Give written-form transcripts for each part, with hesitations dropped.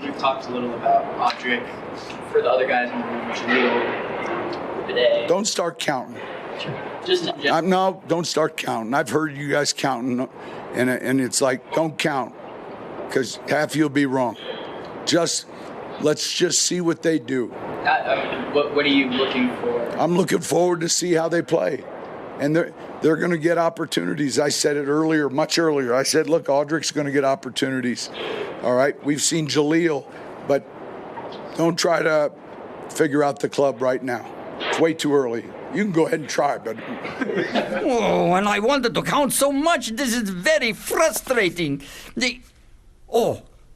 We've talked a little about Audric for the other guys in the room, Jaleel, today. Don't start counting. Just in general. No, don't start counting. I've heard you guys counting, and it's like, don't count, because half you'll be wrong. Let's just see what they do. What are you looking for? I'm looking forward to see how they play. And they're going to get opportunities. I said it earlier, much earlier. I said, look, Audric's going to get opportunities. All right? We've seen Jaleel, but don't try to figure out the club right now. It's way too early. You can go ahead and try, but... Oh, and I wanted to count so much. This is very frustrating.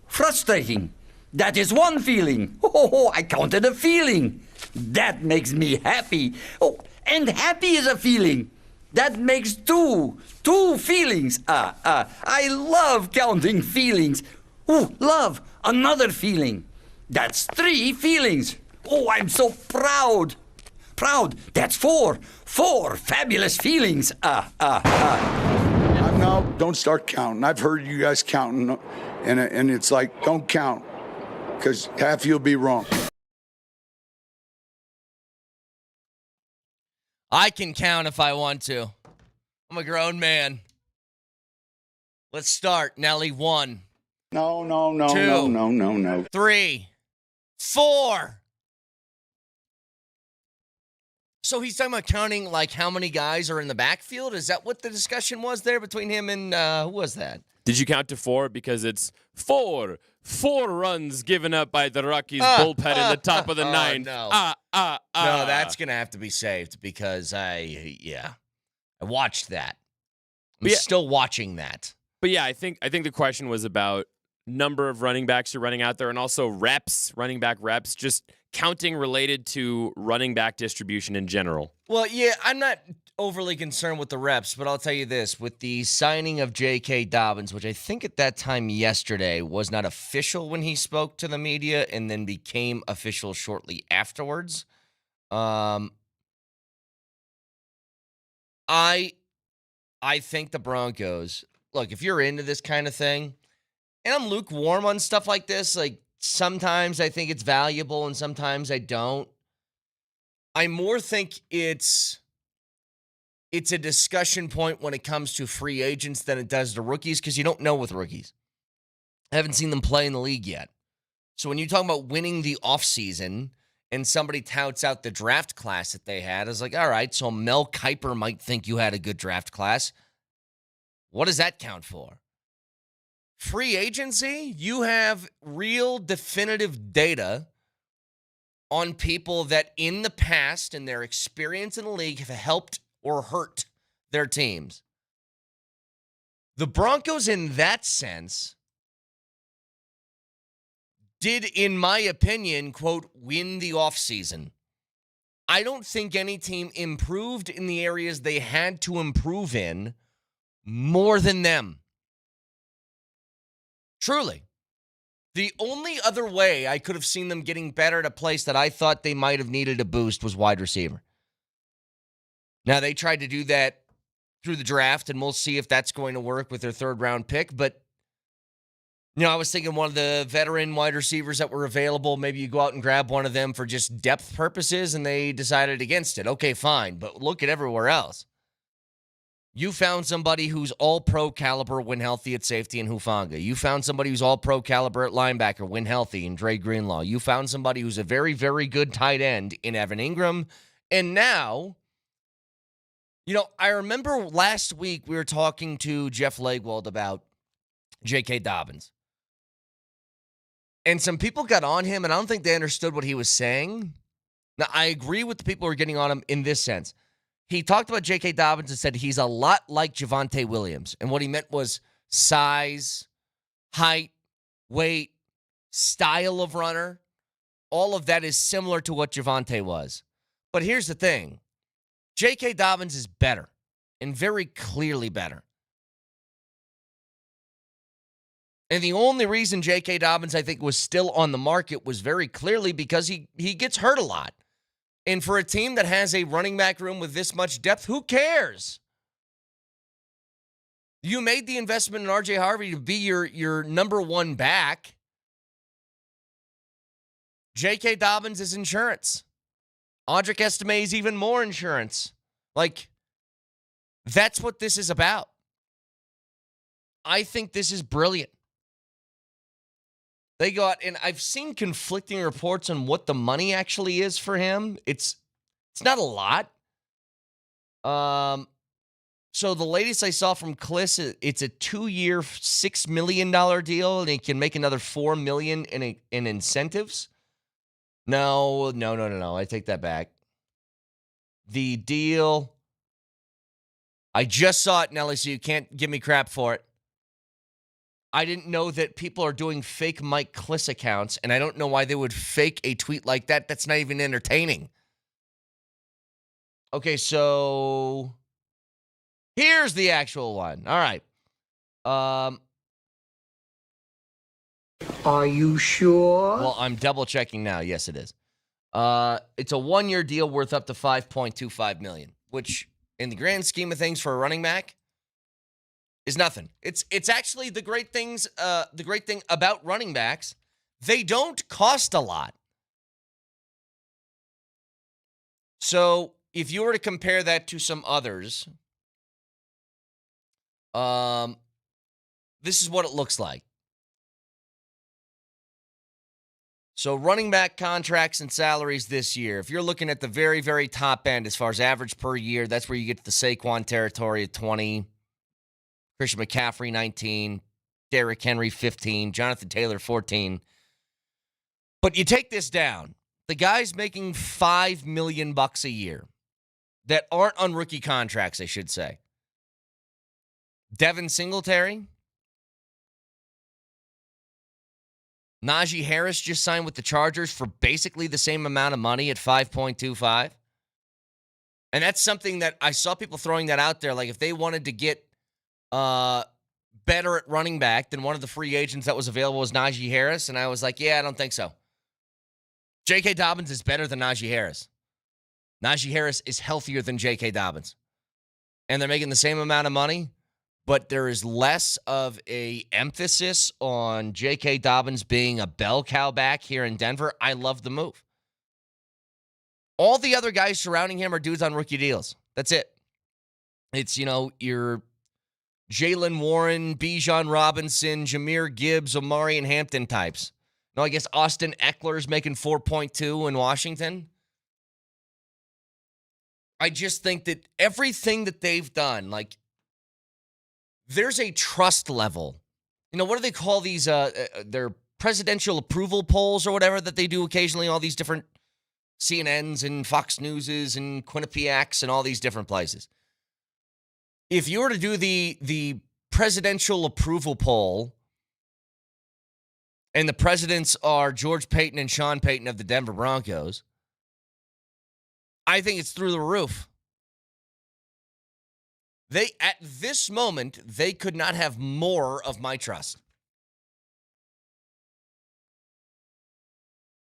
Frustrating. That is one feeling. Oh, I counted a feeling. That makes me happy. Oh, and happy is a feeling. That makes two feelings. I love counting feelings. Oh, love, another feeling. That's 3 feelings. Oh, I'm so proud. Proud, that's 4 fabulous feelings. No, don't start counting. I've heard you guys counting, and it's like, don't count, because half you'll be wrong. I can count if I want to. I'm a grown man. Let's start. Nelly, 1. No. 2, 3, 4. So he's talking about counting, like, how many guys are in the backfield? Is that what the discussion was there between him and who was that? Did you count to 4? Because it's 4 runs given up by the Rockies bullpen in the top of the 9th. No. No, that's going to have to be saved because I watched that. I'm still watching that. But yeah, I think the question was about number of running backs you're running out there and also reps, running back reps, just counting related to running back distribution in general. Well, yeah, I'm not overly concerned with the reps, but I'll tell you this. With the signing of JK Dobbins, which I think at that time yesterday was not official when he spoke to the media and then became official shortly afterwards, I think the Broncos, look, if you're into this kind of thing, and I'm lukewarm on stuff like this, like sometimes I think it's valuable and sometimes I don't. I more think it's a discussion point when it comes to free agents than it does to rookies because you don't know with rookies. I haven't seen them play in the league yet. So when you talk about winning the offseason and somebody touts out the draft class that they had, it's like, all right, so Mel Kiper might think you had a good draft class. What does that count for? Free agency, you have real definitive data on people that in the past and their experience in the league have helped or hurt their teams. The Broncos, in that sense, did, in my opinion, quote, win the offseason. I don't think any team improved in the areas they had to improve in more than them. Truly. The only other way I could have seen them getting better at a place that I thought they might have needed a boost was wide receiver. Now, they tried to do that through the draft, and we'll see if that's going to work with their 3rd-round pick. But, I was thinking one of the veteran wide receivers that were available, maybe you go out and grab one of them for just depth purposes, and they decided against it. Okay, fine, but look at everywhere else. You found somebody who's all-pro caliber when healthy at safety in Hufanga. You found somebody who's all-pro caliber at linebacker when healthy in Dre Greenlaw. You found somebody who's a very, very good tight end in Evan Ingram. And now, I remember last week we were talking to Jeff Legwold about JK Dobbins. And some people got on him, and I don't think they understood what he was saying. Now, I agree with the people who are getting on him in this sense. He talked about J.K. Dobbins and said he's a lot like Javonte Williams. And what he meant was size, height, weight, style of runner. All of that is similar to what Javonte was. But here's the thing. J.K. Dobbins is better and very clearly better. And the only reason J.K. Dobbins, I think, was still on the market was very clearly because he gets hurt a lot. And for a team that has a running back room with this much depth, who cares? You made the investment in R.J. Harvey to be your number 1 back. JK Dobbins is insurance. Audric Estime is even more insurance. Like, that's what this is about. I think this is brilliant. They go out, and I've seen conflicting reports on what the money actually is for him. It's not a lot. So the latest I saw from Kliss, it's a 2-year, $6 million deal, and he can make another $4 million in incentives. No. I take that back. The deal, I just saw it, Nelly, so you can't give me crap for it. I didn't know that people are doing fake Mike Kliss accounts, and I don't know why they would fake a tweet like that. That's not even entertaining. Okay, so here's the actual one. All right. Are you sure? Well, I'm double checking now. Yes, it is. It's a 1-year deal worth up to $5.25 million, which in the grand scheme of things for a running back is nothing. It's actually the great thing about running backs. They don't cost a lot. So if you were to compare that to some others, this is what it looks like. So running back contracts and salaries this year, if you're looking at the very, very top end as far as average per year, that's where you get to the Saquon territory at 20, Christian McCaffrey 19, Derrick Henry 15, Jonathan Taylor 14. But you take this down. The guys making $5 million a year that aren't on rookie contracts, I should say. Devin Singletary. Najee Harris just signed with the Chargers for basically the same amount of money at $5.25. And that's something that I saw people throwing that out there. Like if they wanted to get better at running back than one of the free agents that was available was Najee Harris. And I was like, yeah, I don't think so. JK Dobbins is better than Najee Harris. Najee Harris is healthier than JK Dobbins. And they're making the same amount of money, but there is less of a emphasis on JK Dobbins being a bell cow back here in Denver. I love the move. All the other guys surrounding him are dudes on rookie deals. That's it. It's, your Jalen Warren, Bijan Robinson, Jahmyr Gibbs, Omari and Hampton types. No, I guess Austin Eckler's making 4.2 in Washington. I just think that everything that they've done, like, there's a trust level. What do they call these? Their presidential approval polls or whatever that they do occasionally, all these different CNNs and Fox Newses and Quinnipiacs and all these different places. If you were to do the presidential approval poll, and the presidents are George Payton and Sean Payton of the Denver Broncos, I think it's through the roof. At this moment, they could not have more of my trust.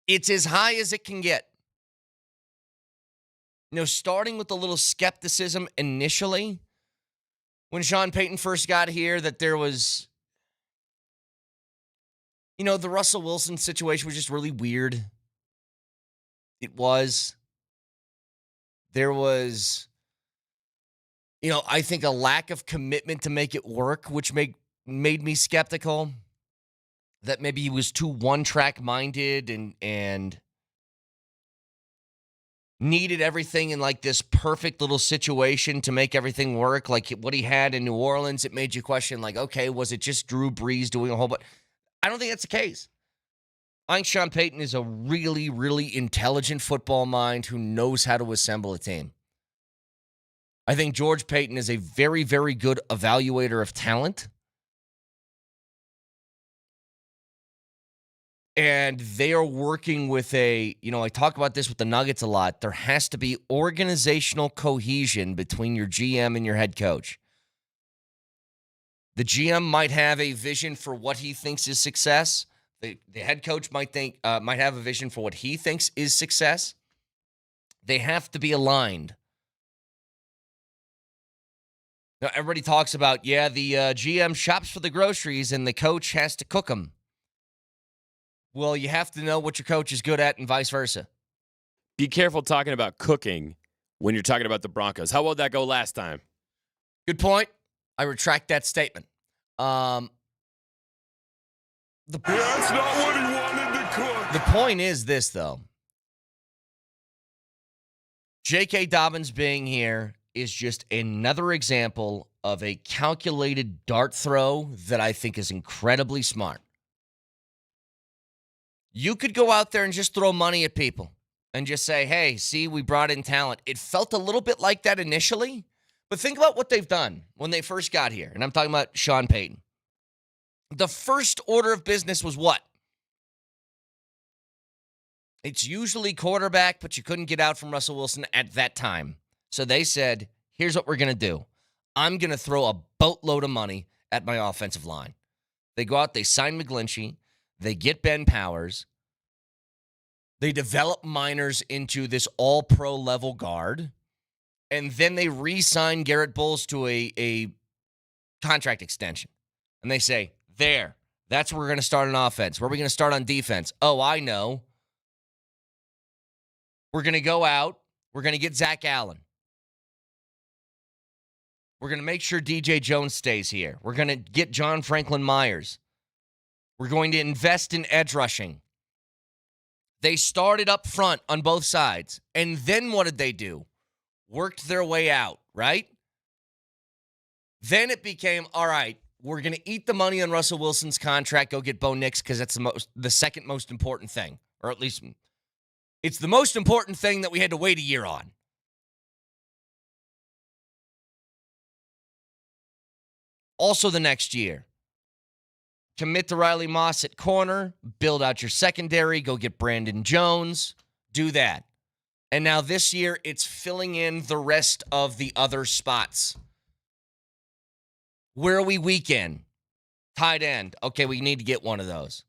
It's as high as it can get. Starting with a little skepticism initially, when Sean Payton first got here, that there was, the Russell Wilson situation was just really weird. It was. There was, I think a lack of commitment to make it work, which made me skeptical that maybe he was too one-track minded and needed everything in like this perfect little situation to make everything work. Like what he had in New Orleans, it made you question like, okay, was it just Drew Brees doing a whole bunch? I don't think that's the case. I think Sean Payton is a really, really intelligent football mind who knows how to assemble a team. I think George Payton is a very, very good evaluator of talent. And they are working with I talk about this with the Nuggets a lot. There has to be organizational cohesion between your GM and your head coach. The GM might have a vision for what he thinks is success. The head coach might have a vision for what he thinks is success. They have to be aligned. Now, everybody talks about, the GM shops for the groceries and the coach has to cook them. Well, you have to know what your coach is good at and vice versa. Be careful talking about cooking when you're talking about the Broncos. How well did that go last time? Good point. I retract that statement. That's not what he wanted to cook. The point is this, though. JK Dobbins being here is just another example of a calculated dart throw that I think is incredibly smart. You could go out there and just throw money at people and just say, hey, see, we brought in talent. It felt a little bit like that initially, but think about what they've done when they first got here. And I'm talking about Sean Payton. The first order of business was what? It's usually quarterback, but you couldn't get out from Russell Wilson at that time. So they said, here's what we're going to do. I'm going to throw a boatload of money at my offensive line. They go out, they sign McGlinchey, they get Ben Powers, they develop Miners into this all-pro level guard, and then they re-sign Garrett Bowles to a contract extension. And they say, that's where we're going to start on offense. Where are we going to start on defense? Oh, I know. We're going to go out. We're going to get Zach Allen. We're going to make sure DJ Jones stays here. We're going to get John Franklin Myers. We're going to invest in edge rushing. They started up front on both sides. And then what did they do? Worked their way out, right? Then it became, all right, we're going to eat the money on Russell Wilson's contract, go get Bo Nix, because that's the second most important thing. Or at least it's the most important thing that we had to wait a year on. Also the next year, commit to Riley Moss at corner, build out your secondary, go get Brandon Jones, do that. And now this year, it's filling in the rest of the other spots. Where are we weak in? Tight end. Okay, we need to get one of those.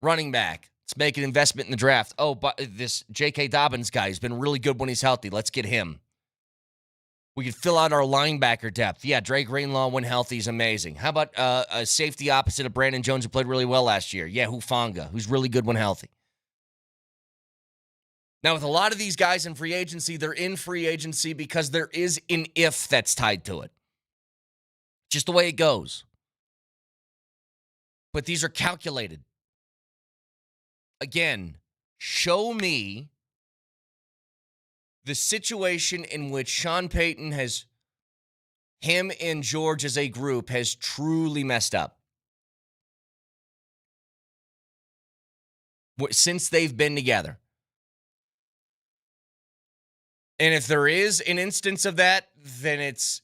Running back. Let's make an investment in the draft. Oh, but this JK Dobbins guy has been really good when he's healthy. Let's get him. We could fill out our linebacker depth. Yeah, Dre Greenlaw, when healthy, is amazing. How about a safety opposite of Brandon Jones who played really well last year? Yeah, Hufanga, who's really good when healthy. Now, with a lot of these guys in free agency, they're in free agency because there is an if that's tied to it. Just the way it goes. But these are calculated. Again, show me the situation in which Sean Payton him and George as a group has truly messed up. Since they've been together. And if there is an instance of that, then it's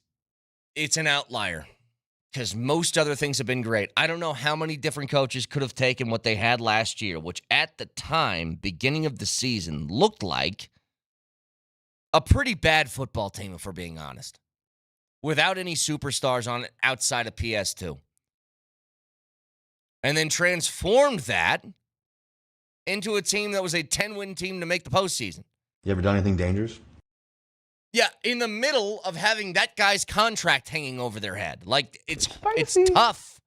an outlier. Because most other things have been great. I don't know how many different coaches could have taken what they had last year, which at the time, beginning of the season, looked like a pretty bad football team, if we're being honest. Without any superstars on it outside of PS2. And then transformed that into a team that was a 10-win team to make the postseason. You ever done anything dangerous? Yeah, in the middle of having that guy's contract hanging over their head. Like, it's tough.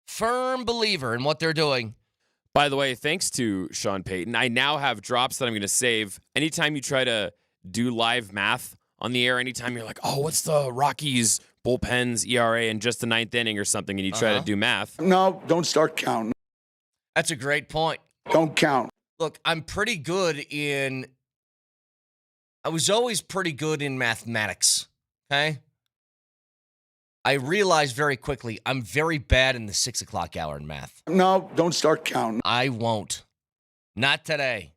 Firm believer in what they're doing. By the way, thanks to Sean Payton, I now have drops that I'm going to save. Anytime you try to do live math on the air, anytime you're like, oh, what's the Rockies bullpen's ERA in just the ninth inning or something, and you try to do math. No, don't start counting. That's a great point. Don't count. Look, I was always pretty good in mathematics, okay? I realized very quickly I'm very bad in the 6 o'clock hour in math. No, don't start counting. I won't. Not today.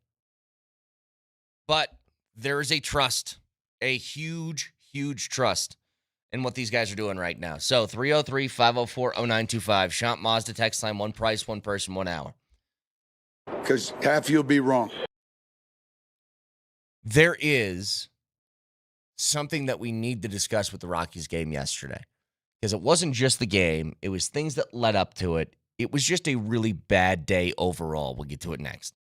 But there is a trust, a huge, huge trust in what these guys are doing right now. So 303-504-0925. Shant Mazda text line, one price, one person, 1 hour. Because half you'll be wrong. There is something that we need to discuss with the Rockies game yesterday. Because it wasn't just the game. It was things that led up to it. It was just a really bad day overall. We'll get to it next.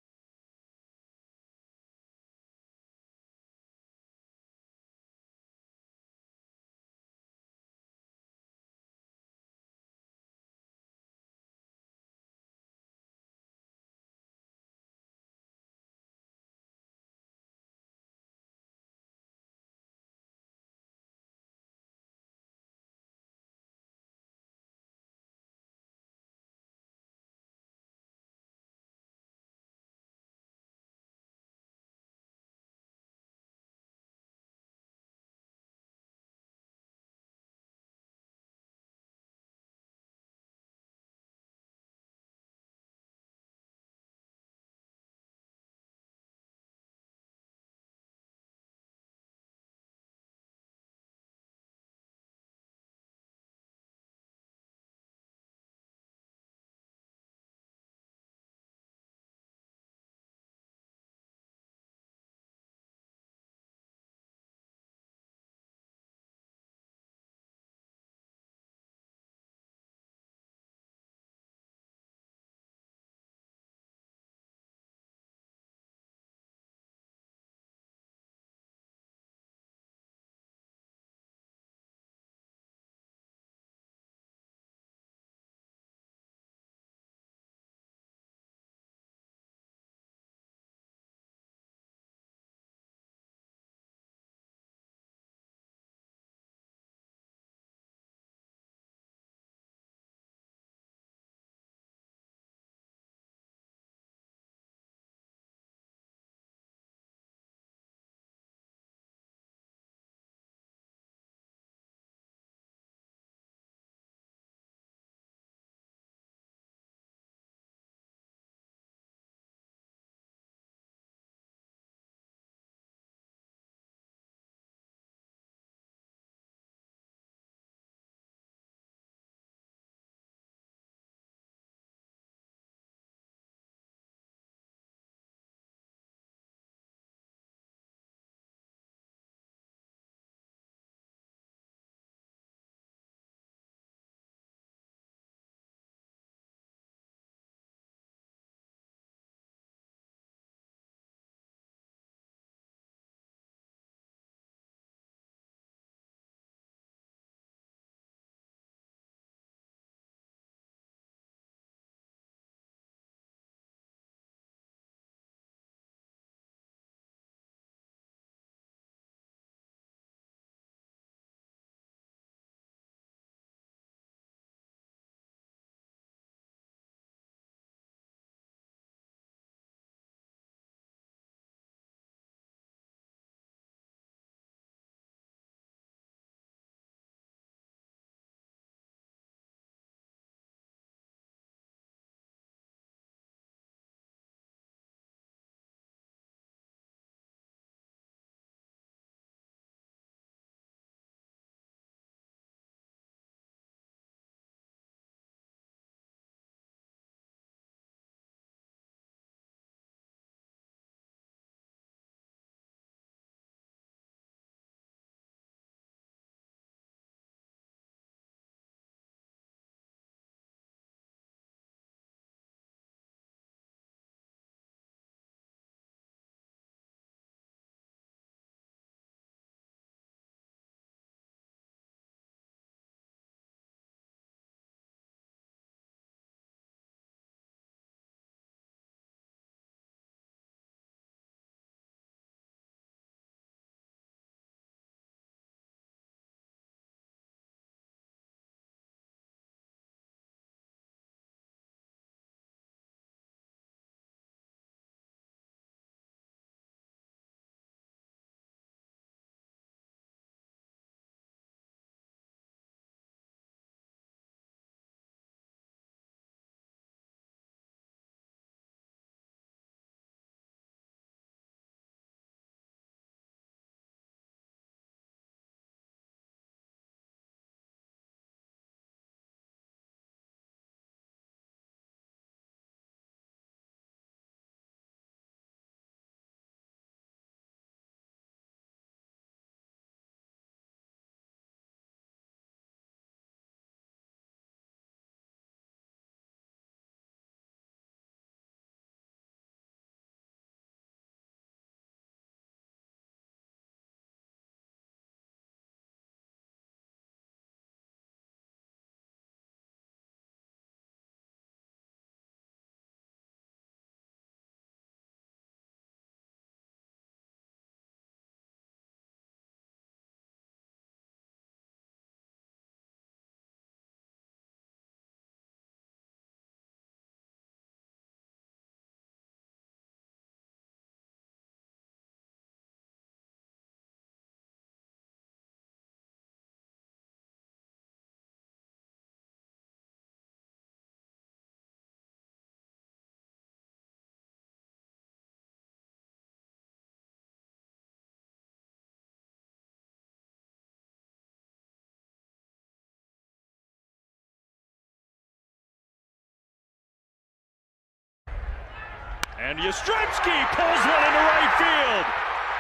And Yastrzemski pulls one into right field.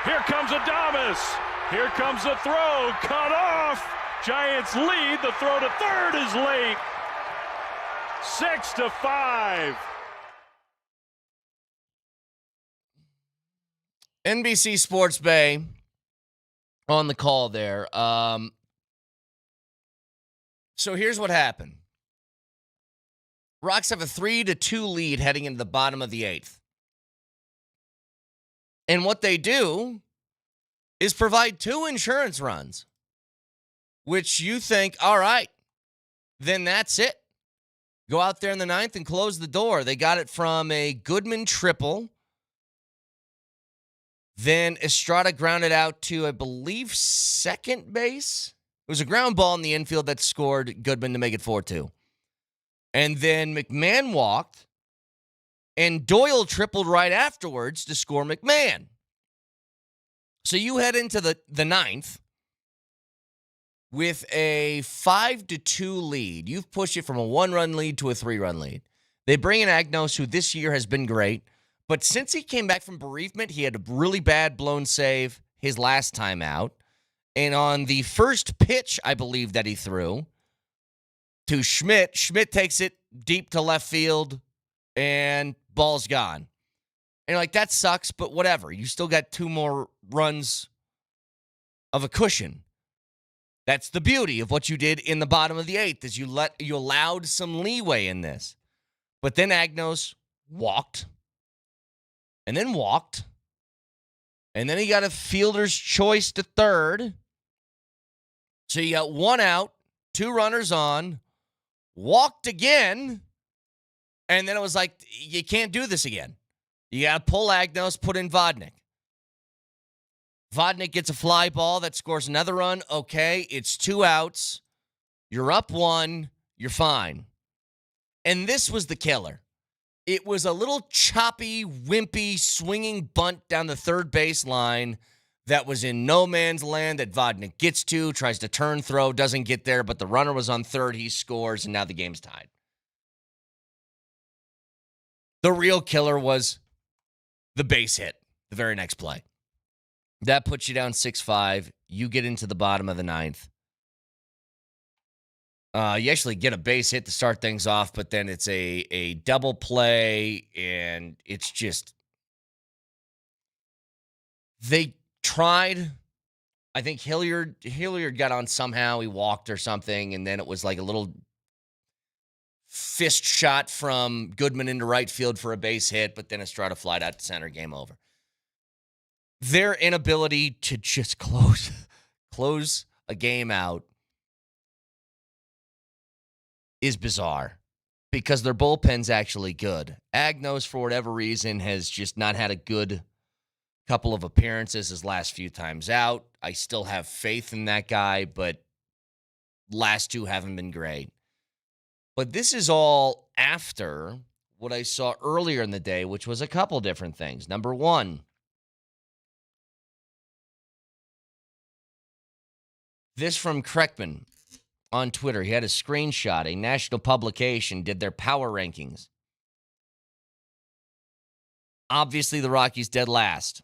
Here comes Adames. Here comes the throw. Cut off. Giants lead. The throw to third is late. 6-5. NBC Sports Bay on the call there. So here's what happened. Rocks have a 3-2 lead heading into the bottom of the 8th. And what they do is provide 2 insurance runs, which you think, all right, then that's it. Go out there in the 9th and close the door. They got it from a Goodman triple. Then Estrada grounded out to, I believe, second base. It was a ground ball in the infield that scored Goodman to make it 4-2. And then McMahon walked, and Doyle tripled right afterwards to score McMahon. So you head into the 9th with a 5-2 lead. You've pushed it from a 1-run lead to a 3-run lead. They bring in Agnos, who this year has been great. But since he came back from bereavement, he had a really bad blown save his last time out. And on the first pitch, I believe, that he threw to Schmidt, Schmidt takes it deep to left field, and ball's gone. And you're like, that sucks, but whatever. You still got 2 more runs of a cushion. That's the beauty of what you did in the bottom of the 8th, is you allowed some leeway in this. But then Agnos walked. And then walked. And then he got a fielder's choice to third. So you got 1 out, 2 runners on, walked again, and then it was like, you can't do this again. You got to pull Agnos, put in Vodnik. Vodnik gets a fly ball that scores another run. Okay, it's 2 outs. You're up 1. You're fine. And this was the killer. It was a little choppy, wimpy, swinging bunt down the third base line that was in no man's land that Vodnik gets to, tries to turn, throw, doesn't get there, but the runner was on third, he scores, and now the game's tied. The real killer was the base hit, the very next play. That puts you down 6-5. You get into the bottom of the 9th. You actually get a base hit to start things off, but then it's a double play, and it's just... They tried. I think Hilliard got on somehow. He walked or something, and then it was like a little fist shot from Goodman into right field for a base hit, but then Estrada flied out to center, game over. Their inability to just close a game out is bizarre because their bullpen's actually good. Agnos, for whatever reason, has just not had a good couple of appearances his last few times out. I still have faith in that guy, but last 2 haven't been great. But this is all after what I saw earlier in the day, which was a couple different things. Number 1, this from Kreckman on Twitter. He had a screenshot. A national publication did their power rankings. Obviously, the Rockies dead last.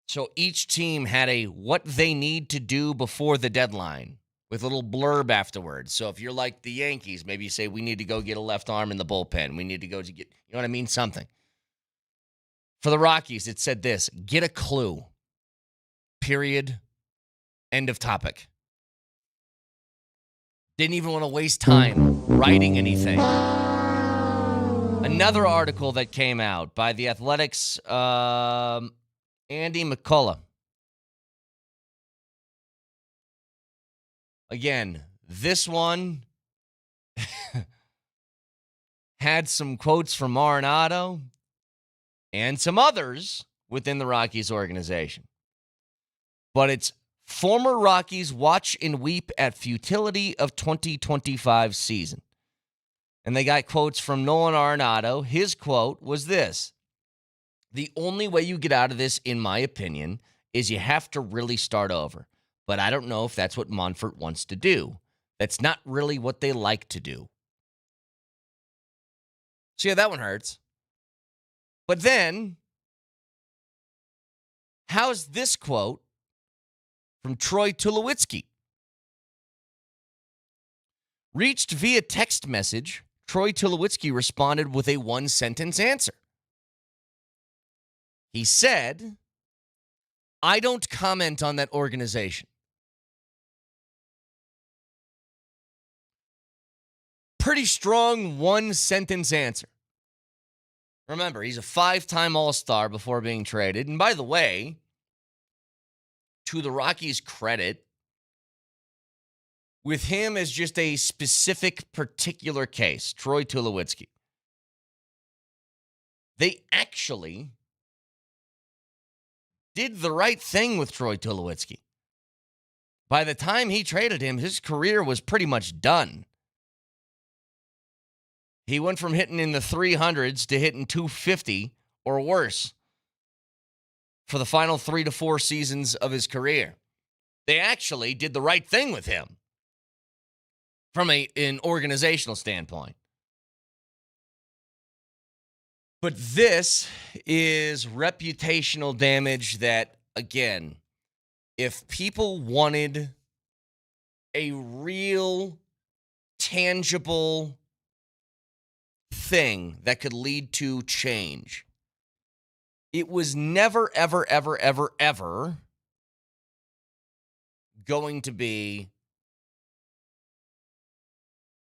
So each team had a what they need to do before the deadline with a little blurb afterwards. So if you're like the Yankees, maybe you say, we need to go get a left arm in the bullpen. We need to go to get, you know what I mean? Something. For the Rockies, it said this: get a clue. Period. End of topic. Didn't even want to waste time writing anything. Another article that came out by the Athletics, Andy McCullough. Again, this one had some quotes from Arenado and some others within the Rockies organization. But it's former Rockies watch and weep at futility of 2025 season. And they got quotes from Nolan Arenado. His quote was this: the only way you get out of this, in my opinion, is you have to really start over. But I don't know if that's what Monfort wants to do. That's not really what they like to do. So, yeah, that one hurts. But then, how's this quote from Troy Tulowitzki? Reached via text message, Troy Tulowitzki responded with a one-sentence answer. He said, I don't comment on that organization. Pretty strong one-sentence answer. Remember, he's a 5-time All-Star before being traded. And by the way, to the Rockies' credit, with him as just a specific particular case, Troy Tulowitzki, they actually did the right thing with Troy Tulowitzki. By the time he traded him, his career was pretty much done. He went from hitting in the 300s to hitting 250 or worse for the final 3 to 4 seasons of his career. They actually did the right thing with him from an organizational standpoint. But this is reputational damage that, again, if people wanted a real, tangible thing that could lead to change, it was never, ever, ever, ever, ever going to be,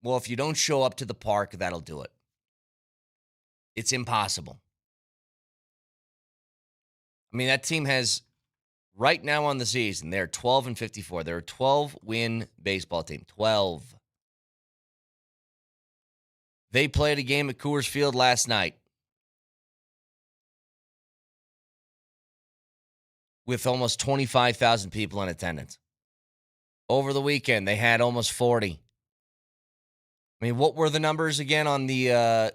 well, if you don't show up to the park, that'll do it. It's impossible. I mean, that team has, right now on the season, they're 12-54. They're a 12-win baseball team. 12. They played a game at Coors Field last night with almost 25,000 people in attendance. Over the weekend, they had almost 40. I mean, what were the numbers again on the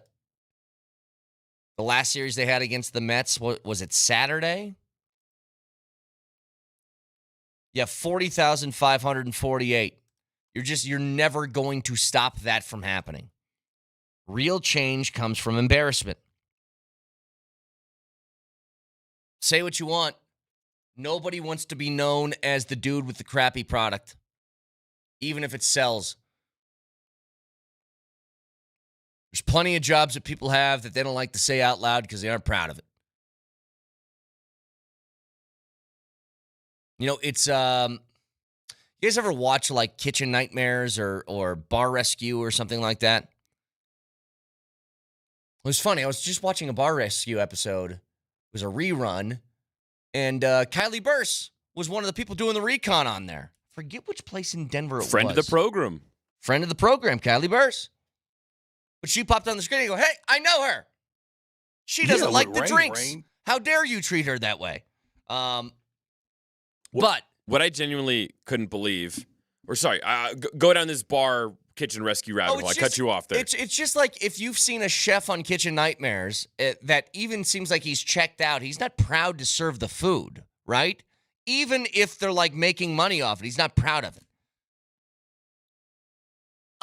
last series they had against the Mets? What was it, Saturday? Yeah, 40,548. You're never going to stop that from happening. Real change comes from embarrassment. Say what you want. Nobody wants to be known as the dude with the crappy product, even if it sells. There's plenty of jobs that people have that they don't like to say out loud because they aren't proud of it. You know, it's, you guys ever watch like Kitchen Nightmares or Bar Rescue or something like that? It was funny. I was just watching a Bar Rescue episode. It was a rerun. And Kylie Burse was one of the people doing the recon on there. Forget which place in Denver it was. Friend of the program. Friend of the program, Kylie Burse. But she popped on the screen and go, hey, I know her. She doesn't like the drinks. How dare you treat her that way? But what I genuinely couldn't believe, or sorry, go down this bar kitchen rescue rabbit hole. I cut you off there. It's just like if you've seen a chef on Kitchen Nightmares that even seems like he's checked out. He's not proud to serve the food, right? Even if they're like making money off it, he's not proud of it.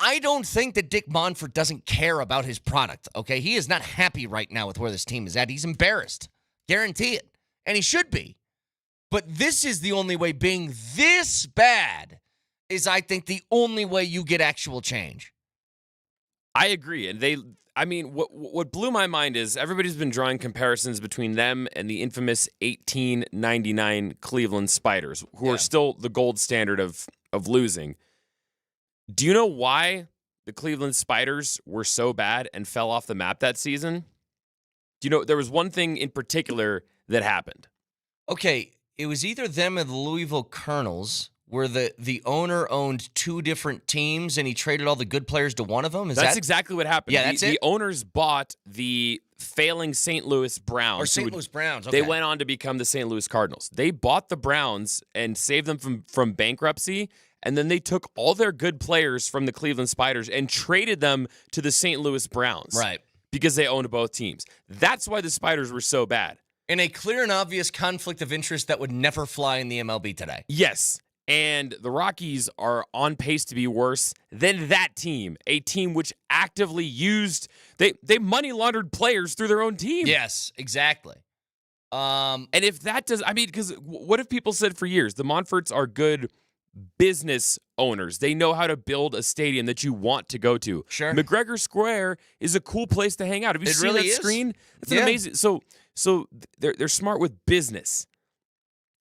I don't think that Dick Monfort doesn't care about his product, okay? He is not happy right now with where this team is at. He's embarrassed. Guarantee it. And he should be. But this is the only way. Being this bad is, I think, the only way you get actual change. I agree. And what blew my mind is everybody's been drawing comparisons between them and the infamous 1899 Cleveland Spiders, who are still the gold standard of losing. Do you know why the Cleveland Spiders were so bad and fell off the map that season? Do you know, there was one thing in particular that happened. Okay, it was either them or the Louisville Colonels, where the owner owned 2 different teams and he traded all the good players to one of them? That's exactly what happened. Yeah, that's it? The owners bought the failing St. Louis Browns. Or St. Louis Browns, okay. They went on to become the St. Louis Cardinals. They bought the Browns and saved them from bankruptcy, and then they took all their good players from the Cleveland Spiders and traded them to the St. Louis Browns. Right. Because they owned both teams. That's why the Spiders were so bad. In a clear and obvious conflict of interest that would never fly in the MLB today. Yes. And the Rockies are on pace to be worse than that team, a team which actively used they money laundered players through their own team. Yes, exactly. And if that does, I mean, because what have people said for years? The Monforts are good business owners. They know how to build a stadium that you want to go to. Sure. McGregor Square is a cool place to hang out. Have you seen really that is. screen? It's an amazing. So they're smart with business.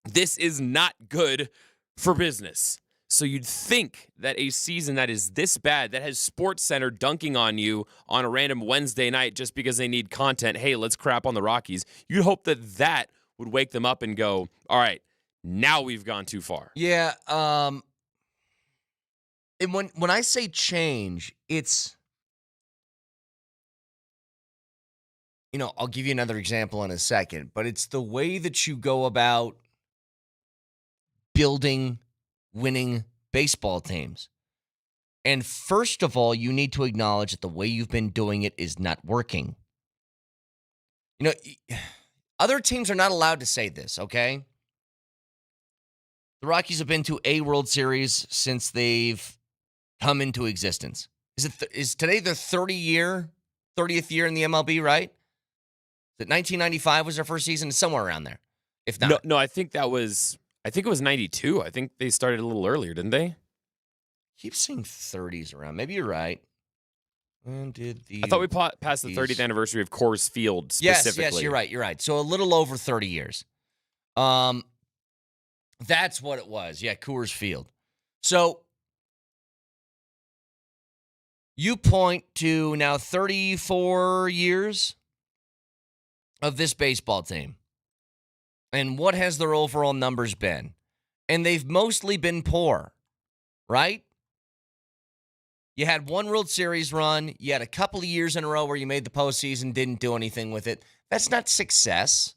This is not good for business. So you'd think that a season that is this bad, that has SportsCenter dunking on you on a random Wednesday night just because they need content, hey, let's crap on the Rockies, you'd hope that would wake them up and go, all right, now we've gone too far. Yeah. And when I say change, it's, I'll give you another example in a second, but it's the way that you go about building winning baseball teams. And first of all, you need to acknowledge that the way you've been doing it is not working. Other teams are not allowed to say this, okay? The Rockies have been to a World Series since they've come into existence. Is today their 30th year in the MLB, right? Is it 1995 was their first season? It's somewhere around there. If not. No, I think it was 92. I think they started a little earlier, didn't they? Keep seeing 30s around. Maybe you're right. When did I thought we passed the 30th anniversary of Coors Field specifically. Yes, you're right. So a little over 30 years. That's what it was. Yeah, Coors Field. So you point to now 34 years of this baseball team. And what has their overall numbers been? And they've mostly been poor, right? You had one World Series run. You had a couple of years in a row where you made the postseason, didn't do anything with it. That's not success.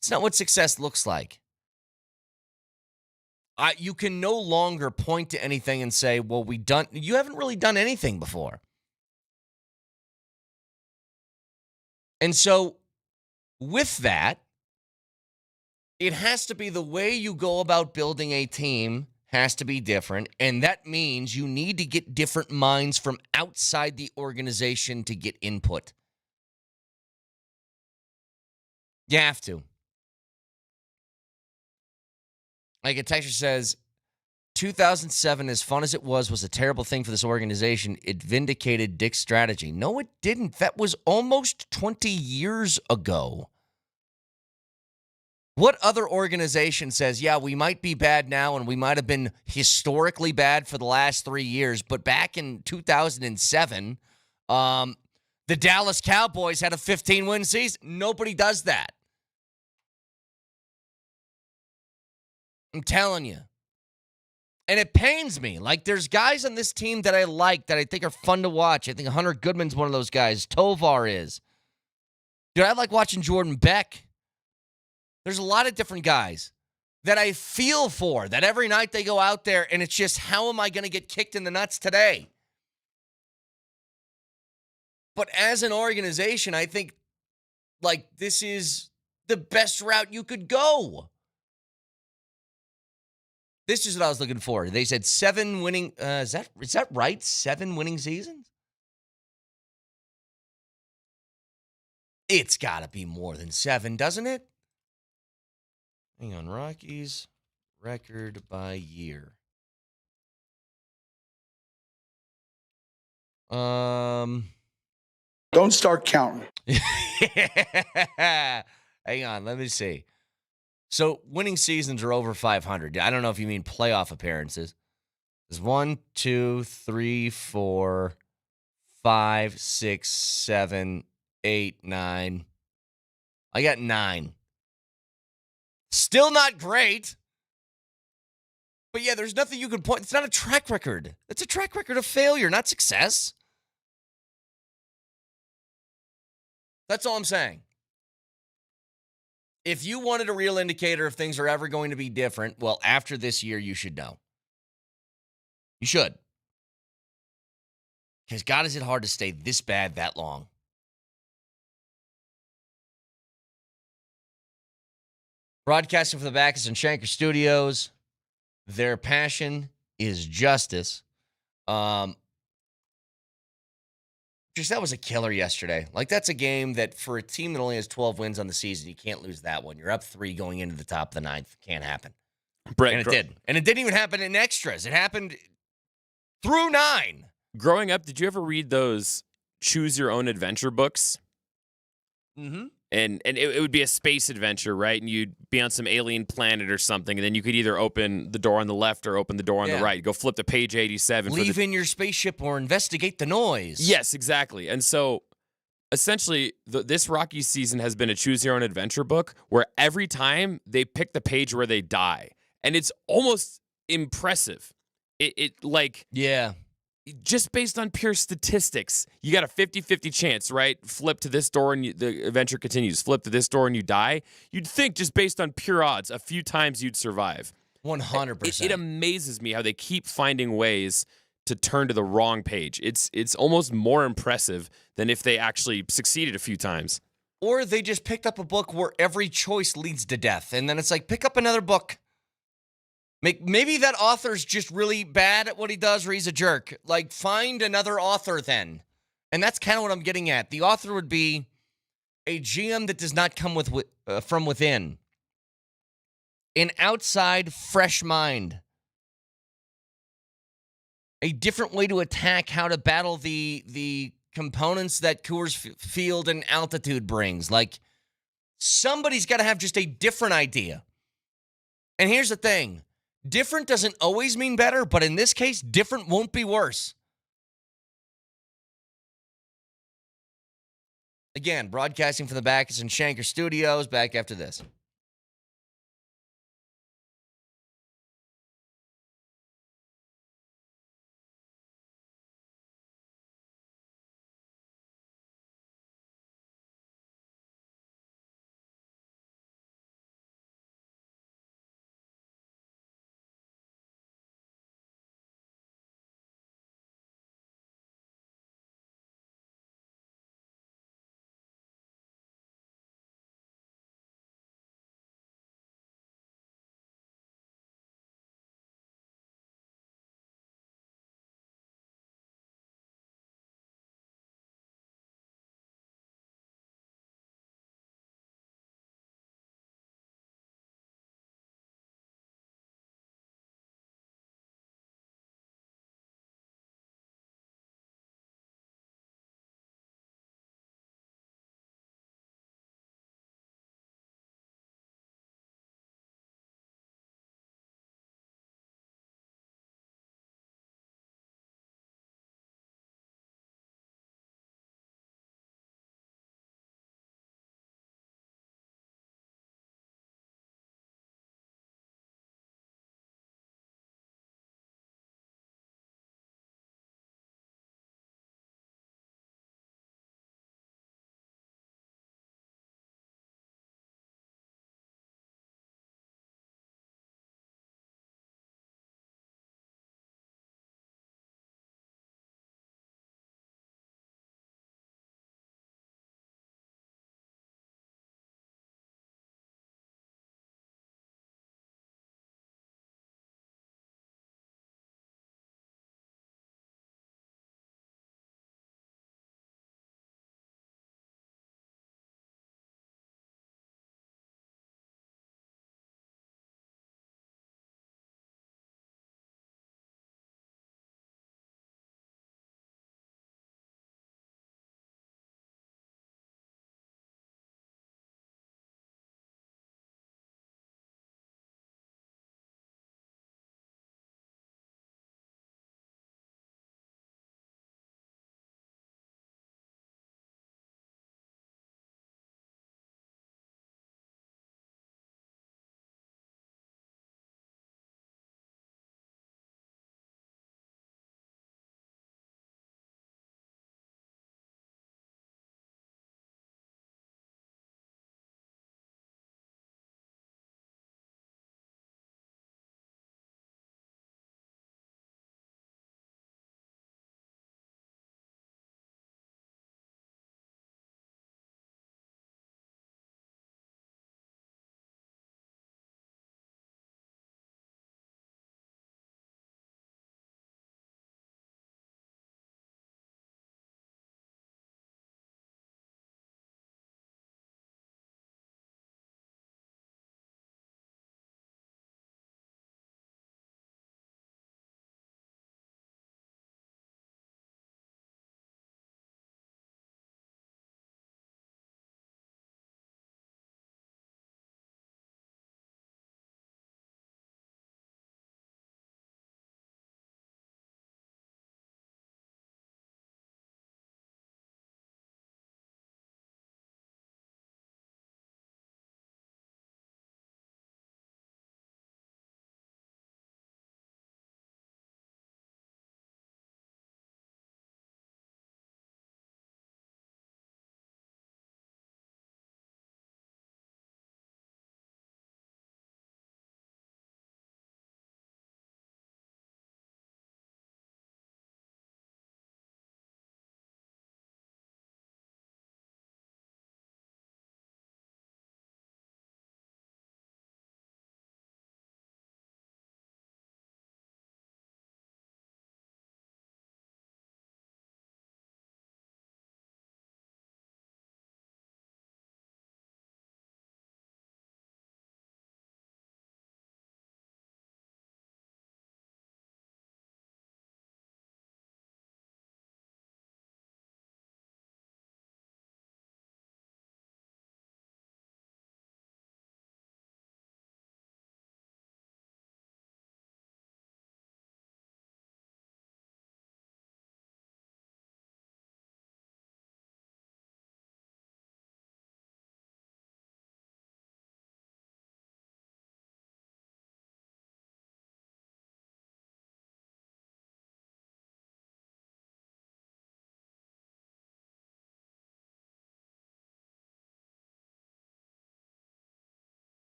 It's not what success looks like. You can no longer point to anything and say, well, you haven't really done anything before. And so with that, it has to be the way you go about building a team has to be different, and that means you need to get different minds from outside the organization to get input. You have to. Like a texter says, 2007, as fun as it was a terrible thing for this organization. It vindicated Dick's strategy. No, it didn't. That was almost 20 years ago. What other organization says, yeah, we might be bad now and we might have been historically bad for the last 3 years, but back in 2007, the Dallas Cowboys had a 15-win season. Nobody does that. I'm telling you. And it pains me. Like, there's guys on this team that I like that I think are fun to watch. I think Hunter Goodman's one of those guys. Tovar is. Dude, I like watching Jordan Beck. There's a lot of different guys that I feel for, that every night they go out there and it's just, how am I going to get kicked in the nuts today? But as an organization, I think, like, this is the best route you could go. This is what I was looking for. They said 7 winning, is that right? 7 winning seasons? It's got to be more than 7, doesn't it? Hang on, Rockies record by year. Don't start counting. Hang on, let me see. So winning seasons are over 500. I don't know if you mean playoff appearances. There's 1, 2, 3, 4, 5, 6, 7, 8, 9. I got 9. Still not great. But yeah, there's nothing you can point. It's not a track record. It's a track record of failure, not success. That's all I'm saying. If you wanted a real indicator if things are ever going to be different, well, after this year, you should know. You should. Because God, is it hard to stay this bad that long? Broadcasting from the Backus and Shanker Studios. Their passion is justice. Just that was a killer yesterday. Like, that's a game that for a team that only has 12 wins on the season, you can't lose that one. You're up 3 going into the top of the ninth. Can't happen. Brett, And it did. And it didn't even happen in extras. It happened through 9. growing up, did you ever read those choose your own adventure books? Mm-hmm. And it would be a space adventure, right? And you'd be on some alien planet or something, and then you could either open the door on the left or open the door on the right. Go flip to page 87. Leave in your spaceship or investigate the noise. Yes, exactly. And so, essentially, this Rockies season has been a choose your own adventure book where every time they pick the page where they die. And it's almost impressive. Yeah. Just based on pure statistics, you got a 50-50 chance, right? Flip to this door and the adventure continues. Flip to this door and you die. You'd think just based on pure odds, a few times you'd survive. 100%. It amazes me how they keep finding ways to turn to the wrong page. It's almost more impressive than if they actually succeeded a few times. Or they just picked up a book where every choice leads to death. And then it's like, pick up another book. Maybe that author's just really bad at what he does or he's a jerk. Like, find another author then. And that's kind of what I'm getting at. The author would be a GM that does not come from within. An outside, fresh mind. A different way to attack, how to battle the components that Coors Field and altitude brings. Like, somebody's got to have just a different idea. And here's the thing. Different doesn't always mean better, but in this case, different won't be worse. Again, broadcasting from the Backus and Shanker Studios, back after this.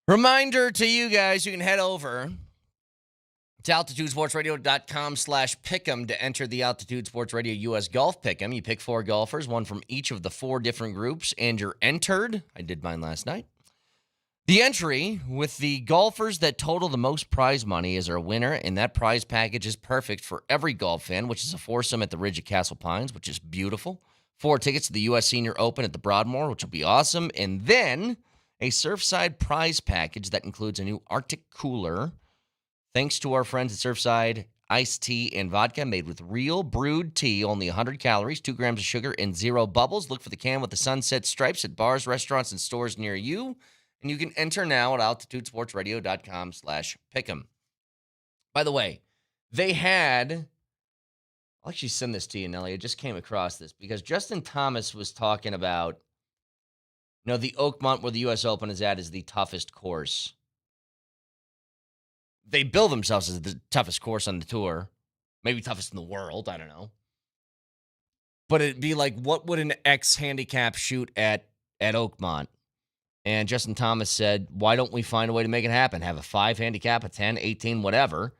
Reminder to you guys, you can head over to altitudesportsradio.com/pick'em to enter the Altitude Sports Radio U.S. Golf Pick'em. You pick 4 golfers, one from each of the 4 different groups, and you're entered. I did mine last night. The entry with the golfers that total the most prize money is our winner, and that prize package is perfect for every golf fan, which is a foursome at the Ridge at Castle Pines, which is beautiful. 4 tickets to the U.S. Senior Open at the Broadmoor, which will be awesome. And then a Surfside prize package that includes a new Arctic cooler, thanks to our friends at Surfside, iced tea and vodka made with real brewed tea, only 100 calories, 2 grams of sugar, and 0 bubbles. Look for the can with the sunset stripes at bars, restaurants, and stores near you. And you can enter now at altitudesportsradio.com/pick'em. By the way, they had... I'll actually send this to you, Nelly. I just came across this because Justin Thomas was talking about, the Oakmont where the U.S. Open is at is the toughest course. They bill themselves as the toughest course on the tour. Maybe toughest in the world. I don't know. But it'd be like, what would an X handicap shoot at Oakmont? And Justin Thomas said, why don't we find a way to make it happen? Have a 5 handicap, a 10, 18, whatever.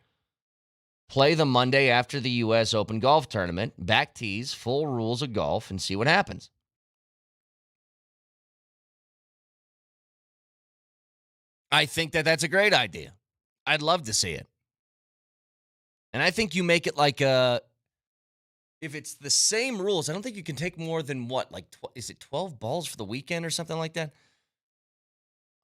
Play the Monday after the U.S. Open golf tournament, back tees, full rules of golf, and see what happens. I think that's a great idea. I'd love to see it. And I think you make it like if it's the same rules, I don't think you can take more than is it 12 balls for the weekend or something like that?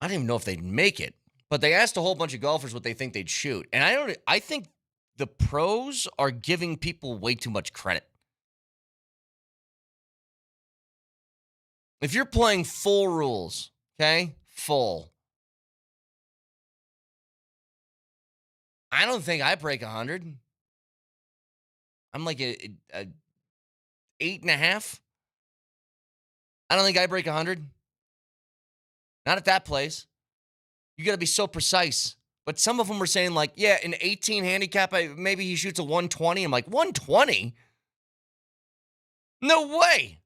I don't even know if they'd make it. But they asked a whole bunch of golfers what they think they'd shoot. And I think the pros are giving people way too much credit. If you're playing full rules, okay? Full. I don't think I break 100. I'm like a 8.5. I don't think I break 100. Not at that place. You got to be so precise. But some of them were saying an 18 handicap, maybe he shoots a 120. I'm like, 120? No way.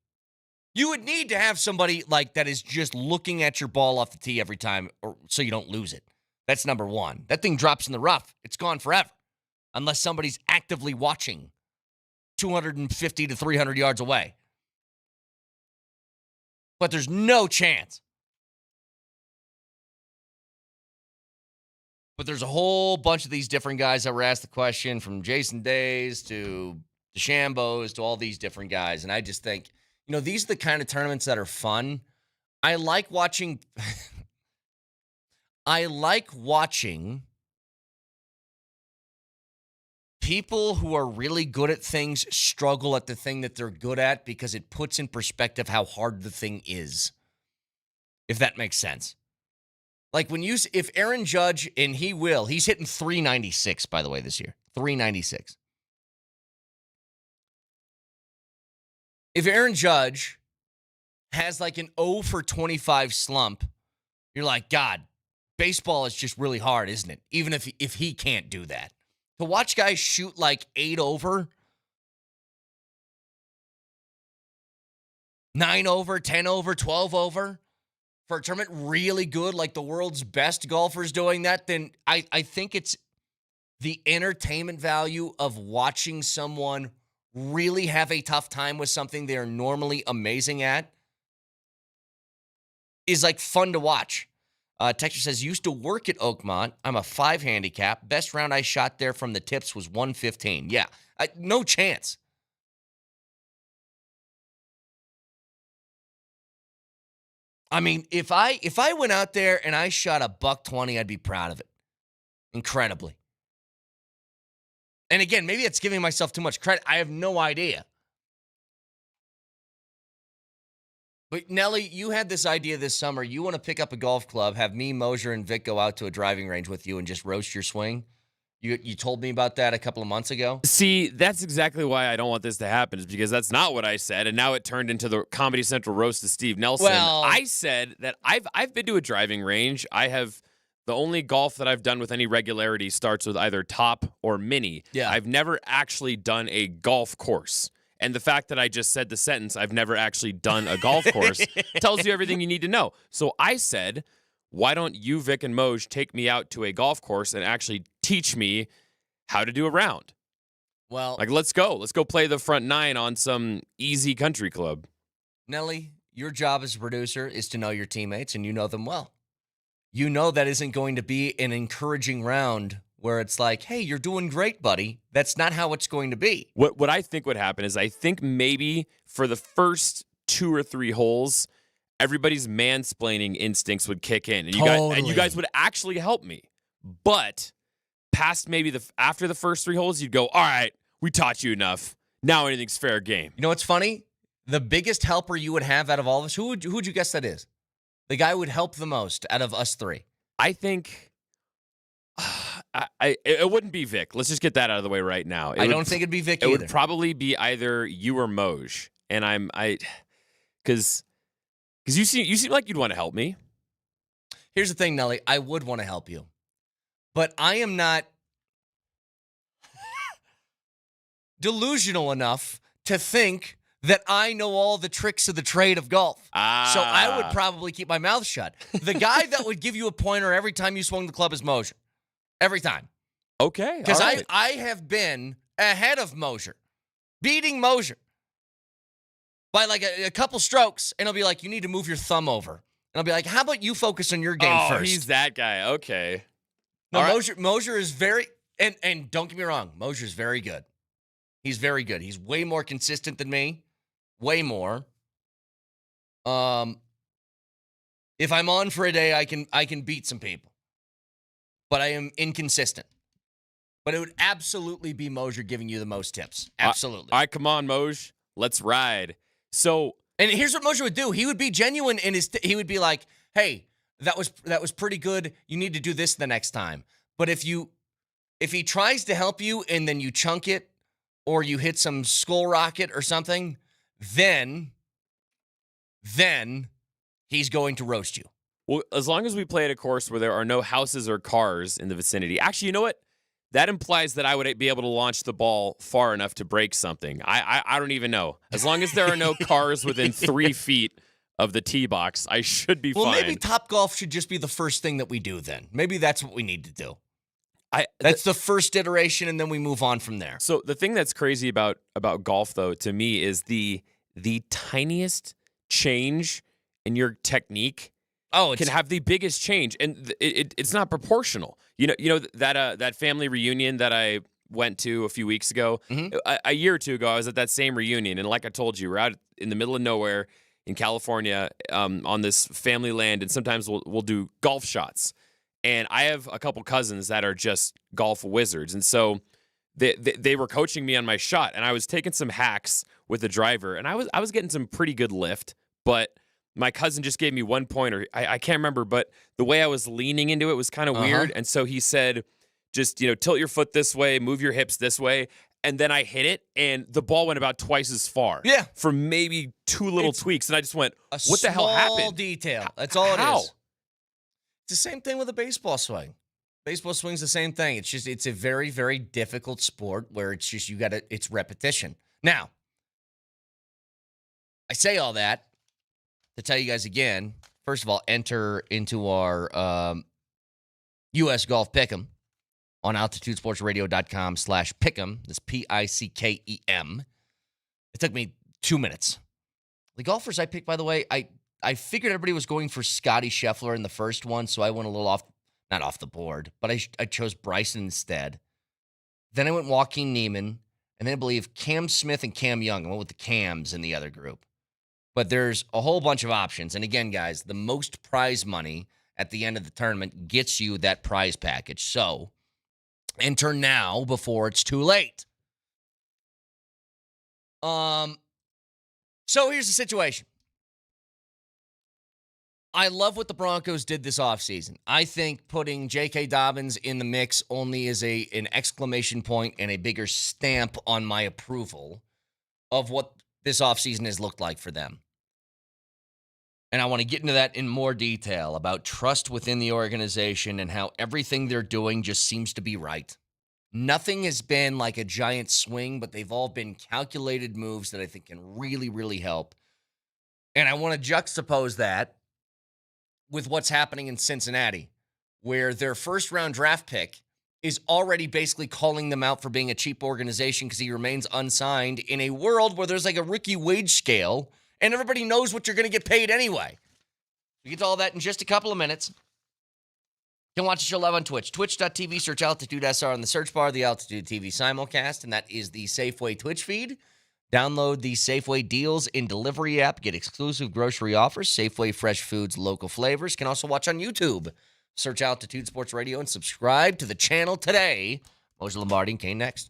You would need to have somebody that is just looking at your ball off the tee every time so you don't lose it. That's number one. That thing drops in the rough. It's gone forever. Unless somebody's actively watching 250 to 300 yards away. But there's no chance. But there's a whole bunch of these different guys that were asked the question, from Jason Days to DeChambeau's to all these different guys. And I just think, these are the kind of tournaments that are fun. I like watching people who are really good at things struggle at the thing that they're good at, because it puts in perspective how hard the thing is. If that makes sense. If Aaron Judge, and he's hitting 396, by the way, this year. 396. If Aaron Judge has an 0 for 25 slump, you're like, God, baseball is just really hard, isn't it? Even if he can't do that. To watch guys shoot 8 over, 9 over, 10 over, 12 over, for a tournament really good, like the world's best golfers doing that, then I think it's the entertainment value of watching someone really have a tough time with something they're normally amazing at is fun to watch. Texture says, used to work at Oakmont. I'm a 5 handicap. Best round I shot there from the tips was 115. Yeah, no chance. I mean, if I went out there and I shot a $120, I'd be proud of it. Incredibly. And again, maybe it's giving myself too much credit. I have no idea. But Nelly, you had this idea this summer. You want to pick up a golf club, have me, Moser, and Vic go out to a driving range with you and just roast your swing. You told me about that a couple of months ago. See, that's exactly why I don't want this to happen, is because that's not what I said, and now it turned into the Comedy Central roast of Steve Nelson. Well, I said that I've been to a driving range. The only golf that I've done with any regularity starts with either top or mini. Yeah. I've never actually done a golf course. And the fact that I just said the sentence, I've never actually done a golf course, tells you everything you need to know. So I said, why don't you, Vic, and Moj take me out to a golf course and actually teach me how to do a round? Well, Like, let's go. Let's go play the front nine on some easy country club. Nelly, your job as a producer is to know your teammates, and you know them well. You know that isn't going to be an encouraging round where it's like, hey, you're doing great, buddy. That's not how it's going to be. What I think would happen is I think maybe for the first 2 or 3 holes, everybody's mansplaining instincts would kick in, and you guys would actually help me. But past maybe after the first 3 holes, you'd go, all right, we taught you enough. Now anything's fair game. You know what's funny? The biggest helper you would have out of all of us, who would you guess that is? The guy who would help the most out of us 3. I think it wouldn't be Vic. Let's just get that out of the way right now. I don't think it'd be Vic either. either. It would probably be either you or Moj. And because you seem like you'd want to help me. Here's the thing, Nelly. I would want to help you. But I am not delusional enough to think that I know all the tricks of the trade of golf. So I would probably keep my mouth shut. The guy that would give you a pointer every time you swung the club is Moser. Every time. Okay. Because right. I have been ahead of Moser, beating Moser by like a couple strokes, and he'll be like, you need to move your thumb over. And I'll be like, how about you focus on your game first? He's that guy. Okay. No, right. Moser is very, and don't get me wrong, Moser is very good. He's very good. He's way more consistent than me. Way more. If I'm on for a day, I can beat some people. But I am inconsistent. But it would absolutely be Moser giving you the most tips. Absolutely. All right, come on, Moj. Let's ride. So, and here's what Moser would do. He would be genuine in his. He would be like, "Hey, that was pretty good. You need to do this the next time." But if he tries to help you and then you chunk it, or you hit some skull rocket or something, then he's going to roast you. Well, as long as we play at a course where there are no houses or cars in the vicinity. Actually, you know what? That implies that I would be able to launch the ball far enough to break something. I don't even know. As long as there are no cars within 3 feet of the tee box, I should be fine. Well, maybe Topgolf should just be the first thing that we do then. Maybe that's what we need to do. That's the first iteration, and then we move on from there. So the thing that's crazy about golf, though, to me, is the tiniest change in your technique can have the biggest change, and it's not proportional. You know that family reunion that I went to a few weeks ago, a year or two ago, I was at that same reunion, and like I told you, we're out in the middle of nowhere in California, on this family land, and sometimes we'll do golf shots. And I have a couple cousins that are just golf wizards, and so they were coaching me on my shot, and I was taking some hacks with the driver, and I was getting some pretty good lift, but my cousin just gave me 1 pointer. I can't remember, but the way I was leaning into it was kind of weird. And so he said, just, tilt your foot this way, move your hips this way. And then I hit it, and the ball went about twice as far. Yeah. For maybe 2 little tweaks. And I just went, what the hell happened? Small detail. That's all How? it is. It's the same thing with a baseball swing. Baseball swing's the same thing. It's a very, very difficult sport where it's just, it's repetition. Now, I say all that to tell you guys again, first of all, enter into our U.S. Golf Pick'em on altitudesportsradio.com/pick'em. That's Pickem. It took me 2 minutes. The golfers I picked, by the way, I figured everybody was going for Scotty Scheffler in the first one, so I went a little not off the board, but I chose Bryson instead. Then I went Joaquin Neiman, and then I believe Cam Smith and Cam Young. I went with the Cams in the other group. But there's a whole bunch of options. And again, guys, the most prize money at the end of the tournament gets you that prize package. So enter now before it's too late. So here's the situation. I love what the Broncos did this offseason. I think putting JK Dobbins in the mix only is an exclamation point and a bigger stamp on my approval of what this offseason has looked like for them. And I want to get into that in more detail about trust within the organization and how everything they're doing just seems to be right. Nothing has been like a giant swing, but they've all been calculated moves that I think can really, really help. And I want to juxtapose that with what's happening in Cincinnati, where their first-round draft pick is already basically calling them out for being a cheap organization because he remains unsigned in a world where there's like a rookie wage scale and everybody knows what you're going to get paid anyway. We get to all that in just a couple of minutes. You can watch the show live on Twitch. Twitch.tv, search Altitude SR on the search bar, the Altitude TV simulcast, and that is the Safeway Twitch feed. Download the Safeway Deals in Delivery app. Get exclusive grocery offers, Safeway Fresh Foods, local flavors. You can also watch on YouTube. Search Altitude Sports Radio and subscribe to the channel today. Moser, Lombardi, and Kane next.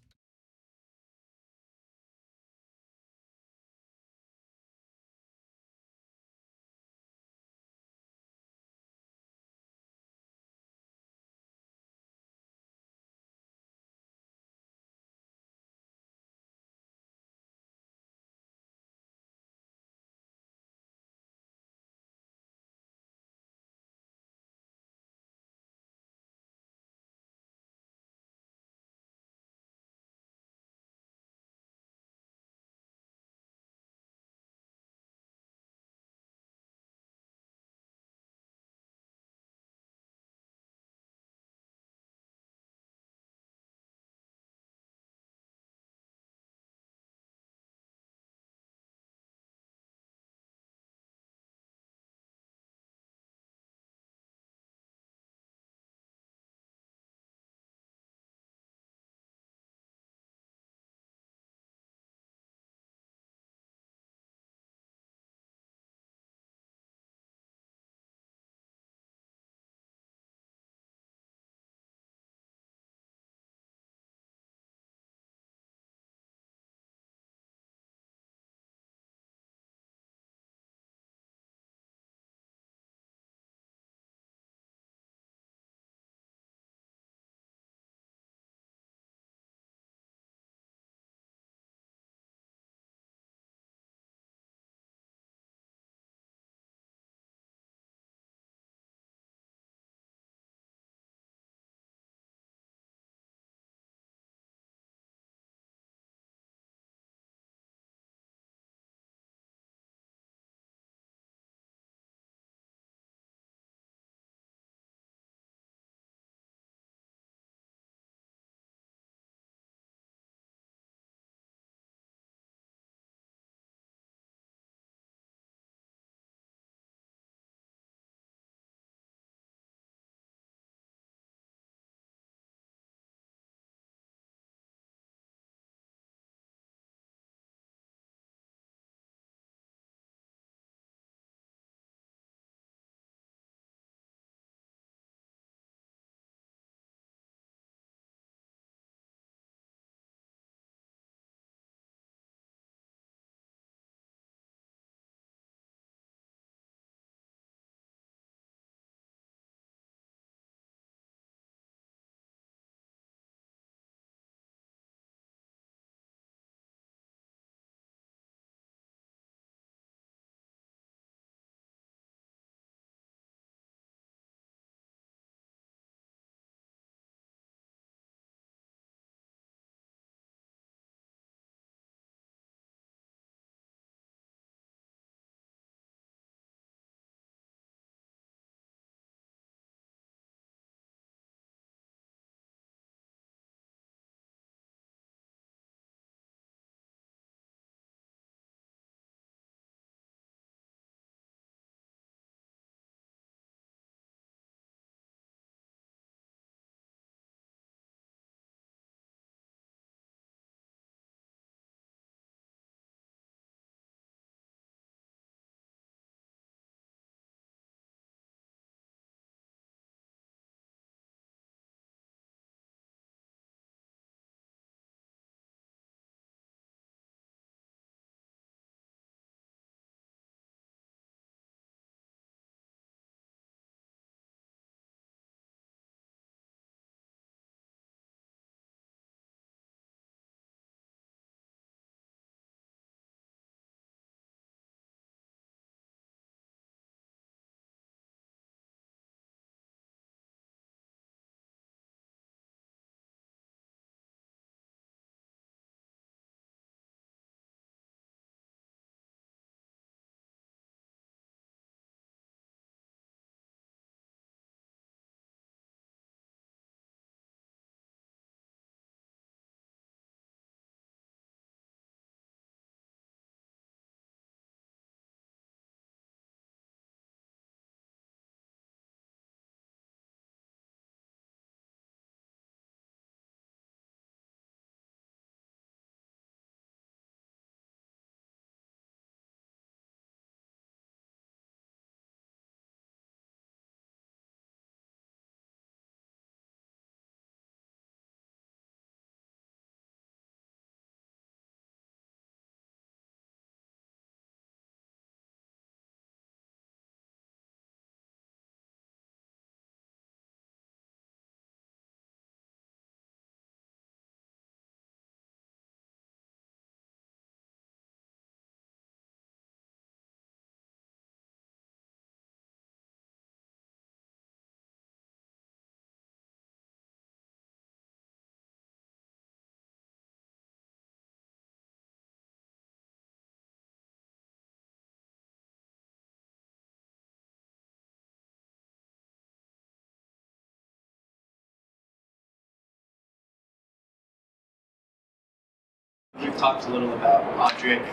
We've talked a little about Audric.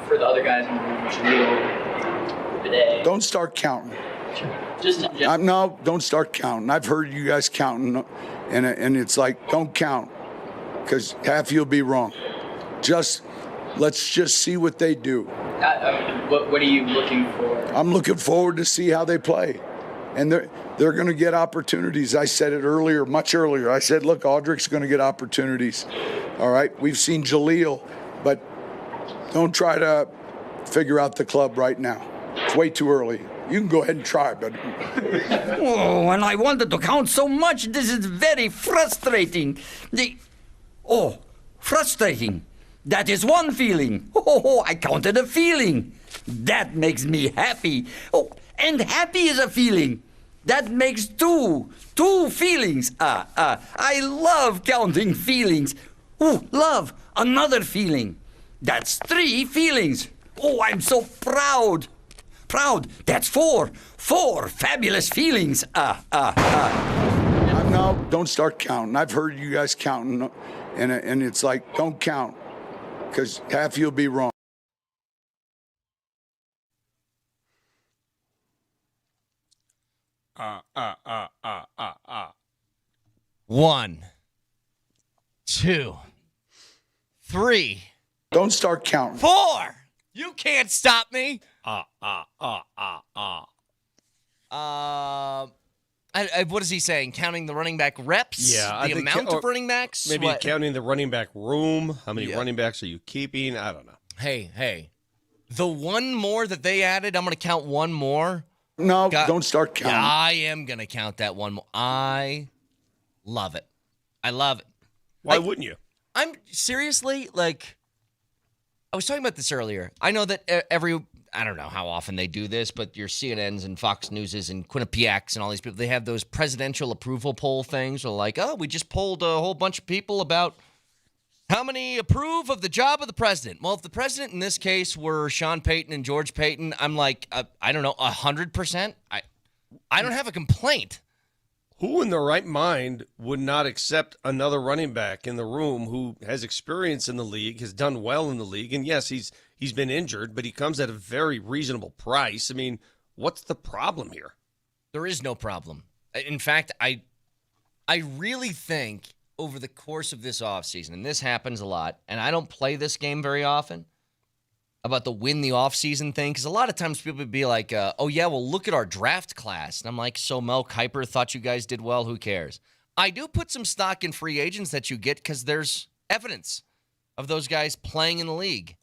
For the other guys in the room, Jaleel, today. Don't start counting. Just in general. No, don't start counting. I've heard you guys counting, and it's like, don't count, because half you'll be wrong. Let's just see what they do. What are you looking for? I'm looking forward to see how they play. And they're going to get opportunities. I said it earlier, much earlier. I said, look, Audric's going to get opportunities. All right? We've seen Jaleel, but don't try to figure out the club right now. It's way too early. You can go ahead and try, but... Oh, and I wanted to count so much. This is very frustrating. Frustrating. That is one feeling. Oh, I counted a feeling. That makes me happy. Oh, and happy is a feeling. That makes two feelings. I love counting feelings. Oh, love, another feeling. That's 3 feelings. Oh, I'm so proud. Proud, that's 4 fabulous feelings. No, don't start counting. I've heard you guys counting, and it's like, don't count, because half you'll be wrong. One, 2, 3. Don't start counting. 4. You can't stop me. What is he saying? Counting the running back reps? Yeah, the amount of running backs? Maybe What? counting the running back room. How many running backs are you keeping? I don't know. Hey. The one more that they added, I'm going to count one more. No, don't start counting. Yeah, I am going to count that one more. I love it. I love it. Why wouldn't you? I'm seriously, like, I was talking about this earlier. I know that I don't know how often they do this, but your CNNs and Fox Newses and Quinnipiacs and all these people, they have those presidential approval poll things. Or like, we just polled a whole bunch of people about how many approve of the job of the president. Well, if the president in this case were Sean Payton and George Payton, I'm like, I don't know, 100%. I don't have a complaint. Who in their right mind would not accept another running back in the room who has experience in the league, has done well in the league? And yes, he's been injured, but he comes at a very reasonable price. I mean, what's the problem here? There is no problem. In fact, I really think over the course of this offseason, and this happens a lot, and I don't play this game very often, about the win the offseason thing, because a lot of times people would be like, oh, yeah, well, look at our draft class. And I'm like, so Mel Kiper thought you guys did well. Who cares? I do put some stock in free agents that you get because there's evidence of those guys playing in the league.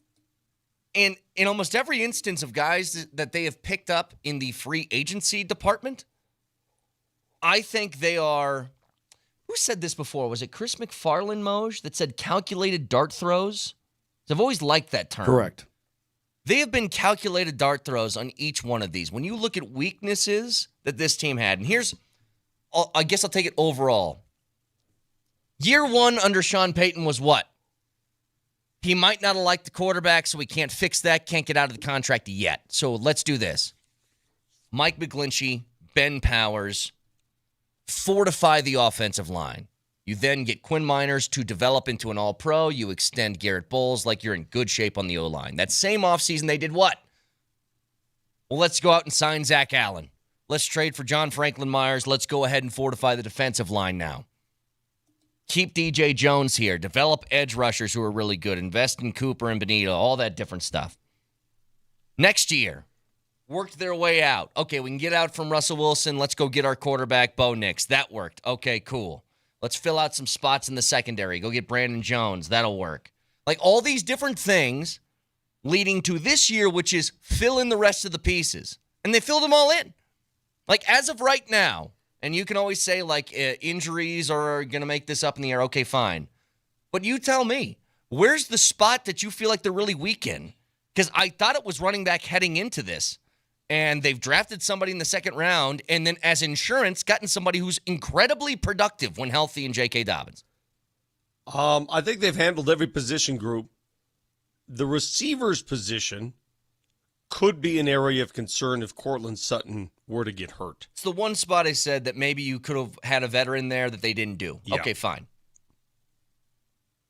And in almost every instance of guys that they have picked up in the free agency department, I think they are, who said this before? Was it Chris McFarland, Moj, that said calculated dart throws? I've always liked that term. Correct. They have been calculated dart throws on each one of these. When you look at weaknesses that this team had, and here's, I guess I'll take it overall. Year 1 under Sean Payton was what? He might not have liked the quarterback, so we can't fix that, can't get out of the contract yet. So let's do this. Mike McGlinchey, Ben Powers, fortify the offensive line. You then get Quinn Miners to develop into an all-pro. You extend Garrett Bowles like you're in good shape on the O-line. That same offseason, they did what? Well, let's go out and sign Zach Allen. Let's trade for John Franklin Myers. Let's go ahead and fortify the defensive line now. Keep DJ Jones here. Develop edge rushers who are really good. Invest in Cooper and Benito, all that different stuff. Next year, worked their way out. Okay, we can get out from Russell Wilson. Let's go get our quarterback, Bo Nix. That worked. Okay, cool. Let's fill out some spots in the secondary. Go get Brandon Jones. That'll work. Like all these different things leading to this year, which is fill in the rest of the pieces. And they filled them all in. Like as of right now, and you can always say like injuries are going to make this up in the air. Okay, fine. But you tell me, where's the spot that you feel like they're really weak in? Because I thought it was running back heading into this. And they've drafted somebody in the second round, and then as insurance, gotten somebody who's incredibly productive when healthy in JK Dobbins. I think they've handled every position group. The receivers position could be an area of concern if Cortland Sutton were to get hurt. It's the one spot I said that maybe you could have had a veteran there that they didn't do. Yeah. Okay, fine.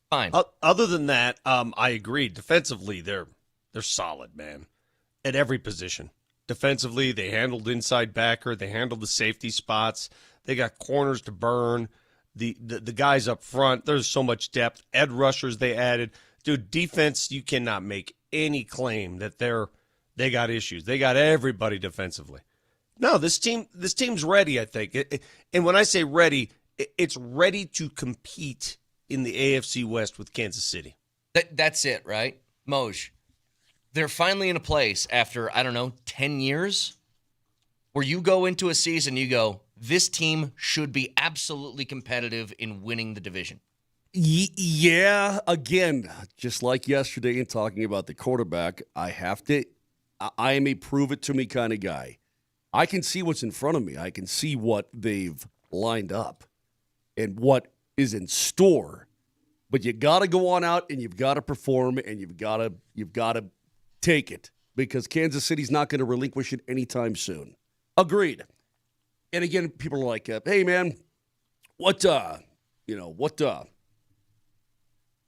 Fine. Other than that, I agree. Defensively, they're solid, man, at every position. Defensively, they handled inside backer. They handled the safety spots. They got corners to burn. The guys up front, there's so much depth. Ed rushers they added. Dude, defense, you cannot make any claim that they got issues. They got everybody defensively. No, this team's ready, I think. And when I say ready, it's ready to compete in the AFC West with Kansas City. That's it, right? Moj, they're finally in a place after, 10 years where you go into a season, you go, this team should be absolutely competitive in winning the division. Yeah, again, just like yesterday in talking about the quarterback, I am a prove-it-to-me kind of guy. I can see what's in front of me. I can see what they've lined up and what is in store. But you got to go on out and you've got to perform and you've got to take it because Kansas City's not going to relinquish it anytime soon. Agreed. And again, people are like, "Hey, man, what are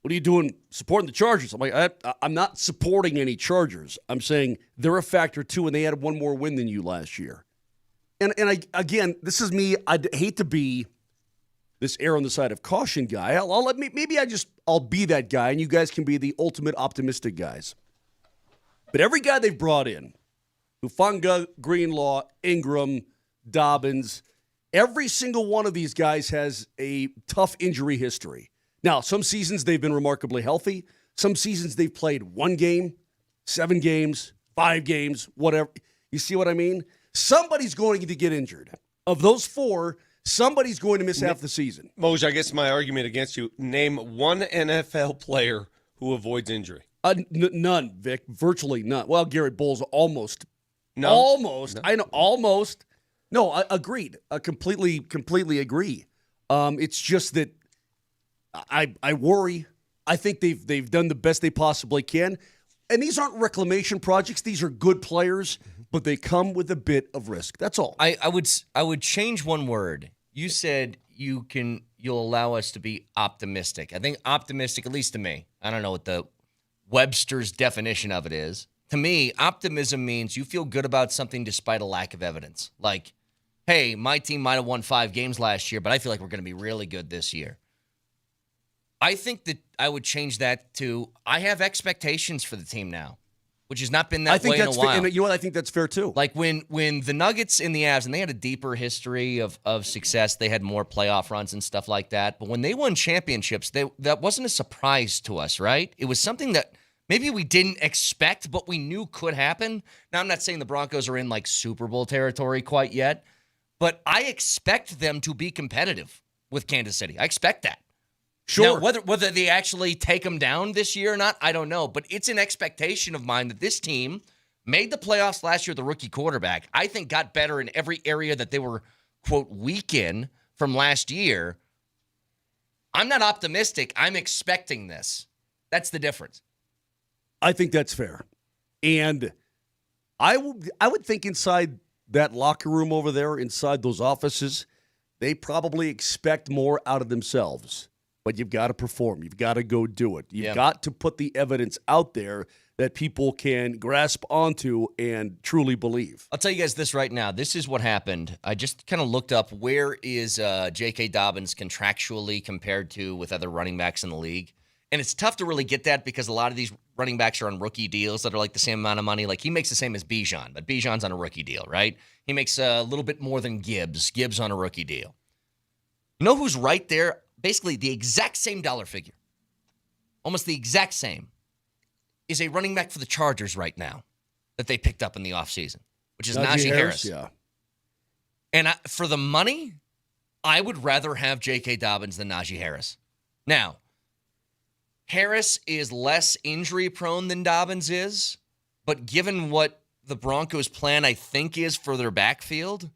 you doing supporting the Chargers?" I'm like, I'm not supporting any Chargers. I'm saying they're a factor too, and they had one more win than you last year. And again, this is me. I'd hate to be this err on the side of caution guy. I'll be that guy, and you guys can be the ultimate optimistic guys. But every guy they've brought in, Hufanga, Greenlaw, Ingram, Dobbins, every single one of these guys has a tough injury history. Now, some seasons they've been remarkably healthy. Some seasons they've played 1 game, 7 games, 5 games, whatever. You see what I mean? Somebody's going to get injured. Of those 4, somebody's going to miss half the season. Moj, I guess my argument against you, name one NFL player who avoids injury. None, Vic. Virtually none. Well, Garrett Bowles almost. No. Almost. No. I know, almost. No, agreed. I completely agree. It's just that I worry. I think they've done the best they possibly can. And these aren't reclamation projects. These are good players, but they come with a bit of risk. That's all. I would change one word. You said you'll allow us to be optimistic. I think optimistic, at least to me, I don't know what the Webster's definition of it is. To me, optimism means you feel good about something despite a lack of evidence. Like, hey, my team might have won 5 games last year, but I feel like we're going to be really good this year. I think that I would change that to I have expectations for the team now, which has not been that way in a while. And you know what? I think that's fair too. Like when the Nuggets and the Avs, and they had a deeper history of success, they had more playoff runs and stuff like that. But when they won championships, that wasn't a surprise to us, right? It was something that maybe we didn't expect, but we knew could happen. Now, I'm not saying the Broncos are in like Super Bowl territory quite yet, but I expect them to be competitive with Kansas City. I expect that. Sure. Now, whether they actually take them down this year or not, I don't know. But it's an expectation of mine that this team made the playoffs last year with the rookie quarterback. I think got better in every area that they were, quote, weak in from last year. I'm not optimistic. I'm expecting this. That's the difference. I think that's fair. And I would think inside that locker room over there, inside those offices, they probably expect more out of themselves. But you've got to perform. You've got to go do it. You've got to put the evidence out there that people can grasp onto and truly believe. I'll tell you guys this right now. This is what happened. I just kind of looked up where is JK Dobbins contractually compared to with other running backs in the league. And it's tough to really get that because a lot of these running backs are on rookie deals that are like the same amount of money. Like he makes the same as Bijan, but Bijan's on a rookie deal, right? He makes a little bit more than Gibbs. Gibbs on a rookie deal. You know who's right there? Basically the exact same dollar figure, almost the exact same, is a running back for the Chargers right now that they picked up in the offseason, which is Najee Harris. Yeah. And for the money, I would rather have J.K. Dobbins than Najee Harris. Now, Harris is less injury-prone than Dobbins is, but given what the Broncos' plan, I think, is for their backfield,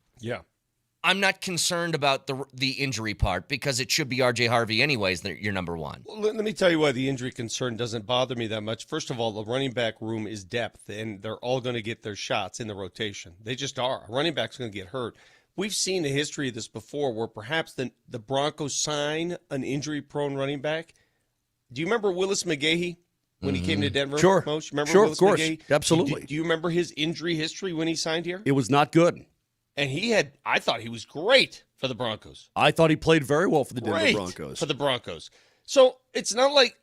I'm not concerned about the injury part because it should be R.J. Harvey anyways, your number one. Well, let me tell you why the injury concern doesn't bother me that much. First of all, the running back room is depth, and they're all going to get their shots in the rotation. They just are. A running back's going to get hurt. We've seen a history of this before where perhaps the Broncos sign an injury-prone running back Do you remember Willis McGahee when he came to Denver? Sure. Moshe? Remember Sure, Willis of course. McGahee? Absolutely. Do you remember his injury history when he signed here? It was not good. And I thought he was great for the Broncos. I thought he played very well for the Denver Great Broncos. for the Broncos. So it's not like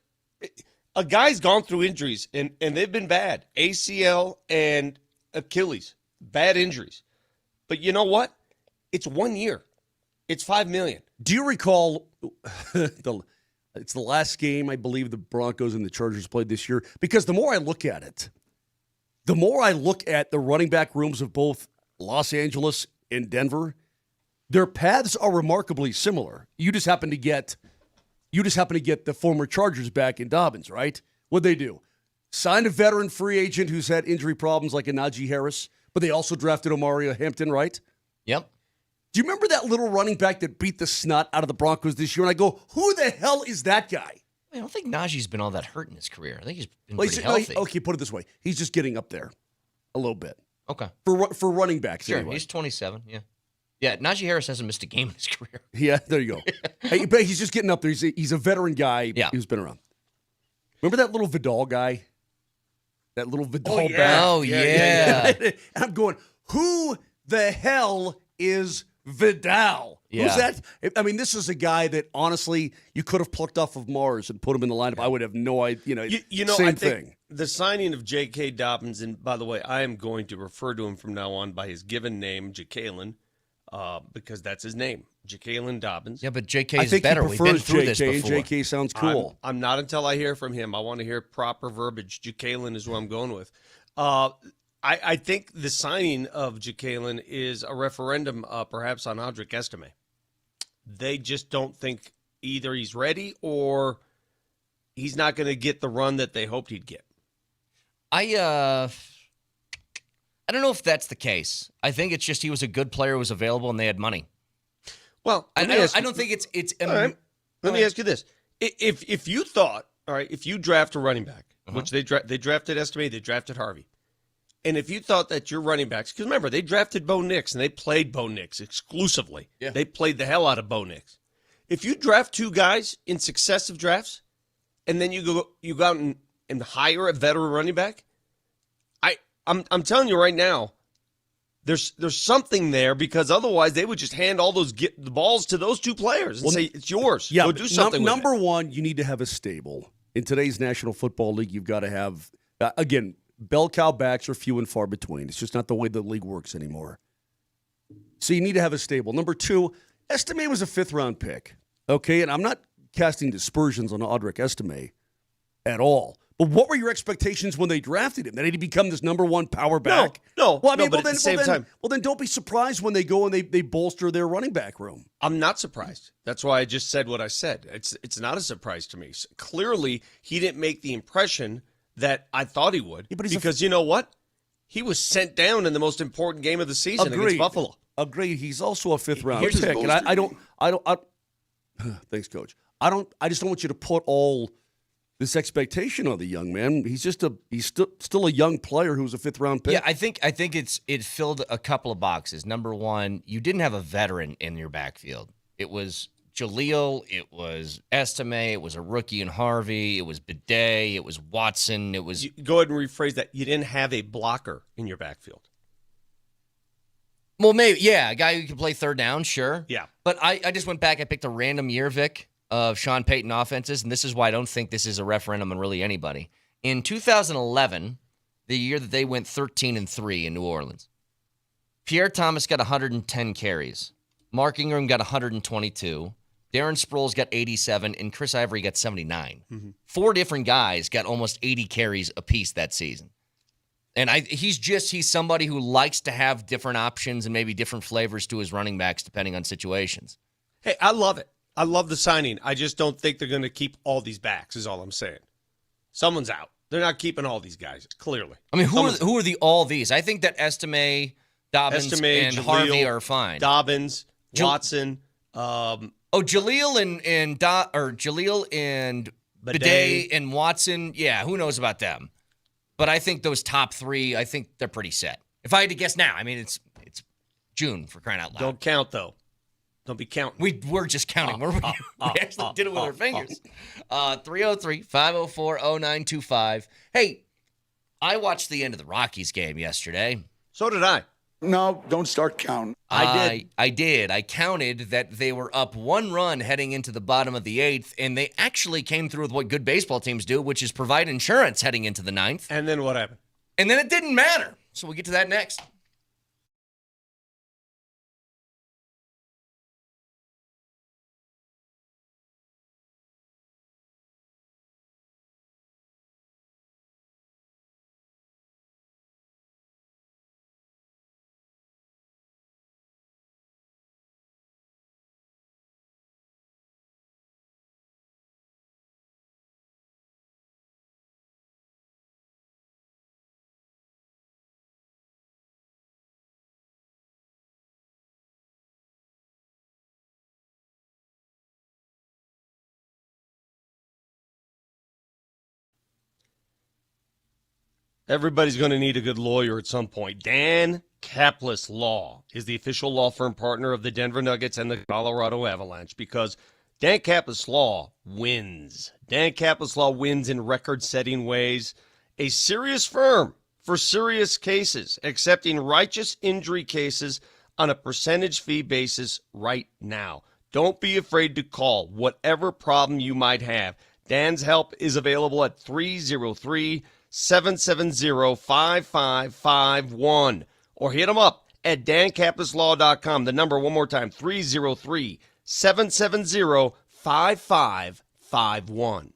a guy's gone through injuries, and they've been bad. ACL and Achilles, bad injuries. But you know what? It's 1 year. It's $5 million. Do you recall it's the last game I believe the Broncos and the Chargers played this year? Because the more I look at it, the more I look at the running back rooms of both Los Angeles and Denver, their paths are remarkably similar. You just happen to get the former Chargers back in Dobbins, right? What'd they do? Signed a veteran free agent who's had injury problems like a Najee Harris, but they also drafted Omari Hampton, right? Yep. Do you remember that little running back that beat the snot out of the Broncos this year? And I go, who the hell is that guy? I don't think Najee's been all that hurt in his career. I think he's been Well, pretty healthy. okay, put it this way. He's just getting up there a little bit. Okay. For running backs, Sure, anyway. he's 27, yeah. Yeah, Najee Harris hasn't missed a game in his career. Yeah, there you go. Hey, but he's just getting up there. He's a veteran guy who's been around. Remember that little Vidal guy? That little Vidal back? Oh, yeah. And I'm going, who the hell is Vidal? Yeah. Who's that? I mean, this is a guy that, honestly, you could have plucked off of Mars and put him in the lineup. I would have no idea. Same I thing. think the signing of JK Dobbins, and by the way, I am going to refer to him from now on by his given name, Jacalen, because that's his name, Jacalen Dobbins. Yeah, but JK I is think better. he We've been prefers through this JK, and before. JK sounds cool. I'm not until I hear from him. I want to hear proper verbiage. Jacalen is who I'm going with. I think the signing of Jacalen is a referendum, perhaps, on Audric Estime. They just don't think either he's ready or he's not going to get the run that they hoped he'd get. I don't know if that's the case. I think it's just he was a good player who was available and they had money. Well, I don't think it's. All right. Let me ask you this: if you thought, all right, if you draft a running back, which they drafted Estime, they drafted Harvey, and if you thought that your running backs, because remember they drafted Bo Nix and they played Bo Nix exclusively, they played the hell out of Bo Nix. If you draft two guys in successive drafts, and then you go out and hire a veteran running back, I'm telling you right now, there's something there, because otherwise they would just hand all the balls to those two players and say, it's yours. Yeah, Go do something with number it. one, you need to have a stable. In today's National Football League, you've got to have, again, bell cow backs are few and far between. It's just not the way the league works anymore. So you need to have a stable. Number two, Estime was a fifth-round pick, okay? And I'm not casting dispersions on Audric Estime at all. But what were your expectations when they drafted him? That he'd become this number one power back? No. Well, I mean, but at the same time, then don't be surprised when they go and they bolster their running back room. I'm not surprised. That's why I just said what I said. It's not a surprise to me. Clearly, he didn't make the impression that I thought he would. Yeah, but because you know what? He was sent down in the most important game of the season against Buffalo. Agreed. He's also a fifth-round Here's pick, his and I don't. Thanks, Coach. I just don't want you to put all this expectation on the young man. He's still a young player who's a fifth-round pick. Yeah, I think it filled a couple of boxes. Number one, you didn't have a veteran in your backfield. It was Jaleel, it was Estime, it was a rookie in Harvey, it was Bidet, it was Watson, it was. Go ahead and rephrase that. You didn't have a blocker in your backfield. Well, maybe, yeah, a guy who can play third down, sure. Yeah. But I just went back, I picked a random year, Vic, of Sean Payton offenses, and this is why I don't think this is a referendum on really anybody. In 2011, the year that they went 13-3 in New Orleans, Pierre Thomas got 110 carries. Mark Ingram got 122. Darren Sproles got 87, and Chris Ivory got 79. Mm-hmm. Four different guys got almost 80 carries apiece that season. And he's somebody who likes to have different options and maybe different flavors to his running backs depending on situations. Hey, I love it. I love the signing. I just don't think they're going to keep all these backs, is all I'm saying. Someone's out. They're not keeping all these guys, clearly. I mean, who are the all these? I think that Estime, Dobbins, and Jaleel, Harvey are fine. Dobbins, Watson. Jaleel and Bidet and Watson. Yeah, who knows about them? But I think those top three, I think they're pretty set. If I had to guess now, I mean, it's June, for crying out loud. Don't count, though. Don't be counting. We're just counting. We actually did it with our fingers. 303-504-0925. Hey, I watched the end of the Rockies game yesterday. So did I. No, don't start counting. I did. I counted that they were up 1 run heading into the bottom of the 8th, and they actually came through with what good baseball teams do, which is provide insurance heading into the 9th. And then what happened? And then it didn't matter. So we'll get to that next. Everybody's going to need a good lawyer at some point. Dan Kaplis Law is the official law firm partner of the Denver Nuggets and the Colorado Avalanche because Dan Kaplis Law wins. Dan Kaplis Law wins in record-setting ways. A serious firm for serious cases, accepting righteous injury cases on a percentage fee basis right now. Don't be afraid to call whatever problem you might have. Dan's help is available at 303-770-5551 or hit him up at dankappislaw.com. The number one more time, 303-770-5551.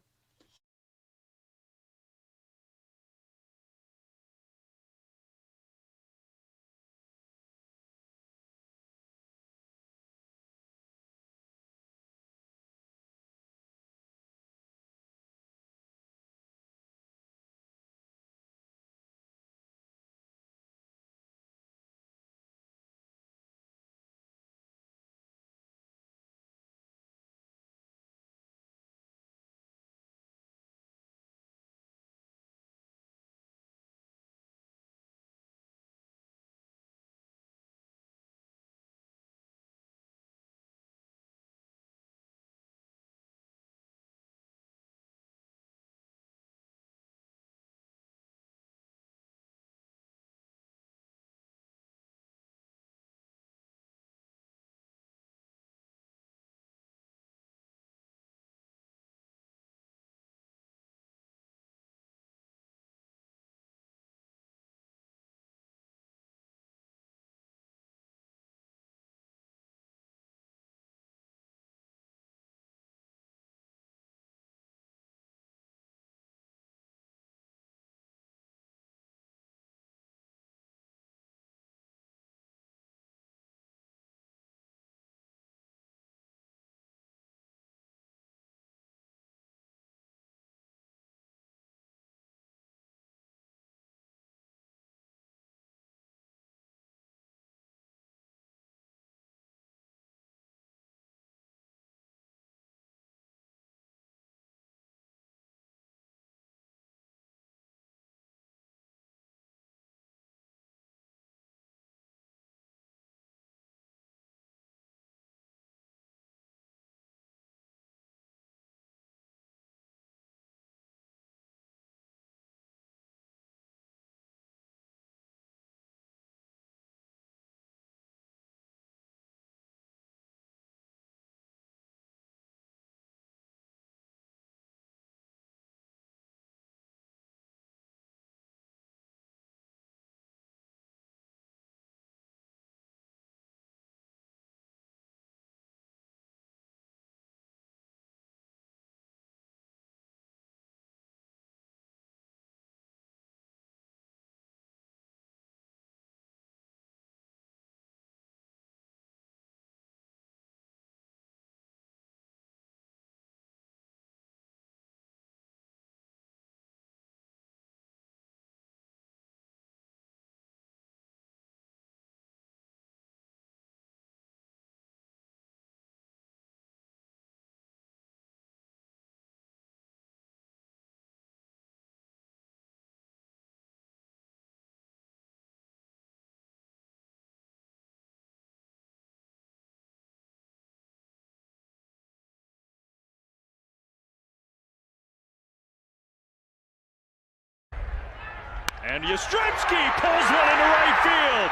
And Yastrzemski pulls one into right field.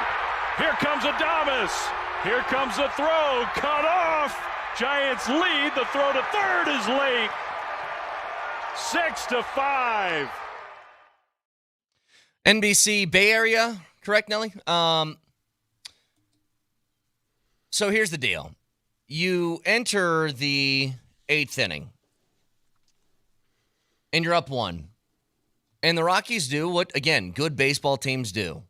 Here comes Adames. Here comes the throw. Cut off. Giants lead. The throw to third is late. 6-5. NBC Bay Area, correct, Nelly? So here's the deal. You enter the 8th inning, and you're up 1. And the Rockies do what, again, good baseball teams do,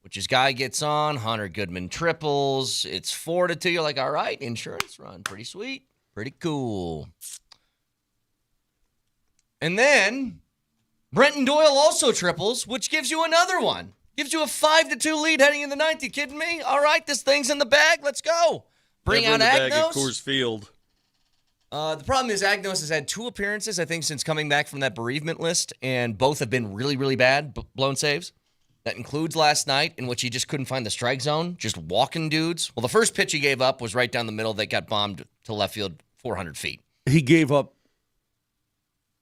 which is guy gets on, Hunter Goodman triples, it's 4-2. You're like, all right, insurance run, pretty sweet, pretty cool. And then Brenton Doyle also triples, which gives you another one. Gives you a 5-2 lead heading in the 9th. You kidding me? All right, this thing's in the bag. Let's go. Bring out Bag at Agnos. Coors Field. The problem is Agnos has had 2 appearances, I think, since coming back from that bereavement list, and both have been really, really bad, blown saves. That includes last night, in which he just couldn't find the strike zone, just walking dudes. Well, the first pitch he gave up was right down the middle that got bombed to left field 400 feet. He gave up.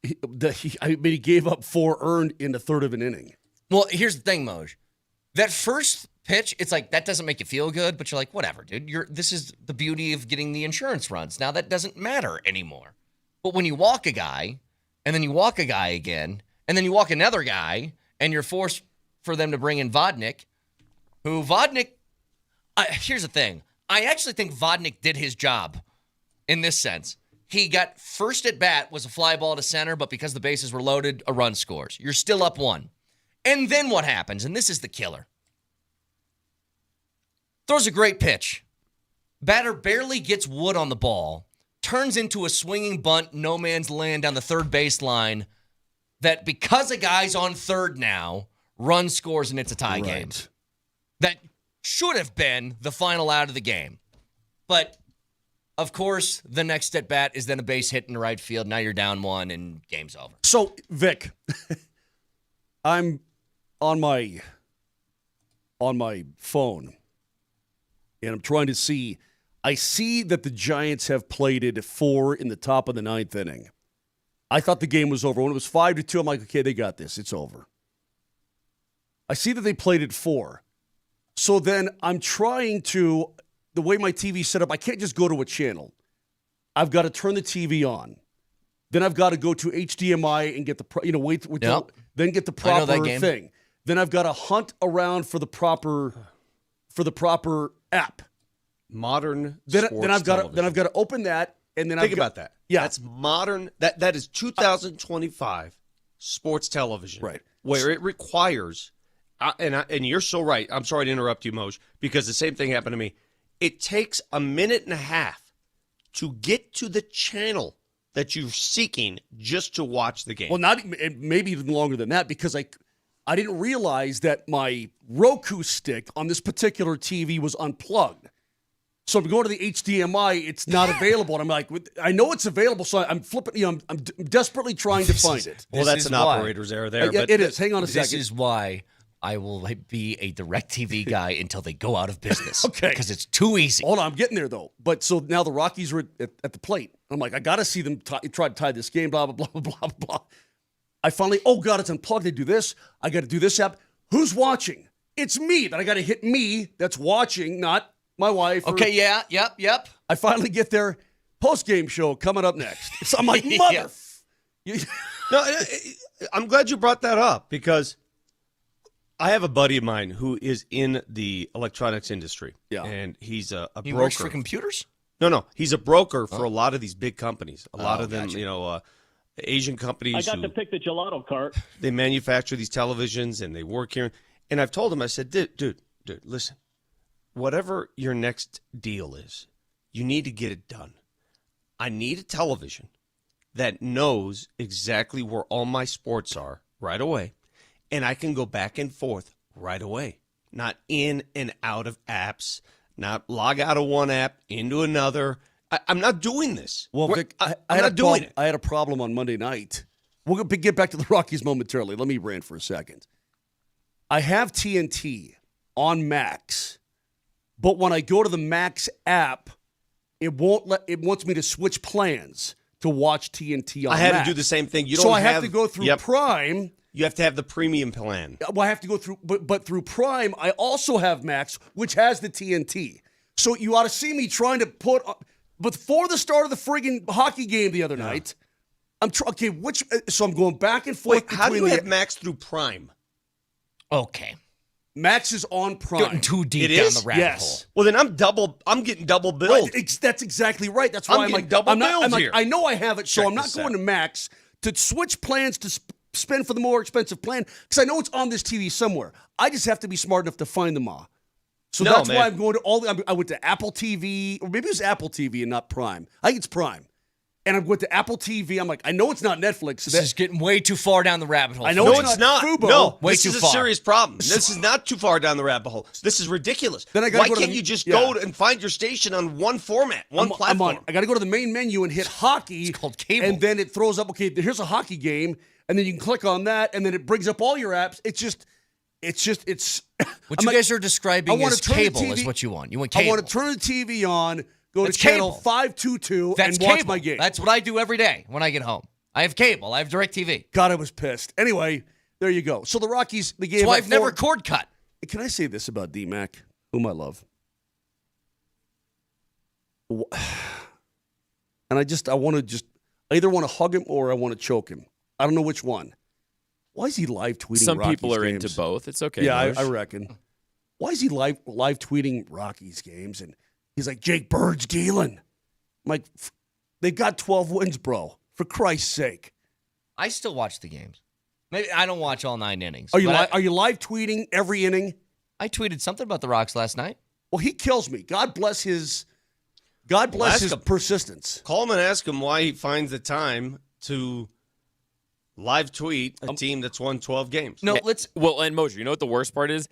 He gave up 4 earned in the 3rd of an inning. Well, here's the thing, Moj. That first pitch, it's like, that doesn't make you feel good, but you're like, whatever, dude. This is the beauty of getting the insurance runs. Now that doesn't matter anymore. But when you walk a guy, and then you walk a guy again, and then you walk another guy, and you're forced for them to bring in Vodnik, here's the thing. I actually think Vodnik did his job in this sense. He got first at bat, was a fly ball to center, but because the bases were loaded, a run scores. You're still up 1. And then what happens? And this is the killer. Throws a great pitch. Batter barely gets wood on the ball. Turns into a swinging bunt, no man's land down the third baseline. That because a guy's on third now, run scores and it's a tie game. That should have been the final out of the game. But, of course, the next at bat is then a base hit in the right field. Now you're down 1 and game's over. So, Vic, I'm on my phone, and I'm trying to see. I see that the Giants have played it 4 in the top of the 9th inning. I thought the game was over. When it was 5-2, I'm like, okay, they got this. It's over. I see that they played it 4. So then I'm trying to, the way my TV's set up, I can't just go to a channel. I've got to turn the TV on. Then I've got to go to HDMI and get the, then get the proper thing. Then I've got to hunt around for the proper app. Modern Then I've got television. to open that, and then Think about that. Yeah, that's modern. That is 2025 sports television, right? Where it requires, and you're so right. I'm sorry to interrupt you, Moj, because the same thing happened to me. It takes a minute and a half to get to the channel that you're seeking just to watch the game. Well, maybe even longer than that, because I didn't realize that my Roku stick on this particular TV was unplugged. So I'm going to the HDMI, it's not available. And I'm like, I know it's available, so I'm flipping, I'm desperately trying to find it. Well, that's an operator's error there. But it is. Hang on a second. This is why I will be a DirecTV guy until they go out of business. Okay. Because it's too easy. Hold on, I'm getting there, though. But so now the Rockies are at the plate. I'm like, I got to see them try to tie this game, blah, blah, blah, blah, blah, blah. I finally, oh, God, it's unplugged. They do this. I got to do this app. Who's watching? It's me. Then I got to hit me that's watching, not my wife. Okay, yeah, yep. I finally get there. Post-game show coming up next. So I'm like, mother. No, I'm glad you brought that up, because I have a buddy of mine who is in the electronics industry. Yeah. And he's a broker. He works for computers? No. He's a broker for a lot of these big companies. A lot of them, gotcha. Asian companies. I got to pick the gelato cart. They manufacture these televisions and they work here. And I've told him, I said, dude, listen, whatever your next deal is, you need to get it done. I need a television that knows exactly where all my sports are right away, and I can go back and forth right away, not in and out of apps, not log out of one app into another. I'm not doing this. Well, Vic, I'm not doing it. I had a problem on Monday night. We'll get back to the Rockies momentarily. Let me rant for a second. I have TNT on Max, but when I go to the Max app, it wants me to switch plans to watch TNT on Max. I had to do the same thing. I have to go through Prime You have to have the premium plan. Well, I have to go through, but through Prime, I also have Max, which has the TNT. So you ought to see me trying to put, before the start of the friggin' hockey game the other night, so I'm going back and forth. Wait, how do you have Max through Prime? Okay. Max is on Prime. Getting too deep It down is? the rabbit Yes. hole. Well, then I'm getting double billed. Right, that's exactly right. That's why I'm I'm getting like, double I'm not, billed I'm like, here. I know I have it, so Check I'm not this going out. to Max to switch plans to spend for the more expensive plan because I know it's on this TV somewhere. I just have to be smart enough to find them all. So No, that's man. why I'm going to I went to Apple TV, or maybe it was Apple TV and not Prime. I think it's Prime. And I went to Apple TV. I'm like, I know it's not Netflix. So This is getting way too far down the rabbit hole. I know No, it's it's not. Fubo. No, Way this too is a far. serious problem. This is not too far down the rabbit hole. This is ridiculous. Then I gotta Why go to can't the- you just yeah. go and find your station on one format, one platform? I got to go to the main menu and hit hockey. It's called cable. And then it throws up, okay, here's a hockey game. And then you can click on that. And then it brings up all your apps. It's What I'm you like, guys are I describing wanna as turn the cable TV is what you want. You want cable. I want to turn the TV on, go That's to channel cable. 522 That's and watch cable. my game. That's what I do every day when I get home. I have cable. I have DirecTV. God, I was pissed. Anyway, there you go. So the Rockies, the game. That's why I've never cord cut. Can I say this about DMac, whom I love? And I either want to hug him or I want to choke him. I don't know which one. Why is he live tweeting Some Rockies people are games? into both. It's okay. Yeah, Moj. I reckon. Why is he live tweeting Rockies games? And he's like, Jake Bird's dealing. I'm like, they've got 12 wins, bro. For Christ's sake. I still watch the games. Maybe I don't watch all 9 innings. Are you but are you live tweeting every inning? I tweeted something about the Rocks last night. Well, he kills me. God bless his ask him. persistence. Call him and ask him why he finds the time to live tweet a team that's won 12 games. No, let's. Well, and Moser, you know what the worst part is?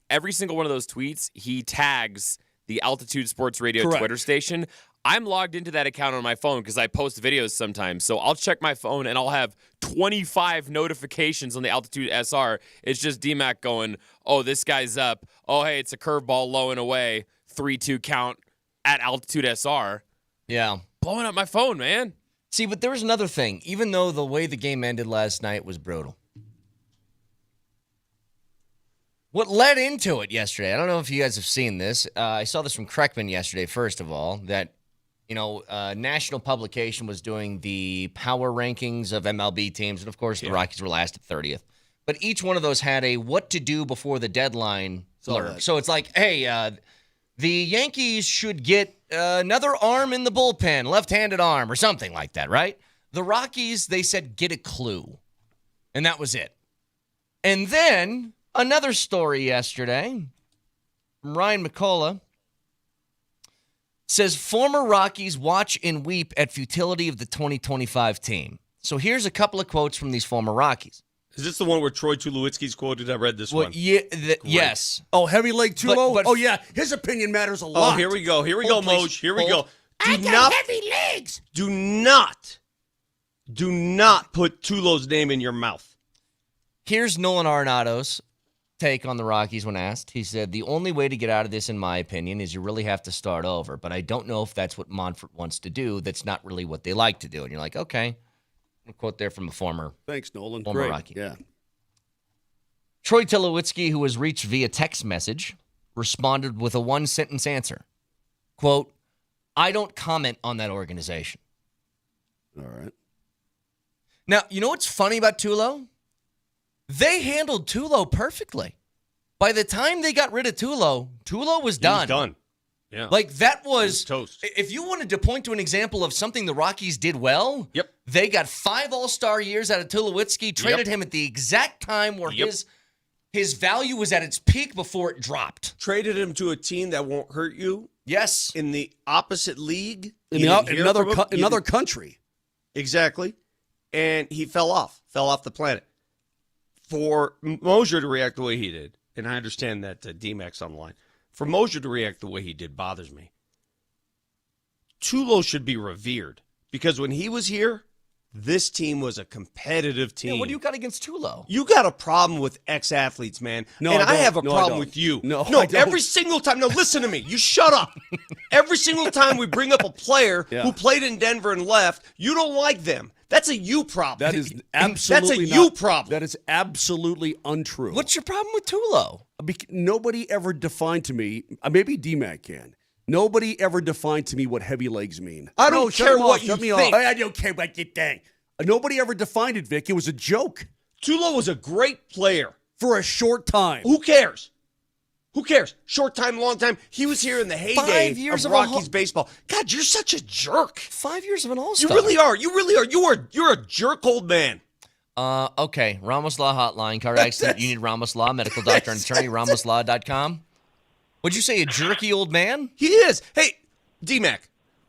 Every single one of those tweets, he tags the Altitude Sports Radio Correct. Twitter station. I'm logged into that account on my phone because I post videos sometimes. So I'll check my phone and I'll have 25 notifications on the Altitude SR. It's just DMac going, oh, this guy's up. Oh, hey, it's a curveball low and away. 3-2 count at Altitude SR. Yeah. Blowing up my phone, man. See, but there was another thing. Even though the way the game ended last night was brutal, what led into it yesterday, I don't know if you guys have seen this. I saw this from Kreckman yesterday, first of all, that, national publication was doing the power rankings of MLB teams. And, of course, the Rockies were last at 30th. But each one of those had a what to do before the deadline blurb. So it's like, hey, the Yankees should get another arm in the bullpen, left-handed arm or something like that, right? The Rockies, they said, get a clue. And that was it. And then another story yesterday from Ryan McCullough says former Rockies watch and weep at futility of the 2025 team. So here's a couple of quotes from these former Rockies. Is this the one where Troy Tulowitzki's quoted? I read this one. Yeah, yes. Oh, heavy leg Tulo? But- Oh, yeah. His opinion matters a Oh, lot. here we go. Here we Hold, go, please. Moj. Here we Hold. go. Do not put Tulo's name in your mouth. Here's Nolan Arenado's take on the Rockies when asked. He said, the only way to get out of this, in my opinion, is you really have to start over. But I don't know if that's what Monfort wants to do. That's not really what they like to do. And you're like, okay. A quote there from a former Thanks, Nolan. Former Great. Rocky. Yeah. Troy Tulowitzki, who was reached via text message, responded with a one-sentence answer. Quote, I don't comment on that organization. All right. Now, you know what's funny about Tulo? They handled Tulo perfectly. By the time they got rid of Tulo, Tulo was done. He was done. Yeah. Like, that was toast. If you wanted to point to an example of something the Rockies did well, Yep. they got 5 All-Star years out of Tulowitzki, traded him at the exact time where his value was at its peak before it dropped. Traded him to a team that won't hurt you Yes. in the opposite league. In You didn't hear another from him. You another didn't- country. Exactly. And he fell off the planet. For Moser to react the way he did, and I understand that DMac's on the line, for Moser to react the way he did bothers me. Tulo should be revered because when he was here, this team was a competitive team. Yeah, what do you got against Tulo? You got a problem with ex-athletes, man. No, and I I have a don't. No, I problem don't. with you. No, I don't. every single time. No, listen to me. You shut up. Every single time we bring up a player who played in Denver and left, you don't like them. That's a you problem. That is absolutely That's a you problem. That is absolutely untrue. What's your problem with Tulo? Nobody ever defined to me, maybe DMac can. Nobody ever defined to me what heavy legs mean. I don't care what you shut me think. off. I don't care what you think. Nobody ever defined it, Vic. It was a joke. Tulo was a great player. For a short time. Who cares? Who cares? Short time, long time. He was here in the heyday 5 years of of a Rockies baseball. God, you're such a jerk. 5 years of an You all-star. really are. You really are. You're a jerk old man. Okay. Ramos Law Hotline. Car accident. You need Ramos Law. Medical doctor and attorney. RamosLaw.com. What'd you say? A jerky old man? He is. Hey, DMac,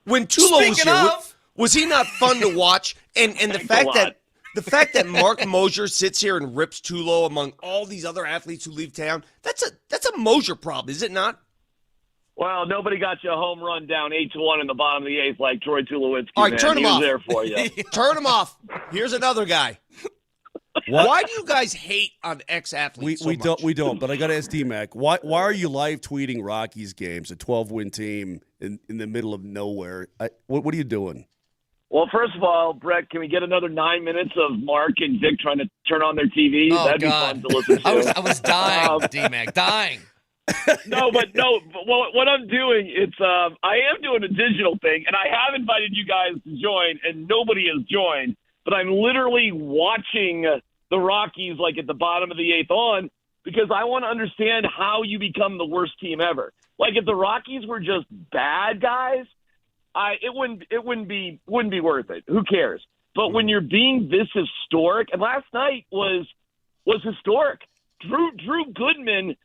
when Tulo was Speaking here, of- was he not fun to watch? And the fact that Mark Moser sits here and rips Tulo among all these other athletes who leave town, that's a Moser problem, is it not? Well, nobody got you a home run down 8-1 in the bottom of the eighth like Troy Tulowitzki. All right, turn him He was off. there for you. Turn him off. Here's another guy. Why do you guys hate on ex-athletes We so much? don't. But I got to ask DMac, why are you live tweeting Rockies games, a 12-win team in the middle of nowhere? What are you doing? Well, first of all, Brett, can we get another 9 minutes of Mark and Vic trying to turn on their TV? Oh, That'd God. be fun to listen to. I was dying, DMac, dying. But what I'm doing, I am doing a digital thing, and I have invited you guys to join, and nobody has joined. But I'm literally watching the Rockies like at the bottom of the eighth on because I want to understand how you become the worst team ever. Like if the Rockies were just bad guys, it wouldn't be worth it. Who cares? But when you're being this historic, and last night was historic. Drew Goodman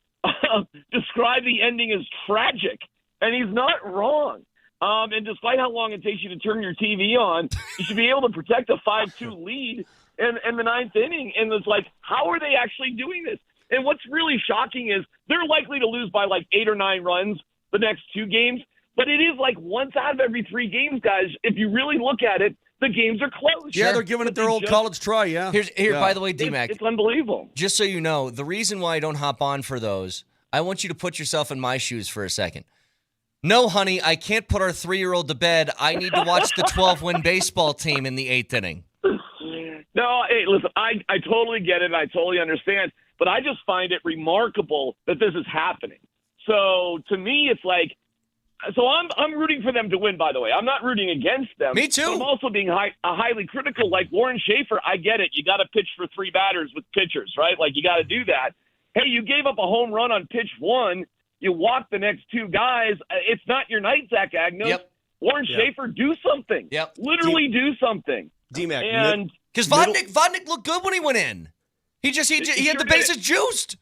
described the ending as tragic, and he's not wrong. And despite how long it takes you to turn your TV on, you should be able to protect a 5-2 lead in the ninth inning. And it's like, how are they actually doing this? And what's really shocking is they're likely to lose by like 8 or 9 runs the next 2 games. But it is like once out of every 3 games, guys, if you really look at it, the games are close. Yeah, they're giving it their old college try, yeah. By the way, DMac. It's unbelievable. Just so you know, the reason why I don't hop on for those, I want you to put yourself in my shoes for a second. No, honey, I can't put our 3-year-old to bed. I need to watch the 12-win baseball team in the 8th inning. No, hey, listen, I totally get it. I totally understand. But I just find it remarkable that this is happening. So to me, it's like, so I'm rooting for them to win, by the way. I'm not rooting against them. Me too. But I'm also being highly critical. Like Warren Schaefer, I get it. You got to pitch for 3 batters with pitchers, right? Like you got to do that. Hey, you gave up a home run on pitch 1. You walk the next 2 guys. It's not your night, Zach Agnos. Yep. Warren Schaefer, do something. Yep. Literally do something. DMac, And Because Vodnik looked good when he went in. He had the bases juiced.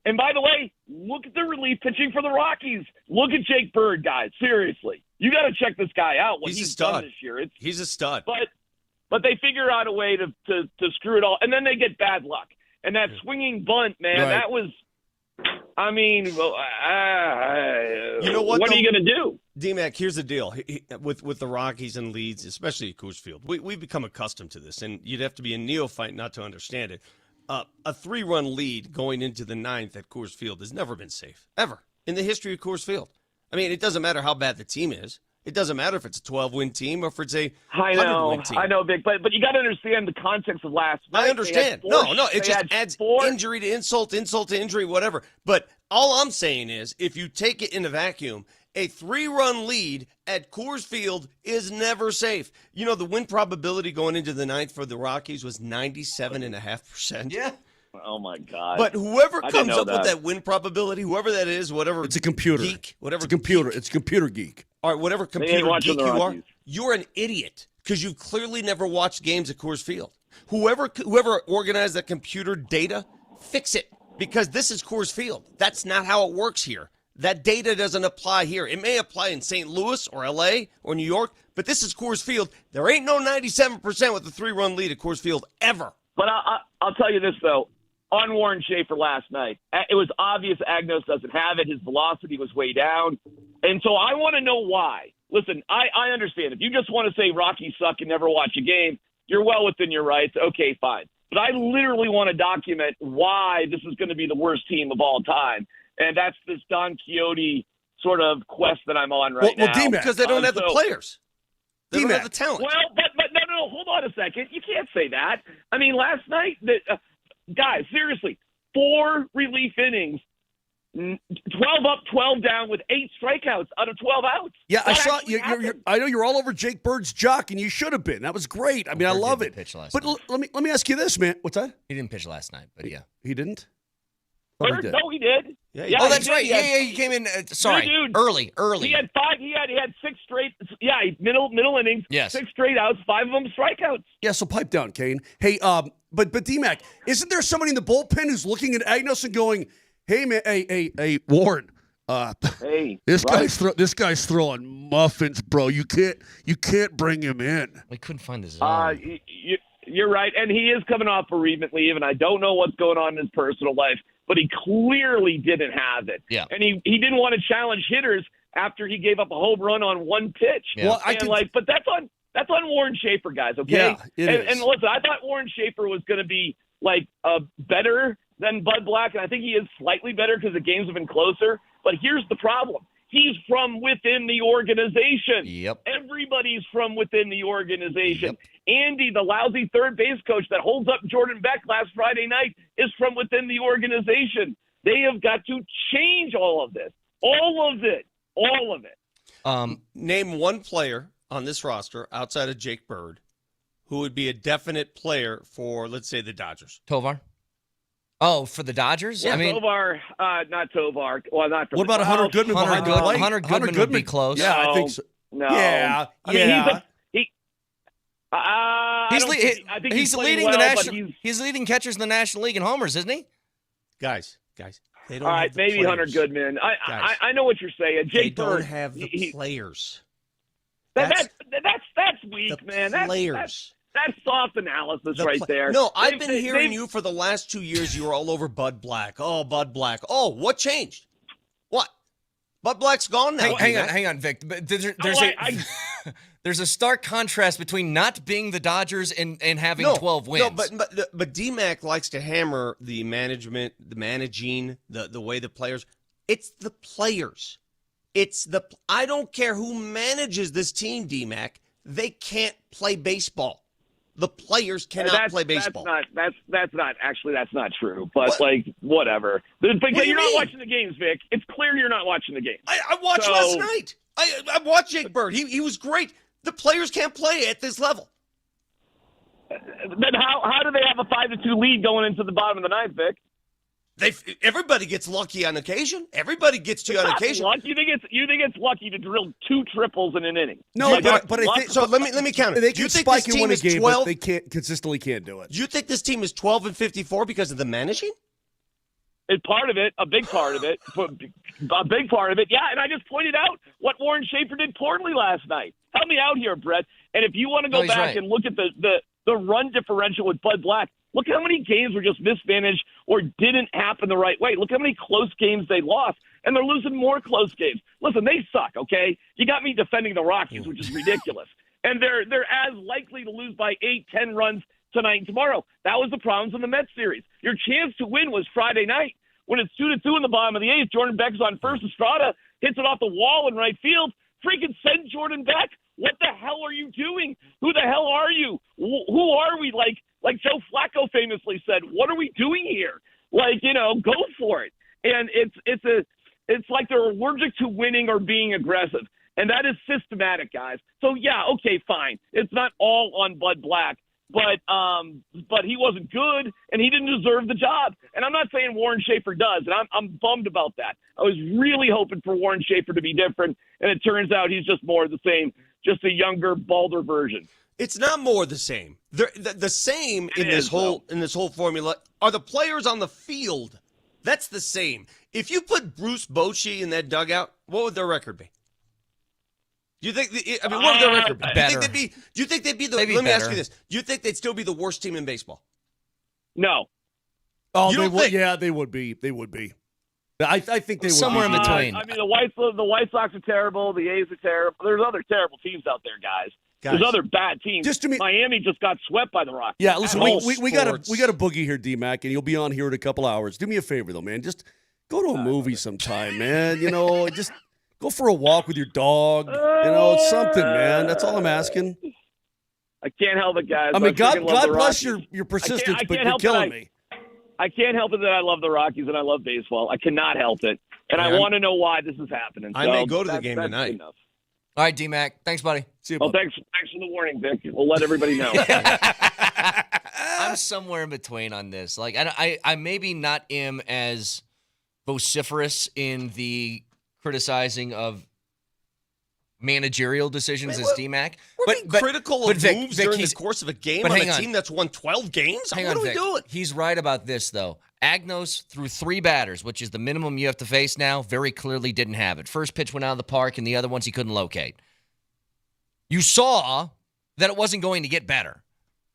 And by the way, look at the relief pitching for the Rockies. Look at Jake Bird, guys. Seriously. You got to check this guy out. What he's done this year. He's a stud. But they figure out a way to screw it all. And then they get bad luck. And that swinging bunt, man, Right. that was, I mean, you know what are you going to do? DMac, here's the deal. With the Rockies and Leeds, especially at Coors Field, we've become accustomed to this, and you'd have to be a neophyte not to understand it. A 3-run lead going into the 9th at Coors Field has never been safe, ever, in the history of Coors Field. I mean, it doesn't matter how bad the team is. It doesn't matter if it's a 12-win team or if it's a 100-win team. I know, Vic, but you got to understand the context of last night. I understand. It just adds injury to insult to injury, whatever. But all I'm saying is, if you take it in a vacuum, a 3-run lead at Coors Field is never safe. You know, the win probability going into the 9th for the Rockies was 97.5%. Yeah. Oh, my God. But whoever comes up with that win probability, whoever that is, whatever. It's a computer. Geek, whatever. It's a computer. It's a computer geek. All right, whatever computer geek you are, Rockies. you're an idiot because you've clearly never watched games at Coors Field. Whoever organized that computer data, fix it because this is Coors Field. That's not how it works here. That data doesn't apply here. It may apply in St. Louis or L.A. or New York, but this is Coors Field. There ain't no 97% with a 3-run lead at Coors Field ever. But I'll tell you this, though. On Warren Schaefer last night, it was obvious Agnos doesn't have it. His velocity was way down. And so I want to know why. Listen, I understand. If you just want to say Rockies suck and never watch a game, you're well within your rights. Okay, fine. But I literally want to document why this is going to be the worst team of all time. And that's this Don Quixote sort of quest that I'm on right now. Because they don't have the players. They don't have DMac. the talent. Well, but no, hold on a second. You can't say that. I mean, last night, guys, seriously, 4 relief innings, 12 up, 12 down with 8 strikeouts out of 12 outs. Yeah, I What saw actually you. happened? I know you're all over Jake Bird's jock, and you should have been. That was great. I mean, I Bird love didn't it. pitch last But night. let me ask you this, man. What's that? He didn't pitch last night, but yeah. He didn't. Thought he Bird? did. No, he did. Yeah, Oh, that's he right. did. Yeah, he came in. Sorry, Dude, early. He had 5. He had 6 straight. Yeah, middle innings. Yes. 6 straight outs. 5 of them strikeouts. Yeah, so pipe down, Kane. Hey, but DMac, isn't there somebody in the bullpen who's looking at Agnos and going, "Hey, man, hey, Warren, Hey, this right. guy's throwing muffins, bro. You can't bring him in." We couldn't find the zone. You're right, and he is coming off bereavement leave, and I don't know what's going on in his personal life, but he clearly didn't have it. Yeah. And he didn't want to challenge hitters after he gave up a home run on 1 pitch. Yeah. Well, But that's on Warren Schaefer, guys. Okay. Yeah, it is. And listen, I thought Warren Schaefer was going to be like better than Bud Black, and I think he is slightly better because the games have been closer. But here's the problem: he's from within the organization. Yep. Everybody's from within the organization. Yep. Andy, the lousy third base coach that holds up Jordan Beck last Friday night, is from within the organization. They have got to change all of this. All of it. All of it. Name one player on this roster outside of Jake Bird who would be a definite player for, let's say, the Dodgers. Tovar. Oh, for the Dodgers? Yeah, I mean, Tovar, not Tovar. Well, not for What about Hunter Goodman Hunter behind the Goodman- plate? Hunter Goodman would be close. Yeah, I No. think so. No. Yeah, I mean, yeah. I think he's playing leading well, the but national. He's leading catchers in the National League in homers, isn't he? Guys, they don't All have right, the maybe players. Hunter Goodman. Guys. I know what you're saying. They Jake don't Bird, have the players. That's weak, The man. players. That's soft analysis The right pla- there. No, I've been They've- hearing they've- you for the last 2 years. You were all over Bud Black. Oh, Bud Black. Oh, what changed? What? Bud Black's gone now. Hang on, Vic. But there's a stark contrast between not being the Dodgers and having 12 wins. No, but DMac likes to hammer the management, the managing, the way the players. It's the players. I don't care who manages this team, DMac. They can't play baseball. The players cannot play baseball. That's not true. But What? whatever. But do you you're not mean? watching the games, Vic. It's clear you're not watching the games. I watched last night. I watched Jake Bird. He was great. The players can't play at this level. Then how do they have a 5-2 lead going into the bottom of the ninth, Vic? Everybody gets lucky on occasion. Everybody gets to you on occasion. Luck? You think it's lucky to drill 2 triples in an inning? No, but I think So let me count it. they Do you can think spike this and team win a is game, 12? but they consistently can't do it. Do you think this team is 12-54 because of the managing? It's part of it, a big part of it. A big part of it, yeah. And I just pointed out what Warren Schaefer did poorly last night. Help me out here, Brett. And if you want to go he's back right. and look at the run differential with Bud Black, look how many games were just mismanaged or didn't happen the right way. Look how many close games they lost, and they're losing more close games. Listen, they suck, okay? You got me defending the Rockies, which is ridiculous. And they're as likely to lose by 8-10 runs tonight and tomorrow. That was the problems in the Mets series. Your chance to win was Friday night. When it's 2-2 in the bottom of the 8th, Jordan Beck's on first. Estrada hits it off the wall in right field. Freaking send Jordan Beck. What the hell are you doing? Who the hell are you? Who are we? Like Joe Flacco famously said, what are we doing here? Go for it. And it's like they're allergic to winning or being aggressive. And that is systematic, guys. So, yeah, okay, fine. It's not all on Bud Black. But he wasn't good, and he didn't deserve the job. And I'm not saying Warren Schaefer does, and I'm bummed about that. I was really hoping for Warren Schaefer to be different, and it turns out he's just more of the same, just a younger, balder version. It's not more the same. The same in this whole formula are the players on the field. That's the same. If you put Bruce Bochy in that dugout, what would their record be? Do you think? What would their record be? Better. Do you think they'd be the? Maybe Let me ask better. you this: do you think they'd still be the worst team in baseball? No. Oh, You they don't would. think- Yeah, they would be. They would be. I think they would Somewhere be. in between. I mean, the White Sox are terrible. The A's are terrible. There's other terrible teams out there, guys. There's other bad teams. Miami just got swept by the Rockies. Yeah, listen, All we got a sports. boogie here, DMac, and you'll be on here in a couple hours. Do me a favor though, man. Just go to a movie sometime, man. Just Go for a walk with your dog. It's something, man. That's all I'm asking. I can't help it, guys. I mean, God freaking love the bless Rockies. your persistence, I but can't you're help killing me. I can't help it that I love the Rockies and I love baseball. I cannot help it. And I want to know why this is happening. I may go to the game tonight. Enough. All right, DMac. Thanks, buddy. See you, Well, bud. thanks for the warning, Vic. We'll let everybody know. I'm somewhere in between on this. Like, I maybe not am as vociferous in the criticizing of managerial decisions as DMac. We're being critical of Vic, moves Vic, during the course of a game on a team that's won 12 games? Hang what on, are we Vic. doing? He's right about this, though. Agnos threw 3 batters, which is the minimum you have to face now, very clearly didn't have it. First pitch went out of the park, and the other ones he couldn't locate. You saw that it wasn't going to get better.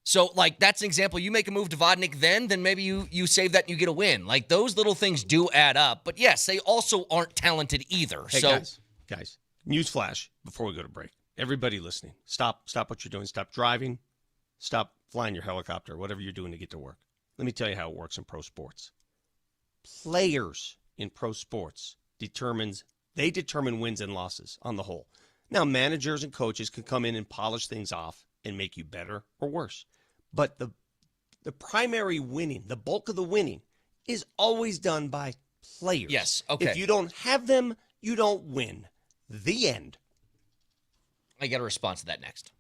So, like, that's an example. You make a move to Vodnik then maybe you save that and you get a win. Like, those little things do add up. But, yes, they also aren't talented either. Hey, so, guys, newsflash before we go to break. Everybody listening, stop what you're doing. Stop driving. Stop flying your helicopter, whatever you're doing to get to work. Let me tell you how it works in pro sports. Players in pro sports determine wins and losses on the whole. Now, managers and coaches can come in and polish things off and make you better or worse. But the primary winning, the bulk of the winning, is always done by players. yes, okay. If you don't have them, you don't win. The end. I got a response to that next.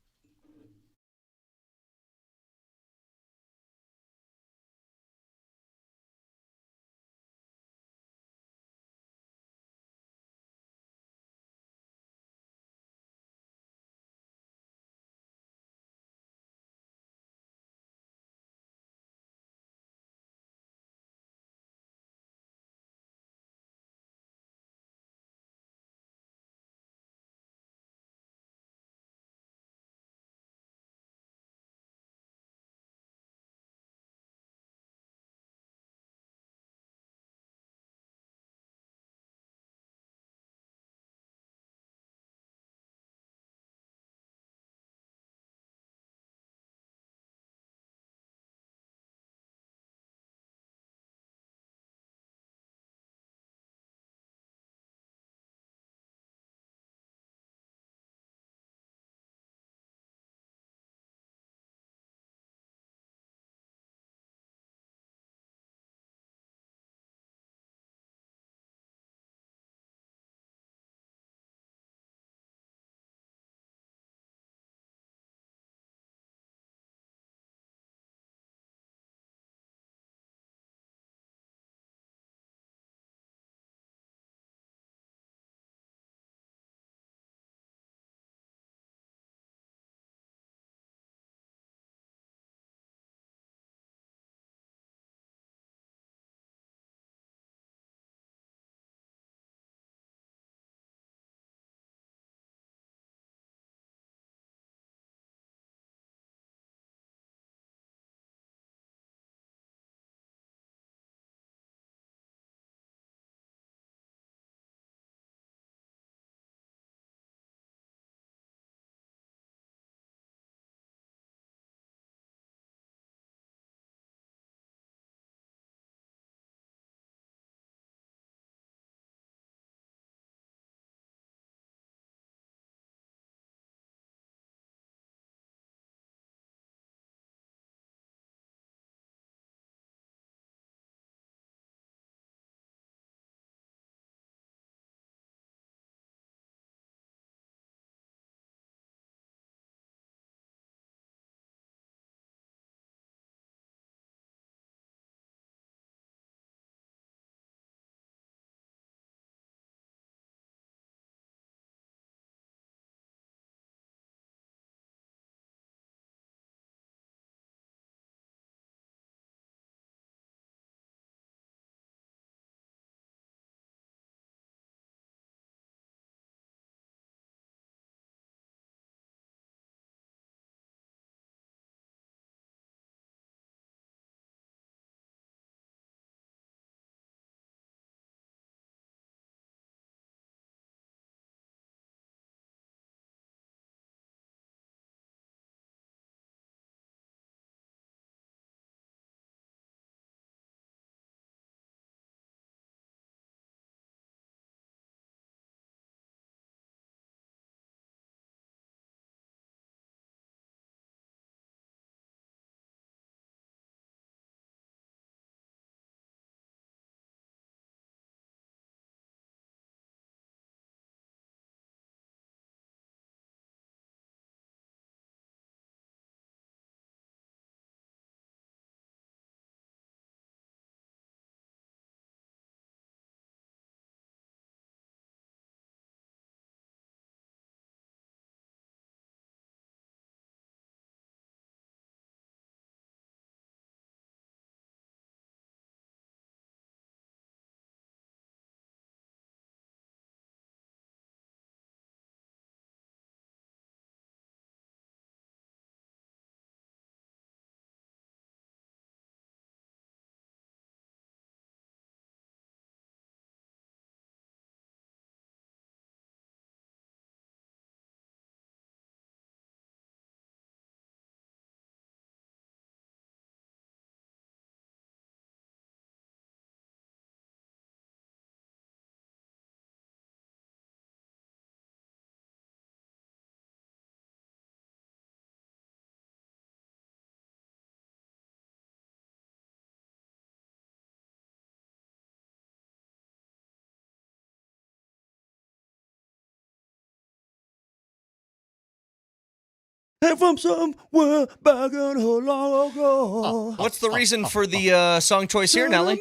And from somewhere back in her long ago. What's the reason for the song choice here, Nelly?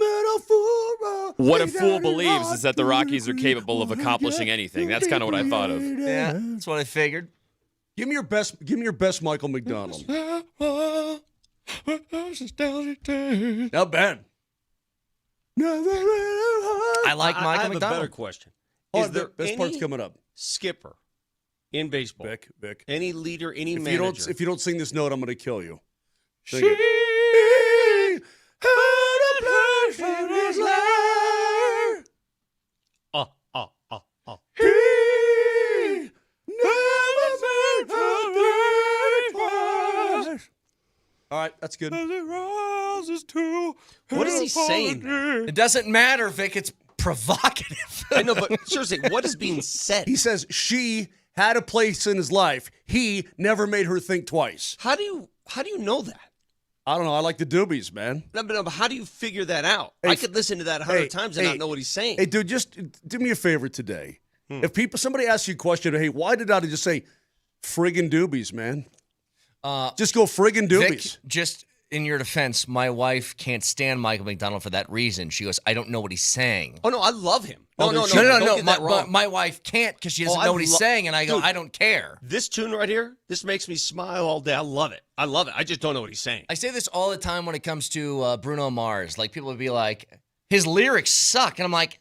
What a fool believes is that the Rockies are capable of accomplishing anything. That's kind of what I thought of. Yeah, that's what I figured. Give me your best Michael McDonald. Now, Ben. I like Michael I have McDonald. a better question. Is Is there best any part's coming up. skipper in baseball? Vic. Any leader, any If manager? you don't sing this note, I'm going to kill you. Sing She it. had a place in his life. He never made her think twice. All right, that's good. What is he saying? It doesn't matter, Vic. It's provocative. I know, but seriously, what is being said? He says she had a place in his life. He never made her think twice. How do you know that? I don't know. I like the doobies, man. No, but how do you figure that out? Hey, I could listen to that 100 times and not know what he's saying. Hey, dude, just do me a favor today. If somebody asks you a question, hey, why did I just say friggin' doobies, man? Just go friggin' doobies. Vic, just in your defense, my wife can't stand Michael McDonald for that reason. She goes, I don't know what he's saying. Oh, no, I love him. No, No. Don't get that But wrong. my wife can't because she doesn't I know what he's lo- saying, and I go, Dude. I don't care. This tune right here, this makes me smile all day. I love it. I just don't know what he's saying. I say this all the time when it comes to Bruno Mars. Like, people would be like, his lyrics suck. And I'm like,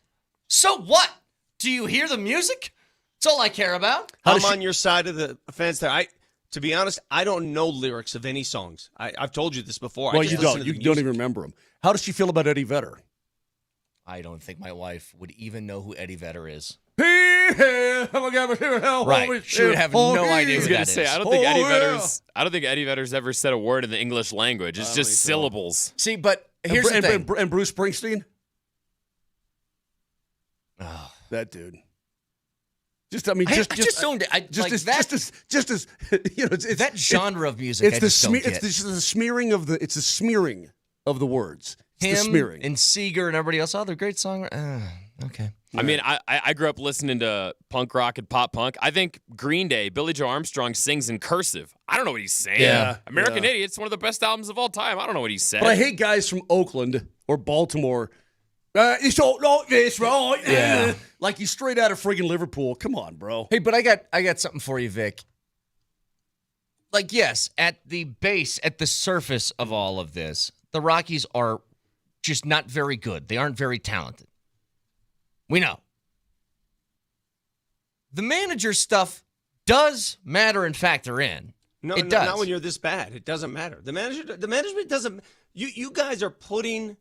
so what? Do you hear the music? That's all I care about. I'm on your side of the fence there. To be honest, I don't know lyrics of any songs. I've told you this before. Well, I just you listen don't. to You the don't music. even remember him. How does she feel about Eddie Vedder? I don't think my wife would even know who Eddie Vedder is. Right. Right. She would have no idea I who was that gonna is. say I don't think Eddie Vedder's ever said a word in the English language. It's just syllables. See, but here's the thing. And Bruce Springsteen? Oh. That dude. I just don't. Just as you know, it's that genre of music. I just don't get. It's the smearing of the. It's the smearing of the words. It's the Him smearing. and Seeger and everybody else. Oh, they're great songwriters. Okay. I mean, I grew up listening to punk rock and pop punk. I think Green Day, Billy Joe Armstrong sings in cursive. I don't know what he's saying. Yeah. American Idiot's one of the best albums of all time. I don't know what he said. But I hate guys from Oakland or Baltimore. You don't like this, right? Yeah. Like you straight out of friggin' Liverpool. Come on, bro. Hey, but I got something for you, Vic. Like, yes, at the base, at the surface of all of this, the Rockies are just not very good. They aren't very talented. We know. The manager stuff does matter and factor in. It does. Not when you're this bad. It doesn't matter. The management doesn't. You guys are putting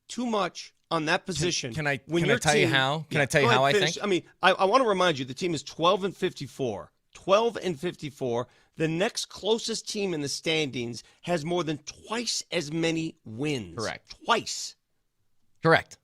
too much on that position. Can I tell you how? Can I tell you how I think? I mean, I want to remind you, the team is 12-54. 12-54. The next closest team in the standings has more than twice as many wins. Correct. Twice. Correct.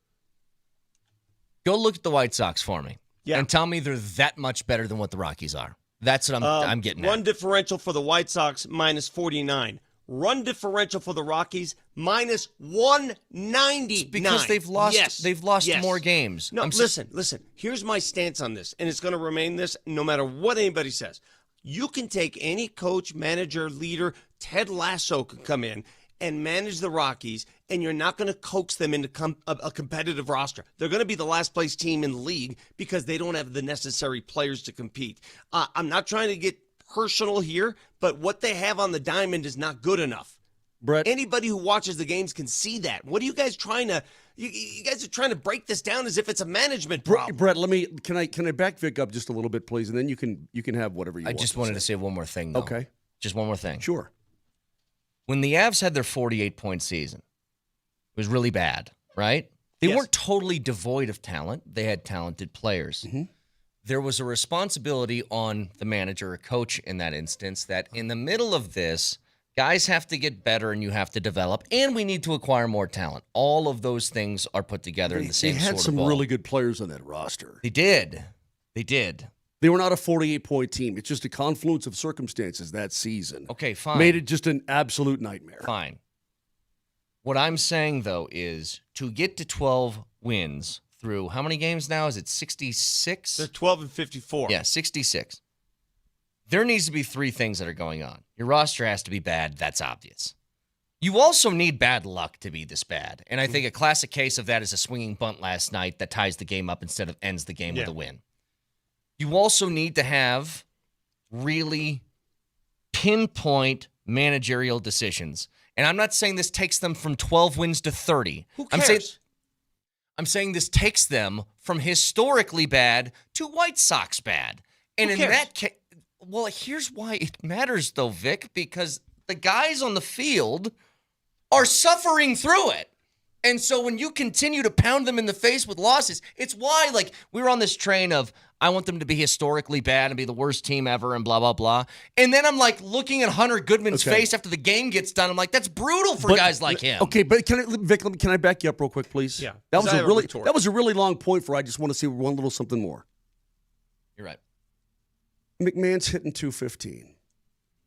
Go look at the White Sox for me. Yeah. And tell me they're that much better than what the Rockies are. That's what I'm getting Run at. differential for the White Sox, -49. Run differential for the Rockies, -199. It's because they've lost. Yes. They've lost Yes. more games. No, listen. Here's my stance on this, and it's going to remain this no matter what anybody says. You can take any coach, manager, leader. Ted Lasso could come in and manage the Rockies, and you're not going to coax them into a competitive roster. They're going to be the last place team in the league because they don't have the necessary players to compete. I'm not trying to get personal here, but what they have on the diamond is not good enough. Brett, Anybody who watches the games can see that. What are you guys trying to? You guys are trying to break this down as if it's a management problem. Brett, can I back Vic up just a little bit, please, and then you can have whatever you I want. just wanted to say one more thing, though. Okay. Just one more thing. Sure. When the Avs had their 48-point season, it was really bad, right? They Yes. weren't totally devoid of talent. They had talented players. Mm-hmm. There was a responsibility on the manager or coach in that instance that in the middle of this, guys have to get better and you have to develop, and we need to acquire more talent. All of those things are put together in the same They had sort some of ball. really good players on that roster. They did. They did. They were not a 48-point team. It's just a confluence of circumstances that season. Okay, fine. Made it just an absolute nightmare. Fine. What I'm saying, though, is to get to 12 wins through how many games now? Is it 66? They're 12-54. Yeah, 66. there needs to be three things that are going on. Your roster has to be bad. That's obvious. You also need bad luck to be this bad. And I think a classic case of that is a swinging bunt last night that ties the game up instead of ends the game with a win. You also need to have really pinpoint managerial decisions. And I'm not saying this takes them from 12 wins to 30. Who cares? I'm saying this takes them from historically bad to White Sox bad. And in that case, well, here's why it matters, though, Vic, because the guys on the field are suffering through it. And so when you continue to pound them in the face with losses, it's why, like, we were on this train of, I want them to be historically bad and be the worst team ever and blah, blah, blah. And then I'm, like, looking at Hunter Goodman's face after the game gets done. I'm like, that's brutal for guys like him. Okay, but Vic, can I back you up real quick, please? Yeah. That was a really long point for I just want to see one little something more. You're right. McMahon's hitting 215.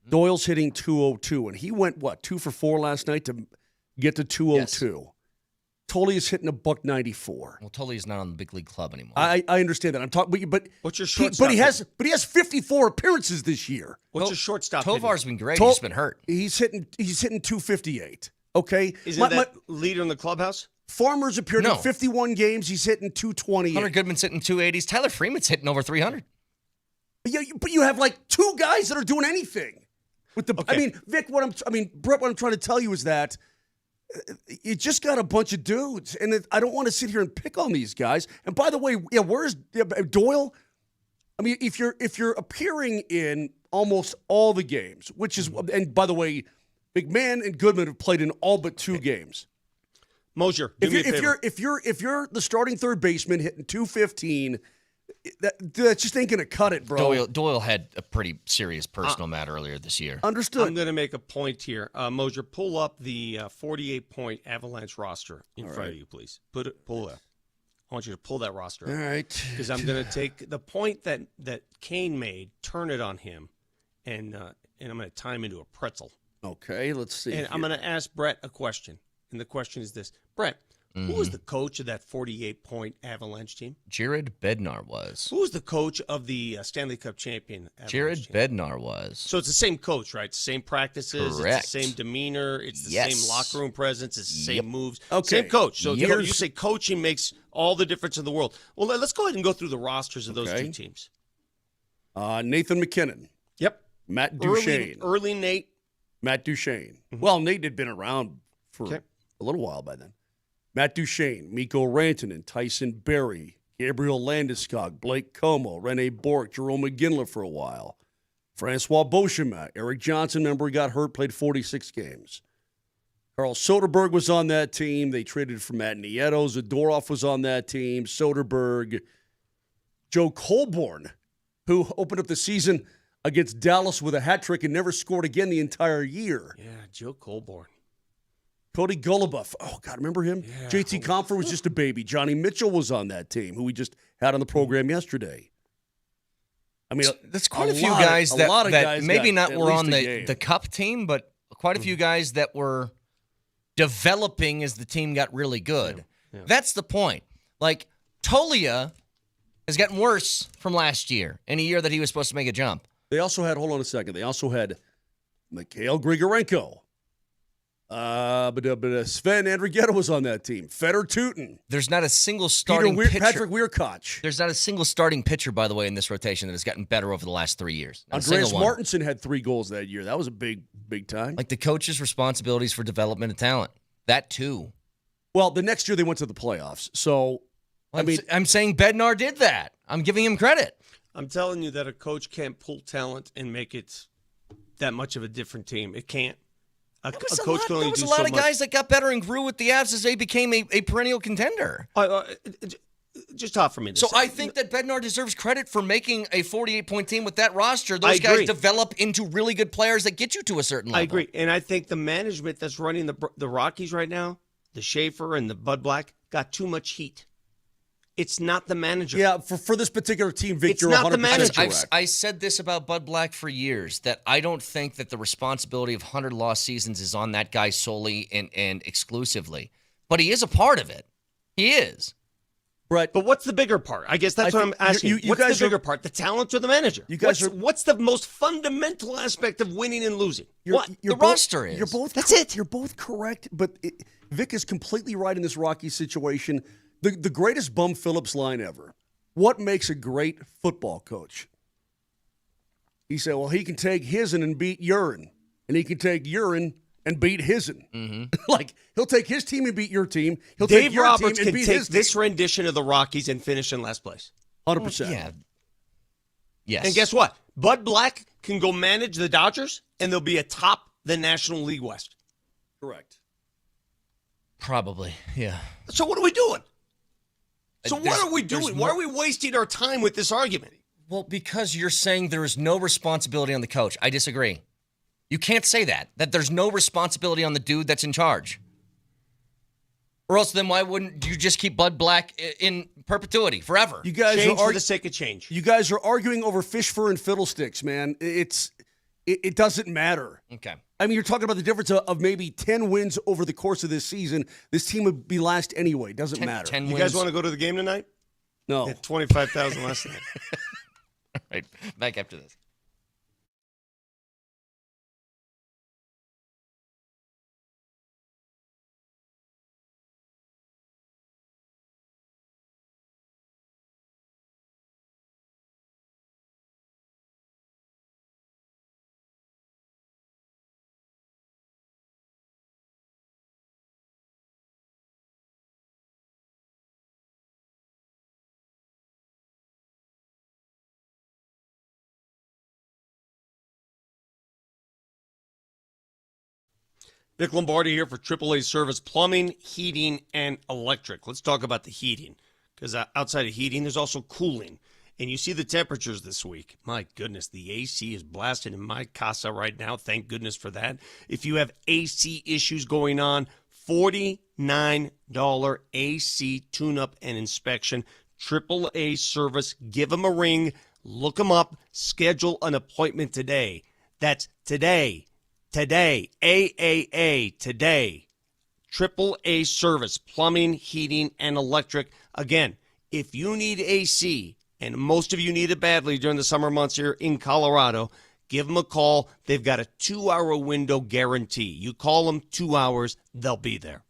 Doyle's hitting 202. And he went, 2 for 4 last night to get to 202. Yes. Tully is hitting $194. Well, Tully is not on the big league club anymore. I understand that. I'm talking, but what's your shortstop? But he has 54 appearances this year. What's your shortstop? Tovar's been great. He's been hurt. He's hitting 258. Okay, is it that leader in the clubhouse? Farmer's appeared in 51 games. He's hitting 228. Hunter Goodman's hitting 280s. Tyler Freeman's hitting over 300. But you have like two guys that are doing anything. With the, Vic, Brett, what I'm trying to tell you is that you just got a bunch of dudes, and I don't want to sit here and pick on these guys. And by the way, where's Doyle? I mean, if you're appearing in almost all the games, which is, and by the way, McMahon and Goodman have played in all but 2 games. Moser, if you're the starting third baseman hitting 215, that just ain't gonna cut it, bro. Doyle had a pretty serious personal matter earlier this year. Understood. I'm going to make a point here. Moser, pull up the 48-point Avalanche roster in front of you, please. Pull it. I want you to pull that roster. All right. Because I'm going to take the point that Kane made, turn it on him, and I'm going to tie him into a pretzel. Okay, let's see. And I'm going to ask Brett a question. And the question is this. Brett, who was the coach of that 48-point Avalanche team? Jared Bednar was. Who was the coach of the Stanley Cup champion Avalanche Jared team? Bednar was. So it's the same coach, right? Same practices. Correct. It's the same demeanor. It's the same locker room presence. It's the same moves. Okay. Same coach. So you say coaching makes all the difference in the world. Well, let's go ahead and go through the rosters of those 2 teams. Nathan McKinnon. Yep. Matt Duchene. Early Nate. Matt Duchene. Well, Nate had been around for a little while by then. Matt Duchene, Mikko Rantanen, Tyson Berry, Gabriel Landeskog, Blake Como, Rene Bourque, Jerome McGinley for a while, Francois Beauchemin, Eric Johnson, remember he got hurt, played 46 games. Carl Soderberg was on that team. They traded for Matt Nieto. Zadorov was on that team. Soderberg. Joe Colborne, who opened up the season against Dallas with a hat trick and never scored again the entire year. Yeah, Joe Colborne. Cody Goluboff. Oh, God, remember him? Yeah. JT Compher was just a baby. Johnny Mitchell was on that team, who we just had on the program yesterday. I mean, that's quite a few guys that maybe not were on the Cup team, but quite a few guys that were developing as the team got really good. Yeah. That's the point. Like, Tolia has gotten worse from last year, in a year that he was supposed to make a jump. They also had, hold on a second, they also had Mikhail Grigorenko. But Sven Andrighetto was on that team. Feder Tootin. There's not a single starting pitcher. Patrick Weirkoch. There's not a single starting pitcher, by the way, in this rotation that has gotten better over the last 3 years. Andreas Martinson had 3 goals that year. That was a big time. Like the coach's responsibilities for development of talent. That too. Well, the next year they went to the playoffs. So, I'm saying Bednar did that. I'm giving him credit. I'm telling you that a coach can't pull talent and make it that much of a different team. It can't. A coach can only do so much. There was a lot of guys that got better and grew with the Avs as they became a perennial contender. Just talk for me. So I think that Bednar deserves credit for making a 48-point team with that roster. Those guys develop into really good players that get you to a certain level. I agree. And I think the management that's running the Rockies right now, the Schaefer and the Bud Black, got too much heat. It's not the manager. Yeah, for this particular team, Victor, it's not the manager. I said this about Bud Black for years, that I don't think that the responsibility of 100 lost seasons is on that guy solely and exclusively. But he is a part of it. He is. Right. But what's the bigger part? I guess that's what I'm asking. you What's guys the bigger part? The talent or the manager? You guys what's the most fundamental aspect of winning and losing? The roster is. You're both. That's it. You're both correct, but Vic is completely right in this Rocky situation. The greatest Bum Phillips line ever. What makes a great football coach? He said, well, he can take his'n and beat urine, and he can take urine and beat his'n. Mm-hmm. Like, he'll take his team and beat your team. He'll Dave take your Roberts team and can beat take his this team. rendition of the Rockies and finish in last place. 100%. Yeah. Yes. And guess what? Bud Black can go manage the Dodgers, and they'll be atop the National League West. Correct. Probably. Yeah. So what are we doing? So what There's- are we there's doing? Why are we wasting our time with this argument? Well, because you're saying there is no responsibility on the coach. I disagree. You can't say that there's no responsibility on the dude that's in charge. Or else then why wouldn't you just keep Bud Black in perpetuity forever? You guys Change are for the sake of change. You guys are arguing over fish fur and fiddlesticks, man. It doesn't matter. Okay. I mean, you're talking about the difference of maybe 10 wins over the course of this season. This team would be last anyway. Doesn't matter. 10 You wins. guys want to go to the game tonight? No. At 25,000 less than that. All right. Back after this. Vic Lombardi here for AAA Service Plumbing, Heating, and Electric. Let's talk about the heating, because outside of heating, there's also cooling. And you see the temperatures this week. My goodness, the AC is blasting in my casa right now. Thank goodness for that. If you have AC issues going on, $49 AC tune-up and inspection. AAA Service. Give them a ring. Look them up. Schedule an appointment today. That's today. Today, AAA, today, AAA Service, Plumbing, Heating, and Electric. Again, if you need AC, and most of you need it badly during the summer months here in Colorado, give them a call. They've got a 2-hour window guarantee. You call them 2 hours, they'll be there.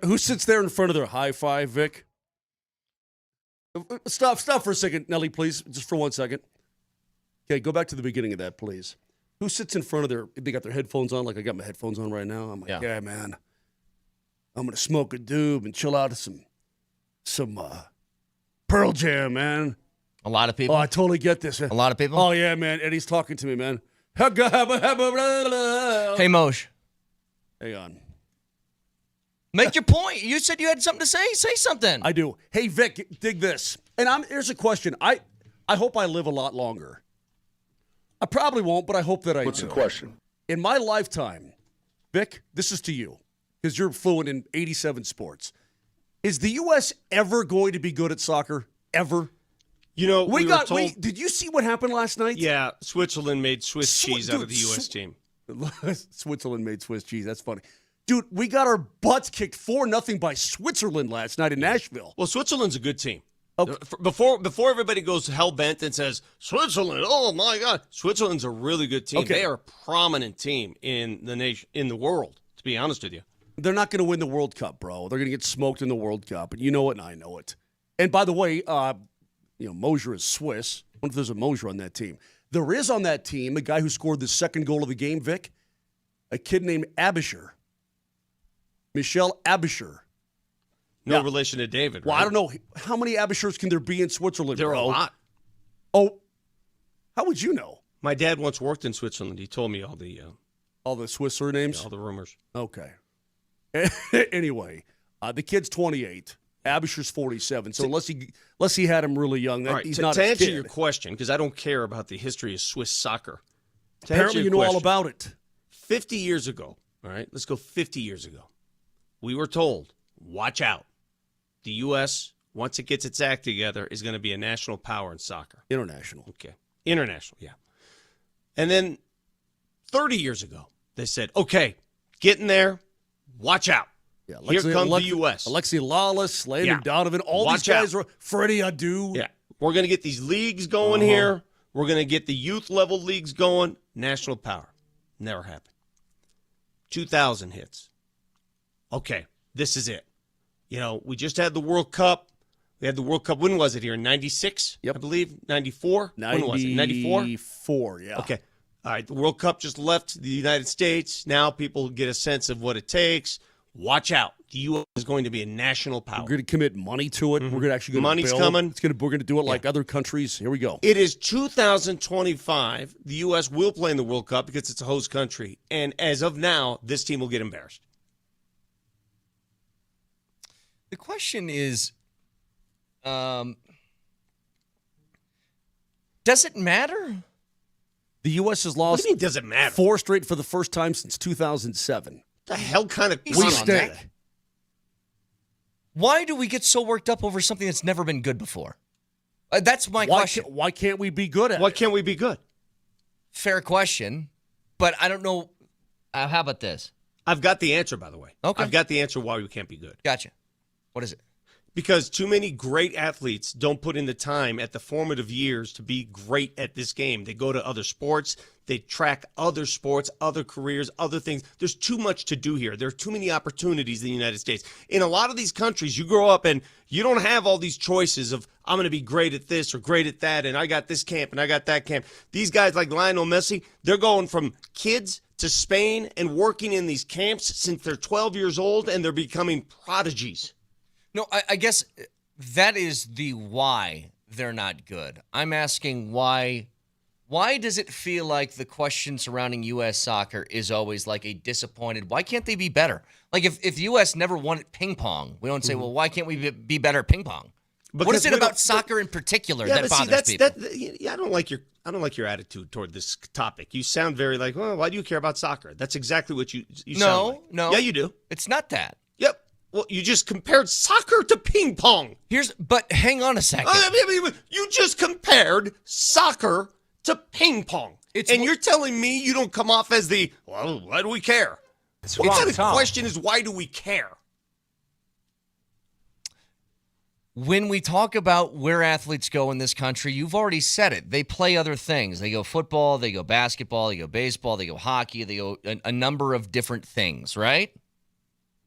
Who sits there in front of their high five, Vic? Stop for a second, Nelly, please, just for 1 second. Okay, go back to the beginning of that, please. Who sits in front of they got their headphones on, like I got my headphones on right now? I'm like, yeah man, I'm going to smoke a doob and chill out to some Pearl Jam, man. A lot of people? Oh, I totally get this. A lot of people? Oh, yeah, man. Eddie's talking to me, man. Hey, Moshe. Hang on. Make your point. You said you had something to say. Say something. I do. Hey, Vic, dig this. And here's a question. I hope I live a lot longer. I probably won't, but I hope that I do. What's the question? In my lifetime, Vic, this is to you, because you're fluent in 87 sports. Is the U.S. ever going to be good at soccer? Ever? You know, did you see what happened last night? Yeah, Switzerland made Swiss cheese out of the U.S. team. Switzerland made Swiss cheese. That's funny. Dude, we got our butts kicked 4-0 by Switzerland last night in Nashville. Well, Switzerland's a good team. Okay. Before everybody goes hell-bent and says, Switzerland, oh, my God. Switzerland's a really good team. Okay. They are a prominent team in the nation, in the world, to be honest with you. They're not going to win the World Cup, bro. They're going to get smoked in the World Cup, and you know it, and I know it. And by the way, Moser is Swiss. I wonder if there's a Moser on that team. There is on that team a guy who scored the second goal of the game, Vic, a kid named Abisher. Michel Abisher. No relation to David, right? Well, I don't know. How many Abishers can there be in Switzerland, There are bro? a lot. Oh, how would you know? My dad once worked in Switzerland. He told me all the Swiss surnames? all the rumors. Okay. Anyway, the kid's 28. Abisher's 47. So unless he had him really young, Right, he's to not a answer kid. your question, because I don't care about the history of Swiss soccer. Apparently you know all about it. 50 years ago, all right, let's go 50 years ago, we were told, watch out. The U.S., once it gets its act together, is going to be a national power in soccer. International. Okay. International, yeah. And then 30 years ago, they said, okay, get in there, watch out. Yeah, Here comes the U.S. Alexi Lawless, Landon Donovan, all Watch these guys out. Freddie Adu. Yeah. We're going to get these leagues going here. We're going to get the youth level leagues going. National power. Never happened. 2000 hits. Okay, this is it. You know, we just had the World Cup. We had the World Cup. When was it here? 96, Yep. I believe. 94? When was it? 94? 94, yeah. Okay. All right, the World Cup just left the United States. Now people get a sense of what it takes. Watch out. The U.S. is going to be a national power. We're going to commit money to it. We're going to actually go Money's to build. coming. We're going to do it like other countries. Here we go. It is 2025. The U.S. will play in the World Cup because it's a host country. And as of now, this team will get embarrassed. The question is, does it matter? The U.S. has What lost do you mean, does it matter? 4 straight for the first time since 2007. The hell kind of We question is that? stink. Why do we get so worked up over something that's never been good before? That's my question. Why can't we be good at Why it? can't we be good? Fair question, but I don't know. How about this? I've got the answer, by the way. Okay. I've got the answer why we can't be good. Gotcha. What is it? Because too many great athletes don't put in the time at the formative years to be great at this game. They go to other sports. They track other sports, other careers, other things. There's too much to do here. There are too many opportunities in the United States. In a lot of these countries, you grow up and you don't have all these choices of, I'm going to be great at this or great at that, and I got this camp and I got that camp. These guys like Lionel Messi, they're going from kids to Spain and working in these camps since they're 12 years old, and they're becoming prodigies. No, I guess that is the why they're not good. I'm asking why. Why does it feel like the question surrounding U.S. soccer is always like a disappointed, why can't they be better? Like if the U.S. never won at ping pong, we don't say, well, why can't we be better at ping pong? What is it about soccer in particular that bothers people? I don't like your attitude toward this topic. You sound very like, well, why do you care about soccer? That's exactly what you sound like. No. Yeah, you do. It's not that. Yep. Well, you just compared soccer to ping pong. But hang on a second. You just compared soccer to ping pong. And you're telling me you don't come off as the, well, why do we care? What kind of question is, why do we care? When we talk about where athletes go in this country, you've already said it. They play other things. They go football, they go basketball, they go baseball, they go hockey, they go a number of different things, right?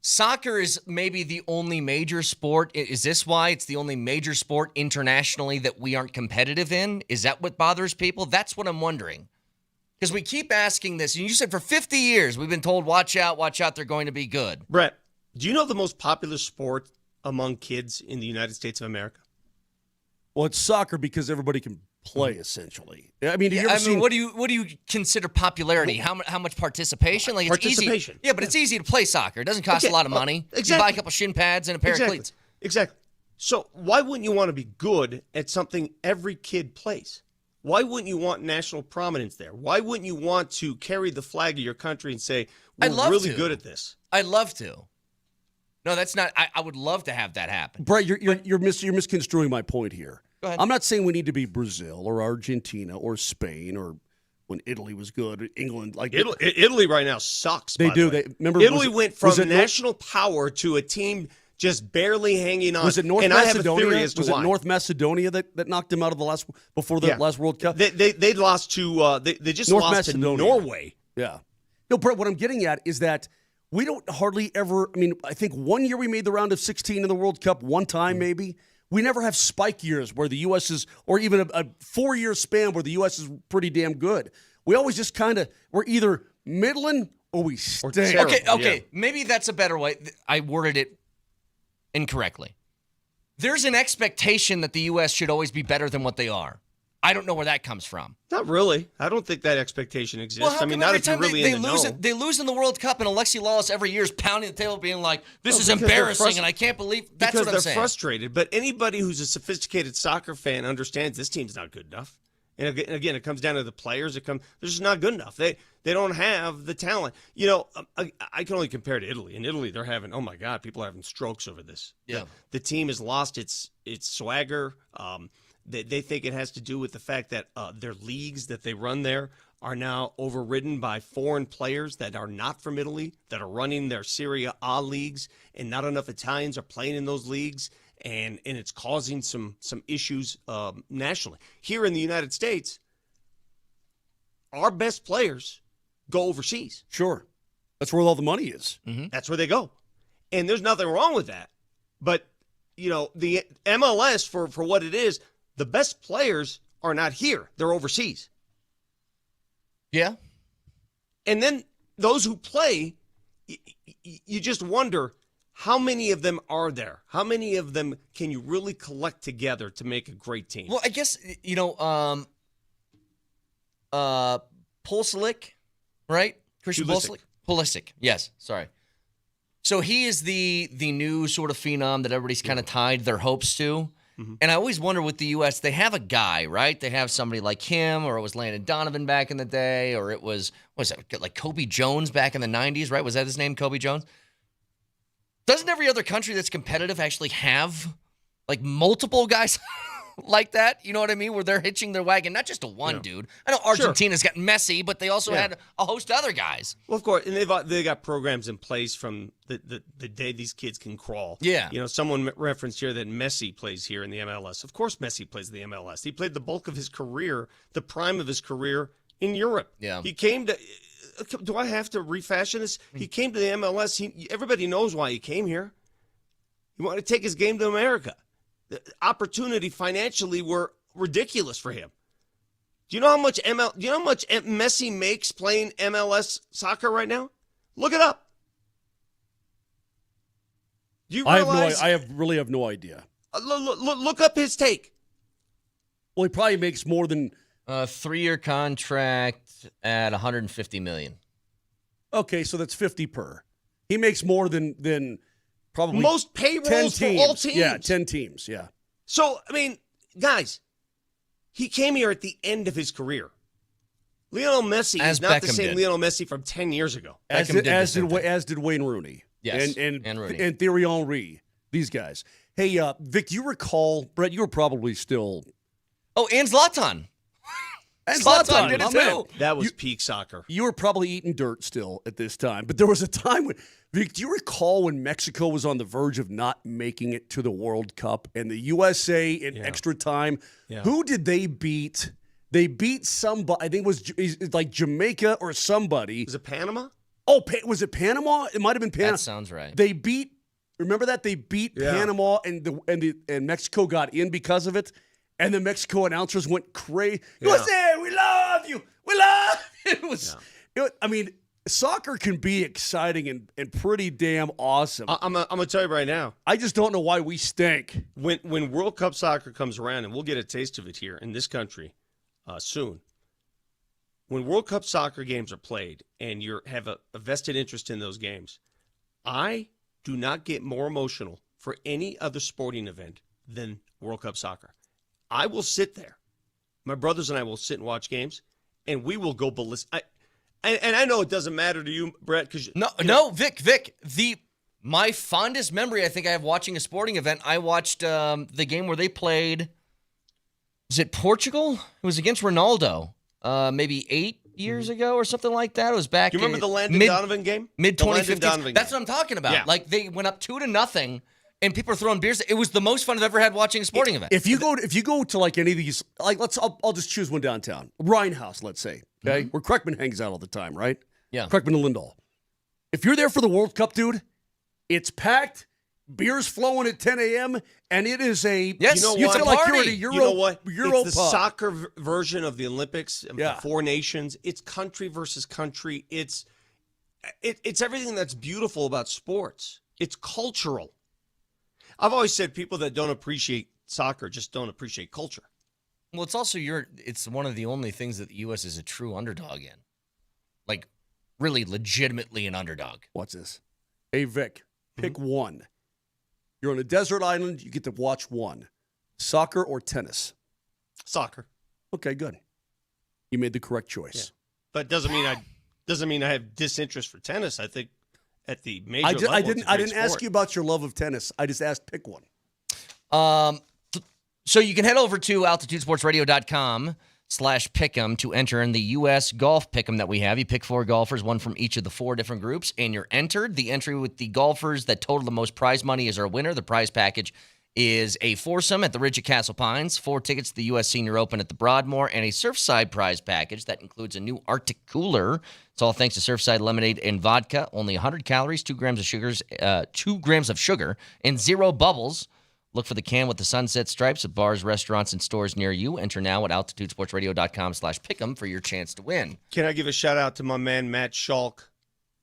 Soccer is maybe the only major sport. Is this why it's the only major sport internationally that we aren't competitive in? Is that what bothers people? That's what I'm wondering. Because we keep asking this. And you said for 50 years, we've been told, watch out, they're going to be good. Brett, do you know the most popular sport among kids in the United States of America? Well, it's soccer because everybody can play, essentially. I mean, what do you consider popularity? How much participation? Like, it's participation. Easy. Yeah, but it's easy to play soccer. It doesn't cost a lot of money. Exactly. You buy a couple shin pads and a pair of cleats. Exactly. So why wouldn't you want to be good at something every kid plays? Why wouldn't you want national prominence there? Why wouldn't you want to carry the flag of your country and say, we're really good at this? I'd love to. No, that's not. I would love to have that happen. Brett, you're misconstruing my point here. Go ahead. I'm not saying we need to be Brazil or Argentina or Spain or when Italy was good, England. Like Italy right now sucks. They do. Italy went from national power to a team just barely hanging on. Was it North and Macedonia? I have a theory as to why. It North Macedonia that knocked them out of the last World Cup? They lost to they just North lost Macedonia. to Norway. Yeah. No, Brett, what I'm getting at is that we don't hardly ever, I think one year we made the round of 16 in the World Cup, one time maybe. We never have spike years where the U.S. is, or even a 4-year span where the U.S. is pretty damn good. We always just we're either middling or we stink. Okay, Yeah. Maybe that's a better way. I worded it incorrectly. There's an expectation that the U.S. should always be better than what they are. I don't know where that comes from. Not really. I don't think that expectation exists. Well, Not if you're really in the know. They lose in the World Cup, and Alexi Lawless every year is pounding the table, being like, "This is embarrassing," and I can't believe that's what I'm saying. Because they're frustrated. But anybody who's a sophisticated soccer fan understands this team's not good enough. And again, it comes down to the players. They're just not good enough. They don't have the talent. I can only compare to Italy. In Italy, they're having, oh my God, people are having strokes over this. Yeah. The team has lost its swagger. They think it has to do with the fact that their leagues that they run there are now overridden by foreign players that are not from Italy, that are running their Serie A leagues, and not enough Italians are playing in those leagues, and it's causing some issues nationally. Here in the United States, our best players go overseas. Sure. That's where all the money is. Mm-hmm. That's where they go. And there's nothing wrong with that. But, the MLS, for what it is, the best players are not here. They're overseas. Yeah. And then those who play, you just wonder, how many of them are there? How many of them can you really collect together to make a great team? Well, I guess, Pulisic, right? Christian Pulisic. Yes, sorry. So he is the new sort of phenom that everybody's kind of tied their hopes to. Mm-hmm. And I always wonder with the U.S., they have a guy, right? They have somebody like him, or it was Landon Donovan back in the day, or it was like Kobe Jones back in the 90s, right? Was that his name, Kobe Jones? Doesn't every other country that's competitive actually have like multiple guys like that? You know what I mean? Where they're hitching their wagon, not just to one dude. I know Argentina's got Messi, but they also had a host of other guys. Well, of course, and they got programs in place from the day these kids can crawl. Yeah. Someone referenced here that Messi plays here in the MLS. Of course Messi plays in the MLS. He played the bulk of his career, the prime of his career, in Europe. Yeah. He came to... Do I have to refashion this? He came to the MLS. Everybody knows why he came here. He wanted to take his game to America. The opportunity financially were ridiculous for him. Do you know how much Messi makes playing MLS soccer right now? Look it up. Do you realize? I really have no idea. Look up his take. Well, he probably makes more than a 3-year contract at $150 million. Okay, so that's 50 per. He makes more than probably most payrolls for all teams. Yeah, 10 teams, yeah. So, guys, he came here at the end of his career. Lionel Messi is not the same Lionel Messi from 10 years ago. As did Wayne Rooney. Yes, and Rooney. And Thierry Henry, these guys. Hey, Vic, you recall, Brett, you were probably still... Oh, and Zlatan. And Zlatan did it too. That was peak soccer. You were probably eating dirt still at this time. But there was a time when, Vic, do you recall when Mexico was on the verge of not making it to the World Cup and the USA in extra time? Yeah. Who did they beat? They beat somebody. I think it was like Jamaica or somebody. Was it Panama? Oh, was it Panama? It might have been Panama. That sounds right. They beat. Remember that they beat Panama, and Mexico got in because of it, and the Mexico announcers went crazy. USA, we love you. We love you. It was. I mean, soccer can be exciting and pretty damn awesome. I'm gonna tell you right now. I just don't know why we stink. When World Cup soccer comes around, and we'll get a taste of it here in this country soon. When World Cup soccer games are played, and you have a vested interest in those games, I do not get more emotional for any other sporting event than World Cup soccer. I will sit there. My brothers and I will sit and watch games, and we will go ballistic. And I know it doesn't matter to you, Brett, because Vic. My fondest memory I think I have watching a sporting event. I watched the game where they played. Was it Portugal? It was against Ronaldo. Maybe 8 years ago or something like that. It was back. Do you remember the Landon Donovan game? Mid 2015. That's game. what I'm talking about. Yeah. Like they went up 2-0, and people are throwing beers. It was the most fun I've ever had watching a sporting event. If you go to like any of these, like I'll just choose one downtown. Rhinehouse, let's say, okay, where Kreckman hangs out all the time, right? Yeah. Kreckman and Lindahl. If you're there for the World Cup, dude, it's packed. Beer's flowing at 10 a.m. and it is a yes. You feel like you're at a Euro. You know what? Euro it's the pub. soccer version of the Olympics. Yeah. 4 nations. It's country versus country. It's everything that's beautiful about sports. It's cultural. I've always said people that don't appreciate soccer just don't appreciate culture. Well, it's also it's one of the only things that the U.S. is a true underdog in. Like, really legitimately an underdog. What's this? Hey, Vic, pick one. You're on a desert island. You get to watch one. Soccer or tennis? Soccer. Okay, good. You made the correct choice. Yeah. But doesn't mean I have disinterest for tennis. I think at the major level, I didn't sport. ask you about your love of tennis. I just asked pick one. So you can head over to altitudesportsradio.com/pick'em to enter in the U.S. golf pick'em that we have. You pick 4 golfers, one from each of the 4 different groups, and you're entered. The entry with the golfers that total the most prize money is our winner. The prize package is a foursome at the Ridge at Castle Pines, 4 tickets to the U.S. Senior Open at the Broadmoor, and a Surfside prize package that includes a new Arctic cooler. It's all thanks to Surfside lemonade and vodka. Only 100 calories, 2 grams of sugar, and 0 bubbles. Look for the can with the sunset stripes at bars, restaurants, and stores near you. Enter now at altitudesportsradio.com/pick'em for your chance to win. Can I give a shout out to my man Matt Schalk,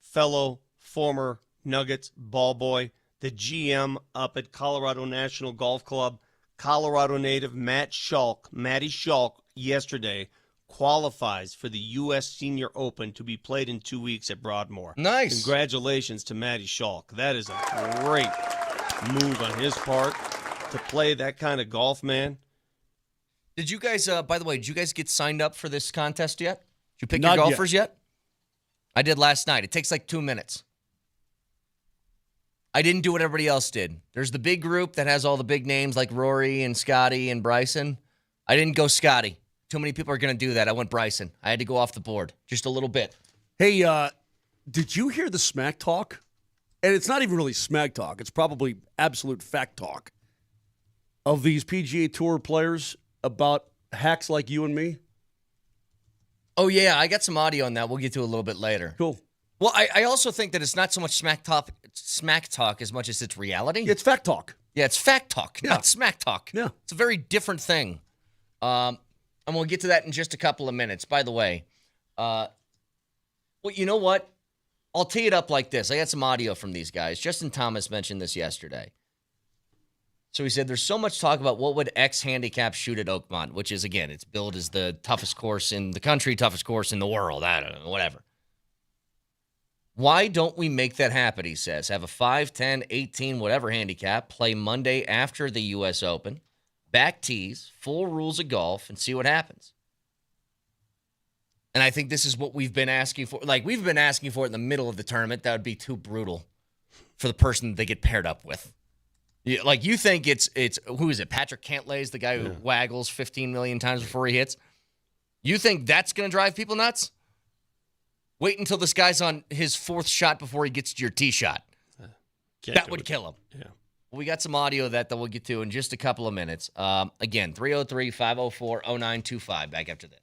fellow former Nuggets ball boy, the GM up at Colorado National Golf Club, Colorado native Matty Schalk, yesterday qualifies for the U.S. Senior Open to be played in 2 weeks at Broadmoor. Nice. Congratulations to Matty Schalk. That is a great move on his part to play that kind of golf, man. Did you guys, by the way, did you guys get signed up for this contest yet? Did you pick Not your golfers yet? I did last night. It takes like 2 minutes. I didn't do what everybody else did. There's the big group that has all the big names like Rory and Scotty and Bryson. I didn't go Scotty. Too many people are going to do that. I went Bryson. I had to go off the board just a little bit. Hey, did you hear the smack talk? And it's not even really smack talk. It's probably absolute fact talk of these PGA Tour players about hacks like you and me. Oh, yeah. I got some audio on that. We'll get to a little bit later. Cool. Well, I also think that it's not so much smack talk as much as it's reality. It's fact talk. Yeah, it's fact talk, not smack talk. Yeah. It's a very different thing. And we'll get to that in just a couple of minutes. By the way, well, you know what? I'll tee it up like this. I got some audio from these guys. Justin Thomas mentioned this yesterday. So he said there's so much talk about what would X handicap shoot at Oakmont, which is, again, it's billed as the toughest course in the country, toughest course in the world. I don't know, whatever. Why don't we make that happen, he says. Have a 5, 10, 18, whatever handicap, play Monday after the U.S. Open, back tees, full rules of golf, and see what happens. And I think this is what we've been asking for. Like, we've been asking for it in the middle of the tournament. That would be too brutal for the person they get paired up with. Like, you think it's who is it? Patrick Cantlay's the guy who waggles 15 million times before he hits. You think that's going to drive people nuts? Wait until this guy's on his 4th shot before he gets to your tee shot. That would kill him. Yeah. Well, we got some audio of that we'll get to in just a couple of minutes. Again, 303-504-0925. Back after this.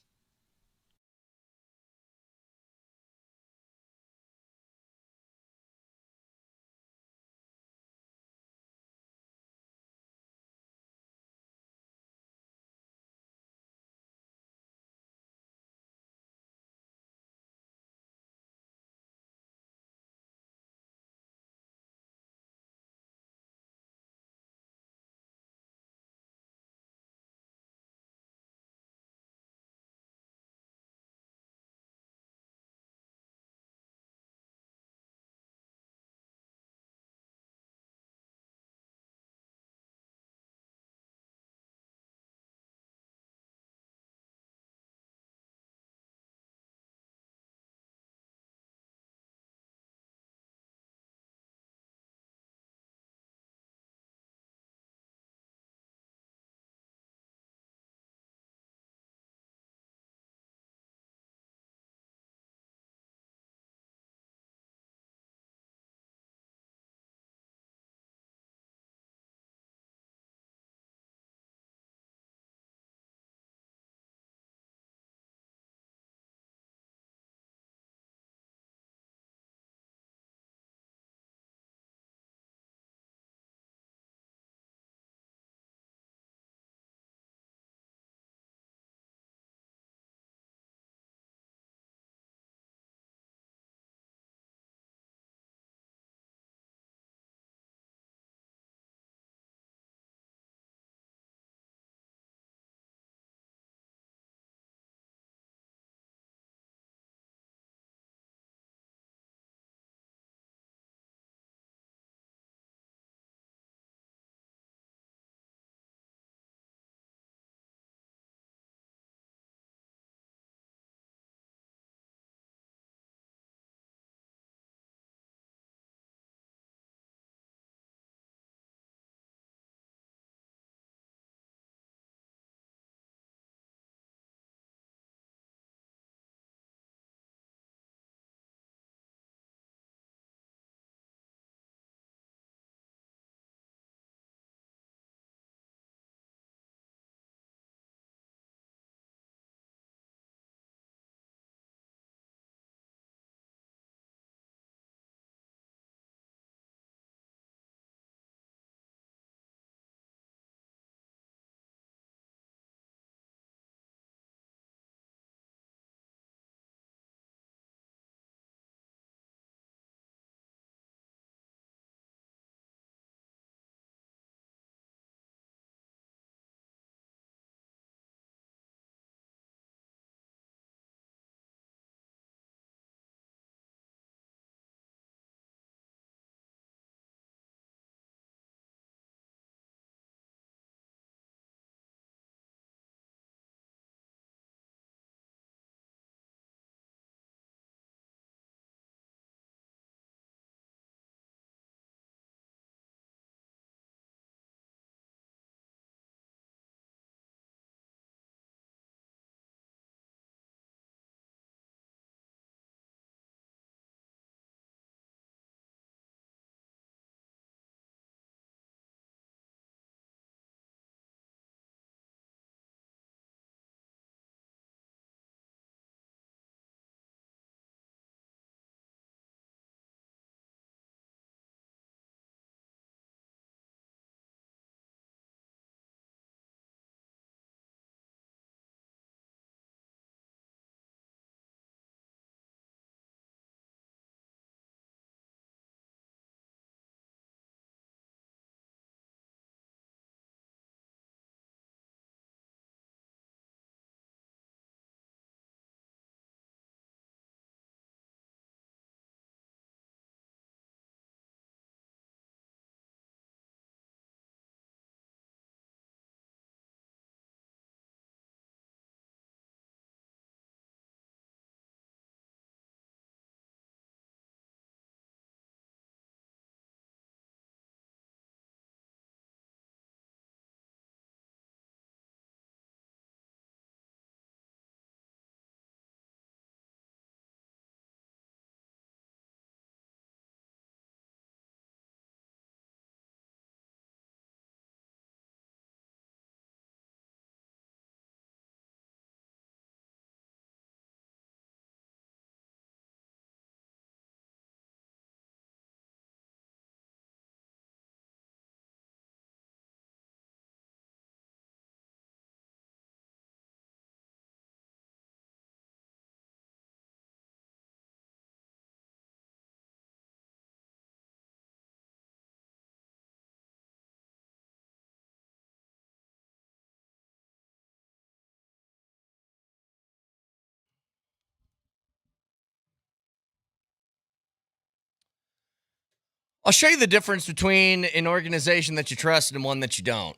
I'll show you the difference between an organization that you trust and one that you don't.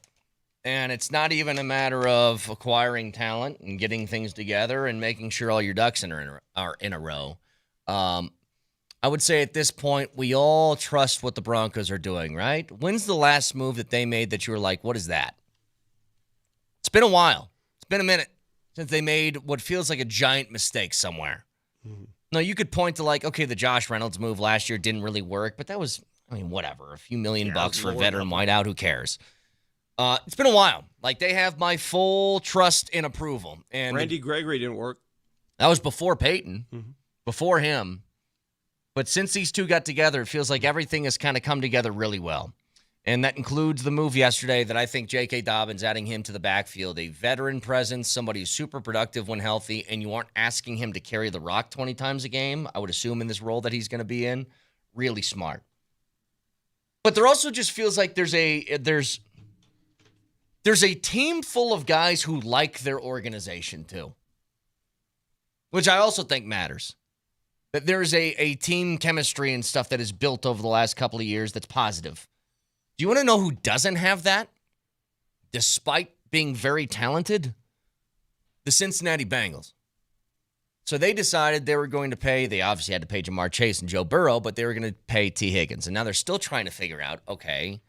And it's not even a matter of acquiring talent and getting things together and making sure all your ducks are in a row. I would say at this point, we all trust what the Broncos are doing, right? When's the last move that they made that you were like, what is that? It's been a while. It's been a minute since they made what feels like a giant mistake somewhere. Mm-hmm. No, you could point to like, okay, the Josh Reynolds move last year didn't really work, but that was, whatever, a few $million bucks for a veteran wideout, who cares? It's been a while. Like, they have my full trust and approval. And Randy Gregory didn't work. That was before Payton, before him. But since these two got together, it feels like everything has kind of come together really well. And that includes the move yesterday that I think JK Dobbins, adding him to the backfield, a veteran presence, somebody who's super productive when healthy, and you aren't asking him to carry the rock 20 times a game, I would assume, in this role that he's going to be in. Really smart. But there also just feels like there's a team full of guys who like their organization too, which I also think matters. That there's a team chemistry and stuff that is built over the last couple of years that's positive. Do you want to know who doesn't have that, despite being very talented? The Cincinnati Bengals. So they decided they were going to pay, they obviously had to pay Jamar Chase and Joe Burrow, but they were going to pay T. Higgins. And now they're still trying to figure out, okay,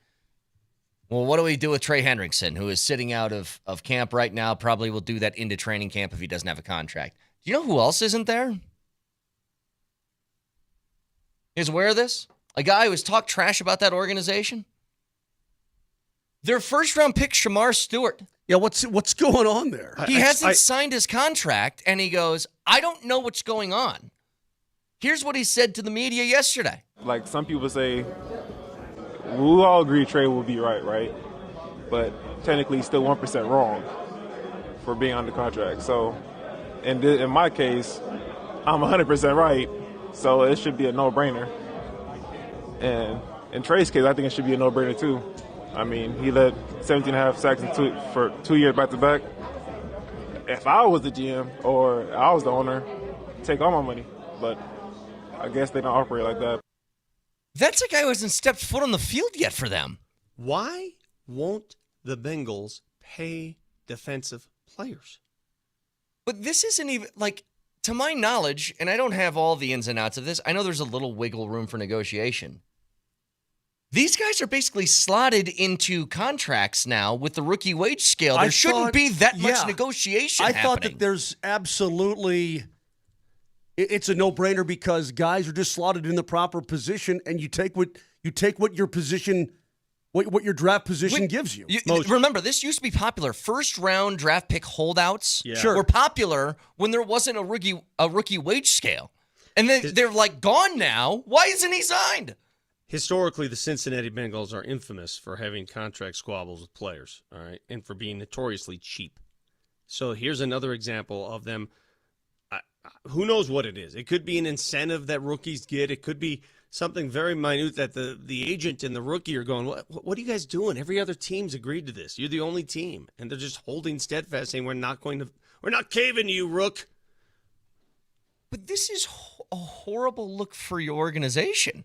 well, what do we do with Trey Hendrickson, who is sitting out of camp right now? Probably will do that into training camp if he doesn't have a contract. Do you know who else isn't there? Is aware of this? A guy who has talked trash about that organization? Their first-round pick, Shamar Stewart. Yeah, what's going on there? He hasn't signed his contract, and he goes, I don't know what's going on. Here's what he said to the media yesterday. Like some people say, we all agree Trey will be right? But technically he's still 1% wrong for being under contract. So in my case, I'm 100% right, so it should be a no-brainer. And in Trey's case, I think it should be a no-brainer too. I mean, he led 17.5 sacks for 2 years back-to-back. If I was the GM or I was the owner, take all my money. But I guess they don't operate like that. That's a guy who hasn't stepped foot on the field yet for them. Why won't the Bengals pay defensive players? But this isn't even, like, to my knowledge, and I don't have all the ins and outs of this, I know there's a little wiggle room for negotiation. These guys are basically slotted into contracts now with the rookie wage scale. There shouldn't be that much negotiation happening. I thought that there's absolutely, it's a no-brainer because guys are just slotted in the proper position, and you take what your position, what your draft position gives you. Remember, this used to be popular. First-round draft pick holdouts were popular when there wasn't a rookie wage scale. And then they're like gone now. Why isn't he signed? Historically, the Cincinnati Bengals are infamous for having contract squabbles with players, all right, and for being notoriously cheap. So here's another example of them. Who knows what it is? It could be an incentive that rookies get. It could be something very minute that the agent and the rookie are going, what are you guys doing? Every other team's agreed to this. You're the only team. And they're just holding steadfast, saying, we're not caving you, Rook. But this is a horrible look for your organization.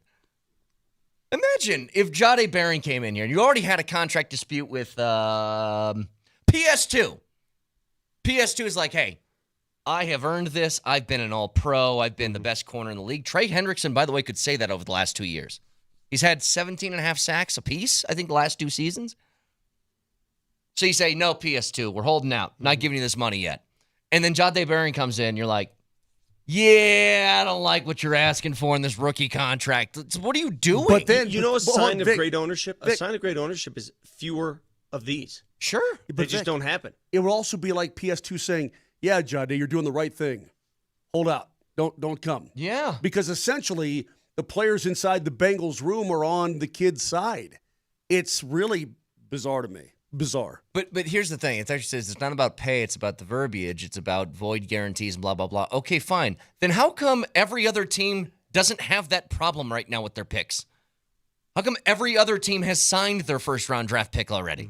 Imagine if Jahdae Barron came in here and you already had a contract dispute with PS2. PS2 is like, hey, I have earned this. I've been an all-pro. I've been the best corner in the league. Trey Hendrickson, by the way, could say that over the last 2 years. He's had 17.5 sacks apiece, I think, the last 2 seasons. So you say, no, PS2, we're holding out. Not giving you this money yet. And then Jahdae Barron comes in, you're like, yeah, I don't like what you're asking for in this rookie contract. What are you doing? But then, a sign of great ownership? A sign of great ownership is fewer of these. Sure. They just don't happen. It would also be like PS2 saying, yeah, Jahdae, you're doing the right thing. Hold out. Don't come. Yeah. Because essentially, the players inside the Bengals room are on the kid's side. It's really bizarre to me. Bizarre. But here's the thing. It actually says it's not about pay. It's about the verbiage. It's about void guarantees and blah, blah, blah. Okay, fine. Then how come every other team doesn't have that problem right now with their picks? How come every other team has signed their first-round draft pick already?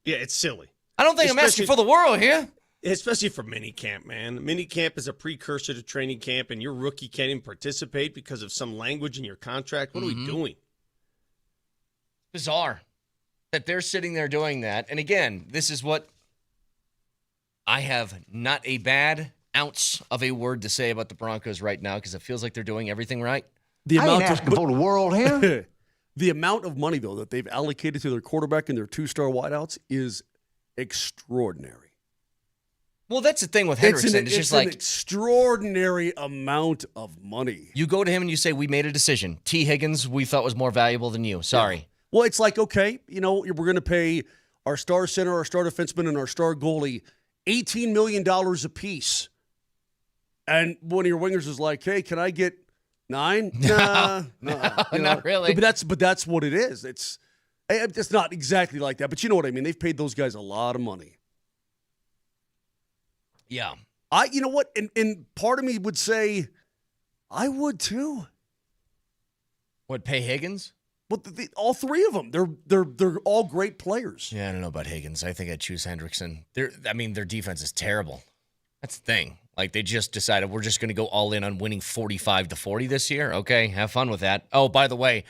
Yeah, it's silly. I don't think I'm asking for the world here. Especially for minicamp, man. Minicamp is a precursor to training camp, and your rookie can't even participate because of some language in your contract. What are we doing? Bizarre that they're sitting there doing that. And again, this is what I have not a bad ounce of a word to say about the Broncos right now because it feels like they're doing everything right. The I amount ain't asking for the world here. The amount of money, though, that they've allocated to their quarterback and their 2-star wideouts is extraordinary. Well, that's the thing with Hendrickson. It's just like an extraordinary amount of money. you go to him and you say, we made a decision. T. Higgins, we thought was more valuable than you. Sorry. Yeah. Well, it's like, okay, we're going to pay our star center, our star defenseman, and our star goalie $18 million apiece. And one of your wingers is like, hey, can I get 9? Nah, not really. But that's what it is. It's not exactly like that, but you know what I mean. They've paid those guys a lot of money. Yeah. You know what? And part of me would say I would too. What, pay Higgins? Well, all three of them. They're all great players. Yeah, I don't know about Higgins. I think I'd choose Hendrickson. Their defense is terrible. That's the thing. Like, they just decided we're just going to go all in on winning 45-40 this year. Okay, have fun with that. Oh, by the way,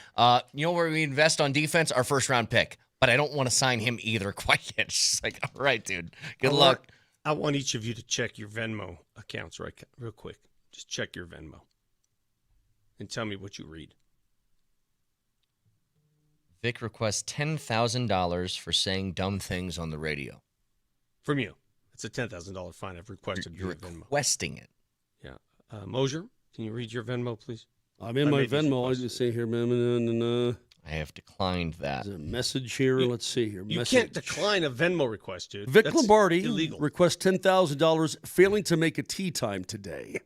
you know where we invest on defense? Our first-round pick. But I don't want to sign him either quite yet. It's just like, all right, dude. Good luck. I want each of you to check your Venmo accounts real quick. Just check your Venmo and tell me what you read. Vic requests $10,000 for saying dumb things on the radio. From you. It's a $10,000 fine. I've requested You're your Venmo. requesting it. Yeah. Moser, can you read your Venmo, please? I'm in my Venmo. I just say here, I have declined that. there's a message here. Let's see here. You Message. can't decline a Venmo request, dude. Vic That's Lombardi illegal. requests $10,000, failing to make a tea time today.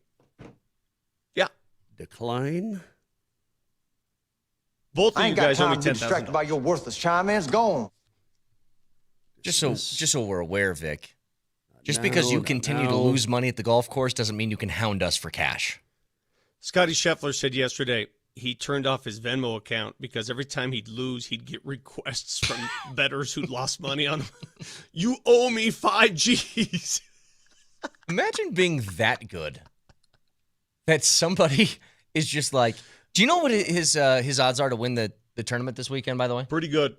Yeah. Decline. Both of I you ain't got guys owe me time to be distracted by $10,000. your worthless chime in. It's gone. Just so we're aware, Vic. Just because you continue to lose money at the golf course doesn't mean you can hound us for cash. Scotty Scheffler said yesterday he turned off his Venmo account because every time he'd lose, he'd get requests from bettors who'd lost money on him. You owe me 5 G's. Imagine being that good. That somebody is just like, do you know what his odds are to win the tournament this weekend, by the way? Pretty good.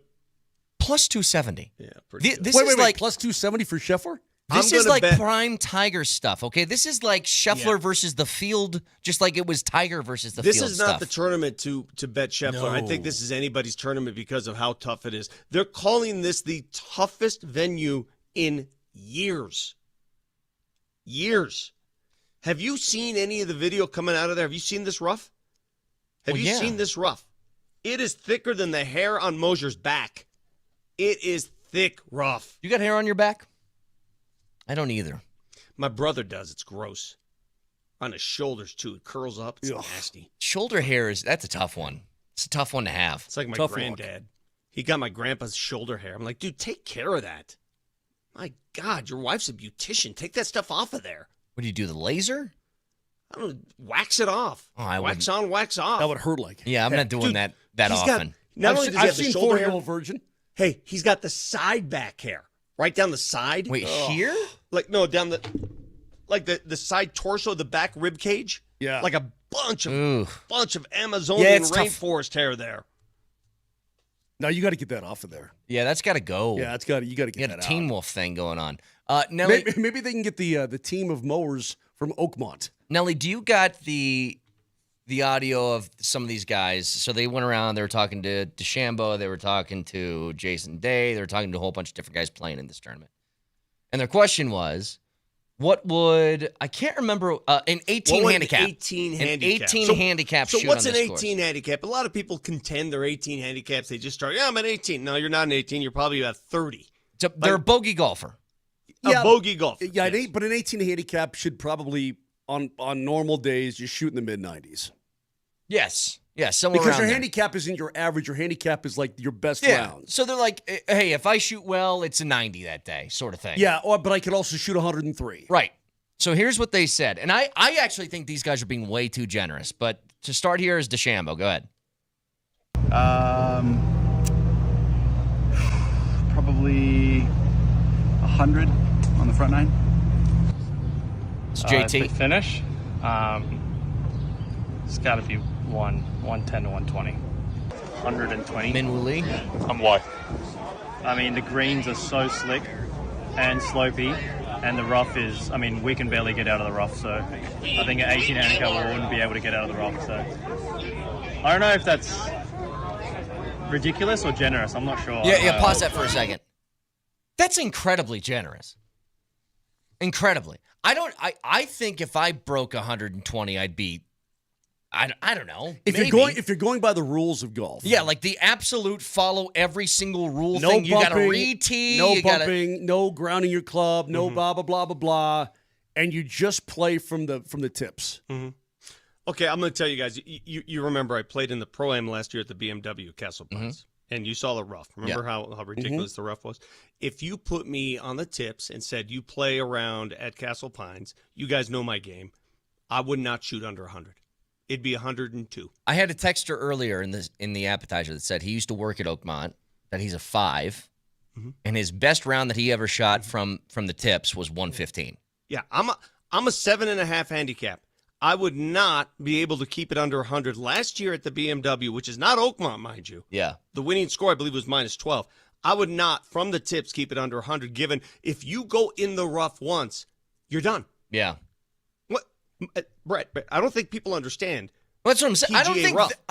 Plus 270. Yeah, pretty good. This Wait, is like plus 270 for Scheffler? This I'm is gonna like bet- prime Tiger stuff, okay? This is like Scheffler versus the field, just like it was Tiger versus the This field is not stuff. the tournament to bet Scheffler. I think this is anybody's tournament because of how tough it is. They're calling this the toughest venue in years. Years. Have you seen any of the video coming out of there? Have you seen this rough? Have you seen this rough? It is thicker than the hair on Moser's back. It is thick rough. You got hair on your back? I don't either. My brother does. It's gross. On his shoulders, too. It curls up. It's nasty. Shoulder hair that's a tough one. It's a tough one to have. It's like my Tough granddad. He got my grandpa's shoulder hair. I'm like, dude, take care of that. My God, your wife's a beautician. Take that stuff off of there. What do you do, the laser? I don't know, wax it off. Oh, I wax wouldn't. on, wax off. That would hurt like. Yeah, I'm not doing Dude, that he's often. Not only does he I've have the seen shoulder hair, 4-year-old virgin. hey, he's got the side back hair. Right down the side. Wait, here? Like, no, down the side torso, the back rib cage. Yeah. Like a bunch of Yeah, Amazonian it's tough. rainforest hair there. No, you got to get that off of there. Yeah, that's got to go. Yeah, you got to get You that got a out. Teen Wolf thing going on. Nelly, Maybe they can get the team of mowers from Oakmont. Nelly, do you got the audio of some of these guys? So they went around, they were talking to DeChambeau, they were talking to Jason Day, they were talking to a whole bunch of different guys playing in this tournament. And their question was, what would, I can't remember, an 18 What would handicap. 18 An handicap. 18 handicap So shoot what's on an this 18 course. handicap? A lot of people contend they're 18 handicaps. They just start, I'm an 18. No, you're not an 18. You're probably about 30. They're a bogey golfer. A bogey golf. Yeah, but an 18 handicap should probably, on normal days, just shoot in the mid-90s. Yes. Yeah, somewhere Because around your there. handicap isn't your average. Your handicap is like your best Yeah. round. So they're like, hey, if I shoot well, it's a 90 that day, sort of thing. Yeah, but I could also shoot 103. Right. So here's what they said. And I actually think these guys are being way too generous. But to start here is DeChambeau. Go ahead. Probably 100 on the front nine. It's JT. To finish, it's got to be 110 to 120. 120. Minwoo Lee. Why? I mean, the greens are so slick and slopey, and the rough is, I mean, we can barely get out of the rough, so I think an 18 handicap wouldn't be able to get out of the rough, so I don't know if that's ridiculous or generous. I'm not sure. Yeah, pause that for a second. That's incredibly generous. Incredibly. I think if I broke 120, I'd be, I don't know. If you're going by the rules of golf. Yeah, like the absolute follow every single rule thing. You got to re-tee. No bumping, no grounding your club, no blah, blah, blah, blah, blah. And you just play from the tips. Mm-hmm. Okay, I'm going to tell you guys, you remember I played in the Pro-Am last year at the BMW Castle Pines, and you saw the rough. Remember how ridiculous the rough was? If you put me on the tips and said you play around at Castle Pines, you guys know my game, I would not shoot under 100. It'd be 102. I had a texter earlier in the appetizer that said he used to work at Oakmont, that he's a 5, and his best round that he ever shot from the tips was 115. Yeah, I'm a 7.5 handicap. I would not be able to keep it under 100. Last year at the BMW, which is not Oakmont, mind you. Yeah. The winning score, I believe, was -12. I would not, from the tips, keep it under 100, given if you go in the rough once, you're done. Yeah. What, Brett, I don't think people understand. Well, that's what I'm saying. I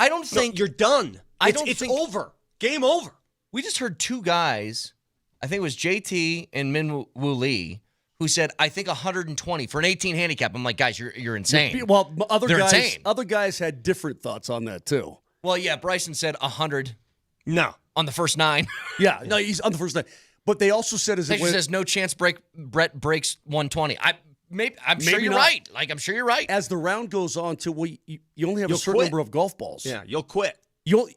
don't think you're done. It's over. Game over. We just heard two guys, I think it was JT and Minwoo Lee, who said, I think 120 for an 18 handicap. I'm like, guys, you're insane. Well, They're insane. Other guys had different thoughts on that too. Well, yeah, Bryson said 100. No. On the first 9. Yeah, no, he's on the first 9. But they also said, says no chance Brett breaks 120. I'm sure you're right. Like, I'm sure you're right. As the round goes on, you only have a certain number of golf balls. Yeah, you'll quit. You'll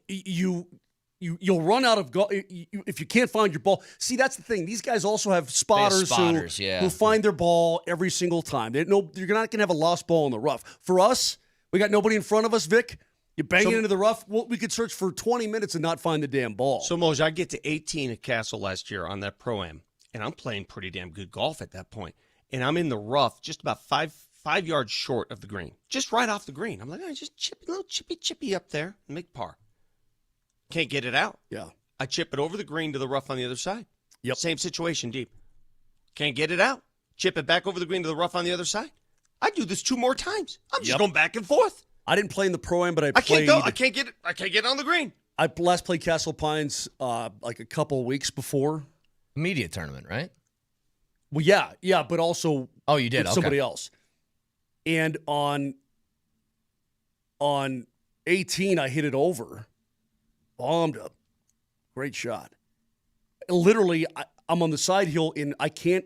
run out of golf if you can't find your ball. See, that's the thing. These guys also have spotters who find their ball every single time. You're not going to have a lost ball in the rough. For us, we got nobody in front of us, Vic. You bang it into the rough, we could search for 20 minutes and not find the damn ball. So, Moser, I get to 18 at Castle last year on that Pro-Am, and I'm playing pretty damn good golf at that point. And I'm in the rough just about five yards short of the green, just right off the green. I'm like, just chip a little chippy up there and make par. Can't get it out. Yeah. I chip it over the green to the rough on the other side. Yep. Same situation, deep. Can't get it out. Chip it back over the green to the rough on the other side. I do this 2 more times. I'm just going back and forth. I didn't play in the Pro-Am, but I played. I can't get it. I can't get it on the green. I last played Castle Pines like a couple of weeks before. Media tournament, right? Well, yeah, but also you did. With somebody else. And on 18, I hit it over, bombed up, great shot. Literally, I'm on the side hill and I can't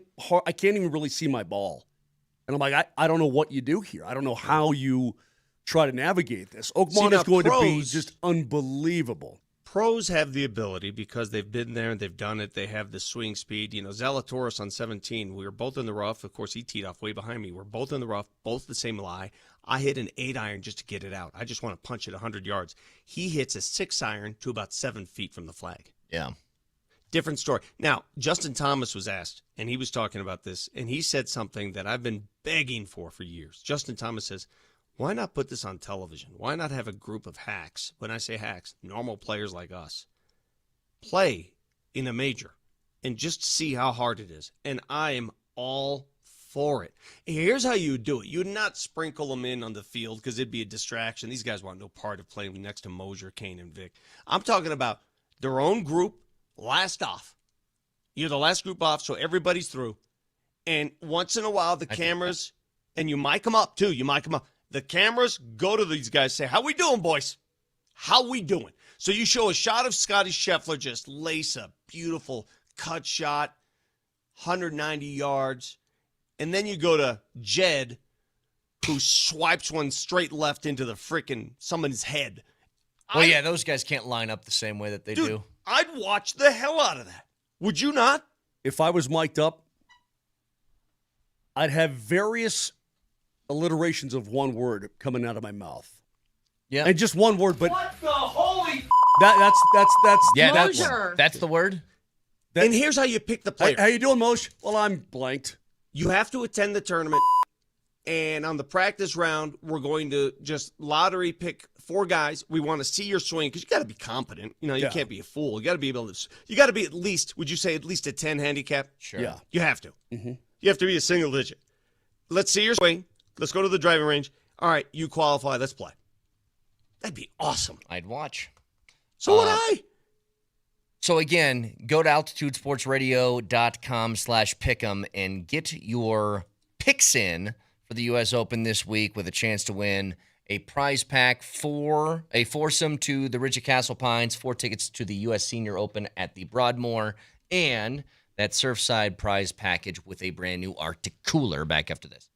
even really see my ball, and I'm like, I don't know what you do here. I don't know how you try to navigate this. Oakmont is going to be just unbelievable. Pros have the ability because they've been there and they've done it. They have the swing speed. Zalatoris on 17, we were both in the rough. Of course, he teed off way behind me. We're both in the rough, both the same lie. I hit an 8-iron just to get it out. I just want to punch it 100 yards. He hits a 6-iron to about 7 feet from the flag. Yeah. Different story. Now, Justin Thomas was asked, and he was talking about this, and he said something that I've been begging for years. Justin Thomas says, why not put this on television? Why not have a group of hacks? When I say hacks, normal players like us, play in a major and just see how hard it is. And I am all for it. Here's how you do it. You would not sprinkle them in on the field because it'd be a distraction. These guys want no part of playing next to Moser, Kane, and Vic. I'm talking about their own group, last off. You're the last group off, so everybody's through. And once in a while, the cameras, and you mic them up too. You mic them up. The cameras go to these guys, say, how we doing, boys? How we doing? So you show a shot of Scotty Scheffler just lace a beautiful cut shot, 190 yards. And then you go to Jed, who swipes one straight left into the frickin' someone's head. Well, yeah, those guys can't line up the same way that they do. I'd watch the hell out of that. Would you not? If I was mic'd up, I'd have various alliterations of one word coming out of my mouth. Yeah. And just one word, but What the holy that's the word. And here's how you pick the player. How you doing, Moshe? Well, I'm blanked. You have to attend the tournament And on the practice round, we're going to just lottery pick 4 guys. We want to see your swing because you got to be competent. You know, you can't be a fool. You got to be able to. You got to be at least. Would you say at least a 10 handicap? Sure. Yeah. You have to. Mm-hmm. You have to be a single digit. Let's see your swing. Let's go to the driving range. All right, you qualify. Let's play. That'd be awesome. I'd watch. So would I. So again, go to altitudesportsradio.com/pick'em and get your picks in for the U.S. Open this week with a chance to win a prize pack for a foursome to the Ridge of Castle Pines, 4 tickets to the U.S. Senior Open at the Broadmoor, and that Surfside prize package with a brand new Arctic cooler. Back after this.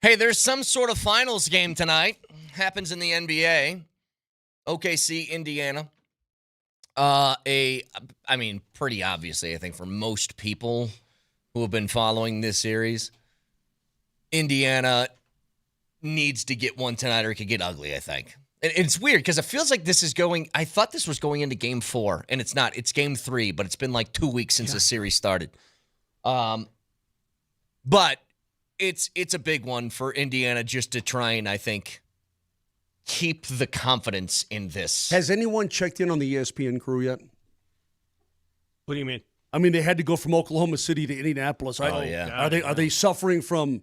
Hey, there's some sort of finals game tonight. Happens in the NBA. OKC, Indiana. Pretty obviously, I think, for most people who have been following this series, Indiana needs to get one tonight or it could get ugly, I think. And it's weird because it feels like this is going, I thought this was going into game 4, and it's not. It's game 3, but it's been like 2 weeks since the series started. But it's a big one for Indiana just to try and, I think, keep the confidence in this. Has anyone checked in on the ESPN crew yet? What do you mean? I mean, they had to go from Oklahoma City to Indianapolis. Yeah. Are they suffering from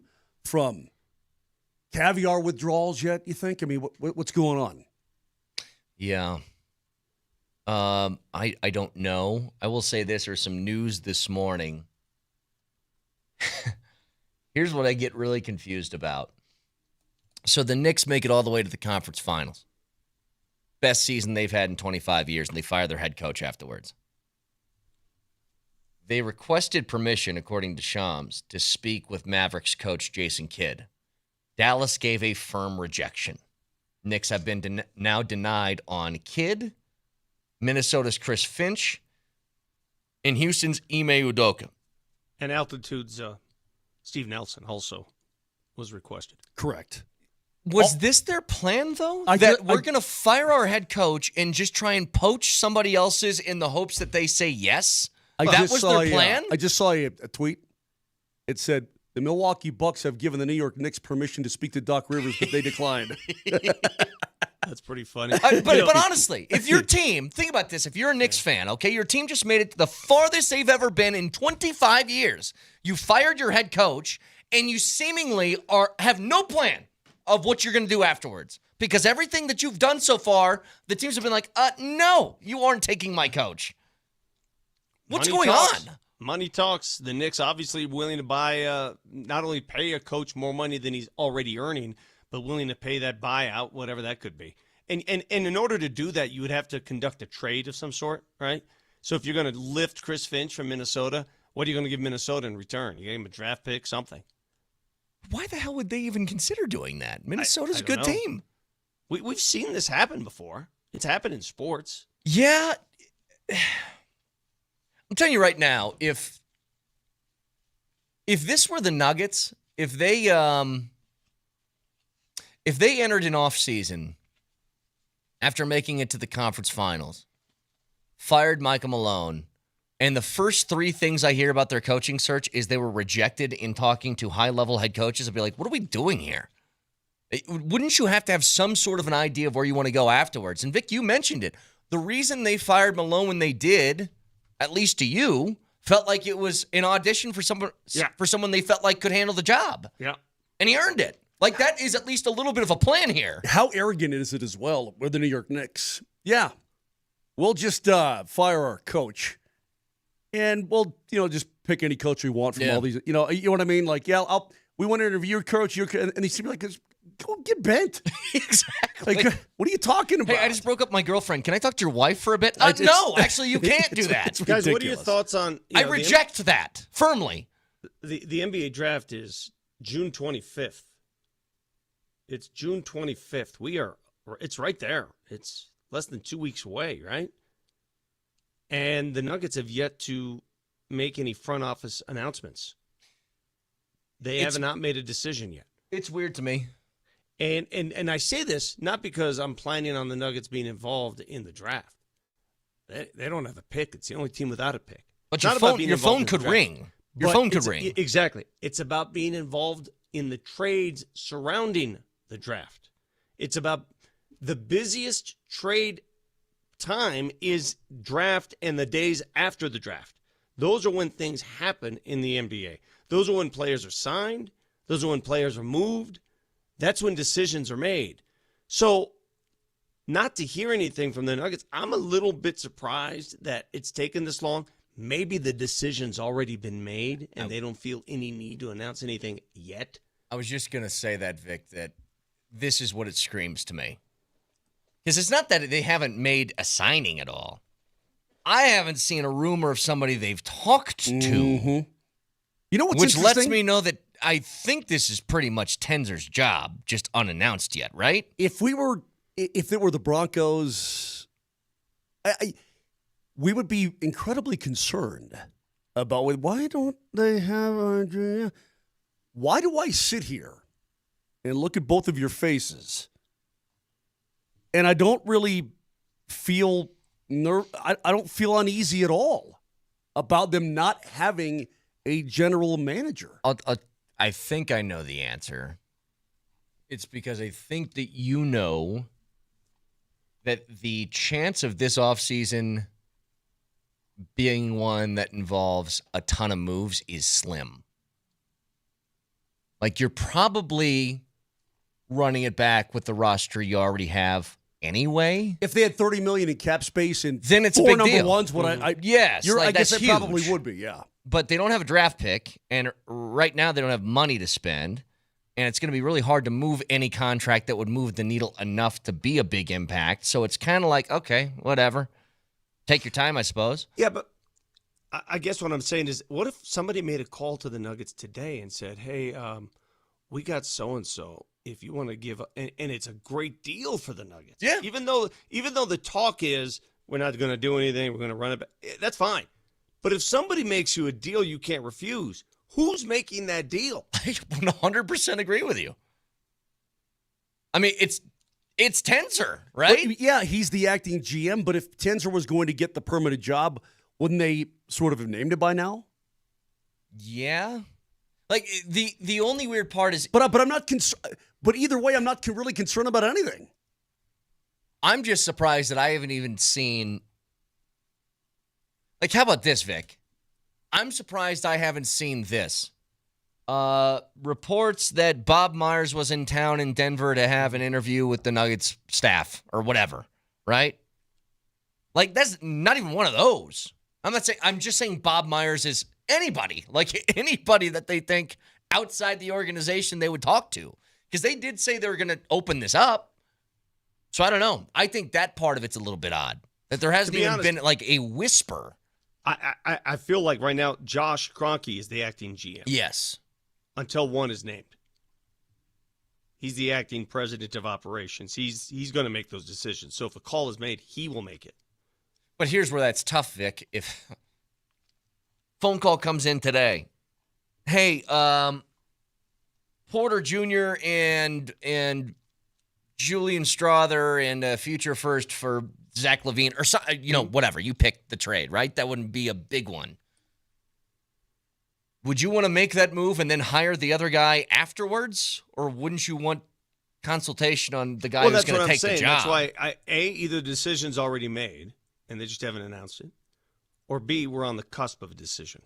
caviar withdrawals yet, you think? I mean, what's going on? Yeah. I don't know. I will say this. There's some news this morning. Here's what I get really confused about. So the Knicks make it all the way to the conference finals. Best season they've had in 25 years, and they fire their head coach afterwards. They requested permission, according to Shams, to speak with Mavericks coach Jason Kidd. Dallas gave a firm rejection. Knicks have been now denied on Kidd, Minnesota's Chris Finch, and Houston's Ime Udoka. And Altitude's Steve Nelson also was requested. Correct. Was this their plan, though? We're going to fire our head coach and just try and poach somebody else's in the hopes that they say yes? That was their plan? I just saw a tweet. It said, the Milwaukee Bucks have given the New York Knicks permission to speak to Doc Rivers, but they declined. That's pretty funny. But honestly, if your team, think about this, if you're a Knicks fan, okay, your team just made it to the farthest they've ever been in 25 years. You fired your head coach, and you seemingly have no plan of what you're going to do afterwards. Because everything that you've done so far, the teams have been like, no, you aren't taking my coach. What's going on? Money talks. The Knicks obviously willing to buy, not only pay a coach more money than he's already earning, but willing to pay that buyout, whatever that could be. And in order to do that, you would have to conduct a trade of some sort, right? So if you're going to lift Chris Finch from Minnesota, what are you going to give Minnesota in return? You give him a draft pick, something. Why the hell would they even consider doing that? Minnesota's a good team. We've seen this happen before. It's happened in sports. Yeah. I'm telling you right now, if this were the Nuggets, if they entered an offseason after making it to the conference finals, fired Michael Malone, and the first 3 things I hear about their coaching search is they were rejected in talking to high-level head coaches, I'd be like, what are we doing here? Wouldn't you have to have some sort of an idea of where you want to go afterwards? And Vic, you mentioned it. The reason they fired Malone when they did, at least to you, felt like it was an audition for someone they felt like could handle the job. Yeah. And he earned it. Like, that is at least a little bit of a plan here. How arrogant is it as well with the New York Knicks? Yeah. We'll just fire our coach. And we'll, just pick any coach we want from all these. You know what I mean? Like, we want to interview your coach. And he seemed like, go get bent. Exactly. Like, what are you talking about? Hey, I just broke up my girlfriend. Can I talk to your wife for a bit? No, actually, you can't do that. Guys, what are your thoughts on... I reject that firmly. The NBA draft is June 25th. It's June 25th. It's right there. It's less than 2 weeks away, right? And the Nuggets have yet to make any front office announcements. They have not made a decision yet. It's weird to me. And I say this not because I'm planning on the Nuggets being involved in the draft. They don't have a pick. It's the only team without a pick. But your phone could ring. Your phone could ring. Exactly. It's about being involved in the trades surrounding the draft. It's about the busiest trade time is draft and the days after the draft. Those are when things happen in the NBA. Those are when players are signed. Those are when players are moved. That's when decisions are made. So not to hear anything from the Nuggets, I'm a little bit surprised that it's taken this long. Maybe the decision's already been made and they don't feel any need to announce anything yet. I was just going to say that, Vic, that this is what it screams to me. Because it's not that they haven't made a signing at all. I haven't seen a rumor of somebody they've talked to. Mm-hmm. You know what's which interesting? lets me know that I think this is pretty much Tenser's job, just unannounced yet, right? If it were the Broncos, we would be incredibly concerned about why don't they have Andrea? Why do I sit here and look at both of your faces, and I don't really feel I don't feel uneasy at all about them not having a general manager? I think I know the answer. It's because I think that you know that the chance of this offseason being one that involves a ton of moves is slim. Like, you're probably running it back with the roster you already have anyway. If they had $30 million in cap space and then it's four a big number deal. ones, Yes, I guess that's it probably huge. would be, yeah. But they don't have a draft pick, and right now they don't have money to spend, and it's going to be really hard to move any contract that would move the needle enough to be a big impact. So it's kind of like, okay, whatever. Take your time, I suppose. Yeah, but I guess what I'm saying is, what if somebody made a call to the Nuggets today and said, hey, we got so-and-so. If you want to give – and it's a great deal for the Nuggets. Yeah. Even though the talk is we're not going to do anything, we're going to run it back, that's fine. But if somebody makes you a deal you can't refuse, who's making that deal? I 100% agree with you. I mean, it's Tenser, right? But, yeah, he's the acting GM, but if Tenser was going to get the permanent job, wouldn't they sort of have named it by now? Yeah. Like, the only weird part is... But I'm not but either way, I'm not really concerned about anything. I'm just surprised that I haven't even seen... Like, how about this, Vic? I'm surprised I haven't seen this. Reports that Bob Myers was in town in Denver to have an interview with the Nuggets staff or whatever, right? Like, that's not even one of those. I'm just saying Bob Myers is anybody. Like, anybody that they think outside the organization they would talk to. Because they did say they were going to open this up. So I don't know. I think that part of it's a little bit odd. That there hasn't even been like a whisper. I feel like right now Josh Kroenke is the acting GM. Yes. Until one is named. He's the acting president of operations. He's going to make those decisions. So if a call is made, he will make it. But here's where that's tough, Vic. If phone call comes in today, hey, Porter Jr. and Julian Strother and a future first for Zach LaVine or whatever. You pick the trade, right? That wouldn't be a big one. Would you want to make that move and then hire the other guy afterwards, or wouldn't you want consultation on the guy who's going to take the job? That's why either the decision's already made and they just haven't announced it, or B, we're on the cusp of a decision.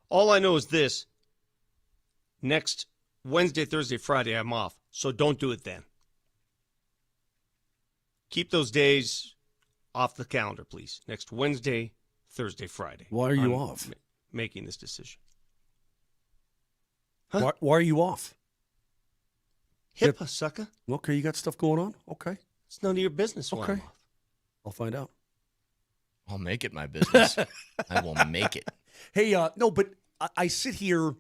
All I know is this: next Wednesday, Thursday, Friday, I'm off, so don't do it then. Keep those days off the calendar, please. Next Wednesday, Thursday, Friday. Why are you off? Making this decision. Huh? Why are you off? HIPAA, sucker. Okay, you got stuff going on? Okay. It's none of your business. Okay. I'll find out. I'll make it my business. I will make it. Hey, no, but I sit here.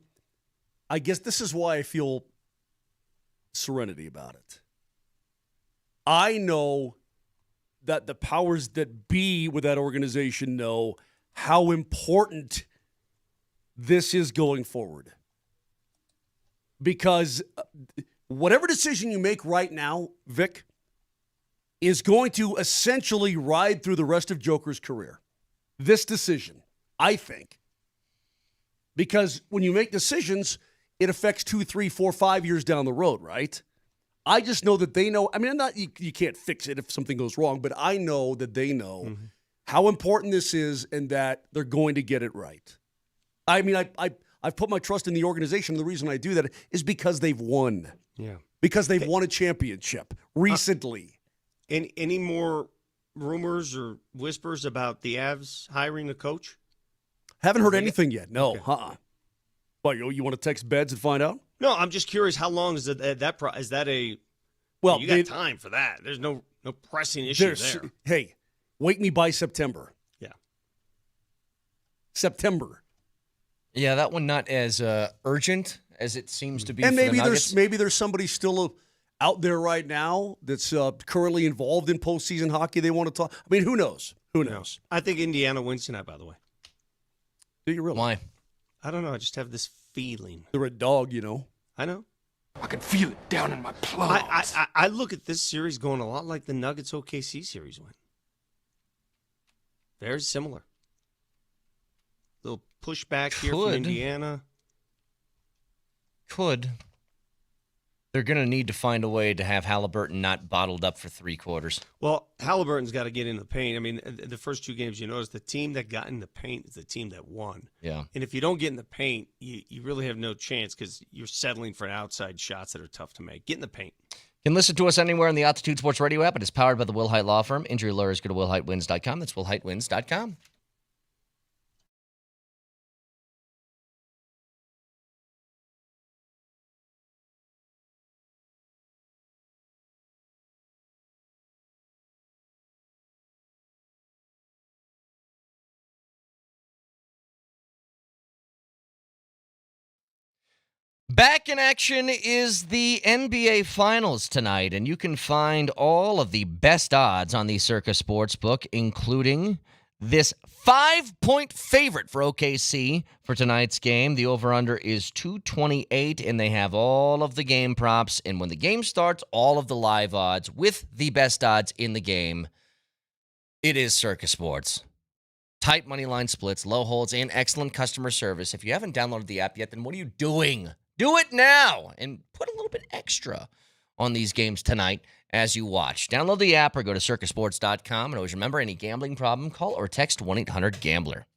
I guess this is why I feel serenity about it. I know that the powers that be with that organization know how important this is going forward. Because whatever decision you make right now, Vic, is going to essentially ride through the rest of Joker's career. This decision, I think. Because when you make decisions, it affects 2, 3, 4, 5 years down the road, right? I just know that they know. I mean, you can't fix it if something goes wrong, but I know that they know how important this is and that they're going to get it right. I mean, I've put my trust in the organization. And the reason I do that is because they've won. Yeah. Because they've won a championship recently. Any more rumors or whispers about the Avs hiring a coach? Haven't heard anything yet. No. Okay. What, you want to text Beds and find out? No, I'm just curious. How long is that? Is that a? Well, you got time for that. There's no pressing issue there. Hey, wake me by September. Yeah. September. Yeah, that one not as urgent as it seems to be. And for the maybe Nuggets. there's somebody still out there right now that's currently involved in postseason hockey they want to talk. I mean, who knows? Who knows? I think Indiana wins tonight, by the way. Do you really? Why? I don't know. I just have this feeling. They're a dog, you know. I know. I can feel it down in my plums. I look at this series going a lot like the Nuggets OKC series went. Very similar. Little pushback here from Indiana. They're going to need to find a way to have Halliburton not bottled up for 3 quarters. Well, Halliburton's got to get in the paint. I mean, the first 2 games, you notice the team that got in the paint is the team that won. Yeah. And if you don't get in the paint, you really have no chance because you're settling for outside shots that are tough to make. Get in the paint. You can listen to us anywhere on the Altitude Sports Radio app. It is powered by the Will Height Law Firm. Injury lawyers go to willheightwins.com. That's willheightwins.com. Back in action is the NBA Finals tonight, and you can find all of the best odds on the Circa Sportsbook, including this 5-point favorite for OKC for tonight's game. The over-under is 228, and they have all of the game props. And when the game starts, all of the live odds with the best odds in the game. It is Circa Sports. Tight money line splits, low holds, and excellent customer service. If you haven't downloaded the app yet, then what are you doing? Do it now and put a little bit extra on these games tonight as you watch. Download the app or go to circasports.com. And always remember, any gambling problem, call or text 1-800-GAMBLER.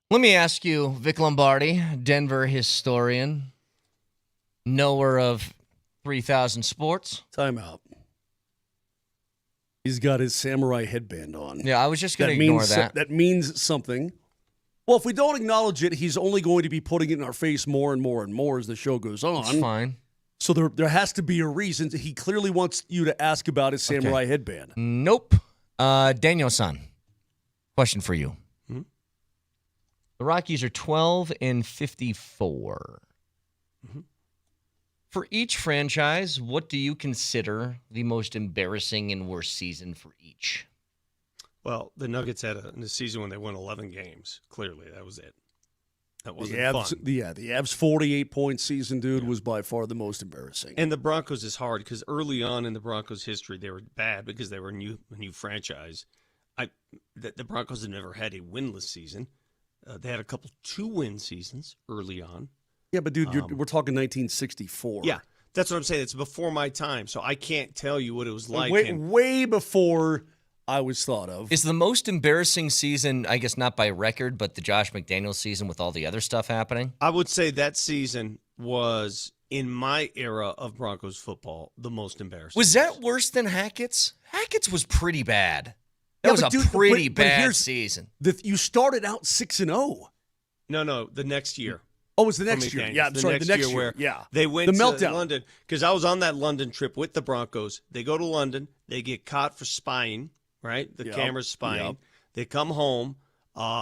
Let me ask you, Vic Lombardi, Denver historian, knower of 3,000 sports. Time out. He's got his samurai headband on. Yeah, I was just going to ignore that. That means something. Well, if we don't acknowledge it, he's only going to be putting it in our face more and more and more as the show goes on. That's fine. So there has to be a reason. He clearly wants you to ask about his samurai headband. Nope. Daniel-san, question for you. The Rockies are 12-54. For each franchise, what do you consider the most embarrassing and worst season for each? Well, the Nuggets had a season when they won 11 games. Clearly, that was it. That wasn't fun. The Avs' 48-point season, dude, was by far the most embarrassing. And the Broncos is hard because early on in the Broncos' history, they were bad because they were a new franchise. The Broncos had never had a winless season. They had a couple 2-win seasons early on. Yeah, but dude, we're talking 1964. Yeah, that's what I'm saying. It's before my time, so I can't tell you what it was like. Way before I was thought of. Is the most embarrassing season, I guess not by record, but the Josh McDaniels season with all the other stuff happening? I would say that season was, in my era of Broncos football, the most embarrassing. Was that worse than Hackett's? Hackett's was pretty bad. That was a pretty bad season. You started out 6-0. No, the next year. Oh, it was the next year. Yeah, the next year. Where yeah. They went the to meltdown. London because I was on that London trip with the Broncos. They go to London. They get caught for spying, right? The camera's spying. Yep. They come home.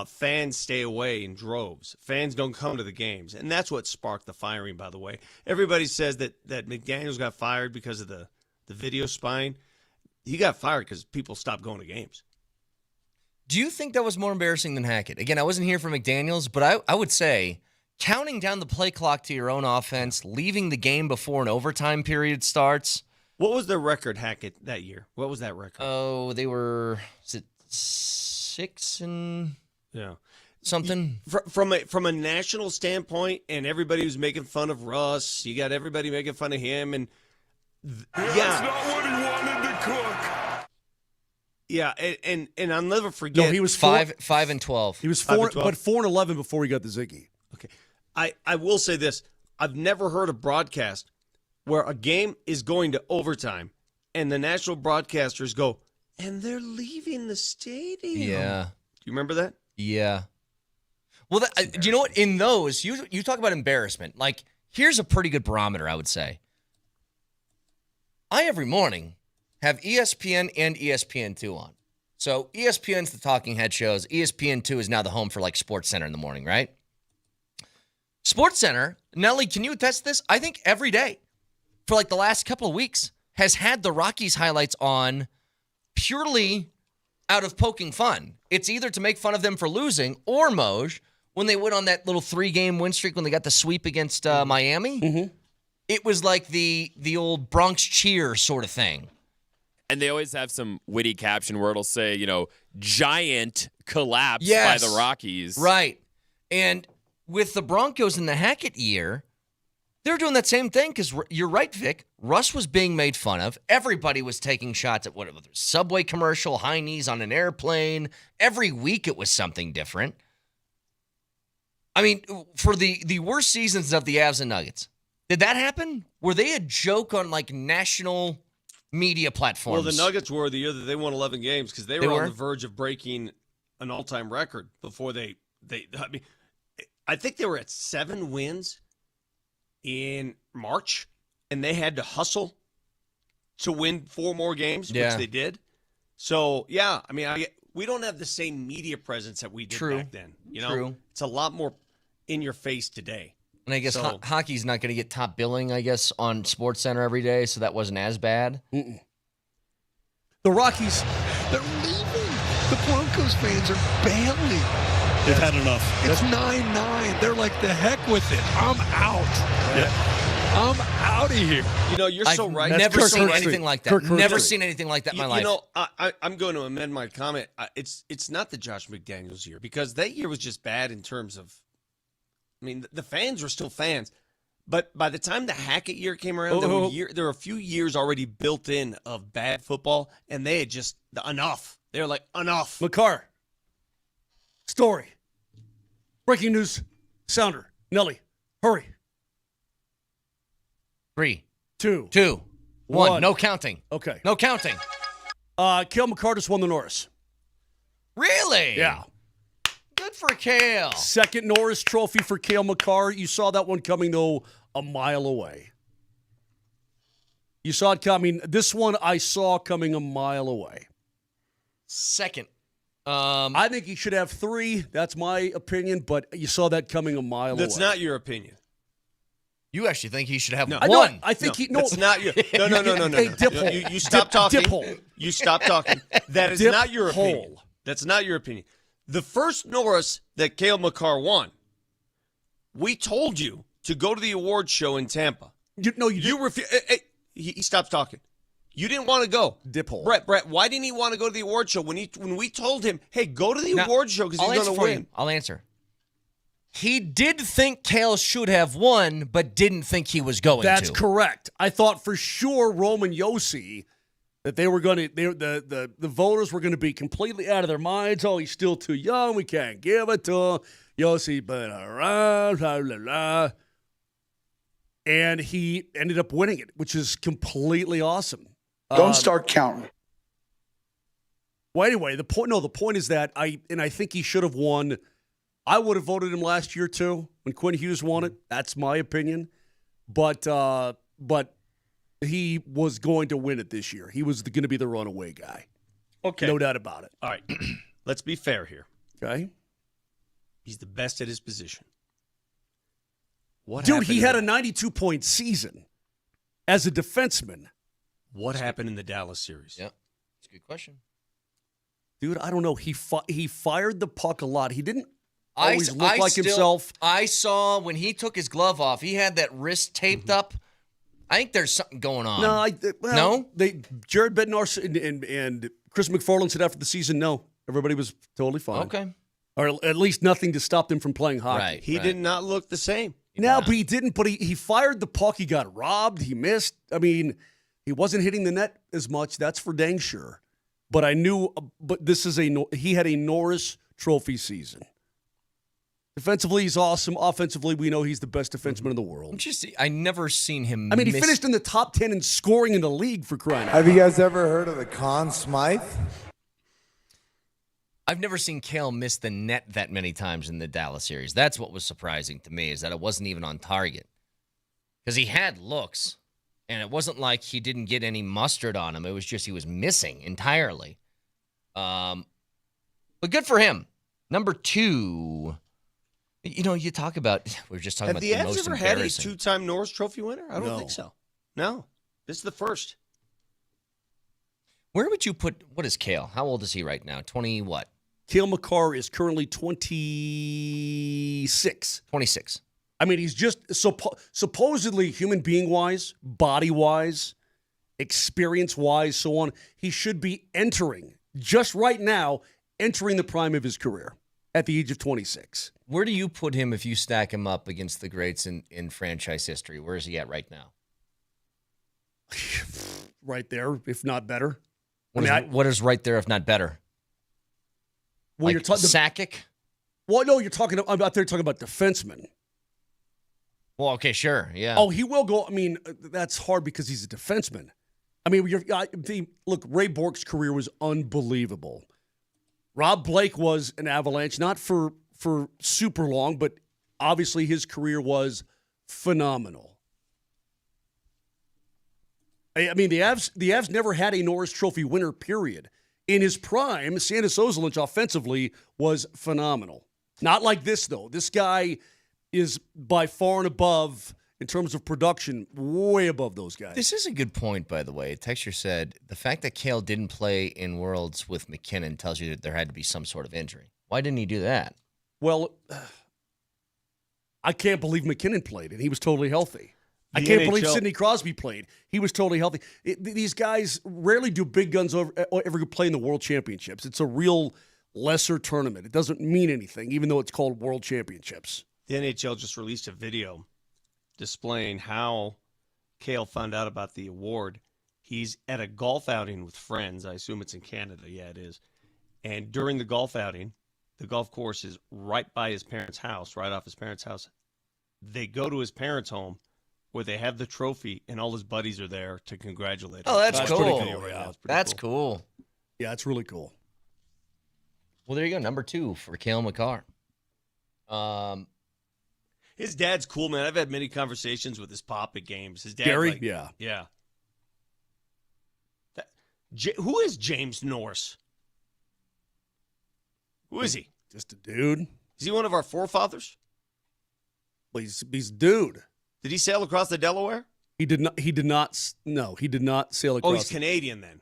Fans stay away in droves. Fans don't come to the games. And that's what sparked the firing, by the way. Everybody says that McDaniels got fired because of the video spying. He got fired because people stopped going to games. Do you think that was more embarrassing than Hackett? Again, I wasn't here for McDaniels, but I would say counting down the play clock to your own offense, leaving the game before an overtime period starts. What was their record, Hackett, that year? What was that record? Oh, they were 6 and something. From a national standpoint, and everybody was making fun of Russ. You got everybody making fun of him, and That's not what he wanted to cook. Yeah, and I'll never forget. No, he was 5-12. He was 4-11 before he got the Ziggy. Okay, I will say this: I've never heard a broadcast where a game is going to overtime, and the national broadcasters go, and they're leaving the stadium. Yeah, do you remember that? Yeah. Well, do you know what? In those, you talk about embarrassment. Like, here's a pretty good barometer, I would say. I every morning have ESPN and ESPN2 on. So ESPN's the talking head shows. ESPN2 is now the home for like SportsCenter in the morning, right? SportsCenter, Nelly, can you attest to this? I think every day for like the last couple of weeks has had the Rockies highlights on purely out of poking fun. It's either to make fun of them for losing or Moj, when they went on that little 3-game win streak when they got the sweep against Miami. Mm-hmm. It was like the old Bronx cheer sort of thing. And they always have some witty caption where it'll say, giant collapse by the Rockies. Right. And with the Broncos in the Hackett year, they're doing that same thing because you're right, Vic. Russ was being made fun of. Everybody was taking shots at whatever. Subway commercial, high knees on an airplane. Every week it was something different. I mean, for the worst seasons of the Avs and Nuggets, did that happen? Were they a joke on like national media platforms? Well, the Nuggets were the year that they won 11 games because they were on the verge of breaking an all-time record before I mean, I think they were at 7 wins in March, and they had to hustle to win 4 more games, which they did. So, yeah, I mean, we don't have the same media presence that we did back then. True. It's a lot more in your face today. And I guess hockey's not going to get top billing, I guess, on SportsCenter every day, so that wasn't as bad. Mm-mm. The Rockies, they're leaving. The Broncos fans are bailing. They've had enough. It's 9-9. They're like, the heck with it. I'm out. Yeah. I'm out of here. You're so right. I've never seen anything like that. Never seen anything like that in my life. I'm going to amend my comment. It's not the Josh McDaniels year because that year was just bad in terms of, I mean, the fans were still fans. But by the time the Hackett year came around, there were a few years already built in of bad football, and they had just enough. They were like, enough. Makar. Story. Breaking news. Sounder. Nelly. Hurry. 3, 2, 2, 1. 1. No counting. Okay. No counting. Kale Makar just won the Norris. Really? Yeah. Good for Kale. Second Norris trophy for Kale Makar. You saw that one coming, though, a mile away. You saw it coming. This one I saw coming a mile away. Second. I think he should have 3. That's my opinion, but you saw that coming a mile away. That's not your opinion. You actually think he should have No. 1? I think he. That's not your. No. Hey, dip hole. You stop talking. Dip hole. You stop talking. That is Dip not your opinion. hole. That's not your opinion. The first Norris that Kale Makar won, we told you to go to the awards show in Tampa. You refused. He stops talking. You didn't want to go. Dip hole. Brett, why didn't he want to go to the awards show when we told him, hey, go to the awards show because he's going to win? I'll answer. He did think Kale should have won, but didn't think he was going to. That's correct. I thought for sure Roman Yossi that they were going to the voters were going to be completely out of their minds. Oh, he's still too young. We can't give it to him. Yossi, but blah, blah, blah. And he ended up winning it, which is completely awesome. Don't start counting. Well, anyway, the point is that I think he should have won. I would have voted him last year too when Quinn Hughes won it. That's my opinion, but he was going to win it this year. He was going to be the runaway guy. Okay, no doubt about it. All right, let's be fair here. Okay, he's the best at his position. Dude, he had a 92-point season as a defenseman. What happened in the Dallas series? Yep, that's a good question. Dude, I don't know. He fired the puck a lot. He didn't always look like himself. I saw when he took his glove off, he had that wrist taped up. I think there's something going on. No? Jared Bednar and Chris McFarland said after the season, no. Everybody was totally fine. Okay. Or at least nothing to stop them from playing hockey. Right. He did not look the same. No, but he didn't. But he fired the puck. He got robbed. He missed. I mean, he wasn't hitting the net as much. That's for dang sure. But I knew. But he had a Norris Trophy season. Defensively, he's awesome. Offensively, we know he's the best defenseman in the world. I never seen him. I mean, he finished in the top 10 in scoring in the league for crying out loud. Have you guys ever heard of the Conn Smythe? I've never seen Kale miss the net that many times in the Dallas series. That's what was surprising to me, is that it wasn't even on target. Because he had looks, and it wasn't like he didn't get any mustard on him. It was just he was missing entirely. But good for him. Number 2, you talk about, we were just talking about the most Have the Avs ever had a embarrassing. 2-time Norris Trophy winner? I don't No. think so. No. This is the first. Where would you put, what is Kale? How old is he right now? 20 what? Kale Makar is currently 26. 26. I mean, he's just supposedly human being-wise, body-wise, experience-wise, so on. He should be just right now, entering the prime of his career at the age of 26. Where do you put him if you stack him up against the greats in franchise history? Where is he at right now? Right there, if not better. What is right there if not better? Well, you're talking Sakic? Well, no, you're talking about defensemen. Well, okay, sure, yeah. Oh, he will go. I mean, that's hard because he's a defenseman. I mean, look, Ray Bork's career was unbelievable. Rob Blake was an Avalanche, not for super long, but obviously his career was phenomenal. I mean, the Avs never had a Norris Trophy winner, period. In his prime, Sandis Ozolinsh offensively was phenomenal. Not like this, though. This guy is by far and above, in terms of production, way above those guys. This is a good point, by the way. Texture said, the fact that Kale didn't play in Worlds with McKinnon tells you that there had to be some sort of injury. Why didn't he do that? Well, I can't believe McKinnon played, and he was totally healthy. I can't believe Sidney Crosby played. He was totally healthy. These guys rarely do big guns ever play in the World Championships. It's a real lesser tournament. It doesn't mean anything, even though it's called World Championships. The NHL just released a video displaying how Kale found out about the award. He's at a golf outing with friends. I assume it's in Canada. Yeah, it is. And during the golf outing, The golf course is right by his parents' house, right off his parents' house. They go to his parents' home where they have the trophy, and all his buddies are there to congratulate him. Oh, that's pretty cool. Right now. It's pretty That's cool. Yeah, it's really cool. Well, there you go. Number 2 for Kale Makar. His dad's cool, man. I've had many conversations with his pop at games. His dad, Gary? like, Yeah. Yeah. Who is James Norris? Who is he? Just a dude. Is he one of our forefathers? Well, he's a dude. Did he sail across the Delaware? He did not. No, he did not sail across. Oh, he's Canadian then.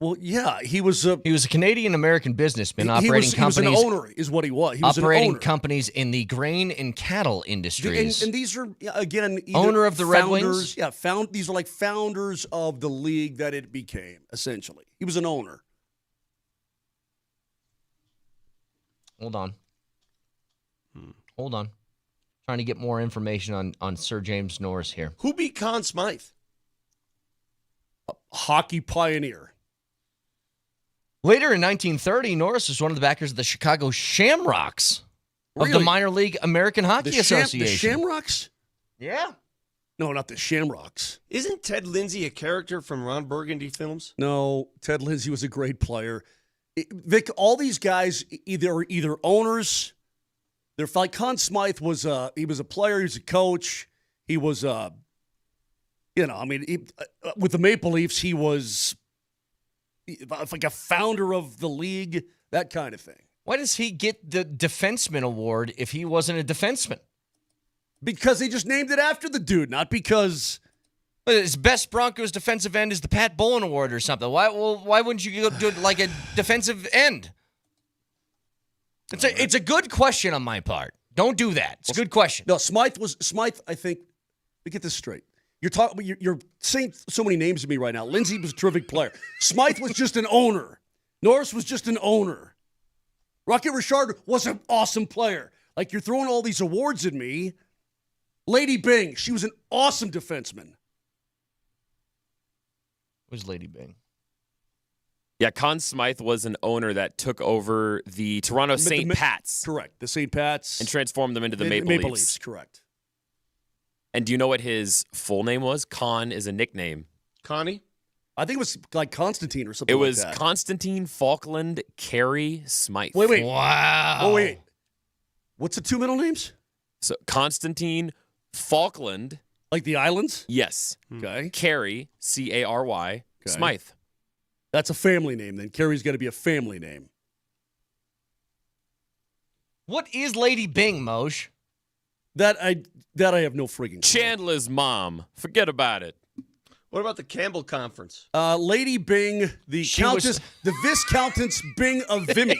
Well, yeah, he was a Canadian-American businessman operating companies. He was an owner, is what he was. He was operating an owner. companies in the grain and cattle industries. And these are, again, owner of the Red founders, Wings? Yeah, these are like founders of the league that it became, essentially. He was an owner. Hold on. Trying to get more information on Sir James Norris here. Who beat Conn Smythe? A hockey pioneer. Later in 1930, Norris was one of the backers of the Chicago Shamrocks of the minor league American Hockey Association. The Shamrocks? Yeah. No, not the Shamrocks. Isn't Ted Lindsay a character from Ron Burgundy films? No, Ted Lindsay was a great player. Vic, all these guys either owners. They're like Conn Smythe was. He was a player. He was a coach. He was. With the Maple Leafs, he was like a founder of the league. That kind of thing. Why does he get the defenseman award if he wasn't a defenseman? Because they just named it after the dude, not because his best Broncos defensive end is the Pat Bowlen Award or something. Why wouldn't you go do it like a defensive end? It's a good question on my part. Don't do that. It's a good question. No, Smythe. I think. Let me get this straight. You're saying so many names to me right now. Lindsay was a terrific player. Smythe was just an owner. Norris was just an owner. Rocket Richard was an awesome player. Like, you're throwing all these awards at me. Lady Byng, she was an awesome defenseman. Who's Lady Byng? Yeah, Conn Smythe was an owner that took over the Toronto St. Pats. Correct, the St. Pats. And transformed them into the Maple Leafs. Correct. And do you know what his full name was? Con is a nickname. Connie? I think it was like Constantine or something like that. It was like Constantine Falkland Carey Smythe. Wait. Wow. Oh, wait. What's the two middle names? So Constantine Falkland. Like the islands? Yes. Okay. Carey, Cary, okay. Smythe. That's a family name then. Carey's got to be a family name. What is Lady Byng, Moj? That I have no frigging clue. Chandler's mom. Forget about it. What about the Campbell Conference? Lady Byng, the Viscountess Byng of Vimy.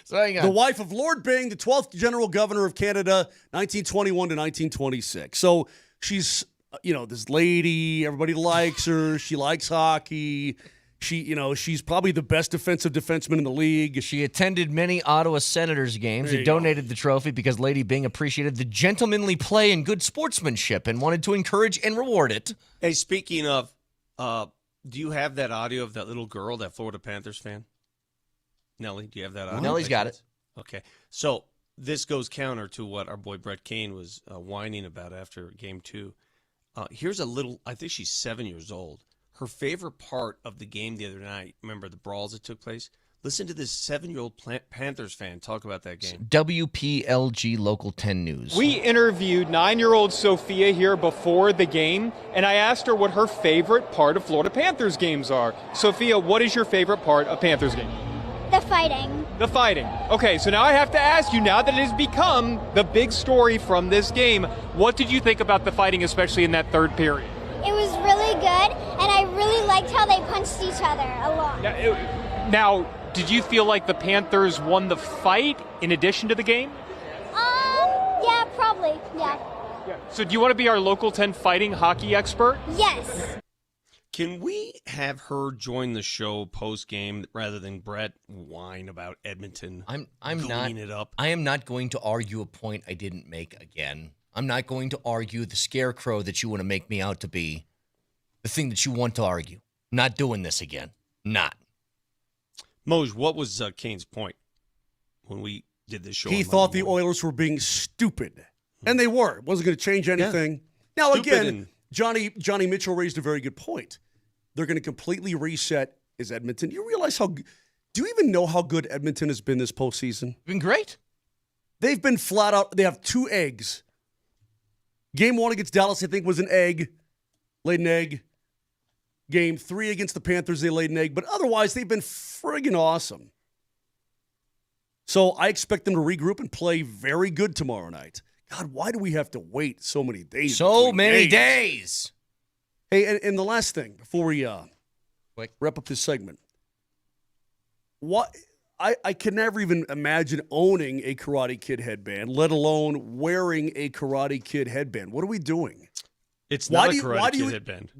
So hang on. The wife of Lord Byng, the 12th General Governor of Canada, 1921 to 1926. So she's, this lady, everybody likes her. She likes hockey. She's probably the best defensive defenseman in the league. She attended many Ottawa Senators games and donated the trophy because Lady Byng appreciated the gentlemanly play and good sportsmanship and wanted to encourage and reward it. Hey, speaking of, do you have that audio of that little girl, that Florida Panthers fan? Nelly, do you have that audio? Nellie's got it. Okay. So this goes counter to what our boy Brett Kane was whining about after Game 2. Here's a little, I think she's 7 years old. Her favorite part of the game the other night, remember the brawls that took place? Listen to this 7-year-old Panthers fan talk about that game. WPLG Local 10 News. We interviewed 9-year-old Sophia here before the game, and I asked her what her favorite part of Florida Panthers games are. Sophia, what is your favorite part of Panthers games? The fighting. The fighting. Okay, so now I have to ask you, now that it has become the big story from this game, what did you think about the fighting, especially in that third period? It was really good, and I really liked how they punched each other a lot. Now, did you feel like the Panthers won the fight in addition to the game? Yeah, probably, yeah. So do you want to be our Local 10 fighting hockey expert? Yes. Can we have her join the show post-game rather than Brett whine about Edmonton? I'm cleaning it up. I am not going to argue a point I didn't make again. I'm not going to argue the scarecrow that you want to make me out to be, the thing that you want to argue. Not doing this again. Not. Moj, what was Kane's point when we did this show? He thought the Oilers were being stupid, and they were. It wasn't going to change anything. Yeah. Now, Stupid again, Johnny Mitchell raised a very good point. They're going to completely reset is Edmonton. You realize do you even know how good Edmonton has been this postseason? Been great. They've been flat out. They have 2 eggs. Game 1 against Dallas, I think, was an egg. Laid an egg. Game 3 against the Panthers, they laid an egg. But otherwise, they've been friggin' awesome. So I expect them to regroup and play very good tomorrow night. God, why do we have to wait so many days? So many days. Hey, and the last thing before we wrap up this segment. What I can never even imagine owning a Karate Kid headband, let alone wearing a Karate Kid headband. What are we doing? It's not a Karate Kid headband.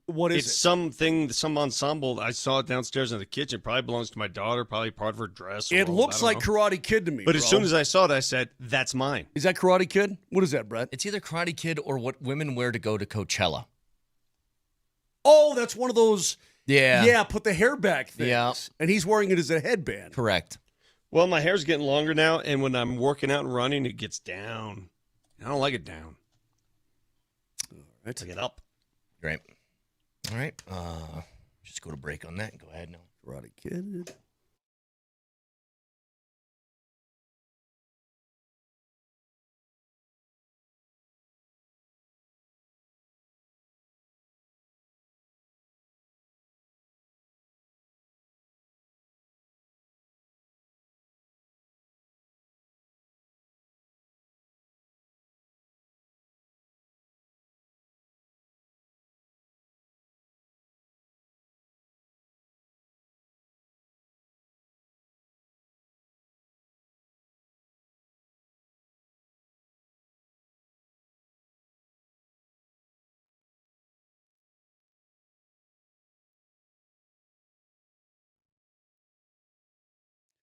What is it? It's something, some ensemble. I saw it downstairs in the kitchen. Probably belongs to my daughter. Probably part of her dress. It looks like Karate Kid to me. But as soon as I saw it, I said, "That's mine." Is that Karate Kid? What is that, Brett? It's either Karate Kid or what women wear to go to Coachella. Oh, that's one of those. Yeah. Yeah, put the hair back things. Yeah. And he's wearing it as a headband. Correct. Well, my hair's getting longer now, and when I'm working out and running, it gets down. I don't like it down. All right. Like it up. Great. All right. Just go to break on that and go ahead now. Karate Kid.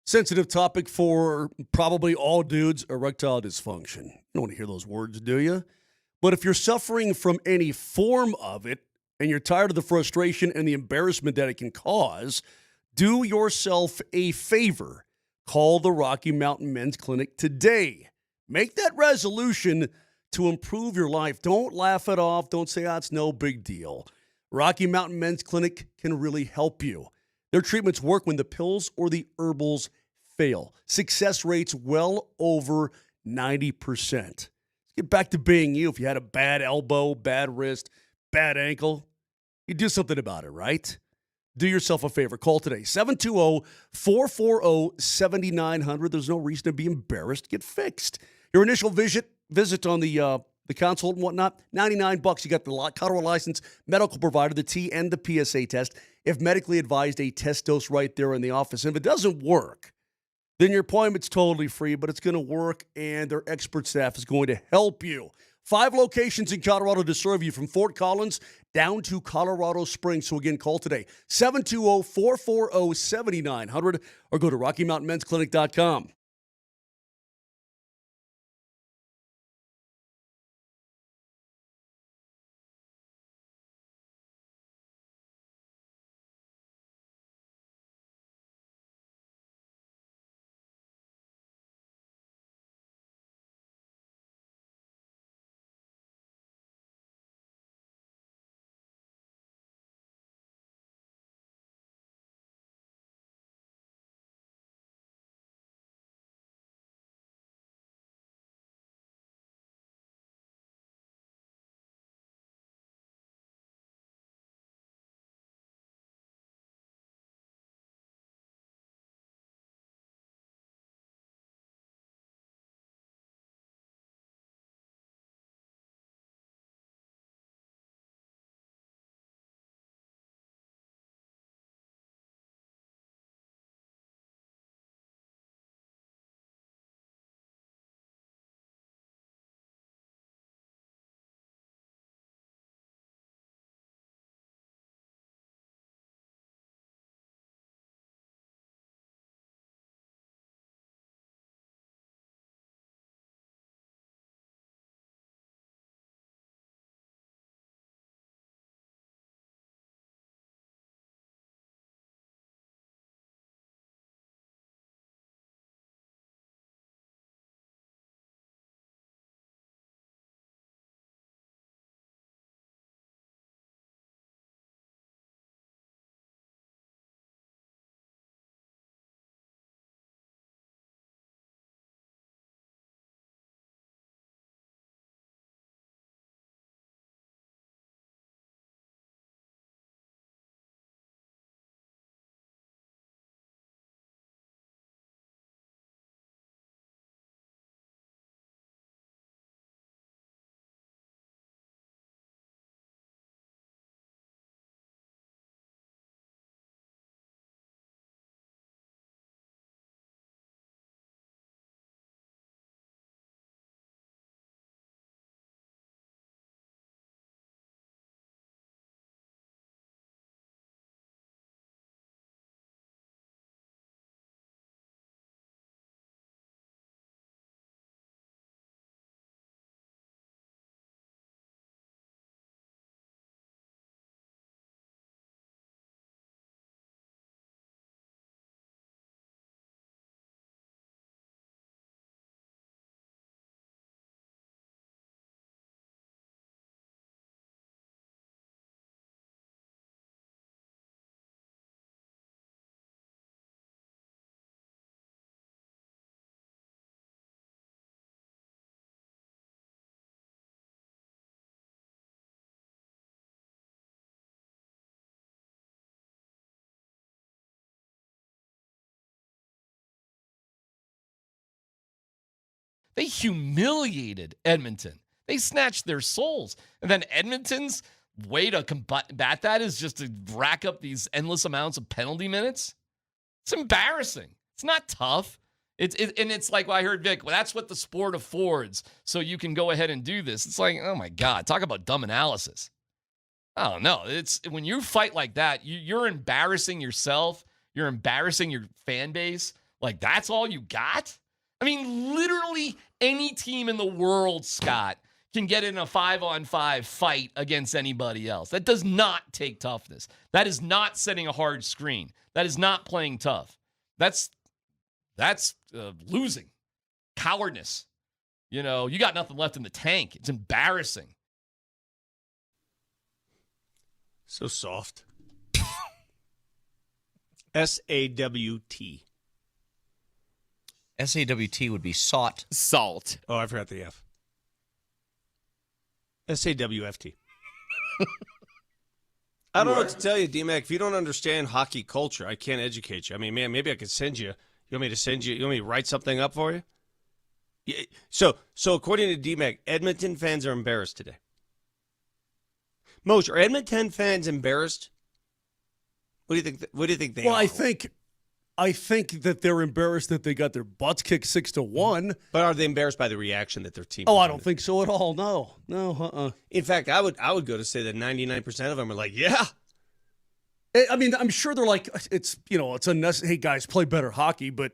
Sensitive topic for probably all dudes, erectile dysfunction. You don't want to hear those words, do you? But if you're suffering from any form of it and you're tired of the frustration and the embarrassment that it can cause, do yourself a favor. Call the Rocky Mountain Men's Clinic today. Make that resolution to improve your life. Don't laugh it off. Don't say, it's no big deal. Rocky Mountain Men's Clinic can really help you. Their treatments work when the pills or the herbals fail. Success rates well over 90%. Let's get back to being you. If you had a bad elbow, bad wrist, bad ankle, you do something about it, right? Do yourself a favor. Call today, 720-440-7900. There's no reason to be embarrassed. Get fixed. Your initial visit on the consult and whatnot, $99. You got the Colorado license, medical provider, the T and the PSA test. If medically advised, a test dose right there in the office. And if it doesn't work, then your appointment's totally free, but it's going to work, and their expert staff is going to help you. 5 locations in Colorado to serve you, from Fort Collins down to Colorado Springs. So again, call today, 720-440-7900, or go to RockyMountainMen'sClinic.com. They humiliated Edmonton. They snatched their souls. And then Edmonton's way to combat that is just to rack up these endless amounts of penalty minutes. It's embarrassing. It's not tough. It's like, well, I heard Vic, well, that's what the sport affords, so you can go ahead and do this. It's like, oh my God, talk about dumb analysis. I don't know. It's when you fight like that, you're embarrassing yourself. You're embarrassing your fan base. Like, that's all you got? I mean, literally any team in the world, Scott, can get in a 5-on-5 fight against anybody else. That does not take toughness. That is not setting a hard screen. That is not playing tough. That's losing. Cowardness. You know, you got nothing left in the tank. It's embarrassing. So soft. S-A-W-T. S-A-W-T would be sought. Salt. Oh, I forgot the F. S-A-W-F-T. I don't know what to tell you, DMac. If you don't understand hockey culture, I can't educate you. I mean, man, maybe I could send you. You want me to write something up for you? Yeah, so according to DMac, Edmonton fans are embarrassed today. Moser, are Edmonton fans embarrassed? What do you think they are? Well, I think that they're embarrassed that they got their butts kicked 6-1. But are they embarrassed by the reaction that their team? Oh, I don't think so at all. No. In fact, I would go to say that 99% of them are like, yeah. I mean, I'm sure they're like, it's unnecessary. Hey guys, play better hockey, but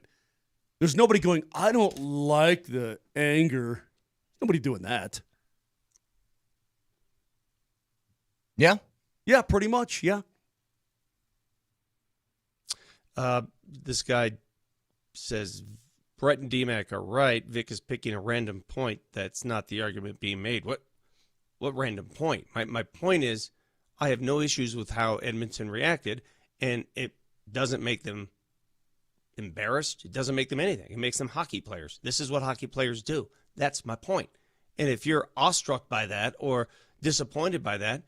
there's nobody going, I don't like the anger. Nobody doing that. Yeah. Yeah, pretty much. Yeah. This guy says Brett and DMac are right. Vic is picking a random point. That's not the argument being made. What random point? My point is, I have no issues with how Edmonton reacted, and it doesn't make them embarrassed. It doesn't make them anything. It makes them hockey players. This is what hockey players do. That's my point. And if you're awestruck by that or disappointed by that,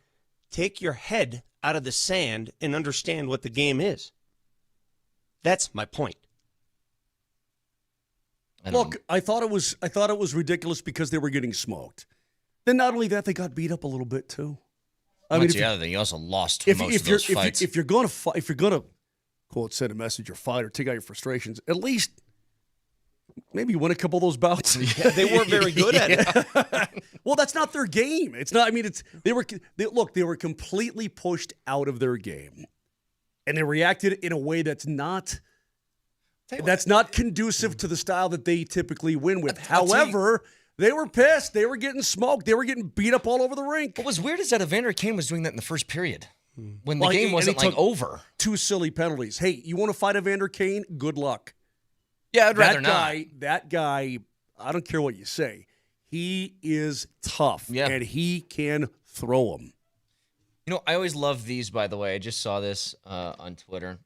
take your head out of the sand and understand what the game is. That's my point. Look, I thought it was ridiculous because they were getting smoked. Then not only that, they got beat up a little bit too. That's the other thing. You also lost most of those fights. If you're going to quote, send a message or fight or take out your frustrations, at least maybe win a couple of those bouts. Yeah, they weren't very good at it. Well, that's not their game. It's not. I mean, they were completely pushed out of their game, and they reacted in a way that's not conducive to the style that they typically win with. However, they were pissed. They were getting smoked. They were getting beat up all over the rink. What was weird is that Evander Kane was doing that in the first period when the game wasn't over. 2 silly penalties. Hey, you want to fight Evander Kane? Good luck. Yeah, I'd rather not. That guy, I don't care what you say. He is tough, and he can throw them. You know, I always love these, by the way. I just saw this on Twitter.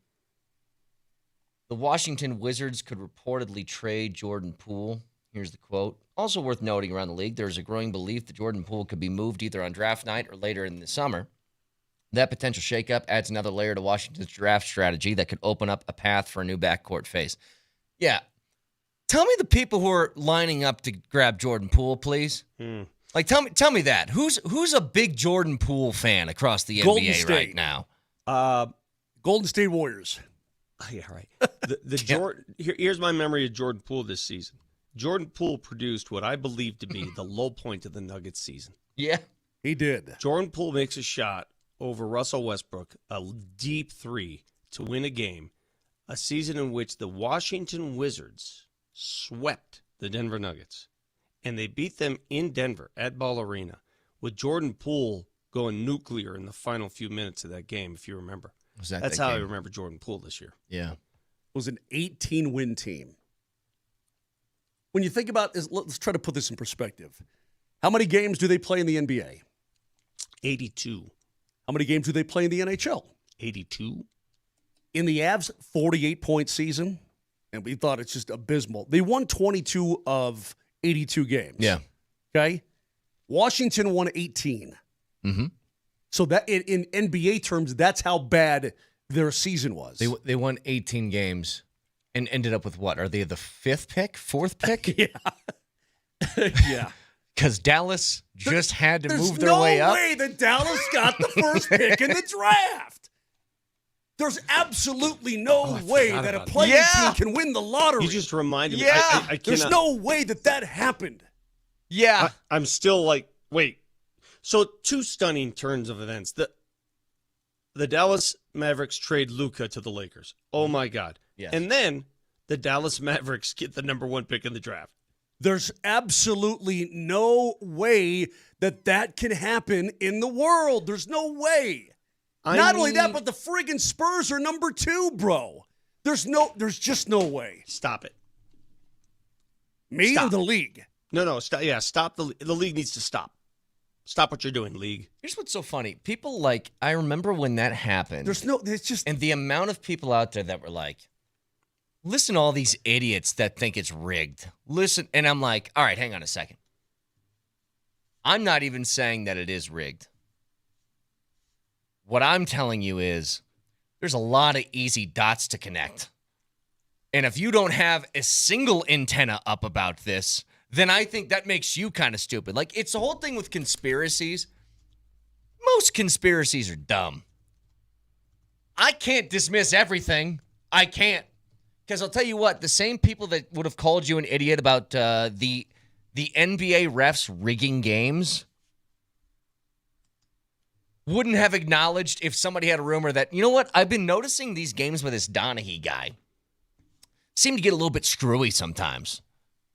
The Washington Wizards could reportedly trade Jordan Poole. Here's the quote. Also worth noting around the league, there's a growing belief that Jordan Poole could be moved either on draft night or later in the summer. That potential shakeup adds another layer to Washington's draft strategy that could open up a path for a new backcourt face. Yeah. Tell me the people who are lining up to grab Jordan Poole, please. Like, tell me that. Who's a big Jordan Poole fan across the NBA right now? Golden State Warriors. Yeah, right. Here's my memory of Jordan Poole this season. Jordan Poole produced what I believe to be the low point of the Nuggets season. Yeah, he did. Jordan Poole makes a shot over Russell Westbrook, a deep three to win a game, a season in which the Washington Wizards swept the Denver Nuggets, and they beat them in Denver at Ball Arena with Jordan Poole going nuclear in the final few minutes of that game, if you remember. That's how I remember Jordan Poole this year. Yeah. It was an 18-win team. When you think about this, let's try to put this in perspective. How many games do they play in the NBA? 82. How many games do they play in the NHL? 82. In the Avs' 48-point season, and we thought it's just abysmal. They won 22 of 82 games. Yeah. Okay? Washington won 18. Mm-hmm. So that in NBA terms, that's how bad their season was. They won 18 games and ended up with what? Are they the 5th pick? 4th pick? Yeah. Yeah. Because Dallas just had to move their There's way up. no way that Dallas got the first pick in the draft. There's absolutely no way that a playing team can win the lottery. You just reminded me. Yeah. I There's cannot- no way that happened. Yeah. I'm still like, wait. So 2 stunning turns of events. The Dallas Mavericks trade Luka to the Lakers. Oh, my God. Yes. And then the Dallas Mavericks get the number 1 pick in the draft. There's absolutely no way that can happen in the world. There's no way. Not only that, but the friggin' Spurs are number 2, bro. There's just no way. Stop it. Me Stop. or the league? No. Stop. Yeah, stop. The league needs to stop. Stop what you're doing, league. Here's what's so funny. People I remember when that happened. It's just. And the amount of people out there that were like, listen to all these idiots that think it's rigged. Listen. And I'm like, all right, hang on a second. I'm not even saying that it is rigged. What I'm telling you is there's a lot of easy dots to connect. And if you don't have a single antenna up about this, then I think that makes you kind of stupid. Like, it's the whole thing with conspiracies. Most conspiracies are dumb. I can't dismiss everything. I can't. Because I'll tell you what, the same people that would have called you an idiot about the NBA refs rigging games wouldn't have acknowledged if somebody had a rumor that, you know what, I've been noticing these games with this Donaghy guy seem to get a little bit screwy sometimes.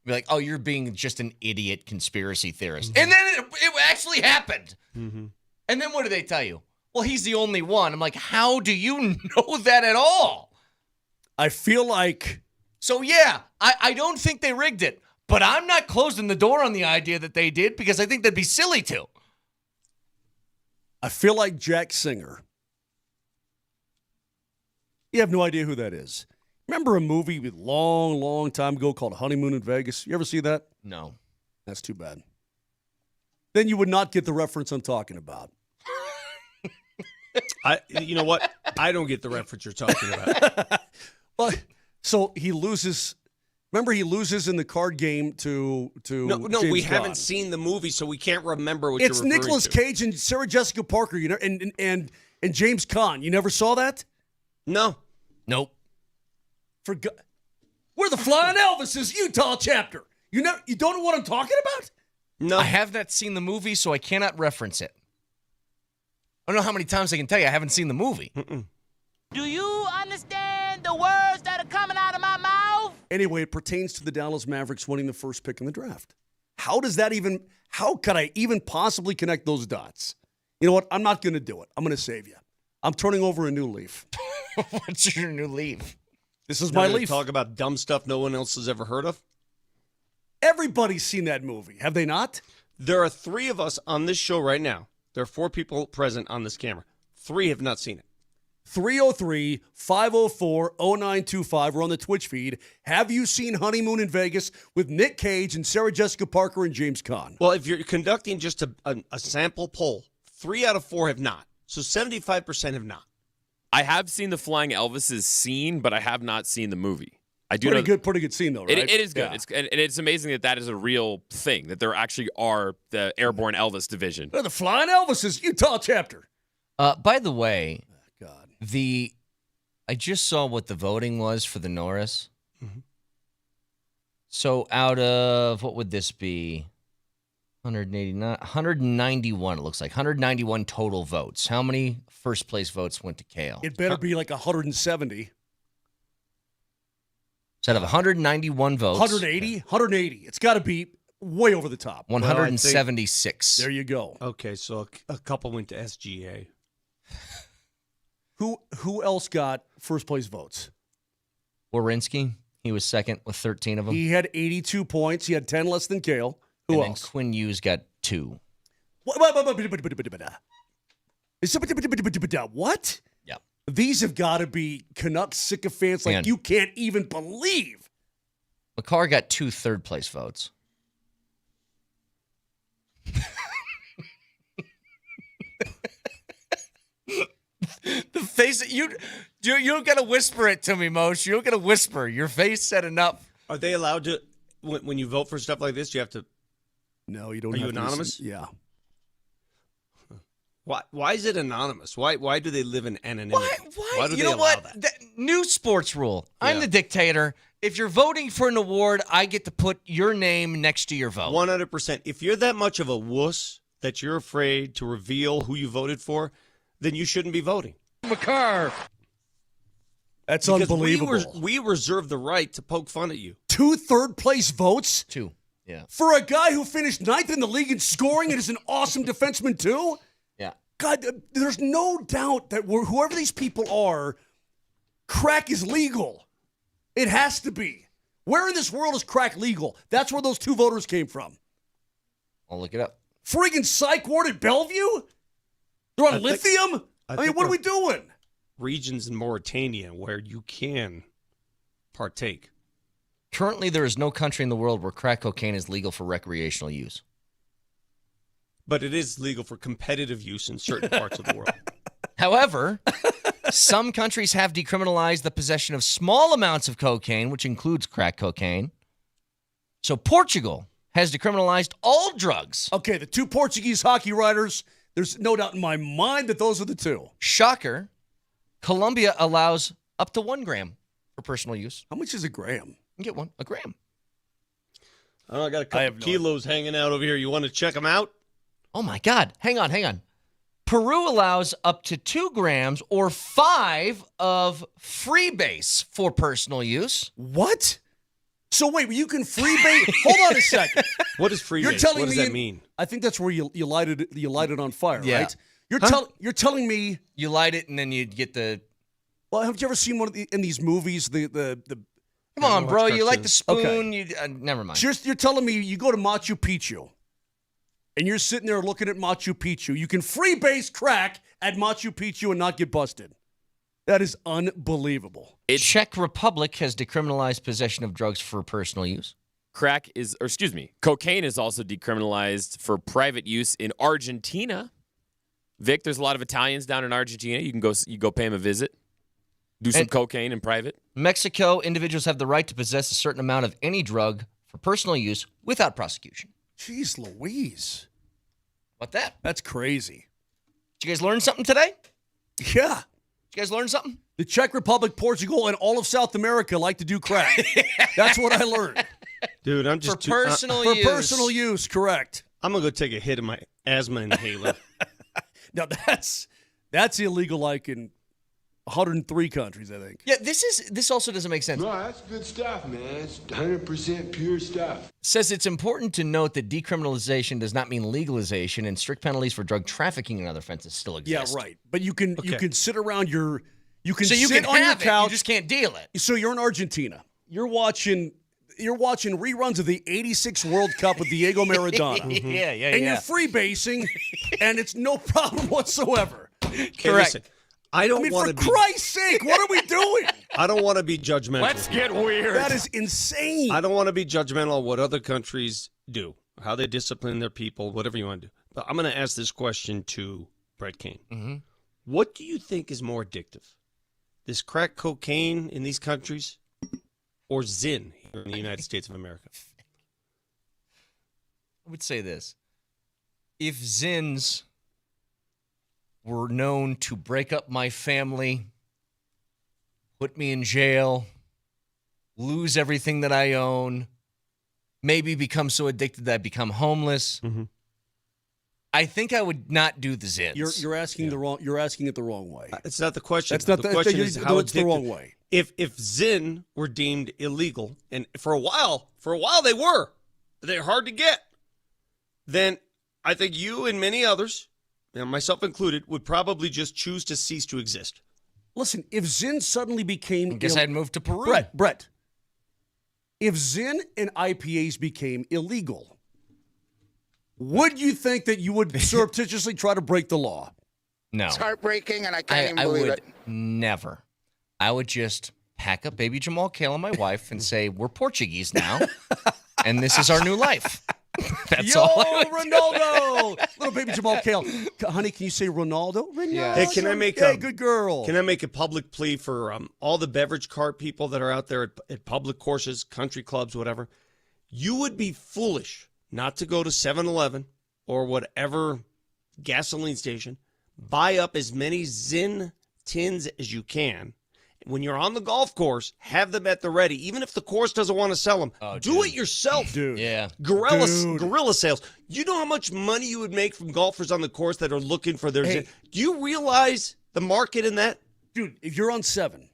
Be like, oh, you're being just an idiot conspiracy theorist. And then it actually happened. Mm-hmm. And then what do they tell you? Well, he's the only one. I'm like, how do you know that at all? I feel like. So, yeah, I don't think they rigged it. But I'm not closing the door on the idea that they did because I think that'd be silly to. I feel like Jack Singer. You have no idea who that is. Remember a movie a long, long time ago called Honeymoon in Vegas? You ever see that? No. That's too bad. Then you would not get the reference I'm talking about. You know what? I don't get the reference you're talking about. Well, so he loses. Remember, he loses in the card game to No, James we Caan. haven't seen the movie, so we can't remember what It's you're referring Nicolas to. Cage and Sarah Jessica Parker. You know, and James Caan. You never saw that? No. Nope. We're the Flying Elvises Utah chapter. You don't know what I'm talking about? No. I have not seen the movie, so I cannot reference it. I don't know how many times I can tell you I haven't seen the movie. Do you understand the words that are coming out of my mouth? Anyway, it pertains to the Dallas Mavericks winning the first pick in the draft. How could I even possibly connect those dots? You know what? I'm not going to do it. I'm going to save you. I'm turning over a new leaf. What's your new leaf? This is Not my gonna leaf. Talk about dumb stuff no one else has ever heard of. Everybody's seen that movie, have they not? There are 3 of us on this show right now. There are 4 people present on this camera. 3 have not seen it. 303-504-0925. We're on the Twitch feed. Have you seen Honeymoon in Vegas with Nick Cage and Sarah Jessica Parker and James Caan? Well, if you're conducting just a sample poll, 3 out of 4 have not. So 75% have not. I have seen the Flying Elvises scene, but I have not seen the movie. I do Pretty good scene, though, right? It is good. Yeah. And it's amazing that is a real thing, that there actually are the Airborne Elvis division. They're the Flying Elvises Utah chapter. By the way, God. I just saw what the voting was for the Norris. Mm-hmm. So out of, what would this be? 191, it looks like. 191 total votes. How many first place votes went to Kale? It better be like 170. So out of 191 votes. 180? 180. It's got to be way over the top. 176. There you go. Okay, so a couple went to SGA. Who else got first place votes? Wawrinski. He was second with 13 of them. He had 82 points. He had 10 less than Kale. Who and else? Then Quinn Hughes got 2. What? Yeah. These have got to be Canucks sycophants like you can't even believe. Makar got 2 third place votes. The face that you don't got to whisper it to me, Moshe. You don't got to whisper. Your face said enough. Are they allowed to, when you vote for stuff like this, you have to No, you don't. Are you have to anonymous? listen. Yeah. Why is it anonymous? Why do they live in anonymity? Why do you they know allow what? that? New sports rule. I'm Yeah. the dictator. If you're voting for an award, I get to put your name next to your vote. 100%. If you're that much of a wuss that you're afraid to reveal who you voted for, then you shouldn't be voting. Makar. That's Because unbelievable. We reserve the right to poke fun at you. 2 third-place votes? 2. Yeah. For a guy who finished 9th in the league in scoring and is an awesome defenseman too? Yeah. God, there's no doubt that whoever these people are, crack is legal. It has to be. Where in this world is crack legal? That's where those 2 voters came from. I'll look it up. Friggin' psych ward at Bellevue? They're on lithium? I mean, what are we doing? Regions in Mauritania where you can partake. Currently, there is no country in the world where crack cocaine is legal for recreational use. But it is legal for competitive use in certain parts of the world. However, some countries have decriminalized the possession of small amounts of cocaine, which includes crack cocaine. So Portugal has decriminalized all drugs. Okay, the 2 Portuguese hockey writers, there's no doubt in my mind that those are the 2. Shocker. Colombia allows up to 1 gram for personal use. How much is a gram? You can get a gram. I got a couple kilos hanging out over here. You want to check them out? Oh, my God. Hang on. Peru allows up to 2 grams or 5 of freebase for personal use. What? So wait, you can freebase? Hold on a second. What is freebase? You're telling what does me that mean? I think that's where you light it on fire, Yeah. right? You're telling me you light it and then you get the. Well, have you ever seen one of in these movies? The Come on, bro. You like the spoon. Okay. Never mind. You're telling me you go to Machu Picchu and you're sitting there looking at Machu Picchu. You can freebase crack at Machu Picchu and not get busted. That is unbelievable. Czech Republic has decriminalized possession of drugs for personal use. Cocaine is also decriminalized for private use in Argentina. Vic, there's a lot of Italians down in Argentina. You go pay them a visit. Do some cocaine in private. Mexico, individuals have the right to possess a certain amount of any drug for personal use without prosecution. Jeez Louise. What that? That's crazy. Did you guys learn something today? Yeah. Did you guys learn something? The Czech Republic, Portugal, and all of South America like to do crack. That's what I learned. Dude, I'm just for personal use. For personal use, correct. I'm going to go take a hit of my asthma inhaler. Now, that's illegal like in 103 countries, I think. Yeah, this also doesn't make sense. No, that's good stuff, man. It's 100% pure stuff. Says it's important to note that decriminalization does not mean legalization, and strict penalties for drug trafficking and other offenses still exist. Yeah, right. But you can sit around you can so you sit can on your have couch. You just can't deal it. So you're in Argentina. You're watching reruns of the '86 World Cup with Diego Maradona. Yeah. And you're freebasing, and it's no problem whatsoever. Okay, listen, I don't want to for Christ's sake, what are we doing? I don't want to be judgmental. Let's get weird. That is insane. I don't want to be judgmental on what other countries do, how they discipline their people, whatever you want to do. But I'm going to ask this question to Brett Kane. Mm-hmm. What do you think is more addictive? This crack cocaine in these countries or Zyn here in the United States of America? I would say this. If Zyns were known to break up my family, put me in jail, lose everything that I own, maybe become so addicted that I become homeless, I think I would not do the Zyns. You're asking You're asking it the wrong way. It's not the question. That's not the question. Is how it's the wrong way. If Zyn were deemed illegal, and for a while they're hard to get, then I think you and many others, and myself included, would probably just choose to cease to exist. Listen, if Zyn suddenly became... I guess I'd move to Peru. Brett, if Zyn and IPAs became illegal, would you think that you would surreptitiously try to break the law? No. It's heartbreaking, and I can't even believe it. Never. I would just pack up baby Jamal Kale and my wife and say, we're Portuguese now, and this is our new life. That's all I would Ronaldo! Little baby Jamal Kale. Honey, can you say Ronaldo? Yeah. Hey, can I make good girl. Can I make a public plea for all the beverage cart people that are out there at public courses, country clubs, whatever? You would be foolish not to go to 7-Eleven or whatever gasoline station, buy up as many Zyn tins as you can. When you're on the golf course, have them at the ready. Even if the course doesn't want to sell them, do it yourself. Dude. Yeah. Guerrilla sales. You know how much money you would make from golfers on the course that are looking for their Zyn? Do you realize the market in that? Dude, if you're on 7,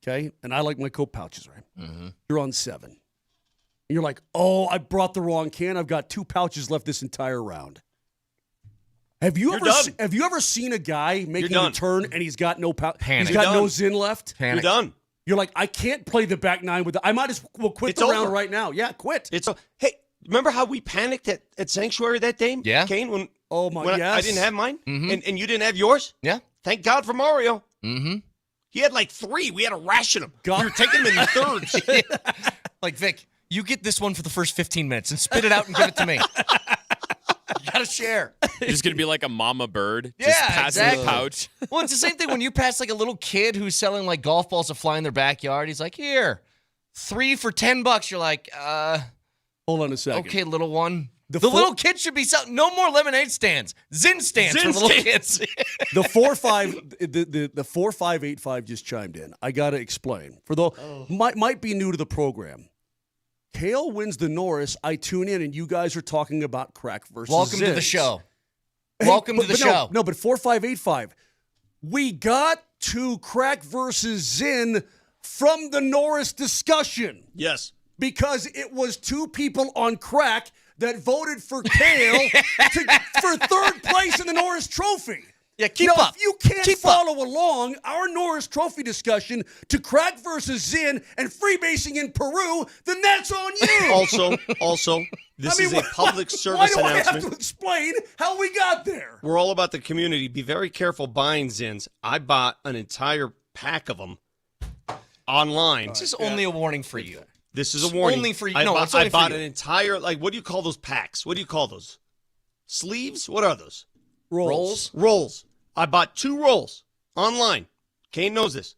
okay, and I like my Coke pouches, right? Mm-hmm. You're on 7. And you're like, oh, I brought the wrong can. I've got 2 pouches left this entire round. Have you ever seen a guy making a turn and he's got no he's got no Zyn left? Panic. You're done. You're like, I can't play the back 9 with I might as well quit the round right now. Yeah, quit. Hey, remember how we panicked at Sanctuary that day? Yeah. Kane, when yes. I didn't have mine Mm-hmm. and you didn't have yours? Yeah. Thank God for Mario. Mm-hmm. He had like 3. We had to ration them. We were taking them in the thirds. Like, Vic, you get this one for the first 15 minutes and spit it out and give it to me. You got to share. You're just going to be like a mama bird. Just passing the pouch. Well, it's the same thing when you pass like a little kid who's selling like golf balls to fly in their backyard. He's like, here, 3 for $10. You're like, hold on a second. Okay, little one. The little kid should be selling no more lemonade stands. Zyn stands for little kids. The 4585 just chimed in. I got to explain. For those might be new to the program. Kale wins the Norris. I tune in, and you guys are talking about crack versus Welcome Zins. to the show. Welcome to the show. No, but 4585. We got to crack versus Zin from the Norris discussion. Yes. Because it was 2 people on crack that voted for Kale for 3rd place in the Norris Trophy. Yeah, keep up. If you can't follow along our Norris Trophy discussion to crack versus Zin and freebasing in Peru, then that's on you. Also, this is a public service announcement. Why do I have to explain how we got there? We're all about the community. Be very careful buying Zins. I bought an entire pack of them online. This is only a warning for you. This is a warning. Only for you. I bought an entire, what do you call those packs? What do you call those? Sleeves? What are those? Rolls. I bought 2 rolls online. Kane knows this.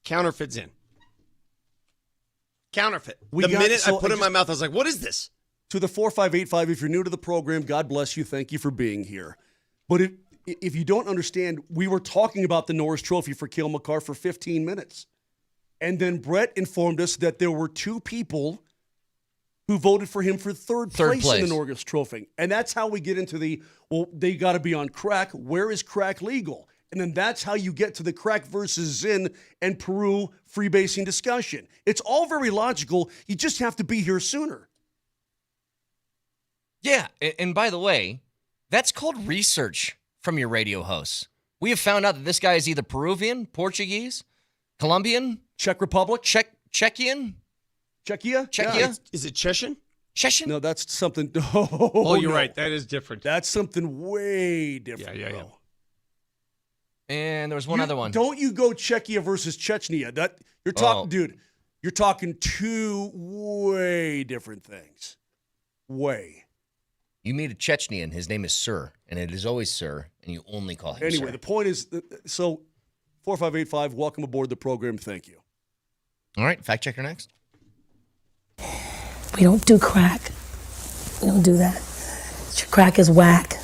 Counterfeit Zin. Counterfeit. Minute I put it in my mouth, I was like, what is this? To the 4585, if you're new to the program, God bless you. Thank you for being here. But if you don't understand, we were talking about the Norris Trophy for Kale Makar for 15 minutes. And then Brett informed us that there were 2 people who voted for him for third place in the Norris Trophy. And that's how we get into they got to be on crack. Where is crack legal? And then that's how you get to the crack versus Zin and Peru freebasing discussion. It's all very logical. You just have to be here sooner. Yeah, and by the way, that's called research from your radio hosts. We have found out that this guy is either Peruvian, Portuguese, Colombian, Czech Republic, Czechian. Czechia? Yeah, is it Chechen? Chechen? No, that's something. You're right. That is different. That's something way different. Yeah. And there was one other one. Don't you go Czechia versus Chechnya. You're talking, dude. You're talking 2 way different things. Way. You meet a Chechnyan. His name is Sir, and it is always Sir, and you only call him Sir. Anyway, the point is, 4585, welcome aboard the program. Thank you. All right, fact checker next. We don't do crack. We don't do that. Crack is whack.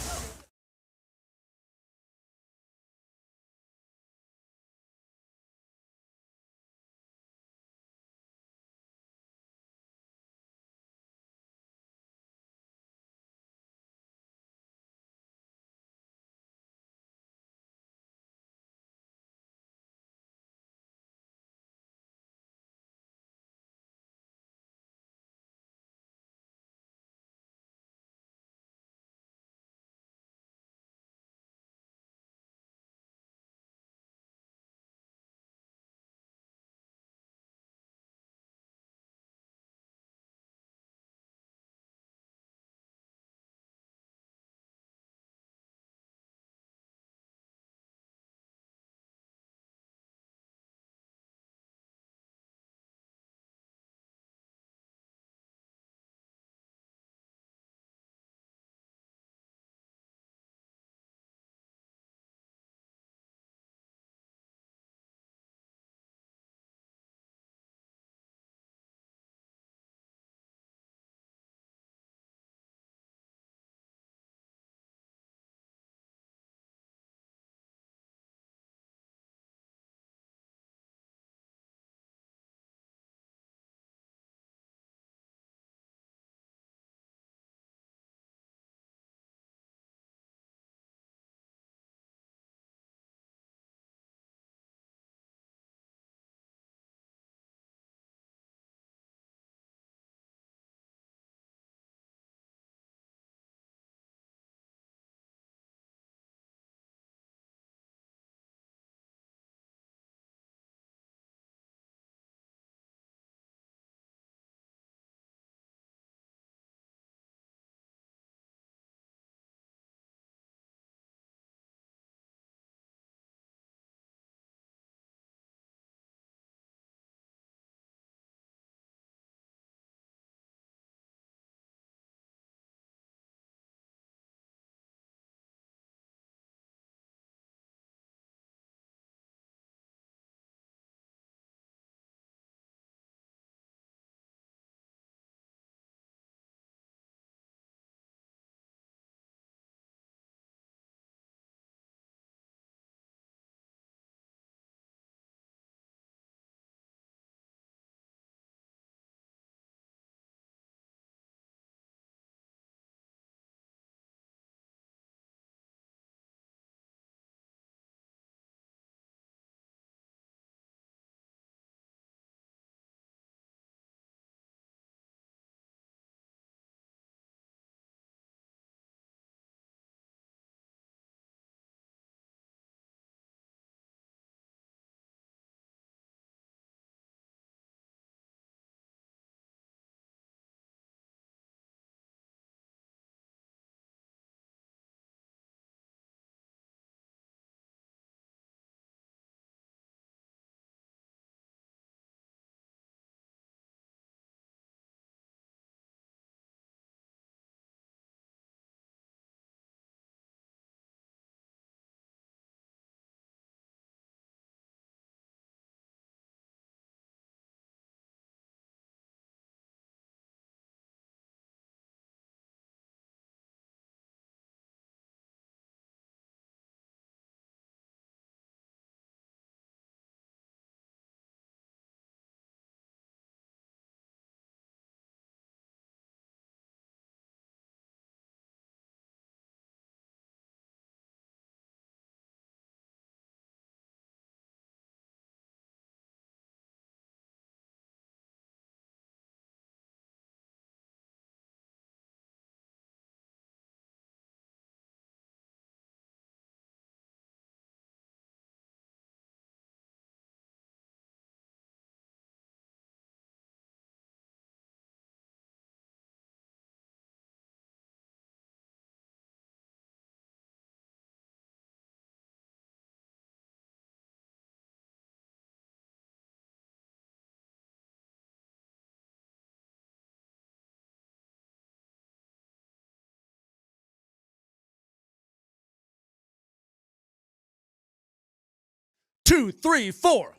2, 3, 4.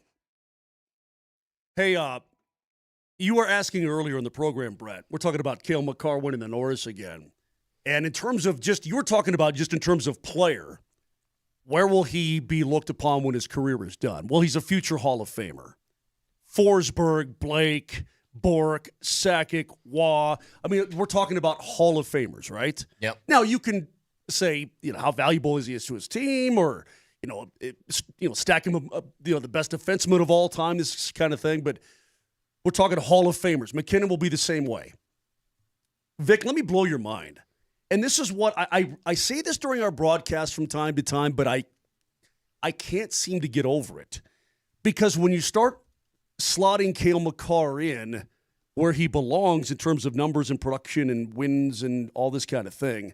Hey, you were asking earlier in the program, Brett. We're talking about Kale Makar winning the Norris again. And in terms of you were talking about just in terms of player, where will he be looked upon when his career is done? Well, he's a future Hall of Famer. Forsberg, Blake, Bork, Sakic, Waugh. I mean, we're talking about Hall of Famers, right? Yep. Now, you can say, how valuable is he to his team, or, stack him, the best defenseman of all time, this kind of thing. But we're talking Hall of Famers. McKinnon will be the same way. Vic, let me blow your mind. And this is what I say this during our broadcast from time to time, but I can't seem to get over it. Because when you start slotting Kale Makar in where he belongs in terms of numbers and production and wins and all this kind of thing,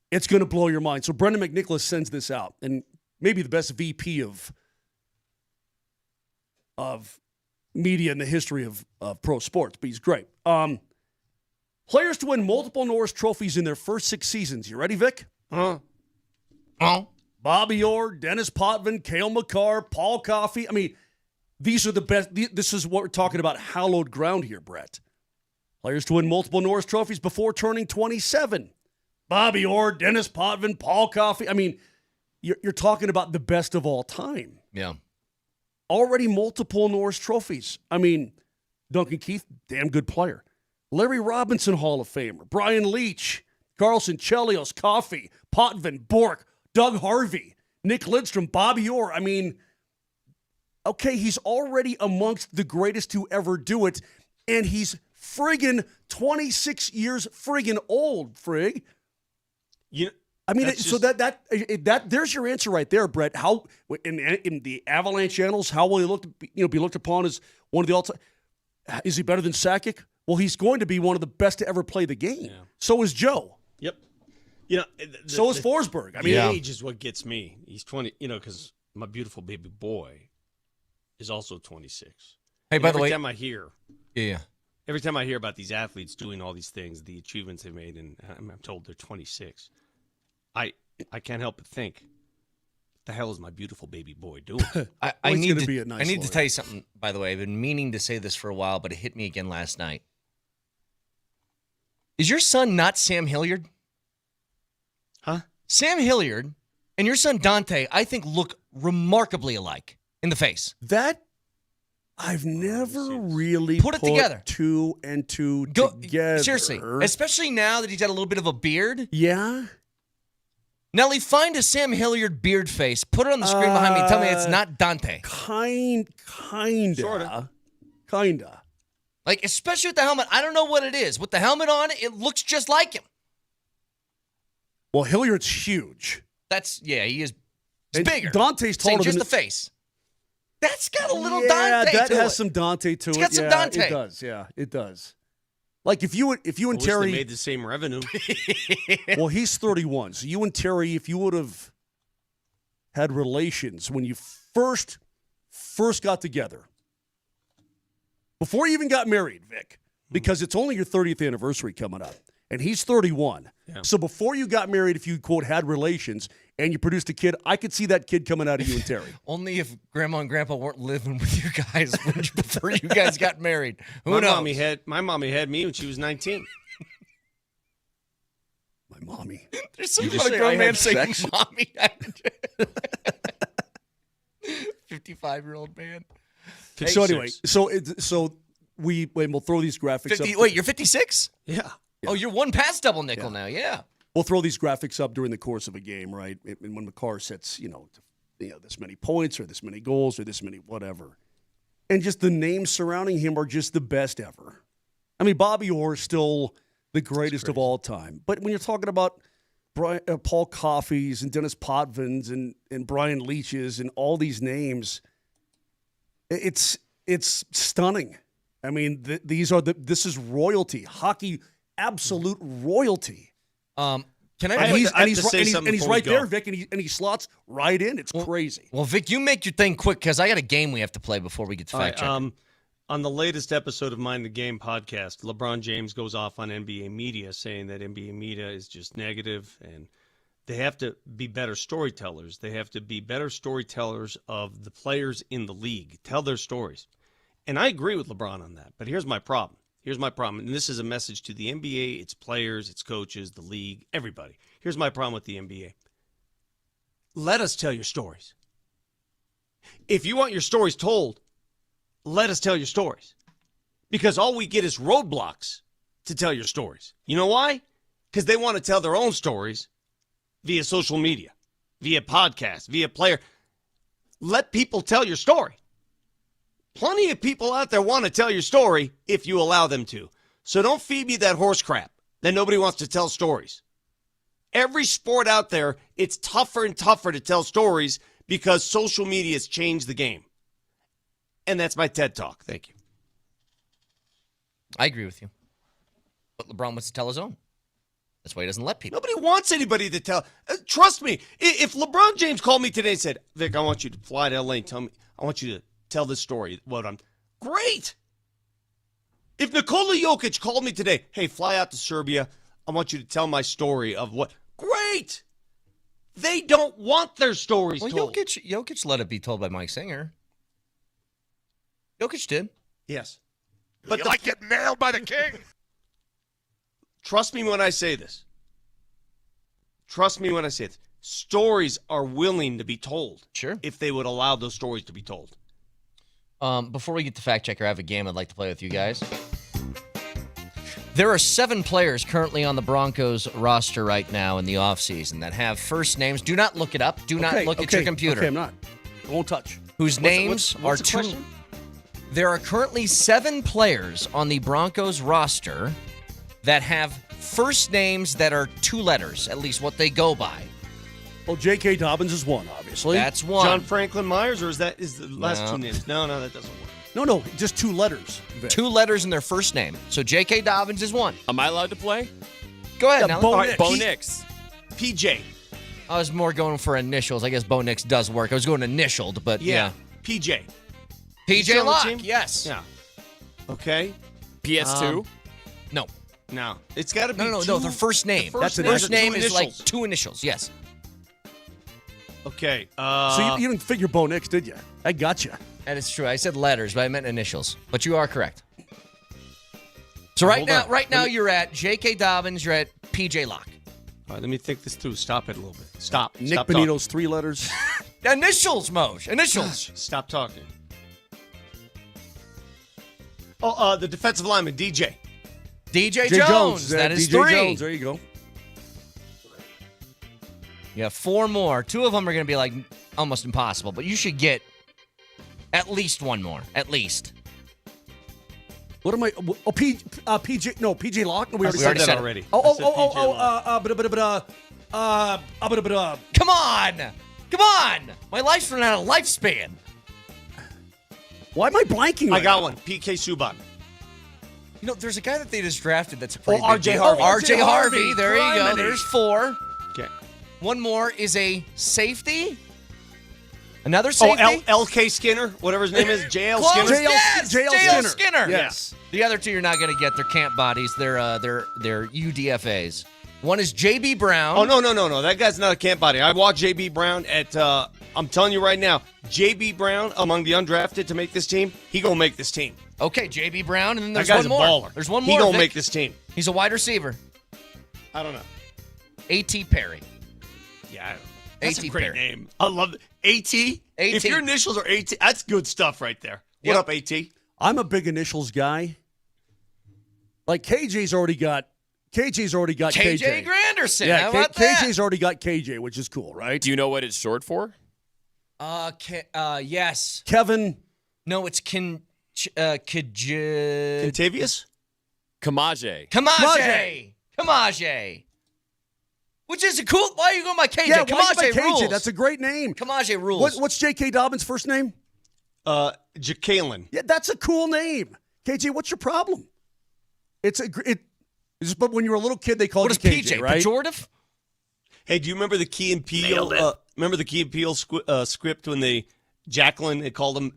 it's going to blow your mind. So Brendan McNicholas sends this out, and maybe the best VP of media in the history of pro sports, but he's great. Players to win multiple Norris trophies in their first 6 seasons. You ready, Vic? Bobby Orr, Dennis Potvin, Kale Makar, Paul Coffey. I mean, these are the best. This is what we're talking about, hallowed ground here, Brett. Players to win multiple Norris trophies before turning 27. Bobby Orr, Dennis Potvin, Paul Coffey. I mean, you're talking about the best of all time. Yeah. Already multiple Norris trophies. I mean, Duncan Keith, damn good player. Larry Robinson, Hall of Famer. Brian Leach, Carlson, Chelios, Coffey, Potvin, Bork, Doug Harvey, Nick Lidstrom, Bobby Orr. I mean, okay, he's already amongst the greatest to ever do it, and he's friggin' 26 years friggin' old, frig. I mean, so that there's your answer right there, Brett. How in the Avalanche annals, how will he be looked upon as one of the all-time? Is he better than Sakic? Well, he's going to be one of the best to ever play the game. Yeah. So is Joe. Yep. So is Forsberg. I mean, age is what gets me. He's 20. Because my beautiful baby boy is also 26. Hey, by the way, every time I hear, every time I hear about these athletes doing all these things, the achievements they've made, and I'm told they're 26, I can't help but think, what the hell is my beautiful baby boy doing? I need to tell you something. By the way, I've been meaning to say this for a while, but it hit me again last night. Is your son not Sam Hilliard? Huh? Sam Hilliard and your son Dante, I think, look remarkably alike in the face. That I've never really put it together. 2 and 2 together. Seriously, especially now that he's got a little bit of a beard. Yeah. Nelly, find a Sam Hilliard beard face, put it on the screen behind me, and tell me it's not Dante. Kinda. Like, especially with the helmet. I don't know what it is. With the helmet on, it looks just like him. Well, Hilliard's huge. He is. He's bigger. Dante's taller than just the face. That's got a little Dante to it. Yeah, that has some Dante to it. It's got some Dante. It does. Yeah, it does. Like if you and Terry they made the same revenue. Well, he's 31. So you and Terry, if you would have had relations when you first got together, before you even got married, Vic, because it's only your 30th anniversary coming up, and he's 31. Yeah. So before you got married, if you, quote, had relations and you produced a kid, I could see that kid coming out of you and Terry. Only if Grandma and Grandpa weren't living with you guys before you guys got married. Who knows? My mommy had me when she was 19. My mommy. There's something about a grown man saying mommy. 55-year-old man. So anyway, we'll throw these graphics up. Wait, you're 56? Yeah. Oh, you're one past double nickel now. Yeah. We'll throw these graphics up during the course of a game, right? And when Makar sets, this many points or this many goals or this many whatever. And just the names surrounding him are just the best ever. I mean, Bobby Orr is still the greatest of all time. But when you're talking about Paul Coffey's and Dennis Potvins and Brian Leach's and all these names, it's stunning. I mean, this is royalty, hockey, absolute royalty. Can I? He's right there, Vic, and he slots right in. It's crazy. Well, Vic, you make your thing quick because I got a game we have to play before we get to fact check. On the latest episode of Mind the Game podcast, LeBron James goes off on NBA media saying that NBA media is just negative and They have to be better storytellers. They have to be better storytellers of the players in the league. Tell their stories. And I agree with LeBron on that. But here's my problem. And this is a message to the NBA, its players, its coaches, the league, everybody. Here's my problem with the NBA. Let us tell your stories. If you want your stories told, let us tell your stories. Because all we get is roadblocks to tell your stories. You know why? Because they want to tell their own stories via social media, via podcasts, via player. Let people tell your story. Plenty of people out there want to tell your story if you allow them to. So don't feed me that horse crap that nobody wants to tell stories. Every sport out there, it's tougher and tougher to tell stories because social media has changed the game. And that's my TED Talk. Thank you. I agree with you. But LeBron wants to tell his own. That's why he doesn't let people. Nobody wants anybody to tell. Trust me, if LeBron James called me today and said, Vic, I want you to fly to LA and tell me, I want you to tell this story. Great. If Nikola Jokic called me today, hey, fly out to Serbia, I want you to tell my story of what. Great. They don't want their stories told. Jokic let it be told by Mike Singer. Jokic did. Yes. But you like getting nailed by the king. Trust me when I say this. Stories are willing to be told. Sure. If they would allow those stories to be told. Before we get to Fact Checker, I have a game I'd like to play with you guys. There are 7 players currently on the Broncos roster right now in the offseason that have first names. Do not look it up. Do not look at your computer. Okay, I'm not. I won't touch. Whose names are the question? There are currently 7 players on the Broncos roster that have first names that are 2 letters, at least what they go by. Well, JK Dobbins is one, obviously. That's one. John Franklin Myers, or is the last 2 names? No, that doesn't work. No, just 2 letters. Vic. 2 letters in their first name. So JK Dobbins is one. Am I allowed to play? Go ahead. Yeah, now. Bo Nix. PJ. I was more going for initials. I guess Bo Nix does work. I was going initialed, but yeah. PJ. PJ Locke, team? yes. Yeah. Okay. PS2? No. No. It's got to be No, their first name. That's first name is like 2 initials, yes. Okay. So you didn't figure Bo Nix, did you? I got you. That is true. I said letters, but I meant initials. But you are correct. So right now you're at JK Dobbins, you're at PJ Locke. All right, let me think this through. Stop it a little bit. Stop. Nick Stop Benito's 3 letters. Initials, Moj. Initials. Stop talking. Oh, the defensive lineman, DJ. DJ Jones. That is DJ 3. Jones. There you go. You have 4 more. 2 of them are going to be like almost impossible, but you should get at least 1 more. At least. What am I? Oh, PJ. No, PJ Locke. No, we already said that already. Come on. My life's run out of lifespan. Why am I blanking? I got one. PK Subban. You know, there's a guy that they just drafted that's a pretty RJ big deal. Harvey. RJ Harvey. There you go. Criminy. There's 4. Okay. 1 more is a safety. Another safety. LK Skinner, whatever his name is. JL Close. Skinner. Yes, JL Skinner. Yes. The other 2 you're not going to get. They're camp bodies. They're UDFAs. One is JB Brown. Oh, no. That guy's not a camp body. I watched JB Brown at, I'm telling you right now, JB Brown, among the undrafted to make this team, he going to make this team. Okay, JB Brown, and then there's that guy's one more. a baller. There's one more. He going to Vic. make this team. He's a wide receiver. I don't know. A.T. Perry. Yeah, that's A.T. a great Perry. name. I love it. A.T.? If your initials are A.T., that's good stuff right there. What up, A.T.? I'm a big initials guy. Like KJ's already got KJ. Granderson. Yeah, How about that? KJ's already got KJ, which is cool, right? Do you know what it's short for? Yes. Kevin. No, it's Contavious? Kamaje. Kamaje. Which is a cool. Why are you going by KJ? Yeah, Kamaje KJ? rules. That's a great name. Kamaje rules. What's J.K. Dobbins' first name? Jacqueline. Yeah, that's a cool name. KJ, what's your problem? It's just, but when you were a little kid, they called What you is KJ, PJ? right? Pejorative? Hey, do you remember the Key and Peele? Remember the Key and Peele script when they Jacqueline, they called him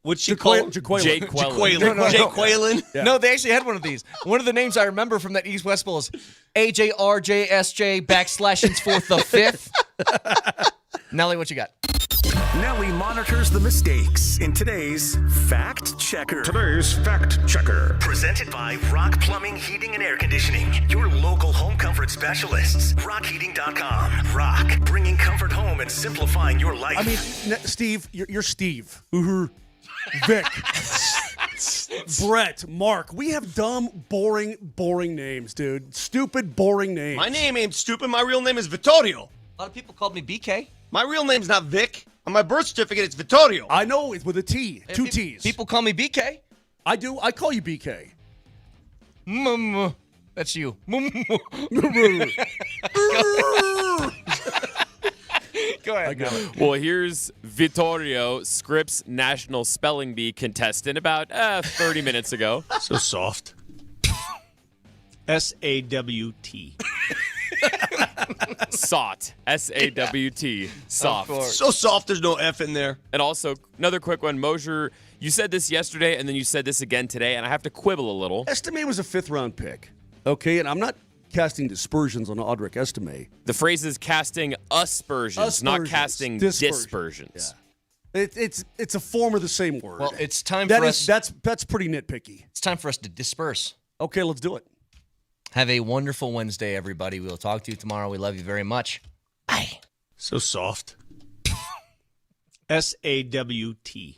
what'd she call him? Jaqueline. Jake Quellen. Jaqueline. Yeah. No, they actually had one of these. One of the names I remember from that East West Bowl is AJRJSJ /4th the 5th. Nelly, what you got? Nelly monitors the mistakes in today's Fact Checker. Presented by Rock Plumbing, Heating, and Air Conditioning. Your local home comfort specialists. RockHeating.com. Rock, bringing comfort home and simplifying your life. I mean, Steve, you're Steve. Vic. Brett, Mark. We have dumb, boring names, dude. Stupid, boring names. My name ain't stupid. My real name is Vittorio. A lot of people called me BK. My real name's not Vic. On my birth certificate, it's Vittorio. I know, it's with a T. Two T's. People call me BK. I do. I call you BK. That's you. Go ahead. Well, here's Vittorio, Scripps National Spelling Bee contestant about 30 minutes ago. So soft. SAWT. Sawt. SAWT. Soft. So soft, there's no F in there. And also, another quick one. Moser, you said this yesterday, and then you said this again today, and I have to quibble a little. Estime was a 5th-round pick. Okay, and I'm not casting dispersions on Audric Estime. The phrase is casting aspersions, not casting dispersions. Yeah. It's a form of the same word. Well, it's time for us. That's pretty nitpicky. It's time for us to disperse. Okay, let's do it. Have a wonderful Wednesday, everybody. We will talk to you tomorrow. We love you very much. Bye. So soft. SAWT.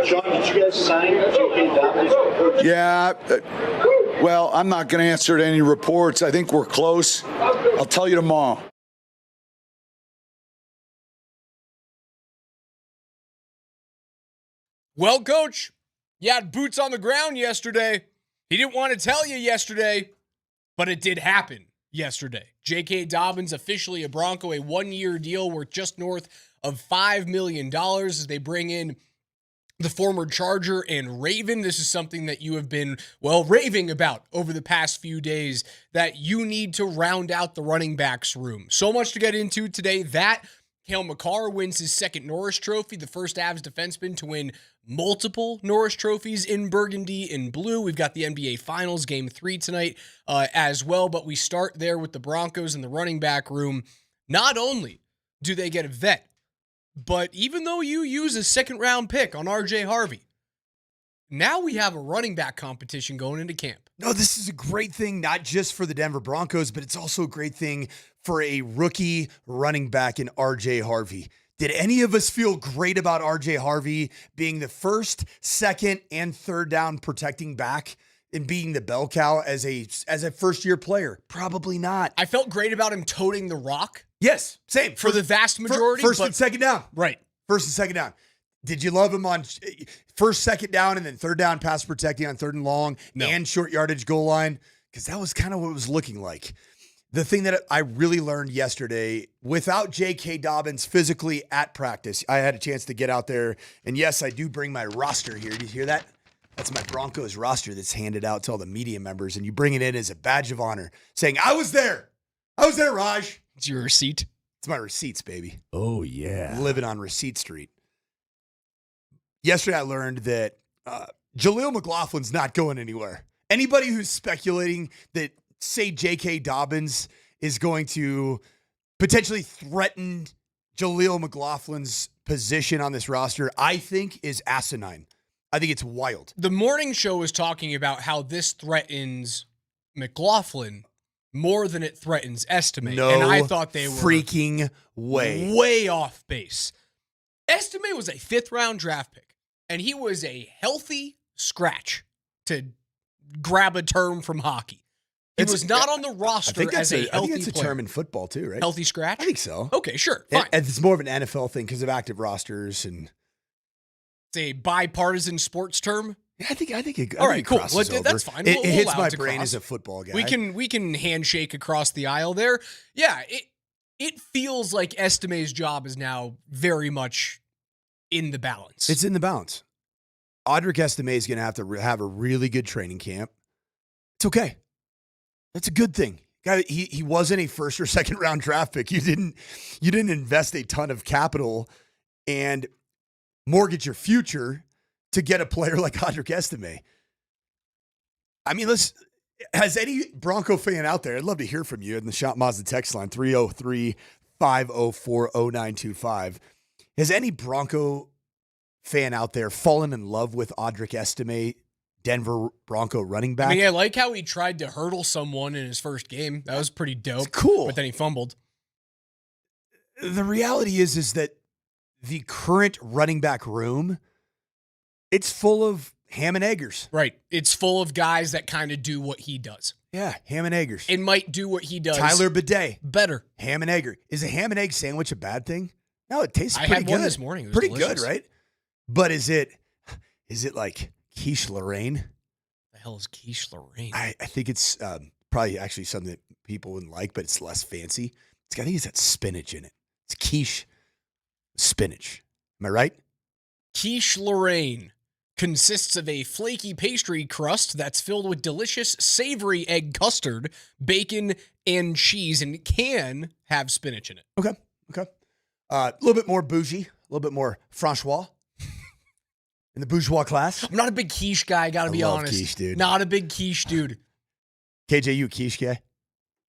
Sean, did you guys sign JK Dobbins? Yeah. Well, I'm not going to answer to any reports. I think we're close. I'll tell you tomorrow. Well, Coach, you had boots on the ground yesterday. He didn't want to tell you yesterday, but it did happen yesterday. JK Dobbins officially a Bronco, a one-year deal worth just north of $5 million as they bring in the former Charger and Raven. This is something that you have been, raving about over the past few days, that you need to round out the running backs room. So much to get into today. That Kale Makar wins his second Norris Trophy, the first Avs defenseman to win multiple Norris Trophies in burgundy and blue. We've got the NBA Finals Game 3 tonight as well, but we start there with the Broncos and the running back room. Not only do they get a vet, but even though you use a second-round pick on RJ Harvey, now we have a running back competition going into camp. No, this is a great thing, not just for the Denver Broncos, but it's also a great thing for a rookie running back in RJ Harvey. Did any of us feel great about RJ Harvey being the first, second, and third down protecting back and being the bell cow as a first-year player? Probably not. I felt great about him toting the rock. Yes, same. For the vast majority. First and second down. Right. First and second down. Did you love him on first, second down, and then third down pass protecting on third and long and short yardage goal line? Because that was kind of what it was looking like. The thing that I really learned yesterday, without JK Dobbins physically at practice, I had a chance to get out there. And yes, I do bring my roster here. Did you hear that? That's my Broncos roster that's handed out to all the media members. And you bring it in as a badge of honor, saying, I was there. I was there, Raj. It's your receipt. It's my receipts, baby. Oh, yeah. Living on Receipt Street. Yesterday, I learned that Jaleel McLaughlin's not going anywhere. Anybody who's speculating that, say, JK Dobbins is going to potentially threaten Jaleel McLaughlin's position on this roster, I think is asinine. I think it's wild. The morning show was talking about how this threatens McLaughlin more than it threatens Estime. No, and I thought they were freaking way off base. Estime was a 5th-round draft pick, and he was a healthy scratch, to grab a term from hockey. He was not on the roster as a healthy player. I think it's a term in football too, right? Healthy scratch? I think so. Okay, sure. Fine. And it's more of an NFL thing because of active rosters and it's a bipartisan sports term. Yeah, I think it. All right, cool. That's That's fine. It hits my brain as a football guy. We can handshake across the aisle there. Yeah, it feels like Estime's job is now very much in the balance. It's in the balance. Audric Estime is going to have a really good training camp. It's okay. That's a good thing. Guy, he wasn't a first or second round draft pick. You didn't invest a ton of capital and mortgage your future to get a player like Audric Estime. I mean, has any Bronco fan out there, I'd love to hear from you in the Shop Mazda text line, 303-504-0925. Has any Bronco fan out there fallen in love with Audric Estime, Denver Bronco running back? I mean, I like how he tried to hurdle someone in his first game. That was pretty dope. It's cool. But then he fumbled. The reality is that the current running back room, it's full of ham and eggers. Right. It's full of guys that kind of do what he does. Yeah, ham and eggers. It might do what he does. Tyler Bidet. Better. Ham and egger. Is a ham and egg sandwich a bad thing? No, it tastes pretty good. I had one this morning. It was pretty delicious. good, right? But is it like quiche Lorraine? The hell is quiche Lorraine? I think it's probably actually something that people wouldn't like, but it's less fancy. I think it's got spinach in it. It's quiche spinach. Am I right? Quiche Lorraine consists of a flaky pastry crust that's filled with delicious savory egg custard, bacon, and cheese, and it can have spinach in it. Okay. A little bit more bougie, a little bit more Francois in the bourgeois class. I'm not a big quiche guy, gotta be honest. Quiche, dude. Not a big quiche dude. KJ, you a quiche guy?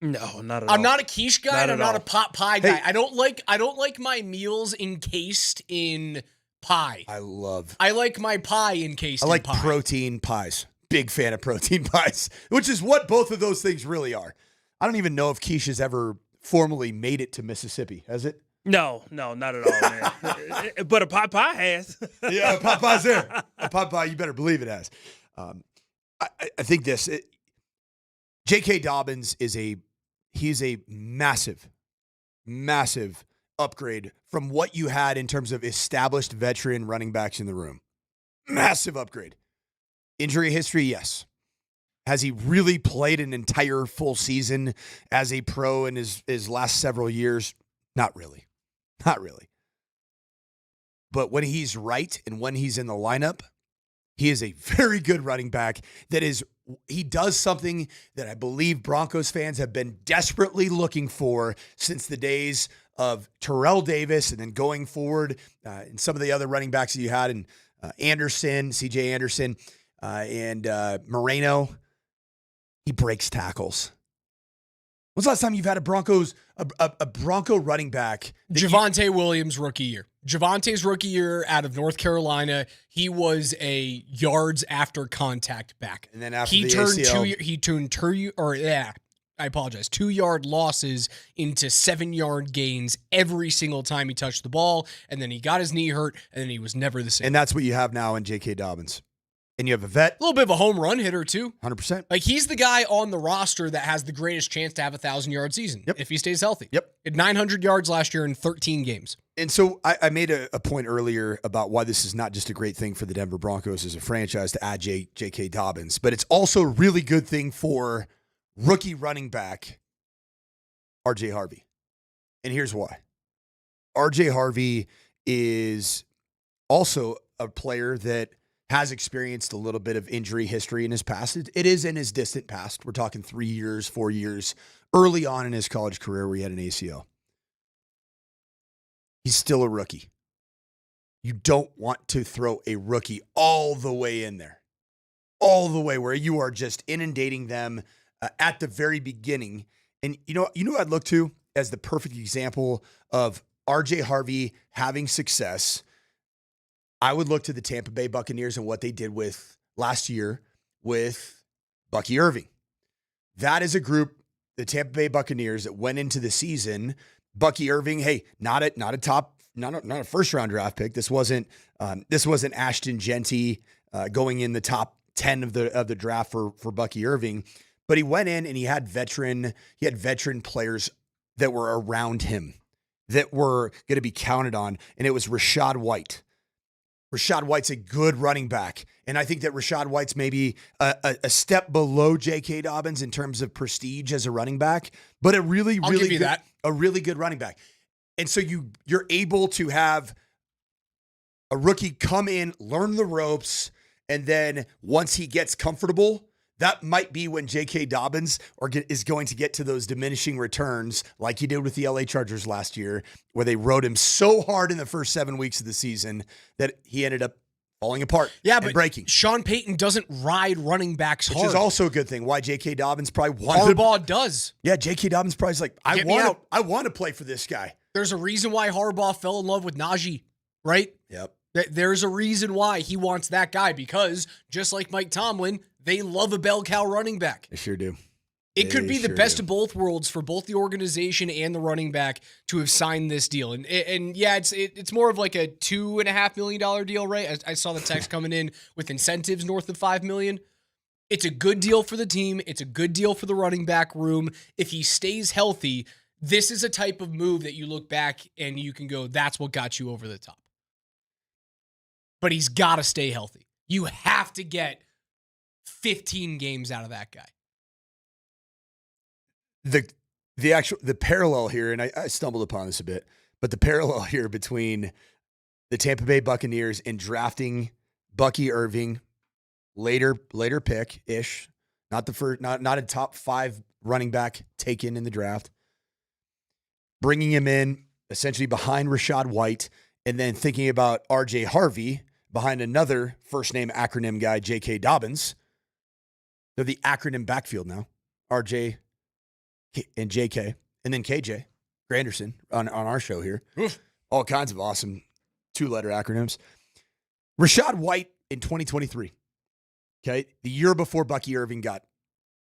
No, not at all. I'm not a quiche guy, and I'm not a pot pie guy. Hey. I don't like my meals encased in pie. I like my pie encased in pie. Protein pies. Big fan of protein pies, which is what both of those things really are. I don't even know if quiche has ever formally made it to Mississippi, has it? No, not at all, man. But a Popeye has. Yeah, Popeye's there. A Popeye, you better believe it has. I think this. JK Dobbins is a massive, massive upgrade from what you had in terms of established veteran running backs in the room. Massive upgrade. Injury history, yes. Has he really played an entire full season as a pro in his last several years? Not really. Not really. But when he's right and when he's in the lineup, he is a very good running back he does something that I believe Broncos fans have been desperately looking for since the days of Terrell Davis and then going forward and some of the other running backs that you had in Anderson, CJ Anderson, and Moreno. He breaks tackles. When's the last time you've had a Bronco running back? Javonte Williams rookie year. Javonte's rookie year out of North Carolina, he was a yards after contact back. And then after he the turned ACL. 2-yard losses into 7-yard gains every single time he touched the ball. And then he got his knee hurt, and then he was never the same. And that's what you have now in JK Dobbins. And you have a vet. A little bit of a home run hitter, too. 100%. Like, he's the guy on the roster that has the greatest chance to have a 1,000-yard season if he stays healthy. Yep. He had 900 yards last year in 13 games. And so I made a point earlier about why this is not just a great thing for the Denver Broncos as a franchise to add JK Dobbins, but it's also a really good thing for rookie running back RJ Harvey. And here's why. RJ Harvey is also a player that has experienced a little bit of injury history in his past. It is in his distant past. We're talking 3 years, 4 years, early on in his college career where he had an ACL. He's still a rookie. You don't want to throw a rookie all the way in there. All the way where you are just inundating them at the very beginning. And you know what I'd look to as the perfect example of RJ Harvey having success? I would look to the Tampa Bay Buccaneers and what they did with last year with Bucky Irving. That is a group, the Tampa Bay Buccaneers, that went into the season. Bucky Irving, hey, not a first round draft pick. This wasn't Ashton Genty going in the top 10 of the draft for Bucky Irving, but he went in and he had veteran players that were around him that were going to be counted on, and it was Rachaad White. Rachaad White's a good running back, and I think that Rachaad White's maybe a step below JK Dobbins in terms of prestige as a running back, but a really good running back. And so you're able to have a rookie come in, learn the ropes, and then once he gets comfortable, that might be when JK Dobbins is going to get to those diminishing returns like he did with the LA Chargers last year, where they rode him so hard in the first 7 weeks of the season that he ended up falling apart and breaking. Sean Payton doesn't ride running backs hard. Which is also a good thing. Why JK Dobbins probably wanted Harbaugh does. Yeah, JK Dobbins probably is like, I want to play for this guy. There's a reason why Harbaugh fell in love with Najee, right? Yep. There's a reason why he wants that guy, because just like Mike Tomlin, they love a bell cow running back. They sure do. It could be the best of both worlds for both the organization and the running back to have signed this deal. And yeah, it's more of like a $2.5 million deal, right? I saw the text coming in with incentives north of $5 million. It's a good deal for the team. It's a good deal for the running back room. If he stays healthy, this is a type of move that you look back and you can go, that's what got you over the top. But he's got to stay healthy. You have to get 15 games out of that guy. The parallel here, and I stumbled upon this a bit, but the parallel here between the Tampa Bay Buccaneers and drafting Bucky Irving, later pick-ish, not the first, not a top 5 running back taken in the draft, bringing him in essentially behind Rachaad White, and then thinking about RJ Harvey behind another first name acronym guy, JK Dobbins. They're the acronym backfield now. RJ and JK, and then KJ Granderson on our show here. Oof. All kinds of awesome 2-letter acronyms. Rachaad White in 2023. Okay. The year before Bucky Irving got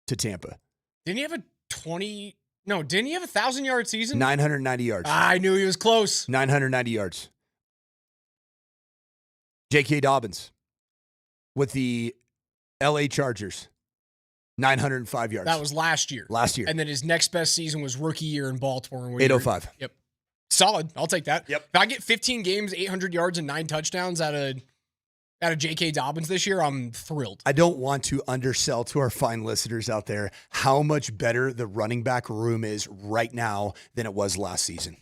to Tampa. Didn't he have a 20 No, didn't he have a 1,000-yard season? 990 yards. I knew he was close. 990 yards. JK Dobbins with the LA Chargers. 905 yards. That was last year. Last year. And then his next best season was rookie year in Baltimore. 805. Yep. Solid. I'll take that. Yep. If I get 15 games, 800 yards, and 9 touchdowns out of JK Dobbins this year, I'm thrilled. I don't want to undersell to our fine listeners out there how much better the running back room is right now than it was last season.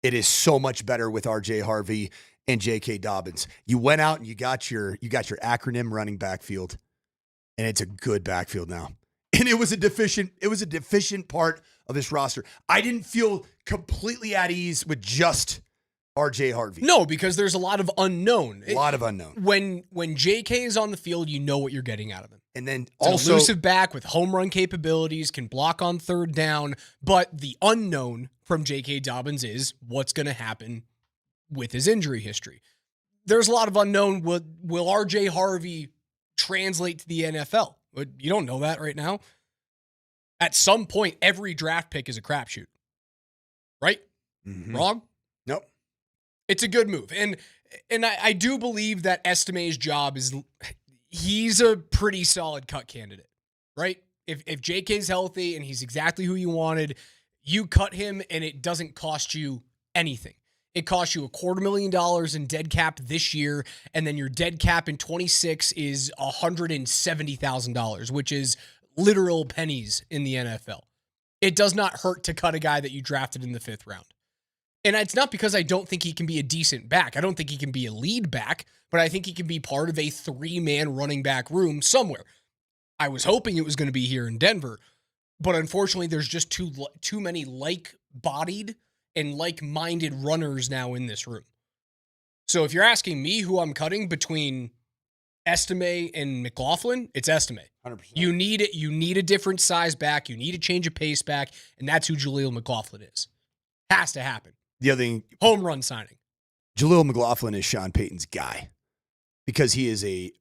It is so much better with RJ Harvey and JK Dobbins. You went out and you got your acronym running backfield, and it's a good backfield now. And it was a deficient part of this roster. I didn't feel completely at ease with just RJ Harvey. No, because there's a lot of unknown. A lot of unknown. When JK is on the field, you know what you're getting out of him. And then It's also an elusive back with home run capabilities, can block on third down. But the unknown from JK Dobbins is what's going to happen with his injury history. There's a lot of unknown. Will RJ Harvey translate to the NFL? You don't know that right now. At some point, every draft pick is a crapshoot. Right? Mm-hmm. Wrong? Nope. It's a good move. And I do believe that Estime's job is, he's a pretty solid cut candidate, right? If JK's healthy and he's exactly who you wanted, you cut him and it doesn't cost you anything. It costs you $250,000 in dead cap this year, and then your dead cap in 26 is $170,000, which is literal pennies in the NFL. It does not hurt to cut a guy that you drafted in the 5th round. And it's not because I don't think he can be a decent back. I don't think he can be a lead back, but I think he can be part of a 3-man running back room somewhere. I was hoping it was going to be here in Denver, but unfortunately there's just too many like-bodied and like-minded runners now in this room. So if you're asking me who I'm cutting between Estime and McLaughlin, it's Estime. 100%. You need it. You need a different size back. You need a change of pace back, and that's who Jaleel McLaughlin is. Has to happen. The other thing, home run signing. Jaleel McLaughlin is Sean Payton's guy because he is a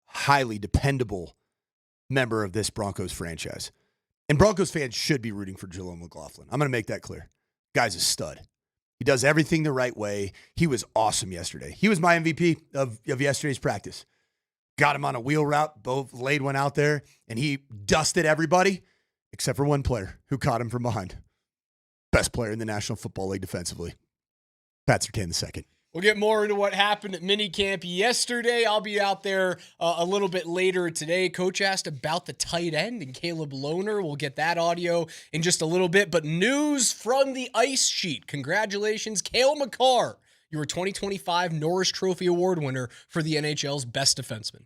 highly dependable member of this Broncos franchise. And Broncos fans should be rooting for Jaleel McLaughlin. I'm going to make that clear. Guy's a stud. He does everything the right way. He was awesome yesterday. He was my MVP of yesterday's practice. Got him on a wheel route. Both laid one out there, and he dusted everybody except for one player who caught him from behind. Best player in the National Football League defensively. Pat Surtain II. We'll get more into what happened at minicamp yesterday. I'll be out there a little bit later today. Coach asked about the tight end and Caleb Lohner. We'll get that audio in just a little bit. But news from the ice sheet. Congratulations, Kale Makar, your 2025 Norris Trophy Award winner for the NHL's best defenseman.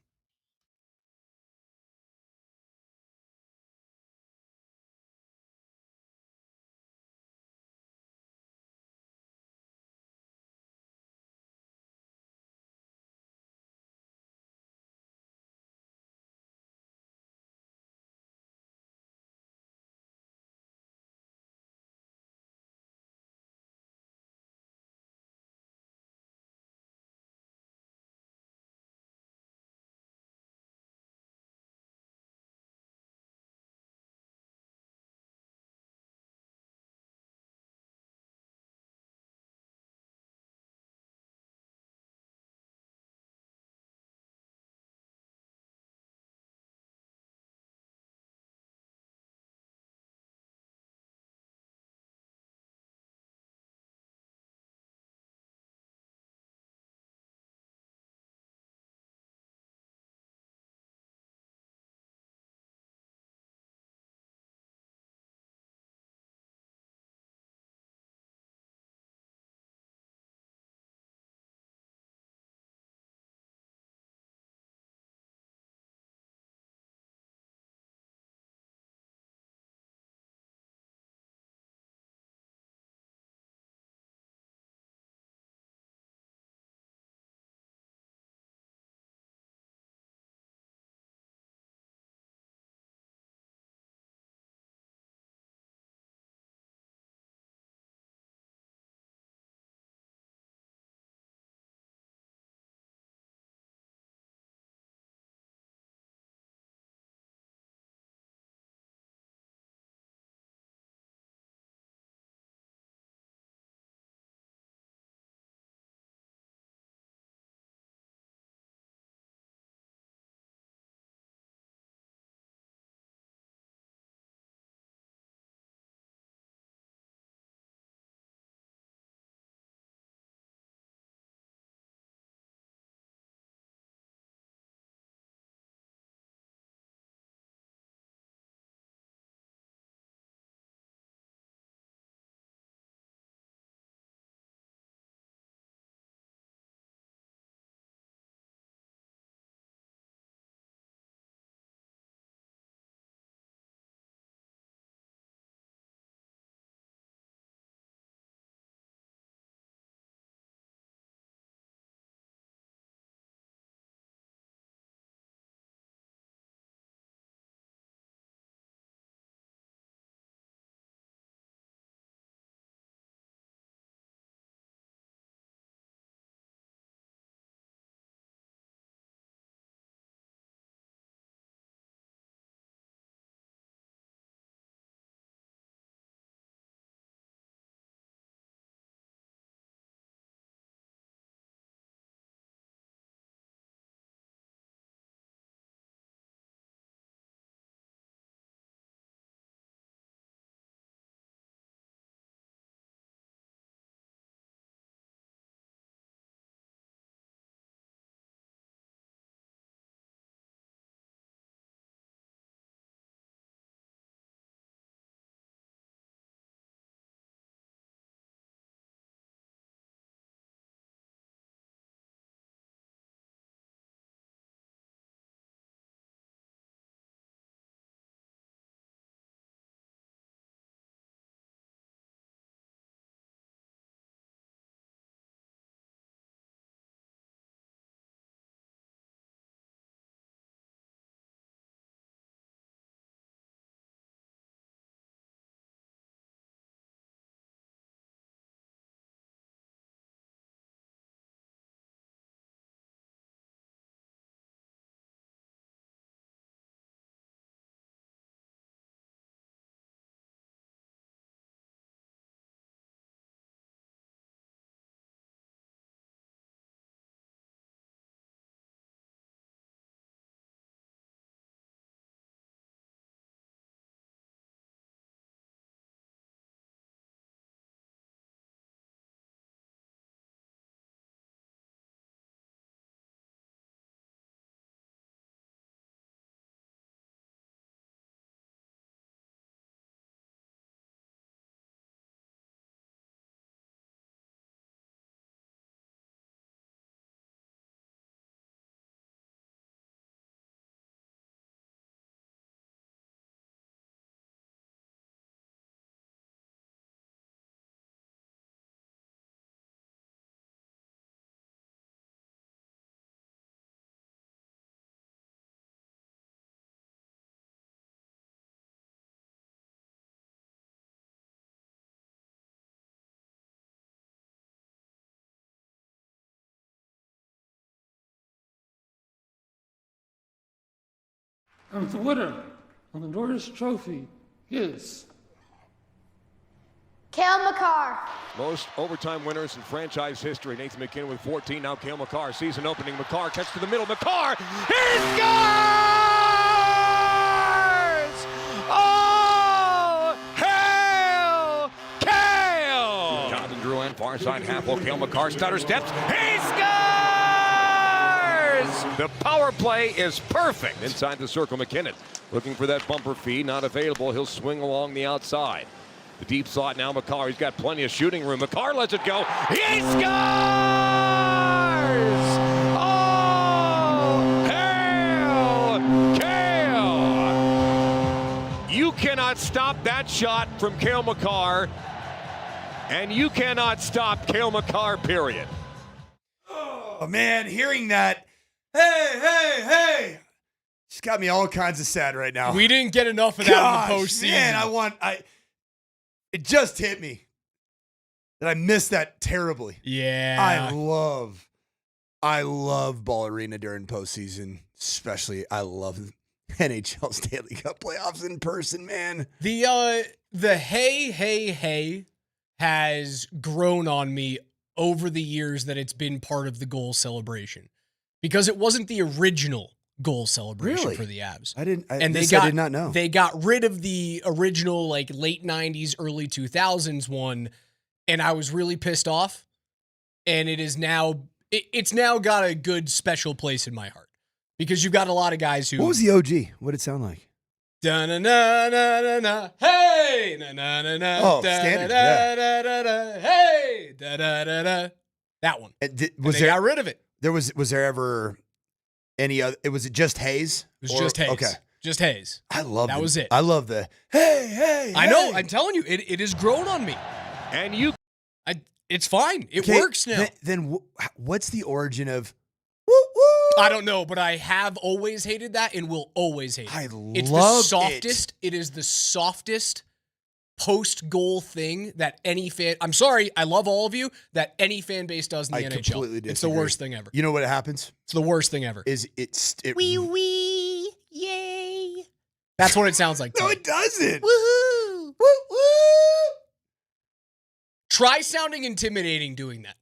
And the winner of the Norris Trophy is Kale Makar. Most overtime winners in franchise history. Nathan McKinnon with 14. Now Kale Makar. Season opening. Makar cuts to the middle. Makar. He scores! Oh, hail Kale! Jonathan Drouin, far side half hole. Kale Makar stutter steps. He scores! The power play is perfect. Inside the circle, McKinnon looking for that bumper feed. Not available. He'll swing along the outside. The deep slot now, Makar. He's got plenty of shooting room. Makar lets it go. He scores! Oh, hail Kale! You cannot stop that shot from Kale Makar, and you cannot stop Kale Makar, period. Oh, man, hearing that, hey, it's got me all kinds of sad right now. We didn't get enough of that in the postseason. Man, it just hit me that I missed that terribly. Yeah. I love Ball Arena during postseason, especially I love NHL Stanley Cup playoffs in person, man. The hey has grown on me over the years that it's been part of the goal celebration, because it wasn't the original goal celebration for the Avs. I did not know. They got rid of the original like late 90s, early 2000s one, and I was really pissed off. And it's now got a good special place in my heart, because you've got a lot of guys who. What was the OG? What did it sound like? Da na na na na na, hey, na na na na. Oh, da, standard. Da, da, da, da, hey, da da da da. That one. They got rid of it. Was there ever any other? Was it just Hayes? It was just Hayes. Okay, just Hayes. I love that. Was it? I love the hey. I know. I'm telling you, it has grown on me. And it's fine. It works now. Then what's the origin of? I don't know, but I have always hated that and will always hate it. It's the love softest. It is the softest post-goal thing that any fan. I'm sorry, I love all of you. That any fan base does in the NHL. Completely disagree. It's the worst thing ever. You know what happens? It's the worst thing ever. Wee yay. That's what it sounds like. No, it doesn't. Woohoo! Try sounding intimidating doing that.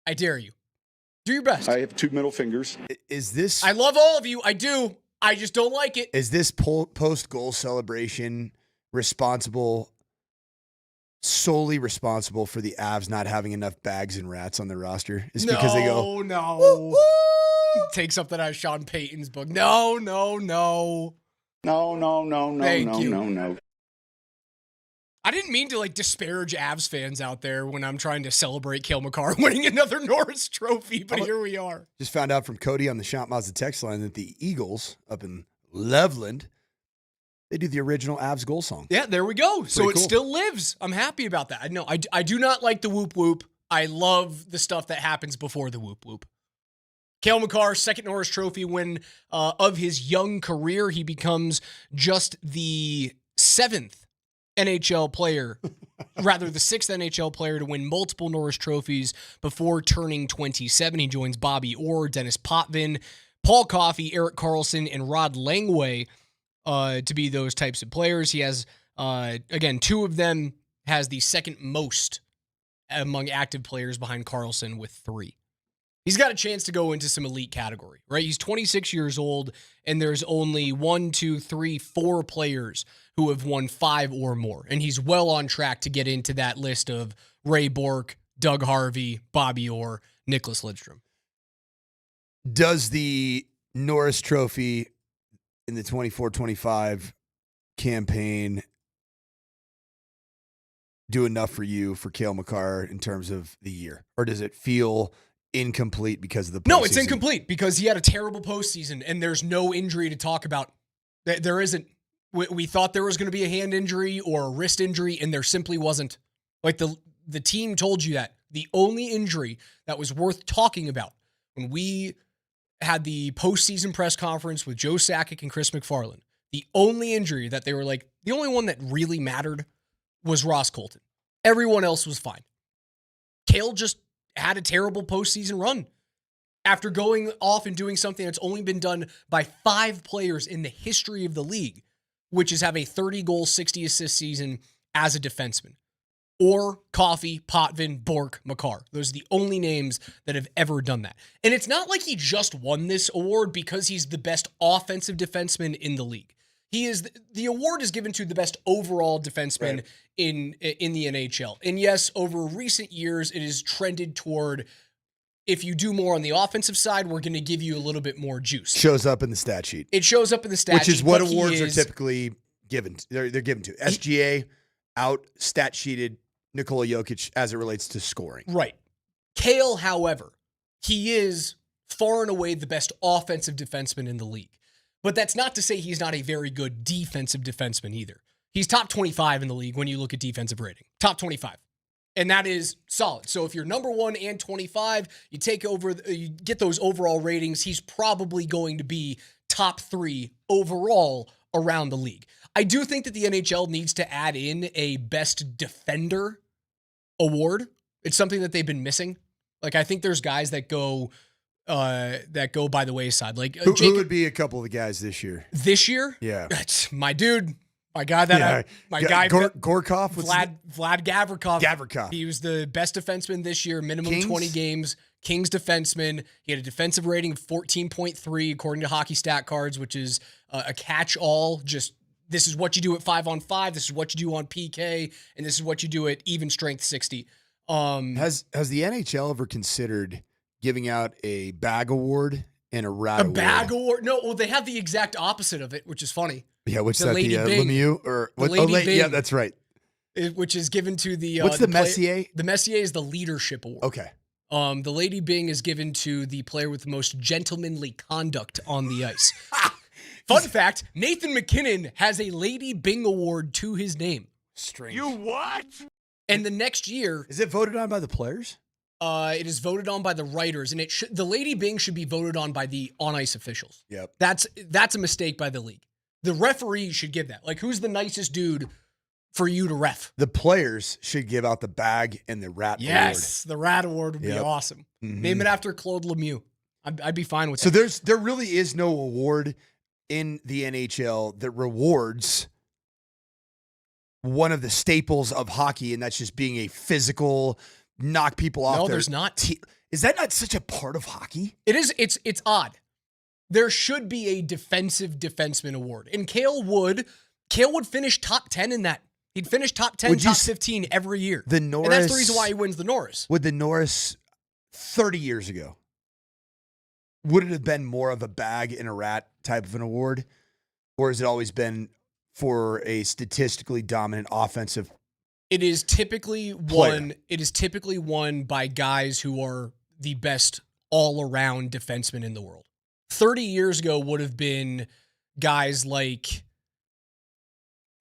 I dare you. Do your best. I have two middle fingers. Is this? I love all of you. I do. I just don't like it. Is this post-goal celebration solely responsible for the Avs not having enough bags and rats on their roster? Is because they go, no. Woo, woo. Take something out of Sean Payton's book. No. No. Thank you. No. I didn't mean to like disparage Avs fans out there when I'm trying to celebrate Kale Makar winning another Norris Trophy, but here we are. Just found out from Cody on the Shot Mazda text line that the Eagles up in Loveland, they do the original Avs goal song. Yeah, there we go. So Pretty it cool. still lives. I'm happy about that. I do not like the whoop whoop. I love the stuff that happens before the whoop whoop. Kale Makar, second Norris Trophy win of his young career. He becomes just the seventh NHL player, rather the sixth NHL player to win multiple Norris Trophies before turning 27. He joins Bobby Orr, Dennis Potvin, Paul Coffey, Erik Karlsson, and Rod Langway to be those types of players. He has, again, two of them has the second most among active players behind Karlsson with 3. He's got a chance to go into some elite category, right? He's 26 years old, and there's only 4 players who have won 5 or more. And he's well on track to get into that list of Ray Bourque, Doug Harvey, Bobby Orr, Nicholas Lidstrom. Does the Norris Trophy in the 24-25 campaign do enough for you for Kale Makar in terms of the year? Or does it feel incomplete because of the postseason? No, it's incomplete because he had a terrible postseason and there's no injury to talk about. There isn't. We thought there was going to be a hand injury or a wrist injury, and there simply wasn't. Like the team told you that. The only injury that was worth talking about when we had the postseason press conference with Joe Sakic and Chris McFarland, the only injury that they were like, the only one that really mattered was Ross Colton. Everyone else was fine. Kale just had a terrible postseason run. after going off and doing something that's only been done by 5 players in the history of the league, which is have a 30-goal, 60-assist season as a defenseman. Or Coffey, Potvin, Bork, Makar. Those are the only names that have ever done that. And it's not like he just won this award because he's the best offensive defenseman in the league. The award is given to the best overall defenseman in the NHL. And yes, over recent years, it has trended toward, if you do more on the offensive side, we're going to give you a little bit more juice. Shows up in the stat sheet. It shows up in the stat sheet. Which is what awards are typically given. They're given to. SGA, out stat sheeted Nikola Jokic as it relates to scoring. Right. Kale, however, he is far and away the best offensive defenseman in the league. But that's not to say he's not a very good defensive defenseman either. He's top 25 in the league when you look at defensive rating. Top 25. And that is solid. So if you're number 1 and 25, you get those overall ratings, he's probably going to be top 3 overall around the league. I do think that the NHL needs to add in a best defender award. It's something that they've been missing. Like, I think there's guys that go by the wayside. Like who would be a couple of the guys this year? This year? Yeah. That's my dude. My guy Gorkov, Vlad Gavrikov. Gavrikov. He was the best defenseman this year, minimum Kings? 20 games. Kings defenseman. He had a defensive rating of 14.3 according to Hockey Stat Cards, which is a catch-all. Just this is what you do at 5-on-5. This is what you do on PK, and this is what you do at even strength 60. Has the NHL ever considered giving out a bag award and a rat award? A bag award? No, well, they have the exact opposite of it, which is funny. Yeah, which the is Lady the Bing. Lemieux or The Lady Bing. Yeah, that's right. Which is given to the what's the Messier? The Messier is the leadership award. Okay. The Lady Bing is given to the player with the most gentlemanly conduct on the ice. Fun fact: Nathan McKinnon has a Lady Bing award to his name. Strange. You what? And the next year, is it voted on by the players? It is voted on by the writers, and the Lady Bing should be voted on by the on-ice officials. Yep. That's a mistake by the league. The referee should give that. Like, who's the nicest dude for you to ref? The players should give out the bag and the rat award. Yes, the rat award would be awesome. Mm-hmm. Name it after Claude Lemieux. I'd be fine with that. So there really is no award in the NHL that rewards one of the staples of hockey, and that's just being a physical, knock people off. No, there's not. Is that not such a part of hockey? It is. It's odd. There should be a defensive defenseman award. And Kale would finish top 10 in that. He'd finish top 10, top 15 every year. The Norris, and that's the reason why he wins the Norris. Would the Norris 30 years ago, would it have been more of a bag and a rat type of an award? Or has it always been for a statistically dominant offensive It is typically won. It is typically won by guys who are the best all-around defensemen in the world. 30 years ago would have been guys like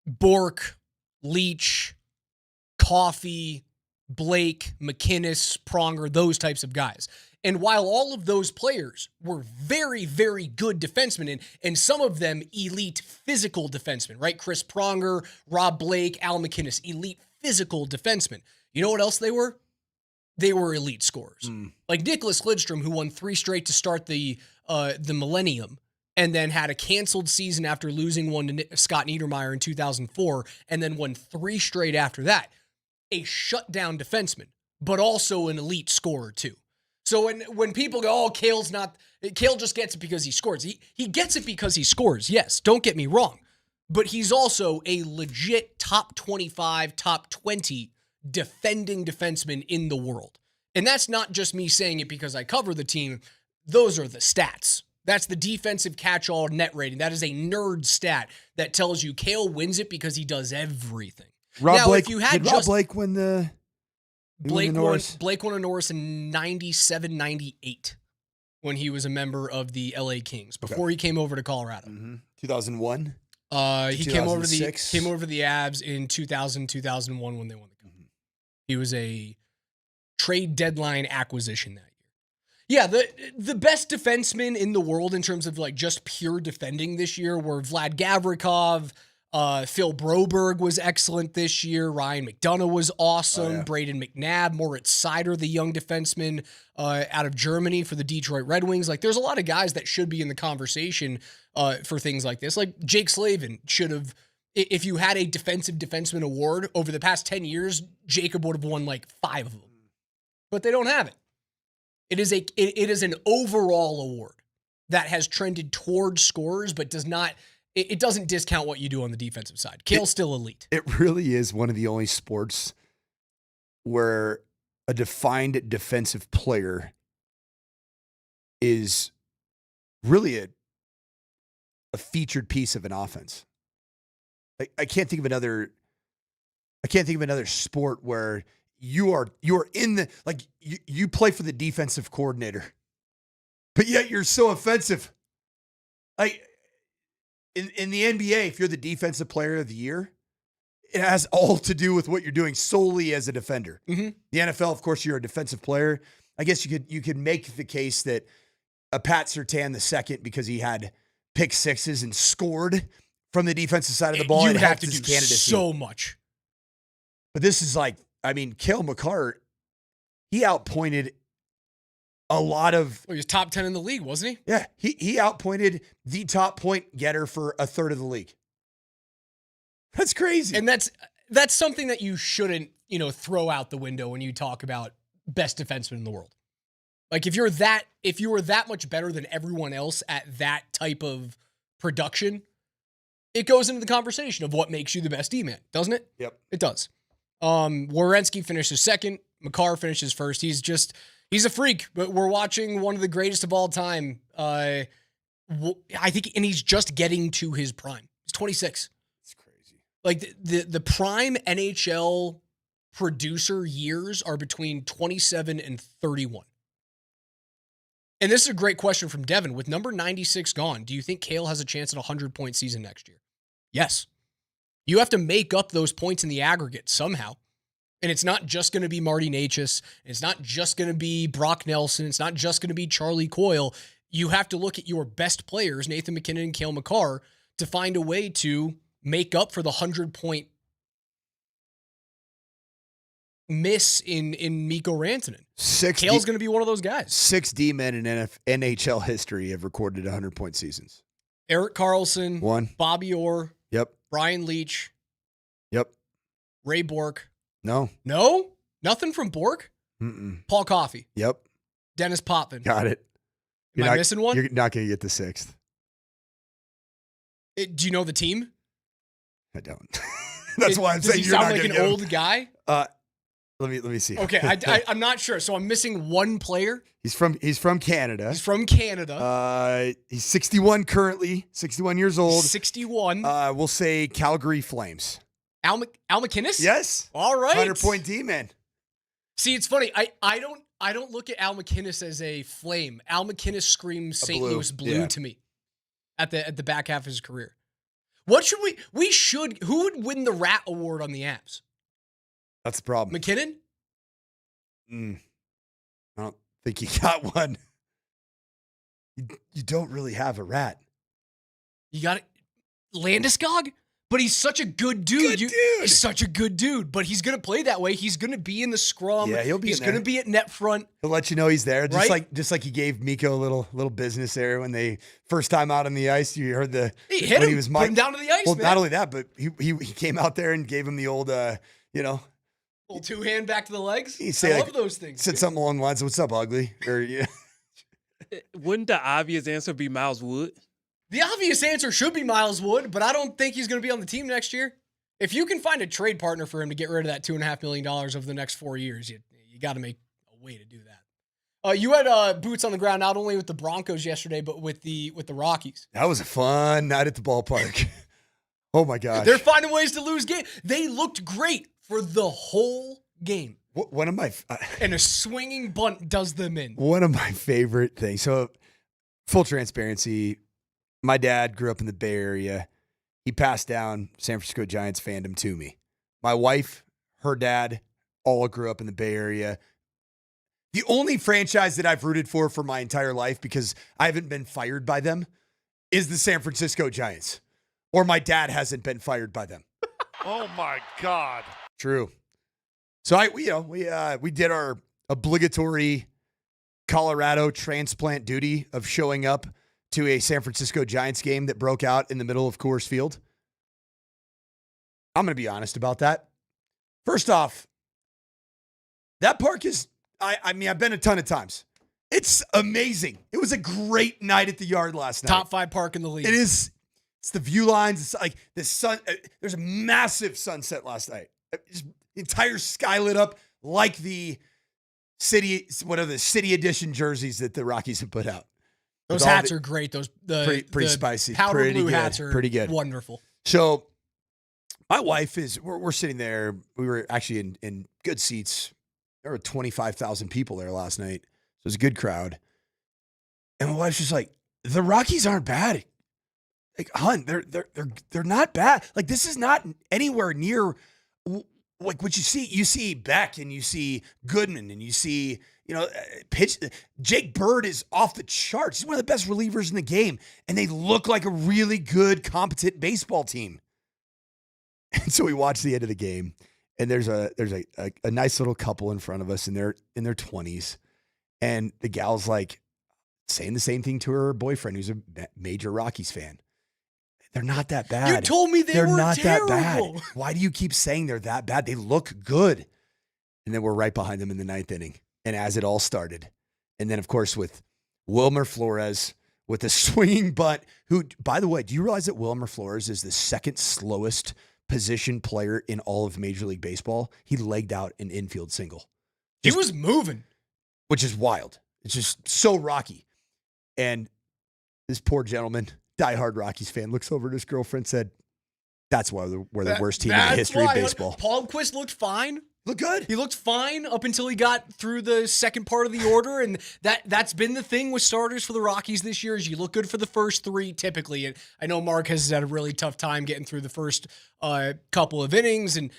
Bork, Leach, Coffey, Blake, McInnes, Pronger, those types of guys. And while all of those players were very, very good defensemen, and some of them elite physical defensemen, right? Chris Pronger, Rob Blake, Al McInnes, elite physical defensemen. You know what else they were? They were elite scorers. Like Nicholas Lidstrom, who won 3 straight to start the millennium, and then had a canceled season after losing one to Scott Niedermayer in 2004, and then won 3 straight after that. A shutdown defenseman, but also an elite scorer too. So when people go, oh, Kale just gets it because he scores. He gets it because he scores, yes, don't get me wrong. But he's also a legit top 25, top 20 defending defenseman in the world. And that's not just me saying it because I cover the team. Those are the stats. That's the defensive catch-all net rating. That is a nerd stat that tells you Kale wins it because he does everything. Rob Blake win the Norris? Blake won a Norris in 97, 98 when he was a member of the LA Kings before he came over to Colorado. 2001? He came over the Avs in 2000, 2001 when they won the cup. He was a trade deadline acquisition that year. Yeah, the best defensemen in the world in terms of like just pure defending this year were Vlad Gavrikov, Phil Broberg was excellent this year. Ryan McDonough was awesome. Oh, yeah. Braden McNabb, Moritz Seider, the young defenseman out of Germany for the Detroit Red Wings. Like, there's a lot of guys that should be in the conversation for things like this. Like, Jake Slavin should have, if you had a defensive defenseman award over the past 10 years, Jacob would have won like 5 of them. But they don't have it. It is an overall award that has trended towards scorers, but does not. It doesn't discount what you do on the defensive side. Kale's still elite. It really is one of the only sports where a defined defensive player is really a featured piece of an offense. I can't think of another sport where you are in the, like, you play for the defensive coordinator, but yet you're so offensive. Like, in the NBA, if you're the defensive player of the year, it has all to do with what you're doing solely as a defender. Mm-hmm. The NFL, of course, you're a defensive player. I guess you could make the case that a Pat Surtain II, because he had pick sixes and scored from the defensive side of the ball, You it have helped to his do candidacy. so much. But this is like, I mean, Kale Makar, he outpointed a lot of. Well, he was top 10 in the league, wasn't he? Yeah, he outpointed the top point getter for a third of the league. That's crazy. And that's something that you shouldn't, throw out the window when you talk about best defenseman in the world. Like, if you were that much better than everyone else at that type of production, it goes into the conversation of what makes you the best D-man, doesn't it? Yep. It does. Werenski finishes second. Makar finishes first. He's a freak, but we're watching one of the greatest of all time. I think, and he's just getting to his prime. He's 26. It's crazy. Like, the prime NHL producer years are between 27 and 31. And this is a great question from Devin. With number 96 gone, do you think Kale has a chance at a 100-point season next year? Yes. You have to make up those points in the aggregate somehow. And it's not just going to be Marty Necas. It's not just going to be Brock Nelson. It's not just going to be Charlie Coyle. You have to look at your best players, Nathan McKinnon and Kale Makar, to find a way to make up for the 100-point miss in Mikko Rantanen. Kale's going to be one of those guys. 6 D-men in NHL history have recorded 100-point seasons. Erik Karlsson. 1. Bobby Orr. Yep. Brian Leach. Yep. Ray Bork. No. No? Nothing from Bork? Mm-mm. Paul Coffey. Yep. Dennis Potvin. Got it. Am I missing one? You're not going to get the 6th. Do you know the team? I don't. That's why I'm saying you're not going to get him. Does he sound like an old guy? Let me see. Okay, I'm not sure. So I'm missing one player. He's from Canada. He's from Canada. He's 61 currently, 61 years old. 61. We'll say Calgary Flames. Al McInnes? Yes. All right. 100-point D-man. See, it's funny. I don't look at Al McInnes as a Flame. Al McInnes screams St. Louis Blue to me at the back half of his career. What should who would win the Rat Award on the Avs? That's the problem. McKinnon? I don't think you got one. You don't really have a rat. You got it. Landeskog? But he's such a good dude. He's such a good dude. But he's going to play that way. He's going to be in the scrum. Yeah, he'll be He's in there. going to be at net front. He'll let you know he's there. Right? Just like he gave Mikko a little business there when they first time out on the ice. You heard He hit him. Put him down to the ice, well, man. not only that, but he came out there and gave him the old, Little two-hand back to the legs. I love those things. Said something along the lines of, "What's up, ugly?" Or yeah. Wouldn't the obvious answer be Miles Wood? The obvious answer should be Miles Wood, but I don't think he's going to be on the team next year. If you can find a trade partner for him to get rid of that $2.5 million over the next 4 years, you got to make a way to do that. You had boots on the ground not only with the Broncos yesterday, but with the Rockies. That was a fun night at the ballpark. Oh my gosh, they're finding ways to lose games. They looked great for the whole game. One of my and a swinging bunt does them in. One of my favorite things. So, full transparency, my dad grew up in the Bay Area. He passed down San Francisco Giants fandom to me. My wife, her dad, all grew up in the Bay Area. The only franchise that I've rooted for my entire life, because I haven't been fired by them, is the San Francisco Giants. or my dad hasn't been fired by them. Oh my God. True. So we did our obligatory Colorado transplant duty of showing up to a San Francisco Giants game that broke out in the middle of Coors Field. I'm going to be honest about that. First off, that park is, I mean, I've been a ton of times. It's amazing. It was a great night at the Yard last night. Top 5 park in the league. It is. It's the view lines. It's like the sun. There's a massive sunset last night. Just entire sky lit up like the city, what are the city edition jerseys that the Rockies have put out. Those hats are great. Those pretty spicy. Powder pretty blue good, hats are pretty good. Wonderful. So my wife we're sitting there. We were actually in good seats. There were 25,000 people there last night. So it was a good crowd. And my wife's just like, the Rockies aren't bad. Like, hun, they're not bad. Like, this is not anywhere near like what you see. You see Beck and you see Goodman and you see, pitch. Jake Bird is off the charts. He's one of the best relievers in the game. And they look like a really good, competent baseball team. And so we watched the end of the game. And there's a nice little couple in front of us, and they're in their 20s. And the gal's like saying the same thing to her boyfriend, who's a major Rockies fan. They're not that bad. You told me they're not terrible. that bad. Why do you keep saying they're that bad? They look good. And then we're right behind them in the 9th inning. And as it all started, and then of course with Wilmer Flores with a swinging bunt, who, by the way, do you realize that Wilmer Flores is the second slowest position player in all of Major League Baseball? He legged out an infield single. He was moving. Which is wild. It's just so Rocky. And this poor gentleman, diehard Rockies fan, looks over at his girlfriend and said, that's why we're the worst team in the history of baseball. Palmquist looked fine. Looked good. He looked fine up until he got through the second part of the order, and that's been the thing with starters for the Rockies this year is you look good for the first 3 typically. And I know Mark has had a really tough time getting through the first couple of innings, and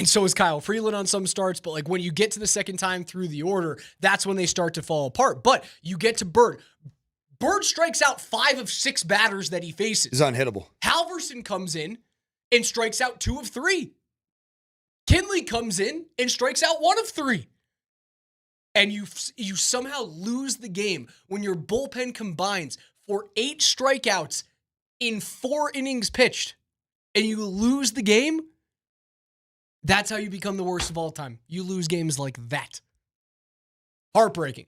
so is Kyle Freeland on some starts. But like when you get to the second time through the order, that's when they start to fall apart. But you get to Bird. Bird strikes out 5 of 6 batters that he faces. He's unhittable. Halverson comes in and strikes out 2 of 3. Kinley comes in and strikes out 1 of 3. And you somehow lose the game when your bullpen combines for 8 strikeouts in 4 innings pitched, and you lose the game. That's how you become the worst of all time. You lose games like that. Heartbreaking.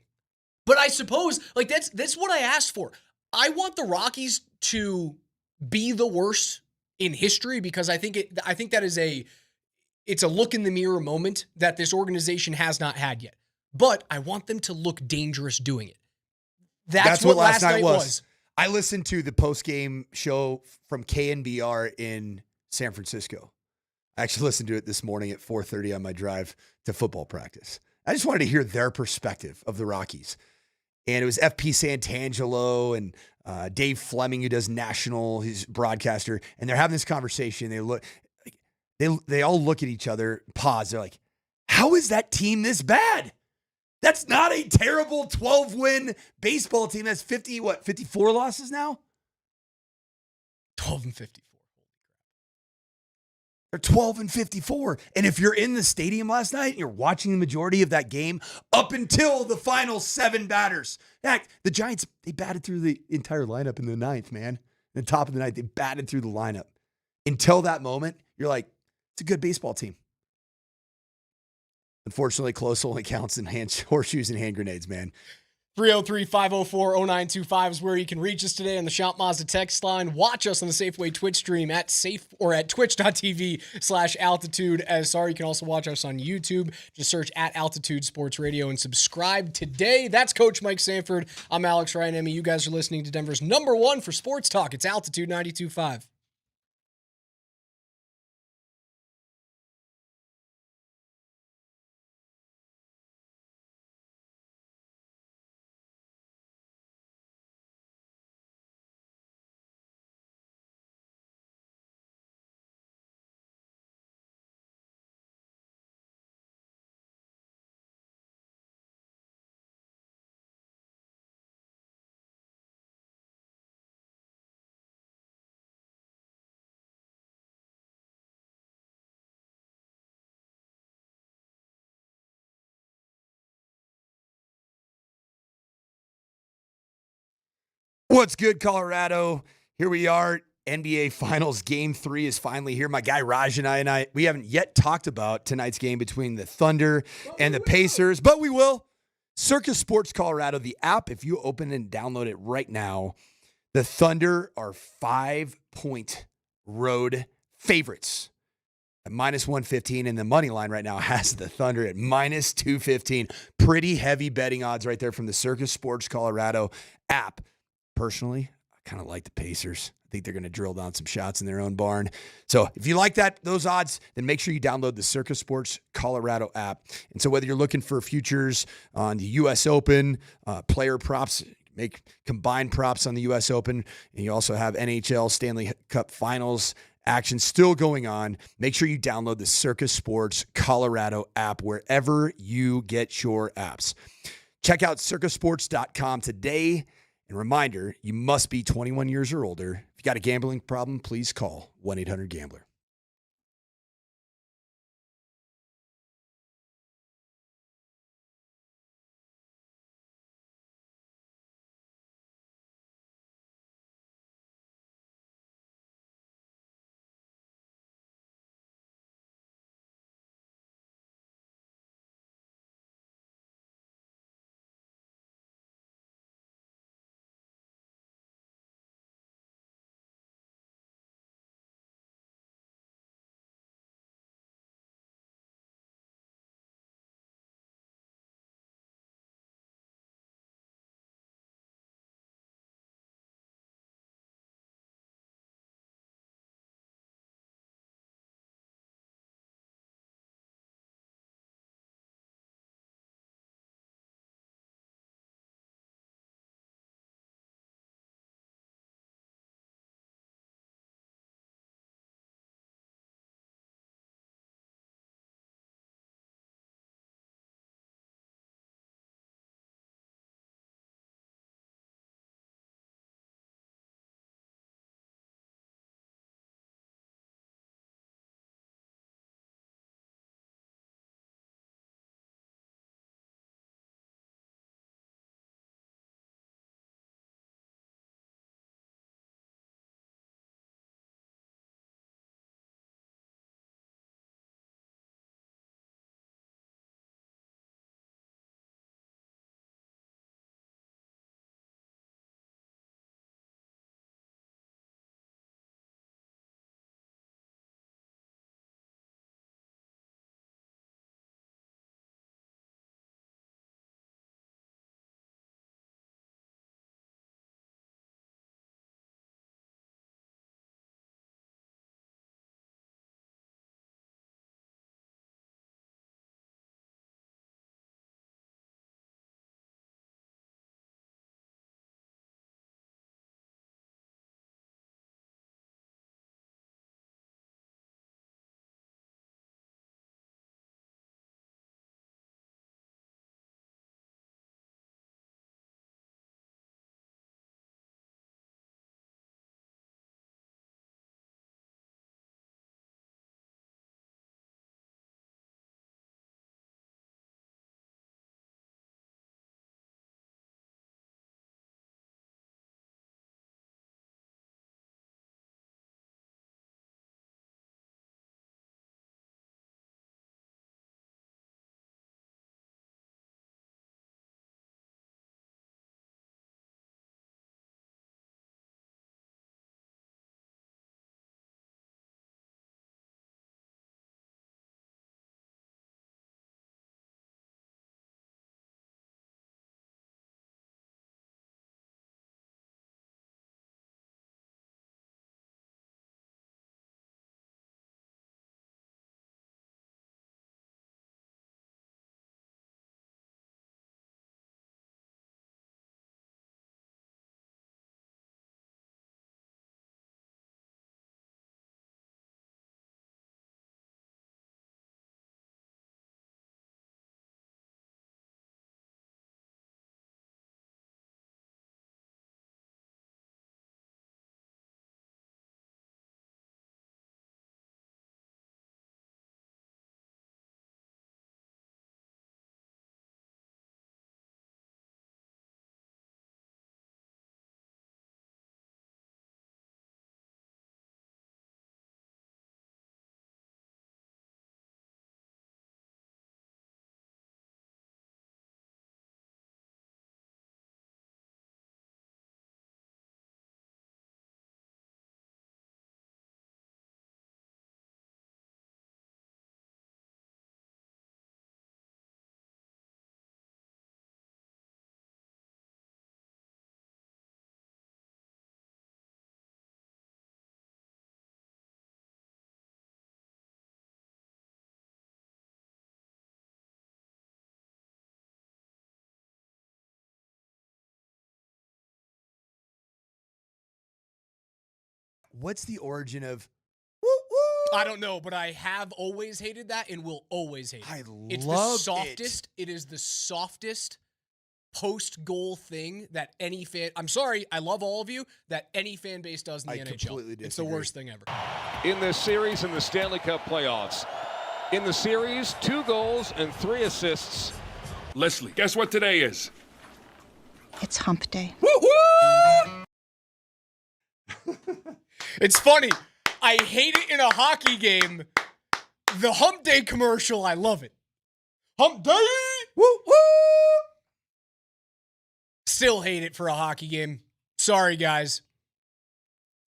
But I suppose, like, that's what I asked for. I want the Rockies to be the worst in history because I think that is it's a look in the mirror moment that this organization has not had yet. But I want them to look dangerous doing it. That's what last night was. I listened to the post-game show from KNBR in San Francisco. I actually listened to it this morning at 4:30 on my drive to football practice. I just wanted to hear their perspective of the Rockies. And it was FP Santangelo and Dave Fleming, who does national, his broadcaster, and they're having this conversation. They all look at each other, pause. They're like, how is that team this bad? That's not a terrible 12-win baseball team. That's 54 losses now? 12 and 54. They're 12 and 54. And if you're in the stadium last night and you're watching the majority of that game up until the final 7 batters, heck, the Giants, they batted through the entire lineup in the 9th, man. In the top of the 9th, they batted through the lineup. Until that moment, you're like, it's a good baseball team. Unfortunately, close only counts in horseshoes and hand grenades, man. 303-504-0925 is where you can reach us today on the Shop Mazda text line. Watch us on the Safeway Twitch stream at twitch.tv/altitude SR. You can also watch us on YouTube. Just search at Altitude Sports Radio and subscribe today. That's Coach Mike Sanford. I'm Alex Ryan. You guys are listening to Denver's #1 for sports talk. It's Altitude 92.5. What's good, Colorado? Here we are. NBA Finals Game 3 is finally here. My guy Raj and I, we haven't yet talked about tonight's game between the Thunder and the Pacers, but we will. Circus Sports Colorado, the app, if you open and download it right now, the Thunder are 5-point road favorites at -115, and the money line right now has the Thunder at -215. Pretty heavy betting odds right there from the Circus Sports Colorado app. Personally, I kind of like the Pacers. I think they're going to drill down some shots in their own barn. So if you like those odds, then make sure you download the Circus Sports Colorado app. And so whether you're looking for futures on the U.S. Open, player props, make combined props on the U.S. Open, and you also have NHL Stanley Cup Finals action still going on, make sure you download the Circus Sports Colorado app wherever you get your apps. Check out circusports.com today. And reminder, you must be 21 years or older. If you got a gambling problem, please call 1-800-GAMBLER. What's the origin of? I don't know, but I have always hated that and will always hate it. It's the love softest. It is the softest post-goal thing that any fan. I'm sorry, I love all of you. That any fan base does in the NHL. Completely disagree. It's the worst thing ever. In this series, in the Stanley Cup playoffs, in the series, 2 goals and 3 assists. Leslie, guess what today is? It's hump day. It's funny. I hate it in a hockey game. The hump day commercial, I love it. Hump day! Woo woo! Still hate it for a hockey game. Sorry, guys.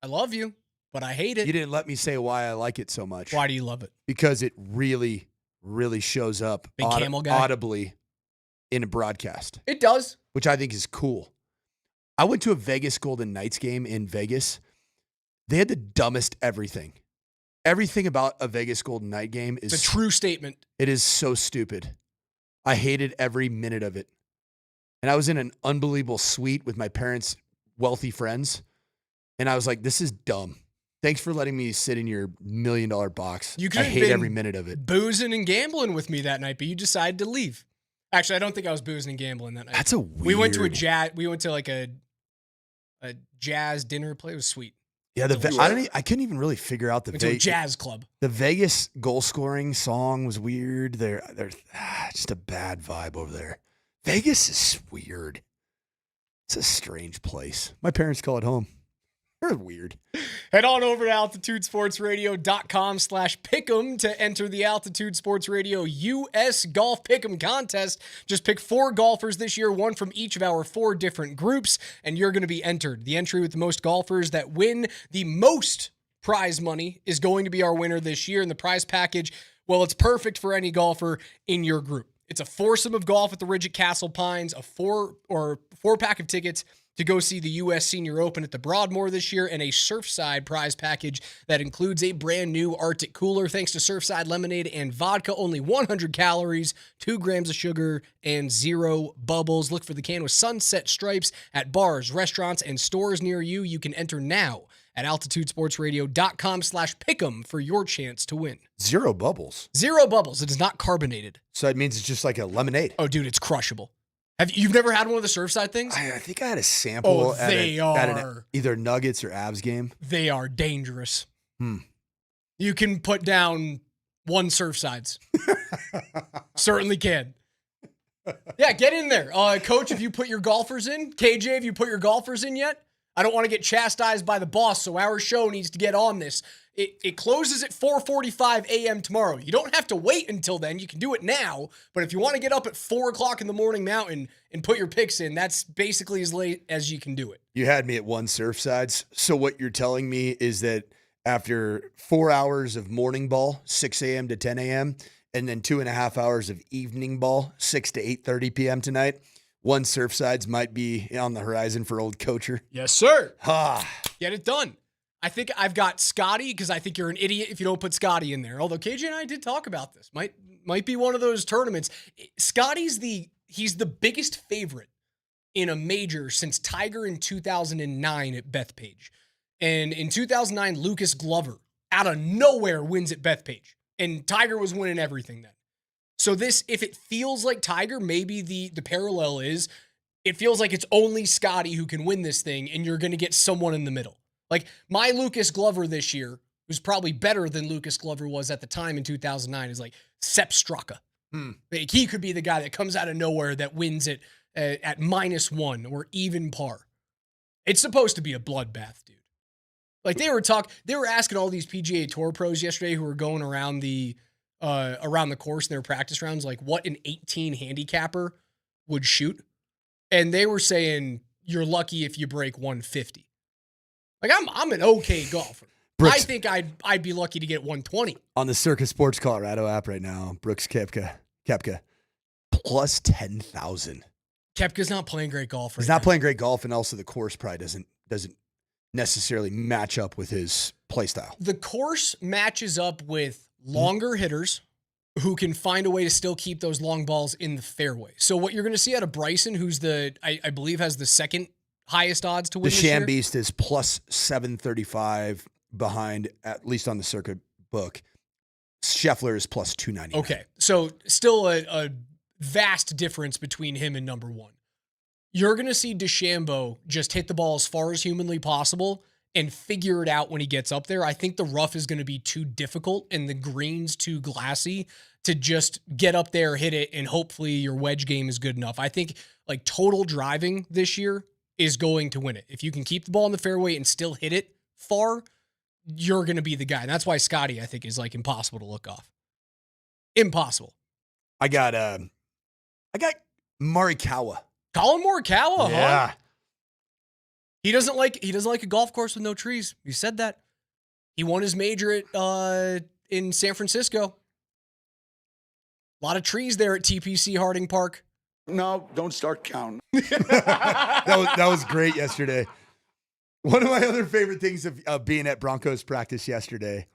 I love you, but I hate it. You didn't let me say why I like it so much. Why do you love it? Because it really, really shows up Big camel guy? audibly in a broadcast. It does. Which I think is cool. I went to a Vegas Golden Knights game in Vegas. They had the dumbest everything. Everything about a Vegas Golden Knight game is... It's a true statement. It is so stupid. I hated every minute of it. And I was in an unbelievable suite with my parents' wealthy friends. And I was like, this is dumb. Thanks for letting me sit in your $1 million box. You could I have hate been every minute of it. boozing and gambling with me that night, but you decided to leave. Actually, I don't think I was boozing and gambling that night. That's a weird... We went to like a jazz dinner play. It was sweet. Yeah, I couldn't even really figure out the Went to a jazz club. The Vegas goal scoring song was weird. They're just a bad vibe over there. Vegas is weird. It's a strange place. My parents call it home. They're weird. Head on over to altitudesportsradio.com/pick'em to enter the Altitude Sports Radio US Golf Pick'em contest. Just pick 4 golfers this year, one from each of our 4 different groups, and you're going to be entered. The entry with the most golfers that win the most prize money is going to be our winner this year. And the prize package, well, it's perfect for any golfer in your group. It's a foursome of golf at the Ridge at Castle Pines, a 4-pack of tickets to go see the U.S. Senior Open at the Broadmoor this year, and a Surfside prize package that includes a brand new Arctic cooler. Thanks to Surfside lemonade and vodka, only 100 calories, 2 grams of sugar, and 0 bubbles. Look for the can with sunset stripes at bars, restaurants, and stores near you. You can enter now at altitudesportsradio.com/pick'em for your chance to win. 0 bubbles. 0 bubbles. It is not carbonated. So that means it's just like a lemonade. Oh, dude, it's crushable. You've never had one of the Surfside things? I think I had a sample at are either Nuggets or Avs game. They are dangerous. You can put down 1 Surfsides. Certainly can. Yeah, get in there. Coach, have you put your golfers in? KJ, have you put your golfers in yet? I don't want to get chastised by the boss, so our show needs to get on this. It closes at 4:45 a.m. tomorrow. You don't have to wait until then. You can do it now. But if you want to get up at 4 o'clock in the morning Mountain and put your picks in, that's basically as late as you can do it. You had me at 1 Surfsides. So what you're telling me is that after 4 hours of morning ball, 6 a.m. to 10 a.m., and then 2.5 hours of evening ball, 6 to 8:30 p.m. tonight, 1 Surfsides might be on the horizon for old Coacher. Yes, sir. Get it done. I think I've got Scotty, because I think you're an idiot if you don't put Scotty in there. Although KJ and I did talk about this. Might be one of those tournaments. Scotty's he's the biggest favorite in a major since Tiger in 2009 at Bethpage. And in 2009, Lucas Glover out of nowhere wins at Bethpage. And Tiger was winning everything then. So this, if it feels like Tiger, maybe the parallel is, it feels like it's only Scotty who can win this thing, and you're going to get someone in the middle. Like my Lucas Glover this year, who's probably better than Lucas Glover was at the time in 2009, is like Sepp Straka. Like he could be the guy that comes out of nowhere that wins it at -1 or even par. It's supposed to be a bloodbath, dude. Like they were asking all these PGA Tour pros yesterday who were going around the course in their practice rounds, like what an 18 handicapper would shoot. And they were saying, you're lucky if you break 150. Like I'm an okay golfer. Brooks, I think I'd be lucky to get 120. On the Circus Sports Colorado app right now, Brooks Koepka plus 10,000. Koepka's not playing great golf right He's not playing great golf, and also the course probably doesn't necessarily match up with his play style. The course matches up with longer hitters who can find a way to still keep those long balls in the fairway. So what you're going to see out of Bryson, who's I believe has the second highest odds to win the this year. Sham Beast is plus 735. behind, at least on the circuit book. Scheffler is plus 299. Okay, so still a vast difference between him and number one. You're going to see DeChambeau just hit the ball as far as humanly possible and figure it out when he gets up there. I think the rough is going to be too difficult and the greens too glassy to just get up there, hit it, and hopefully your wedge game is good enough. I think like total driving this year is going to win it. If you can keep the ball in the fairway and still hit it far, you're going to be the guy. And that's why Scotty, I think, is like impossible to look off. Impossible. I got Morikawa. Colin Morikawa, yeah. huh? He doesn't like a golf course with no trees. You said that. He won his major at in San Francisco. A lot of trees there at TPC Harding Park. No, don't start counting. that was great yesterday. One of my other favorite things of being at Broncos practice yesterday,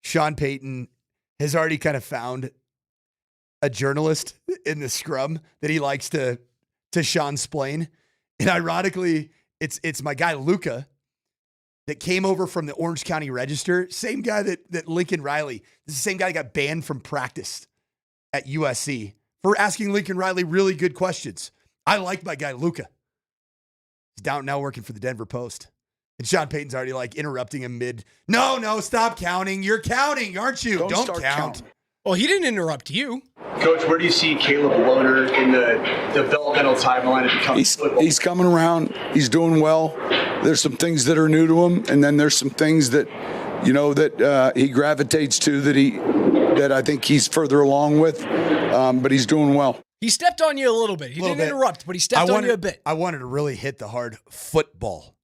Sean Payton has already kind of found a journalist in the scrum that he likes to Sean-splain. And ironically, it's my guy Luca that came over from the Orange County Register. Same guy that Lincoln Riley. This is the same guy that got banned from practice at USC for asking Lincoln Riley really good questions. I like my guy Luca. He's down now working for the Denver Post. And Sean Payton's already like interrupting him mid. No, stop counting. You're counting, aren't you? Don't count. Counting. Well, he didn't interrupt you. Coach, where do you see Caleb Lohner in the developmental timeline of becoming football? He's coming around. He's doing well. There's some things that are new to him, and then there's some things that, that he gravitates to that I think he's further along with. But he's doing well. He stepped on you a little bit. He didn't interrupt, but he stepped on you a bit. I wanted to really hit the hard football,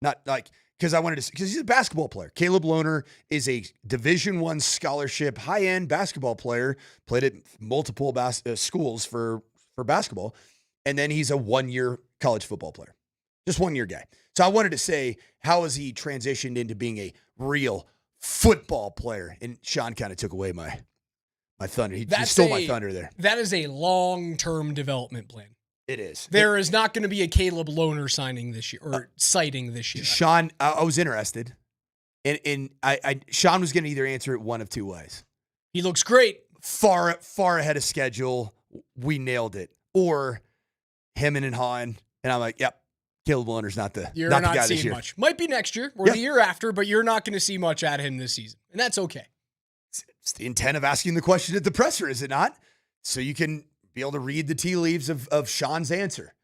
not like because he's a basketball player. Caleb Lohner is a Division I scholarship, high-end basketball player. Played at multiple schools for basketball, and then he's a one-year college football player, just one-year guy. So I wanted to say, how has he transitioned into being a real football player? And Sean kind of took away my thunder. He stole my thunder there. That is a long-term development plan. It is. There is not going to be a Caleb Lohner signing this year or sighting this year. Sean, I was interested, and Sean was going to either answer it one of two ways. He looks great. Far ahead of schedule. We nailed it. Or him and Han, and I'm like, yep, Caleb Lohner's not the guy this year. Much. Might be next year or the year after, but you're not going to see much at him this season, and that's okay. It's the intent of asking the question at the presser, is it not? So you can be able to read the tea leaves of Sean's answer.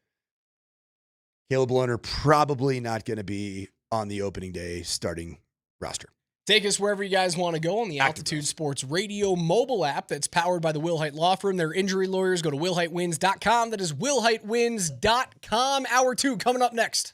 Caleb Lohner probably not going to be on the opening day starting roster. Take us wherever you guys want to go on the Altitude Sports Radio mobile app that's powered by the Wilhite Law Firm. Their injury lawyers. Go to wilhitewins.com. That is wilhitewins.com. Hour 2 coming up next.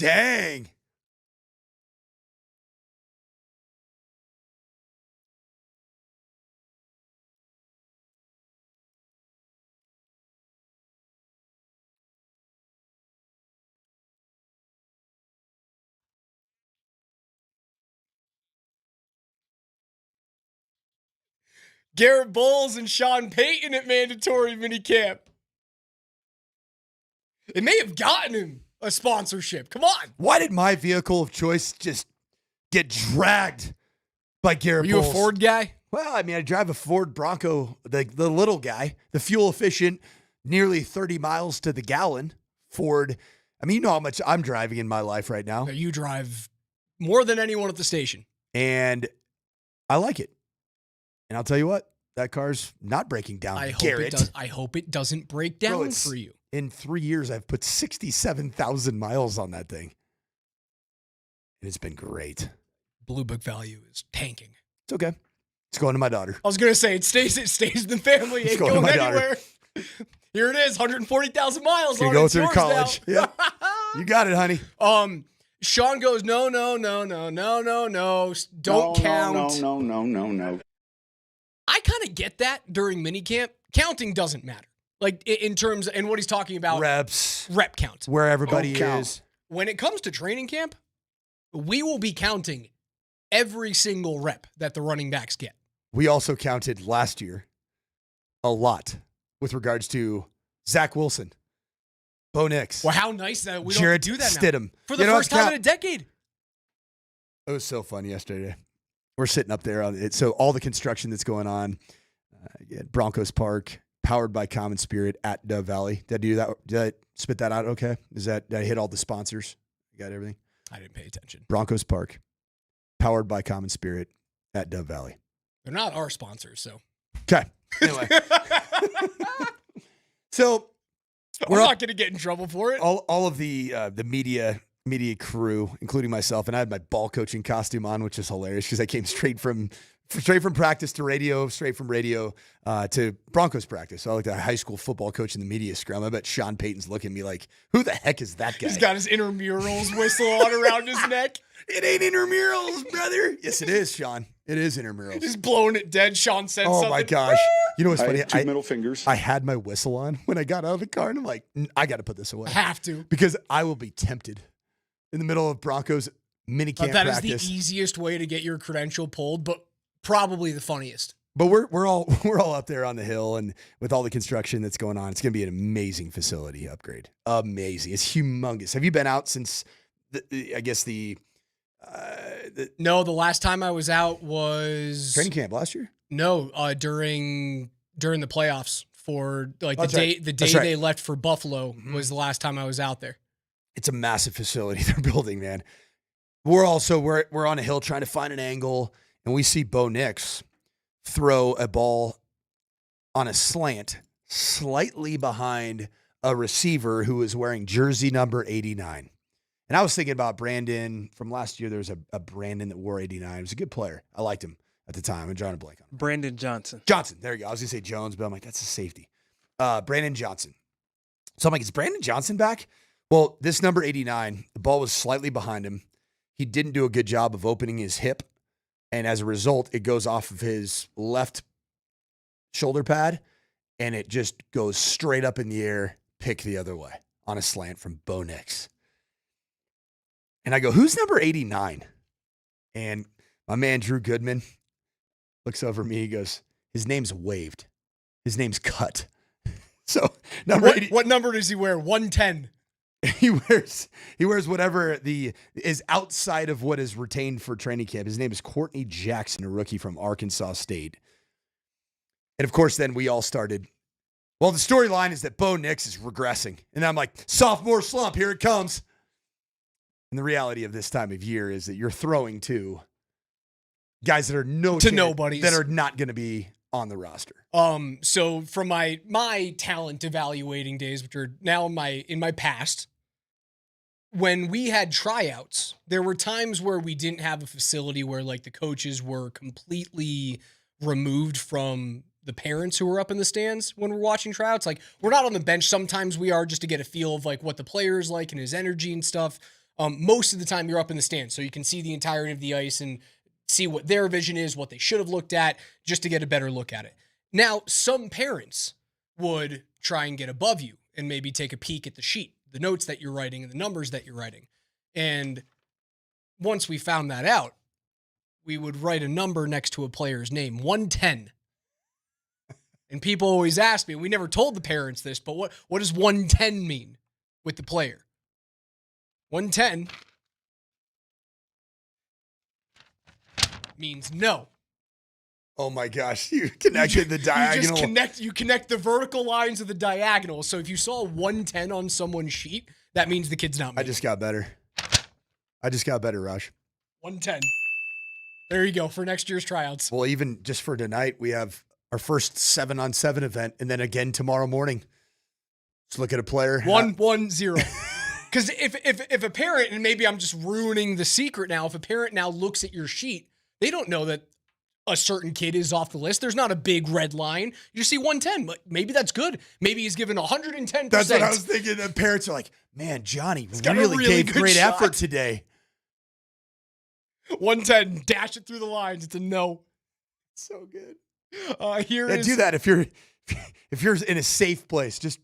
Dang. Garrett Bowles and Sean Payton at mandatory minicamp. It may have gotten him a sponsorship. Come on. Why did my vehicle of choice just get dragged by Garrett Are you Bowles? a Ford guy? Well, I mean, I drive a Ford Bronco, the little guy, the fuel efficient, nearly 30 miles to the gallon Ford. I mean, you know how much I'm driving in my life right now. You drive more than anyone at the station. And I like it. And I'll tell you what, that car's not breaking down. I hope it doesn't break down for you. In 3 years, I've put 67,000 miles on that thing. And it's been great. Blue Book value is tanking. It's okay. It's going to my daughter. I was going to say, it stays in the family. Ain't going anywhere. Here it is, 140,000 miles. Can go through college. Yeah. You got it, honey. Sean goes, no. Don't count. No. I kind of get that during minicamp. Counting doesn't matter. Like in terms, and what he's talking about. Reps. Rep count. Where everybody is. When it comes to training camp, we will be counting every single rep that the running backs get. We also counted last year a lot with regards to Zach Wilson, Bo Nix. Well, how nice that we Jarrett don't do that Stidham. now. For the first time in a decade. It was so fun yesterday. We're sitting up there on it. So all the construction that's going on at Broncos Park, powered by Common Spirit at Dove Valley. Did I do that? Did I spit that out okay? Did I hit all the sponsors? You got everything? I didn't pay attention. Broncos Park, powered by Common Spirit at Dove Valley. They're not our sponsors, so. Okay. Anyway. So we're not going to get in trouble for it. All of the media crew, including myself, and I had my ball coaching costume on, which is hilarious because I came straight from practice to radio, straight from radio to Broncos practice. So I looked at a high school football coach in the media scrum. I bet Sean Payton's looking at me like, who the heck is that guy? He's got his intramurals whistle on around his neck. It ain't intramurals, brother. Yes, it is, Sean. It is intramurals. He's blowing it dead. Sean said something. Oh, my gosh. You know what's funny? Two middle fingers. I had my whistle on when I got out of the car, and I'm like, I got to put this away. I have to. Because I will be tempted in the middle of Broncos minicamp practice. That is the easiest way to get your credential pulled, but probably the funniest. But we're all up there on the hill, and with all the construction that's going on, it's going to be an amazing facility upgrade. Amazing. It's humongous. Have you been out since, No, the last time I was out was training camp last year? No, during the playoffs for like That's the right. day That's right. they left for Buffalo was the last time I was out there. It's a massive facility they're building, man. We're on a hill trying to find an angle, and we see Bo Nix throw a ball on a slant slightly behind a receiver who is wearing jersey number 89. And I was thinking about Brandon from last year. There was a Brandon that wore 89. He was a good player. I liked him at the time. I'm drawing a blank on him. Brandon Johnson. There you go. I was going to say Jones, but I'm like, that's a safety. Brandon Johnson. So I'm like, is Brandon Johnson back? Well, this number 89, the ball was slightly behind him. He didn't do a good job of opening his hip. And as a result, it goes off of his left shoulder pad, and it just goes straight up in the air, pick the other way on a slant from Bo Nix. And I go, who's number 89? And my man, Drew Goodman, looks over at me. He goes, his name's waved. His name's cut. So what number does he wear? 110. He wears whatever is outside of what is retained for training camp. His name is Courtney Jackson, a rookie from Arkansas State. And of course, then we all started. Well, the storyline is that Bo Nix is regressing. And I'm like, sophomore slump, here it comes. And the reality of this time of year is that you're throwing to guys that are nobodies that are not going to be on the roster. So from my talent evaluating days, which are now in my past, when we had tryouts, there were times where we didn't have a facility where like the coaches were completely removed from the parents who were up in the stands when we're watching tryouts. Like we're not on the bench. Sometimes we are, just to get a feel of like what the player is like and his energy and stuff. Most of the time you're up in the stands, so you can see the entirety of the ice and see what their vision is, what they should have looked at, just to get a better look at it. Now, some parents would try and get above you and maybe take a peek at the sheet, the notes that you're writing and the numbers that you're writing. And once we found that out, we would write a number next to a player's name, 110. And people always ask me, we never told the parents this, but what does 110 mean with the player? 110 means no. Oh my gosh, you connected the diagonal. You connect the vertical lines of the diagonal. So if you saw 110 on someone's sheet, that means the kid's not me. I just got better, Raj. 110. There you go for next year's tryouts. Well, even just for tonight, we have our first 7-on-7 event, and then again tomorrow morning. Let's look at a player. 1-1-0. Because if a parent, and maybe I'm just ruining the secret now, if a parent now looks at your sheet, they don't know that a certain kid is off the list. There's not a big red line. You just see 110, but maybe that's good. Maybe he's given 110%. That's what I was thinking. The parents are like, man, Johnny really gave great effort today. 110, dash it through the lines. It's a no. So good. Do that if you're in a safe place. Just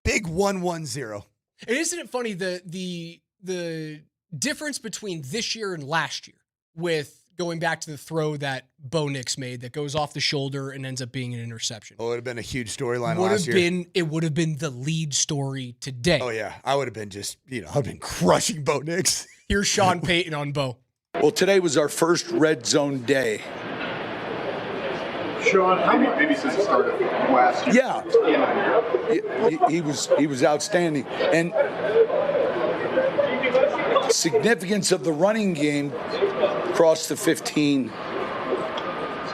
big 1-1-0. And isn't it funny the difference between this year and last year with going back to the throw that Bo Nix made that goes off the shoulder and ends up being an interception? Oh, it would have been a huge storyline last year. It would have been the lead story today. Oh yeah, I would have been I've been crushing Bo Nix. Here's Sean Payton on Bo. Well, today was our first red zone day. Sean, how maybe since the start of last year? Yeah, he was outstanding, and significance of the running game across the 15,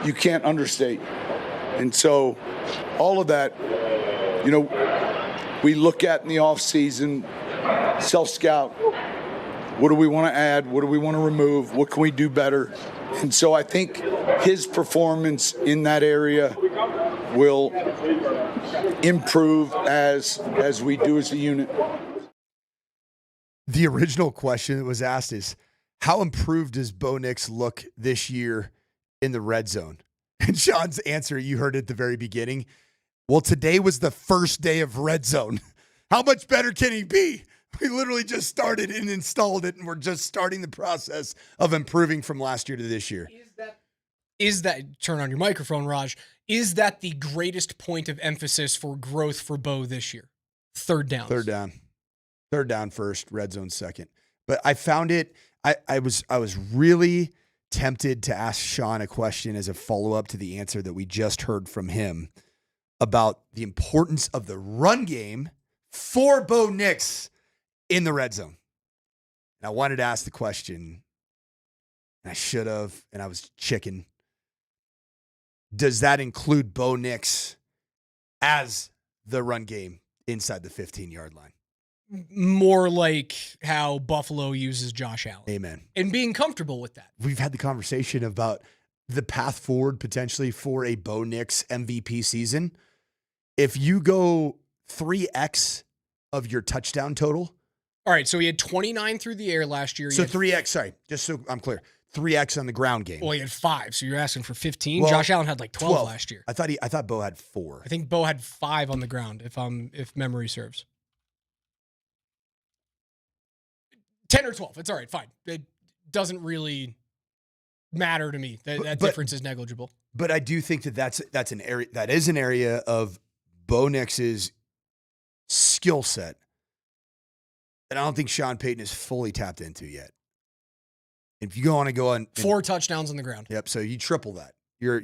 you can't understate. And so, all of that, we look at in the offseason, self-scout. What do we want to add? What do we want to remove? What can we do better? And so I think his performance in that area will improve as we do as a unit. The original question that was asked is, how improved does Bo Nix look this year in the red zone? And Sean's answer, you heard at the very beginning, well, today was the first day of red zone. How much better can he be? We literally just started and installed it, and we're just starting the process of improving from last year to this year. Is that turn on your microphone, Raj? Is that the greatest point of emphasis for growth for Bo this year? Third down. Third down first, red zone second. But I found it. I was really tempted to ask Sean a question as a follow-up to the answer that we just heard from him about the importance of the run game for Bo Nix in the red zone. And I wanted to ask the question, and I should have, and I was chicken. Does that include Bo Nix as the run game inside the 15-yard line? More like how Buffalo uses Josh Allen. Amen. And being comfortable with that. We've had the conversation about the path forward potentially for a Bo Nix MVP season. If you go 3X of your touchdown total. All right, so he had 29 through the air last year. So 3X, sorry, just so I'm clear. 3X on the ground game. Well, he had 5, so you're asking for 15. Well, Josh Allen had like 12 last year. I thought Bo had 4. I think Bo had 5 on the ground, if memory serves. 10 or 12. It's all right, fine. It doesn't really matter to me. That difference is negligible. But I do think that's an area of Bo Nix's skill set that I don't think Sean Payton is fully tapped into yet. If you want to go on 4 touchdowns on the ground. Yep. So you triple that. You're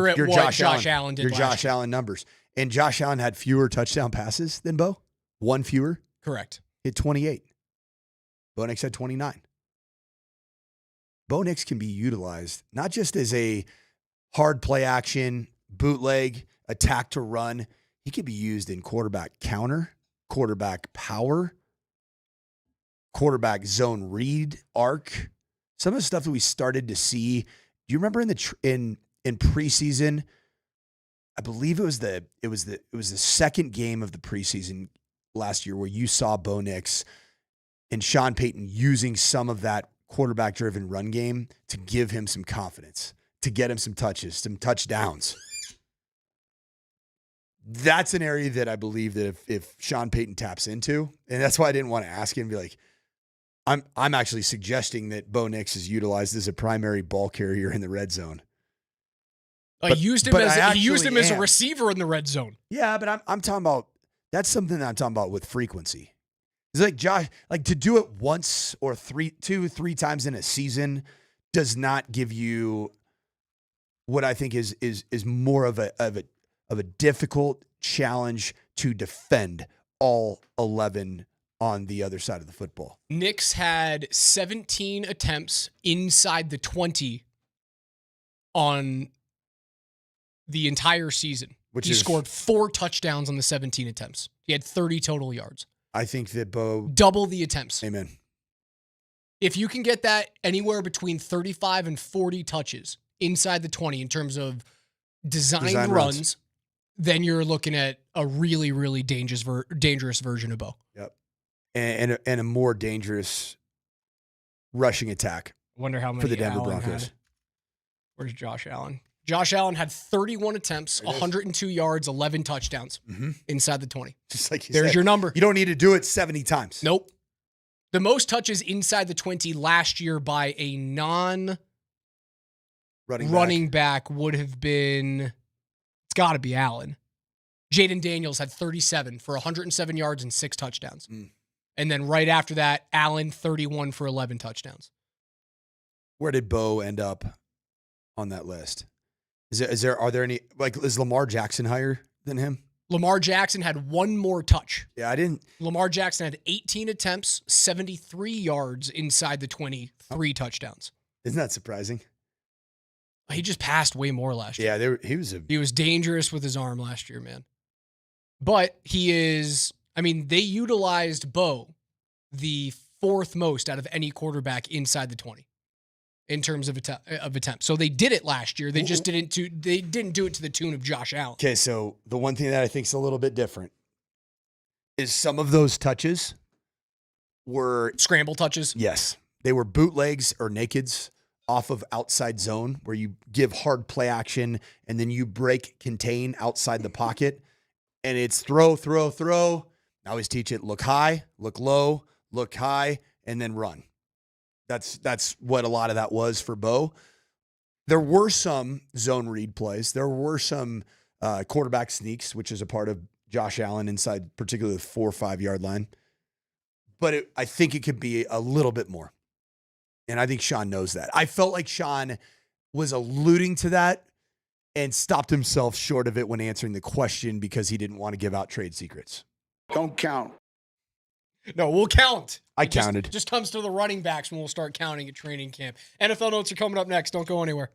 at what Josh Allen did. Your last Josh year. Allen numbers, and Josh Allen had fewer touchdown passes than Bo. 1 fewer. Correct. He had 28. Bo Nix had 29. Bo Nix can be utilized not just as a hard play action, bootleg, attack to run. He could be used in quarterback counter, quarterback power, quarterback zone read arc. Some of the stuff that we started to see. Do you remember in preseason? I believe it was the second game of the preseason last year where you saw Bo Nix and Sean Payton using some of that quarterback-driven run game to give him some confidence, to get him some touches, some touchdowns. That's an area that I believe that if Sean Payton taps into, and that's why I didn't want to ask him and be like, I'm actually suggesting that Bo Nix is utilized as a primary ball carrier in the red zone. He used him as a receiver in the red zone. Yeah, but I'm talking about, that's something that I'm talking about with frequency. It's like Josh, like to do it once or two or three times in a season does not give you what I think is more of a difficult challenge to defend all 11 on the other side of the football. Knicks had 17 attempts inside the 20 on the entire season. He scored 4 touchdowns on the 17 attempts. He had 30 total yards. I think that Bo... Double the attempts. Amen. If you can get that anywhere between 35 and 40 touches inside the 20 in terms of design runs, then you're looking at a really, really dangerous version of Bo. Yep. And a more dangerous rushing attack. Wonder how many for the Denver Allen Broncos. had. Where's Josh Allen? Josh Allen had 31 attempts, 102 yards, 11 touchdowns inside the 20. Just like There's your number. You don't need to do it 70 times. Nope. The most touches inside the 20 last year by a non-running back would have been, it's got to be Allen. Jaden Daniels had 37 for 107 yards and 6 touchdowns. And then right after that, Allen 31 for 11 touchdowns. Where did Bo end up on that list? Are there any, like, is Lamar Jackson higher than him? Lamar Jackson had 1 more touch. Yeah, I didn't. Lamar Jackson had 18 attempts, 73 yards inside the 20, 3 touchdowns. Isn't that surprising? He just passed way more last year. Yeah, he was dangerous with his arm last year, man. But they utilized Bo the 4th most out of any quarterback inside the 20 in terms of attempts. So they did it last year. They just didn't do it to the tune of Josh Allen. Okay, so the one thing that I think is a little bit different is some of those touches were scramble touches. Yes. They were bootlegs or nakeds off of outside zone where you give hard play action and then you break contain outside the pocket. And it's throw. I always teach it, look high, look low, look high, and then run. That's what a lot of that was for Bo. There were some zone read plays. There were some quarterback sneaks, which is a part of Josh Allen inside, particularly the 4 or 5 yard line. But I think it could be a little bit more. And I think Sean knows that. I felt like Sean was alluding to that and stopped himself short of it when answering the question because he didn't want to give out trade secrets. Don't count. No, we'll count. I counted. Just comes to the running backs when we'll start counting at training camp. NFL notes are coming up next. Don't go anywhere.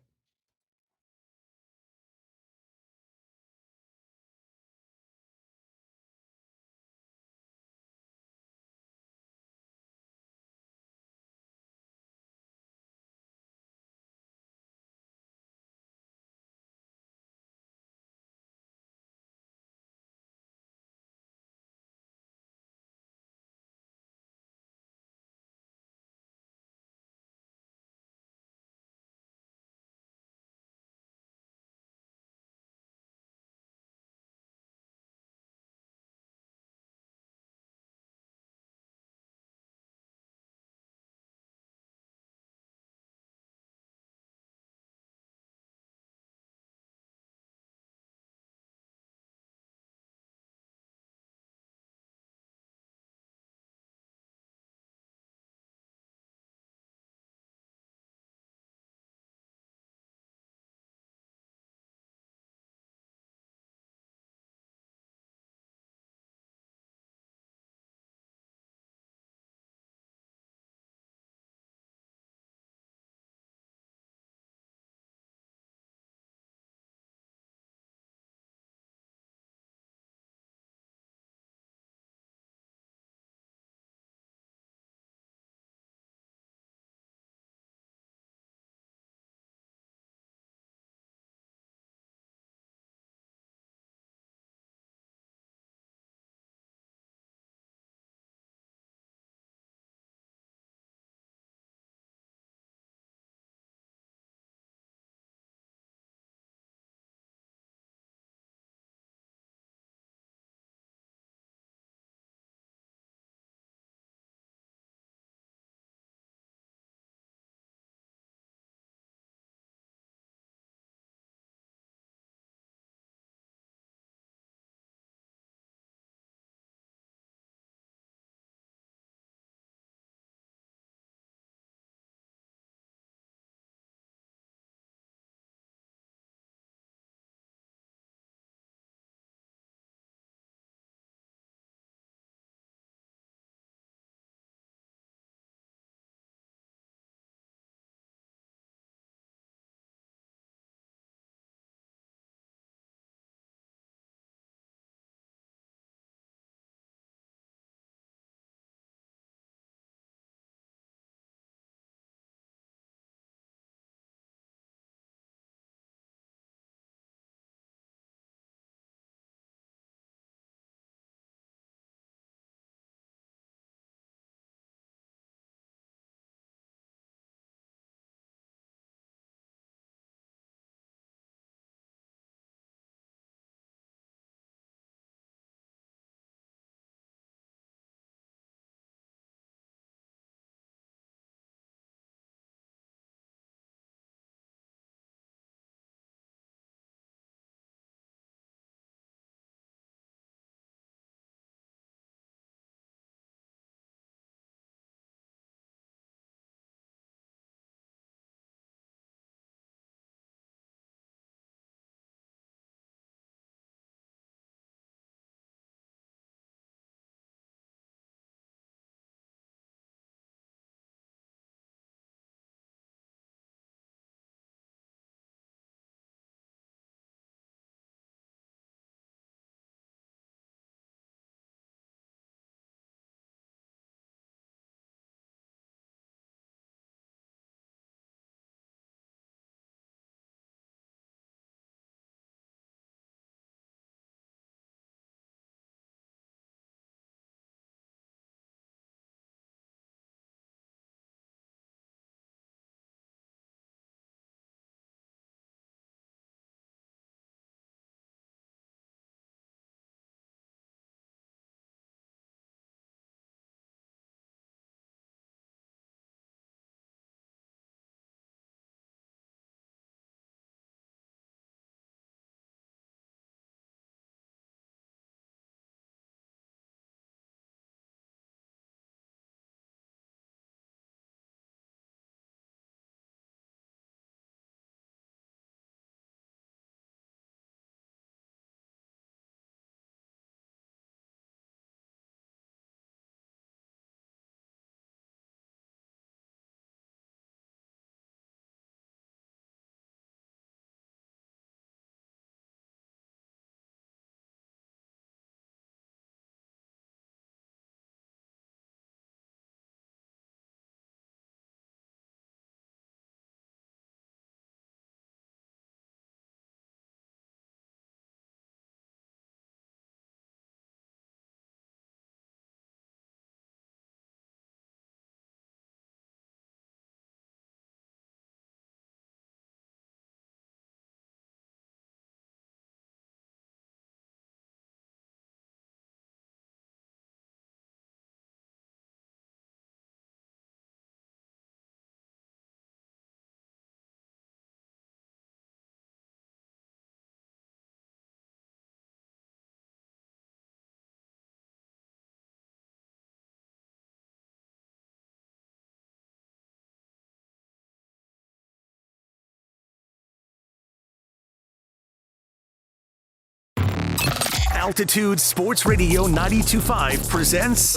Altitude Sports Radio 92.5 presents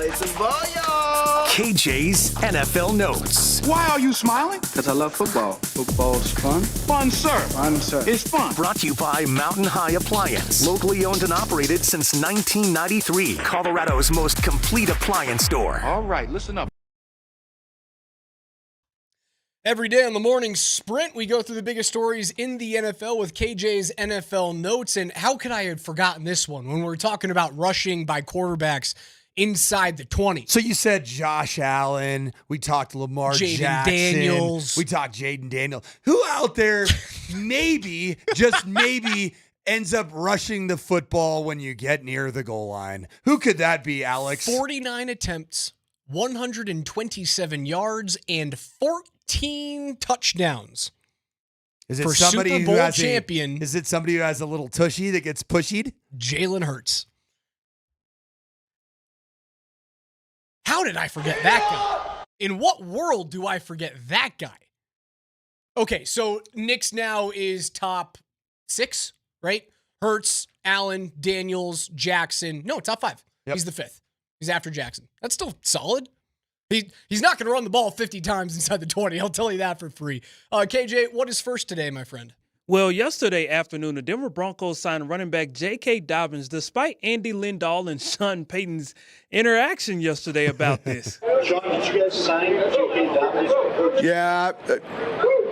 KJ's NFL Notes. Why are you smiling? Because I love football. Football's fun. Fun, sir. Fun, sir. It's fun. Brought to you by Mountain High Appliance. Locally owned and operated since 1993. Colorado's most complete appliance store. All right, listen up. Every day on the morning sprint, we go through the biggest stories in the NFL with KJ's NFL Notes. And how could I have forgotten this one when we're talking about rushing by quarterbacks inside the 20? So you said Josh Allen. We talked Lamar Jaden Jackson. Daniels. We talked Jaden Daniels. Who out there maybe, just maybe, ends up rushing the football when you get near the goal line? Who could that be, Alex? 49 attempts, 127 yards, and 14 touchdowns. Is it for somebody Super who Bowl has champion? Is it somebody who has a little tushy that gets pushied? Jalen Hurts. How did I forget that guy? In what world do I forget that guy? Okay, so Knicks now is top 6, right? Hurts, Allen, Daniels, Jackson. No, top 5. Yep. He's the 5th. He's after Jackson. That's still solid. He's not going to run the ball 50 times inside the 20. I'll tell you that for free. KJ, what is first today, my friend? Well, yesterday afternoon, the Denver Broncos signed running back JK Dobbins, despite Andy Lindahl and Sean Payton's interaction yesterday about this. Sean, did you guys sign JK Dobbins? Yeah.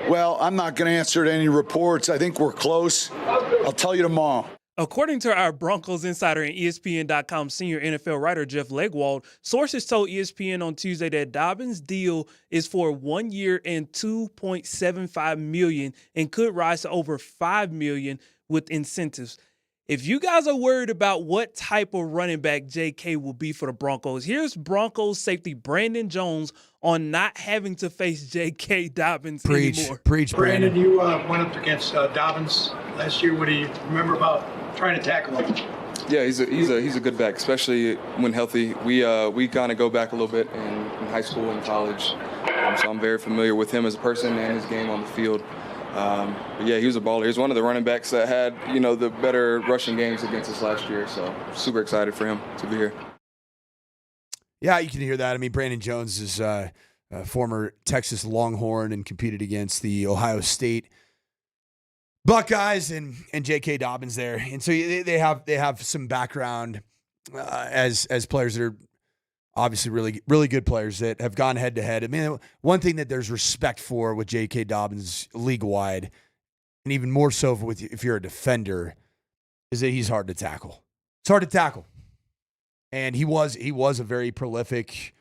Well, I'm not going to answer to any reports. I think we're close. I'll tell you tomorrow. According to our Broncos insider and ESPN.com senior NFL writer Jeff Legwold, sources told ESPN on Tuesday that Dobbins' deal is for 1 year and $2.75 million and could rise to over $5 million with incentives. If you guys are worried about what type of running back JK will be for the Broncos, here's Broncos safety Brandon Jones on not having to face JK Dobbins anymore. Preach, Brandon. You went up against Dobbins last year. What do you remember about trying to tackle him? Yeah, he's a good back, especially when healthy. We kind of go back a little bit in high school and college, so I'm very familiar with him as a person and his game on the field. But yeah, he was a baller. He was one of the running backs that had, the better rushing games against us last year. So super excited for him to be here. Yeah, you can hear that. I mean, Brandon Jones is a former Texas Longhorn and competed against the Ohio State Buckeyes and JK Dobbins there. And so they have some background as players that are obviously really, really good players that have gone head to head. I mean, one thing that there's respect for with JK Dobbins league-wide, and even more so if you're a defender, is that he's hard to tackle. It's hard to tackle. And he was a very prolific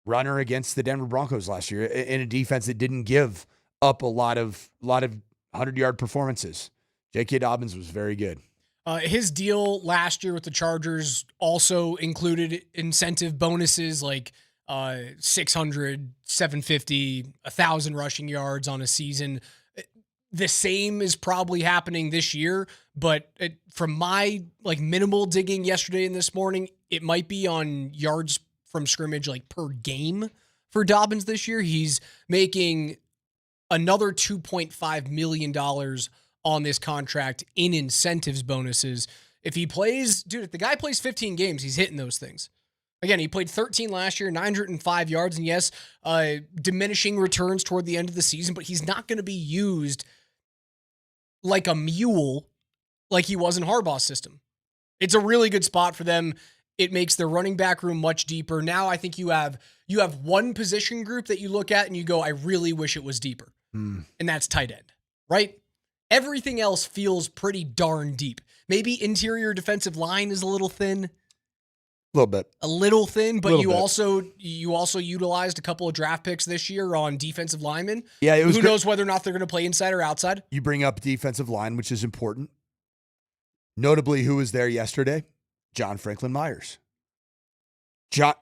runner against the Denver Broncos last year in a defense that didn't give up a lot of 100-yard performances. JK Dobbins was very good. His deal last year with the Chargers also included incentive bonuses like 600, 750, 1,000 rushing yards on a season. The same is probably happening this year, but from my minimal digging yesterday and this morning, it might be on yards from scrimmage per game for Dobbins this year. He's making another $2.5 million on this contract in incentives bonuses. If he plays, if the guy plays 15 games, he's hitting those things. Again, he played 13 last year, 905 yards, and yes, diminishing returns toward the end of the season, but he's not going to be used like a mule like he was in Harbaugh's system. It's a really good spot for them. It makes their running back room much deeper. Now I think you have one position group that you look at and you go, I really wish it was deeper. And that's tight end, right? Everything else feels pretty darn deep. Maybe interior defensive line is a little thin. A little thin, but you also utilized a couple of draft picks this year on defensive linemen. Yeah, it was. Who knows whether or not they're going to play inside or outside? You bring up defensive line, which is important. Notably, who was there yesterday? John Franklin Myers.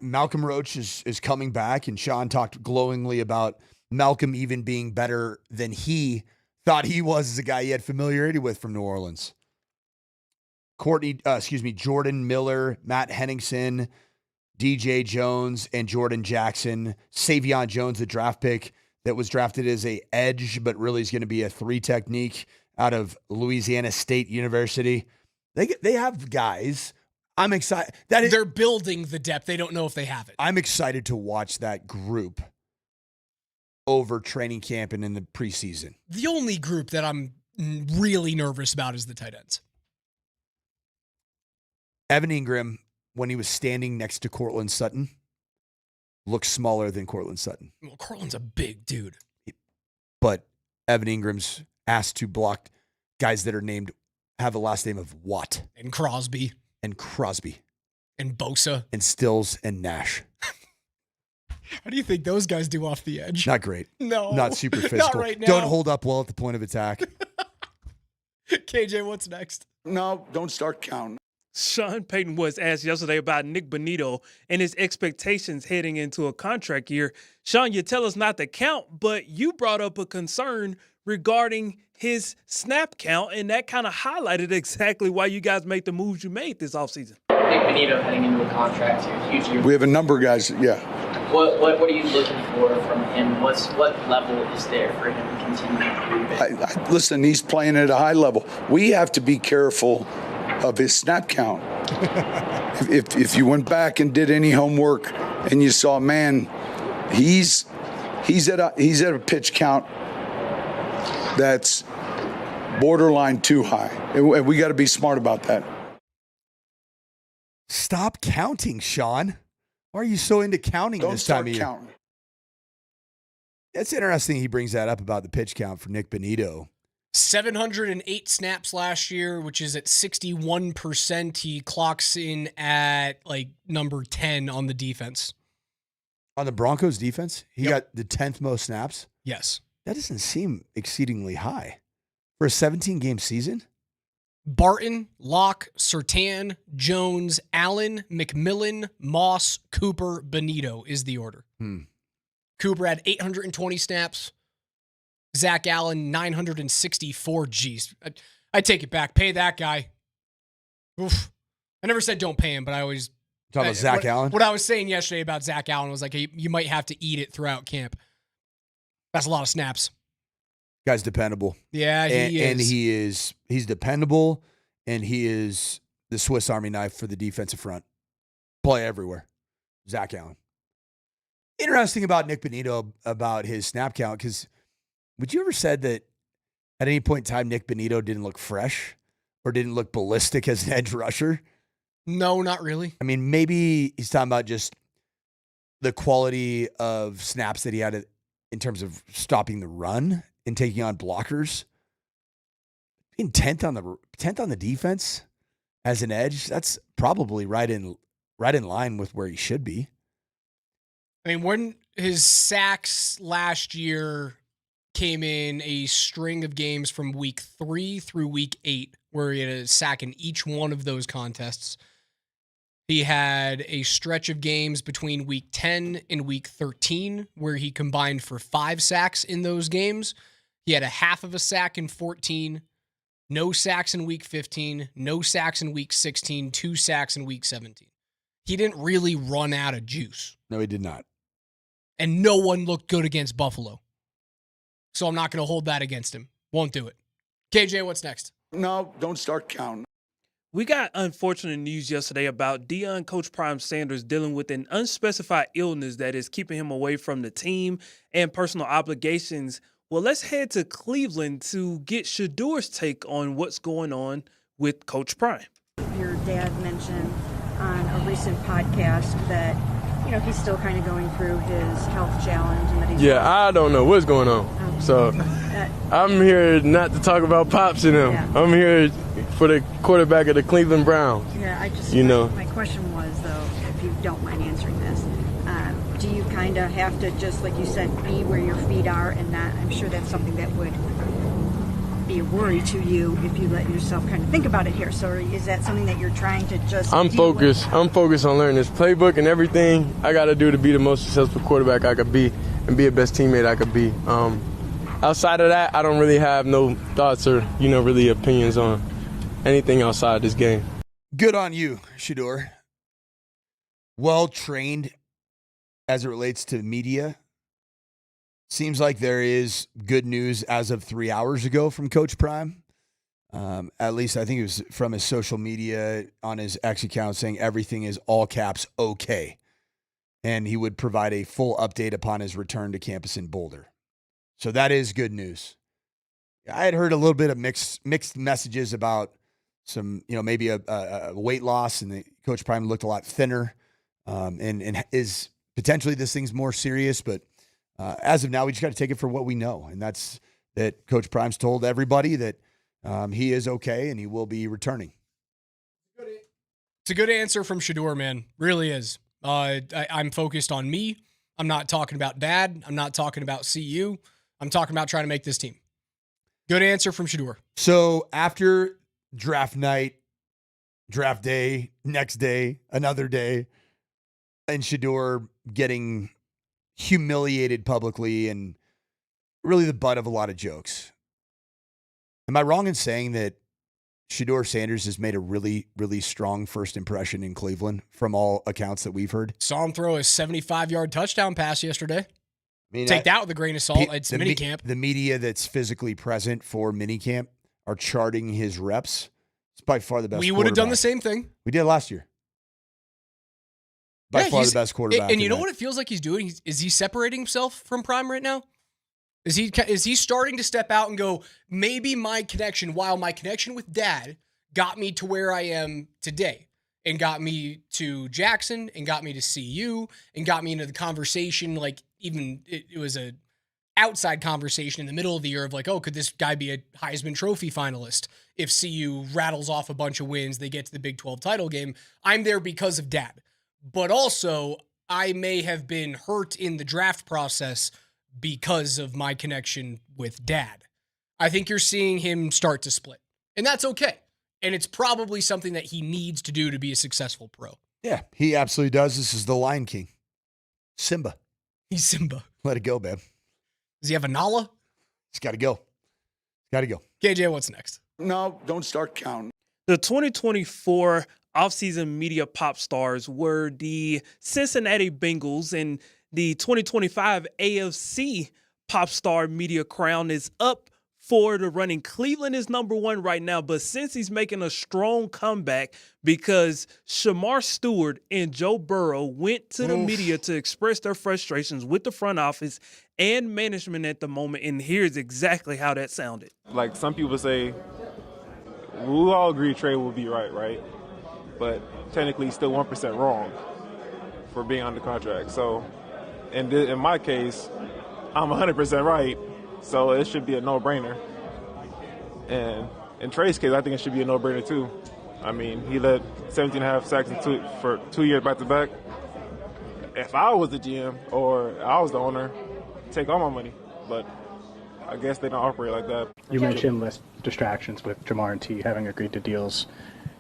Malcolm Roach is coming back, and Sean talked glowingly about Malcolm even being better than he thought he was as a guy he had familiarity with from New Orleans. Jordan Miller, Matt Henningsen, DJ Jones, and Jordan Jackson. Savion Jones, the draft pick that was drafted as a edge, but really is going to be a 3 technique out of Louisiana State University. They have guys. I'm excited. They're building the depth. They don't know if they have it. I'm excited to watch that group over training camp and in the preseason. The only group that I'm really nervous about is the tight ends. Evan Ingram, when he was standing next to Courtland Sutton, looked smaller than Courtland Sutton. Well, Courtland's a big dude. But Evan Ingram's asked to block guys that have the last name of Watt. And Crosby. And Bosa. And Stills and Nash. How do you think those guys do off the edge? Not great. No. Not super physical. Not right now. Don't hold up well at the point of attack. KJ, what's next? No, don't start counting. Sean Payton was asked yesterday about Nick Bonito and his expectations heading into a contract year. Sean, you tell us not to count, but you brought up a concern regarding his snap count, and that kind of highlighted exactly why you guys made the moves you made this offseason. Nick Bonito heading into a contract here, huge year. We have a number of guys, yeah. What are you looking for from him? What level is there for him to continue to improve? Listen, he's playing at a high level. We have to be careful of his snap count. if you went back and did any homework and you saw, man, he's at a pitch count that's borderline too high, and we got to be smart about that. Stop counting, Sean. Why are you so into counting this time of year? Don't start counting. It's interesting he brings that up about the pitch count for Nick Bonito. 708 snaps last year, which is at 61%. He clocks in at number 10 on the defense. On the Broncos defense? He got the 10th most snaps? Yes. That doesn't seem exceedingly high. For a 17-game season? Barton, Locke, Surtain, Jones, Allen, McMillan, Moss, Cooper, Bonito is the order. Cooper had 820 snaps. Zach Allen, 964. Geez, I take it back. Pay that guy. Oof. I never said don't pay him, but I always... Talking about Zach Allen? What I was saying yesterday about Zach Allen was like, hey, you might have to eat it throughout camp. That's a lot of snaps. Guy's dependable. Yeah, he is. And he's dependable, and he is the Swiss Army knife for the defensive front. Play everywhere. Zach Allen. Interesting about Nick Bonito, about his snap count, because would you ever said that at any point in time Nick Bonito didn't look fresh or didn't look ballistic as an edge rusher? No, not really. I mean, maybe he's talking about just the quality of snaps that he had in terms of stopping the run and taking on blockers. Being 10th on the defense as an edge, that's probably right in line with where he should be. I mean, when his sacks last year came in a string of games from week 3 through week 8, where he had a sack in each one of those contests. He had a stretch of games between week 10 and week 13, where he combined for 5 sacks in those games. He had a half of a sack in 14, no sacks in week 15, no sacks in week 16, 2 sacks in week 17. He didn't really run out of juice. No, he did not. And no one looked good against Buffalo. So I'm not going to hold that against him. Won't do it. KJ, what's next? No, don't start counting. We got unfortunate news yesterday about Dion Coach Prime Sanders dealing with an unspecified illness that is keeping him away from the team and personal obligations. Well, let's head to Cleveland to get Shador's take on what's going on with Coach Prime. Your dad mentioned on a recent podcast that, he's still kind of going through his health challenge. And that he's I don't know what's going on. So I'm here not to talk about Pops and him. Yeah. I'm here for the quarterback of the Cleveland Browns. Yeah, my question was, though, if you don't mind answering this, do you kind of have to just, like you said, be where your feet are and not, I'm sure that's something that would be a worry to you if you let yourself kind of think about it here. So is that something that you're trying to just I'm focused on learning this playbook and everything I got to do to be the most successful quarterback I could be and be the best teammate I could be. Outside of that, I don't really have no thoughts or, really opinions on anything outside of this game. Good on you, Shador. Well trained as it relates to media. Seems like there is good news as of 3 hours ago from Coach Prime. At least I think it was from his social media on his X account saying everything is all caps okay. And he would provide a full update upon his return to campus in Boulder. So that is good news. I had heard a little bit of mixed messages about some, maybe a weight loss, and the Coach Prime looked a lot thinner, and is potentially this thing's more serious. But as of now, we just got to take it for what we know, and that's that Coach Prime's told everybody that he is okay and he will be returning. It's a good answer from Shador, man. Really is. I'm focused on me. I'm not talking about Dad. I'm not talking about CU. I'm talking about trying to make this team. Good answer from Shador. So after draft night, draft day, next day, another day, and Shador getting humiliated publicly and really the butt of a lot of jokes. Am I wrong in saying that Shador Sanders has made a really, really strong first impression in Cleveland from all accounts that we've heard? Saw him throw a 75-yard touchdown pass yesterday. Take that with a grain of salt. It's minicamp. The media that's physically present for minicamp are charting his reps. It's by far the best. We would have done the same thing. We did last year. By far the best quarterback. And you know what it feels like he's doing? Is he separating himself from Prime right now? Is he starting to step out and go, maybe my connection with Dad got me to where I am today and got me to Jackson and got me to CU and got me into the conversation, like even it was a outside conversation in the middle of the year of like, oh, could this guy be a Heisman Trophy finalist? If CU rattles off a bunch of wins, they get to the Big 12 title game. I'm there because of Dad. But also, I may have been hurt in the draft process because of my connection with Dad. I think you're seeing him start to split. And that's okay. And it's probably something that he needs to do to be a successful pro. Yeah, he absolutely does. This is the Lion King. Simba. He's Simba. Let it go, man. Does he have a Nala? It's got to go. Got to go. KJ, what's next? No, don't start counting. The 2024 offseason media pop stars were the Cincinnati Bengals, and the 2025 AFC pop star media crown is up for the running. Cleveland is number one right now, but since he's making a strong comeback because Shamar Stewart and Joe Burrow went to the media to express their frustrations with the front office and management at the moment, and here's exactly how that sounded. Like some people say, we all agree Trey will be right? But technically he's still 1% wrong for being under contract. So in my case, I'm 100% right. So it should be a no-brainer. And in Trey's case, I think it should be a no-brainer too. I mean, he led 17.5 sacks for 2 years back-to-back. If I was the GM or I was the owner, take all my money. But I guess they don't operate like that. You mentioned less distractions with Jamar and T having agreed to deals.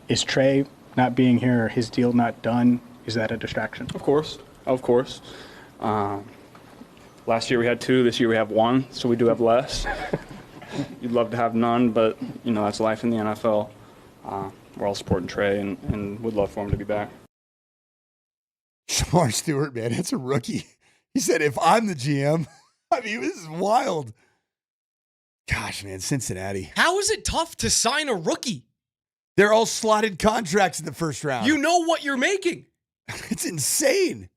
Is Trey not being here, his deal not done, is that a distraction? Of course. Last year we had 2, this year we have 1, so we do have less. You'd love to have none, but, that's life in the NFL. We're all supporting Trey and would love for him to be back. Shamar Stewart, man, that's a rookie. He said, if I'm the GM, I mean, this is wild. Gosh, man, Cincinnati. How is it tough to sign a rookie? They're all slotted contracts in the first round. You know what you're making. It's insane.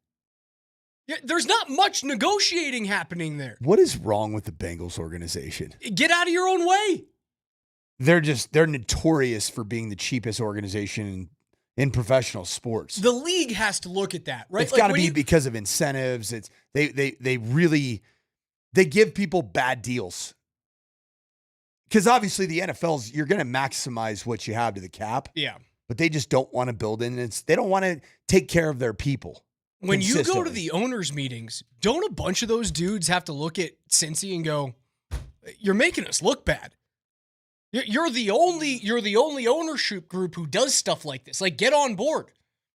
Yeah, there's not much negotiating happening there. What is wrong with the Bengals organization? Get out of your own way. They're notorious for being the cheapest organization in professional sports. The league has to look at that, right? It's got to be because of incentives. It's they really give people bad deals. Because obviously the NFL's, you're going to maximize what you have to the cap. Yeah. But they just don't want to build in. They don't want to take care of their people. When you go to the owners' meetings, don't a bunch of those dudes have to look at Cincy and go, "You're making us look bad. You're the only ownership group who does stuff like this. Like, get on board.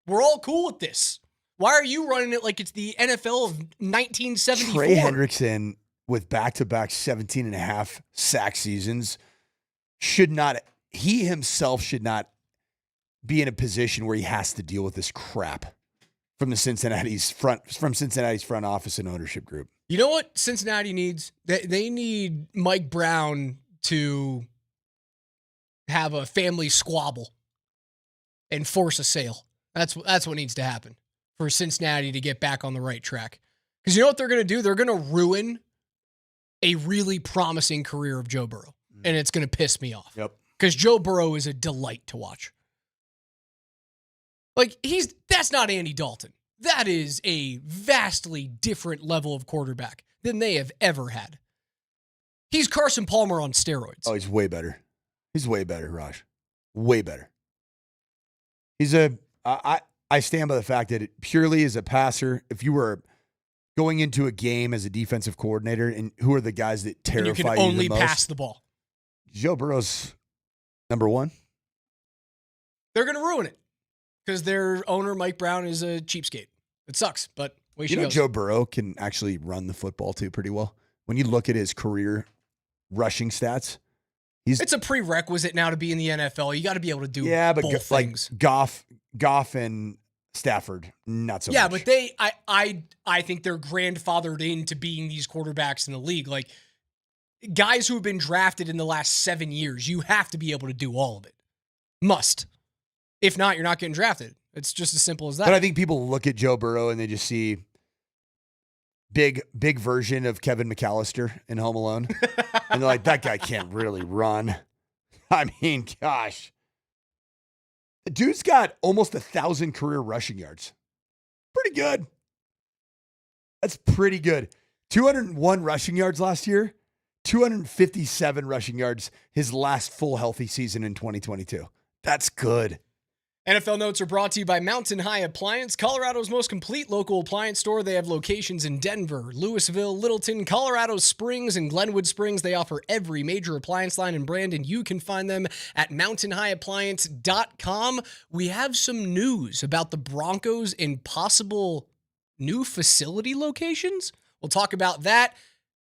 We're all cool with this. Why are you running it like it's the NFL of 1974?" Trey Hendrickson with back-to-back 17.5 sack seasons he himself should not be in a position where he has to deal with this crap. From Cincinnati's front office and ownership group. You know what Cincinnati needs? They need Mike Brown to have a family squabble and force a sale. That's what needs to happen for Cincinnati to get back on the right track. Because you know what they're going to do? They're going to ruin a really promising career of Joe Burrow. And it's going to piss me off. Yep. Because Joe Burrow is a delight to watch. Like, that's not Andy Dalton. That is a vastly different level of quarterback than they have ever had. He's Carson Palmer on steroids. Oh, he's way better. He's way better, Raj. Way better. I stand by the fact that purely as a passer, if you were going into a game as a defensive coordinator, and who are the guys that terrify you the most? And you can only pass the ball. Joe Burrow's number one. They're going to ruin it because their owner, Mike Brown, is a cheapskate. It sucks, but you know Joe Burrow can actually run the football too pretty well. When you look at his career rushing stats, it's a prerequisite now to be in the NFL. You got to be able to do both things. Goff and Stafford, not so much. Yeah, but I think they're grandfathered into being these quarterbacks in the league. Like, guys who have been drafted in the last 7 years, you have to be able to do all of it. Must. If not, you're not getting drafted. It's just as simple as that. But I think people look at Joe Burrow and they just see big version of Kevin McAllister in Home Alone. And they're like, that guy can't really run. I mean, gosh. The dude's got almost 1,000 career rushing yards. Pretty good. That's pretty good. 201 rushing yards last year. 257 rushing yards his last full healthy season in 2022. That's good. NFL Notes are brought to you by Mountain High Appliance, Colorado's most complete local appliance store. They have locations in Denver, Louisville, Littleton, Colorado Springs, and Glenwood Springs. They offer every major appliance line and brand, and you can find them at mountainhighappliance.com. We have some news about the Broncos and possible new facility locations. We'll talk about that.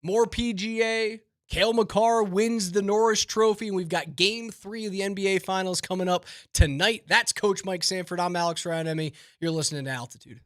More PGA. Kale Makar wins the Norris Trophy, and we've got Game 3 of the NBA Finals coming up tonight. That's Coach Mike Sanford. I'm Alex Ryanemi. You're listening to Altitude.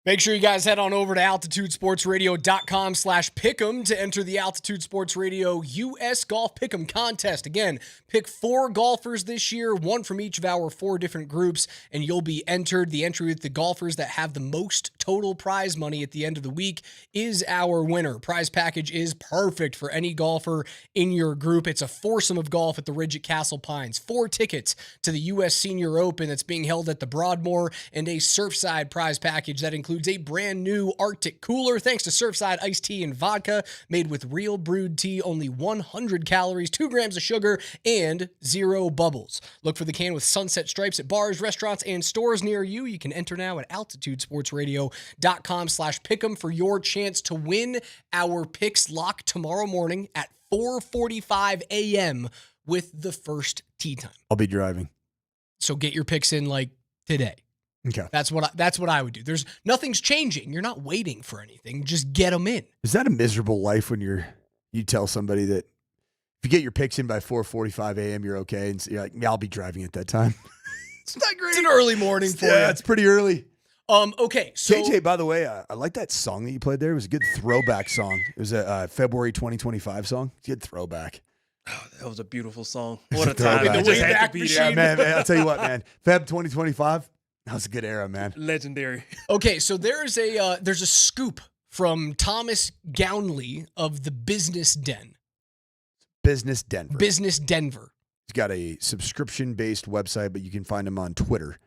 Make sure you guys head on over to altitudesportsradio.com/pick'em to enter the Altitude Sports Radio U.S. Golf Pick'em contest. Again, pick 4 golfers this year, 1 from each of our 4 different groups, and you'll be entered. The entry with the golfers that have the most total prize money at the end of the week is our winner. Prize package is perfect for any golfer in your group. It's a foursome of golf at the Ridge at Castle Pines, 4 tickets to the U.S. Senior Open that's being held at the Broadmoor, and a Surfside prize package that includes a brand new Arctic cooler thanks to Surfside iced tea and vodka made with real brewed tea, only 100 calories, 2 grams of sugar, and 0 bubbles. Look for the can with sunset stripes at bars, restaurants, and stores near you. You can enter now at altitudesportsradio.com/pick'em for your chance to win our picks lock tomorrow morning at 4:45 a.m. with the first tee time. I'll be driving. So get your picks in like today. Okay. That's what I would do. Nothing's changing. You're not waiting for anything. Just get them in. Is that a miserable life when you tell somebody that if you get your picks in by 4:45 a.m. you're okay, and you're like, yeah, I'll be driving at that time. It's not great. It's an early morning for you. Yeah, it's pretty early. Okay, so JJ, by the way, I like that song that you played there. It was a good throwback song. It was a February 2025 song. Good throwback. Oh, that was a beautiful song. What a time. Throwback. I just had to be there. Yeah, man, I'll tell you what, man. Feb 2025. That was a good era, man. Legendary. Okay, so there's a scoop from Thomas Gownley of the Business Den. Business Denver. Business Denver. He's got a subscription-based website, but you can find him on Twitter.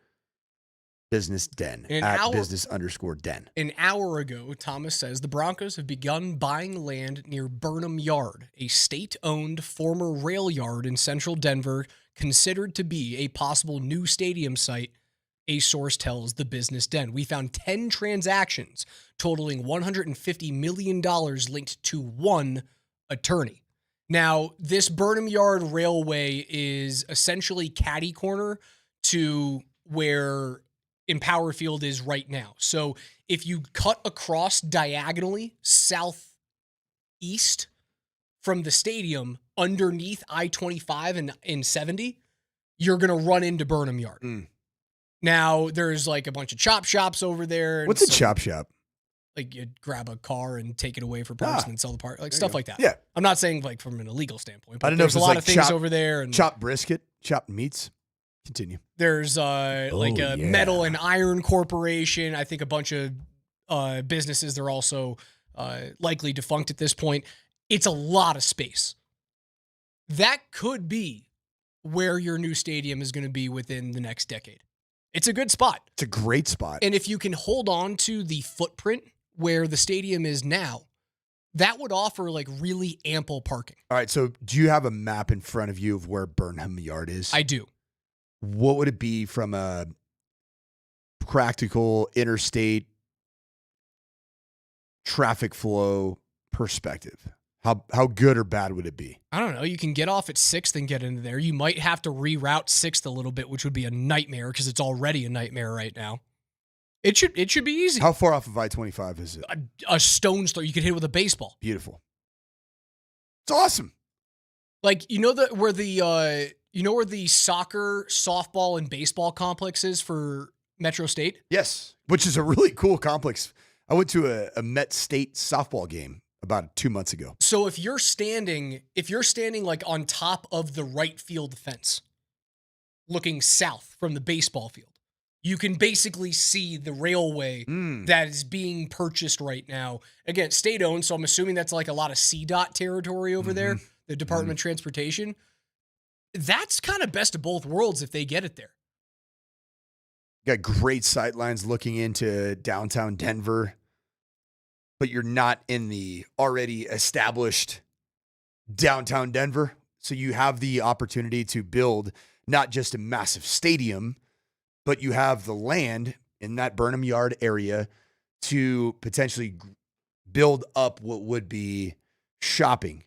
Business Den, @business_den. An hour ago, Thomas says the Broncos have begun buying land near Burnham Yard, a state-owned former rail yard in central Denver, considered to be a possible new stadium site, a source tells the Business Den. We found 10 transactions totaling $150 million linked to one attorney. Now, this Burnham Yard Railway is essentially catty corner to where Empower Field is right now. So if you cut across diagonally southeast from the stadium underneath I-25 and 70, you're going to run into Burnham Yard. Now, there's like a bunch of chop shops over there. What's a chop shop? Like you grab a car and take it away for parts and then sell the part, like stuff like that. Yeah. I'm not saying like from an illegal standpoint, but I don't know there's if a it's lot like of things chop, over there. And chopped brisket, chopped meats. Continue. There's Metal and Iron Corporation. I think a bunch of businesses. They're also likely defunct at this point. It's a lot of space. That could be where your new stadium is going to be within the next decade. It's a good spot. It's a great spot. And if you can hold on to the footprint where the stadium is now, that would offer like really ample parking. All right. So do you have a map in front of you of where Burnham Yard is? I do. What would it be from a practical interstate traffic flow perspective? How good or bad would it be? I don't know. You can get off at 6th and get into there. You might have to reroute 6th a little bit, which would be a nightmare because it's already a nightmare right now. It should be easy. How far off of I-25 is it? A stone's throw. You could hit it with a baseball. Beautiful. It's awesome. Like where the soccer, softball, and baseball complex is for Metro State? Yes, which is a really cool complex. I went to a Met State softball game about 2 months ago. So if you're standing like on top of the right field fence, looking south from the baseball field, you can basically see the railway that is being purchased right now. Again, state-owned, so I'm assuming that's like a lot of CDOT territory over there, the Department of Transportation. That's kind of best of both worlds if they get it there. Got great sight lines looking into downtown Denver, but you're not in the already established downtown Denver. So you have the opportunity to build not just a massive stadium, but you have the land in that Burnham Yard area to potentially build up what would be shopping,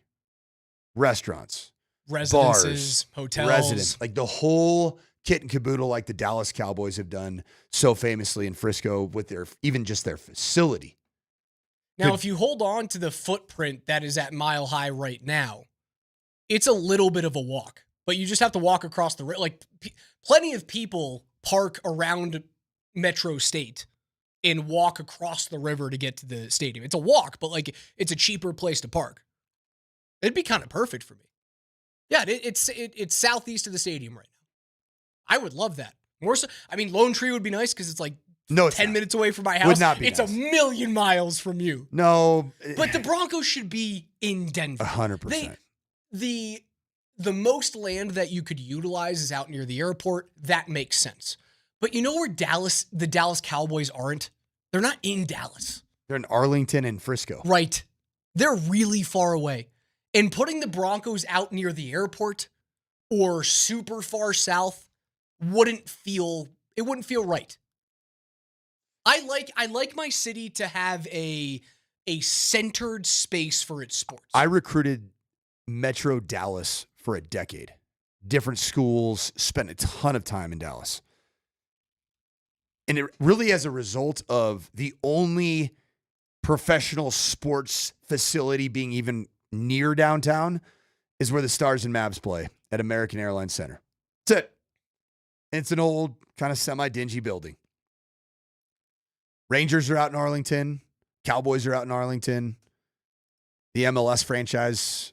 restaurants, residences, bars, hotels, like the whole kit and caboodle, like the Dallas Cowboys have done so famously in Frisco with their facility. Now, if you hold on to the footprint that is at Mile High right now, it's a little bit of a walk, but you just have to walk across the plenty of people park around Metro State and walk across the river to get to the stadium. It's a walk, but like it's a cheaper place to park. It'd be kind of perfect for me. Yeah, it's southeast of the stadium right now. I would love that. More so, I mean, Lone Tree would be nice because it's like 10 minutes away from my house. Would not be It's nice. a million miles from you. No. But the Broncos should be in Denver. 100%. The most land that you could utilize is out near the airport. That makes sense. But you know where the Dallas Cowboys aren't? They're not in Dallas. They're in Arlington and Frisco. Right. They're really far away. And putting the Broncos out near the airport or super far south wouldn't feel right. I like my city to have a centered space for its sports. I recruited Metro Dallas for a decade. Different schools, spent a ton of time in Dallas. And it really, as a result of the only professional sports facility being even near downtown, is where the Stars and Mavs play at American Airlines Center. That's it. And it's an old, kind of semi-dingy building. Rangers are out in Arlington. Cowboys are out in Arlington. The MLS franchise,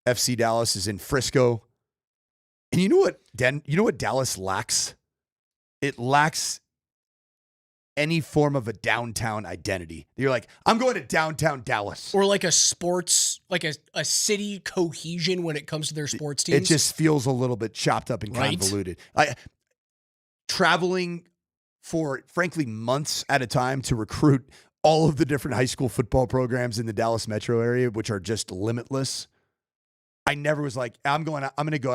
FC Dallas, is in Frisco. And you know what Dallas lacks? It lacks any form of a downtown identity. You're like, I'm going to downtown Dallas. Or like a sports, like a city cohesion when it comes to their sports teams. It just feels a little bit chopped up and convoluted. Traveling for, frankly, months at a time to recruit all of the different high school football programs in the Dallas metro area, which are just limitless. I never was like, I'm going to go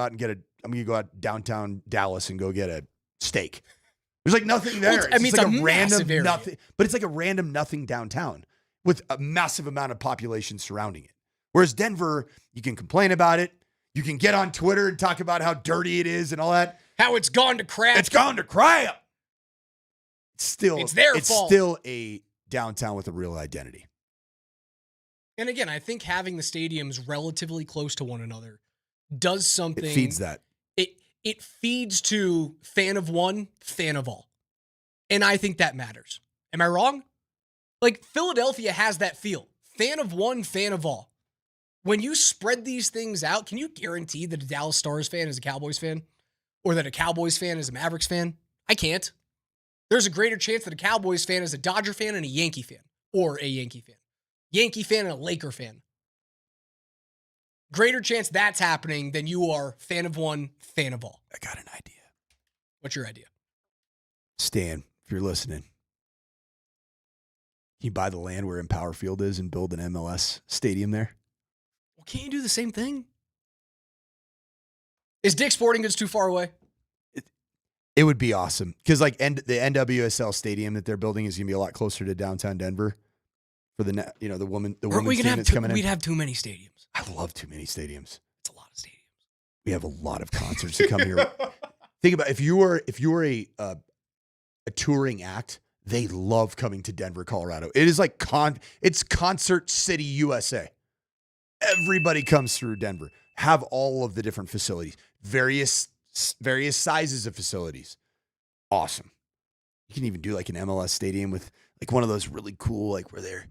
out downtown Dallas and go get a steak. There's like nothing there. Well, it's like a random area. Nothing, but it's like a random nothing downtown with a massive amount of population surrounding it. Whereas Denver, you can complain about it. You can get on Twitter and talk about how dirty it is and all that. How it's gone to crap. It's gone to crap. It's their fault. It's still a downtown with a real identity. And again, I think having the stadiums relatively close to one another does something. It feeds that. It feeds to fan of one, fan of all. And I think that matters. Am I wrong? Like, Philadelphia has that feel. Fan of one, fan of all. When you spread these things out, can you guarantee that a Dallas Stars fan is a Cowboys fan? Or that a Cowboys fan is a Mavericks fan? I can't. There's a greater chance that a Cowboys fan is a Dodger fan and a Yankee fan. Or a Yankee fan. Yankee fan and a Laker fan. Greater chance that's happening than you are fan of one, fan of all. I got an idea. What's your idea? Stan, if you're listening, can you buy the land where Empower Field is and build an MLS stadium there? Well, can't you do the same thing? Is Dick's Sporting Goods too far away? It would be awesome. Because like the NWSL stadium that they're building is going to be a lot closer to downtown Denver for the women's team that's coming in. We'd have too many stadiums. I love too many stadiums. It's a lot of stadiums. We have a lot of concerts that come here. Think about if you were a touring act, they love coming to Denver, Colorado. It is like it's Concert City, USA. Everybody comes through Denver. Have all of the different facilities, various sizes of facilities. Awesome. You can even do like an MLS stadium with like one of those really cool, like where they're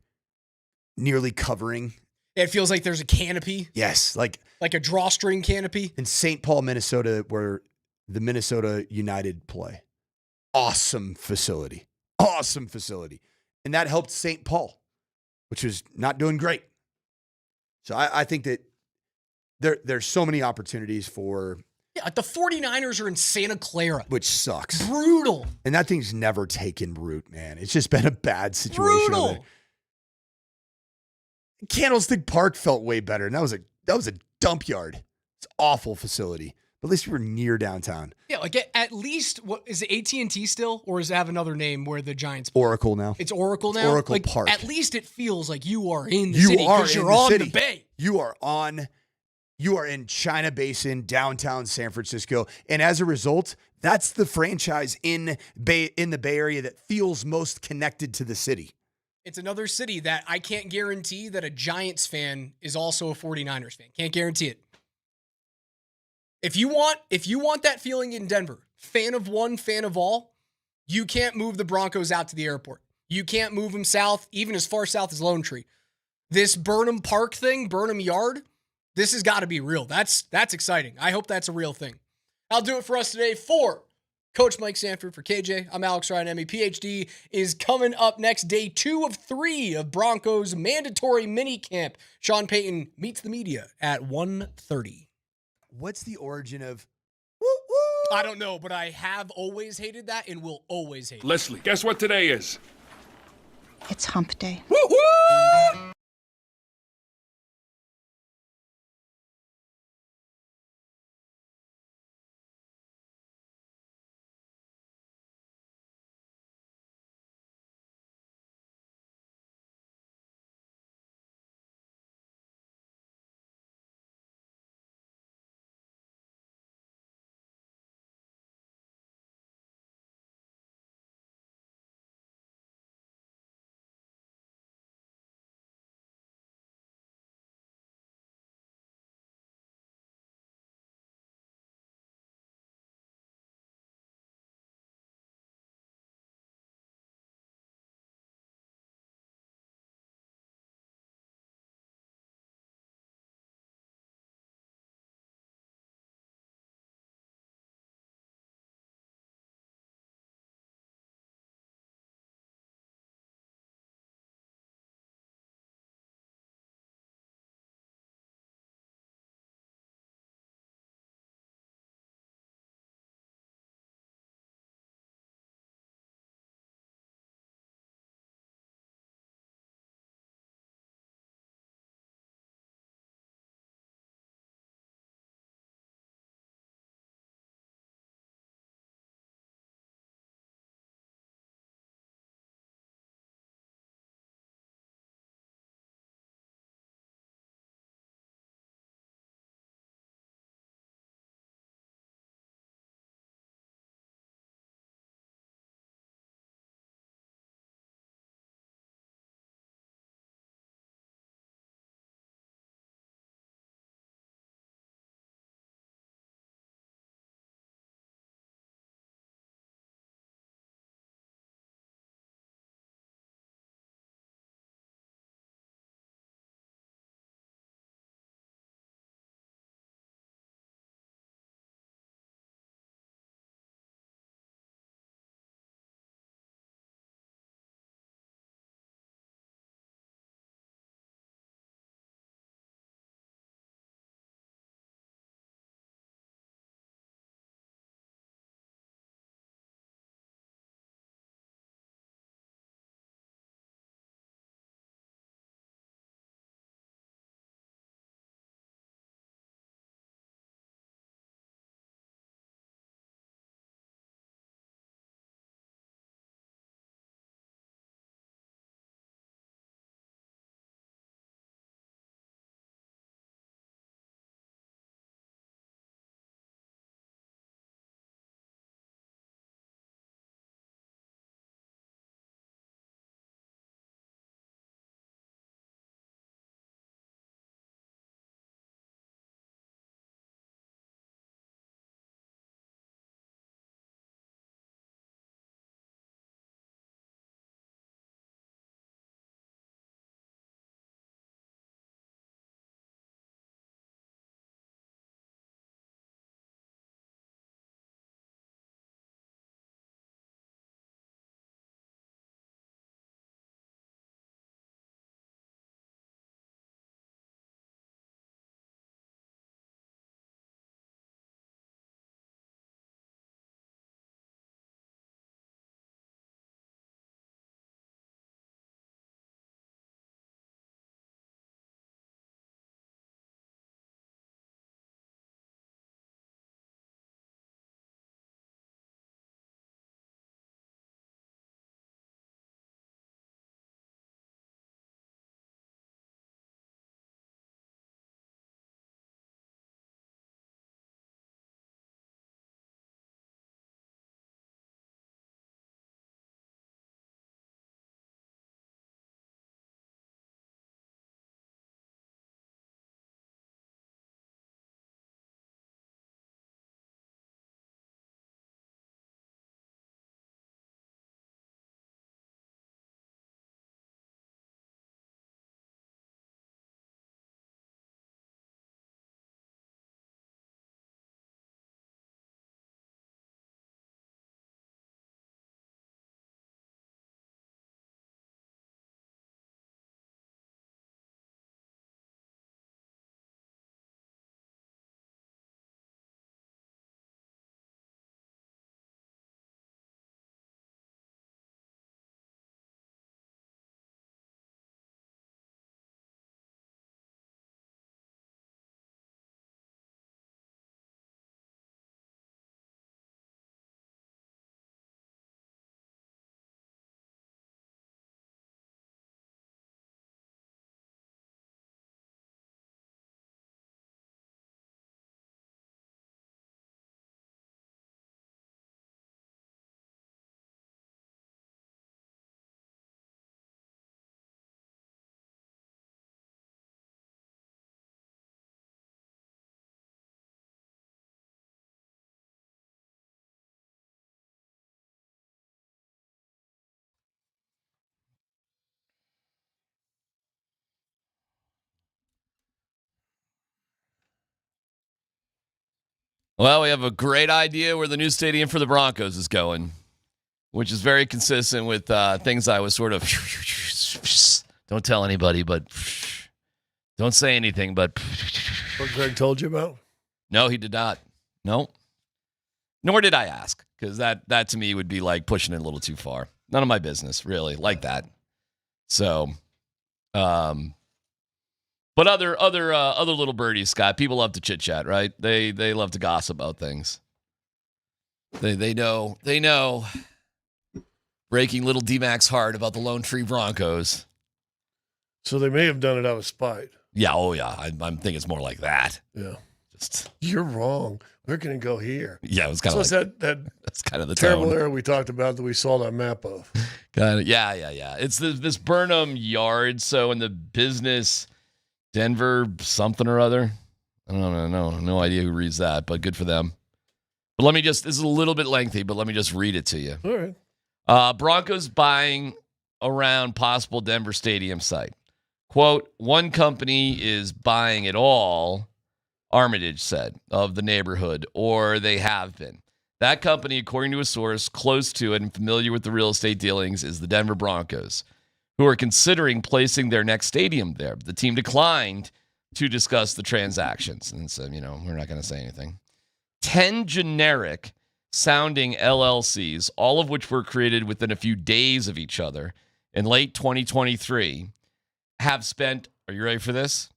nearly covering. It feels like there's a canopy. Yes, like a drawstring canopy. In St. Paul, Minnesota, where the Minnesota United play. Awesome facility. And that helped St. Paul, which was not doing great. So I think that there's so many opportunities for... Yeah, the 49ers are in Santa Clara. Which sucks. Brutal. And that thing's never taken root, man. It's just been a bad situation. Brutal. Candlestick Park felt way better, and that was a dump yard. It's an awful facility. But at least we were near downtown. Yeah, like at least, what is it, AT&T still? Or does it have another name where the Giants play? Oracle now. It's Oracle now? It's Oracle like, Park. At least it feels like you are in the city because you're on the bay. You are in China Basin, downtown San Francisco. And as a result, that's the franchise in the Bay Area that feels most connected to the city. It's another city that I can't guarantee that a Giants fan is also a 49ers fan. Can't guarantee it. If you want that feeling in Denver, fan of one, fan of all, You can't move the Broncos out to the airport. You can't move them south, even as far south as Lone Tree. This Burnham Park thing, Burnham Yard, this has got to be real. That's exciting. I hope that's a real thing. I'll do it for us today. For Coach Mike Sanford, for KJ, I'm Alex Ryan, ME. PhD is coming up next. Day 2 of 3 of Broncos mandatory mini camp. Sean Payton meets the media at 1:30. What's the origin of I don't know, but I have always hated that and will always hate it. Leslie, guess what today is? It's hump day. Well, we have a great idea where the new stadium for the Broncos is going, which is very consistent with things I was sort of, don't tell anybody, but don't say anything, but. What Greg told you about? No, he did not. No. Nor did I ask, because that to me would be like pushing it a little too far. None of my business, really, like that. So, but other little birdies, Scott. People love to chit chat, right? They love to gossip about things. They know. Breaking little DMac's heart about the Lone Tree Broncos. So they may have done it out of spite. Yeah. Oh yeah. I think it's more like that. Yeah. You're wrong. We're going to go here. Yeah, it was kind of like that's kind of the terrible tone. area we talked about that we saw that map of. Kind of, yeah. It's this Burnham Yard. So in the business, Denver something or other. I don't know. No idea who reads that, but good for them. But this is a little bit lengthy, but let me just read it to you. All right. Broncos buying around possible Denver stadium site. Quote, one company is buying it all, Armitage said, of the neighborhood, or they have been. That company, according to a source close to it and familiar with the real estate dealings, is the Denver Broncos, who are considering placing their next stadium there. The team declined to discuss the transactions and said, we're not going to say anything. 10 generic sounding LLCs, all of which were created within a few days of each other in late 2023, have spent, are you ready for this?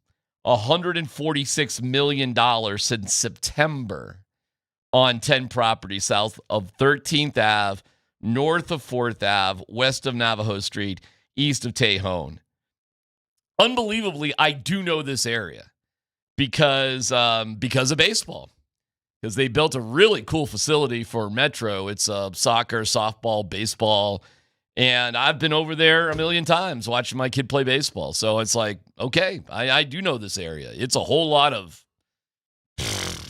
$146 million since September on 10 properties south of 13th Ave, north of 4th Ave, west of Navajo Street, east of Tejon. Unbelievably, I do know this area because of baseball. Because they built a really cool facility for Metro. It's soccer, softball, baseball. And I've been over there a million times watching my kid play baseball. So it's like, okay, I do know this area. It's a whole lot of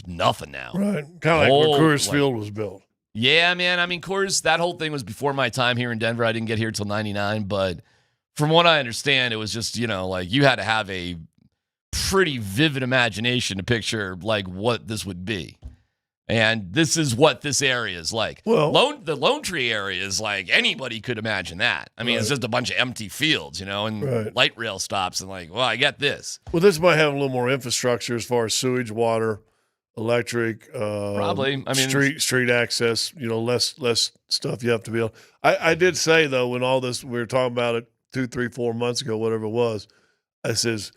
nothing now. Right. Kind of like where Coors Field was built. Yeah, man. I mean, Coors, that whole thing was before my time here in Denver. I didn't get here till 99. But from what I understand, it was just, you had to have a pretty vivid imagination to picture like what this would be. And this is what this area is like. Well, the Lone Tree area is like anybody could imagine that. I mean, It's just a bunch of empty fields, and light rail stops and I get this. Well, this might have a little more infrastructure as far as sewage, water, electric, probably. I mean, street access. Less stuff you have to be on. I did say though, when all this we were talking about it 2, 3, 4 months ago, whatever it was, I says,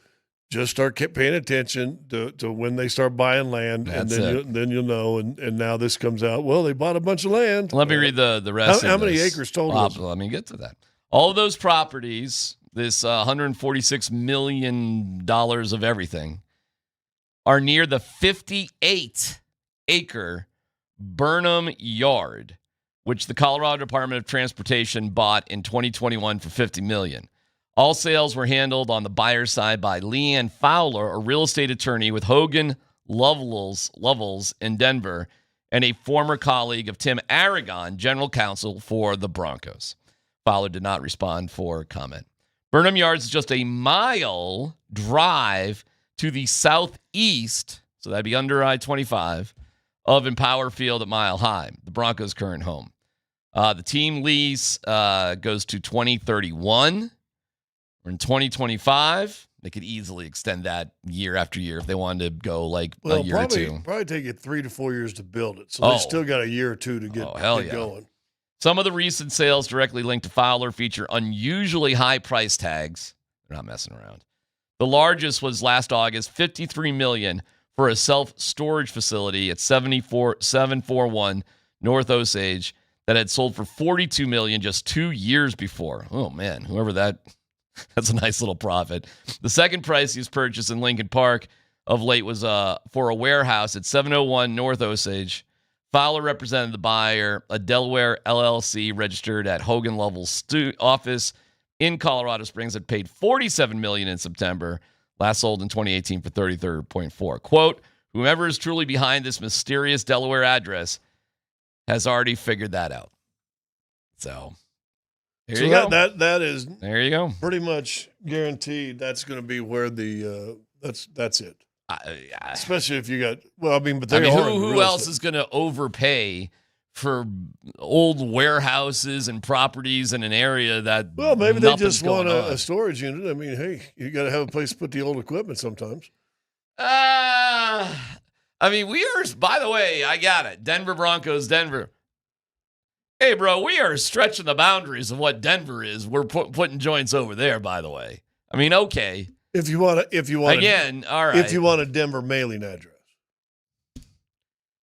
just start paying attention to when they start buying land, and then you'll know. And now this comes out. Well, they bought a bunch of land. Let me read the rest. How many acres total? Let me get to that. All of those properties, this $146 million of everything, are near the 58-acre Burnham Yard, which the Colorado Department of Transportation bought in 2021 for $50 million. All sales were handled on the buyer's side by Leanne Fowler, a real estate attorney with Hogan Lovells in Denver, and a former colleague of Tim Aragon, general counsel for the Broncos. Fowler did not respond for comment. Burnham Yards is just a mile drive to the southeast, so that'd be under I-25, of Empower Field at Mile High, the Broncos' current home. The team lease goes to 2031. We're in 2025. They could easily extend that year after year if they wanted to go a year or two. Probably take it 3 to 4 years to build it. So they still got a year or two to get going. Some of the recent sales directly linked to Fowler feature unusually high price tags. They're not messing around. The largest was last August, $53 million for a self-storage facility at 741 North Osage that had sold for $42 million just 2 years before. Oh man, that's a nice little profit. The second priciest purchase in Lincoln Park of late was for a warehouse at 701 North Osage. Fowler represented the buyer, a Delaware LLC registered at Hogan Lovells' office in Colorado Springs that paid $47 million in September, last sold in 2018 for $33.4. Quote, whomever is truly behind this mysterious Delaware address has already figured that out. So... There you go. That is there you go. Pretty much guaranteed that's going to be where the that's it. Especially if you got, but they who else is going to overpay for old warehouses and properties in an area that? Well, maybe they just want a a storage unit. I mean, hey, you got to have a place to put the old equipment sometimes. We are, by the way, I got it. Denver Broncos, Denver. Hey, bro, we are stretching the boundaries of what Denver is. We're putting joints over there, by the way. Okay. If you want, again, all right. If you want a Denver mailing address,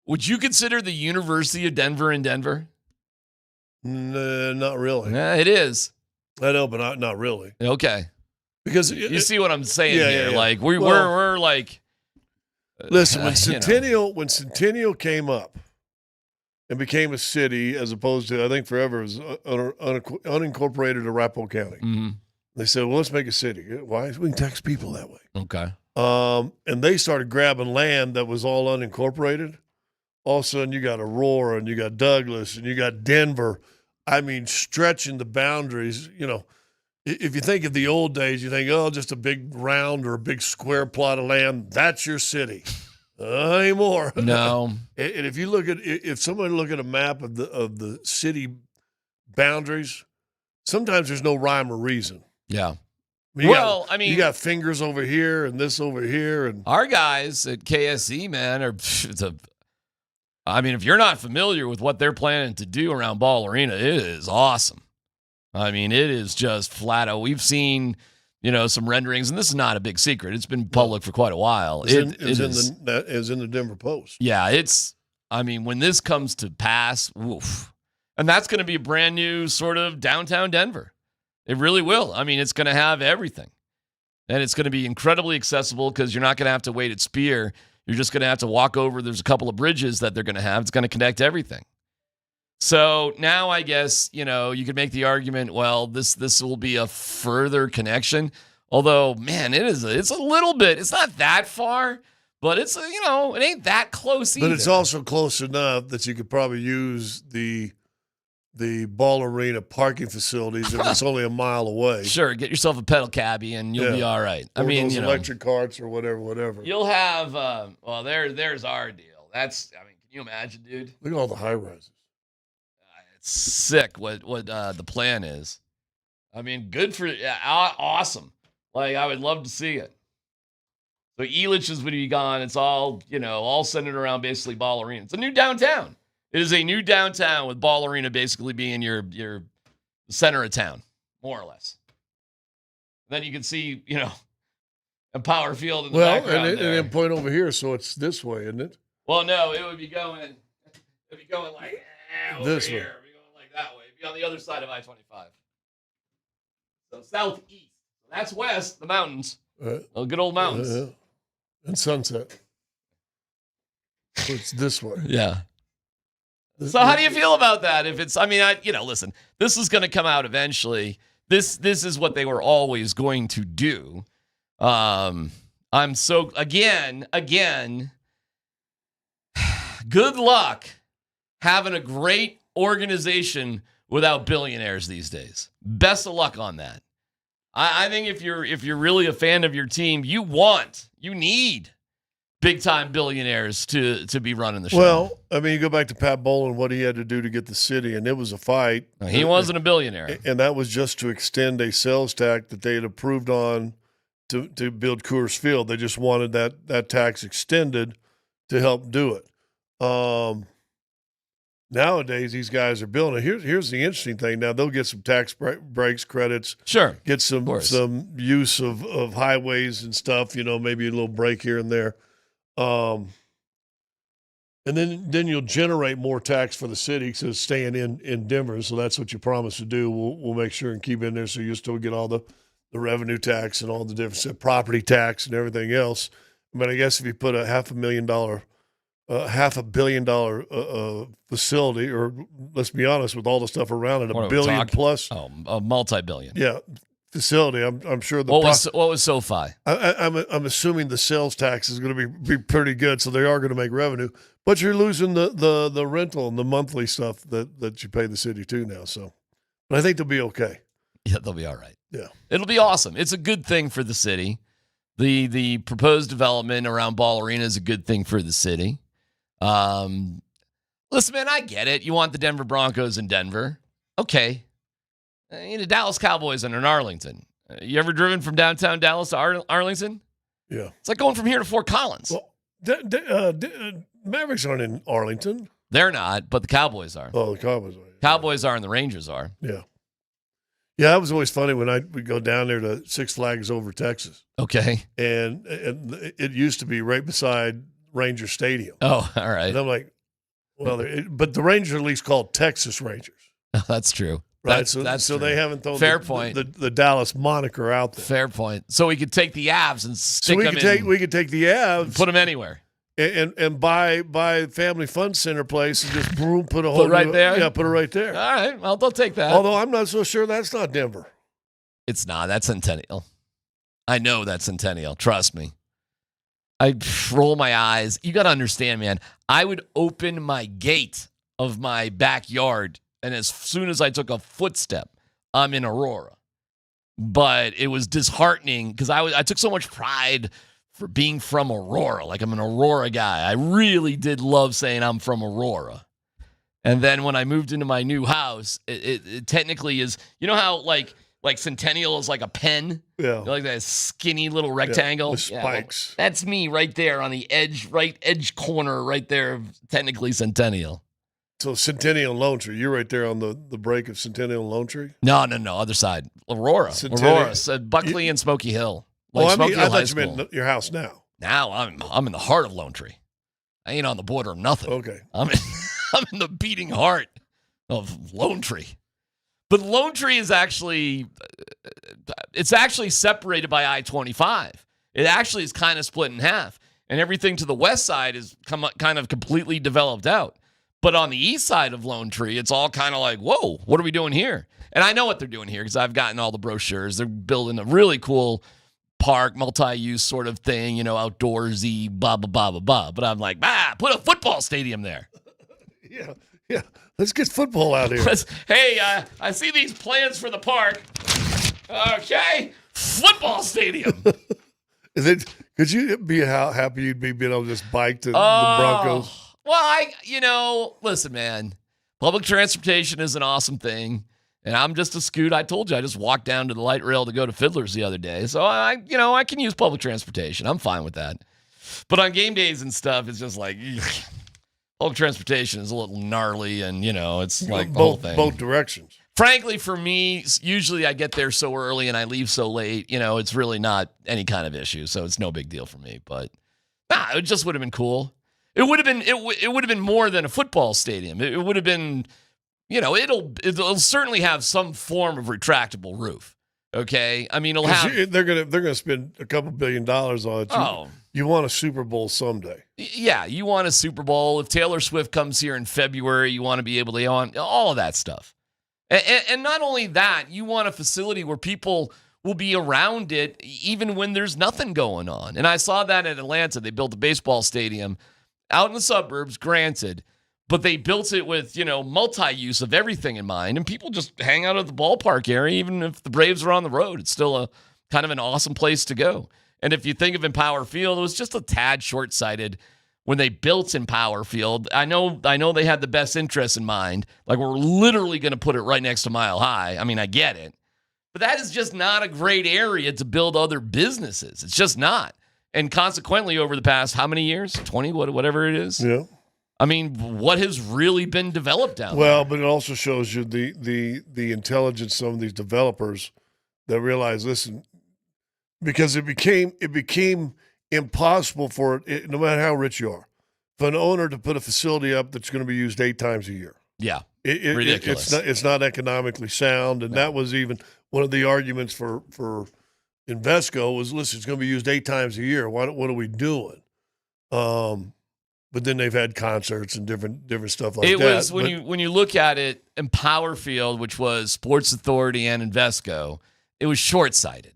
would you consider the University of Denver in Denver? Not really. Yeah, it is. I know, but not really. Okay. Because you see what I'm saying here. Yeah. Like we're like. Listen, when Centennial came up and became a city, as opposed to, I think forever, it was unincorporated Arapahoe County. Mm-hmm. They said, well, let's make a city. Why? We can tax people that way. Okay. And they started grabbing land that was all unincorporated. All of a sudden, you got Aurora, and you got Douglas, and you got Denver. Stretching the boundaries. If you think of the old days, you think, just a big round or a big square plot of land. That's your city. Anymore. No. And if somebody look at a map of the city boundaries, sometimes there's no rhyme or reason. Yeah. You got fingers over here and this over here, and our guys at KSE, man, if you're not familiar with what they're planning to do around Ball Arena, it is awesome. It is just flat out. We've seen, some renderings, and this is not a big secret. It's been public for quite a while. It is in the Denver Post. Yeah, when this comes to pass, woof. And that's going to be a brand new sort of downtown Denver. It really will. It's going to have everything. And it's going to be incredibly accessible because you're not going to have to wait at Spear. You're just going to have to walk over. There's a couple of bridges that they're going to have. It's going to connect everything. So now I guess, you could make the argument, well, this will be a further connection. Although, man, it's a little bit. It's not that far, but it's, it ain't that close either. But it's also close enough that you could probably use the Ball Arena parking facilities if it's only a mile away. Sure, get yourself a pedal cabbie and you'll be all right. Or those electric carts or whatever. You'll have, there's our deal. Can you imagine, dude? Look at all the high rises. It's sick what the plan is. Good for, awesome. I would love to see it. So Elitch is going to be gone. It's all, all centered around basically Ball Arena. It's a new downtown. It is a new downtown with Ball Arena basically being your center of town, more or less. Then you can see, a Power Field in the background. And then point over here, so it's this way, isn't it? Well, no, it would be going like this way. It'd be going like that way. It'd be on the other side of I-25. So southeast. That's west, the mountains. Good old mountains. And Sunset. So it's this way. Yeah. So how do you feel about that? If it's, listen, this is going to come out eventually. This is what they were always going to do. I'm so, again, good luck having a great organization without billionaires these days. Best of luck on that. I think if you're really a fan of your team, you need big-time billionaires to be running the show. Well, you go back to Pat Bowlen, what he had to do to get the city, and it was a fight. He wasn't a billionaire. And that was just to extend a sales tax that they had approved on to build Coors Field. They just wanted that tax extended to help do it. Nowadays, these guys are building. Here's the interesting thing. Now, they'll get some tax breaks, credits. Sure. Get some use of highways and stuff, maybe a little break here and there. And then you'll generate more tax for the city because it's staying in Denver. So that's what you promised to do. We'll make sure and keep in there so you still get all the revenue tax and all the different property tax and everything else. But I guess if you put a $500 million facility, or let's be honest, with all the stuff around it, $1 billion plus. Oh, a multi-billion. Yeah. Facility. I'm sure what was SoFi? I'm assuming the sales tax is going to be pretty good, so they are going to make revenue. But you're losing the rental and the monthly stuff that you pay the city too now. So, but I think they'll be okay. Yeah, they'll be all right. Yeah, it'll be awesome. It's a good thing for the city. The proposed development around Ball Arena is a good thing for the city. Listen, man, I get it. You want the Denver Broncos in Denver. Okay. The Dallas Cowboys are in Arlington. You ever driven from downtown Dallas to Arlington? Yeah. It's like going from here to Fort Collins. Well, Mavericks aren't in Arlington. They're not, but the Cowboys are. Oh, the Cowboys are. Cowboys are and the Rangers are. Yeah. Yeah, that was always funny when we'd go down there to Six Flags over Texas. Okay. And it used to be right beside Ranger Stadium. Oh, all right. And I'm like, well, but the Rangers are at least called Texas Rangers. That's true. Right, That's so true. they haven't thrown Fair point. The Dallas moniker out there. Fair point. So we could take the Avs and stick them in. We could take the Avs, put them anywhere, and buy Family Fun Center place and just boom, put a whole right there. Yeah, put it right there. All right, well they'll take that. Although I'm not so sure that's not Denver. It's not. That's Centennial. I know that's Centennial. Trust me. I roll my eyes. You got to understand, man. I would open my gate of my backyard, and as soon as I took a footstep, I'm in Aurora. But it was disheartening because I took so much pride for being from Aurora. Like, I'm an Aurora guy. I really did love saying I'm from Aurora. And then when I moved into my new house, it technically is, you know how like Centennial is like a pen? Yeah. Like that skinny little rectangle? With spikes. Well, that's me right there on the right edge corner right there of technically Centennial. So Centennial and Lone Tree, you're right there on the break of Centennial and Lone Tree? No, other side. Aurora. Buckley and Smoky Hill. Smoky Hill I High thought you School. meant your house now. Now I'm in the heart of Lone Tree. I ain't on the border of nothing. Okay. I'm in the beating heart of Lone Tree. But Lone Tree is actually separated by I-25. It actually is kind of split in half. And everything to the west side is kind of completely developed out. But on the east side of Lone Tree, it's all kind of like, whoa, what are we doing here? And I know what they're doing here because I've gotten all the brochures. They're building a really cool park, multi-use sort of thing, outdoorsy, blah, blah, blah, blah, blah. But I'm like, put a football stadium there. Yeah. Let's get football out here. Hey, I see these plans for the park. Okay, football stadium. Could you be how happy you'd be being able to just bike to the Broncos? Well, listen, man. Public transportation is an awesome thing. And I'm just a scoot. I told you, I just walked down to the light rail to go to Fiddler's the other day. So I can use public transportation. I'm fine with that. But on game days and stuff, it's just like, public transportation is a little gnarly and, it's like the whole thing. Both directions. Frankly, for me, usually I get there so early and I leave so late, it's really not any kind of issue. So it's no big deal for me. But it just would have been cool. It would have been more than a football stadium. It would have been, it'll certainly have some form of retractable roof. Okay, I mean, they're gonna spend a couple $1 billion on it. You want a Super Bowl someday. Yeah, you want a Super Bowl. If Taylor Swift comes here in February, you want to be able to on all of that stuff. And not only that, you want a facility where people will be around it even when there's nothing going on. And I saw that in Atlanta. They built a baseball stadium out in the suburbs, granted, but they built it with, multi-use of everything in mind. And people just hang out at the ballpark area, even if the Braves are on the road. It's still a kind of an awesome place to go. And if you think of Empower Field, it was just a tad short-sighted when they built Empower Field. I know they had the best interests in mind. Like, we're literally going to put it right next to Mile High. I mean, I get it. But that is just not a great area to build other businesses. It's just not. And consequently, over the past, how many years? 20, whatever it is? Yeah. I mean, what has really been developed down there? Well, but it also shows you the intelligence of some of these developers that realize, listen, because it became impossible for it, no matter how rich you are, for an owner to put a facility up that's going to be used 8 times a year. Yeah, ridiculous. It's not economically sound, and that was even one of the arguments for Invesco was, listen, it's going to be used 8 times a year. What are we doing? But then they've had concerts and different stuff like that. It was when you look at it, Empower Field, which was Sports Authority and Invesco, it was short-sighted.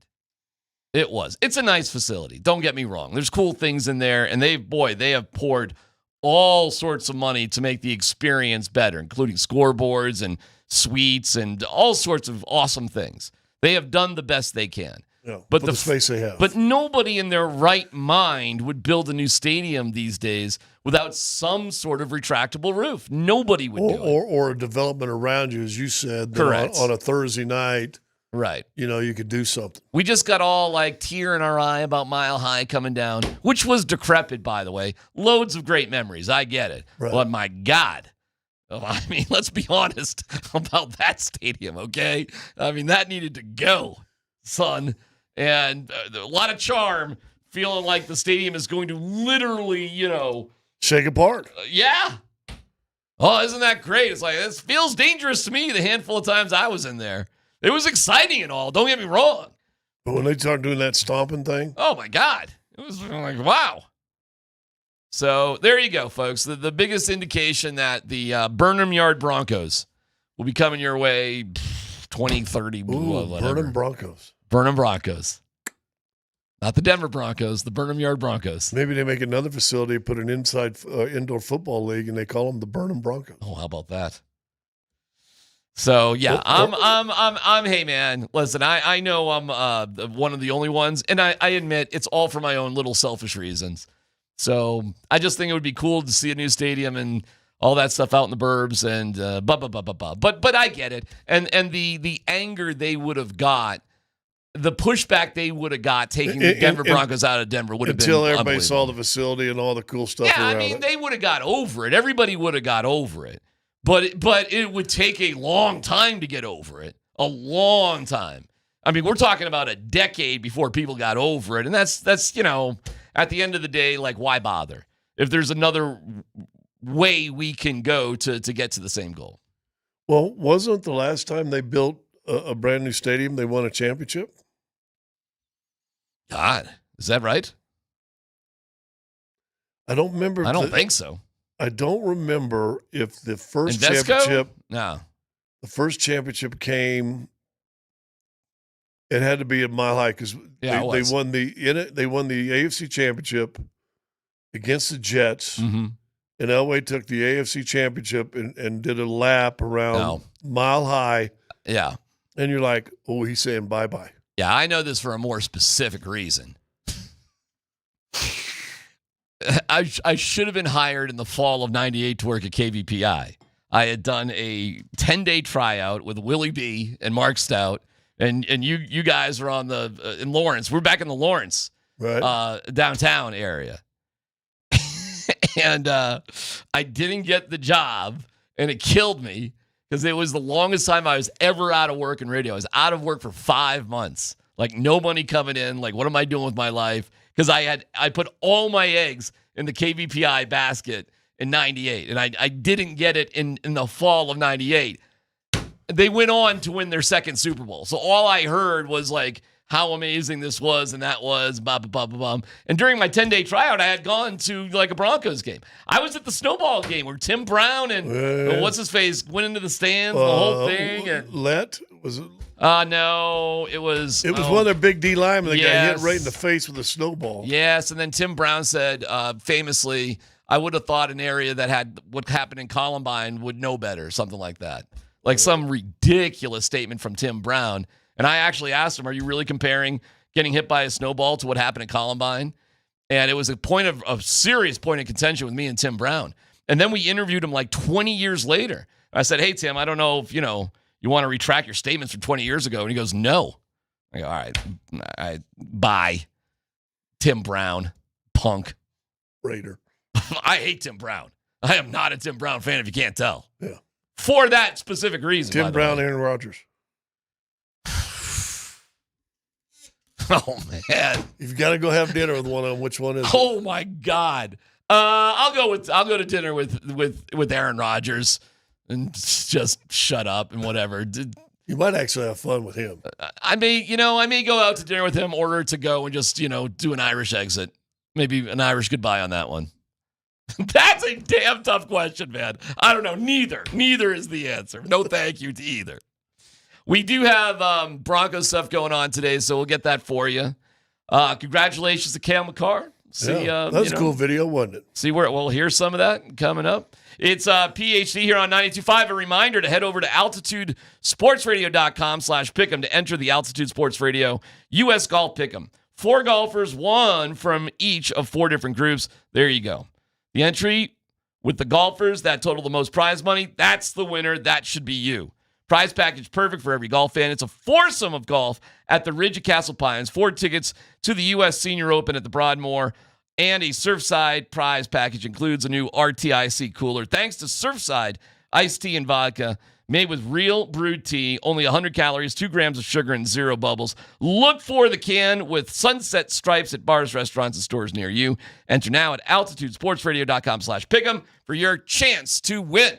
It was. It's a nice facility. Don't get me wrong. There's cool things in there, and they have poured all sorts of money to make the experience better, including scoreboards and suites and all sorts of awesome things. They have done the best they can. Yeah, but for the space they have. But nobody in their right mind would build a new stadium these days without some sort of retractable roof. Nobody would do it. Or a development around you, as you said. Correct. On a Thursday night, right? You could do something. We just got all like tear in our eye about Mile High coming down, which was decrepit, by the way. Loads of great memories. I get it. Right. But my God. I mean, let's be honest about that stadium, okay? I mean, that needed to go, son. And a lot of charm, feeling like the stadium is going to literally, shake apart. Yeah. Oh, isn't that great? It's like, this feels dangerous to me the handful of times I was in there. It was exciting and all, don't get me wrong. But when they start doing that stomping thing. Oh, my God. It was like, wow. So there you go, folks. The biggest indication that the Burnham Yard Broncos will be coming your way 2030. Whatever. Burnham Broncos. Burnham Broncos. Not the Denver Broncos, the Burnham Yard Broncos. Maybe they make another facility, put an indoor football league, and they call them the Burnham Broncos. Oh, how about that? So yeah, I'm. Hey man, listen, I know I'm one of the only ones, and I admit it's all for my own little selfish reasons. So I just think it would be cool to see a new stadium and all that stuff out in the burbs and But I get it, and the anger they would have got. The pushback they would have got taking the Denver Broncos out of Denver would have been until everybody saw the facility and all the cool stuff around it. Yeah, I mean, they would have got over it. Everybody would have got over it. But it would take a long time to get over it. A long time. I mean, we're talking about a decade before people got over it. And that's at the end of the day, like, why bother? If there's another way we can go to get to the same goal. Well, wasn't the last time they built a brand new stadium, they won a championship? God, is that right? I don't remember. I don't think so. I don't remember if the first Invesco? championship. No. The first championship came. It had to be at Mile High because they won the AFC championship against the Jets. Mm-hmm. And Elway took the AFC championship and did a lap around Mile High. Yeah. And you're like, oh, he's saying bye-bye. Yeah, I know this for a more specific reason. I should have been hired in the fall of '98 to work at KVPI. I had done a 10-day tryout with Willie B. and Mark Stout, and you guys were on in Lawrence. We're back in the Lawrence downtown area. And I didn't get the job, and it killed me. Because it was the longest time I was ever out of work in radio. I was out of work for 5 months. Like, no money coming in. Like, what am I doing with my life? Because I put all my eggs in the KVPI basket in 98. And I didn't get it in the fall of 98. They went on to win their second Super Bowl. So all I heard was, like, how amazing this was and that was, blah, blah, blah, blah, blah. And during my 10-day tryout, I had gone to, like, a Broncos game. I was at the snowball game where Tim Brown and what's-his-face went into the stands, the whole thing. And Was it? No, it was... It was one of their big D linemen that got hit right in the face with a snowball. Yes, and then Tim Brown said, famously, I would have thought an area that had what happened in Columbine would know better, something like that. Like some ridiculous statement from Tim Brown. And I actually asked him, are you really comparing getting hit by a snowball to what happened at Columbine? And it was a serious point of contention with me and Tim Brown. And then we interviewed him like 20 years later. I said, hey, Tim, I don't know if, you want to retract your statements from 20 years ago. And he goes, no. I go, all right, bye. Tim Brown, punk. Raider. I hate Tim Brown. I am not a Tim Brown fan if you can't tell. Yeah. For that specific reason. Tim Brown, Aaron Rodgers. Oh man! You've got to go have dinner with one of them. Which one is it? Oh my God! I'll go to dinner with Aaron Rodgers and just shut up and whatever. You might actually have fun with him. I may go out to dinner with him, order to go, and just do an Irish exit, maybe an Irish goodbye on that one. That's a damn tough question, man. I don't know. Neither is the answer. No, thank you to either. We do have Broncos stuff going on today, so we'll get that for you. Congratulations to Kale Makar See, Yeah, that's a cool video, wasn't it? See where we'll hear some of that coming up. It's PhD here on 92.5. A reminder to head over to altitudesportsradio.com/pick'em to enter the Altitude Sports Radio U.S. Golf Pick'em. 4 golfers, 1 from each of 4 different groups. There you go. The entry with the golfers that total the most prize money, that's the winner. That should be you. Prize package perfect for every golf fan. It's a foursome of golf at the Ridge at Castle Pines. 4 tickets to the U.S. Senior Open at the Broadmoor. And a Surfside prize package includes a new RTIC cooler. Thanks to Surfside iced tea and vodka made with real brewed tea, only 100 calories, 2 grams of sugar, and 0 bubbles. Look for the can with sunset stripes at bars, restaurants, and stores near you. Enter now at altitudesportsradio.com/pick'em for your chance to win.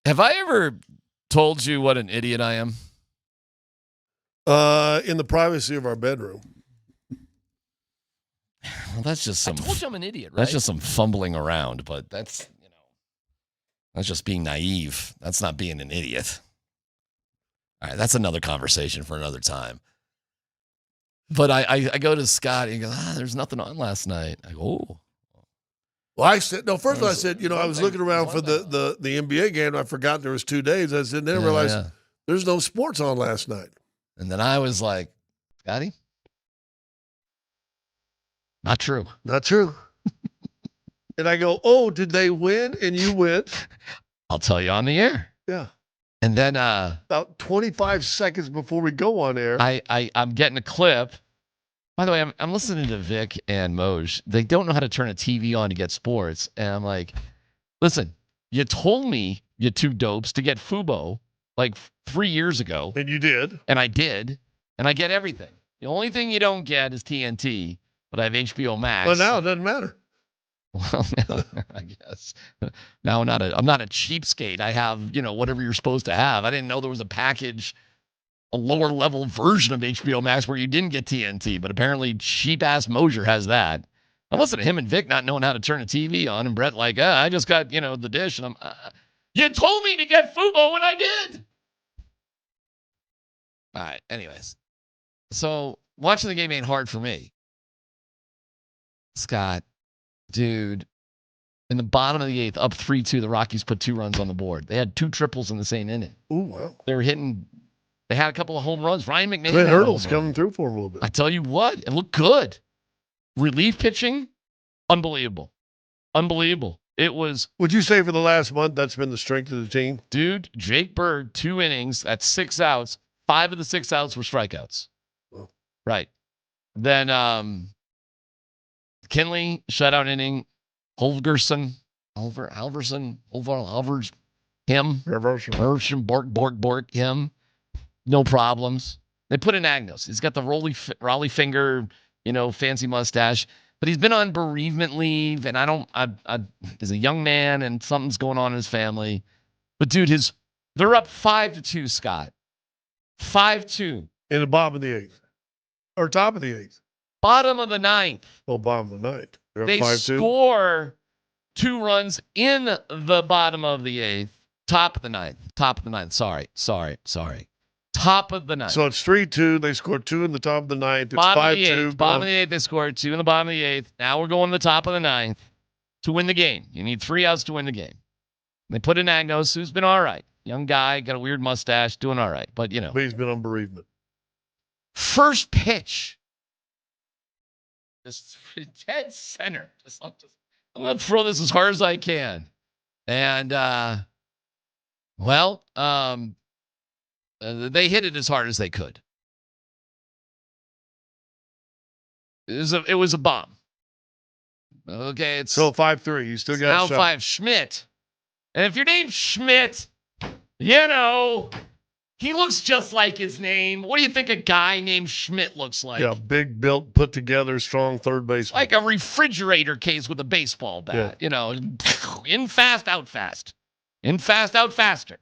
Have I ever told you what an idiot I am? In the privacy of our bedroom. Well, that's just some. I told you I'm an idiot, right? That's just some fumbling around, but that's that's just being naive. That's not being an idiot. All right, that's another conversation for another time. But I go to Scott and he goes, there's nothing on last night. I go, oh. Well, I said, no, first of all, I said, I was looking around for the NBA game. And I forgot there was 2 days. I said, then I realized there's no sports on last night. And then I was like, Scotty, not true. Not true. And I go, oh, did they win? And you went. I'll tell you on the air. Yeah. And then about 25 seconds before we go on air, I'm getting a clip. By the way, I'm listening to Vic and Moj. They don't know how to turn a TV on to get sports. And I'm like, listen, you told me, you two dopes, to get Fubo like 3 years ago. And you did. And I did. And I get everything. The only thing you don't get is TNT, but I have HBO Max. Well, now it doesn't matter. Well, I guess. Now I'm not a cheapskate. I have, whatever you're supposed to have. I didn't know there was a package, a lower level version of HBO Max where you didn't get TNT, but apparently cheap ass Moser has that. I listen to him and Vic not knowing how to turn a TV on, and Brett like, I just got, the dish, and I'm, you told me to get Fubo, and I did. All right, anyways. So watching the game ain't hard for me. Scott, dude, in the bottom of the eighth, up 3-2, the Rockies put 2 runs on the board. They had 2 triples in the same inning. Ooh, wow. They had a couple of home runs. Ryan McMahon. Clint Hurdle's coming through for him a little bit. I tell you what, it looked good. Relief pitching, unbelievable. Unbelievable. It was. Would you say for the last month that's been the strength of the team? Dude, Jake Bird, 2 innings, that's 6 outs. 5 of the 6 outs were strikeouts. Oh. Right. Then Kinley, shutout inning. Holgerson, him. No problems. They put in Agnos. He's got the Raleigh finger, fancy mustache. But he's been on bereavement leave, and he's a young man, and something's going on in his family. But, dude, they're up 5-2, Scott. 5-2. In the bottom of the 8th. Or top of the 8th. Bottom of the 9th. Oh, bottom of the 9th. They score 2 runs in the bottom of the 8th. Top of the 9th. Sorry. Top of the 9th. So it's 3-2. They scored 2 in the top of the 9th. It's 5-2. Bottom of the 8th, they scored 2 in the bottom of the 8th. Now we're going to the top of the 9th to win the game. You need 3 outs to win the game. They put in Agnos, who's been all right. Young guy, got a weird mustache, doing all right. But, But he's been on bereavement. First pitch. Just dead center. I'm going to throw this as hard as I can. And, they hit it as hard as they could. It was a bomb. Okay, it's so 5-3. You still got now shot. 5. Schmidt. And if your name's Schmidt, he looks just like his name. What do you think a guy named Schmidt looks like? Yeah, big built, put together, strong third baseman. Like a refrigerator case with a baseball bat. Yeah. In fast, out fast. In fast, out faster.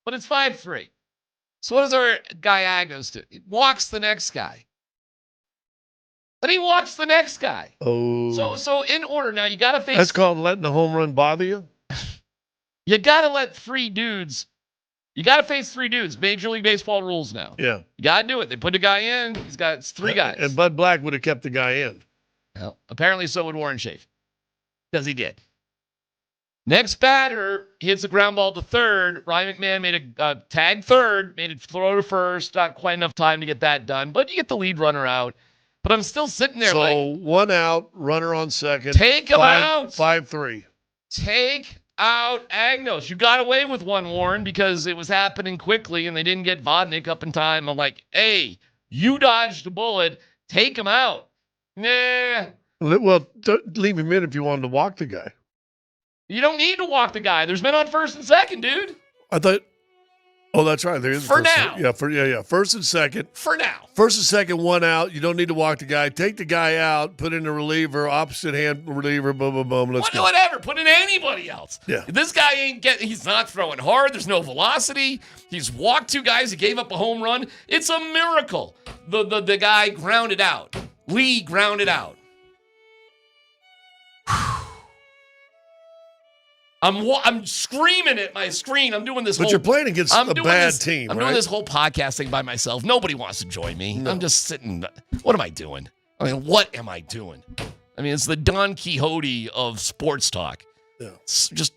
But it's 5-3. So what does our guy Agnos do? He walks the next guy. Then he walks the next guy. Oh. So in order now, you got to face. That's called letting the home run bother you? You got to let 3 dudes. You got to face 3 dudes. Major League Baseball rules now. Yeah. You got to do it. They put a guy in. It's 3 guys. And Bud Black would have kept the guy in. Well, apparently so would Warren Schaefer. Because he did. Next batter hits a ground ball to third. Ryan McMahon made a tag third, made it throw to first. Not quite enough time to get that done, but you get the lead runner out. But I'm still sitting there so 1 out, runner on second. Take him out. 5-3. Take out Agnos. You got away with one, Warren, because it was happening quickly and they didn't get Vodnik up in time. I'm like, hey, you dodged a bullet. Take him out. Nah. Well, leave him in if you wanted to walk the guy. You don't need to walk the guy. There's men on first and second, dude. I thought Oh, that's right. There is For now. First and second. For now. First and second, one out. You don't need to walk the guy. Take the guy out, put in a reliever, opposite hand reliever, boom, boom, boom. Let's go. Whatever. Put in anybody else. Yeah. This guy he's not throwing hard. There's no velocity. He's walked 2 guys. He gave up a home run. It's a miracle. The guy grounded out. Lee grounded out. I'm screaming at my screen. I'm doing this. But you're playing against a bad team, I'm right? doing this whole podcast thing by myself. Nobody wants to join me. No. I'm just sitting. What am I doing? What am I doing? It's the Don Quixote of sports talk. Yeah. It's just,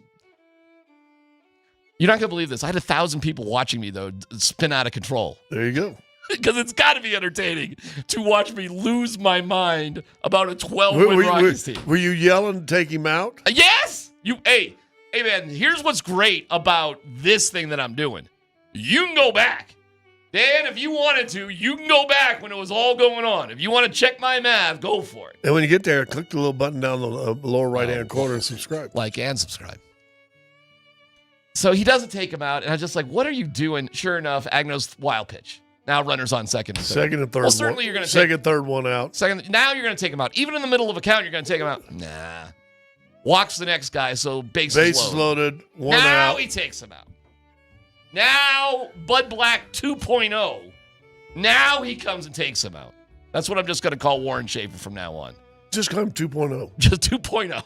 you're not gonna believe this. I had 1,000 people watching me though spin out of control. There you go. Because it's got to be entertaining to watch me lose my mind about a 12-win Rockies team. Were you yelling to take him out? Yes. Hey, man, here's what's great about this thing that I'm doing. You can go back. Dan, if you wanted to, you can go back when it was all going on. If you want to check my math, go for it. And when you get there, click the little button down the lower right-hand corner and subscribe. Like and subscribe. So he doesn't take him out, and I'm just like, what are you doing? Sure enough, Agno's wild pitch. Now runners on second and third. Second and third. Well, certainly you're going to take third one out. Now you're going to take him out. Even in the middle of a count, you're going to take him out. Nah. Walks the next guy, so bases loaded. One out. Now he takes him out. Now Bud Black 2.0. Now he comes and takes him out. That's what I'm just going to call Warren Schaefer from now on. Just call him 2.0. Just 2.0.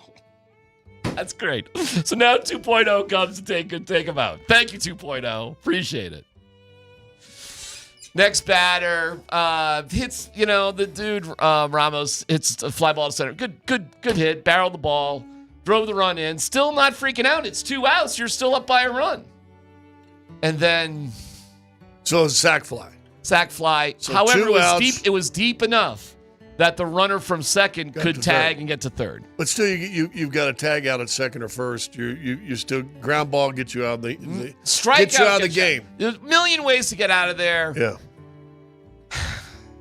That's great. So now 2.0 comes to take him out. Thank you, 2.0. Appreciate it. Next batter hits, the dude Ramos hits a fly ball to center. Good hit. Barreled the ball. Drove the run in. Still not freaking out. It's 2 outs. You're still up by a run. And then. So it's sac fly. Sac fly. So however, it was outs. deep enough that the runner from second could tag and get to third. But still, you've got a tag out at second or first. You still ground ball gets you out of the strike gets you out of the game. There's a million ways to get out of there. Yeah.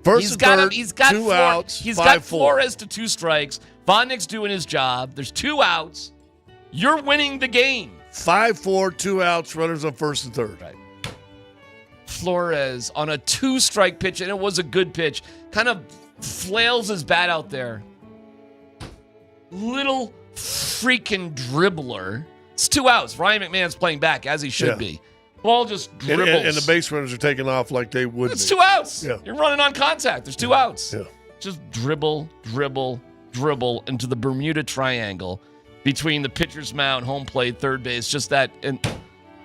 First and third, he's got 2 outs. He's 5-4. got Flores to 2 strikes. Von Nick's doing his job. There's 2 outs. You're winning the game. 5-4, 2 outs, runners on first and third. Right. Flores on a 2-strike pitch, and it was a good pitch. Kind of flails his bat out there. Little freaking dribbler. It's 2 outs. Ryan McMahon's playing back, as he should be. Ball just dribbles. And the base runners are taking off like they would. It's 2 outs. Yeah. You're running on contact. There's 2 outs. Yeah. Just dribble into the Bermuda Triangle between the pitcher's mound, home plate, third base. Just that. And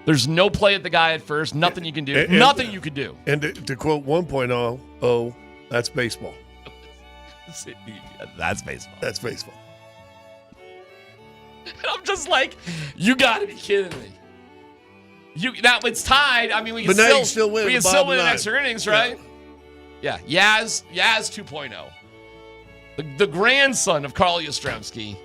there's no play at the guy at first. Nothing you can do. Nothing you can do. And to quote 1.0, that's baseball. That's baseball. That's baseball. I'm just like, you got to be kidding me. Now it's tied. I mean, we can still win. We can still win in extra innings, right? Yeah. Yaz 2.0. The grandson of Carl Yastrzemski,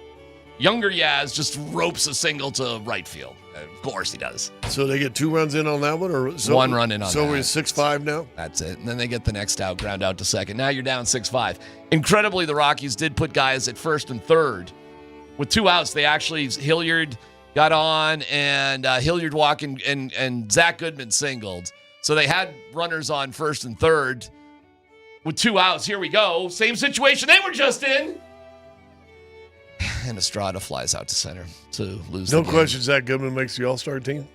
younger Yaz, just ropes a single to right field. Of course he does. So they get 2 runs in on that one? Or 1 run in on that. So we're 6-5 now? That's it. And then they get the next out, ground out to second. Now you're down 6-5. Incredibly, the Rockies did put guys at first and third. With 2 outs, they actually, Hilliard got on, and Hilliard walking, and Zach Goodman singled. So they had runners on first and third. With 2 outs, here we go. Same situation they were just in. And Estrada flies out to center to lose the game. No question Zach Goodman makes the All-Star team?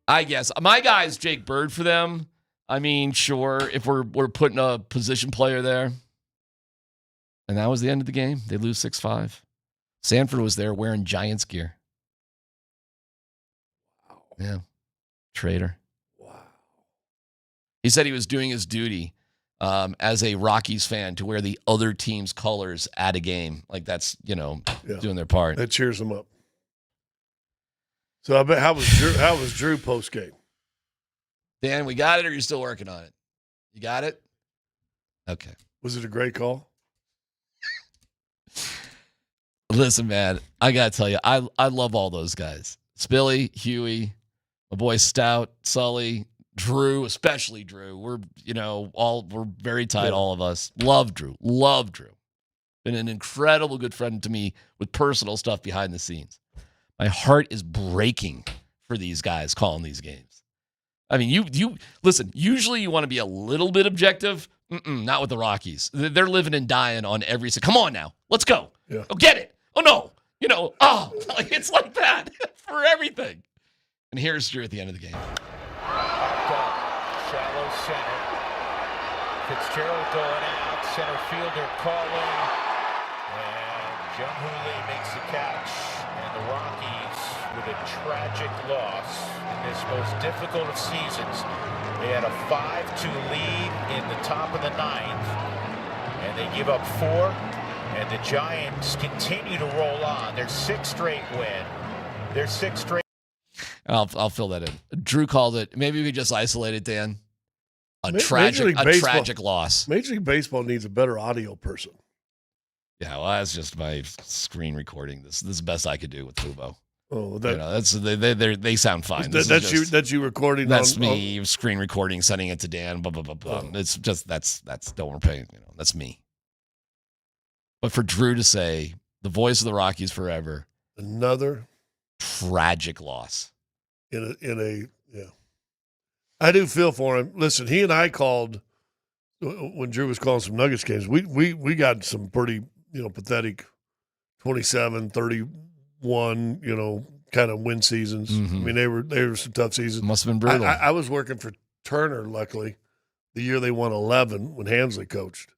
I guess. My guy is Jake Bird for them. I mean, sure, if we're putting a position player there. And that was the end of the game. They lose 6-5. Sanford was there wearing Giants gear. Wow. Yeah. Traitor. Wow. He said he was doing his duty as a Rockies fan to wear the other team's colors at a game. Like that's, doing their part. That cheers them up. So I bet how was Drew post game? Dan, we got it, or you're still working on it? You got it? Okay. Was it a great call? Listen, man, I gotta tell you, I love all those guys. Spilly, Huey, my boy Stout, Sully, Drew, especially Drew. We're very tight, all of us. Love Drew. Been an incredible good friend to me with personal stuff behind the scenes. My heart is breaking for these guys calling these games. I mean, you listen, usually you want to be a little bit objective. Not with the Rockies. They're living and dying on every. Come on now. Let's go. Yeah. Oh, get it. Oh, no. It's like that for everything. And here's Drew at the end of the game. Shallow center. Fitzgerald going out. Center fielder calling. And Jung Hoo Lee makes the catch. And the Rockies with a tragic loss in this most difficult of seasons. They had a 5-2 lead in the top of the ninth. And they give up 4. And the Giants continue to roll on. Their 6th straight win. Their 6th straight. I'll fill that in. Drew called it. Maybe we just isolate it, Dan. A tragic loss. Major League Baseball needs a better audio person. Yeah, well, that's just my screen recording. This is the best I could do with Fubo. Oh, they sound fine. That's you recording. That's me screen recording, sending it to Dan. Blah blah blah blah. It's just that's don't overpay. That's me. But for Drew to say the voice of the Rockies forever, another tragic loss. I do feel for him. Listen, he and I called when Drew was calling some Nuggets games. We got some pretty pathetic 27, 31 kind of win seasons. Mm-hmm. I mean they were some tough seasons. Must have been brutal. I was working for Turner, luckily, the year they won 11 when Hansley coached.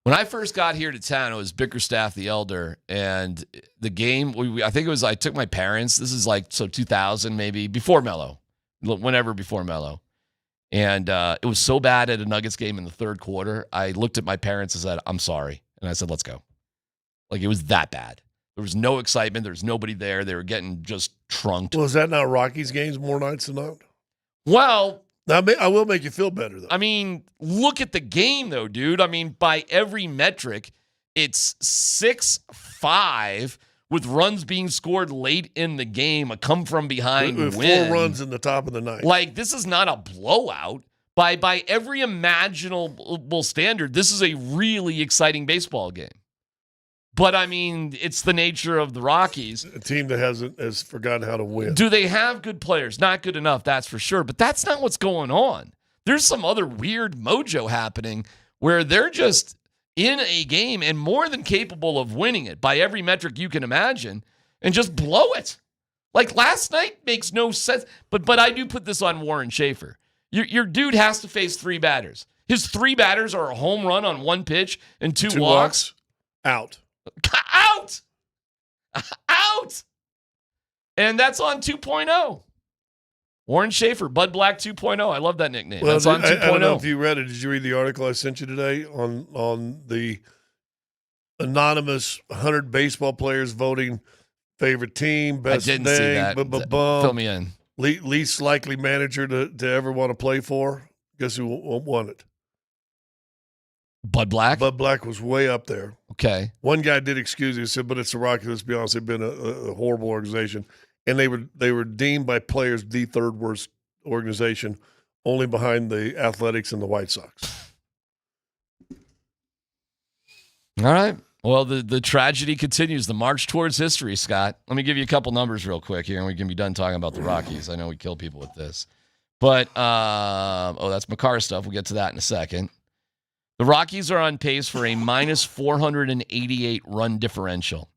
When I first got here to town, it was Bickerstaff the Elder, and the game, I think it was, I took my parents, this is 2000 maybe, before Mello, whenever before Mello, and it was so bad at a Nuggets game in the third quarter, I looked at my parents and said, I'm sorry, and I said, let's go. It was that bad. There was no excitement, there was nobody there, they were getting just trunked. Well, is that not Rockies games more nights than not? Well, I will make you feel better, though. I mean, look at the game, though, dude. I mean, by every metric, it's 6-5 with runs being scored late in the game, a come-from-behind win. 4 runs in the top of the ninth. This is not a blowout. By every imaginable standard, this is a really exciting baseball game. But, I mean, it's the nature of the Rockies. A team that has forgotten how to win. Do they have good players? Not good enough, that's for sure. But that's not what's going on. There's some other weird mojo happening where they're just in a game and more than capable of winning it by every metric you can imagine and just blow it. Last night makes no sense. But I do put this on Warren Schaefer. Your dude has to face 3 batters. His 3 batters are a home run on 1 pitch and 2 walks. Out. Out. And that's on 2.0. Warren Schaefer, Bud Black 2.0. I love that nickname. Well, that's on 2.0. I don't know if you read it. Did you read the article I sent you today on the anonymous 100 baseball players voting favorite team, best I didn't name, see that. Fill me in. Least likely manager to ever want to play for? Guess who won it? Bud Black? Bud Black was way up there. Okay. One guy did excuse it. He said, but it's the Rockies. Let's be honest, they've been a horrible organization. And they were deemed by players the 3rd worst organization, only behind the Athletics and the White Sox. All right. Well, the tragedy continues. The march towards history, Scott. Let me give you a couple numbers real quick here, and we can be done talking about the Rockies. I know we kill people with this. But, that's Makar stuff. We'll get to that in a second. The Rockies are on pace for a minus 488 run differential.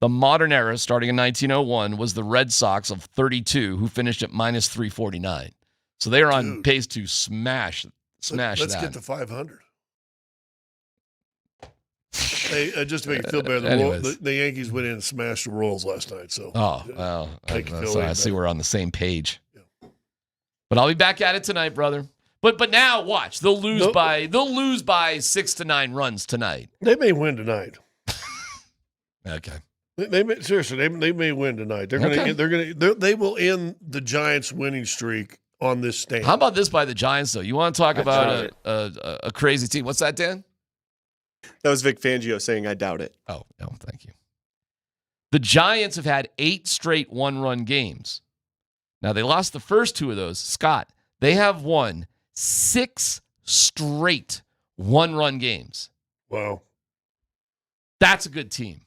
The modern era, starting in 1901, was the Red Sox of 32, who finished at minus 349. So they are on pace to smash Let's that. get to 500. Hey, just to make you feel better, the Yankees went in and smashed the Royals last night. So, I see we're on the same page. Yeah. But I'll be back at it tonight, brother. But now watch. They'll lose by 6 to 9 runs tonight. They may win tonight. Okay. They may win tonight. They will end the Giants' winning streak on this stand. How about this by the Giants though? You want to talk about a crazy team? What's that, Dan? That was Vic Fangio saying I doubt it. Oh, no, thank you. The Giants have had 8 straight 1-run games. Now they lost the first 2 of those. Scott, they have won 6 straight 1-run games. Wow. That's a good team.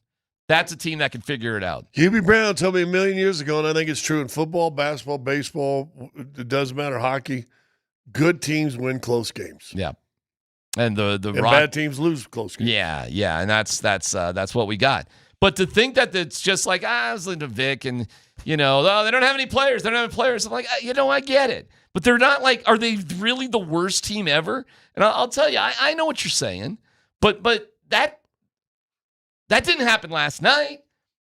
That's a team that can figure it out. Hubie Brown told me a million years ago, and I think it's true in football, basketball, baseball, it doesn't matter, hockey, good teams win close games. Yeah. And bad teams lose close games. Yeah, and that's what we got. But to think that it's just like, I was into Vic and, they don't have any players. They don't have any players. I'm like, I get it. But they're not like, are they really the worst team ever? And I'll tell you, I know what you're saying, but that didn't happen last night.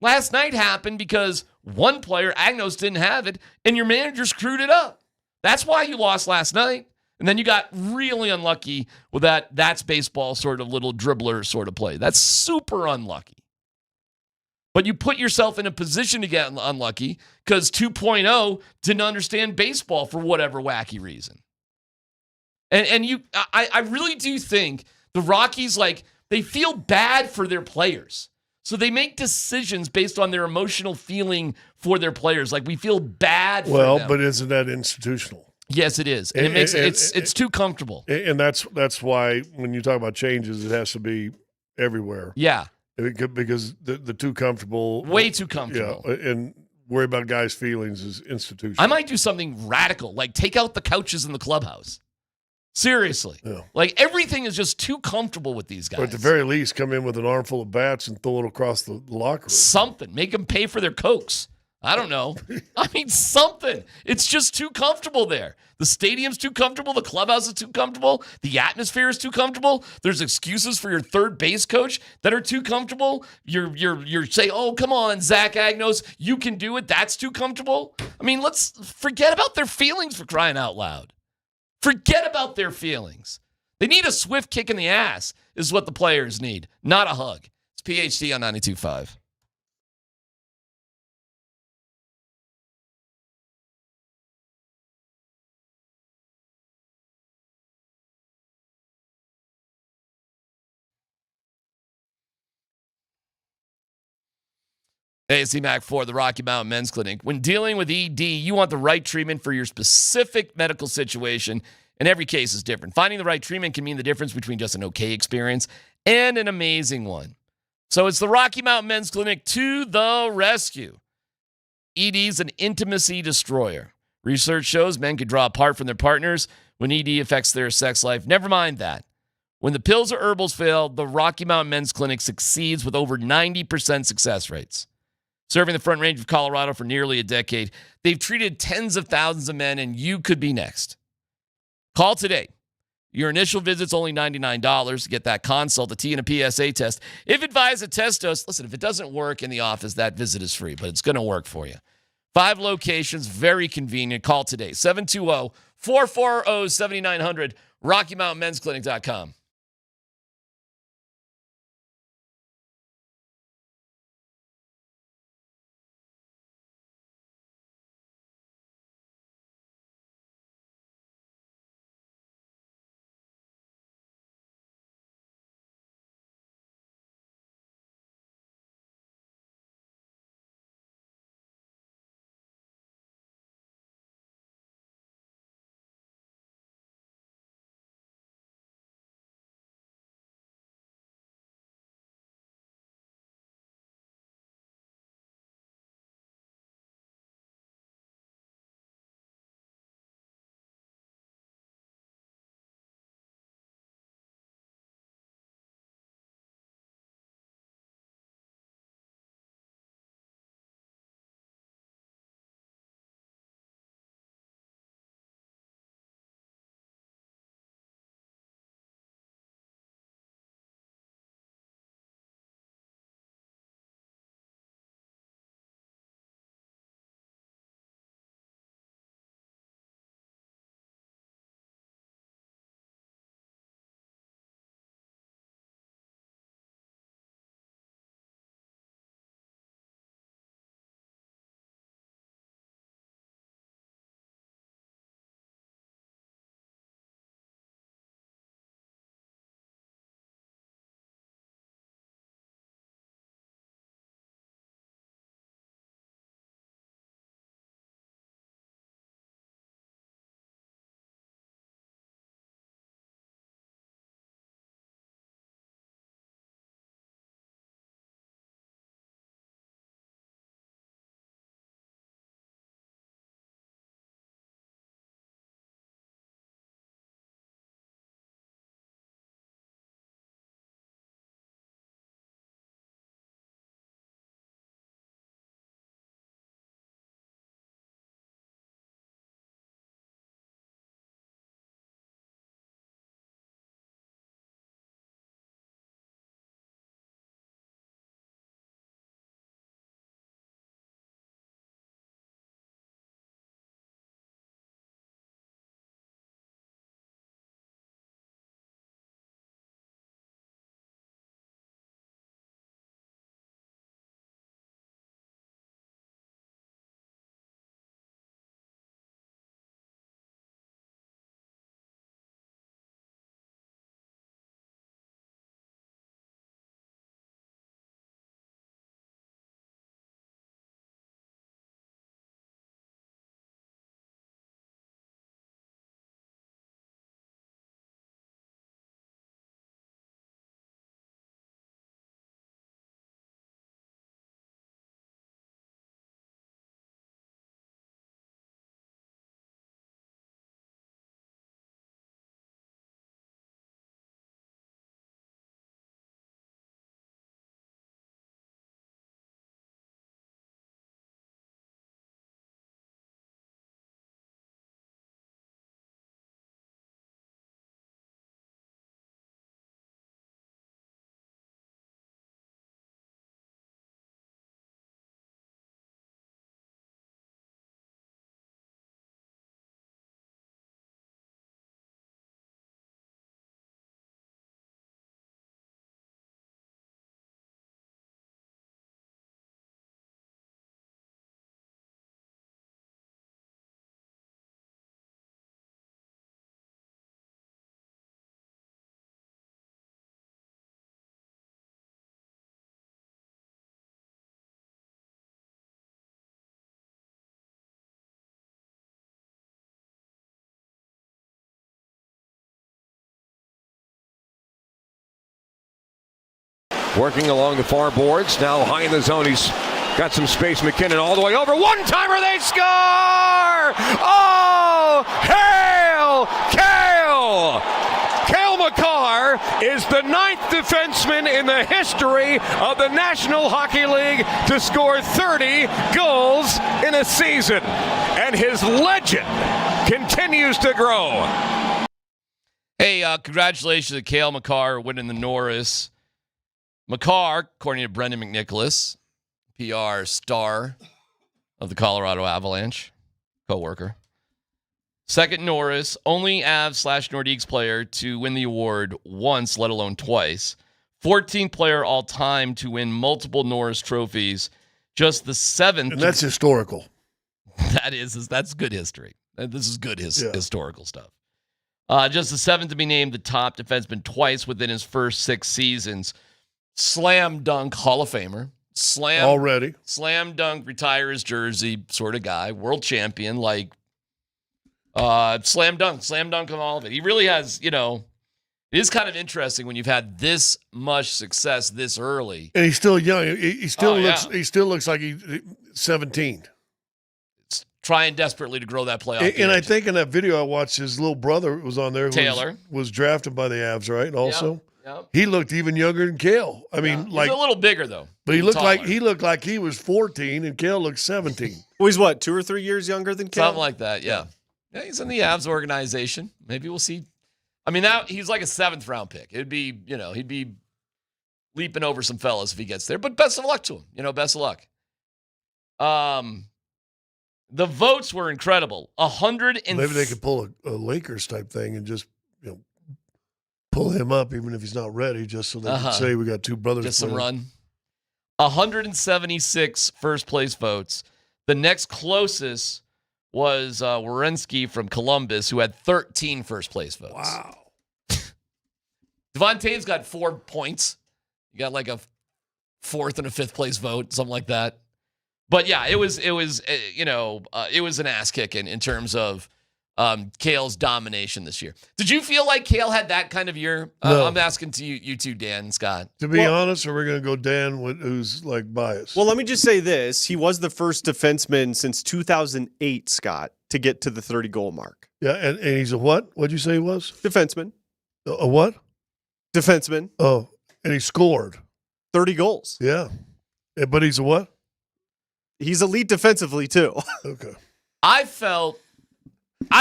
Last night happened because one player, Agnos, didn't have it, and your manager screwed it up. That's why you lost last night. And then you got really unlucky with that's baseball sort of little dribbler sort of play. That's super unlucky. But you put yourself in a position to get unlucky because 2.0 didn't understand baseball for whatever wacky reason. And I really do think the Rockies, they feel bad for their players. So they make decisions based on their emotional feeling for their players. Like, we feel bad for them. Well, but isn't that institutional? Yes, it is. And it makes it's too comfortable. And that's why when you talk about changes, it has to be everywhere. Yeah. Because the too comfortable. Way too comfortable. Yeah, and worry about guys' feelings is institutional. I might do something radical, like take out the couches in the clubhouse. Seriously. Yeah. Everything is just too comfortable with these guys. Or at the very least, come in with an armful of bats and throw it across the locker room. Something. Make them pay for their Cokes. I don't know. I mean, something. It's just too comfortable there. The stadium's too comfortable. The clubhouse is too comfortable. The atmosphere is too comfortable. There's excuses for your third base coach that are too comfortable. You're saying, oh, come on, Zach Agnos, you can do it. That's too comfortable. I mean, let's forget about their feelings, for crying out loud. Forget about their feelings. They need a swift kick in the ass is what the players need, not a hug. It's PhD on 92.5. Hey, it's DMac for the Rocky Mountain Men's Clinic. When dealing with ED, you want the right treatment for your specific medical situation, and every case is different. Finding the right treatment can mean the difference between just an okay experience and an amazing one. So it's the Rocky Mountain Men's Clinic to the rescue. ED is an intimacy destroyer. Research shows men can draw apart from their partners when ED affects their sex life. Never mind that. When the pills or herbals fail, the Rocky Mountain Men's Clinic succeeds with over 90% success rates. Serving the Front Range of Colorado for nearly a decade, they've treated tens of thousands of men, and you could be next. Call today. Your initial visit's only $99 to get that consult, a T and a PSA test. If advised, a test dose. Listen, if it doesn't work in the office, that visit is free, but it's going to work for you. 5 locations, very convenient. Call today, 720-440-7900, RockyMountainMen'sClinic.com. Working along the far boards. Now high in the zone. He's got some space. McKinnon all the way over. One-timer. They score! Oh! Hail! Kale! Kale Makar is the 9th defenseman in the history of the National Hockey League to score 30 goals in a season. And his legend continues to grow. Hey, congratulations to Kale Makar winning the Norris. Makar, according to Brendan McNicholas, PR star of the Colorado Avalanche, co-worker. Second Norris, only Avs/Nordiques player to win the award once, let alone twice. 14th player all time to win multiple Norris trophies. Just the 7th. And that's historical. That's good history. This is good historical stuff. Just the 7th to be named the top defenseman twice within his first 6 seasons. Slam dunk Hall of Famer. Slam dunk, retire his jersey sort of guy. World champion, like slam dunk on all of it. He really has, it is kind of interesting when you've had this much success this early. And he's still young. He still looks like he's 17. Trying desperately to grow that playoff. And I think in that video I watched, his little brother was on there. Taylor. Was drafted by the Avs, right? Also. Yep. He looked even younger than Kale. I mean, he's a little bigger though. But he looked like he was 14 and Kale looked 17. Well, he's what, 2 or 3 years younger than Kale? Something like that, yeah. He's in the Avs organization. Maybe we'll see. I mean, now he's like a 7th round pick. It'd be, he'd be leaping over some fellas if he gets there. But best of luck to him. Best of luck. The votes were incredible. 100 and maybe they could pull a Lakers type thing and just pull him up even if he's not ready, just so they can say we got 2 brothers. Just some run. 176 first place votes. The next closest was Werenski from Columbus, who had 13 first place votes. Wow. Devon Taves got 4 points. You got like a 4th and a 5th place vote, something like that. But yeah, it was an ass kicking in terms of Kale's domination this year. Did you feel like Kale had that kind of year? No. I'm asking to you two, Dan and Scott. To be honest, or we're going to go Dan, who's like biased? Well, let me just say this. He was the first defenseman since 2008, Scott, to get to the 30-goal mark. Yeah, and he's a what? What'd you say he was? Defenseman. A what? Defenseman. Oh, and he scored. 30 goals. Yeah. But he's a what? He's elite defensively, too. Okay. I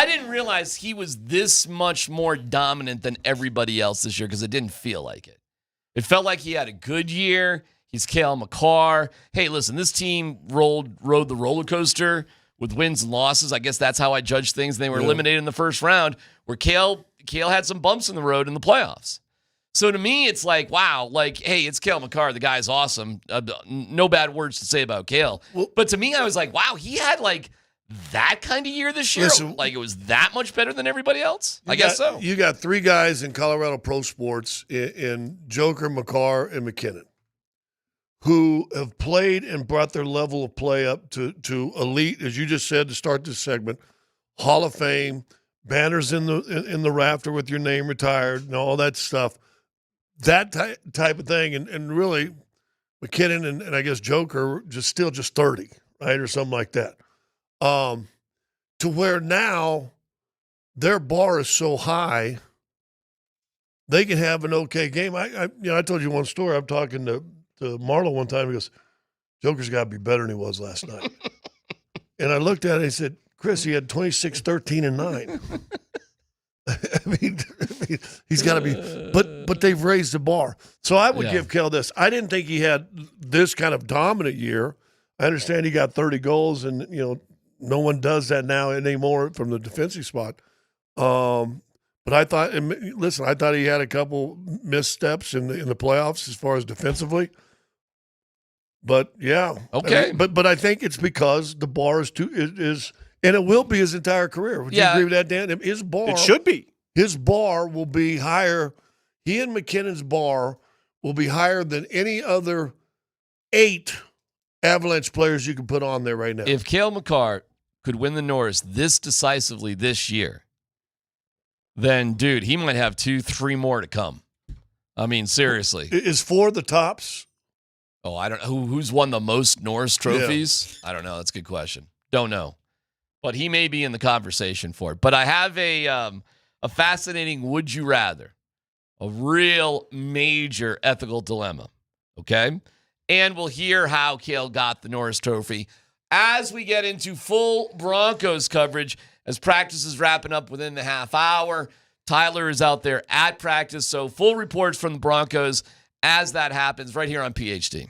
didn't realize he was this much more dominant than everybody else this year because it didn't feel like it. It felt like he had a good year. He's Kale Makar. Hey, listen, this team rode the roller coaster with wins and losses. I guess that's how I judge things. They were eliminated in the first round where Kale had some bumps in the road in the playoffs. So to me, it's like, wow, like, hey, it's Kale Makar. The guy's awesome. No bad words to say about Kale. But to me, I was like, wow, he had like that kind of year this year. Listen, like it was that much better than everybody else? I guess so. You got 3 guys in Colorado Pro Sports in Joker, Makar, and McKinnon who have played and brought their level of play up to elite, as you just said to start this segment, Hall of Fame, banners in the rafter with your name retired and all that stuff. That type of thing, and really, McKinnon and I guess Joker just 30, right, or something like that. To where now their bar is so high, they can have an okay game. I told you one story. I'm talking to Marlo one time. He goes, "Joker's got to be better than he was last night." And I looked at it and I said, "Chris, he had 26, 13, and 9." I mean, he's got to be, but they've raised the bar. So I would give Kale this. I didn't think he had this kind of dominant year. I understand he got 30 goals, and no one does that now anymore from the defensive spot. But I thought he had a couple missteps in the playoffs as far as defensively. But yeah, okay. But I think it's because the bar is. And it will be his entire career. Would you agree with that, Dan? His bar. It should be. His bar will be higher. He and McKinnon's bar will be higher than any other 8 Avalanche players you can put on there right now. If Kale Makar could win the Norris this decisively this year, then, dude, he might have 2-3 more to come. I mean, seriously. Is 4 the tops? Oh, I don't know. Who's won the most Norris trophies? Yeah. I don't know. That's a good question. Don't know. But he may be in the conversation for it. But I have a fascinating would you rather, a real major ethical dilemma, okay? And we'll hear how Kale got the Norris Trophy as we get into full Broncos coverage as practice is wrapping up within the half hour. Tyler is out there at practice, so full reports from the Broncos as that happens right here on PhD.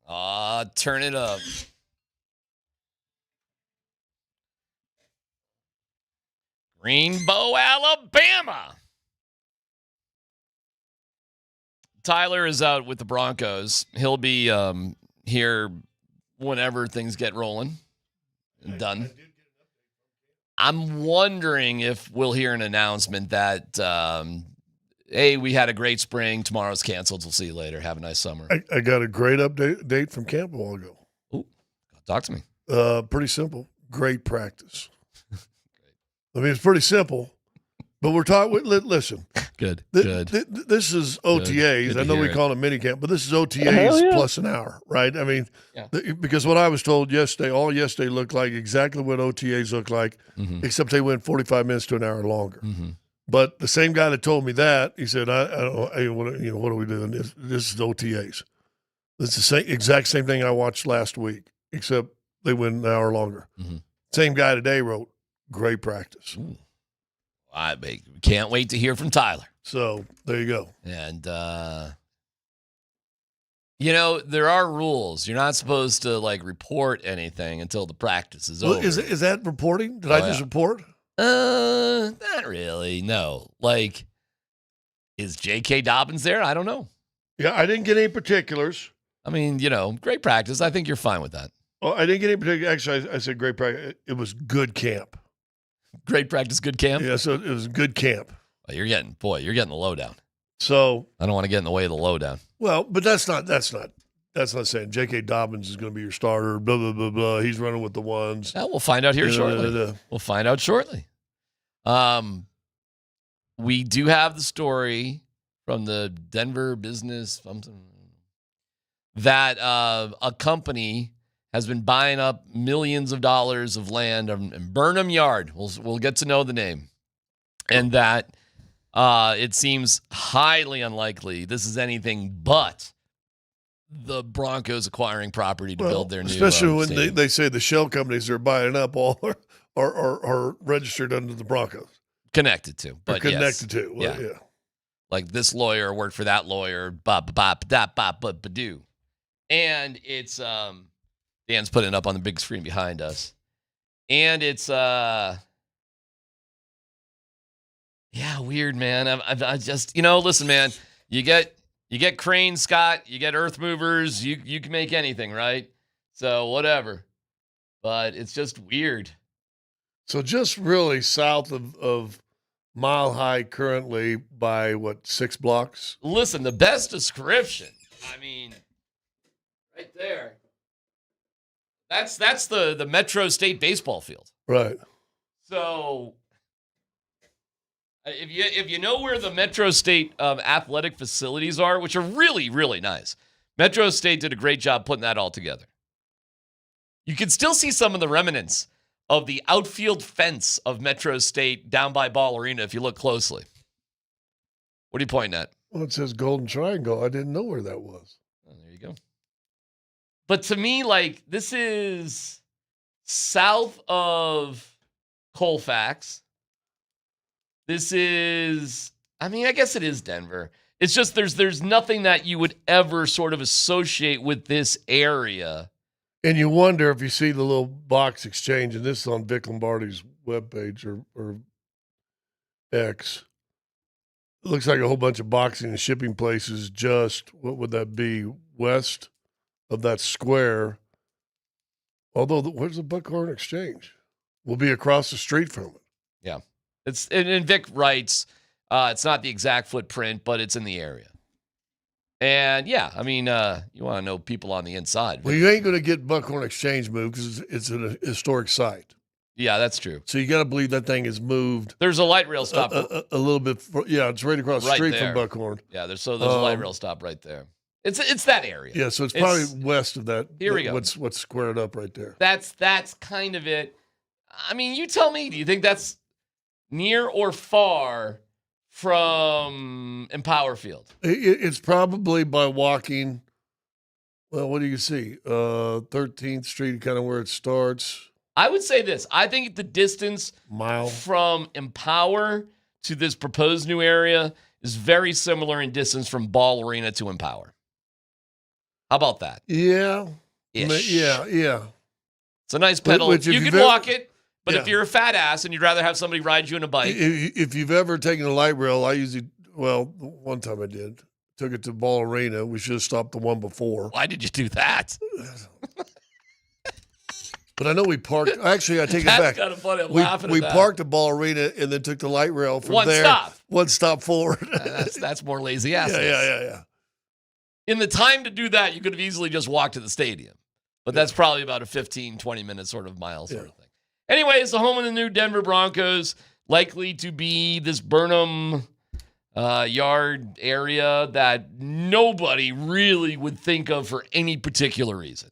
Turn it up. Greenbow, Alabama. Tyler is out with the Broncos. He'll be here whenever things get rolling and done. I'm wondering if we'll hear an announcement that, hey, we had a great spring. Tomorrow's canceled. We'll see you later. Have a nice summer. I got a great update from camp a while ago. Ooh, talk to me. Pretty simple. Great practice. I mean, it's pretty simple, but we're talking. Listen, good. This is OTAs. Good I know we call it minicamp, but this is OTAs plus an hour, right? I mean, because what I was told yesterday, all yesterday looked like exactly what OTAs look like, except they went 45 minutes to an hour longer. But the same guy that told me that, he said, I don't, what are we doing? This is OTAs. It's the exact same thing I watched last week, except they went an hour longer. Same guy today wrote, great practice. Ooh. I can't wait to hear from Tyler. So there you go. And, there are rules. You're not supposed to, report anything until the practice is over. Is that reporting? Did I just report? Not really. No. Is JK Dobbins there? I don't know. Yeah, I didn't get any particulars. I mean, great practice. I think you're fine with that. Oh, I didn't get any particulars. Actually, I said great practice. It was good camp. Great practice, good camp? Yeah, so it was good camp. Well, you're getting the lowdown. So I don't want to get in the way of the lowdown. Well, but that's not saying JK Dobbins is going to be your starter, blah, blah, blah, blah. He's running with the ones. Yeah, we'll find out here shortly. We'll find out shortly. We do have the story from the Denver business that a company has been buying up millions of dollars of land in Burnham Yard. We'll get to know the name. And that it seems highly unlikely this is anything but the Broncos acquiring property to build their new especially when stadium. they say the shell companies they're buying up all are registered under the Broncos. Connected to. But connected to. Well, yeah. Like this lawyer worked for that lawyer. And it's Dan's putting it up on the big screen behind us. And it's weird, man. I just, listen, man, you get cranes, Scott, you get earth movers, you can make anything, right? So whatever. But it's just weird. So just really south of Mile High currently by 6 blocks? Listen, the best description. I mean, right there. That's the Metro State baseball field. Right. So if you know where the Metro State athletic facilities are, which are really, really nice, Metro State did a great job putting that all together. You can still see some of the remnants of the outfield fence of Metro State down by Ball Arena if you look closely. What are you pointing at? Well, it says Golden Triangle. I didn't know where that was. Oh, there you go. But to me, this is south of Colfax. This is, I guess it is Denver. It's just there's nothing that you would ever sort of associate with this area. And you wonder if you see the little box exchange, and this is on Vic Lombardi's webpage or X. It looks like a whole bunch of boxing and shipping places just, what would that be, west of that square. Although, where's the Buckhorn Exchange? We'll be across the street from it. Yeah. And Vic writes, it's not the exact footprint, but it's in the area. And, you want to know people on the inside. Well, you ain't going to get Buckhorn Exchange moved because it's a historic site. Yeah, that's true. So you got to believe that thing is moved. There's a light rail stop. A little bit. It's right across the street from Buckhorn. Yeah, there's a light rail stop right there. It's that area. Yeah, so it's probably west of that. Here we go. What's squared up right there. That's kind of it. I mean, you tell me. Do you think that's near or far from Empower Field? It's probably by walking. Well, what do you see? 13th Street, kind of where it starts. I would say this. I think the distance from Empower to this proposed new area is very similar in distance from Ball Arena to Empower. How about that? Yeah. Ish. Yeah. It's a nice pedal. Which if you you've can ever- walk it, but Yeah. if you're a fat ass and you'd rather have somebody ride you in a bike, If you've ever taken a light rail, one time I did. Took it to Ball Arena. We should have stopped the one before. why did you do that? But I know we parked. Actually, I take it That's back. kind of funny. I'm we laughing at we that. parked at Ball Arena and then took the light rail from One there. stop. One stop forward. That's more lazy ass. Yeah. In the time to do that, you could have easily just walked to the stadium. But that's probably about a 15, 20-minute sort of mile sort of thing. Anyway, it's the home of the new Denver Broncos, likely to be this Burnham yard area that nobody really would think of for any particular reason.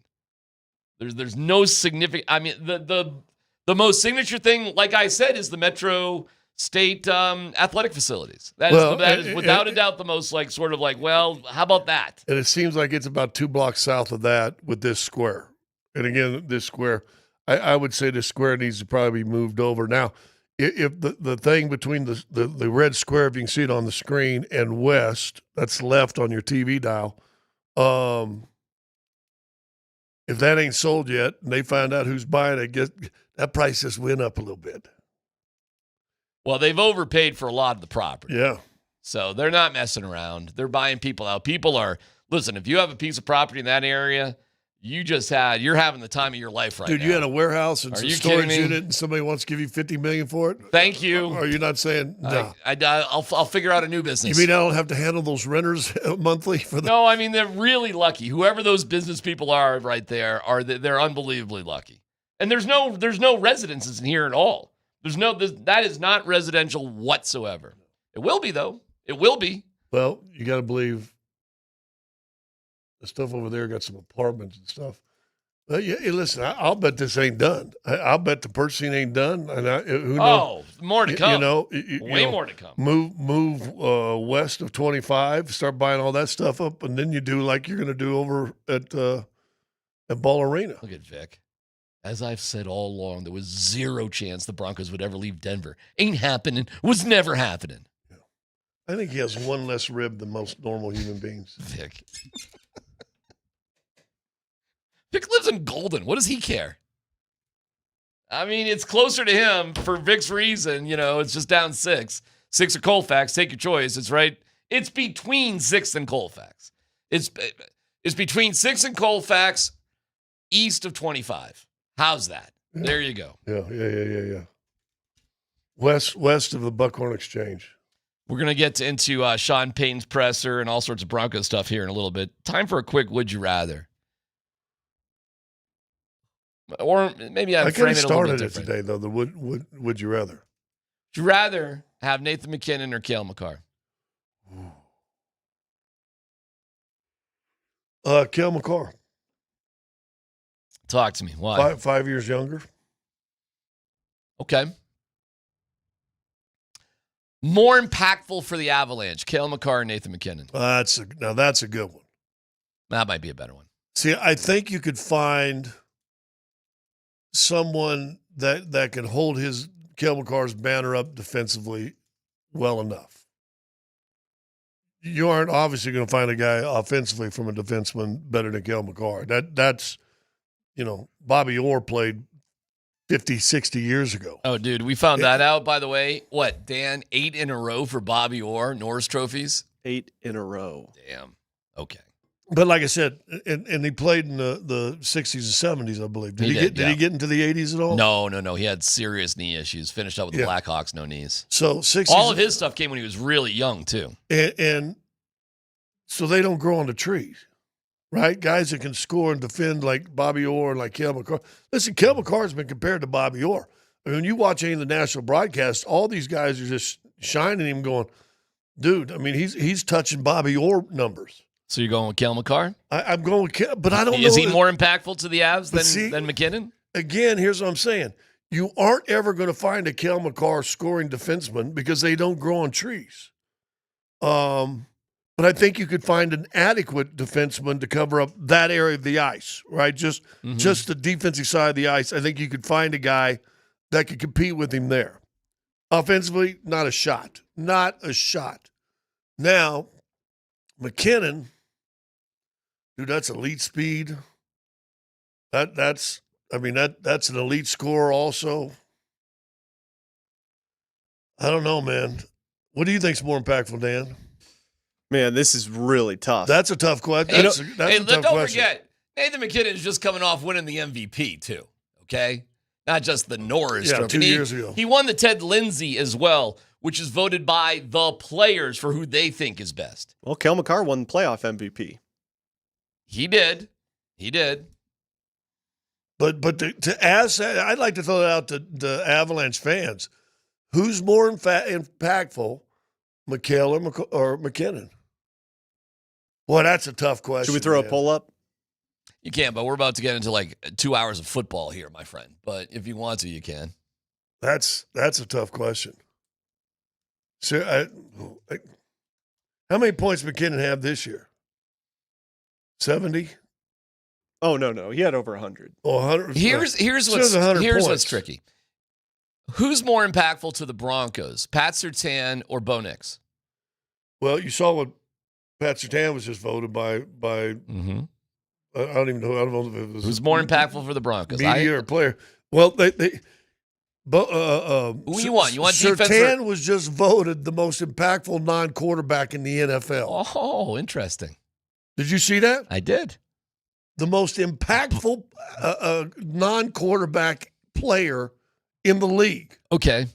There's no significant. I mean, the most signature thing, like I said, is the Metro State athletic facilities. That is without a doubt the most well, how about that? And it seems like it's about 2 blocks south of that with this square. And again, this square, I would say this square needs to probably be moved over. Now, if the thing between the red square, if you can see it on the screen, and west, that's left on your TV dial, if that ain't sold yet and they find out who's buying it, that price just went up a little bit. Well, they've overpaid for a lot of the property. Yeah. So they're not messing around. They're buying people out. Listen, if you have a piece of property in that area, you're having the time of your life right now. Dude, you had a warehouse and Are some you storage kidding me? unit and somebody wants to give you $50 million for it? Thank you. Or are you not saying no? I'll figure out a new business. You mean I don't have to handle those renters monthly for the? No, I mean they're really lucky. Whoever those business people are right there they're unbelievably lucky. And there's no residences in here at all. That is not residential whatsoever. It will be though. It will be. Well, you got to believe the stuff over there got some apartments and stuff. Yeah, hey, listen, I'll bet this ain't done. I'll bet the purchasing ain't done. And who knows? Oh, more to come. Way more to come. Move west of 25, start buying all that stuff up, and then you do like you're going to do over at Ball Arena. Look at Vic. As I've said all along, there was zero chance the Broncos would ever leave Denver. Ain't happening. Was never happening. Yeah. I think he has one less rib than most normal human beings. Vic. Vic lives in Golden. What does he care? I mean, it's closer to him for Vic's reason. It's just down 6. 6 or Colfax. Take your choice. It's right. It's between 6 and Colfax. It's between 6 and Colfax, east of 25. How's that? Yeah. There you go. Yeah. West of the Buckhorn Exchange. We're going to get into Sean Payton's presser and all sorts of Broncos stuff here in a little bit. Time for a quick Would You Rather. Or maybe I'd frame it a little bit different. I kind of started it different. today, though. The would you rather? Would you rather have Nathan McKinnon or Kale Makar? Kale Makar. Talk to me. Why? 5 years younger. Okay. More impactful for the Avalanche, Kale Makar and Nathan McKinnon. That's a good one. That might be a better one. See, I think you could find someone that can hold Kale Makar's banner up defensively well enough. You aren't obviously going to find a guy offensively from a defenseman better than Kale Makar. That's Bobby Orr played 50, 60 years ago. Oh, dude, we found that out, by the way. What, Dan? 8 in a row for Bobby Orr, Norris trophies? 8 in a row. Damn. Okay. But like I said, and he played in the 60s and 70s, I believe. Did he get into the 80s at all? No. He had serious knee issues. Finished up with the Blackhawks, no knees. So 60s. All of his stuff came when he was really young, too. And so they don't grow on the trees, right? Guys that can score and defend like Bobby Orr and like Kale Makar. Listen, Kale Makar's been compared to Bobby Orr. I mean, when you watch any of the national broadcasts, all these guys are just shining him going, dude, I mean, he's touching Bobby Orr numbers. So you're going with Kale Makar? I'm going with Kale, but I don't know. Is he more impactful to the Avs than McKinnon? Again, here's what I'm saying. You aren't ever going to find a Kale Makar scoring defenseman because they don't grow on trees. But I think you could find an adequate defenseman to cover up that area of the ice, right? Just the defensive side of the ice. I think you could find a guy that could compete with him there. Offensively, not a shot. Not a shot. Now, McKinnon, Dude, that's elite speed. That's an elite scorer also. I don't know, man. What do you think's more impactful, Dan? Man, this is really tough. That's a tough question. That's a tough don't question. forget, Nathan McKinnon is just coming off winning the MVP too. Okay, not just the Norris Trophy. 2 years ago. He won the Ted Lindsay as well, which is voted by the players for who they think is best. Well, Kale Makar won playoff MVP. He did. But to ask, I'd like to throw it out to the Avalanche fans. Who's more impactful, McHale or McKinnon? Boy, that's a tough question. Should we throw a poll up? You can, but we're about to get into like 2 hours of football here, my friend. But if you want to, you can. That's a tough question. So, how many points McKinnon have this year? 70? Oh, no. He had over 100. Oh, 100. Here's what's tricky. Who's more impactful to the Broncos, Pat Surtain or Bo Nix? Well, you saw what Pat Surtain was just voted by. Mm-hmm. I don't even know. I don't know if it was who's more impactful for the Broncos, media or player. Well, who you want? You want defense? Surtain was just voted the most impactful non-quarterback in the NFL. Oh, interesting. Did you see that? I did. The most impactful non-quarterback player in the league. Okay.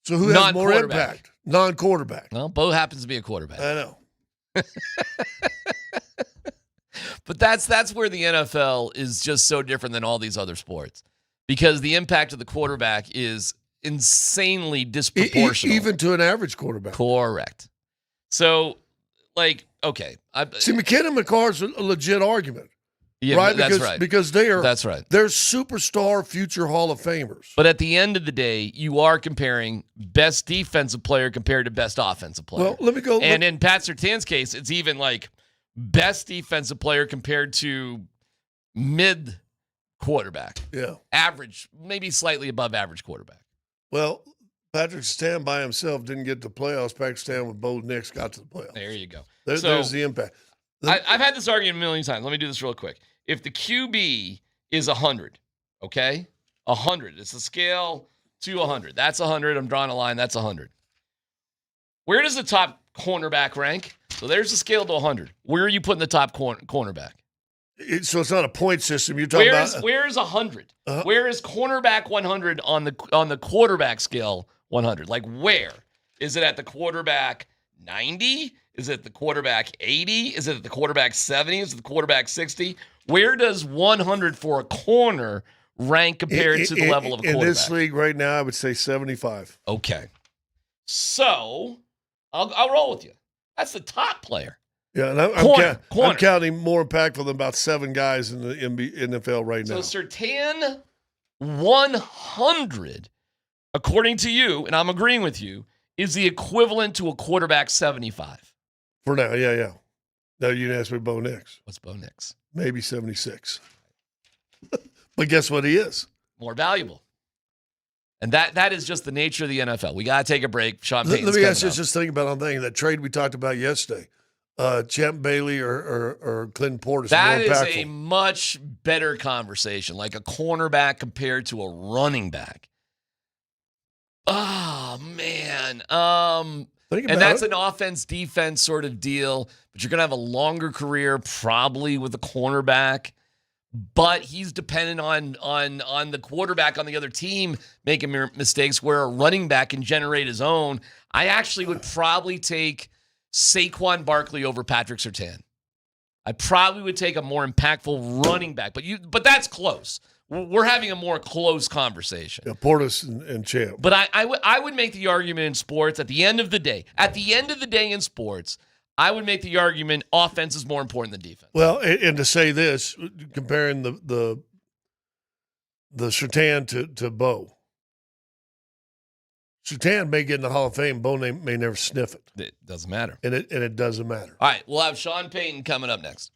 So who has more impact? Non-quarterback. Well, Bo happens to be a quarterback. I know. But that's where the NFL is just so different than all these other sports, because the impact of the quarterback is insanely disproportional. Even to an average quarterback. Correct. So, okay. See, McKinnon and Makar's a legit argument. Yeah, right? That's right. Because they're right. They're superstar future Hall of Famers. But at the end of the day, you are comparing best defensive player compared to best offensive player. Well, let me go. And in Pat Surtain's case, it's even like best defensive player compared to mid quarterback. Yeah. Average, maybe slightly above average quarterback. Well, Patrick Surtain by himself didn't get to the playoffs. Patrick Surtain with Bo Nix got to the playoffs. There you go. There's the impact. I've had this argument a million times. Let me do this real quick. If the QB is 100, okay? 100. It's a scale to 100. That's 100. I'm drawing a line. That's 100. Where does the top cornerback rank? So there's the scale to 100. Where are you putting the top cornerback? So it's not a point system. You're talking about. Where is 100? Where is cornerback 100 on the quarterback scale 100? Like where? Is it at the quarterback 90? Is it the quarterback 80? Is it the quarterback 70? Is it the quarterback 60? Where does 100 for a corner rank compared to the level of a quarterback? In this league right now, I would say 75. Okay. So I'll roll with you. That's the top player. Yeah, and I'm counting more impactful than about 7 guys in the NFL right now. So Surtain 100, according to you, and I'm agreeing with you, is the equivalent to a quarterback 75. For now, yeah. Now you can ask me Bo Nix. What's Bo Nix? Maybe 76. But guess what he is? More valuable. And that is just the nature of the NFL. We got to take a break. Sean Payton's Let me ask you, coming up. just think about that trade we talked about yesterday. Champ Bailey or Clinton Portis. That is a much better conversation, like a cornerback compared to a running back. Oh, man. And that's an offense-defense sort of deal, but you're going to have a longer career probably with a cornerback. But he's dependent on the quarterback on the other team making mistakes, where a running back can generate his own. I actually would probably take Saquon Barkley over Patrick Surtain. I probably would take a more impactful running back, but that's close. We're having a more close conversation. Yeah, Portis and Champ. But I would make the argument in sports at the end of the day. At the end of the day in sports, I would make the argument offense is more important than defense. Well, and to say this, comparing the Surtain to Bo. Surtain may get in the Hall of Fame. Bo may never sniff it. It doesn't matter. And it doesn't matter. All right, we'll have Sean Payton coming up next.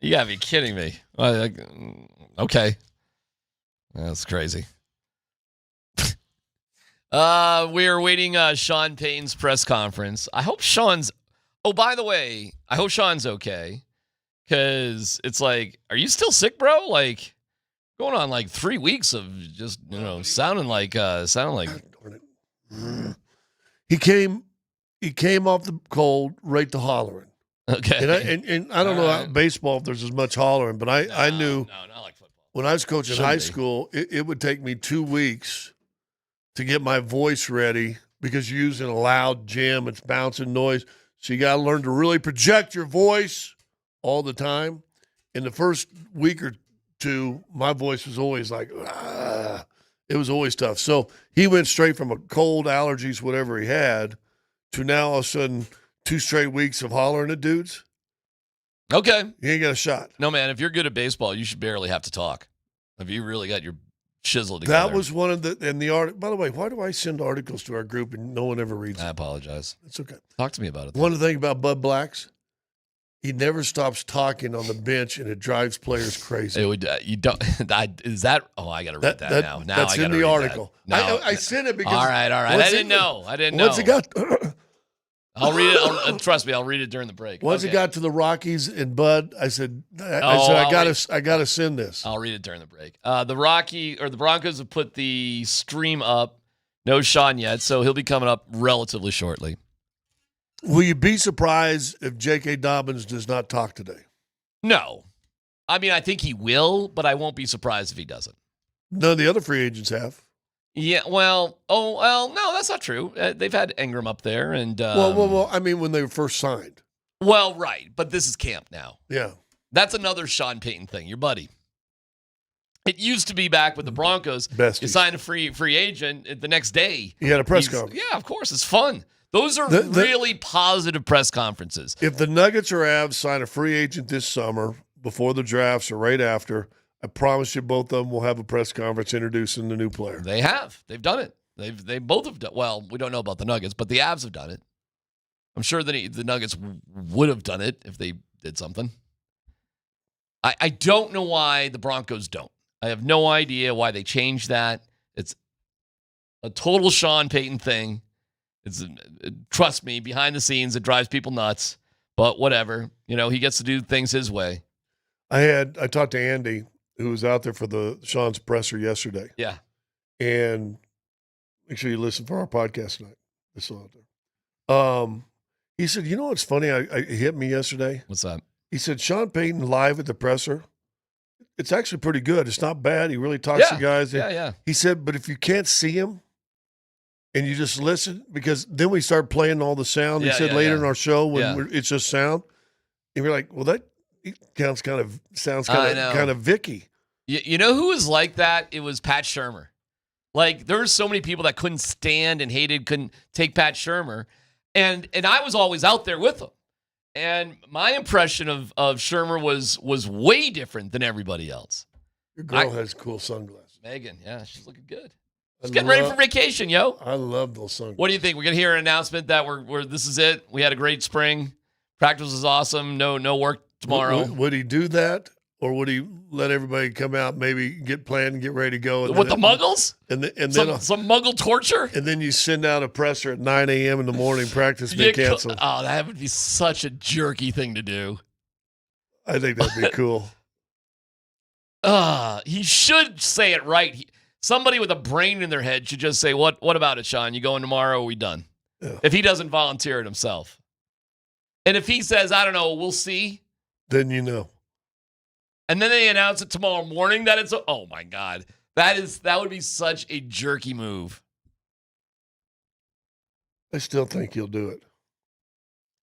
You gotta be kidding me. Okay. That's crazy. We are waiting Sean Payton's press conference. I hope Sean's... Oh, by the way, I hope Sean's okay. Because it's like, are you still sick, bro? Like, going on like 3 weeks of just, sounding like... He came off the cold right to hollering. Okay. And I don't know about baseball if there's as much hollering, but I knew not like football. When I was coaching high school, it would take me 2 weeks to get my voice ready because you're using a loud gym, it's bouncing noise. So you got to learn to really project your voice all the time. In the first week or two, my voice was always like, it was always tough. So he went straight from a cold, allergies, whatever he had, to now all of a sudden 2 straight weeks of hollering at dudes. Okay. You ain't got a shot. No, man, if you're good at baseball, you should barely have to talk. If you really got your chisel together. That was one of the article. By the way, why do I send articles to our group and no one ever reads them? I apologize. It's okay. Talk to me about it. One of the things about Bud Blacks, he never stops talking on the bench, and it drives players crazy. It would. You don't. Is that? Oh, I got to read that now. Now that's I gotta in the read article. That. I sent it because. All right. I didn't know. Once it got. I'll read it. Trust me, I'll read it during the break. Once it got to the Rockies and Bud, I said, I gotta send this. I'll read it during the break. The Broncos have put the stream up. No Sean yet, so he'll be coming up relatively shortly. Will you be surprised if JK Dobbins does not talk today? No. I mean, I think he will, but I won't be surprised if he doesn't. None of the other free agents have. Yeah, no, that's not true. They've had Ingram up there, and well, I mean, when they were first signed. Well, right, but this is camp now. Yeah, that's another Sean Payton thing. Your buddy. It used to be back with the Broncos. Besties. You sign a free agent the next day. You had a press conference. Yeah, of course, it's fun. Those are really positive press conferences. If the Nuggets or Avs sign a free agent this summer before the drafts or right after, I promise you both of them will have a press conference introducing the new player. They have. They've done it. They both have done. Well, we don't know about the Nuggets, but the Avs have done it. I'm sure that the Nuggets would have done it if they did something. I don't know why the Broncos don't. I have no idea why they changed that. It's a total Sean Payton thing. Trust me, behind the scenes, it drives people nuts. But whatever. He gets to do things his way. I talked to Andy, who was out there for the Sean's presser yesterday. Yeah. And make sure you listen for our podcast tonight. It's still out there. He said, you know what's funny? It hit me yesterday. What's that? He said, Sean Payton live at the presser, it's actually pretty good. It's not bad. He really talks to guys. Yeah. He said, but if you can't see him and you just listen, because then we start playing all the sound. He said later in our show when it's just sound. And we're like, well, that sounds kind of Vicky. You know who was like that? It was Pat Shurmur. Like, there were so many people that couldn't stand and couldn't take Pat Shurmur. And I was always out there with him. And my impression of Shurmur was way different than everybody else. Your girl has cool sunglasses. Megan, yeah, she's looking good. She's getting ready for vacation, yo. I love those sunglasses. What do you think? We're gonna hear an announcement that this is it. We had a great spring. Practice was awesome. No work tomorrow. Would he do that? Or would he let everybody come out, maybe get planned and get ready to go? With the Muggles? And then some Muggle torture? And then you send out a presser at 9 a.m. in the morning, practice may cancel. Oh, that would be such a jerky thing to do. I think that'd be cool. He should say it right. Somebody with a brain in their head should just say, what about it, Sean? You going tomorrow or are we done? Yeah. If he doesn't volunteer it himself. And if he says, I don't know, we'll see. Then you know. And then they announce it tomorrow morning that it's oh my God. That would be such a jerky move. I still think he'll do it.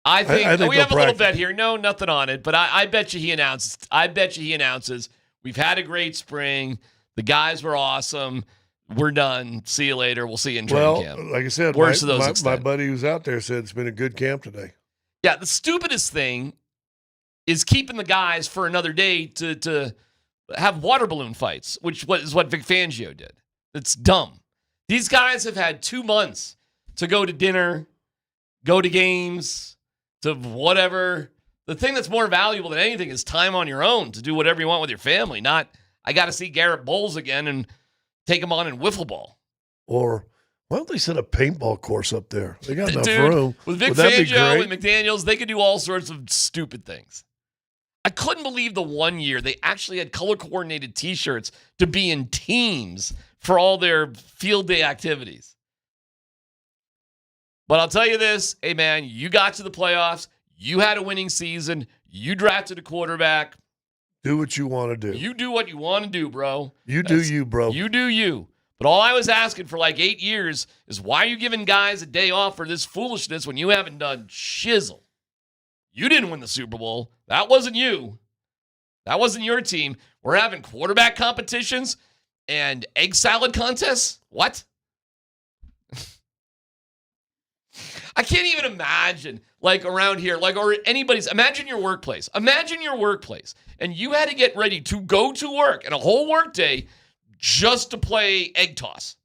I think we have a little bet here. No, nothing on it, but I bet you he announces. We've had a great spring. The guys were awesome. We're done. See you later. We'll see you in training camp. Like I said, my buddy who's out there said it's been a good camp today. Yeah, the stupidest thing is keeping the guys for another day to have water balloon fights, which is what Vic Fangio did. It's dumb. These guys have had 2 months to go to dinner, go to games, to whatever, The thing that's more valuable than anything is time on your own to do whatever you want with your family, not I got to see Garrett Bowles again and take him on in wiffle ball. Or why don't they set a paintball course up there? They got enough Dude, room. With Vic Would that be Fangio great? and McDaniels, they could do all sorts of stupid things. I couldn't believe the one year they actually had color-coordinated T-shirts to be in teams for all their field day activities. But I'll tell you this, hey, man, you got to the playoffs. You had a winning season. You drafted a quarterback. Do what you want to do. You do what you want to do, bro. You do you, bro. You do you. But all I was asking for like 8 years is why are you giving guys a day off for this foolishness when you haven't done shizzle? You didn't win the Super Bowl. That wasn't you. That wasn't your team. We're having quarterback competitions and egg salad contests? What? I can't even imagine, like around here, like or anybody's. Imagine your workplace. Imagine your workplace, and you had to get ready to go to work and a whole work day just to play egg toss.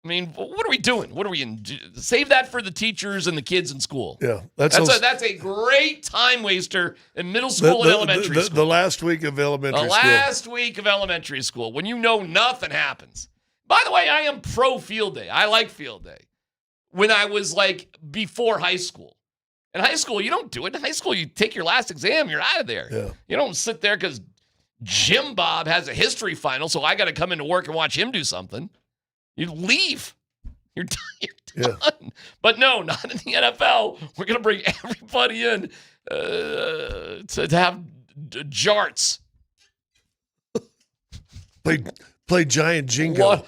I mean, what are we doing? What are we in? Save that for the teachers and the kids in school. Yeah, that's a great time waster in middle school and elementary school. The last week of elementary school. The last week of elementary school when you know nothing happens. By the way, I am pro field day. I like field day. When I was like before high school. In high school, you don't do it. In high school, you take your last exam, you're out of there. Yeah. You don't sit there because Jim Bob has a history final, so I got to come into work and watch him do something. You leave. You're done. You're done. Yeah. But no, not in the NFL. We're going to bring everybody in to have jarts. Play giant Jenga.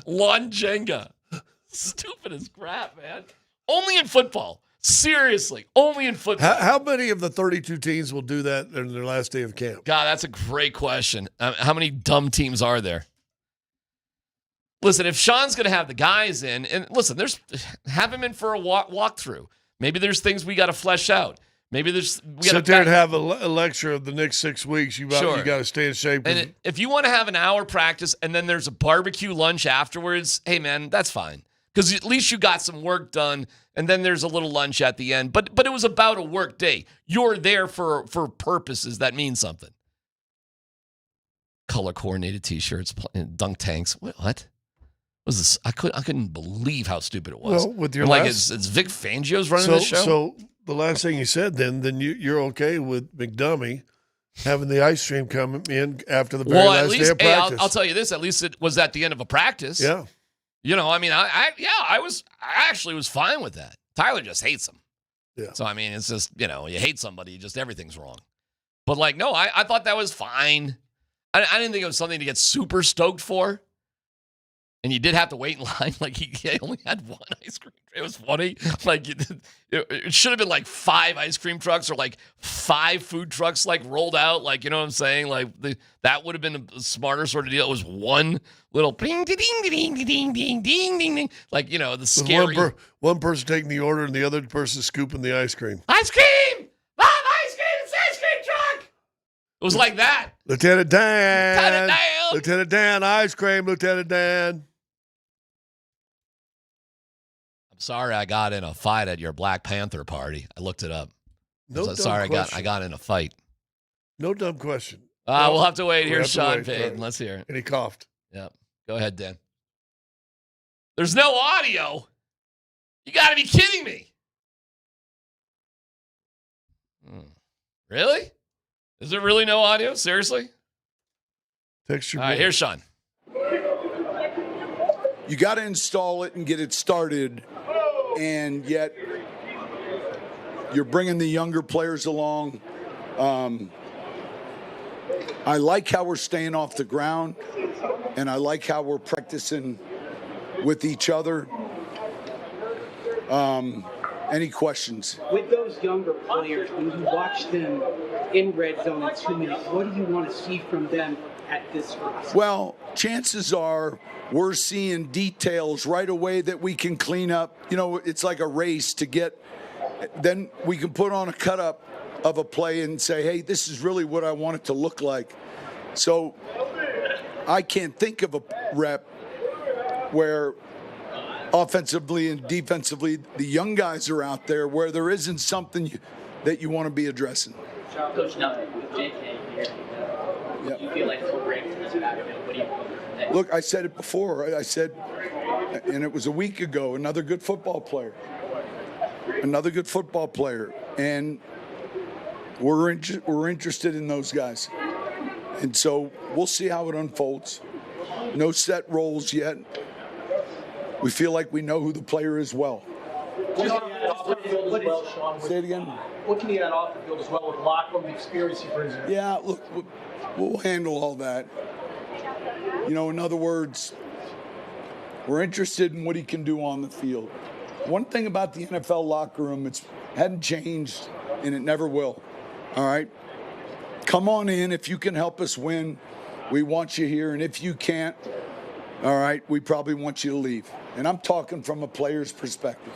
Lawn Jenga. Stupid as crap, man. Only in football. Seriously, only in football. How many of the 32 teams will do that in their last day of camp? God, that's a great question. How many dumb teams are there? Listen, if Sean's going to have the guys in, and listen, have him in for a walkthrough. Maybe there's things we got to flesh out. Maybe we sit there and have a lecture of the next 6 weeks. You got to stay in shape. And if you want to have an hour practice and then there's a barbecue lunch afterwards, hey man, that's fine. Because at least you got some work done, and then there's a little lunch at the end. But it was about a work day. You're there for purposes that mean something. Color coordinated T-shirts, dunk tanks. What was this? I couldn't believe how stupid it was. Well, with your it's Vic Fangio's running the show. So the last thing you said, then you're okay with McDummy having the ice cream come in after the very last day of practice. I'll tell you this. At least it was at the end of a practice. Yeah. You know, I mean, I actually was fine with that. Tyler just hates him. Yeah. So, I mean, it's just, you hate somebody, just everything's wrong. But, like, no, I thought that was fine. I didn't think it was something to get super stoked for. And you did have to wait in line. Like, he only had one ice cream. It was funny. Like, it should have been like 5 ice cream trucks or like 5 food trucks like rolled out. Like, you know what I'm saying? Like, that would have been a smarter sort of deal. It was one little ding, ding, ding, ding, ding, ding, ding, ding. Like, the scary. One person taking the order and the other person scooping the ice cream. Ice cream! Mom, ice cream! It's the ice cream truck! It was like that. Lieutenant Dan! Lieutenant Dan, ice cream, Lieutenant Dan. Sorry, I got in a fight at your Black Panther party. I looked it up. Sorry, I got in a fight. No dumb question. We'll have to wait. Here's Sean Payton. Right. Let's hear it. And he coughed. Yep. Go ahead, Dan. There's no audio. You got to be kidding me. Really? Is there really no audio? Seriously? Text your All right, here's Sean. You got to install it and get it started, and yet you're bringing the younger players along. I like how we're staying off the ground, and I like how we're practicing with each other. Any questions? With those younger players, when you watch them in red zone in 2 minutes, what do you want to see from them at this process? Well, chances are we're seeing details right away that we can clean up. It's like a race to get. Then we can put on a cut up of a play and say, hey, this is really what I want it to look like. So I can't think of a rep where offensively and defensively, the young guys are out there where there isn't something that you want to be addressing. Coach, now with JK here, do you feel like he'll break to this backfield? What do you think? Look, I said it before. I said, and it was a week ago, another good football player. Another good football player. And we're interested in those guys. And so we'll see how it unfolds. No set roles yet. We feel like we know who the player is well. Say it again. What can he add off the field as well with locker room experience he brings in? Yeah, look, we'll handle all that. You know, in other words, we're interested in what he can do on the field. One thing about the NFL locker room, it hadn't changed, and it never will. All right? Come on in. If you can help us win, we want you here. And if you can't, all right, we probably want you to leave. And I'm talking from a player's perspective.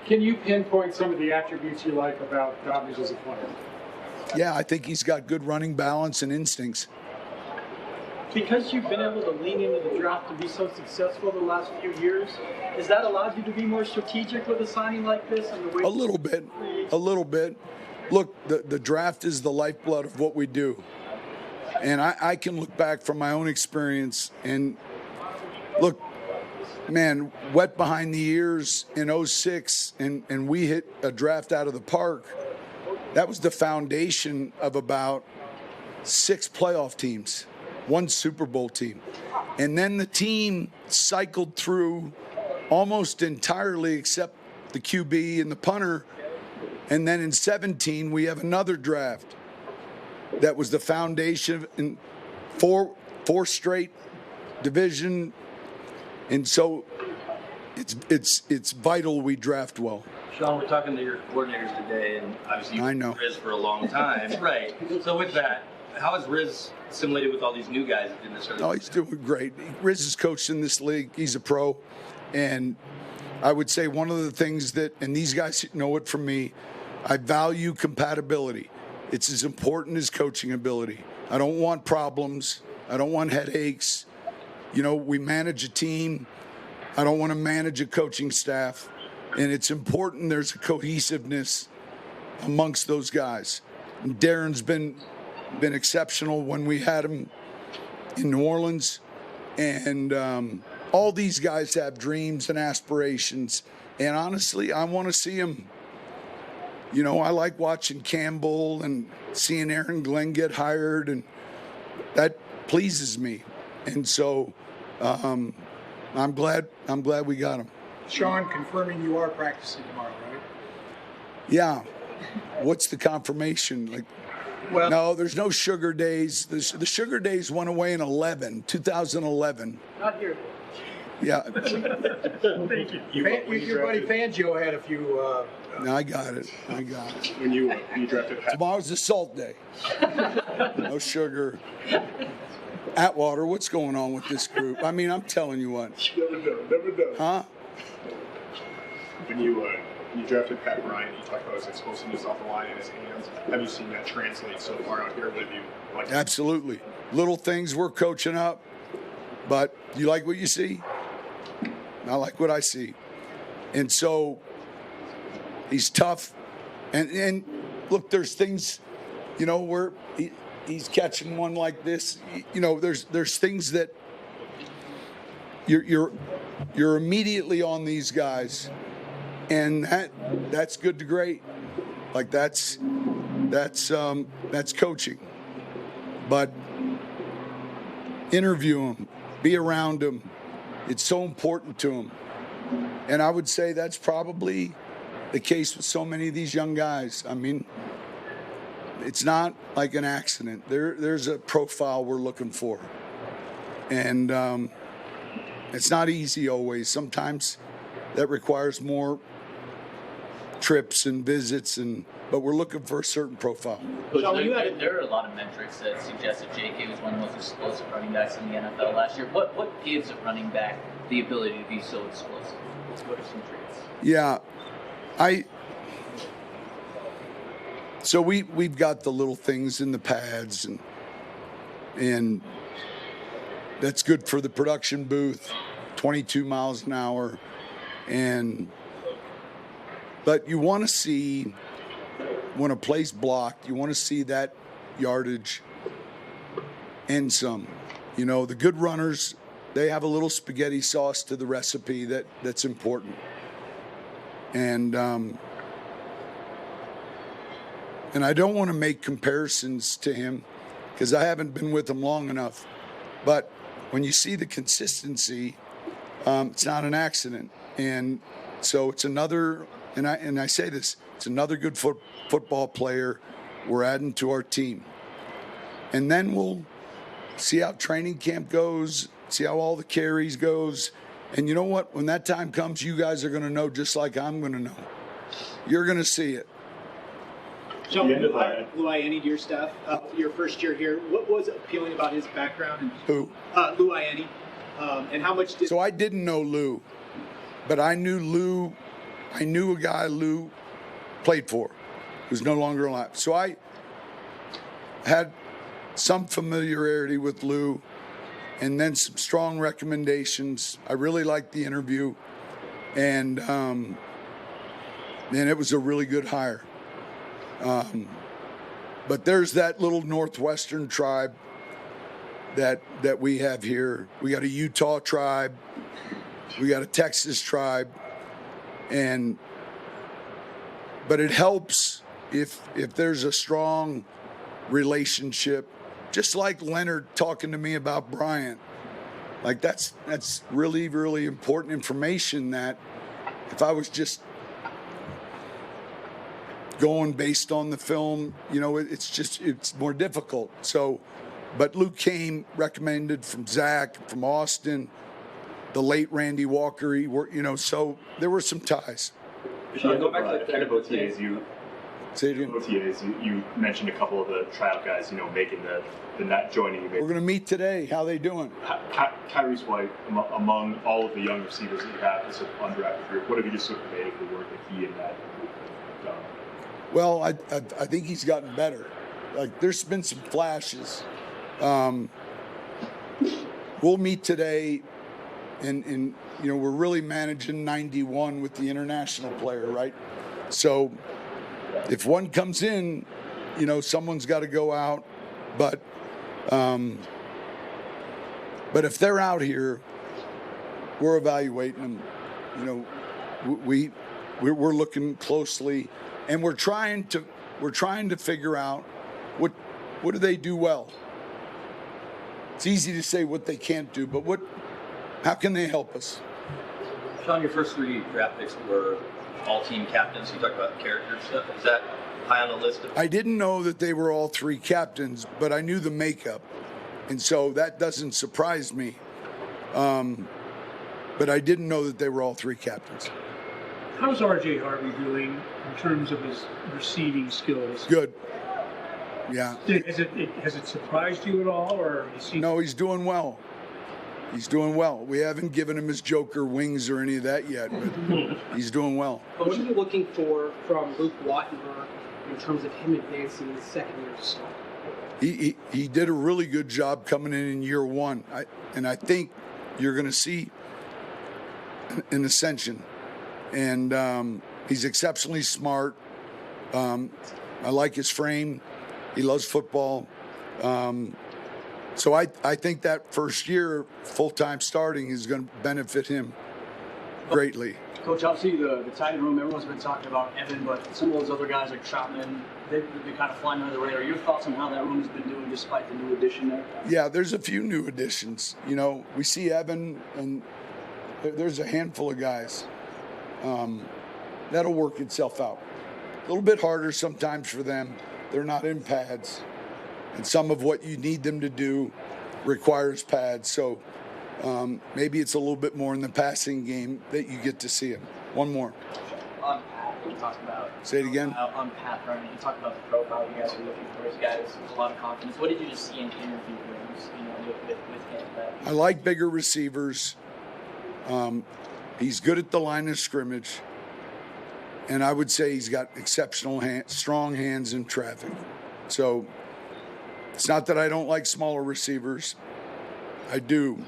Can you pinpoint some of the attributes you like about Dobbins as a player? Yeah, I think he's got good running balance and instincts. Because you've been able to lean into the draft to be so successful the last few years, has that allowed you to be more strategic with a signing like this? And the way A little bit. Look, the draft is the lifeblood of what we do. And I can look back from my own experience and look, man, wet behind the ears in 06, and we hit a draft out of the park. That was the foundation of about 6 playoff teams, 1 Super Bowl team. And then the team cycled through almost entirely except the QB and the punter. And then in 17, we have another draft that was the foundation in 4 straight division. And so it's vital we draft well. Sean, we're talking to your coordinators today, and obviously I you've know. been Riz for a long time. Right. So with that, how has Riz assimilated with all these new guys that didn't necessarily? Oh, he's doing great. Riz is coached in this league. He's a pro. And I would say one of the things that, and these guys know it from me, I value compatibility. It's as important as coaching ability. I don't want problems. I don't want headaches. You know, we manage a team. I don't want to manage a coaching staff. And it's important there's a cohesiveness amongst those guys. And Darren's been exceptional when we had him in New Orleans. And all these guys have dreams and aspirations. And honestly, I want to see them. You know, I like watching Campbell and seeing Aaron Glenn get hired, and that pleases me. And so I'm glad we got him. Sean, confirming you are practicing tomorrow, right? Yeah. What's the confirmation? Like, well, no, there's no sugar days. The sugar days went away in 2011. Not here. Yeah. Thank you. Your buddy Fangio had a few. No, I got it. When you drafted Pat. Tomorrow's the salt day. No sugar. Atwater, what's going on with this group? I mean, I'm telling you what. Never done. Huh? When you drafted Pat Bryant, you talked about his explosiveness off the line in his hands. Have you seen that translate so far out here? What have you liked? Absolutely. Little things we're coaching up, but you like what you see? I like what I see. And so he's tough. And look, there's things, you know, where he's catching one like this. You know, there's things that you're immediately on these guys, and that's good to great. Like that's coaching. But interview him, be around him. It's so important to him. And I would say that's probably the case with so many of these young guys. I mean, it's not like an accident. There's a profile we're looking for. And it's not easy always. Sometimes that requires more trips and visits, but we're looking for a certain profile. There are a lot of metrics that suggest that JK was one of the most explosive running backs in the NFL last year. What gives a running back the ability to be so explosive? What are some traits? Yeah, so we've got the little things in the pads, and that's good for the production booth. 22 miles an hour. But you want to see, when a play's blocked, you want to see that yardage and some. You know, the good runners, they have a little spaghetti sauce to the recipe that's important. And I don't want to make comparisons to him because I haven't been with him long enough. But when you see the consistency, it's not an accident. And so it's another, and I say this, it's another good football player we're adding to our team. And then we'll see how training camp goes, see how all the carries goes. And you know what? When that time comes, you guys are going to know just like I'm going to know. You're going to see it. So, Luayeni, to your staff, your first year here, what was appealing about his background? And, Who? Luayeni. And how much did... So I didn't know Lou, but I knew Lou. I knew a guy Lou played for who's no longer alive. So I had some familiarity with Lou and then some strong recommendations. I really liked the interview, and it was a really good hire. But there's that little Northwestern tribe that we have here. We got a Utah tribe, we got a Texas tribe, but it helps if there's a strong relationship, just like Leonard talking to me about Bryant. Like that's really, really important information that if I was just going based on the film, you know, it's more difficult. So, but Luke came recommended from Zach, from Austin, the late Randy Walker, so there were some ties. Sean, go back to the kind of OTAs you mentioned a couple of the tryout guys, making the not joining you. We're going to meet today. How they doing? Tyrese White, among all of the young receivers that you have, this undrafted group, what have you just sort of made of the work that he and that done? Well, I think he's gotten better. Like there's been some flashes. We'll meet today, and we're really managing 91 with the international player, right? So if one comes in, someone's got to go out. But if they're out here, we're evaluating them. We're looking closely, and we're trying to figure out what do they do well. It's easy to say what they can't do, but how can they help us? Sean, your first 3 draft picks were all team captains. You talked about character stuff. Is that high on the list of? I didn't know that they were all 3 captains, but I knew the makeup, and so that doesn't surprise me. But I didn't know that they were all 3 captains. How's R.J. Harvey doing in terms of his receiving skills? Good. Yeah. Has it surprised you at all, or No, he's doing well. He's doing well. We haven't given him his Joker wings or any of that yet, but he's doing well. But what are you looking for from Luke Wattenberg in terms of him advancing his second year of slot? He did a really good job coming in year 1, and I think you're going to see an ascension. And he's exceptionally smart. I like his frame. He loves football. So I think that first year, full-time starting, is going to benefit him greatly. Coach, obviously the tight end room, everyone's been talking about Evan, but some of those other guys like Chapman, they've been kind of flying under the radar. Your thoughts on how that room's been doing despite the new addition there? Yeah, there's a few new additions. We see Evan, and there's a handful of guys. That'll work itself out. A little bit harder sometimes for them. They're not in pads. And some of what you need them to do requires pads. So maybe it's a little bit more in the passing game that you get to see them. One more. On Pat, you talked about. Say it again. On Pat Bryant, you talked about the profile you guys are looking for. This guy has a lot of confidence. What did you just see in interview rooms, with him? I like bigger receivers. He's good at the line of scrimmage. And I would say he's got exceptional strong hands in traffic. So it's not that I don't like smaller receivers. I do.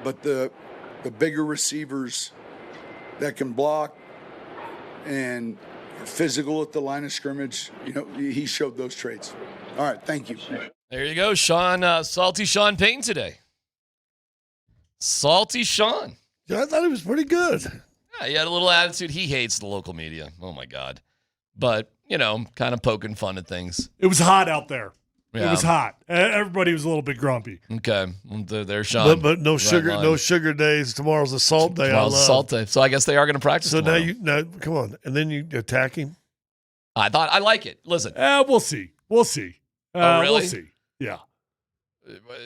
but the bigger receivers that can block and are physical at the line of scrimmage, he showed those traits. All right, thank you. There you go, Sean. Salty Sean Payton today. Salty Sean. Yeah, I thought he was pretty good. Yeah, he had a little attitude. He hates the local media. Oh, my God. But, kind of poking fun at things. It was hot out there. Yeah. It was hot. Everybody was a little bit grumpy. Okay. There's Sean. But no sugar days. Tomorrow's a salt day. Tomorrow's a salt day. So I guess they are going to practice tomorrow. now come on. And then you attack him? I like it. Listen. We'll see. We'll see. Oh, really? We'll see. Yeah.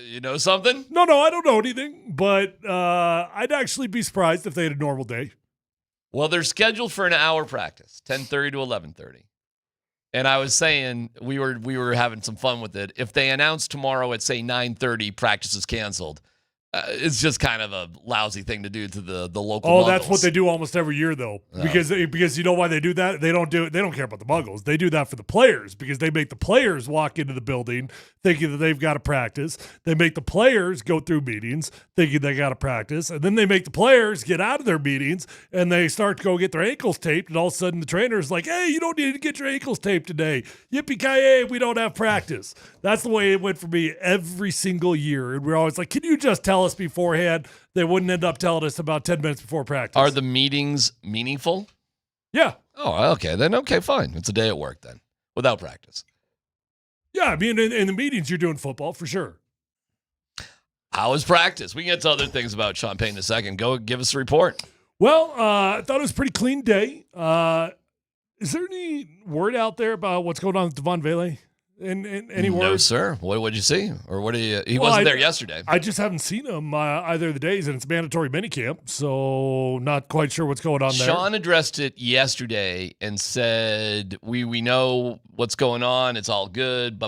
You know something? No, I don't know anything. But I'd actually be surprised if they had a normal day. Well, they're scheduled for an hour practice, 10:30 to 11:30. And I was saying we were having some fun with it. If they announce tomorrow at, say, 9:30, practice is canceled, it's just kind of a lousy thing to do to the local Muggles. That's what they do almost every year, though. No. Because you know why they do that? They don't care about the Muggles. They do that for the players because they make the players walk into the building thinking that they've got to practice. They make the players go through meetings thinking they got to practice. And then they make the players get out of their meetings and they start to go get their ankles taped. And all of a sudden the trainer's like, hey, you don't need to get your ankles taped today. Yippee-ki-yay, we don't have practice. That's the way it went for me every single year. And we're always like, can you just tell us beforehand? They wouldn't end up telling us about 10 minutes before practice. Are the meetings meaningful? Yeah. Oh, okay. Then okay, fine. It's a day at work then, without practice. Yeah, I mean, in the meetings, you're doing football for sure. How was practice? We can get to other things about Sean Payton in a second. Go give us a report. Well, I thought it was a pretty clean day. Is there any word out there about what's going on with Devon Vele? Any word? No, sir. What did you see? Or what did he wasn't there yesterday. I just haven't seen him either of the days, and it's mandatory minicamp, so not quite sure what's going on there. Sean addressed it yesterday and said, we know what's going on. It's all good.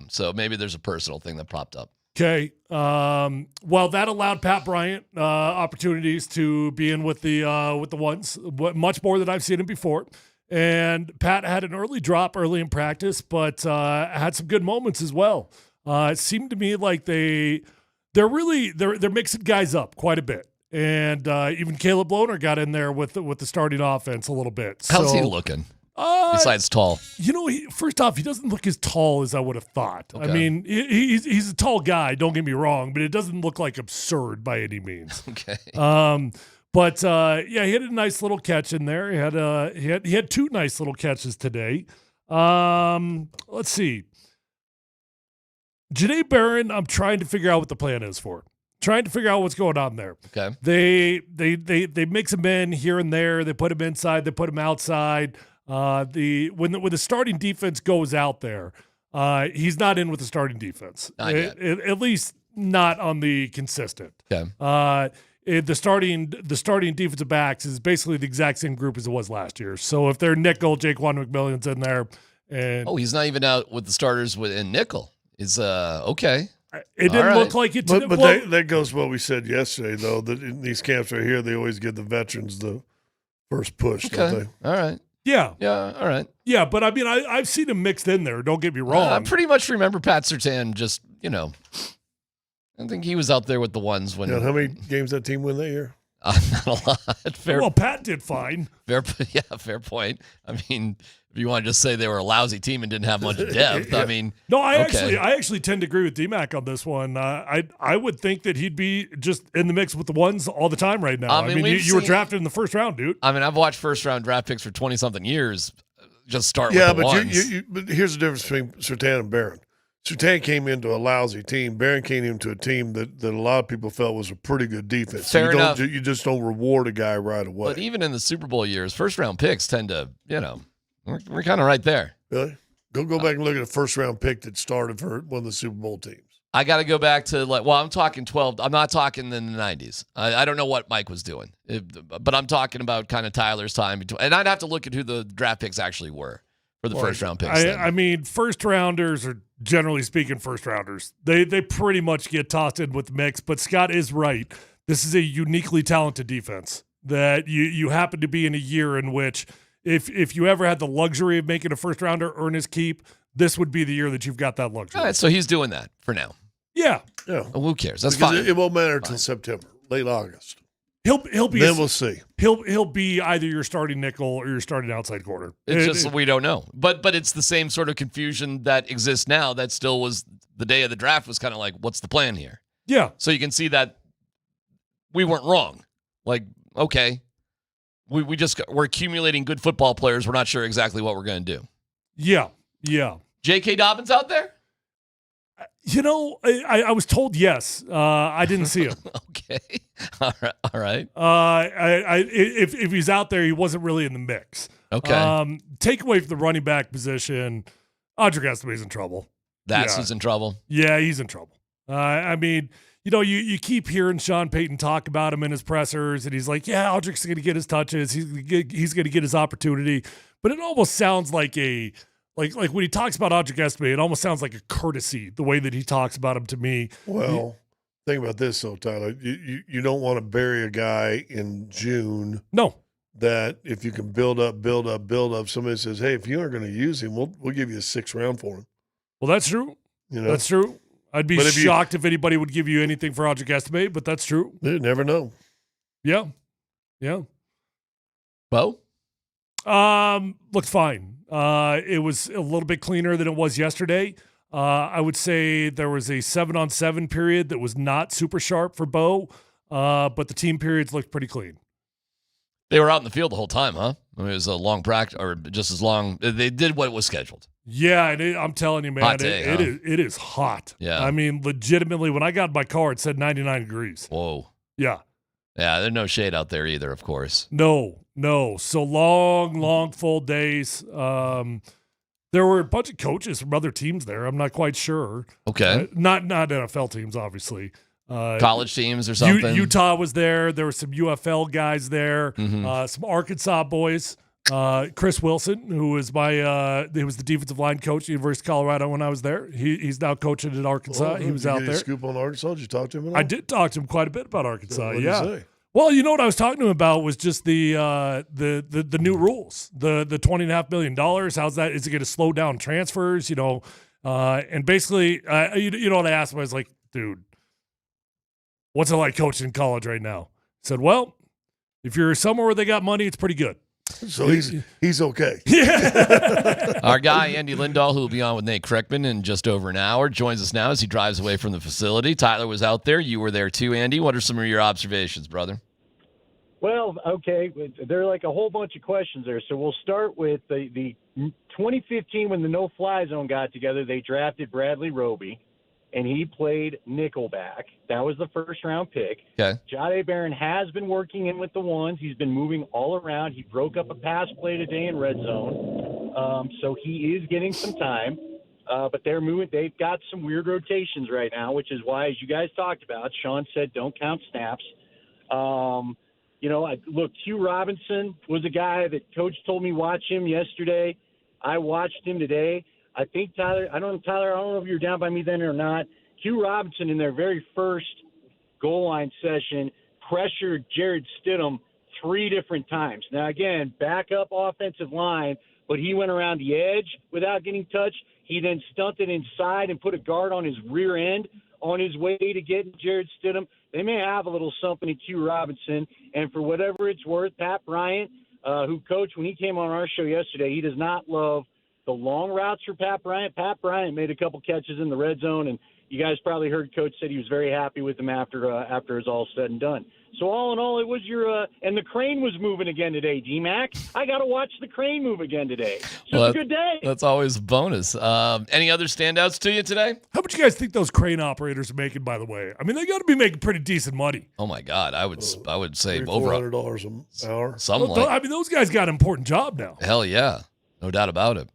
So maybe there's a personal thing that popped up. Okay. Well, that allowed Pat Bryant opportunities to be in with the ones, much more than I've seen him before. And Pat had an early drop early in practice, but had some good moments as well. It seemed to me like they're mixing guys up quite a bit. And even Caleb Lohner got in there with the starting offense a little bit. How's he looking? Besides tall. First off, he doesn't look as tall as I would have thought. Okay. I mean, he's a tall guy, don't get me wrong, but it doesn't look like absurd by any means. Okay. But he had a nice little catch in there. He had two nice little catches today. Let's see. Janae Barron, I'm trying to figure out what the plan is for. Trying to figure out what's going on there. Okay. They mix him in here and there. They put him inside. They put him outside. When the starting defense goes out there, he's not in with the starting defense. Not yet. At least not on the consistent. Okay. The starting defensive backs is basically the exact same group as it was last year. So if they're nickel, Jaquan McMillian's in there. And he's not even out with the starters in nickel. Is okay. It didn't look like it. But that goes what we said yesterday, though, that in these camps right here, they always give the veterans the first push, don't they? All right. Yeah. Yeah, all right. Yeah, but I mean, I've seen him mixed in there. Don't get me wrong. I pretty much remember Pat Surtain just, I think he was out there with the ones when. Yeah, how many games that team win that year? Not a lot. Pat did fine. Fair point. I mean, if you want to just say they were a lousy team and didn't have much depth, I mean. No, I actually tend to agree with DMac on this one. I would think that he'd be just in the mix with the ones all the time right now. I mean you were drafted in the first round, dude. I mean, I've watched first round draft picks for 20-something years. Just start with the ones. But here's the difference between Surtain and Barron. Surtain came into a lousy team. Barron came into a team that a lot of people felt was a pretty good defense. Fair enough. You just don't reward a guy right away. But even in the Super Bowl years, first-round picks tend to, we're kind of right there. Really? Go back and look at a first-round pick that started for one of the Super Bowl teams. I got to go back to, I'm talking 12. I'm not talking in the 90s. I don't know what Mike was doing. But I'm talking about kind of Tyler's time. And I'd have to look at who the draft picks actually were. For the first-round picks. I mean, first-rounders are generally speaking first-rounders. They pretty much get tossed in with the mix, but Scott is right. This is a uniquely talented defense that you happen to be in a year in which if you ever had the luxury of making a first-rounder earn his keep, this would be the year that you've got that luxury. All right, so he's doing that for now. Yeah. Yeah. Well, who cares? That's Because fine. It won't matter until September, late August. He'll be. Then we'll see. He'll be either your starting nickel or your starting outside corner. It's just we don't know. But it's the same sort of confusion that exists now that still was the day of the draft was kind of like, what's the plan here? Yeah. So you can see that we weren't wrong. Like, okay, we're accumulating good football players. We're not sure exactly what we're going to do. Yeah. Yeah. JK Dobbins out there? You know, I was told yes. I didn't see him. Okay. All right. If he's out there, he wasn't really in the mix. Okay. Take away from the running back position, Audric Esteme's in trouble. Who's in trouble. Yeah, he's in trouble. I mean, you know, you keep hearing Sean Payton talk about him in his pressers, and he's like, yeah, Audric's going to get his touches. He's going to get his opportunity. But it almost sounds like like when he talks about Audric Estime, it almost sounds like a courtesy, the way that he talks about him to me. Well, think about this, though, Tyler. You don't want to bury a guy in June. No. That if you can build up, somebody says, hey, if you aren't going to use him, we'll give you a 6th round for him. Well, that's true. You know? That's true. I'd be shocked if anybody would give you anything for Audric Estime, but that's true. You never know. Yeah. Yeah. Bo? Looked fine. It was a little bit cleaner than it was yesterday. I would say there was a 7-on-7 period that was not super sharp for Bo, but the team periods looked pretty clean. They were out in the field the whole time, huh? I mean, it was a long practice, or just as long. They did what was scheduled. Yeah, and I'm telling you, man, Hot day, it is hot. Yeah. I mean, legitimately, when I got in my car, it said 99 degrees. Whoa. Yeah. Yeah, there's no shade out there either, of course. No. So long, full days. There were a bunch of coaches from other teams there. I'm not quite sure. Okay. Not NFL teams, obviously. College teams or something. Utah was there. There were some UFL guys there. Mm-hmm. Some Arkansas boys. Chris Wilson, who was he was the defensive line coach at the University of Colorado when I was there. He's now coaching at Arkansas. He was out there. Scoop on Arkansas? Did you talk to him at all? I did talk to him quite a bit about Arkansas. What did yeah. he say? Well, you know what I was talking to him about was just the new rules, the $20.5 million. How's that? Is it going to slow down transfers? You know, and basically, you know what I asked him? I was like, dude, what's it like coaching in college right now? He said, well, if you're somewhere where they got money, it's pretty good. So he's okay. Yeah. Our guy, Andy Lindahl, who will be on with Nate Kreckman in just over an hour, joins us now as he drives away from the facility. Tyler was out there. You were there too, Andy. What are some of your observations, brother? Well, okay, there are like a whole bunch of questions there. So we'll start with the 2015 when the no-fly zone got together. They drafted Bradley Roby, and he played nickelback. That was the first-round pick. Okay. Jahdae Barron has been working in with the ones. He's been moving all around. He broke up a pass play today in red zone, so he is getting some time. But they're moving. They've got some weird rotations right now, which is why, as you guys talked about, Sean said don't count snaps. You know, look, Q Robinson was a guy that Coach told me watch him yesterday. I watched him today. I think Tyler, I don't know if you were down by me then or not. Q Robinson in their very first goal line session pressured Jared Stidham 3 different times. Now, again, backup offensive line, but he went around the edge without getting touched. He then stunted inside and put a guard on his rear end on his way to getting Jared Stidham. They may have a little something in Q Robinson. And for whatever it's worth, Pat Bryant, who coached when he came on our show yesterday, he does not love the long routes for Pat Bryant. Pat Bryant made a couple catches in the red zone, and you guys probably heard Coach said he was very happy with them after it's all said and done. So all in all, it was and the crane was moving again today, DMac. I got to watch the crane move again today. So it's a good day. That's always a bonus. Any other standouts to you today? How much you guys think those crane operators are making, by the way? I mean, they got to be making pretty decent money. Oh my God, I would say over $400 an hour. Something like. I mean, those guys got an important job now. Hell yeah, no doubt about it.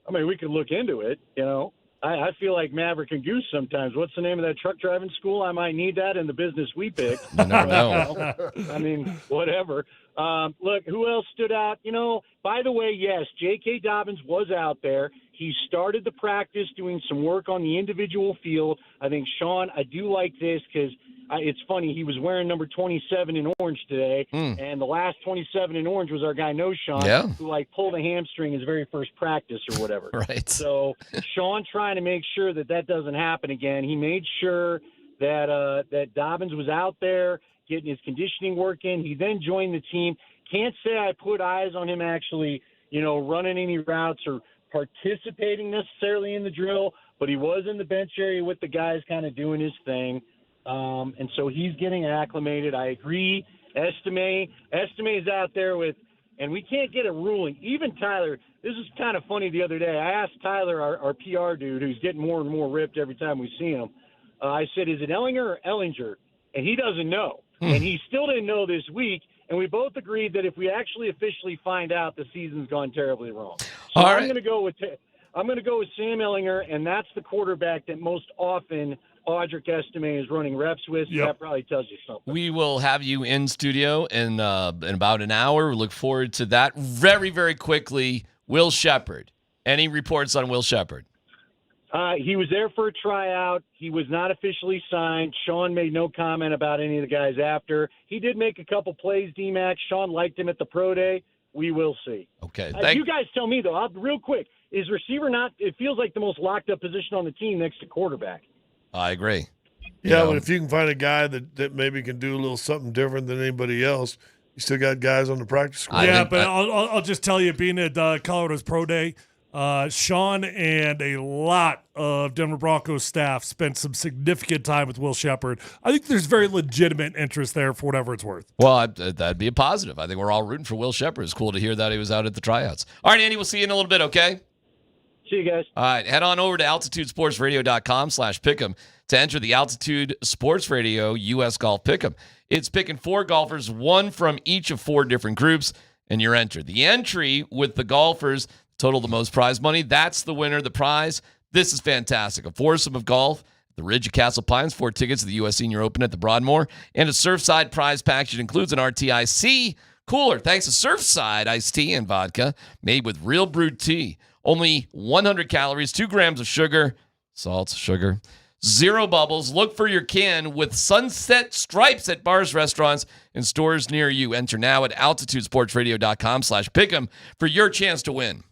I mean, we could look into it, you know. I feel like Maverick and Goose sometimes. What's the name of that truck driving school? I might need that in the business we picked. You never know. I mean, whatever. Look, who else stood out? You know, by the way, yes, JK Dobbins was out there. He started the practice doing some work on the individual field. I think, Sean, I do like this because it's funny. He was wearing number 27 in orange today, and the last 27 in orange was our guy, No Sean, who, pulled a hamstring his very first practice or whatever. Right. So Sean trying to make sure that doesn't happen again. He made sure that Dobbins was out there getting his conditioning work in. He then joined the team. Can't say I put eyes on him actually, running any routes or participating necessarily in the drill, but he was in the bench area with the guys kind of doing his thing. And so he's getting acclimated. I agree. Estime's out there with, and we can't get a ruling. Even Tyler, this is kind of funny the other day. I asked Tyler, our PR dude, who's getting more and more ripped every time we see him. I said, is it Ellinger or Ellinger? And he doesn't know. And he still didn't know this week. And we both agreed that if we actually officially find out, the season's gone terribly wrong. So I'm going to go with Sam Ellinger, and that's the quarterback that most often Audric Estime is running reps with. So that probably tells you something. We will have you in studio in about an hour. We look forward to that. Very, very quickly, Will Shepherd. Any reports on Will Shepherd? He was there for a tryout. He was not officially signed. Sean made no comment about any of the guys after. He did make a couple plays, DMac. Sean liked him at the pro day. We will see. Okay. You guys tell me, though, real quick, is receiver not – it feels like the most locked-up position on the team next to quarterback. I agree. Yeah, but if you can find a guy that maybe can do a little something different than anybody else, you still got guys on the practice squad. I'll just tell you, being at Colorado's pro day, Sean and a lot of Denver Broncos staff spent some significant time with Will Shepherd. I think there's very legitimate interest there for whatever it's worth. Well, that'd be a positive. I think we're all rooting for Will Shepherd. It's cool to hear that he was out at the tryouts. All right, Andy, we'll see you in a little bit, okay? See you guys. All right, head on over to altitudesportsradio.com/pick'em to enter the Altitude Sports Radio U.S. Golf Pick'em. It's picking 4 golfers, one from each of 4 different groups, and you're entered. The entry with the golfers total the most prize money. That's the winner. The prize, this is fantastic. A foursome of golf at the Ridge of Castle Pines, 4 tickets to the U.S. Senior Open at the Broadmoor, and a Surfside prize package. It includes an RTIC cooler, thanks to Surfside iced tea and vodka made with real brewed tea. Only 100 calories, 2 grams of sugar, salt, sugar, 0 bubbles. Look for your can with sunset stripes at bars, restaurants, and stores near you. Enter now at altitudesportsradio.com/pick'em for your chance to win.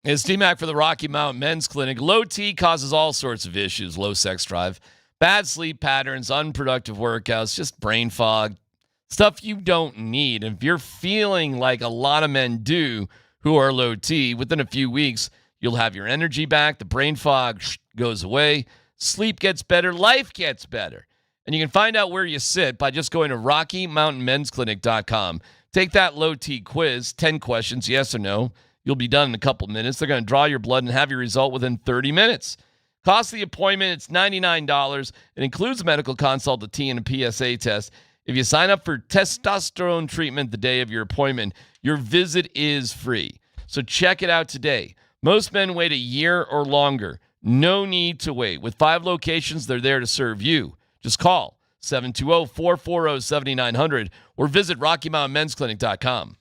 It's DMac for the Rocky Mountain Men's Clinic. Low T causes all sorts of issues. Low sex drive, bad sleep patterns, unproductive workouts, just brain fog, stuff you don't need. And if you're feeling like a lot of men do who are low T, within a few weeks, you'll have your energy back. The brain fog goes away. Sleep gets better. Life gets better. And you can find out where you sit by just going to RockyMountainMen'sClinic.com. Take that low T quiz, 10 questions, yes or no. You'll be done in a couple minutes. They're going to draw your blood and have your result within 30 minutes. Cost of the appointment, it's $99. It includes a medical consult, a T, and a PSA test. If you sign up for testosterone treatment the day of your appointment, your visit is free. So check it out today. Most men wait a year or longer. No need to wait. With 5 locations, they're there to serve you. Just call 720-440-7900 or visit RockyMountainMen'sClinic.com.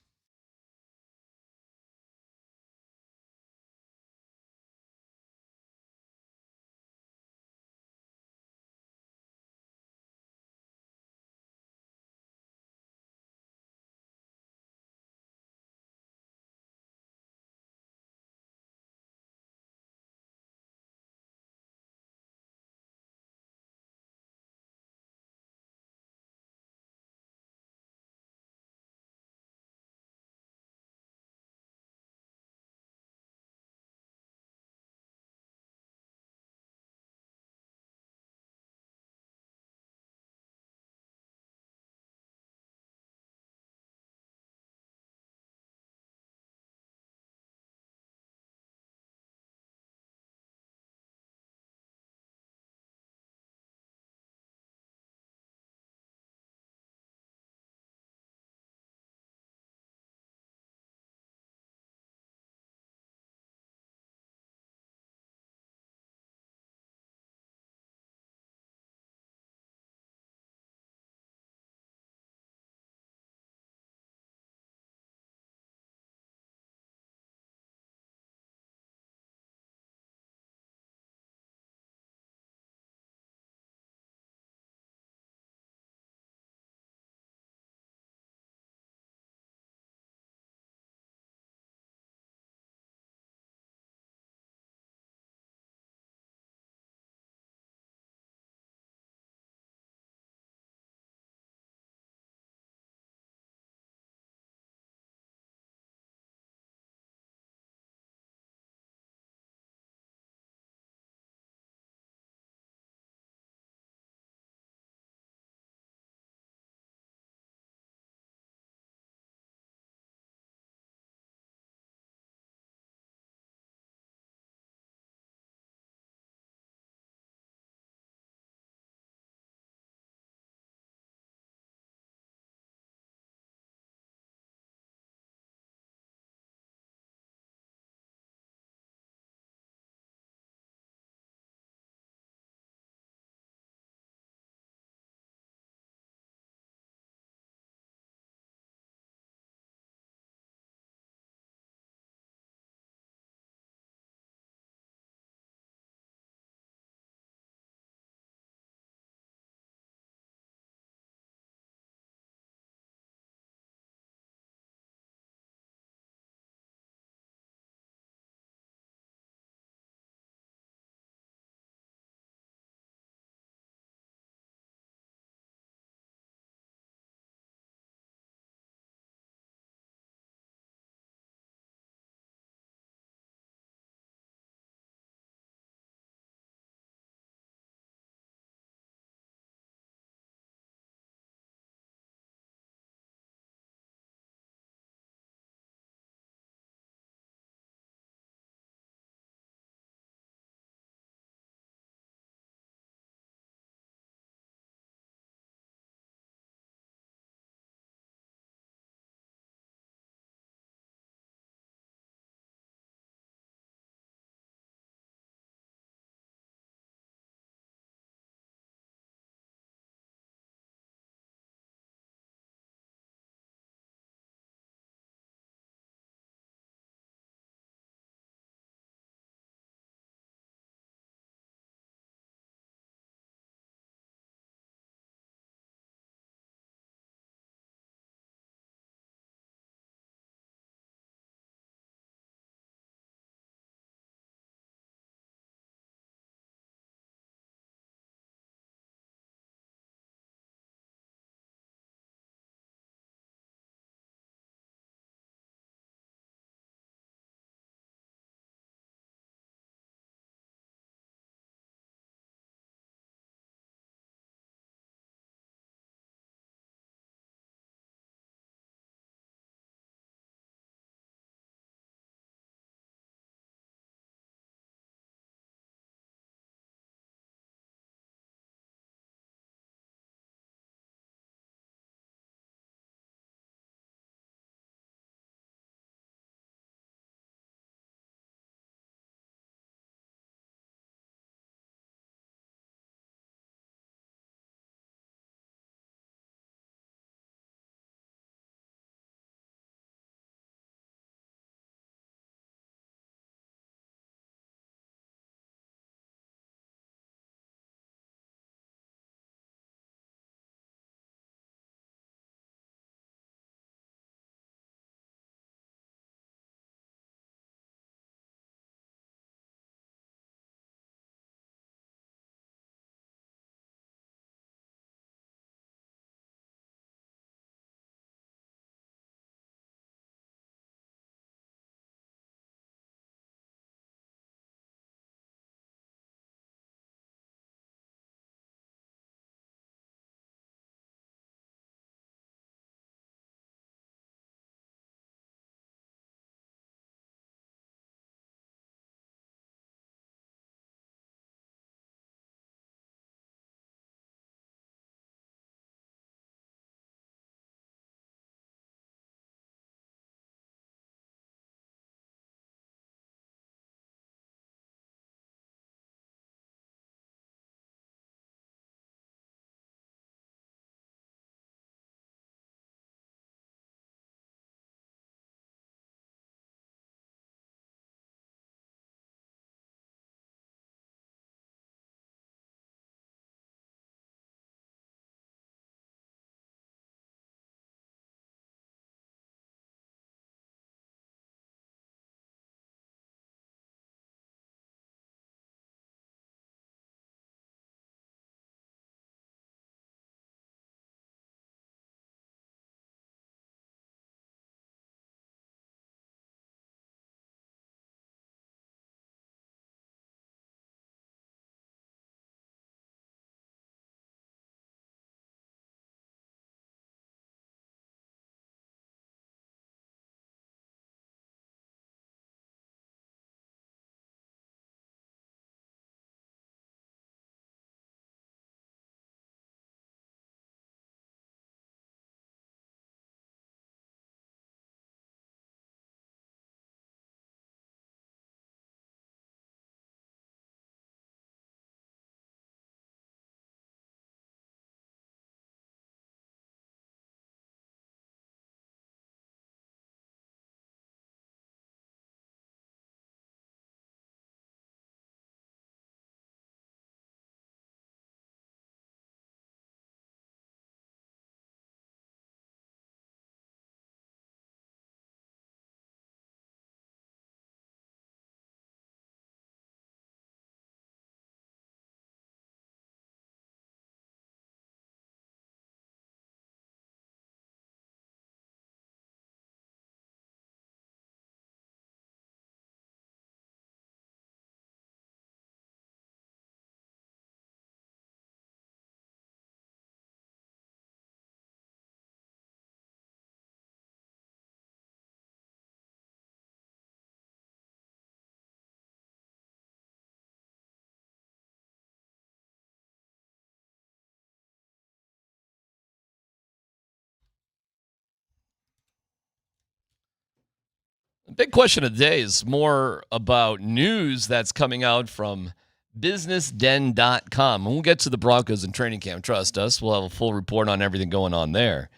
big question of the day is more about news that's coming out from businessden.com. And we'll get to the Broncos and training camp. Trust us. We'll have a full report on everything going on there.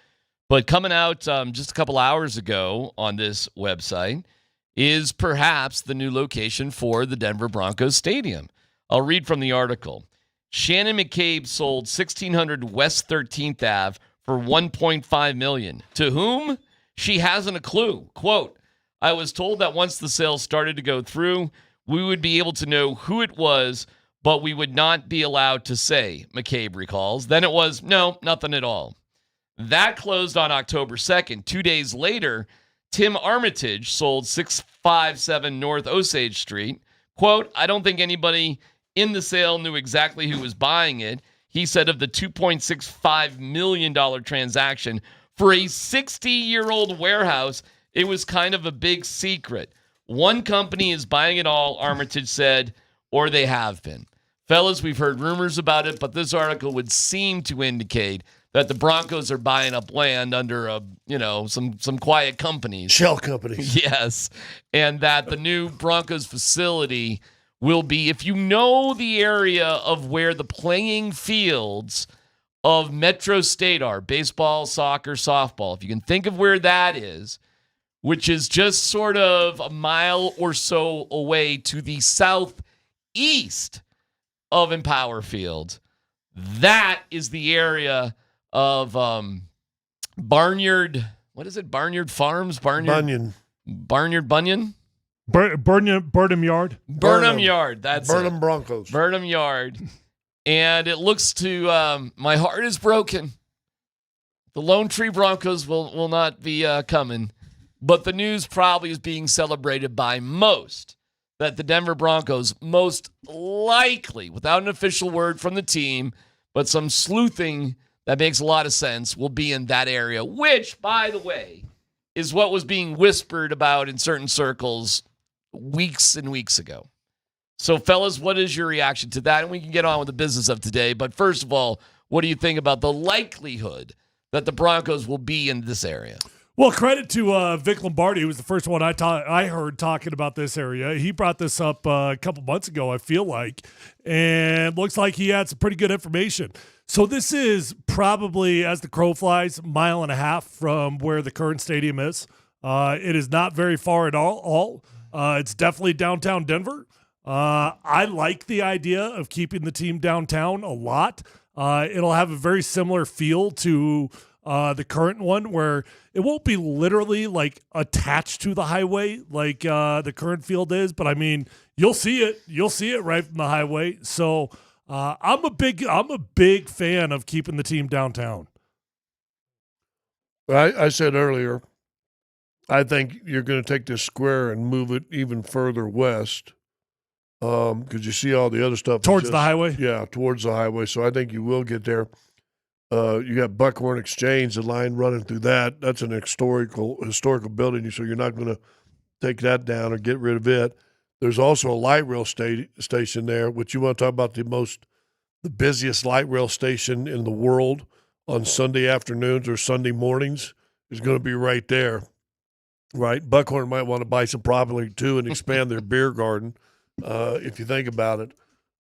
But coming out just a couple hours ago on this website is perhaps the new location for the Denver Broncos Stadium. I'll read from the article. Shannon McCabe sold 1600 West 13th Ave for $1.5 million. To whom? She hasn't a clue. Quote, I was told that once the sale started to go through, we would be able to know who it was, but we would not be allowed to say, McCabe recalls. Then it was, no, nothing at all. That closed on October 2nd. 2 days later, Tim Armitage sold 657 North Osage Street. Quote, I don't think anybody in the sale knew exactly who was buying it. He said of the $2.65 million transaction for a 60-year-old warehouse, it was kind of a big secret. One company is buying it all, Armitage said, or they have been. Fellas, we've heard rumors about it, but this article would seem to indicate that the Broncos are buying up land under some quiet companies. Shell companies. Yes. And that the new Broncos facility will be, if you know the area of where the playing fields of Metro State are, baseball, soccer, softball, if you can think of where that is, which is just sort of a mile or so away to the southeast of Empower Field. That is the area of Barnyard. What is it? Barnyard Farms? Barnyard Bunyan? Burnham Yard. Burnham Yard. That's Burnham it. Broncos. Burnham Yard. And it looks to, my heart is broken. The Lone Tree Broncos will not be coming. But the news probably is being celebrated by most that the Denver Broncos most likely, without an official word from the team, but some sleuthing that makes a lot of sense, will be in that area, which, by the way, is what was being whispered about in certain circles weeks and weeks ago. So, fellas, what is your reaction to that? And we can get on with the business of today. But first of all, what do you think about the likelihood that the Broncos will be in this area? Well, credit to Vic Lombardi, who was the first one I heard talking about this area. He brought this up a couple months ago, I feel like, and looks like he had some pretty good information. So this is probably, as the crow flies, 1.5 miles from where the current stadium is. It is not very far at all. It's definitely downtown Denver. I like the idea of keeping the team downtown a lot. It'll have a very similar feel to the current one, where it won't be literally like attached to the highway like the current field is, but I mean, you'll see it right from the highway. So I'm a big fan of keeping the team downtown. I said earlier, I think you're going to take this square and move it even further west, because you see all the other stuff towards the highway. Yeah, towards the highway. So I think you will get there. You got Buckhorn Exchange, the line running through that. That's an historical building, so you're not going to take that down or get rid of it. There's also a light rail station there, which you want to talk about the busiest light rail station in the world on Sunday afternoons or Sunday mornings is going to be right there, right? Buckhorn might want to buy some property too and expand their beer garden, if you think about it.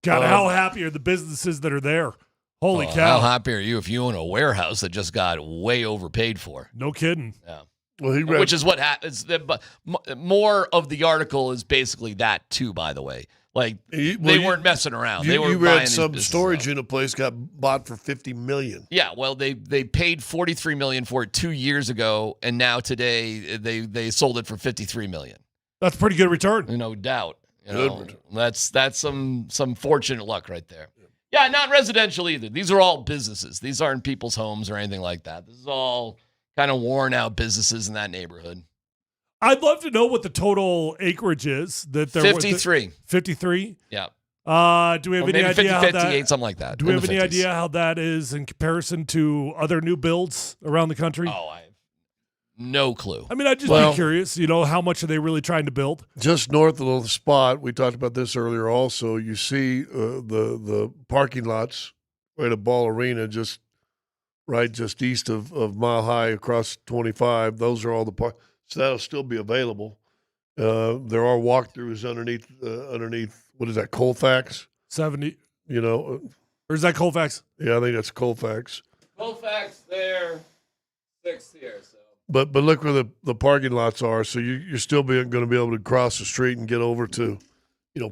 God, how happy are the businesses that are there? Holy cow. How happy are you if you own a warehouse that just got way overpaid for? No kidding. Yeah. Well, which is what happens. But more of the article is basically that too, by the way. Like, they weren't messing around. They were you buying read some storage unit place got bought for $50 million. Yeah, well, they paid $43 million for it 2 years ago, and now today they sold it for $53 million. That's a pretty good return. No doubt. That's some fortunate luck right there. Yeah, not residential either. These are all businesses. These aren't people's homes or anything like that. This is all kind of worn out businesses in that neighborhood. I'd love to know what the total acreage is that they're 53. 53? Yeah. Do we have any idea 50, how 58, something like that. Do we have any idea how that is in comparison to other new builds around the country? Oh, I have no clue. I mean, I'd just be curious, how much are they really trying to build? Just north of the spot, we talked about this earlier also, you see the parking lots right at Ball Arena, just east of Mile High across 25. Those are all the so that'll still be available. There are walkthroughs underneath. What is that? Colfax 70. You know, or is that Colfax? Yeah, I think that's Colfax. Colfax there, 6 here. So. But look where the parking lots are. So you're still going to be able to cross the street and get over to,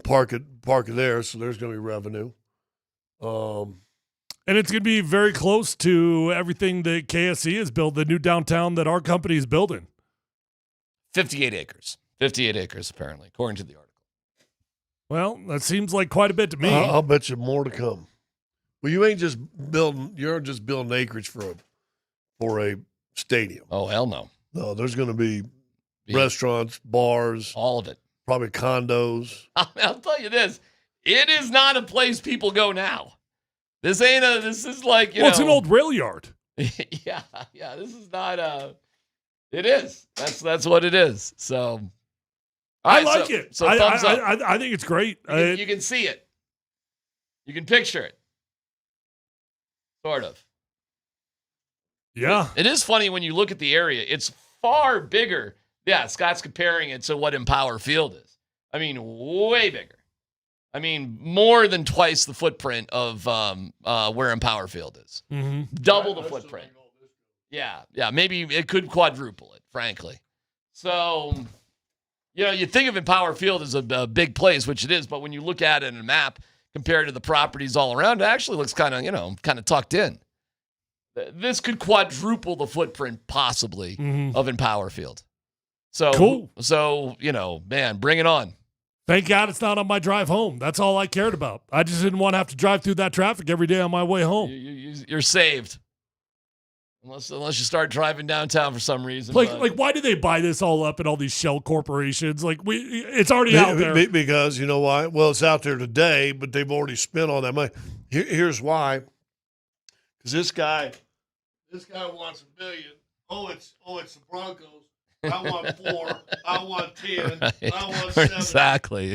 park it there. So there's going to be revenue. And it's going to be very close to everything that KSC has built, the new downtown that our company is building. 58 acres. 58 acres, apparently, according to the article. Well, that seems like quite a bit to me. I'll bet you more to come. Well, you ain't just building acreage for a stadium. Oh, hell no. No, there's going to be restaurants, bars. All of it. Probably condos. I'll tell you this. It is not a place people go now. This is like, it's an old rail yard. yeah. This is not it is. That's what it is. So I like it. So thumbs up. I think it's great. You can see it. You can picture it. Sort of. Yeah. It is funny when you look at the area. It's far bigger. Yeah, Scott's comparing it to what Empower Field is. I mean, way bigger. I mean, more than twice the footprint of where Empower Field is. Mm-hmm. Double the footprint. Yeah, maybe it could quadruple it, frankly. So, you think of Empower Field as a big place, which it is, but when you look at it in a map compared to the properties all around, it actually looks kind of tucked in. This could quadruple the footprint, possibly, of Empower Field. So, cool. So, man, bring it on. Thank God it's not on my drive home. That's all I cared about. I just didn't want to have to drive through that traffic every day on my way home. You're saved. Unless you start driving downtown for some reason. Like, why do they buy this all up in all these shell corporations? Like, it's already out there. Because, you know why? Well, it's out there today, but they've already spent all that money. Here's why. Because this guy wants $1 billion. Oh, it's the Broncos. I want 4. I want 10. I want 7. Exactly.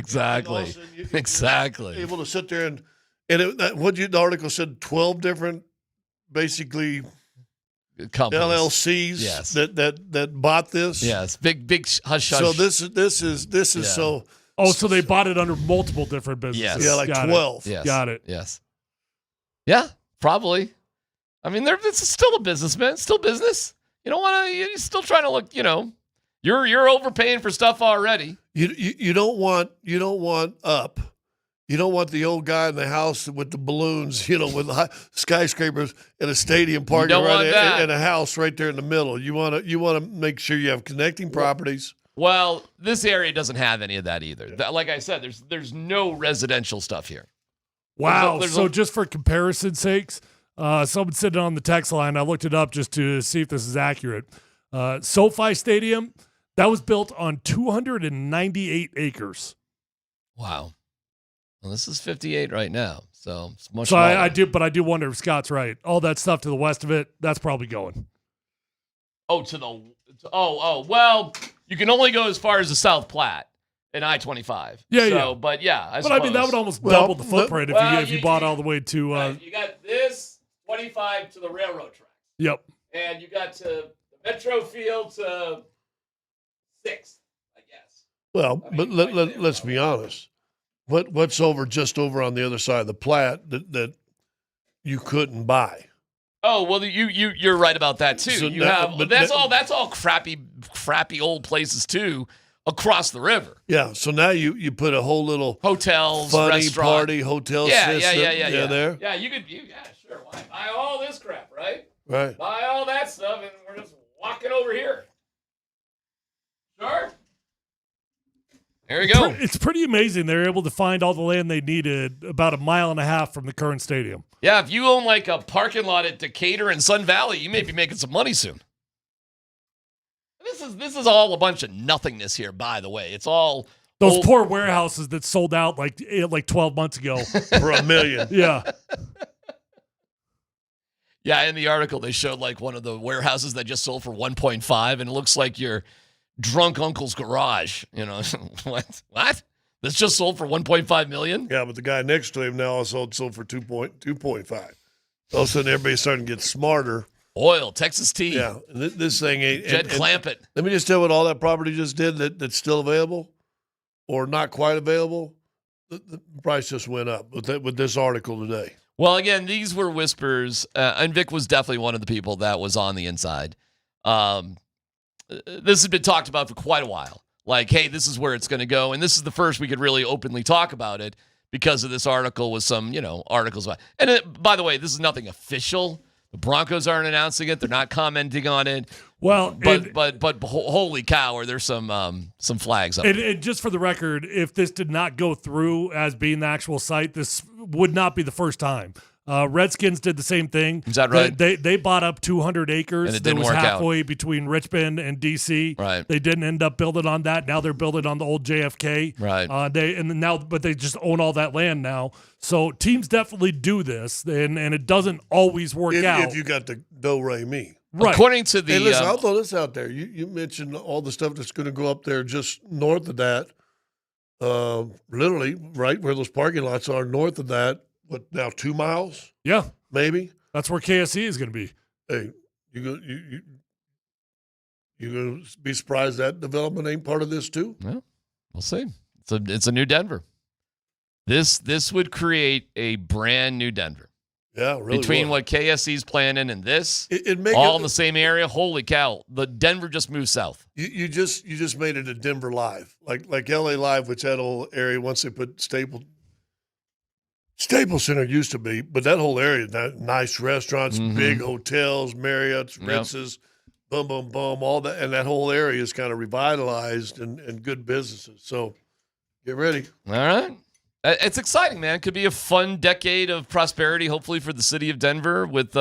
You're able to sit there and the article said 12 different, basically, companies. LLCs that bought this. Yes, big hush. So this is so. Oh, so they bought it under multiple different businesses. Yes. Yeah, like Got 12. Yes. Got it. Yes. Yeah, probably. I mean, it's still a business, man. It's still business. You don't want to. You're still trying to look. You're overpaying for stuff already. You don't want up. You don't want the old guy in the house with the balloons, with skyscrapers and a stadium parking and a house right there in the middle. You want to make sure you have connecting properties. Well, this area doesn't have any of that either. Like I said, there's no residential stuff here. Wow. So just for comparison's sakes, someone sitting on the text line, I looked it up just to see if this is accurate. SoFi Stadium, that was built on 298 acres. Wow. Well, this is 58 right now, so it's much. So I do wonder if Scott's right. All that stuff to the west of it, that's probably going. Well, you can only go as far as the South Platte and I-25. Yeah. But yeah, I mean that would almost double the footprint if you bought all the way to. You got this 25 to the railroad tracks. Yep. And you got to the Metro Field to 6, I guess. Well, but let's be honest. What's just over on the other side of the Platte that you couldn't buy? Oh well, you're right about that too. So that's all crappy old places too across the river. Yeah. So now you put a whole little hotels, funny restaurant. Party hotel system. Yeah. There. Yeah, you could. Sure. Why buy all this crap, right? Right. Buy all that stuff, and we're just walking over here. Sure. There you go. It's pretty amazing. They're able to find all the land they needed about 1.5 miles from the current stadium. Yeah, if you own like a parking lot at Decatur and Sun Valley, you may be making some money soon. This is all a bunch of nothingness here, by the way. It's all those poor warehouses that sold out like 12 months ago for $1 million. Yeah. Yeah, in the article they showed like one of the warehouses that just sold for 1.5, and it looks like your drunk uncle's garage. What? This just sold for 1.5 million? Yeah, but the guy next to him now sold for 2.5. All of a sudden, everybody's starting to get smarter Oil, Texas tea. Yeah, this thing ain't. Jed Clampett. Let me just tell you what all that property just did that's still available or not quite available. The price just went up with this article today. Well, again, these were whispers, and Vic was definitely one of the people that was on the inside. This has been talked about for quite a while. Like, hey, this is where it's going to go, and this is the first we could really openly talk about it because of this article with some, articles about. And by the way, this is nothing official. The Broncos aren't announcing it; they're not commenting on it. Well, but holy cow, are there some flags up? Just for the record, if this did not go through as being the actual site, this would not be the first time. Redskins did the same thing. Is that right? They bought up 200 acres. And it didn't that was work halfway out. between Richmond and DC. Right. They didn't end up building on that. Now they're building on the old JFK. Right. But they just own all that land now. So teams definitely do this, and it doesn't always work out. If you got the do-re-mi. Right. According to the hey, listen, I'll throw this out there. You mentioned all the stuff that's going to go up there just north of that. Literally, right where those parking lots are, north of that. What now? 2 miles? Yeah, maybe. That's where KSC is going to be. Hey, you going to be surprised that development ain't part of this too? Yeah, we'll see. It's a new Denver. This would create a brand new Denver. Yeah, really. Between what KSC's planning and this, it all in the same area. Holy cow! The Denver just moved south. You just made it a Denver Live, like LA Live, which that whole area once they put Staples Center used to be, but that whole area, nice restaurants, big hotels, Marriott's, Ritz's, boom, boom, boom, all that, and that whole area is kind of revitalized and good businesses. So get ready. All right. It's exciting, man. It could be a fun decade of prosperity, hopefully, for the city of Denver with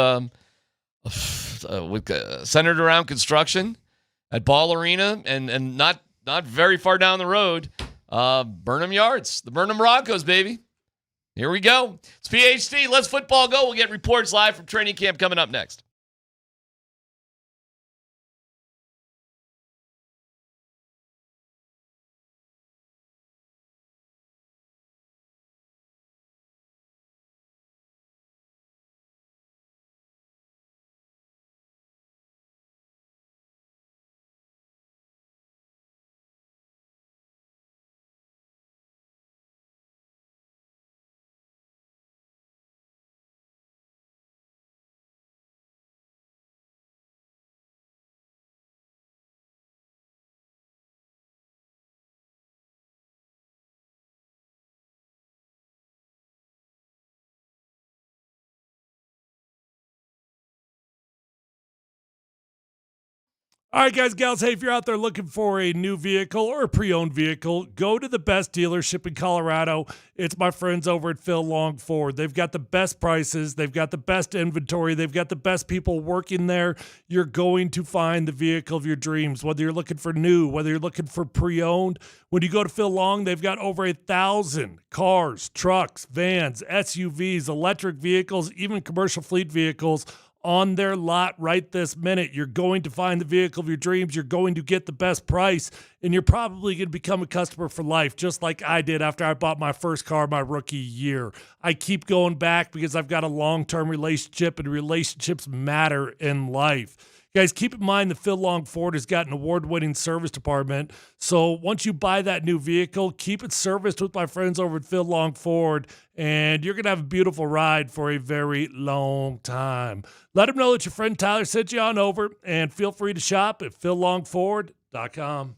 centered around construction at Ball Arena and not very far down the road, Burnham Yards, the Burnham Broncos, baby. Here we go. It's PhD. Let's football go. We'll get reports live from training camp coming up next. All right, guys, gals, hey, if you're out there looking for a new vehicle or a pre-owned vehicle, go to the best dealership in Colorado. It's my friends over at Phil Long Ford. They've got the best prices. They've got the best inventory. They've got the best people working there. You're going to find the vehicle of your dreams, whether you're looking for new, whether you're looking for pre-owned. When you go to Phil Long, they've got over 1,000 cars, trucks, vans, SUVs, electric vehicles, even commercial fleet vehicles on their lot right this minute. You're going to find the vehicle of your dreams. You're going to get the best price, and you're probably going to become a customer for life, just like I did after I bought my first car my rookie year. I keep going back because I've got a long-term relationship, and relationships matter in life. Guys, keep in mind that Phil Long Ford has got an award-winning service department. So once you buy that new vehicle, keep it serviced with my friends over at Phil Long Ford, and you're going to have a beautiful ride for a very long time. Let them know that your friend Tyler sent you on over, and feel free to shop at phillongford.com.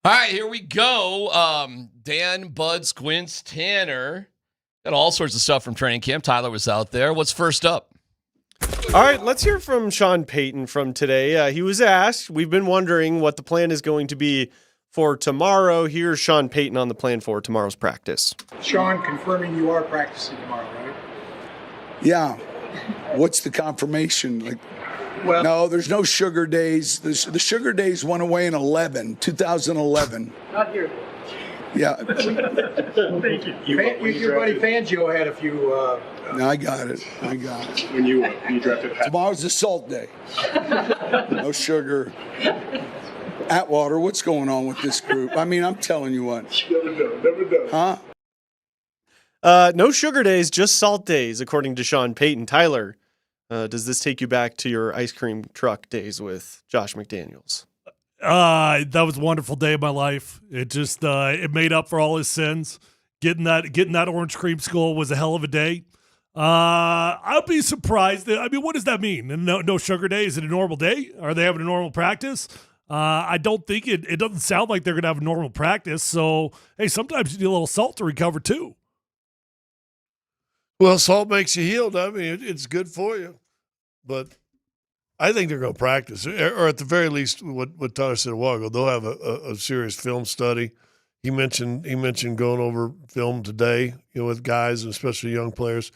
All right, here we go. Dan, Bud, Squints, Tanner. Got all sorts of stuff from training camp. Tyler was out there. What's first up? All right, let's hear from Sean Payton from today. He was asked, we've been wondering what the plan is going to be for tomorrow. Here's Sean Payton on the plan for tomorrow's practice. Sean, confirming you are practicing tomorrow, right? Yeah. What's the confirmation? Like, well, no, there's no sugar days. The sugar days went away in 2011. Not here. Yeah. Thank you. Your buddy Fangio had a few. No, I got it. When you drafted Pat. Tomorrow's the salt day. No sugar. Atwater, what's going on with this group? I mean, I'm telling you what. Never done. Huh? No sugar days, just salt days, according to Sean Payton. Tyler, does this take you back to your ice cream truck days with Josh McDaniels? That was a wonderful day of my life. It just it made up for all his sins. Getting that orange creamsicle was a hell of a day. I'll be surprised. What does that mean? No sugar day? Is it a normal day? Are they having a normal practice? I don't think it doesn't sound like they're going to have a normal practice. So, hey, sometimes you need a little salt to recover too. Well, salt makes you healed. I mean, it's good for you. But I think they're going to practice, or at the very least, what Tyler said a while ago, they'll have a serious film study. He mentioned going over film today, with guys and especially young players.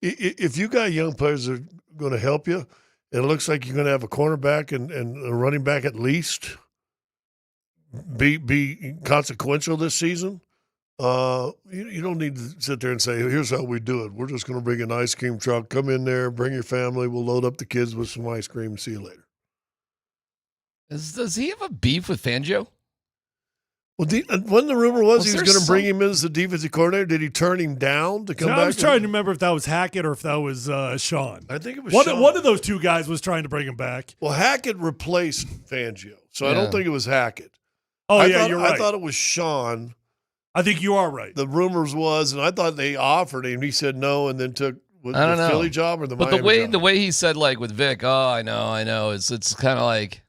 If you got young players that are going to help you, it looks like you're going to have a cornerback and a running back at least be consequential this season. You don't need to sit there and say, here's how we do it. We're just going to bring an ice cream truck. Come in there, bring your family. We'll load up the kids with some ice cream and see you later. Does he have a beef with Fangio? Well, when the rumor was he was going to bring some- him in as the defensive coordinator, did he turn him down to come back? I was trying to remember if that was Hackett or if that was Sean. I think it was one. Sean. One of those two guys was trying to bring him back. Well, Hackett replaced Fangio, so I don't think it was Hackett. You're right. I thought it was Sean. I think you are right. The rumors was, and I thought they offered him. He said no, and then took the Philly job or the Miami job. The way he said, like with Vic, I know. It's kind of like,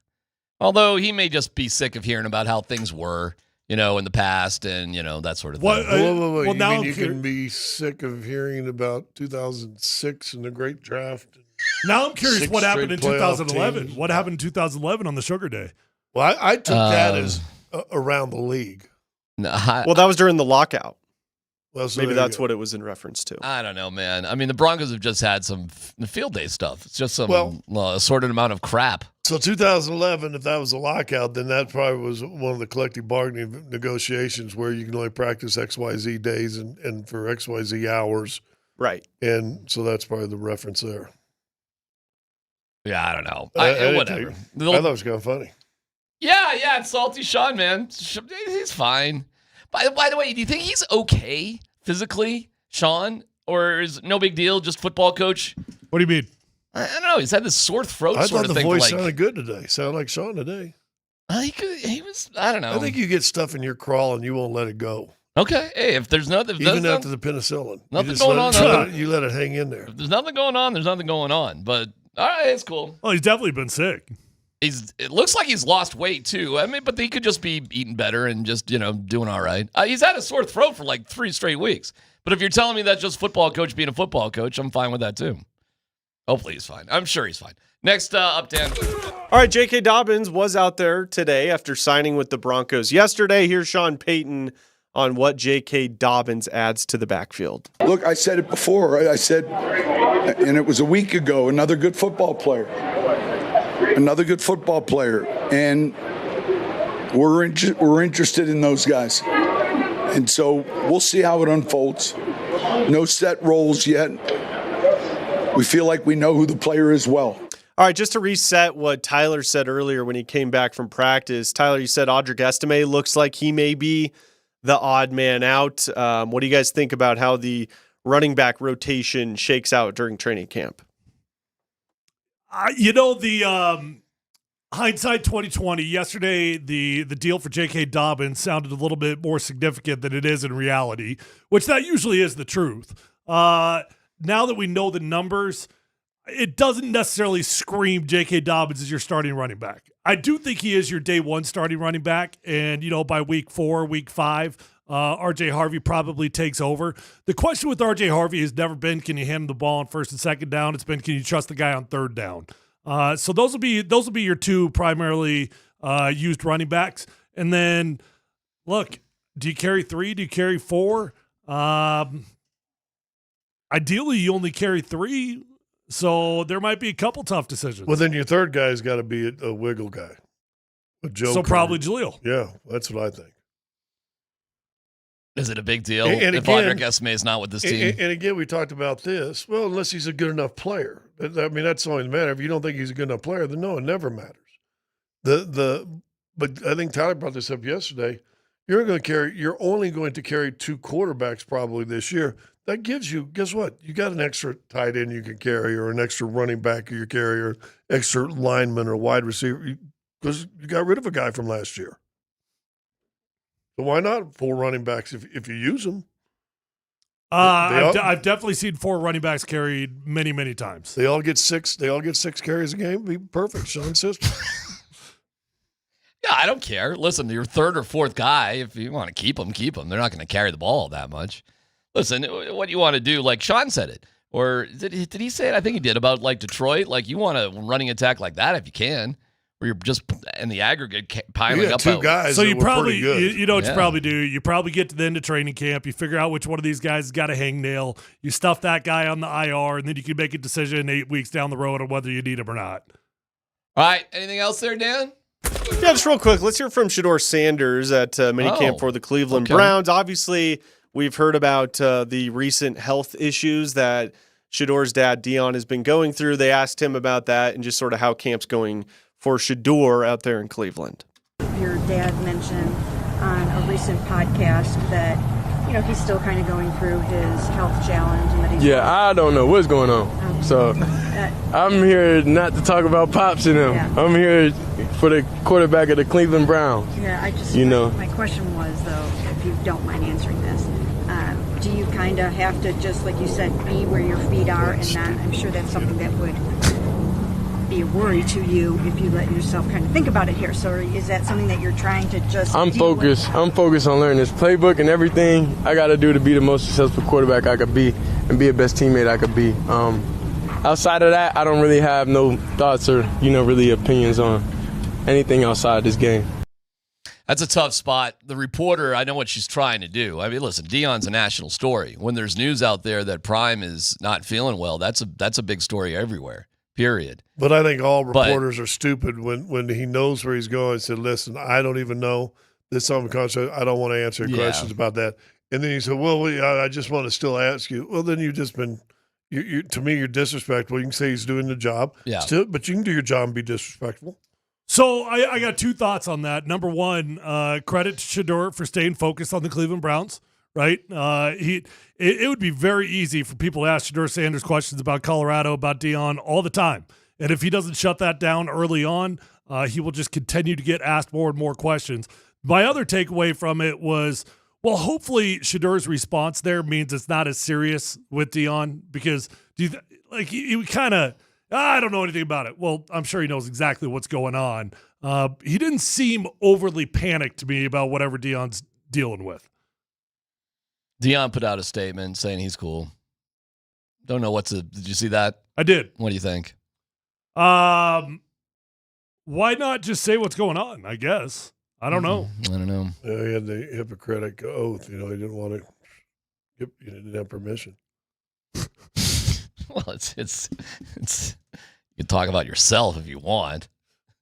although he may just be sick of hearing about how things were, in the past, and that sort of thing. Wait. Well, now you can be sick of hearing about 2006 and the great draft. Now I'm curious what happened in 2011. Teams. What happened in 2011 on the Sugar Day? Well, I took that as around the league. No, Well, that was during the lockout. Well, so maybe that's what it was in reference to. I don't know, man. I mean, the Broncos have just had some field day stuff. It's just some assorted amount of crap. So 2011, if that was a lockout, then that probably was one of the collective bargaining negotiations where you can only practice XYZ days and for XYZ hours. Right. And so that's probably the reference there. Yeah, I don't know. Whatever. I thought it was kind of funny. Yeah, it's Salty Sean, man. He's fine. By the way, do you think he's okay physically, Sean? Or is it no big deal, just football coach? What do you mean? I don't know. He's had this sore throat I sort thought of the thing. voice sounded good today. Sounded like Sean today. He was, I don't know. I think you get stuff in your crawl and you won't let it go. Okay. Hey, if there's nothing. Even after the penicillin. Nothing going on. You let it hang in there. If there's nothing going on, there's nothing going on. But, all right, it's cool. Well, he's definitely been sick. It looks like he's lost weight, too. I mean, but he could just be eating better and just, doing all right. He's had a sore throat for like 3 straight weeks. But if you're telling me that's just football coach being a football coach, I'm fine with that, too. Hopefully he's fine. I'm sure he's fine. Next up, Dan. All right, JK Dobbins was out there today after signing with the Broncos yesterday. Here's Sean Payton on what JK Dobbins adds to the backfield. Look, I said it before. I said, and it was a week ago, another good football player. Another good football player. And we're interested in those guys. And so we'll see how it unfolds. No set roles yet. We feel like we know who the player is well. All right, just to reset what Tyler said earlier when he came back from practice. Tyler, you said Audric Estime looks like he may be the odd man out. What do you guys think about how the running back rotation shakes out during training camp? The hindsight 2020, yesterday the deal for JK Dobbins sounded a little bit more significant than it is in reality, which that usually is the truth. Now that we know the numbers, it doesn't necessarily scream JK Dobbins as your starting running back. I do think he is your day one starting running back. And, by week 4, week 5, RJ Harvey probably takes over. The question with RJ Harvey has never been, can you hand him the ball on first and second down? It's been, can you trust the guy on third down? So those will be your two primarily used running backs. And then, look, do you carry 3? Do you carry 4? Ideally, you only carry 3. So there might be a couple tough decisions. Well, then your third guy's got to be a wiggle guy. A joker. So probably Jaleel. Yeah, that's what I think. Is it a big deal and if again, Audric Esme is not with this team? And again, we talked about this. Well, unless he's a good enough player. I mean, that's the only matter. If you don't think he's a good enough player, then no, it never matters. But I think Tyler brought this up yesterday. You're only going to carry 2 quarterbacks probably this year. That gives you, guess what? You got an extra tight end you can carry, or an extra running back you carry, or extra lineman or wide receiver, because you got rid of a guy from last year. So why not 4 running backs if you use them? I've definitely seen 4 running backs carried many, many times. They all get 6. They all get 6 carries a game. Be perfect, Sean's system. Yeah, I don't care. Listen, your third or fourth guy, if you want to keep them, keep them. They're not going to carry the ball that much. Listen, what you want to do, like Sean said it, or did he say it? I think he did, about like Detroit. Like, you want a running attack like that if you can, where you're just in the aggregate piling up 2 guys. So you probably, you know what you probably do? You probably get to the end of training camp. You figure out which one of these guys has got a hangnail. You stuff that guy on the IR, and then you can make a decision 8 weeks down the road on whether you need him or not. All right. Anything else there, Dan? Yeah, just real quick. Let's hear from Shador Sanders at minicamp for the Cleveland Browns. Obviously, we've heard about the recent health issues that Shador's dad, Dion, has been going through. They asked him about that and just sort of how camp's going for Shador out there in Cleveland. Your dad mentioned on a recent podcast that, he's still kind of going through his health challenge. And that he's I don't know what's going on. So I'm here not to talk about Pops and them. Yeah. I'm here for the quarterback of the Cleveland Browns. Yeah, my question was, though, if you don't mind answering this, do you kind of have to just, like you said, be where your feet are and not, I'm sure that's something that would be a worry to you if you let yourself kind of think about it here. So is that something that you're trying to just I'm focused on learning this playbook and everything I got to do to be the most successful quarterback I could be and be the best teammate I could be. Outside of that, I don't really have no thoughts or, really opinions on anything outside this game. That's a tough spot. The reporter, I know what she's trying to do. I mean, listen, Dion's a national story. When there's news out there that Prime is not feeling well, that's a big story everywhere, period. But I think all reporters are stupid when he knows where he's going and said, listen, I don't even know this on the contract. I don't want to answer questions about that. And then he said, well, I just want to still ask you. Well, then you've just been to me, you're disrespectful. You can say he's doing the job, but you can do your job and be disrespectful. So I got 2 thoughts on that. Number one, credit to Shador for staying focused on the Cleveland Browns, right? It would be very easy for people to ask Shador Sanders questions about Colorado, about Dion all the time. And if he doesn't shut that down early on, he will just continue to get asked more and more questions. My other takeaway from it was, well, hopefully Shador's response there means it's not as serious with Dion, because he kind of, I don't know anything about it. Well, I'm sure he knows exactly what's going on. He didn't seem overly panicked to me about whatever Dion's dealing with. Dion put out a statement saying he's cool. Don't know did you see that? I did. What do you think? Why not just say what's going on, I guess? I don't know. I don't know. Yeah, he had the Hippocratic oath. He didn't want to. He didn't have permission. Well, it's you can talk about yourself if you want.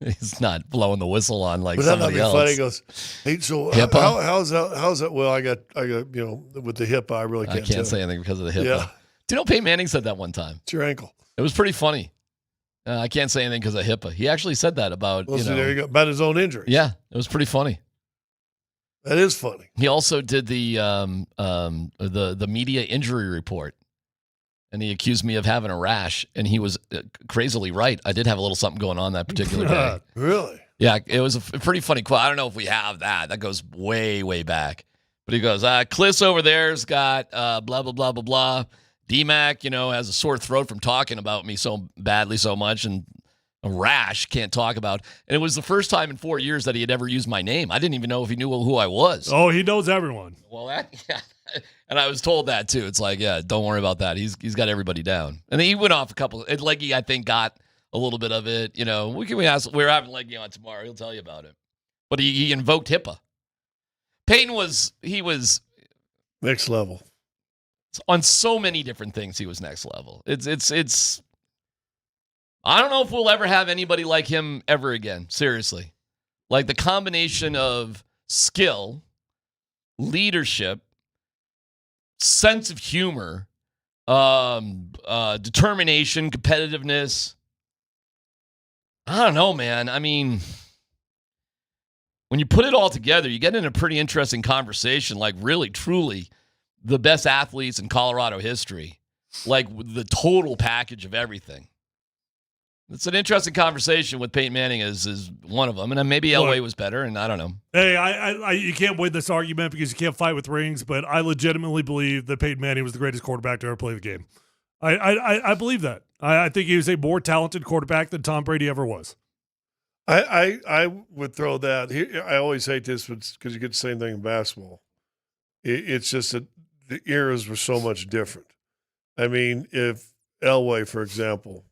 He's not blowing the whistle on like somebody else. Funny. He goes, hey, so how's that? Well, I got with the HIPAA, I really can't say anything because of the HIPAA. Yeah. Do you know Peyton Manning said that one time? It's your ankle. It was pretty funny. I can't say anything because of HIPAA. He actually said that about there you go, about his own injury. Yeah, it was pretty funny. That is funny. He also did the media injury report, and he accused me of having a rash, and he was crazily right. I did have a little something going on that particular day. Really? Yeah, it was a pretty funny quote. I don't know if we have that. That goes way, way back. But he goes, Kliss over there's got blah, blah, blah, blah, blah. DMac, has a sore throat from talking about me so badly so much, and A rash, can't talk about. And it was the first time in 4 years that he had ever used my name. I didn't even know if he knew who I was. Oh, he knows everyone. Well, yeah. And I was told that too. It's like, yeah, don't worry about that. He's got everybody down. And then he went off a couple. Leggy, I think, got a little bit of it. You know, we're having Leggy on tomorrow. He'll tell you about it. But he invoked HIPAA. Payton was next level on so many different things. He was next level. It's. I don't know if we'll ever have anybody like him ever again. Seriously, like the combination of skill, leadership, sense of humor, determination, competitiveness. I don't know, man. I mean, when you put it all together, you get in a pretty interesting conversation, like really, truly the best athletes in Colorado history, like the total package of everything. It's an interesting conversation with Peyton Manning is one of them. And then maybe Elway was better, and I don't know. Hey, I you can't win this argument because you can't fight with rings, but I legitimately believe that Peyton Manning was the greatest quarterback to ever play the game. I believe that. I think he was a more talented quarterback than Tom Brady ever was. I would throw that. I always hate this because you get the same thing in basketball. It's just that the eras were so much different. I mean, if Elway, for example,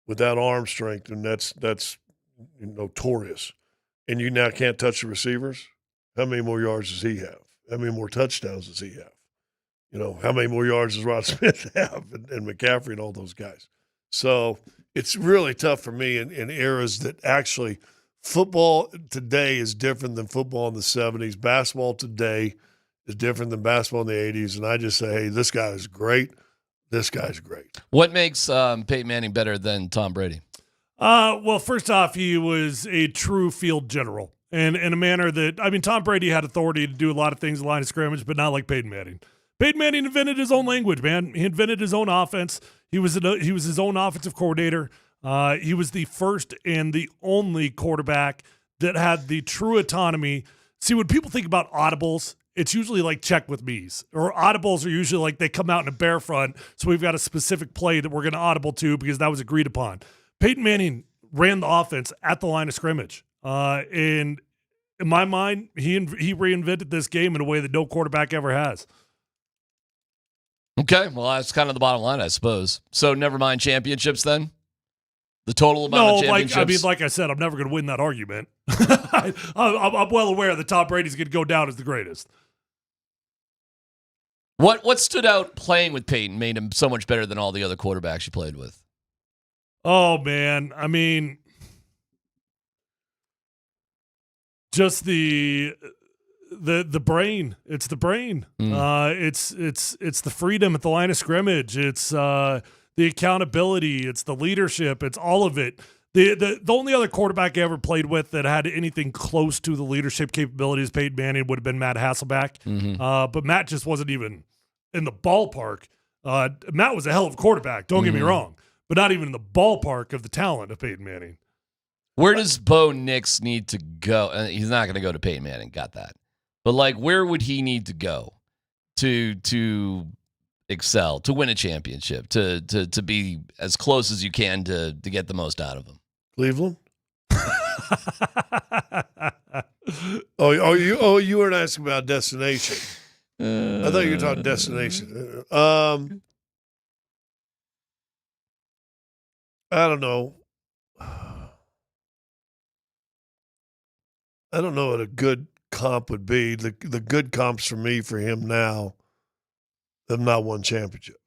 with that arm strength, and that's notorious, and you now can't touch the receivers, how many more yards does he have? How many more touchdowns does he have? You know, how many more yards does Rod Smith have and McCaffrey and all those guys? So it's really tough for me in eras that actually football today is different than football in the 70s. Basketball today is different than basketball in the 80s. And I just say, hey, this guy is great. This guy's great. What makes Peyton Manning better than Tom Brady? Well, first off, he was a true field general. And in a manner that, I mean, Tom Brady had authority to do a lot of things in the line of scrimmage, but not like Peyton Manning. Peyton Manning invented his own language, man. He invented his own offense. He was his own offensive coordinator. He was the first and the only quarterback that had the true autonomy. See, when people think about audibles, it's usually like check with me's, or audibles are usually like they come out in a bear front. So we've got a specific play that we're going to audible to because that was agreed upon. Peyton Manning ran the offense at the line of scrimmage. And in my mind, he reinvented this game in a way that no quarterback ever has. Okay, well, that's kind of the bottom line, I suppose. So never mind championships then? The total amount of championships? Like I said, I'm never going to win that argument. I'm well aware that Tom Brady's going to go down as the greatest. What stood out playing with Peyton made him so much better than all the other quarterbacks you played with? Oh, man. I mean, just the brain. It's the brain. It's the freedom at the line of scrimmage. It's the accountability. It's the leadership. It's all of it. The only other quarterback I ever played with that had anything close to the leadership capabilities of Peyton Manning would have been Matt Hasselbeck. Mm-hmm. But Matt just wasn't even in the ballpark. Matt was a hell of a quarterback. Don't get me wrong, but not even in the ballpark of the talent of Peyton Manning. Where does Bo Nix need to go? He's not going to go to Peyton Manning. Got that. But like, where would he need to go to excel, to win a championship, to be as close as you can to get the most out of him? Cleveland. You weren't asking about destination. I thought you were talking destination. I don't know. I don't know what a good comp would be. The good comps for me, for him now, have not won championships.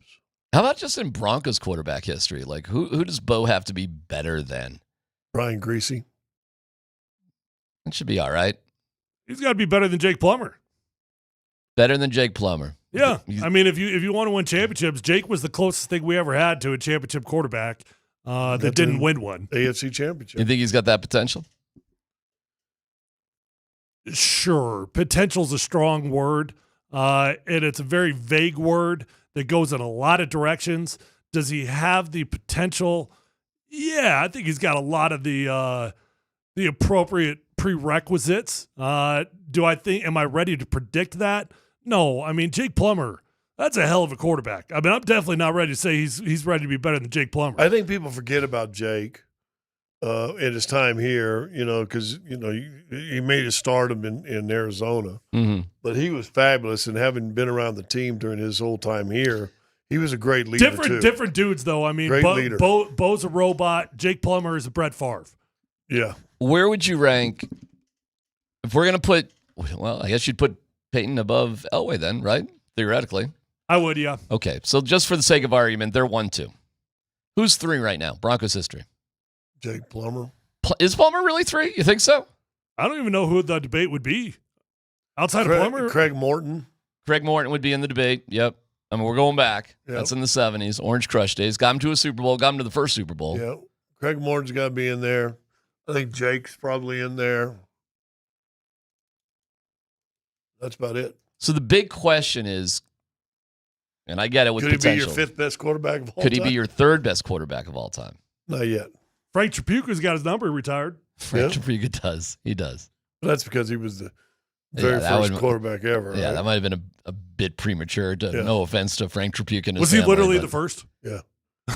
How about just in Broncos quarterback history? Like, who does Bo have to be better than? Brian Greasy. That should be all right. He's got to be better than Jake Plummer. Better than Jake Plummer. Yeah. I mean, if you want to win championships, Jake was the closest thing we ever had to a championship quarterback that didn't win one. AFC championship. You think he's got that potential? Sure. Potential's a strong word, and it's a very vague word that goes in a lot of directions. Does he have the potential? Yeah, I think he's got a lot of the appropriate prerequisites. Am I ready to predict that? No. I mean, Jake Plummer, that's a hell of a quarterback. I mean, I'm definitely not ready to say he's ready to be better than Jake Plummer. I think people forget about Jake at his time here, because, he made his stardom in Arizona. Mm-hmm. But he was fabulous, and having been around the team during his whole time here, he was a great leader, too. Different dudes, though. I mean, Great leader. Bo's a robot. Jake Plummer is a Brett Favre. Yeah. Where would you rank if we're going to put, well, I guess you'd put Payton above Elway then, right? Theoretically. I would, yeah. Okay, so just for the sake of argument, they're 1-2. Who's 3 right now? Broncos history. Jake Plummer. Is Plummer really 3? You think so? I don't even know who the debate would be. Outside of Plummer? Craig Morton. Craig Morton would be in the debate. Yep. I mean, we're going back. Yep. That's in the 70s. Orange Crush days. Got him to a Super Bowl. Got him to the first Super Bowl. Yeah. Craig Morton's got to be in there. I think Jake's probably in there. That's about it. So the big question is, and I get it with Could he potential. be your 5th best quarterback of all time? Could he be your 3rd best quarterback of all time? Not yet. Frank Tripucca's got his number retired. Frank Tripucca does. He does. That's because he was the very first quarterback ever. Yeah, right? that might have been a bit premature. No offense to Frank Tripucca and his Was he family, literally but- the first? Yeah.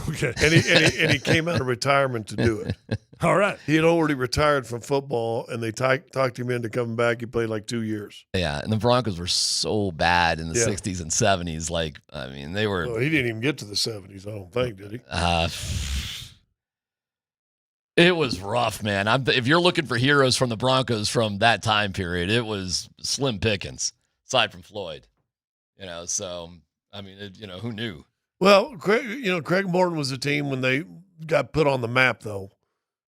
Okay. And he came out of retirement to do it. All right. He had already retired from football, and they talked him into coming back. He played like 2 years. Yeah, and the Broncos were so bad in the Yeah. 60s and 70s. Like, I mean, they were. Well, he didn't even get to the 70s, I don't think, did he? It was rough, man. If you're looking for heroes from the Broncos from that time period, it was slim pickings, aside from Floyd. So, I mean, who knew? Well, Craig Morton was a team when they got put on the map, though.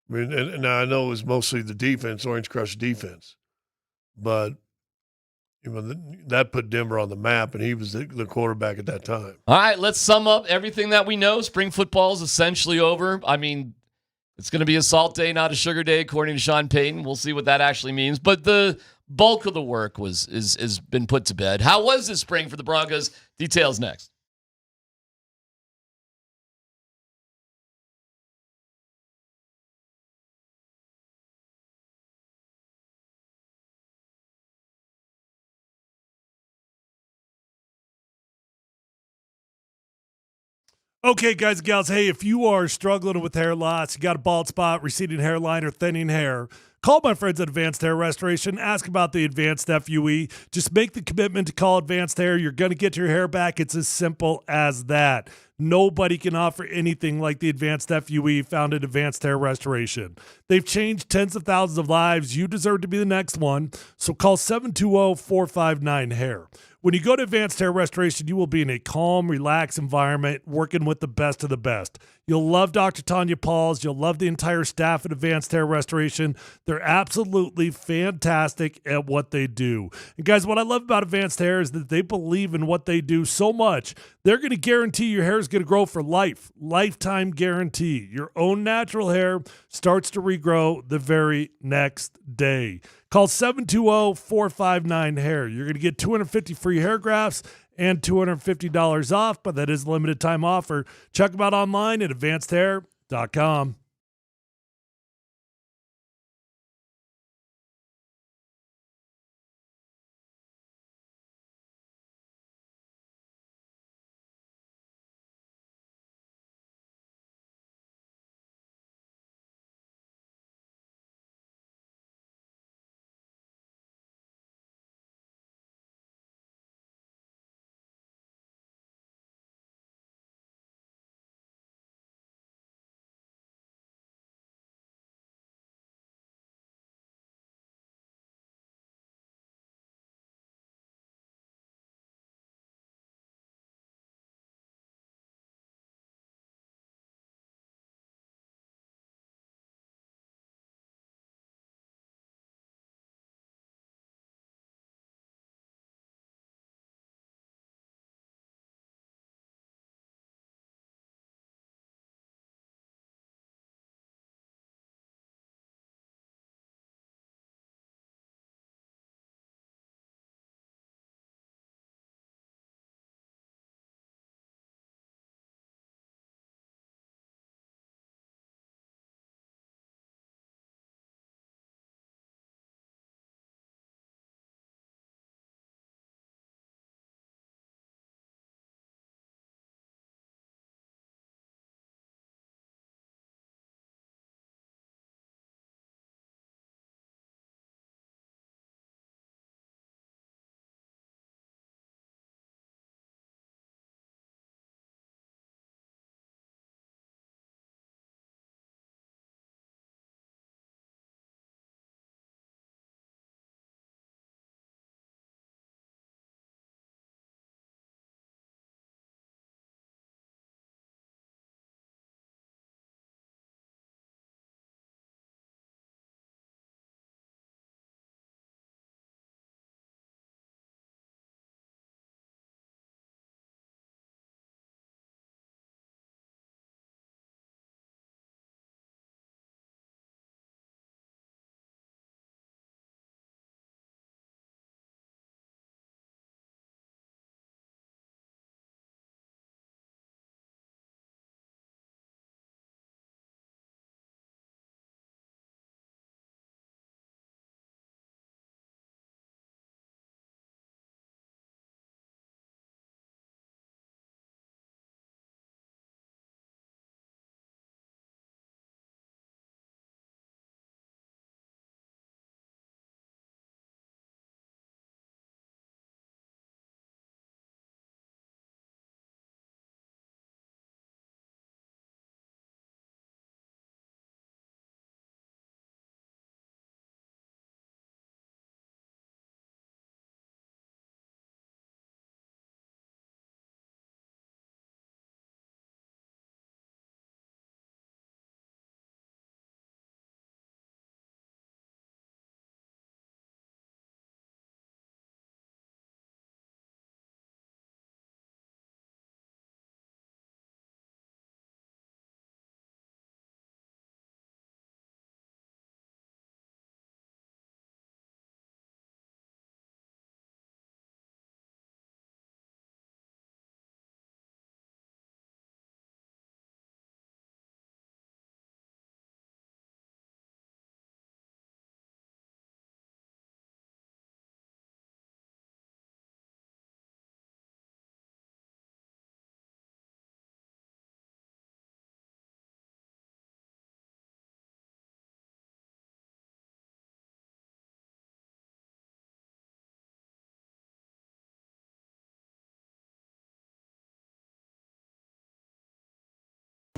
I mean, and now I know it was mostly the defense, Orange Crush defense, but that put Denver on the map, and he was the quarterback at that time. All right, let's sum up everything that we know. Spring football is essentially over. I mean, it's going to be a salt day, not a sugar day, according to Sean Payton. We'll see what that actually means. But the bulk of the work is been put to bed. How was this spring for the Broncos? Details next. Okay, guys and gals, hey, if you are struggling with hair loss, you got a bald spot, receding hairline, or thinning hair, call my friends at Advanced Hair Restoration. Ask about the Advanced FUE. Just make the commitment to call Advanced Hair. You're going to get your hair back. It's as simple as that. Nobody can offer anything like the Advanced FUE found at Advanced Hair Restoration. They've changed tens of thousands of lives. You deserve to be the next one. So call 720-459-HAIR. When you go to Advanced Hair Restoration, you will be in a calm, relaxed environment working with the best of the best. You'll love Dr. Tanya Pauls. You'll love the entire staff at Advanced Hair Restoration. They're absolutely fantastic at what they do. And guys, what I love about Advanced Hair is that they believe in what they do so much, they're going to guarantee your hair is going to grow for life. Lifetime guarantee. Your own natural hair starts to regrow the very next day. Call 720-459-HAIR. You're going to get $250 free hair grafts and $250 off, but that is a limited time offer. Check them out online at advancedhair.com.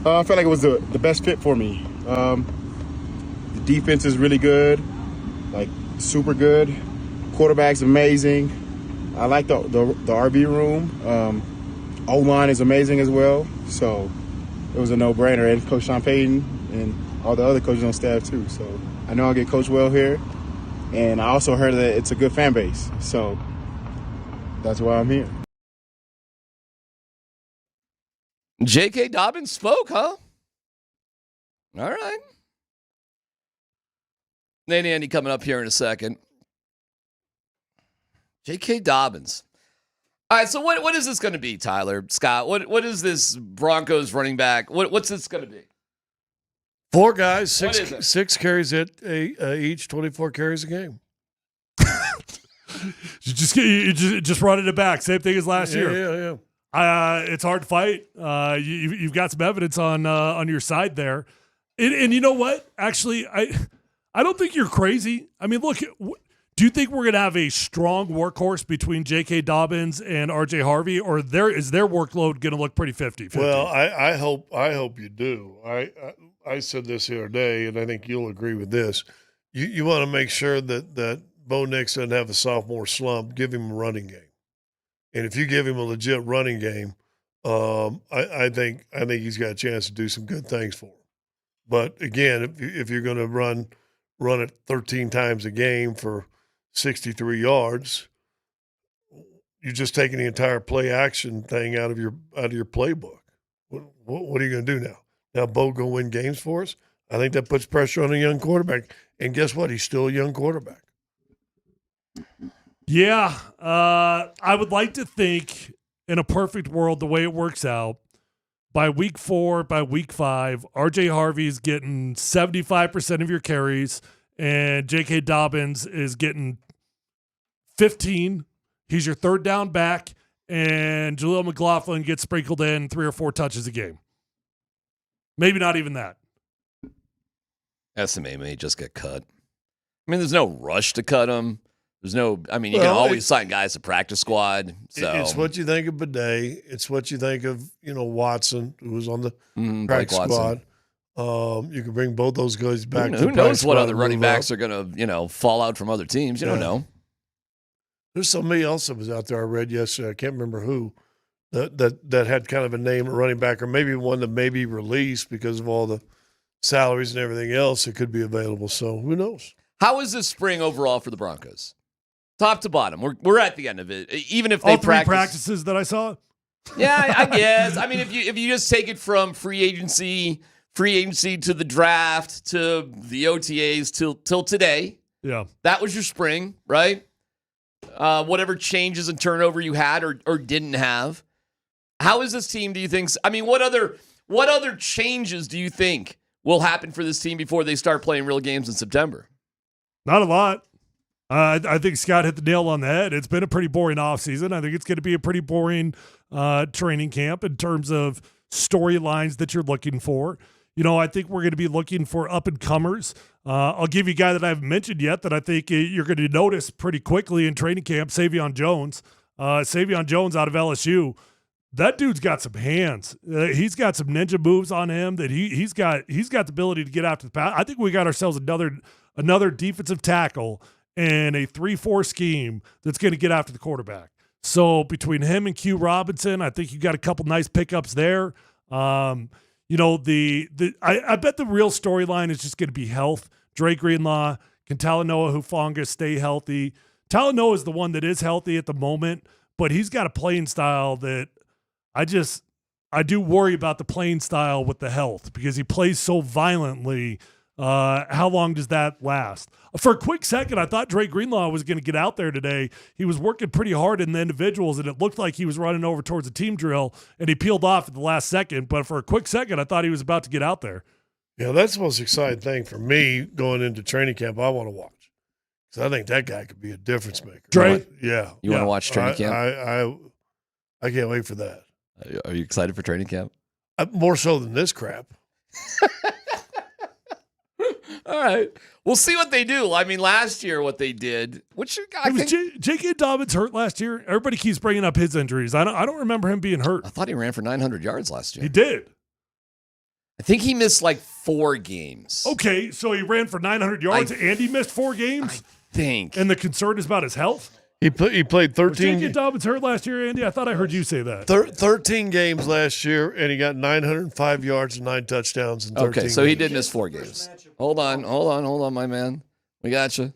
I felt like it was the best fit for me. The defense is really good, like super good. Quarterback's amazing. I like the RB room. O-line is amazing as well. So it was a no-brainer. And Coach Sean Payton and all the other coaches on staff too. So I know I'll get coached well here. And I also heard that it's a good fan base. So that's why I'm here. JK Dobbins spoke, huh? All right. Nate Andy coming up here in a second. JK Dobbins. All right, so what is this going to be, Tyler, Scott? What is this Broncos running back? What's this going to be? 4 guys, six carries each, 24 carries a game. You just running it back. Same thing as last year. Yeah. It's hard to fight. You've got some evidence on your side there. And you know what? Actually, I don't think you're crazy. I mean, look, do you think we're going to have a strong workhorse between J.K. Dobbins and R.J. Harvey, or is their workload going to look pretty 50-50? Well, I hope you do. I said this the other day, and I think you'll agree with this. You want to make sure that Bo Nix doesn't have a sophomore slump. Give him a running game. And if you give him a legit running game, I think he's got a chance to do some good things for him. But again, if you're going to run it 13 times a game for 63 yards, you're just taking the entire play action thing out of your playbook. What are you going to do now? Now Bo go win games for us? I think that puts pressure on a young quarterback. And guess what? He's still a young quarterback. Yeah, I would like to think in a perfect world, the way it works out, by week 4, by week 5, R.J. Harvey is getting 75% of your carries, and J.K. Dobbins is getting 15. He's your third down back, and Jaleel McLaughlin gets sprinkled in 3 or 4 touches a game. Maybe not even that. SMA may just get cut. I mean, there's no rush to cut him. There's no, I mean, you can always sign guys to practice squad. So it's what you think of Bidet. It's what you think of, Watson, who was on the practice squad. You can bring both those guys back. Who knows what other running backs are going to, fall out from other teams? You don't know. There's somebody else that was out there I read yesterday. I can't remember who that had kind of a name of running back, or maybe one that may be released because of all the salaries and everything else that could be available. So who knows? How is this spring overall for the Broncos? Top to bottom, we're at the end of it. Even if all they 3 practices that I saw. Yeah, I guess. I mean, if you just take it from free agency to the draft to the OTAs till today, yeah, that was your spring, right? Whatever changes and turnover you had or didn't have. How is this team? Do you think? I mean, what other changes do you think will happen for this team before they start playing real games in September? Not a lot. I think Scott hit the nail on the head. It's been a pretty boring offseason. I think it's going to be a pretty boring training camp in terms of storylines that you're looking for. I think we're going to be looking for up-and-comers. I'll give you a guy that I haven't mentioned yet that I think you're going to notice pretty quickly in training camp, Savion Jones. Savion Jones out of LSU. That dude's got some hands. He's got some ninja moves on him that he's got the ability to get after the pass. I think we got ourselves another defensive tackle and a 3-4 scheme that's going to get after the quarterback. So between him and Q Robinson, I think you got a couple nice pickups there. I bet the real storyline is just going to be health. Dre Greenlaw, can Talanoa Hufanga stay healthy? Talanoa is the one that is healthy at the moment, but he's got a playing style that I do worry about the playing style with the health because he plays so violently. How long does that last? For a quick second, I thought Dre Greenlaw was going to get out there today. He was working pretty hard in the individuals, and it looked like he was running over towards a team drill, and he peeled off at the last second. But for a quick second, I thought he was about to get out there. Yeah, that's the most exciting thing for me going into training camp. I want to watch because I think that guy could be a difference maker. Dre? Yeah. You want to watch training camp? I can't wait for that. Are you excited for training camp? More so than this crap. All right. We'll see what they do. I mean, last year what they did, which I think JK Dobbins hurt last year. Everybody keeps bringing up his injuries. I don't remember him being hurt. I thought he ran for 900 yards last year. He did. I think he missed like 4 games. Okay, so he ran for 900 yards and he missed 4 games? I think. And the concern is about his health? He played 13. Was JK Dobbins hurt last year, Andy? I thought I heard you say that. 13 games last year, and he got 905 yards and 9 touchdowns in 13 Okay, so he games. did miss 4 games. Hold on, my man. We got you.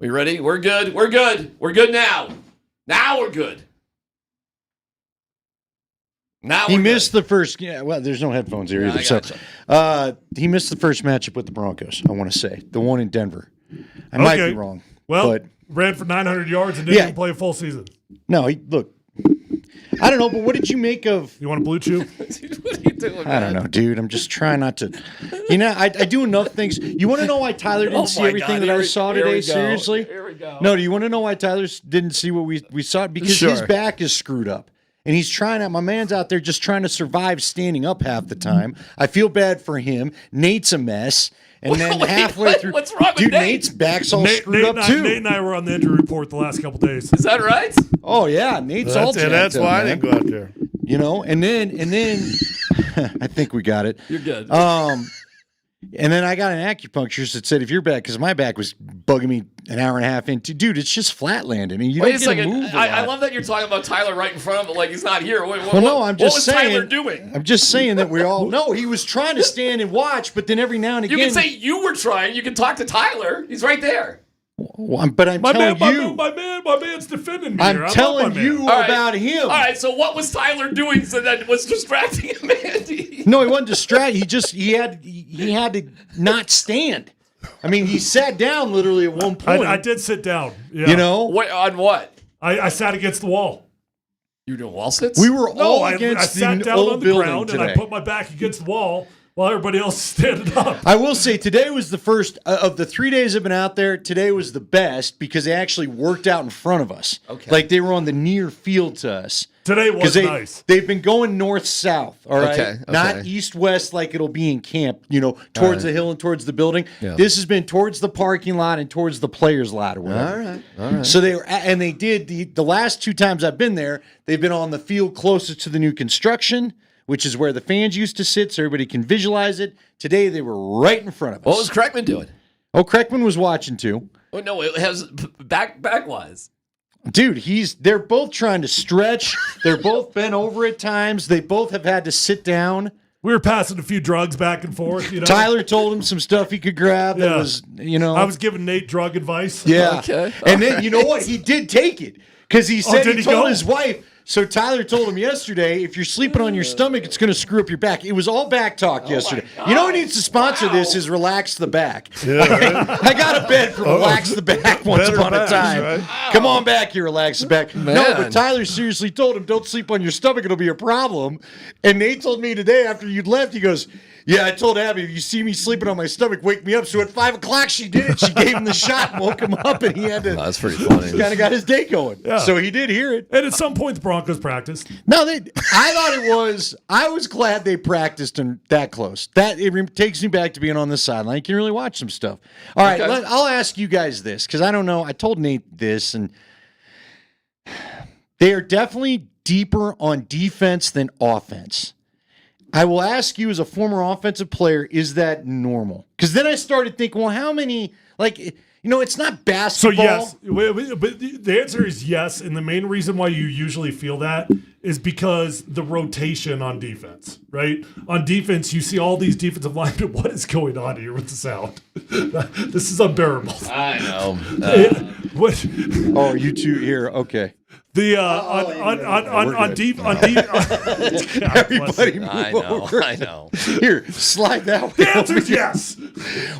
We ready? We're good. We're good now. Now we're good. Now he missed the first. Yeah, well, there's no headphones here either. So, he missed the first matchup with the Broncos. I want to say the one in Denver. I might be wrong. Well, but ran for 900 yards and didn't even play a full season. No, look. I don't know, but what did you make of? You want a blue chew? What are you doing, I don't know, dude. I'm just trying not to. You know, I do enough things. You want to know why Tyler didn't see everything that I saw today? Seriously? Here we go. No, do you want to know why Tyler didn't see what we saw? Because his back is screwed up. And he's trying to, my man's out there just trying to survive standing up half the time. I feel bad for him. Nate's a mess. And then halfway through, what's wrong with dude, Nate? Nate's back's all screwed up too. Nate and I were on the injury report the last couple days. Is that right? Oh yeah, Nate's all jacked and that's up, why man. I didn't go out there. You know, and then I think we got it. You're good. And then I got an acupuncturist that said if your back, because my back was bugging me an hour and a half into, dude, it's just flatland. I mean, you Wait a don't get second. to move a I lot. love that you're talking about Tyler right in front of him, like he's not here. Well, no, I'm just what was saying. Tyler doing? I'm just saying that we all know he was trying to stand and watch, but then every now and You again, can say you were trying. You can talk to Tyler. He's right there. but I'm telling you, my man's defending me. I'm here. I love telling my man. you about him. All right. So what was Tyler doing that was distracting him, Andy? No, he wasn't distracted. He had to not stand. I mean, he sat down literally at one point. I did sit down. Yeah. You know, Wait, on what? I sat against the wall. You were doing wall sits? We were all I against sat the down old on the building ground today. and I put my back against the wall while everybody else is standing up. I will say today was the first of the 3 days I've been out there. Today was the best because they actually worked out in front of us. Okay. Like they were on the near field to us. Today was nice. They've been going north-south, all right? Okay. Not east-west like it'll be in camp, you know, towards the hill and towards the building. Yeah. This has been towards the parking lot and towards the players' lot or whatever. All right. So they did the last 2 times I've been there, they've been on the field closest to the new construction, which is where the fans used to sit so everybody can visualize it. Today they were right in front of us. What was Kreckman doing? Oh, Kreckman was watching too. Oh no, it has backwise. Dude, they're both trying to stretch. They're both bent over at times. They both have had to sit down. We were passing a few drugs back and forth. You know, Tyler told him some stuff he could grab that was, you know. I was giving Nate drug advice. Yeah. Okay. And then, you know what? He did take it because he said did he he told go? his wife. So Tyler told him yesterday, if you're sleeping on your stomach, it's going to screw up your back. It was all back talk yesterday. You know who needs to sponsor this is Relax the Back. Yeah, right? I got a bed for Relax the Back once upon a time. Right? Come on back here, Relax the Back. Man. No, but Tyler seriously told him, don't sleep on your stomach. It'll be a problem. And Nate told me today after you'd left, he goes, yeah, I told Abby, if you see me sleeping on my stomach, wake me up. So at 5 o'clock, she did it. She gave him the shot and woke him up, and he had to. That's pretty funny. Kind of got his day going. Yeah. So he did hear it. And at some point, the Broncos practiced. No, I thought it was. I was glad they practiced and that close. That it takes me back to being on the sideline. You can really watch some stuff. All right, Okay. I'll ask you guys this because I don't know. I told Nate this, and they are definitely deeper on defense than offense. I will ask you as a former offensive player, is that normal? Because then I started thinking, well, how many, like, you know, it's not So basketball. yes, but the answer is yes, and the main reason why you usually feel that is because the rotation on defense, right? On defense, you see all these defensive linemen. What is going on here with the sound? This is unbearable. I know. What? Oh, you two here. Okay. The on deep. Everybody move over. I know. Here, slide that way. The answer is yes.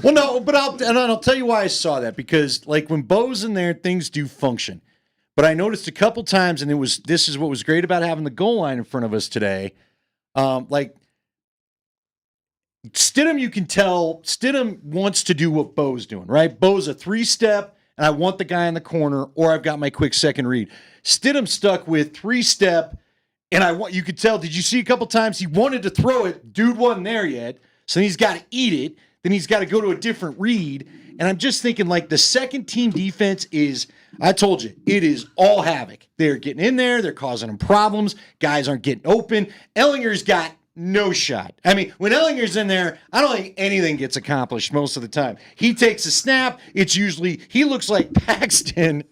Well, no, but I'll tell you why I saw that because like when Bo's in there, things do function. But I noticed a couple times, and this is what was great about having the goal line in front of us today. Like Stidham, you can tell Stidham wants to do what Bo's doing, right? Bo's a 3-step, and I want the guy in the corner, or I've got my quick second read. Stidham stuck with 3-step, and you could tell, did you see a couple times he wanted to throw it? Dude wasn't there yet, so he's got to eat it. Then he's got to go to a different read. And I'm just thinking, like, the second team defense is, I told you, it is all havoc. They're getting in there. They're causing them problems. Guys aren't getting open. Ellinger's got no shot. I mean, when Ellinger's in there, I don't think anything gets accomplished most of the time. He takes a snap. It's usually, he looks like Paxton.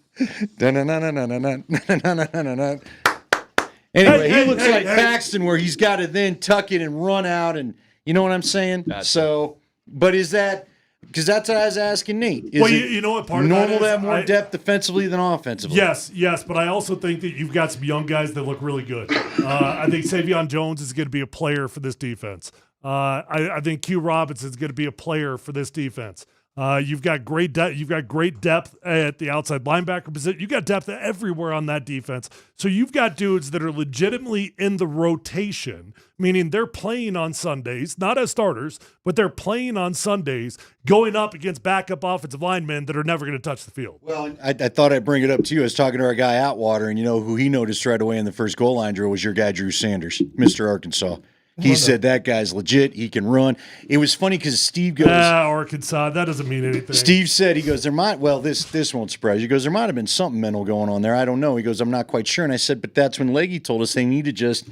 Anyway, he looks like Paxton where he's got to then tuck it and run out, and you know what I'm saying? Gotcha. So, but is that, because that's what I was asking Nate. Is Well, it you know what part of normal that is? to have more depth defensively than offensively? Yes, but I also think that you've got some young guys that look really good. I think Savion Jones is going to be a player for this defense. I think Q Robinson is going to be a player for this defense. You've got great depth. You've got great depth at the outside linebacker position. You got depth everywhere on that defense. So you've got dudes that are legitimately in the rotation, meaning they're playing on Sundays, not as starters, but they're playing on Sundays, going up against backup offensive linemen that are never going to touch the field. Well, I thought I'd bring it up to you. I was talking to our guy Atwater, and you know who he noticed right away in the first goal line drill was your guy Drew Sanders, Mr. Arkansas. He said that guy's legit. He can run. It was funny because Steve goes, Arkansas, that doesn't mean anything. Steve said, he goes, this won't surprise you. He goes, there might have been something mental going on there. I don't know. He goes, I'm not quite sure. And I said, but that's when Leggy told us they need to just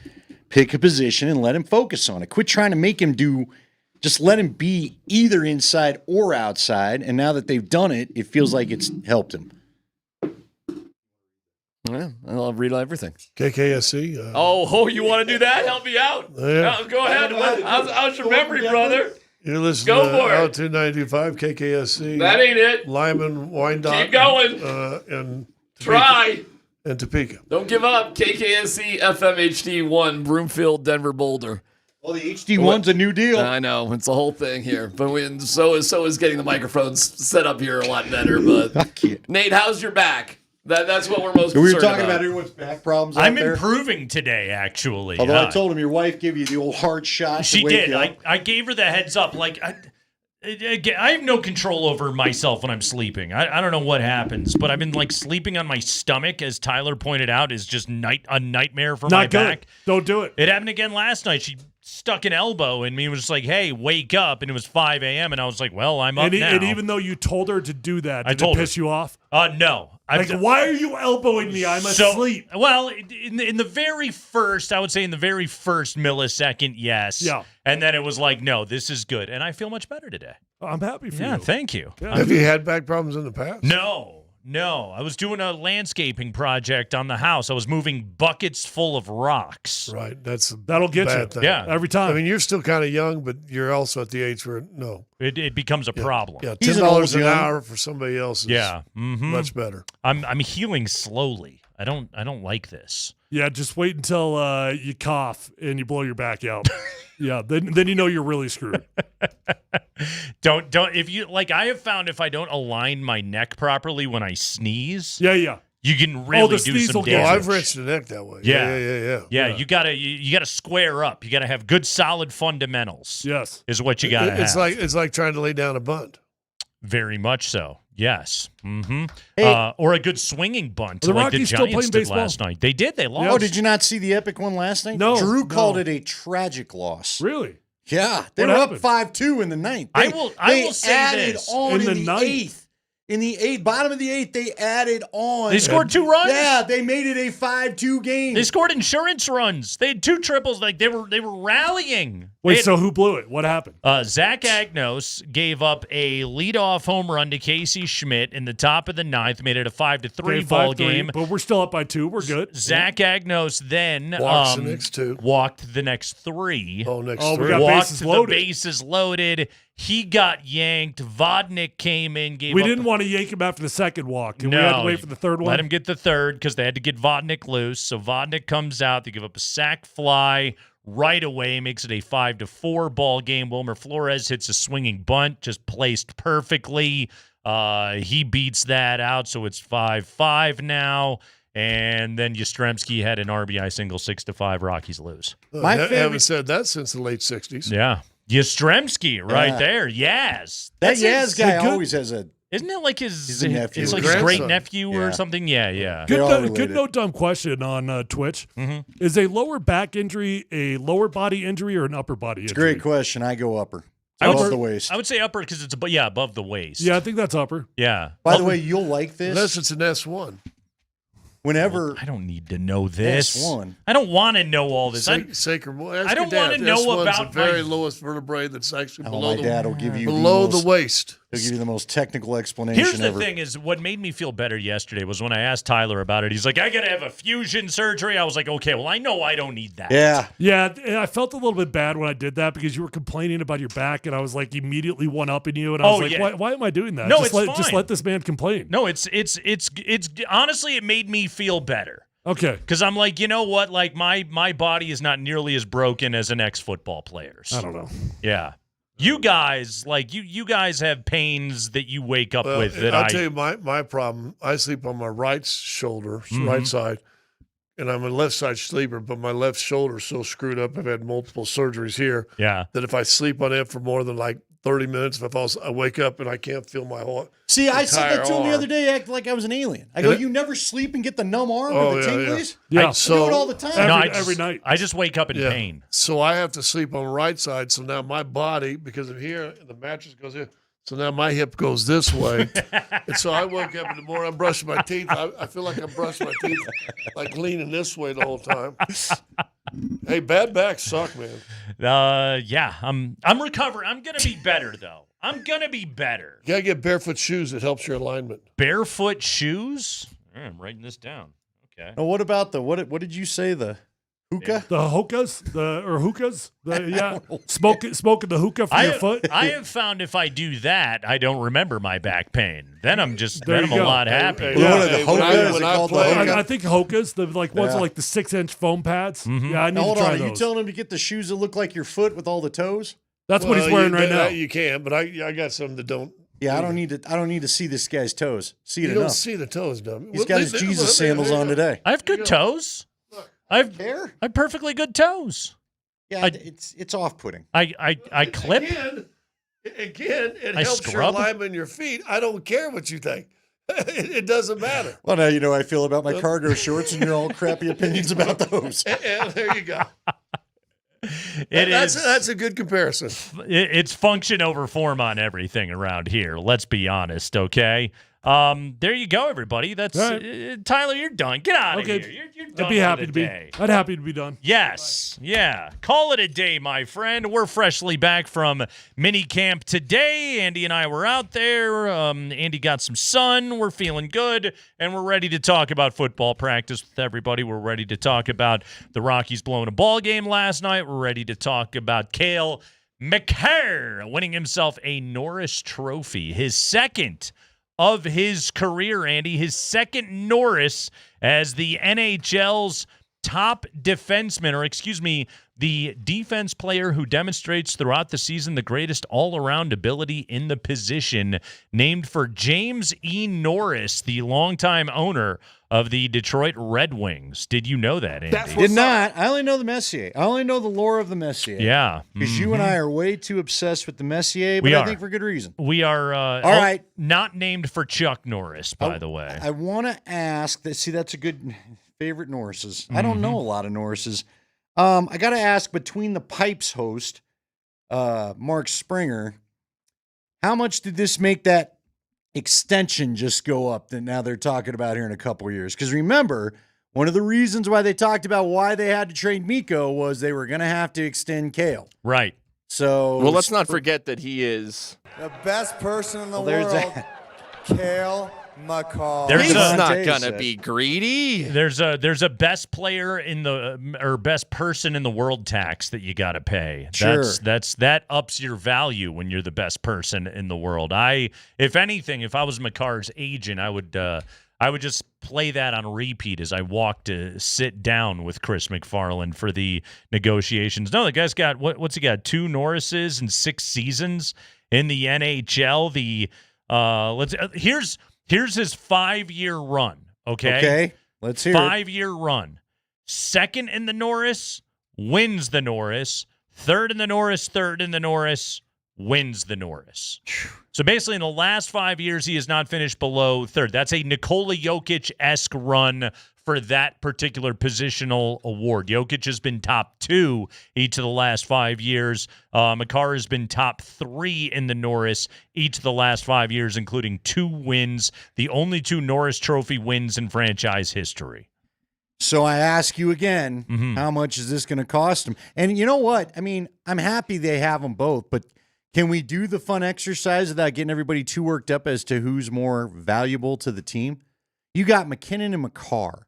pick a position and let him focus on it. Quit trying to make him just let him be either inside or outside. And now that they've done it, it feels like it's helped him. Yeah, I'll read everything. KKSC. You want to do that? Help me out. Yeah. Go ahead. How's your memory, brother? You're listening Go to for it. Altitude 92.5 KKSC. That ain't it. Lyman, Wyandotte. Keep going. And Topeka. Try. And Topeka. Don't give up. KKSC FM HD1, Broomfield, Denver, Boulder. Well, the HD1's a new deal. I know. It's the whole thing here. But so is getting the microphones set up here a lot better. But Nate, how's your back? That's what we're most concerned We were talking about everyone's back problems. I'm out there. improving today, actually. Although I told him your wife gave you the old hard shot. She to wake did. you up. I gave her the heads up. Like, I have no control over myself when I'm sleeping. I don't know what happens, but I've been like sleeping on my stomach, as Tyler pointed out, is just a nightmare for my back. Don't do it. It happened again last night. She stuck an elbow in me and was just like, hey, wake up. And it was 5 a.m. And I was like, well, I'm up now. And even though you told her to do that, did it piss you off? No. Why are you elbowing me? I'm asleep. Well, in the very first, I would say in the very first millisecond, yes. Yeah. And then it was like, no, this is good. And I feel much better today. I'm happy for you. Yeah, thank you. Yeah. Have you had back problems in the past? No. I was doing a landscaping project on the house. I was moving buckets full of rocks. Right. That'll get you. Thing. Yeah. Every time. I mean, you're still kind of young, but you're also at the age where, It becomes a problem. Yeah, He's $10 an an old hour for somebody else is much better. I'm healing slowly. I don't like this. Yeah, just wait until you cough and you blow your back out. Yeah, then you know you're really screwed. Don't if you like. I have found if I don't align my neck properly when I sneeze, yeah, you can really do some damage. I've wrenched the neck that way. Yeah. You gotta square up. You gotta have good solid fundamentals. Yes, is what you gotta have. It's like trying to lay down a bunt. Very much so. Yes. Mm-hmm. Hey. Or a good swinging bunt, The like Rockies the still Giants playing did baseball? last night. They did. They lost. Oh, did you not see the epic one last night? No. Drew called it a tragic loss. Really? Yeah. They What were happened? up 5-2 in the ninth. I will say added this. on In in the the ninth? eighth. In the bottom of the eighth, they added on. They scored 2 runs. Yeah, they made it a 5-2 game. They scored insurance runs. They had 2 triples. Like they were rallying. Wait, so who blew it? What happened? Zach Agnos gave up a leadoff home run to Casey Schmidt in the top of the ninth, made it a 5-3 ball 5-3, game. but we're still up by 2. We're good. Zach Agnos then Walks the next 2. walked the next 3. Oh, next Oh, 3. we got Walked bases the loaded. bases loaded. He got yanked. Vodnik came in, gave We up. didn't want to yank him after the second walk. And No, we had to wait for the third one. Let him get the third because they had to get Vodnik loose. So Vodnik comes out. They give up a sac fly right away, makes it a 5-4 ball game. Wilmer Flores hits a swinging bunt, just placed perfectly. He beats that out, so it's 5-5 now. And then Yastrzemski had an RBI single, 6-5. Rockies lose. I haven't said that since the late 60s. Yeah. Yastrzemski right there. Yaz. That That's Yaz guy always has a. Isn't it like his He's a nephew. It's like His his great grandson. nephew or Yeah. something? Yeah. They're all Good, related. no dumb question on Twitch. Mm-hmm. Is a lower back injury a lower body injury or an upper body It's a injury? great question. I go upper. I would- Above the waist. I would say upper because it's above the waist. Yeah, I think that's upper. Yeah. By the way, you'll like this. Unless it's an S1. whenever I don't need to know this. S1. I don't want to know all this. Sacrum. I don't want to know about the very my. lowest vertebrae that's actually my dad will give you below the waist. He'll give you the most technical explanation Here's the ever. thing: is what made me feel better yesterday was when I asked Tyler about it. He's like, "I gotta have a fusion surgery." I was like, "Okay, well, I know I don't need that." Yeah. And I felt a little bit bad when I did that because you were complaining about your back, and I was like immediately one-upping you, and I was like, why am I doing that? No, Just let this man complain. No, it's honestly, it made me feel better. Okay. Because I'm like, you know what? Like my body is not nearly as broken as an ex-football player's. I don't know. Yeah. You guys, like you guys have pains that you wake up with that I'll tell you my problem. I sleep on my right shoulder, right side, and I'm a left side sleeper, but my left shoulder is so screwed up. I've had multiple surgeries here. Yeah. That if I sleep on it for more than like 30 minutes, I wake up and I can't feel my whole. See, I said that to him arm. the other day, acting like I was an alien. I go, you never sleep and get the numb arm or the tinglies? Yeah. I do it all the time. Every night. I just wake up in pain. So I have to sleep on the right side. So now my body, because of here, the mattress goes here. So now my hip goes this way. And so I wake up in the morning, I'm brushing my teeth. I feel like I'm brushing my teeth, like leaning this way the whole time. Hey, bad backs suck, man. Yeah, I'm recovering. I'm gonna be better though. I'm gonna be better. You gotta get barefoot shoes. It helps your alignment. Barefoot shoes? I'm writing this down. Okay. Now, what about what did you say, the hookah? The hookahs? Hookahs? Smoking the hookah from your foot? I have found if I do that, I don't remember my back pain. Then I'm There a you go. lot happier. I think hookahs, the ones with like the 6-inch foam pads. Yeah, I need Hold to try on, are those. you telling him to get the shoes that look like your foot with all the toes? That's what he's wearing right now. You can, but I got some that don't. Yeah, I don't need to see this guy's toes. See it You enough. don't see the toes, dumb. He's got his Jesus sandals on today. I have good toes. I have perfectly good toes. Yeah, it's off-putting. I clip. Again, it I helps your scrub. alignment in your feet. I don't care what you think. It doesn't matter. Well, now you know how I feel about my cargo shorts, and your all crappy opinions about those. And there you go. That's That's a good comparison. It's function over form on everything around here. Let's be honest, okay? There you go, everybody. That's Tyler. You're done. Get out of here. You're done. I'd be happy for to the be. day. I'd happy to be done. Yes. Yeah. Call it a day, my friend. We're freshly back from mini camp today. Andy and I were out there. Andy got some sun. We're feeling good, and we're ready to talk about football practice with everybody. We're ready to talk about the Rockies blowing a ball game last night. We're ready to talk about Kale Makar winning himself a Norris Trophy, his second of his career, Andy, his second Norris as the NHL's top defenseman, or excuse me, the defense player who demonstrates throughout the season the greatest all-around ability in the position, named for James E. Norris, the longtime owner of the Detroit Red Wings. Did you know that, Andy? Did not. I only know the Messier. I only know the lore of the Messier. Yeah. Because you and I are way too obsessed with the Messier, but We I are. think for good reason. We are all right. Not named for Chuck Norris, by the way. I want to ask that. See, that's a good favorite Norrises. I don't know a lot of Norrises. I got to ask, between the Pipes host, Mark Springer, how much did this make that extension just go up that now they're talking about here in a couple of years? Because remember, one of the reasons why they talked about why they had to trade Miko was they were going to have to extend Kale. Right. So, well, let's not forget that he is the best person in the there's world, that. Kale Makar. He's not gonna be greedy. There's a best player in the or best person in the world tax that you got to pay. Sure. That ups your value when you're the best person in the world. If anything, if I was Makar's agent, I would just play that on repeat as I walk to sit down with Chris McFarland for the negotiations. No, the guy's got what's he got? 2 Norrises in 6 seasons in the NHL. Here's his 5-year run. Okay, let's hear it. 5-year run. Second in the Norris, wins the Norris. Third in the Norris, third in the Norris, wins the Norris. So basically in the last 5 years, he has not finished below third. That's a Nikola Jokic-esque run for that particular positional award. Jokic has been top 2 each of the last 5 years. Makar has been top 3 in the Norris each of the last 5 years, including 2 wins, the only 2 Norris Trophy wins in franchise history. So I ask you again, how much is this going to cost him? And you know what? I mean, I'm happy they have them both, but can we do the fun exercise without getting everybody too worked up as to who's more valuable to the team? You got McKinnon and Makar.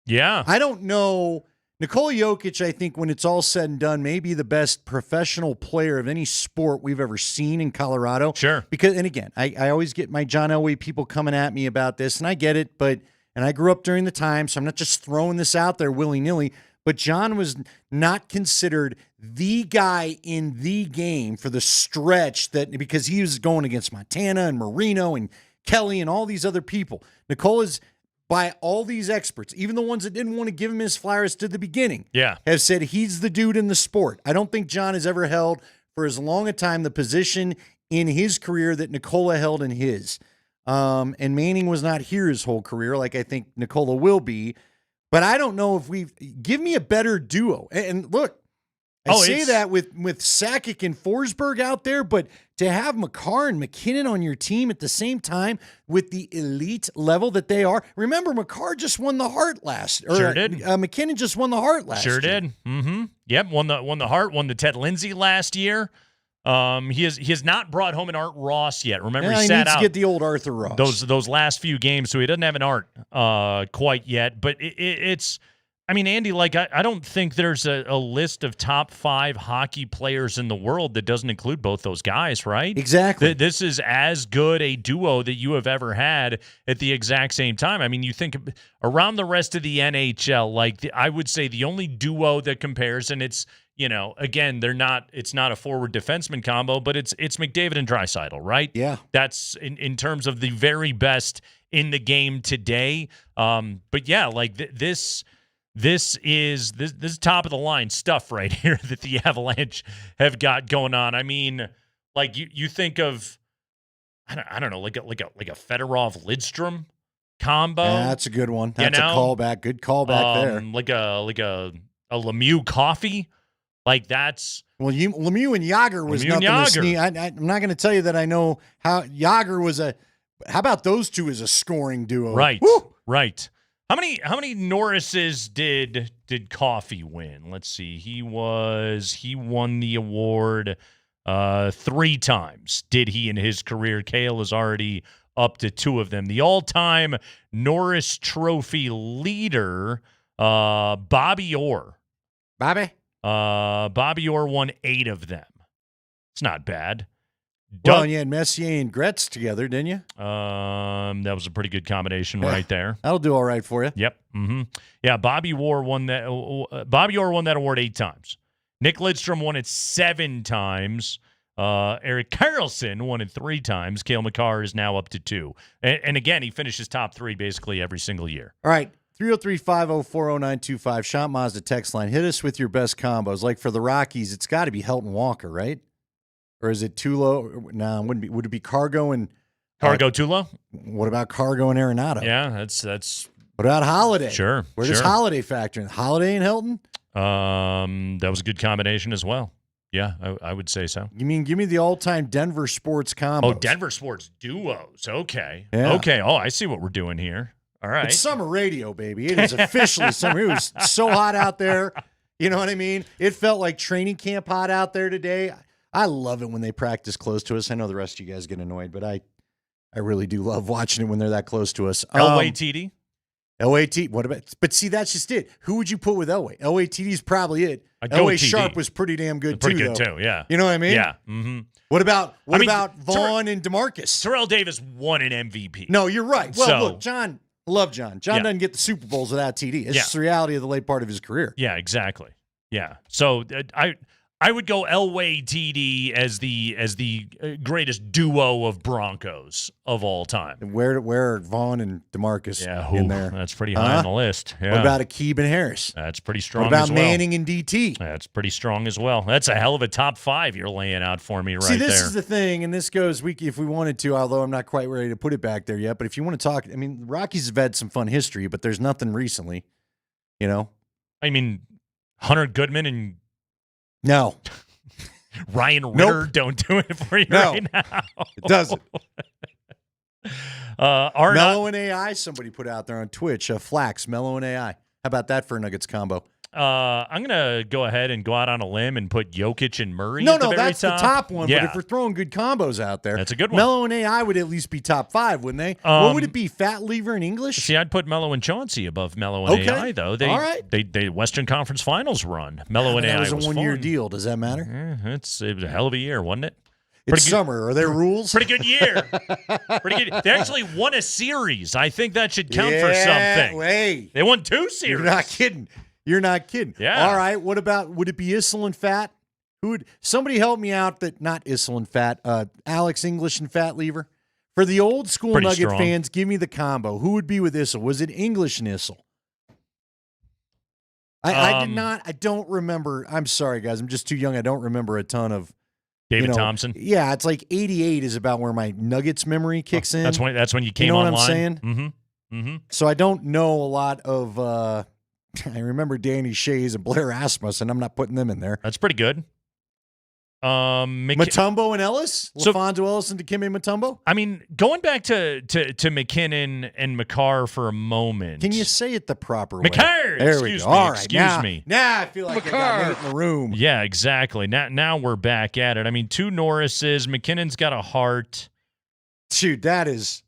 Yeah. I don't know. Nikola Jokic, I think when it's all said and done, may be the best professional player of any sport we've ever seen in Colorado. Sure. Because, and again, I always get my John Elway people coming at me about this, and I get it, and I grew up during the time, so I'm not just throwing this out there willy-nilly, but John was not considered the guy in the game for the stretch because he was going against Montana and Marino and Kelly and all these other people. Nicola's, by all these experts, even the ones that didn't want to give him his flowers to the beginning, have said he's the dude in the sport. I don't think John has ever held for as long a time the position in his career that Nikola held in his. And Manning was not here his whole career like I think Nikola will be. But I don't know if give me a better duo. And look, I say that with Sakic and Forsberg out there, but to have Makar and McKinnon on your team at the same time with the elite level that they are. Remember, Makar just won the Hart Sure did. McKinnon just won the Hart last year. Sure did. Mm-hmm. Yep, won the Hart, won the Ted Lindsay last year. He has not brought home an Art Ross yet. Remember, he sat needs out to get the old Arthur Ross. Those last few games, so he doesn't have an Art quite yet. But it's, I mean, Andy, like I don't think there's a list of top 5 hockey players in the world that doesn't include both those guys, right? Exactly. This is as good a duo that you have ever had at the exact same time. I mean, you think around the rest of the NHL, like I would say the only duo that compares, and it's, you know, again, it's not a forward defenseman combo, but it's McDavid and Draisaitl, right? Yeah. That's in terms of the very best in the game today. But yeah, like this is top of the line stuff right here that the Avalanche have got going on. I mean, like you think of, I don't know, like a Fedorov Lidstrom combo. Yeah, that's a good one. That's a callback. Good callback there. Like a Lemieux Coffee. Like that's Lemieux and Yager was nothing to sneeze. I'm not going to tell you that I know how Yager was how about those two as a scoring duo? Right. Woo! Right. How many Norrises did Coffee win? Let's see. He won the award 3 times. Did he in his career? Kale is already up to 2 of them. The all-time Norris Trophy leader, Bobby Orr. Bobby Orr won 8 of them. It's not bad. Well, you had Messier and Gretz together, didn't you? That was a pretty good combination right there. That'll do all right for you. Yep. Mm-hmm. Yeah, Bobby Orr won that award 8 times. Nick Lidstrom won it 7 times. Erik Karlsson won it 3 times. Kale Makar is now up to 2. And again, he finishes top 3 basically every single year. All right. 303-504-0925, Shop Mazda text line. Hit us with your best combos. Like for the Rockies, it's got to be Helton Walker, right? Or is it Tulo? No, it wouldn't be. Would it be Cargo and Tulo? What about Cargo and Arenado? Yeah, that's. What about Holiday? Sure. Where does Holiday factor in? Holiday and Hilton? That was a good combination as well. Yeah, I would say so. You mean give me the all-time Denver sports combos? Oh, Denver sports duos. Okay. Yeah. Okay. Oh, I see what we're doing here. All right. It's summer radio, baby. It is officially summer. It was so hot out there. You know what I mean? It felt like training camp hot out there today. I love it when they practice close to us. I know the rest of you guys get annoyed, but I really do love watching it when they're that close to us. LATD? LAT. What about? But see, that's just it. Who would you put with Elway? LATD is probably it. Elway Sharp was pretty damn good pretty too. Pretty good too. Yeah. You know what I mean? Yeah. Mm-hmm. What about Vaughn and DeMarcus? Terrell Davis won an MVP. No, you're right. Well, look, John. I love John. John doesn't get the Super Bowls without TD. It's just the reality of the late part of his career. Yeah, exactly. Yeah. So I would go Elway TD as the greatest duo of Broncos of all time. And where are Vaughn and Demarcus in there? That's pretty high on the list. Yeah. What about Akeem and Harris? That's pretty strong. What about as well. Manning and DT? That's pretty strong as well. That's a hell of a top 5 you're laying out for me right there. See, this is the thing, and this goes if we wanted to, although I'm not quite ready to put it back there yet. But if you want to talk, I mean, the Rockies have had some fun history, but there's nothing recently. You know, I mean, Hunter Goodman and no. Ryan Ritter don't do it for you right now. It doesn't. Mello and AI, somebody put out there on Twitch, Flax, Mello and AI. How about that for a Nuggets combo? I'm going to go ahead and go out on a limb and put Jokic and Murray at the very that's top. the top one. Yeah. But if we're throwing good combos out there, that's a good one. Mello and AI would at least be top 5, wouldn't they? What would it be, Fat Lever in English? See, I'd put Mello and Chauncey above Mello and AI, though. All right. They Western Conference Finals run. Mello and AI was a one-year fun. deal. Does that matter? It was a hell of a year, wasn't it? It's summer. Are there rules? Pretty good year. Pretty good. They actually won a series. I think that should count for something. Hey. They won 2 series. You're not kidding. You're not kidding. Yeah. All right. What about, would it be Issel and Fat? Somebody help me out that, not Issel and Fat, Alex English and Fat Lever? For the old school Pretty Nugget strong. fans, give me the combo. Who would be with Issel? Was it English and Issel? I did not. I don't remember. I'm sorry, guys. I'm just too young. I don't remember a ton of David Thompson. Yeah, it's like 88 is about where my Nuggets memory kicks in. That's when you came you know online. what I'm saying? Mm-hmm. Mm-hmm. So I don't know a lot of. I remember Danny Shays and Blair Asmussen. I'm not putting them in there. That's pretty good. Mutombo and Ellis? LaFonso Ellis and Dikembe Mutombo? I mean, going back to McKinnon and Makar for a moment. Can you say it the proper way? Makar! There we go. All right. Excuse me. Now I feel like I got Nate in the room. Yeah, exactly. Now we're back at it. I mean, 2 Norrises. McKinnon's got a heart. Dude, that is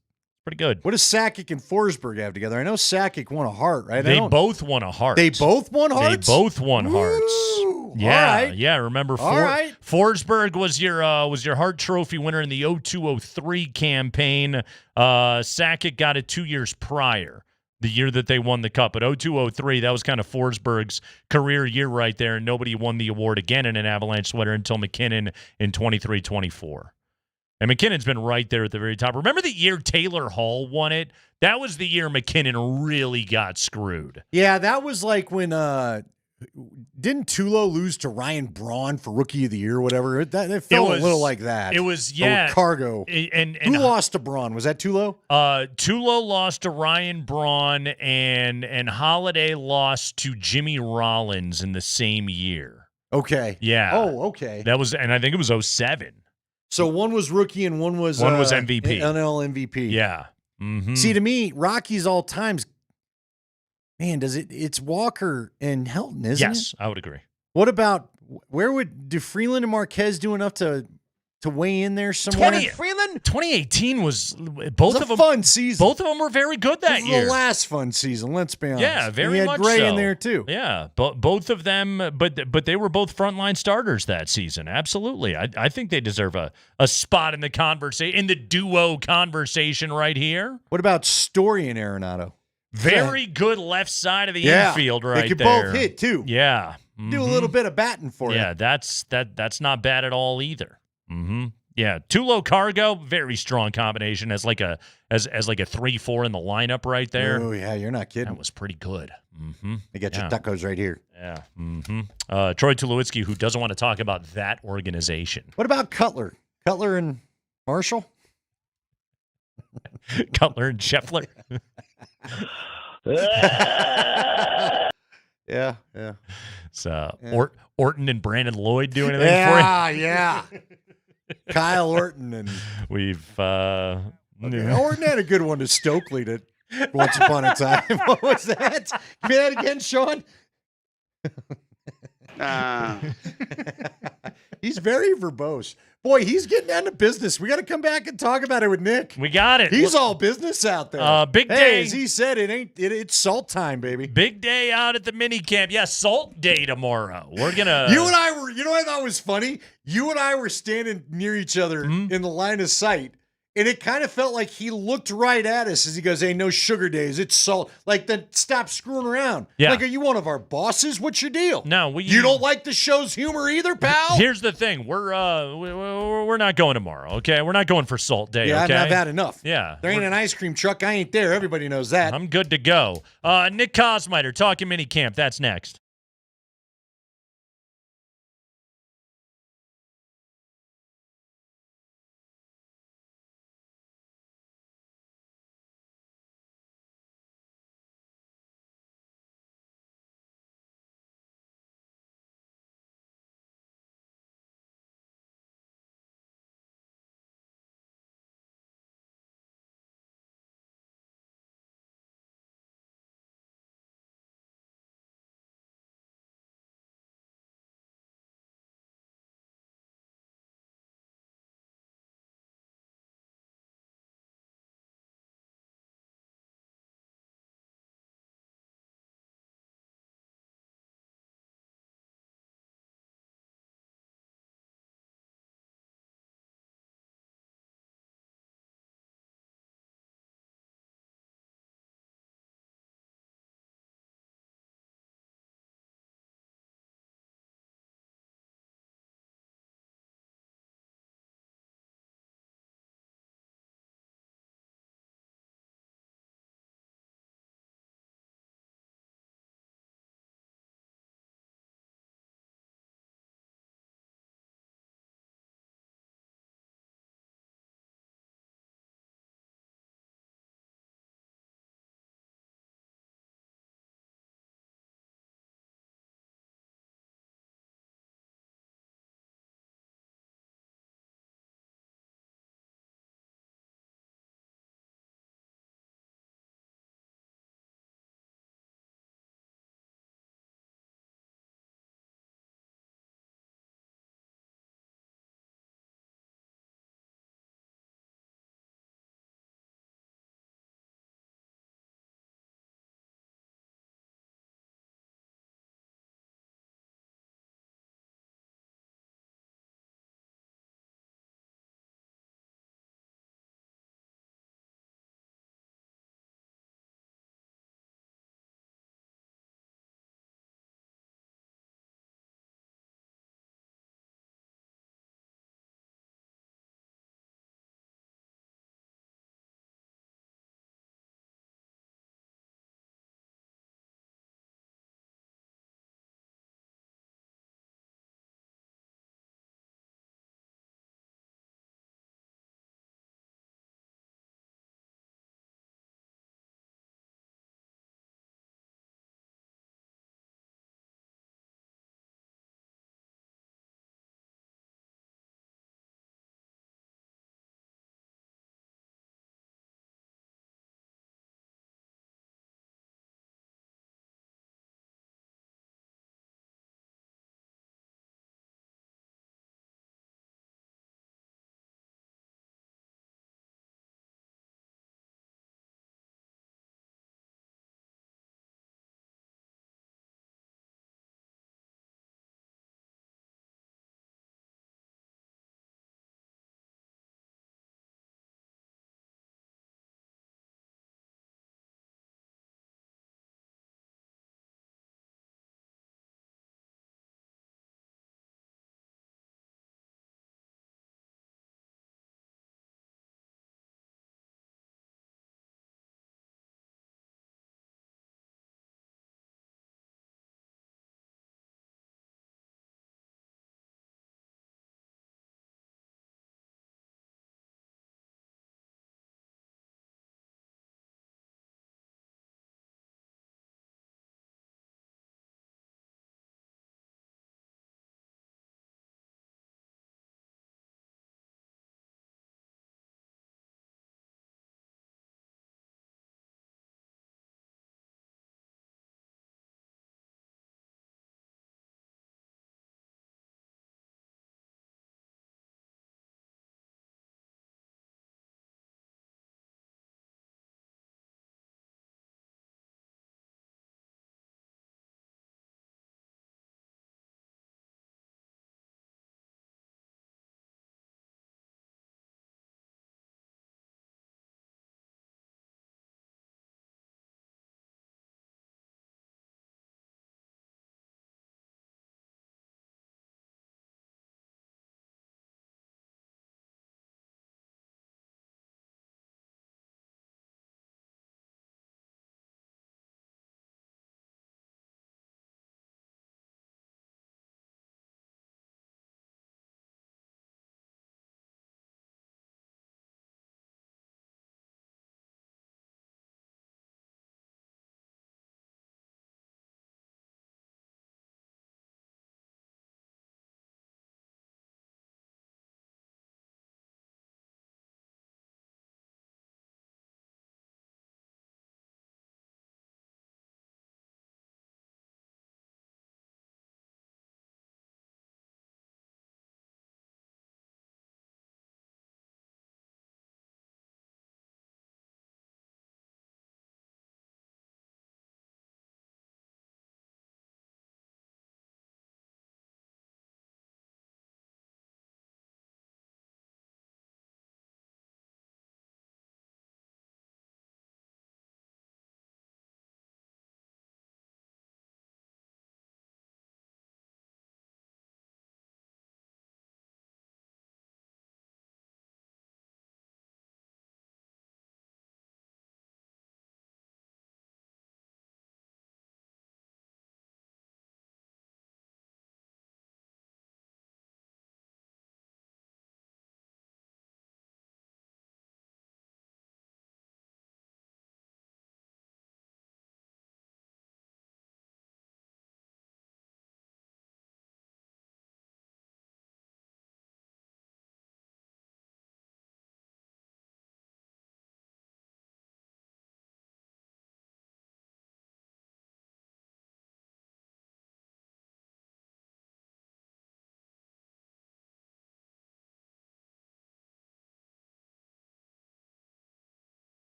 pretty good. What does Sakic and Forsberg have together? I know Sakic won a heart, right? They both won a heart. They both won hearts? They both won hearts. Yeah, all right. Yeah. Remember, Forsberg was your Hart Trophy winner in the 02-03 campaign. Sakic got it 2 years prior, the year that they won the Cup. But 02-03, that was kind of Forsberg's career year right there, and nobody won the award again in an Avalanche sweater until McKinnon in 23-24. And McKinnon's been right there at the very top. Remember the year Taylor Hall won it? That was the year McKinnon really got screwed. Yeah, that was like when didn't Tulo lose to Ryan Braun for Rookie of the Year or whatever? It felt a little like that. It was, yeah. Or Cargo. And who lost to Braun? Was that Tulo? Tulo lost to Ryan Braun, and Holiday lost to Jimmy Rollins in the same year. Okay. Yeah. Oh, okay. That was, and I think it was 07. So one was rookie and one was MVP. NL MVP. Yeah. Mm-hmm. See, to me, Rockies all times, man, it's Walker and Helton, isn't it? Yes, I would agree. What about, do Freeland and Marquez do enough to weigh in there somewhere? 2018 was both of them fun season. Both of them were very good that year. The last fun season, let's be honest. Yeah, very much much Gray so. in there too. Yeah, both of them, but they were both frontline starters that season. Absolutely, I think they deserve a spot in the conversation, in the duo conversation right here. What about Story and Arenado? Very good left side of the infield right there. They could both hit too. Yeah, do a little bit of batting for you. Yeah, that's not bad at all either. Mm-hmm. Yeah, Tulo Cargo, very strong combination as like a 3-4 in the lineup right there. Oh yeah, you're not kidding. That was pretty good. Mm-hmm. They got your tacos right here. Yeah. Mm-hmm. Troy Tulowitzki, who doesn't want to talk about that organization. What about Cutler? Cutler and Marshall? Cutler and Scheffler. Yeah. So Orton and Brandon Lloyd do anything for you? Yeah. Kyle Orton and we've Orton had a good one to Stokely to once upon a time. What was that? Give me that again, Sean. He's very verbose. Boy, he's getting down to business. We got to come back and talk about it with Nick. We got it. He's all business out there. Big day. As he said, it's salt time, baby. Big day out at the mini camp. Yeah, salt day tomorrow. We're gonna. You and I were. You know what I thought was funny? You and I were standing near each other in the line of sight, And it kind of felt like he looked right at us as he goes, hey, no sugar days. It's salt. Like, then stop screwing around. Yeah. Like, are you one of our bosses? What's your deal? No, you don't like the show's humor either, pal? Here's the thing. We're not going tomorrow, okay? We're not going for salt day, Yeah, okay? I've had enough. Yeah. There ain't an ice cream truck. I ain't there. Everybody knows that. I'm good to go. Nick Kosmider, talking minicamp. That's next.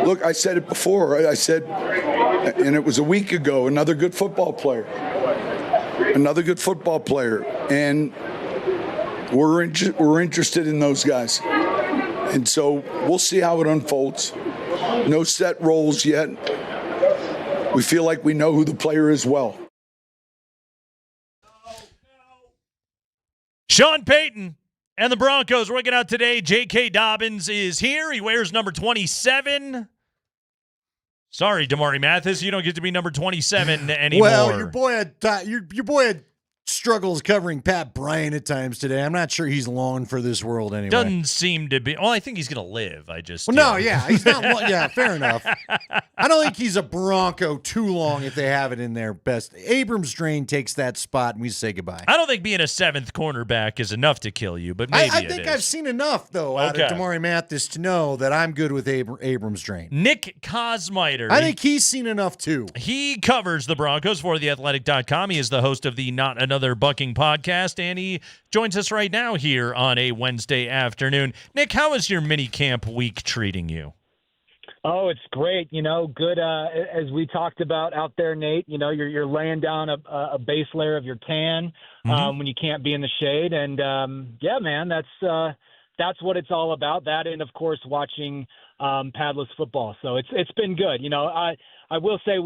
Look, I said it before. I said, and it was a week ago, another good football player. Another good football player. And we're interested in those guys. And so we'll see how it unfolds. No set roles yet. We feel like we know who the player is well. Sean Payton and the Broncos working out today. JK Dobbins is here. He wears number 27. Sorry, Damari Mathis, you don't get to be number 27 anymore. Well, your boy had struggles covering Pat Bryant at times today. I'm not sure he's long for this world anyway. Doesn't seem to be. Well, I think he's going to live. I just. Well, no, yeah, he's not. Yeah, fair enough. I don't think he's a Bronco too long if they have it in their best. Abrams Drain takes that spot, and we say goodbye. I don't think being a seventh cornerback is enough to kill you, but maybe I think I've seen enough though out of Damari Mathis to know that I'm good with Abrams Drain. Nick Kosmider. I think he's seen enough too. He covers the Broncos for theathletic.com. He is the host of the Not Another Bucking podcast, and he joins us right now here on a Wednesday afternoon. Nick, how is your mini camp week treating you? Oh, it's great. Good. As we talked about out there, Nate, you're laying down a base layer of your tan when you can't be in the shade. And yeah, man, that's what it's all about. That, and of course, watching padless football. So it's been good. I will say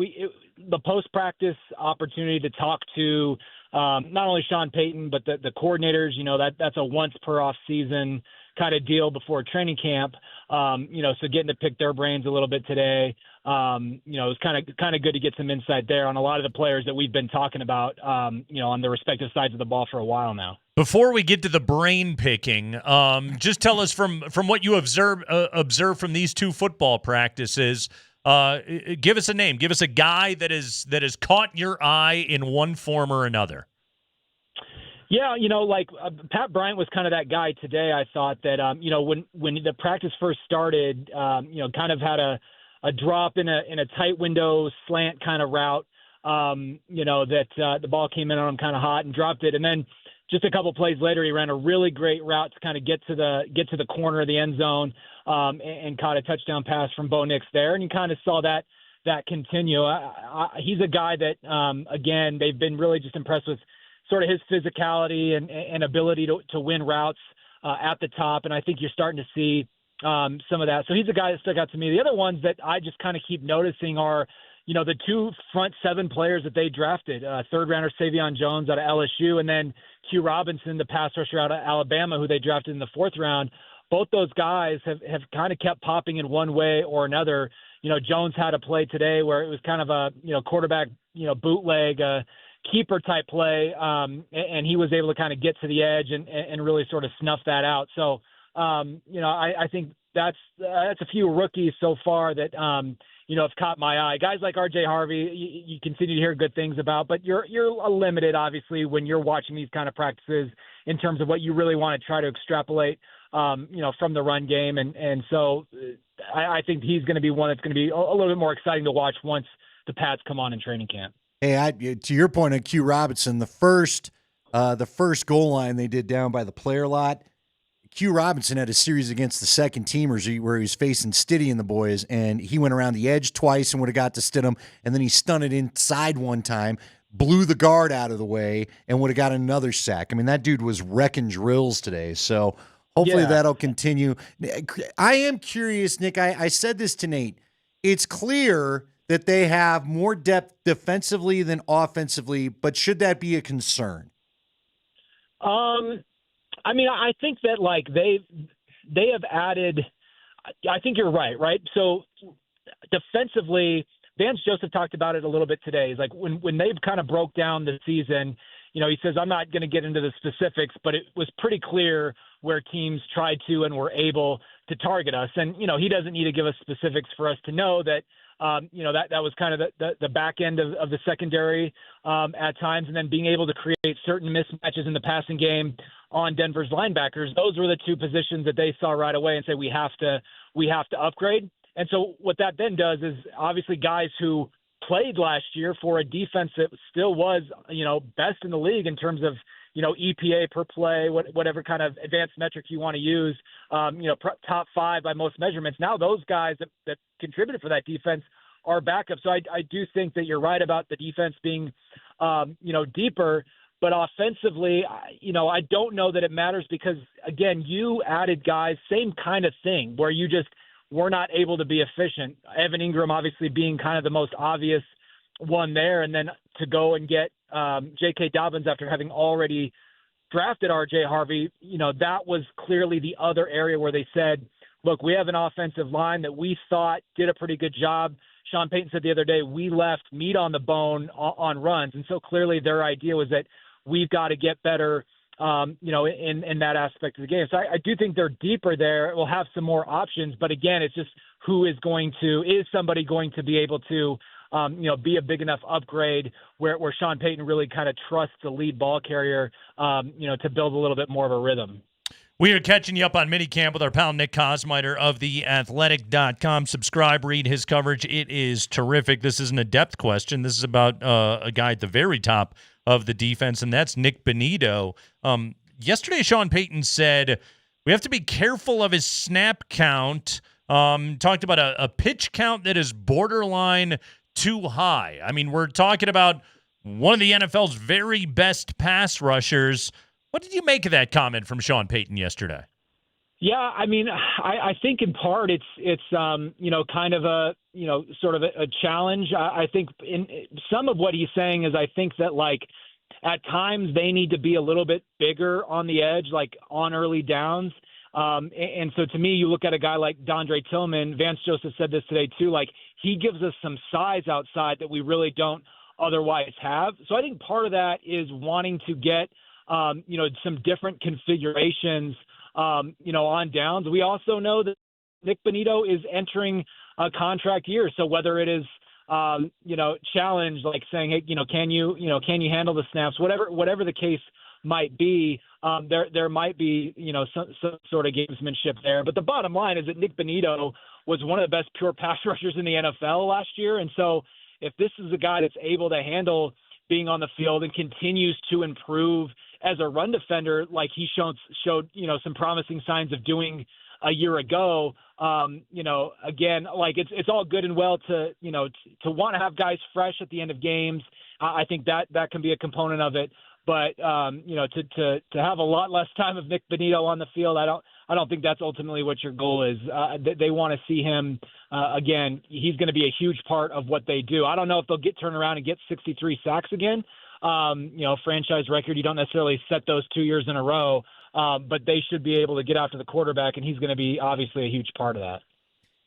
the post-practice opportunity to talk to not only Sean Payton, but the coordinators, that's a once per off season kind of deal before training camp. So getting to pick their brains a little bit today, it was kind of good to get some insight there on a lot of the players that we've been talking about, on the respective sides of the ball for a while now. Before we get to the brain picking, just tell us from what you observe from these two football practices. Give us a name. Give us a guy that has caught your eye in one form or another. Yeah, Pat Bryant was kind of that guy today. I thought that, when the practice first started, kind of had a drop in a tight window slant kind of route, that the ball came in on him kind of hot and dropped it. And then just a couple plays later, he ran a really great route to kind of get to the corner of the end zone and caught a touchdown pass from Bo Nix there. And you kind of saw that continue. He's a guy that, again, they've been really just impressed with sort of his physicality and ability to win routes at the top. And I think you're starting to see some of that. So he's a guy that stuck out to me. The other ones that I just kind of keep noticing are, the two front seven players that they drafted, third rounder Savion Jones out of LSU, and then Q Robinson, the pass rusher out of Alabama, who they drafted in the fourth round. Both those guys have kind of kept popping in one way or another. Jones had a play today where it was kind of a, quarterback, bootleg, keeper type play. And he was able to kind of get to the edge and really sort of snuff that out. So, I think that's a few rookies so far that, have caught my eye. Guys like RJ Harvey, you continue to hear good things about, but you're limited, obviously, when you're watching these kind of practices in terms of what you really want to try to extrapolate, from the run game. And so I think he's going to be one that's going to be a little bit more exciting to watch once the Pats come on in training camp. Hey, to your point on Q Robinson, the first goal line they did down by the player lot, Q Robinson had a series against the second teamers where he was facing Stiddy and the boys, and he went around the edge twice and would have got to Stidham, and then he stunted inside one time, blew the guard out of the way, and would have got another sack. I mean, that dude was wrecking drills today, so hopefully that'll continue. I am curious, Nick, I said this to Nate. It's clear that they have more depth defensively than offensively, but should that be a concern? I think that they have added. I think you're right? So defensively, Vance Joseph talked about it a little bit today. He's like when they've kind of broke down the season, he says, I'm not going to get into the specifics, but it was pretty clear where teams tried to and were able to target us. And, he doesn't need to give us specifics for us to know that, that was kind of the back end of the secondary at times, and then being able to create certain mismatches in the passing game on Denver's linebackers. Those were the two positions that they saw right away and say, we have to upgrade. And so what that then does is obviously guys who played last year for a defense that still was, best in the league in terms of, EPA per play, whatever kind of advanced metric you want to use, top 5 by most measurements. Now those guys that contributed for that defense are backup. So I do think that you're right about the defense being, deeper. But offensively, I don't know that it matters because, again, you added guys, same kind of thing, where you just were not able to be efficient. Evan Ingram obviously being kind of the most obvious one there, and then to go and get JK Dobbins after having already drafted RJ Harvey, that was clearly the other area where they said, look, we have an offensive line that we thought did a pretty good job. Sean Payton said the other day, we left meat on the bone on runs. And so clearly their idea was that we've got to get better, in that aspect of the game. So I do think they're deeper there. We'll have some more options. But again, it's just is somebody going to be able to, be a big enough upgrade where Sean Payton really kind of trusts the lead ball carrier, to build a little bit more of a rhythm. We are catching you up on minicamp with our pal Nick Kosmider of theathletic.com. Subscribe, read his coverage. It is terrific. This isn't a depth question. This is about a guy at the very top of the defense, and that's Nick Bonito. Yesterday, Sean Payton said we have to be careful of his snap count. Talked about a pitch count that is borderline too high. I mean, we're talking about one of the NFL's very best pass rushers. What did you make of that comment from Sean Payton yesterday? Yeah, I mean, I think in part it's kind of a sort of a challenge. I think in some of what he's saying is I think that like at times they need to be a little bit bigger on the edge, like on early downs. And so to me, you look at a guy like Dondre Tillman. Vance Joseph said this today too. Like he gives us some size outside that we really don't otherwise have. So I think part of that is wanting to get some different configurations, on downs. We also know that Nick Bonito is entering a contract year. So whether it is, challenge, like saying, hey, can you handle the snaps, whatever the case might be, there might be, some sort of gamesmanship there. But the bottom line is that Nick Bonito was one of the best pure pass rushers in the NFL last year. And so if this is a guy that's able to handle being on the field and continues to improve as a run defender, like he showed, some promising signs of doing a year ago, again, like it's all good and well to want to have guys fresh at the end of games. I think that can be a component of it. But to have a lot less time of Nick Bonito on the field, I don't think that's ultimately what your goal is. They want to see him again. He's going to be a huge part of what they do. I don't know if they'll turn around and get 63 sacks again. Franchise record. You don't necessarily set those 2 years in a row, but they should be able to get after the quarterback, and he's going to be obviously a huge part of that.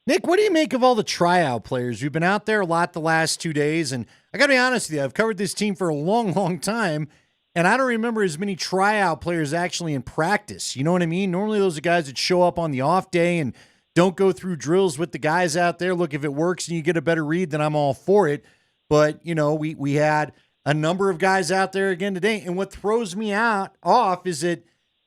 Nick, what do you make of all the tryout players? You've been out there a lot the last 2 days, and I got to be honest with you, I've covered this team for a long, long time, and I don't remember as many tryout players actually in practice. You know what I mean? Normally those are guys that show up on the off day and don't go through drills with the guys out there. Look, if it works and you get a better read, then I'm all for it. But, we had a number of guys out there again today, and what throws me off is that,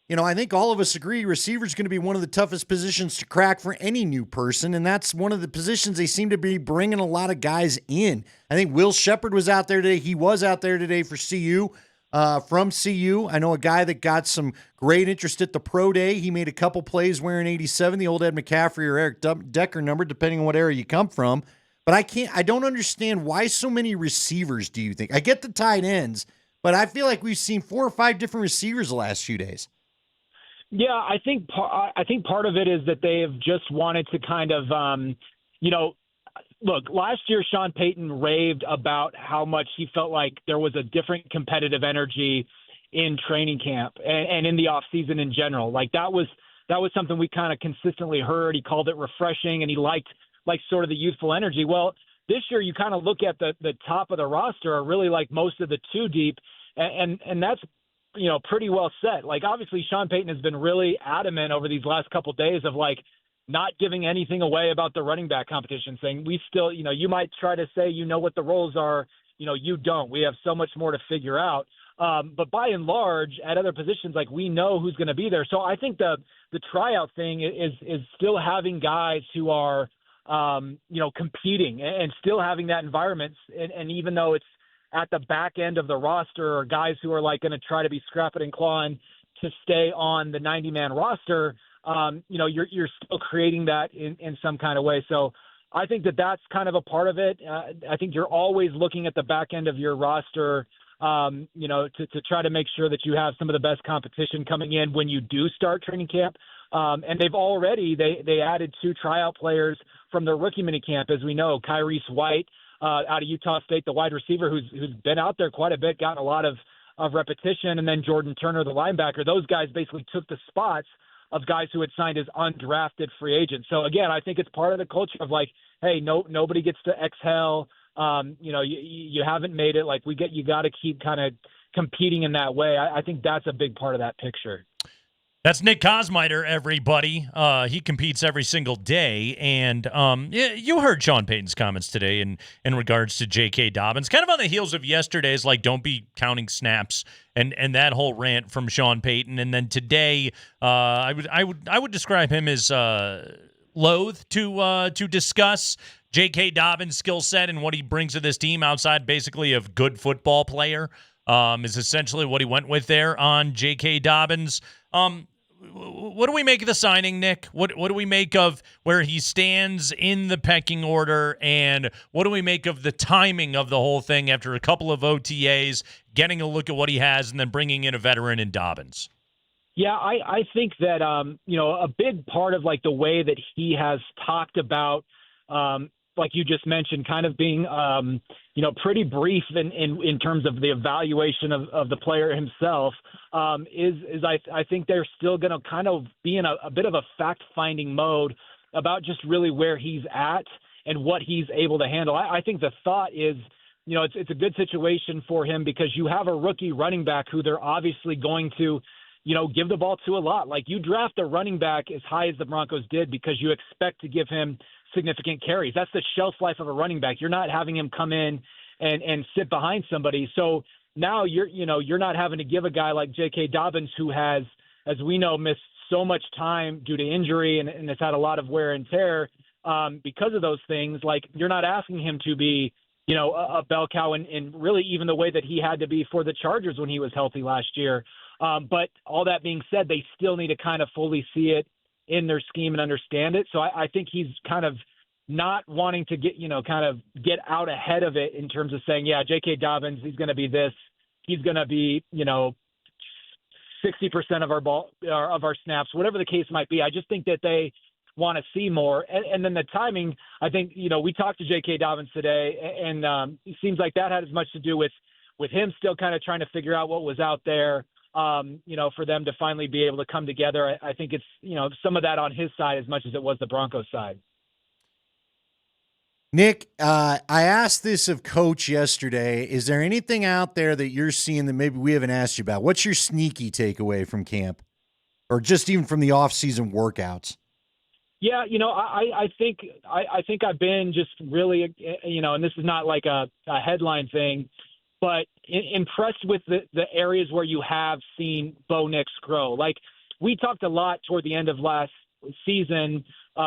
I think all of us agree receiver is going to be one of the toughest positions to crack for any new person, and that's one of the positions they seem to be bringing a lot of guys in. I think Will Shepard was out there today. He was out there today for CU. From CU, I know a guy that got some great interest at the pro day. He made a couple plays wearing 87, the old Ed McCaffrey or Eric Decker number, depending on what area you come from. But I don't understand why so many receivers, do you think? I get the tight ends, but I feel like we've seen 4 or 5 different receivers the last few days. Yeah, I think part of it is that they have just wanted to kind of, look, last year Sean Payton raved about how much he felt like there was a different competitive energy in training camp and in the offseason in general. Like that was something we kind of consistently heard. He called it refreshing, and he liked sort of the youthful energy. Well, this year you kind of look at the top of the roster are really like most of the 2 deep, and that's pretty well set. Like obviously Sean Payton has been really adamant over these last couple of days of like not giving anything away about the running back competition, saying we still, you might try to say what the roles are, you don't. We have so much more to figure out. But by and large, at other positions, like we know who's going to be there. So I think the tryout thing is still having guys who are competing and still having that environment. And even though it's at the back end of the roster are guys who are like going to try to be scrapping and clawing to stay on the 90-man roster, you're still creating that in some kind of way. So I think that's kind of a part of it. I think you're always looking at the back end of your roster, to try to make sure that you have some of the best competition coming in when you do start training camp. And they've already, they added 2 tryout players from their rookie minicamp, as we know, Kyrese White out of Utah State, the wide receiver who's been out there quite a bit, gotten a lot of repetition, and then Jordan Turner, the linebacker. Those guys basically took the spots of guys who had signed as undrafted free agents. So again, I think it's part of the culture of like, hey, nobody gets to exhale. You haven't made it. Like you got to keep kind of competing in that way. I think that's a big part of that picture. That's Nick Kosmider, everybody. He competes every single day. And you heard Sean Payton's comments today in regards to JK Dobbins, kind of on the heels of yesterday's, like, don't be counting snaps and that whole rant from Sean Payton. And then today, I would describe him as loath to discuss JK Dobbins' skill set and what he brings to this team outside basically of good football player, is essentially what he went with there on JK Dobbins. What do we make of the signing, Nick? What do we make of where he stands in the pecking order, and what do we make of the timing of the whole thing after a couple of OTAs, getting a look at what he has, and then bringing in a veteran in Dobbins? Yeah, I think that, a big part of like the way that he has talked about, like you just mentioned, kind of being, pretty brief in terms of the evaluation of the player himself, is I think they're still going to kind of be in a bit of a fact-finding mode about just really where he's at and what he's able to handle. I think the thought is, it's a good situation for him because you have a rookie running back who they're obviously going to, give the ball to a lot. Like you draft a running back as high as the Broncos did because you expect to give him significant carries. That's the shelf life of a running back. You're not having him come in and sit behind somebody. So now you're not having to give a guy like JK Dobbins, who has, as we know, missed so much time due to injury and has had a lot of wear and tear because of those things. Like you're not asking him to be, a bell cow in really even the way that he had to be for the Chargers when he was healthy last year. But all that being said, they still need to kind of fully see it in their scheme and understand it. So I think he's kind of not wanting to get out ahead of it in terms of saying, yeah, JK Dobbins, he's going to be this, he's going to be, 60% of our snaps, whatever the case might be. I just think that they want to see more. And then the timing, I think, we talked to JK Dobbins today, and it seems like that had as much to do with him still kind of trying to figure out what was out there, for them to finally be able to come together. I think it's, some of that on his side as much as it was the Broncos side. Nick, I asked this of Coach yesterday. Is there anything out there that you're seeing that maybe we haven't asked you about? What's your sneaky takeaway from camp, or just even from the off-season workouts? Yeah, I think I've been just really, and this is not like a headline thing, but impressed with the areas where you have seen Bo Nix grow. Like we talked a lot toward the end of last season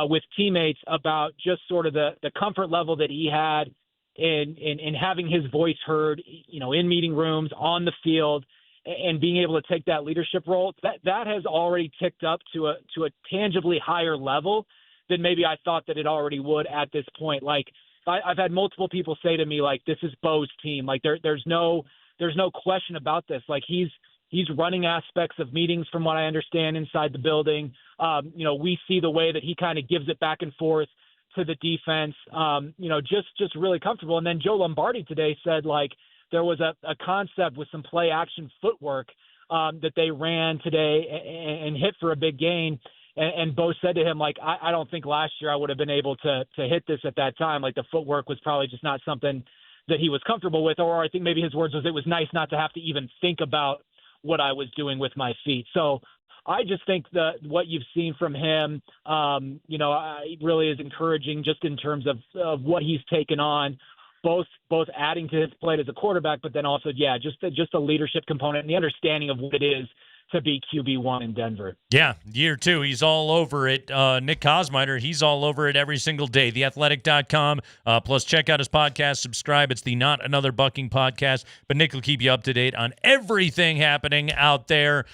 with teammates about just sort of the comfort level that he had in having his voice heard, in meeting rooms, on the field, and being able to take that leadership role. That has already ticked up to a tangibly higher level than maybe I thought that it already would at this point. Like I've had multiple people say to me, like, this is Bo's team. Like there's no question about this. Like he's running aspects of meetings from what I understand inside the building. We see the way that he kind of gives it back and forth to the defense, just really comfortable. And then Joe Lombardi today said, like, there was a concept with some play action footwork that they ran today and hit for a big gain. And Bo said to him, like, I don't think last year I would have been able to hit this at that time. Like the footwork was probably just not something that he was comfortable with. Or I think maybe his words was, it was nice not to have to even think about what I was doing with my feet. So I just think that what you've seen from him, really is encouraging just in terms of what he's taken on, both adding to his plate as a quarterback, but then also, just the leadership component and the understanding of what it is to be QB1 in Denver. Yeah, year 2. He's all over it. Nick Kosmider, he's all over it every single day. TheAthletic.com. Plus, check out his podcast. Subscribe. It's the Not Another Bucking podcast. But Nick will keep you up to date on everything happening out there.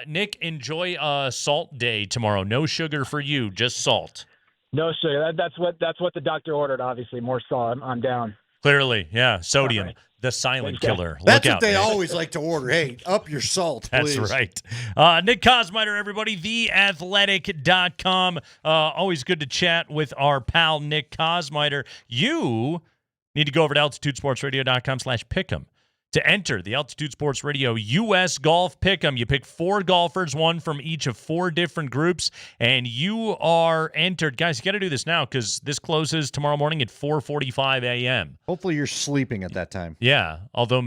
Nick, enjoy salt day tomorrow. No sugar for you, just salt. No sugar. That's what the doctor ordered. Obviously, more salt. I'm down. Clearly, yeah. Sodium, the silent killer. That's Look what out, they Nick. always like to order. Hey, up your salt, please. That's right. Nick Kosmider, everybody, theathletic.com. Always good to chat with our pal Nick Kosmider. You need to go over to altitudesportsradio.com/pick'em to enter the Altitude Sports Radio U.S. Golf Pick'em. You pick 4 golfers, one from each of 4 different groups, and you are entered. Guys, you got to do this now because this closes tomorrow morning at 4:45 a.m. Hopefully you're sleeping at that time. Yeah, although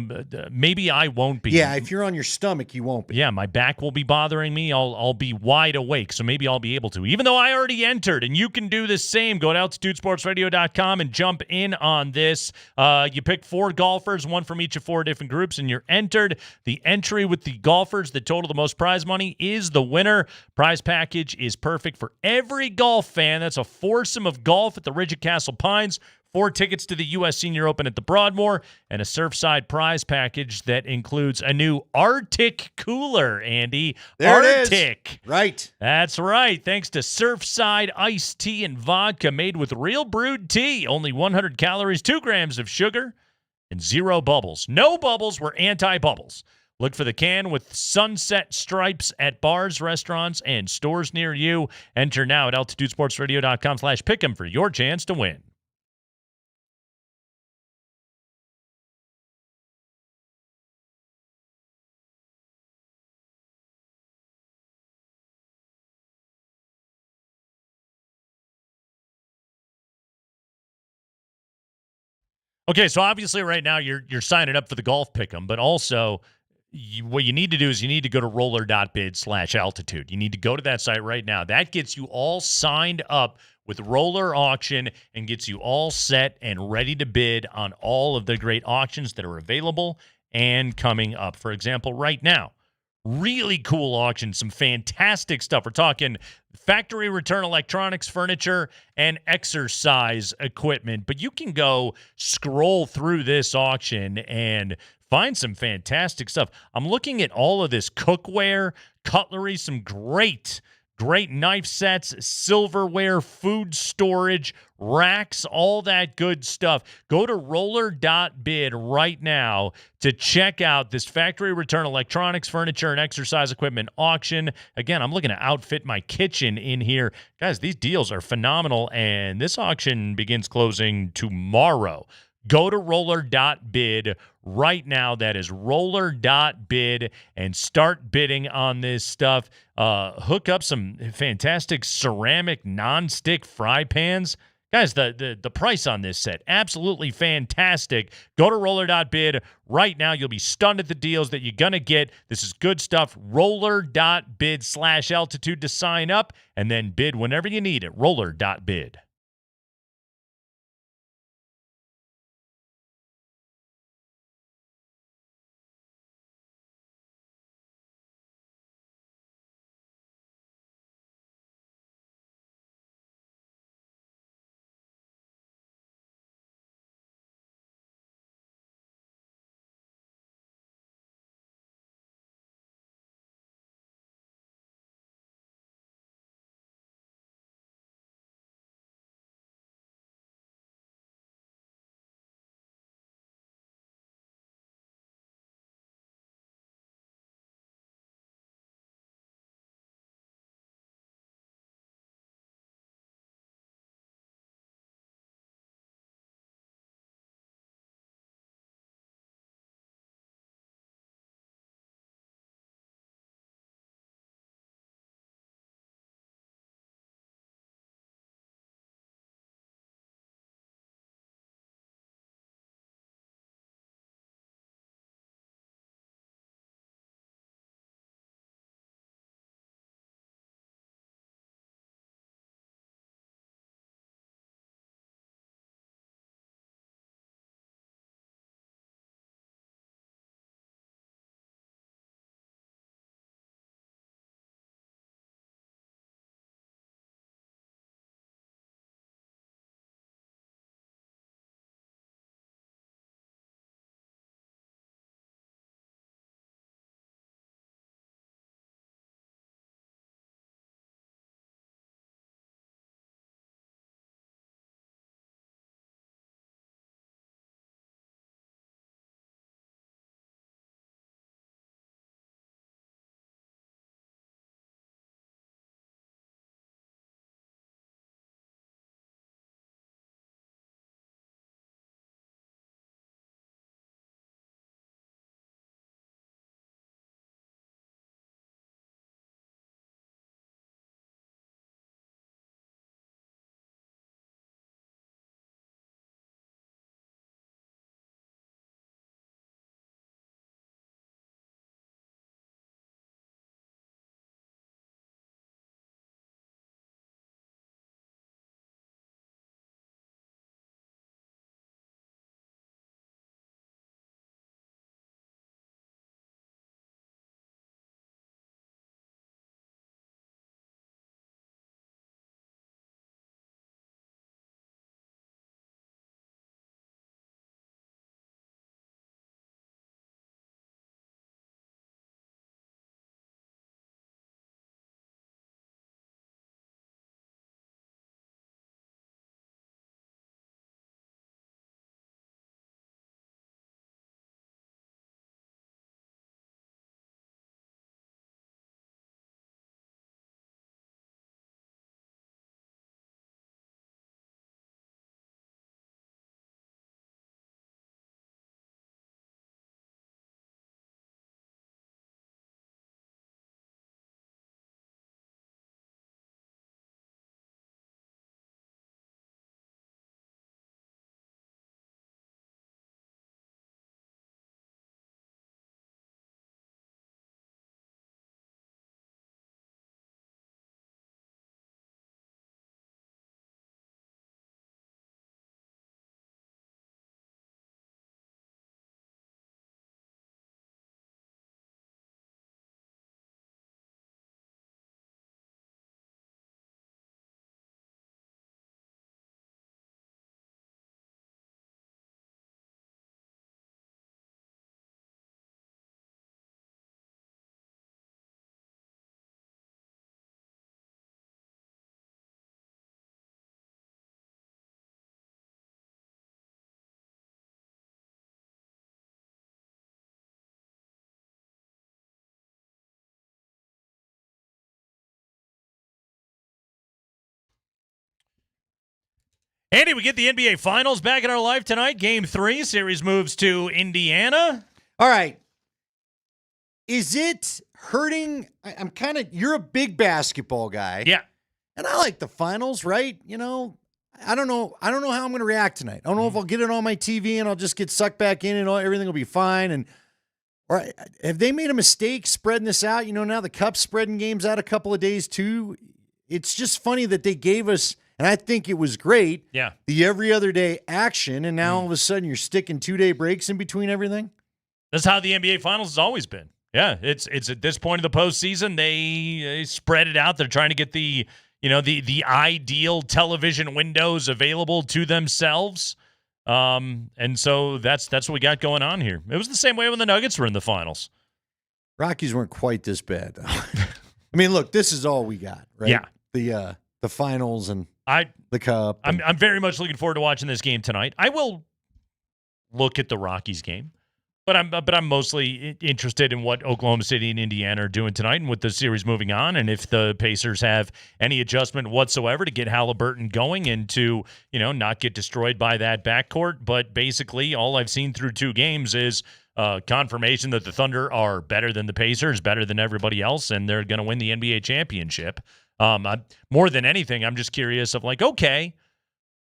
maybe I won't be. Yeah, if you're on your stomach, you won't be. Yeah, my back will be bothering me. I'll be wide awake, so maybe I'll be able to. Even though I already entered, and you can do the same. Go to altitudesportsradio.com and jump in on this. You pick 4 golfers, one from each of 4 different groups, and you're entered. The entry with the golfers that total the most prize money is the winner. Prize package is perfect for every golf fan. That's a foursome of golf at the Ridge at Castle Pines, 4 tickets to the U.S. Senior Open at the Broadmoor, and a Surfside prize package that includes a new Arctic cooler, Andy. There Arctic. it is. Right. That's right. Thanks to Surfside iced tea and vodka made with real brewed tea. Only 100 calories, 2 grams of sugar, and 0 bubbles. No bubbles. We're anti-bubbles. Look for the can with sunset stripes at bars, restaurants, and stores near you. Enter now at altitudesportsradio.com/pick'em for your chance to win. Okay, so obviously right now you're signing up for the golf pick'em, but also what you need to do is you need to go to roller.bid/altitude. You need to go to that site right now. That gets you all signed up with Roller Auction and gets you all set and ready to bid on all of the great auctions that are available and coming up. For example, right now, really cool auction, some fantastic stuff. We're talking factory return electronics, furniture, and exercise equipment. But you can go scroll through this auction and find some fantastic stuff. I'm looking at all of this cookware, cutlery, some great knife sets, silverware, food storage, racks, all that good stuff. Go to roller.bid right now to check out this factory return electronics, furniture, and exercise equipment auction. Again, I'm looking to outfit my kitchen in here. Guys, these deals are phenomenal, and this auction begins closing tomorrow. Go to roller.bid right now. That is roller.bid, and start bidding on this stuff. Hook up some fantastic ceramic nonstick fry pans. Guys, the price on this set, absolutely fantastic. Go to roller.bid right now. You'll be stunned at the deals that you're going to get. This is good stuff. Roller.bid/altitude to sign up, and then bid whenever you need it. Roller.bid. Andy, we get the NBA Finals back in our life tonight. Game 3, series moves to Indiana. All right. Is it hurting? You're a big basketball guy. Yeah. And I like the finals, right? You know, I don't know how I'm going to react tonight. I don't know if I'll get it on my TV and I'll just get sucked back in and everything will be fine. Or have they made a mistake spreading this out? You know, now the Cup's spreading games out a couple of days too. It's just funny that they gave us, and I think it was great, the every other day action, and now all of a sudden you're sticking 2-day breaks in between everything? That's how the NBA Finals has always been. Yeah, it's at this point of the postseason, they spread it out. They're trying to get the ideal television windows available to themselves. And so that's what we got going on here. It was the same way when the Nuggets were in the finals. Rockies weren't quite this bad, though. I mean, look, this is all we got, right? Yeah. The finals and the Cup. I'm very much looking forward to watching this game tonight. I will look at the Rockies game, but I'm mostly interested in what Oklahoma City and Indiana are doing tonight and with the series moving on, and if the Pacers have any adjustment whatsoever to get Halliburton going and to, not get destroyed by that backcourt. But basically, all I've seen through 2 games is confirmation that the Thunder are better than the Pacers, better than everybody else, and they're going to win the NBA championship. More than anything, I'm just curious of okay,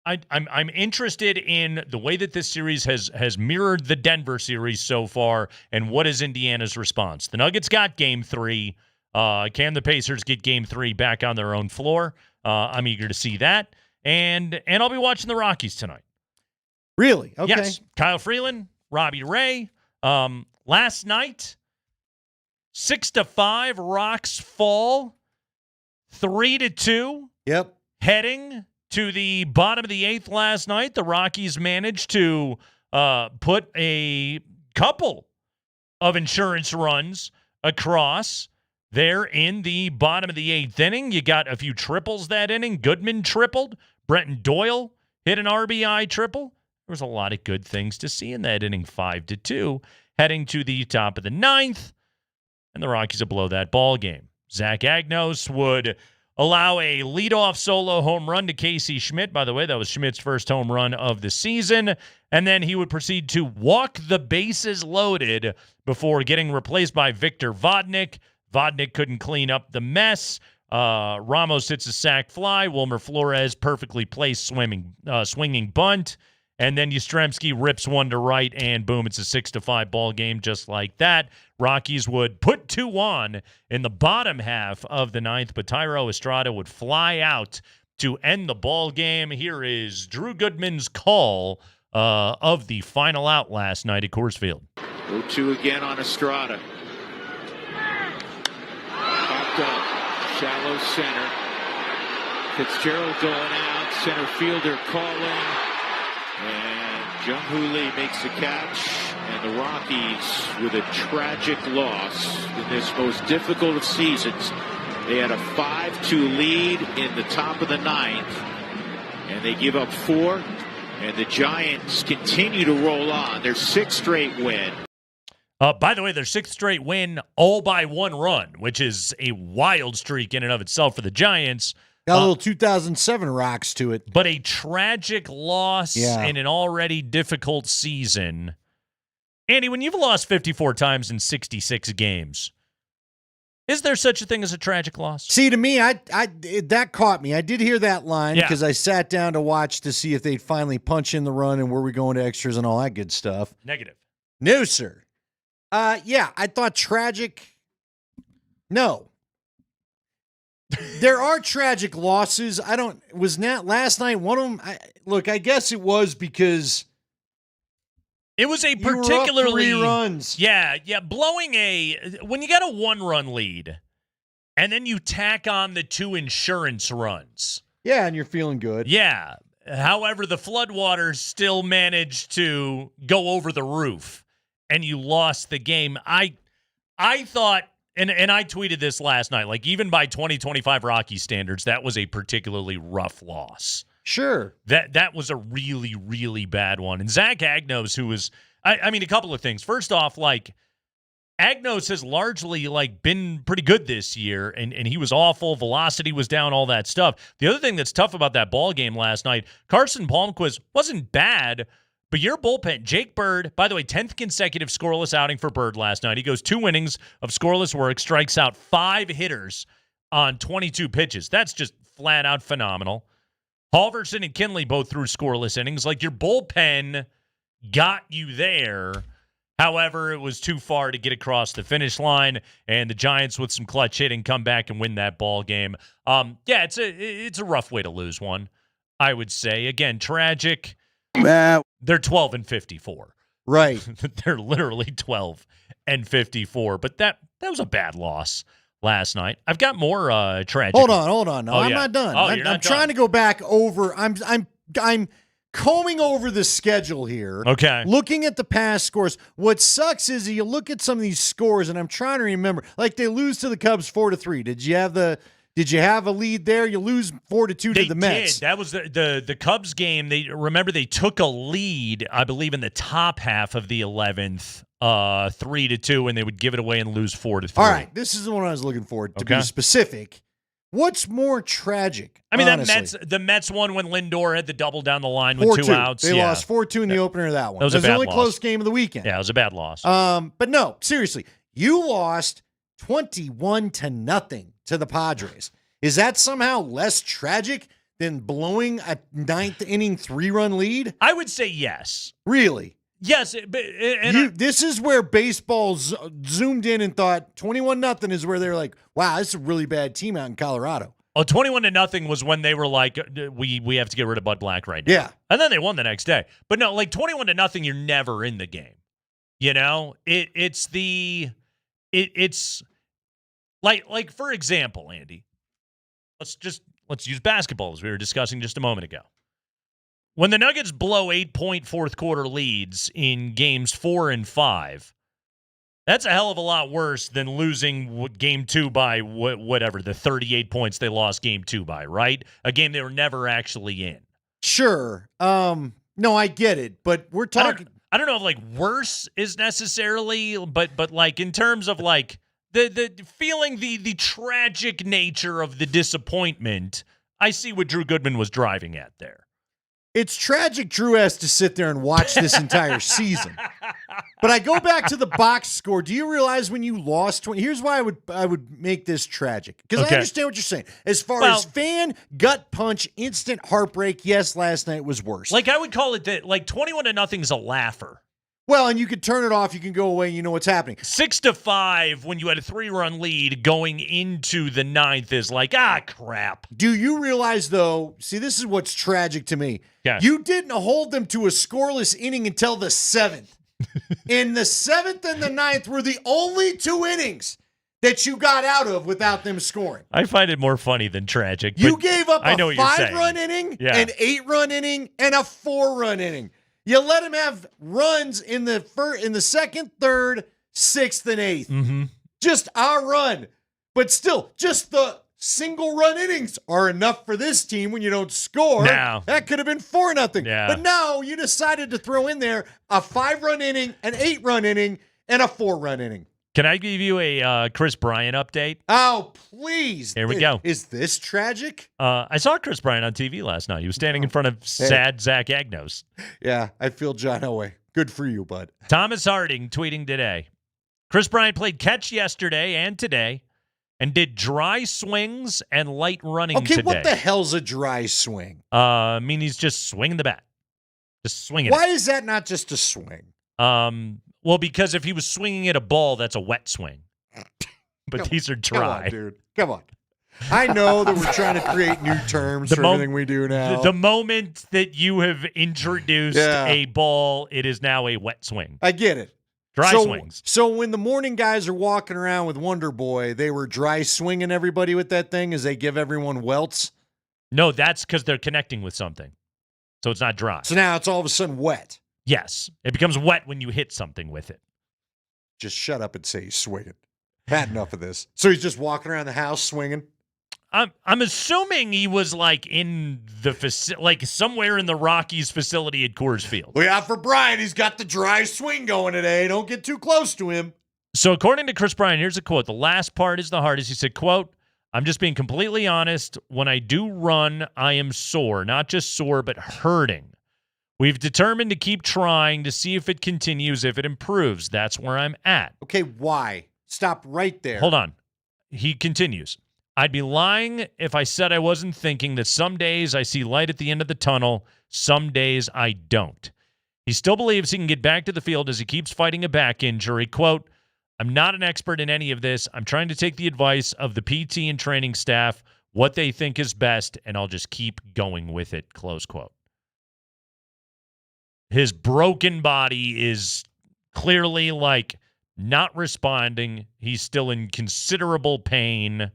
I'm interested in the way that this series has mirrored the Denver series so far, and what is Indiana's response? The Nuggets got Game 3. Can the Pacers get Game 3 back on their own floor? I'm eager to see that, and I'll be watching the Rockies tonight. Really? Okay. Yes. Kyle Freeland, Robbie Ray. Last night, 6-5, Rocks fall 3-2. Yep. Heading to the bottom of the 8th last night, the Rockies managed to put a couple of insurance runs across there in the bottom of the 8th inning. You got a few triples that inning. Goodman tripled. Brenton Doyle hit an RBI triple. There was a lot of good things to see in that inning, 5-2, heading to the top of the 9th, and the Rockies will blow that ball game. Zach Agnos would allow a leadoff solo home run to Casey Schmidt. By the way, that was Schmidt's first home run of the season. And then he would proceed to walk the bases loaded before getting replaced by Victor Vodnik. Vodnik couldn't clean up the mess. Ramos hits a sac fly. Wilmer Flores perfectly placed swinging bunt. And then Yastrzemski rips one to right, and boom, it's a 6-5 ball game just like that. Rockies would put 2 on in the bottom half of the 9th, but Tyro Estrada would fly out to end the ball game. Here is Drew Goodman's call of the final out last night at Coors Field. 0-2 again on Estrada. Popped up, shallow center. Fitzgerald going out, center fielder calling. And Jung-Hoo Lee makes the catch, and the Rockies with a tragic loss in this most difficult of seasons. They had a 5-2 lead in the top of the 9th, and they give up 4, and the Giants continue to roll on. Their 6th straight win. By the way, their 6th straight win all by 1 run, which is a wild streak in and of itself for the Giants. Got a little 2007 rocks to it. But a tragic loss in an already difficult season. Andy, when you've lost 54 times in 66 games, is there such a thing as a tragic loss? See, to me, that caught me. I did hear that line because I sat down to watch to see if they'd finally punch in the run and were we going to extras and all that good stuff. Negative. No, sir. I thought tragic. No. There are tragic losses. Last night one of them? I guess it was because it was a particularly you were up 3 runs. Yeah. Blowing when you got a 1-run lead, and then you tack on the 2 insurance runs. Yeah, and you're feeling good. Yeah. However, the floodwaters still managed to go over the roof, and you lost the game. I thought. And I tweeted this last night, even by 2025 Rockies standards, that was a particularly rough loss. Sure. That was a really, really bad one. And Zach Agnos, who was, a couple of things. First off, Agnos has largely been pretty good this year, and he was awful. Velocity was down, all that stuff. The other thing that's tough about that ball game last night, Carson Palmquist wasn't bad, but your bullpen, Jake Bird, by the way, 10th consecutive scoreless outing for Bird last night. He goes 2 innings of scoreless work, strikes out 5 hitters on 22 pitches. That's just flat out phenomenal. Halverson and Kinley both threw scoreless innings. Your bullpen got you there. However, it was too far to get across the finish line, and the Giants, with some clutch hitting, come back and win that ball game. It's a rough way to lose one, I would say. Again, tragic. They're 12-54. Right. They're literally 12-54. But that was a bad loss last night. I've got more tragic. Hold on. No, Oh, I'm yeah. not done. Oh, you're not I'm trying to go back over. I'm combing over the schedule here. Okay. Looking at the past scores. What sucks is you look at some of these scores, and I'm trying to remember. They lose to the Cubs 4-3. Did you have a lead there? You lose 4-2 to the Mets. That was the Cubs game. They took a lead, I believe, in the top half of the 11th, 3-2, and they would give it away and lose 4-3. All right, this is the one I was looking for. To be specific, what's more tragic? I mean, honestly? the Mets won when Lindor had the double down the line with 2 outs. They lost 4-2 in the opener of that one. That was a bad the only loss. close game of the weekend. Yeah, it was a bad loss. But no, seriously, you lost 21-0 to the Padres. Is that somehow less tragic than blowing a 9th inning 3-run lead? I would say yes. Really? Yes. This is where baseball zoomed in and thought 21-0 is where they're like, wow, this is a really bad team out in Colorado. 21-0 was when they were like, we have to get rid of Bud Black right now. Yeah. And then they won the next day. But no, 21-0, you're never in the game. It's for example, Andy, let's use basketball as we were discussing just a moment ago. When the Nuggets blow 8-point fourth quarter leads in games 4 and 5, that's a hell of a lot worse than losing game 2 by whatever, the 38 points they lost game 2 by, right? A game they were never actually in. Sure. No, I get it, but we're talking. I don't know if worse is necessarily, but in terms of the feeling the tragic nature of the disappointment, I see what Drew Goodman was driving at there. It's tragic Drew has to sit there and watch this entire season. But I go back to the box score. Do you realize when you lost 20? Here's why I would make this tragic. Because I understand what you're saying. As far as fan, gut punch, instant heartbreak, yes, last night was worse. I would call it that 21-0 is a laugher. Well, and you can turn it off. You can go away. And you know what's happening. 6-5 when you had a 3-run lead going into the 9th is crap. Do you realize, though, see, this is what's tragic to me. Yeah. You didn't hold them to a scoreless inning until the 7th. And the 7th and the 9th were the only 2 innings that you got out of without them scoring. I find it more funny than tragic. You gave up a 5-run inning, an 8-run inning, and a 4-run inning. You let him have runs in the second, third, 6th, and 8th. Mm-hmm. Just our run. But still, just the single-run innings are enough for this team when you don't score. Now, that could have been 4-0. Yeah. But no, you decided to throw in there a 5-run inning, an 8-run inning, and a 4-run inning. Can I give you a Chris Bryant update? Oh, please. Here we go. Is this tragic? I saw Chris Bryant on TV last night. He was standing in front of sad Zach Agnos. Yeah, I feel John Elway. Good for you, bud. Thomas Harding tweeting today. Chris Bryant played catch yesterday and today and did dry swings and light running today. Okay, what the hell's a dry swing? I mean, he's just swinging the bat. Just swinging Why is that not just a swing? Well, because if he was swinging at a ball, that's a wet swing. But these are dry. Come on, dude. Come on. I know that we're trying to create new terms for everything we do now. The moment that you have introduced a ball, it is now a wet swing. I get it. Dry swings. So when the morning guys are walking around with Wonder Boy, they were dry swinging everybody with that thing as they give everyone welts? No, that's because they're connecting with something. So it's not dry. So now it's all of a sudden wet. Yes. It becomes wet when you hit something with it. Just shut up and say he's swinging. Had enough of this. So he's just walking around the house swinging? I'm assuming he was in the somewhere in the Rockies facility at Coors Field. Well, yeah, for Brian, he's got the dry swing going today. Don't get too close to him. So according to Chris Bryant, here's a quote. The last part is the hardest. He said, quote, I'm just being completely honest. When I do run, I am sore. Not just sore, but hurting. We've determined to keep trying to see if it continues, if it improves. That's where I'm at. Okay, why? Stop right there. Hold on. He continues. I'd be lying if I said I wasn't thinking that some days I see light at the end of the tunnel, some days I don't. He still believes he can get back to the field as he keeps fighting a back injury. Quote, I'm not an expert in any of this. I'm trying to take the advice of the PT and training staff, what they think is best, and I'll just keep going with it, close quote. His broken body is clearly like not responding. He's still in considerable pain.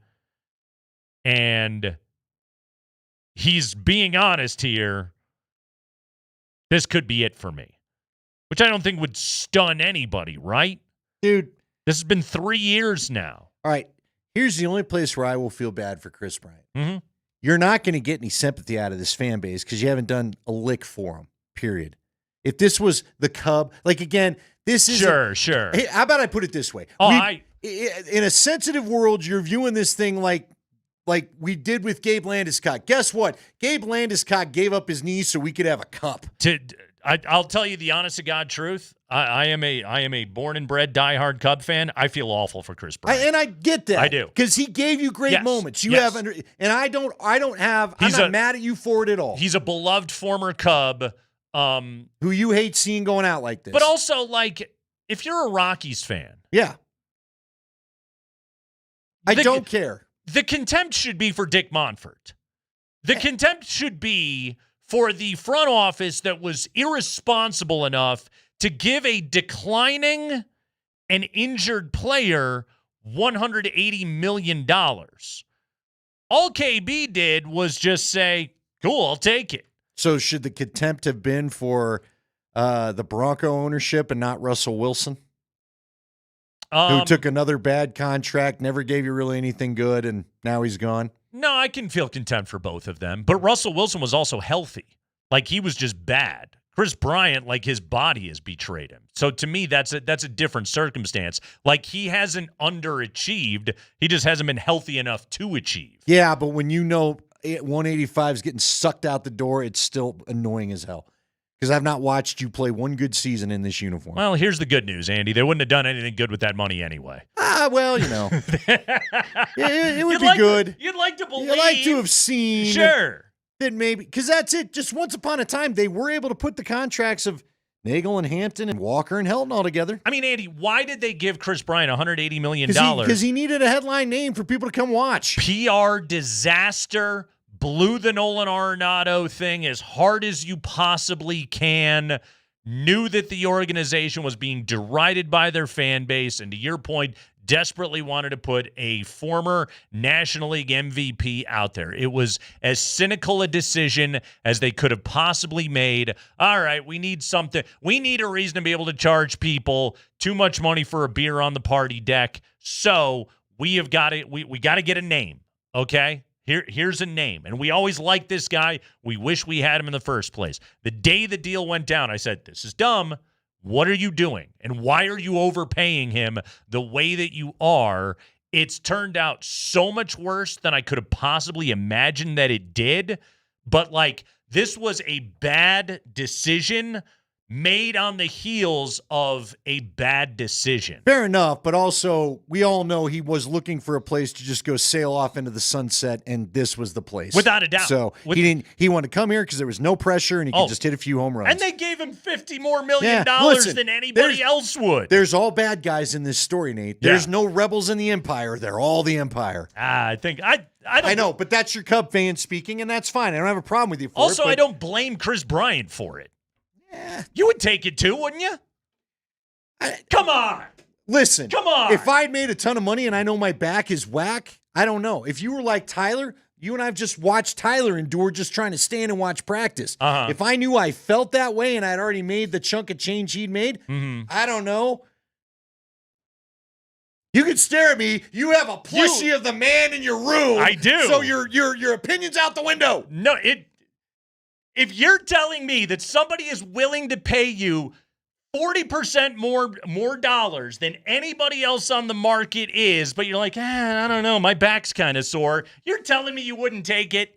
And he's being honest here. This could be it for me, which I don't think would stun anybody, right? Dude. This has been 3 years now. All right. Here's the only place where I will feel bad for Chris Bryant. Mm-hmm. You're not going to get any sympathy out of this fan base because you haven't done a lick for him, period. If this was the Cub, like, again, this is sure. Hey, how about I put it this way? In a sensitive world, you're viewing this thing like we did with Gabe Landeskog. Guess what? Gabe Landeskog gave up his knees so we could have a cup. I'll tell you the honest to God truth. I am a born and bred diehard Cub fan. I feel awful for Chris Bryant, and I get that. I do, because he gave you great moments. You have, and I don't have. I'm not mad at you for it at all. He's a beloved former Cub, who you hate seeing going out like this. But also, like, if you're a Rockies fan, I don't care. The contempt should be for Dick Monfort. The contempt should be for the front office that was irresponsible enough to give a declining and injured player $180 million. All KB did was just say, cool, I'll take it. So should the contempt have been for the Bronco ownership and not Russell Wilson? Who took another bad contract, never gave you really anything good, and now he's gone? No, I can feel contempt for both of them. But Russell Wilson was also healthy. Like, he was just bad. Chris Bryant, like, his body has betrayed him. So to me, that's a different circumstance. Like, he hasn't underachieved. He just hasn't been healthy enough to achieve. Yeah, but when you know 185 is getting sucked out the door, it's still annoying as hell. Because I've not watched you play one good season in this uniform. Well, here's the good news, Andy. They wouldn't have done anything good with that money anyway. Well, you know. it would be good. You'd like to believe. You'd like to have seen. Sure. That maybe, because that's it. Just once upon a time, they were able to put the contracts of Nagel and Hampton and Walker and Helton all together. I mean, Andy, why did they give Chris Bryant $180 million? Because he needed a headline name for people to come watch. PR disaster. Blew the Nolan Arenado thing as hard as you possibly can. Knew that the organization was being derided by their fan base. And to your point, desperately wanted to put a former National League MVP out there. It was as cynical a decision as they could have possibly made. All right, we need something. We need a reason to be able to charge people too much money for a beer on the party deck. So we have got to, we got to get a name, okay? Here's a name. And we always liked this guy. We wish we had him in the first place. The day the deal went down, I said, this is dumb. What are you doing? And why are you overpaying him the way that you are? It's turned out so much worse than I could have possibly imagined that it did. But, like, this was a bad decision made on the heels of a bad decision. Fair enough, but also we all know he was looking for a place to just go sail off into the sunset, and this was the place. Without a doubt. So he wanted to come here because there was no pressure and he could just hit a few home runs. And they gave him $50 more million than anybody else would. There's all bad guys in this story, Nate. There's no rebels in the Empire. They're all the Empire. I think I know, but that's your Cub fan speaking, and that's fine. I don't have a problem with you for also, it. Also, I don't blame Chris Bryant for it. You would take it too, wouldn't you? Come on. Listen. Come on. If I'd made a ton of money and I know my back is whack, I don't know. If you were like Tyler, you and I have just watched Tyler endure just trying to stand and watch practice. If I knew I felt that way and I'd already made the chunk of change he'd made, I don't know. You could stare at me. You have a plushie of the man in your room. I do. So your opinion's out the window. No, If you're telling me that somebody is willing to pay you 40% more dollars than anybody else on the market is, but you're like, I don't know, my back's kind of sore. You're telling me you wouldn't take it?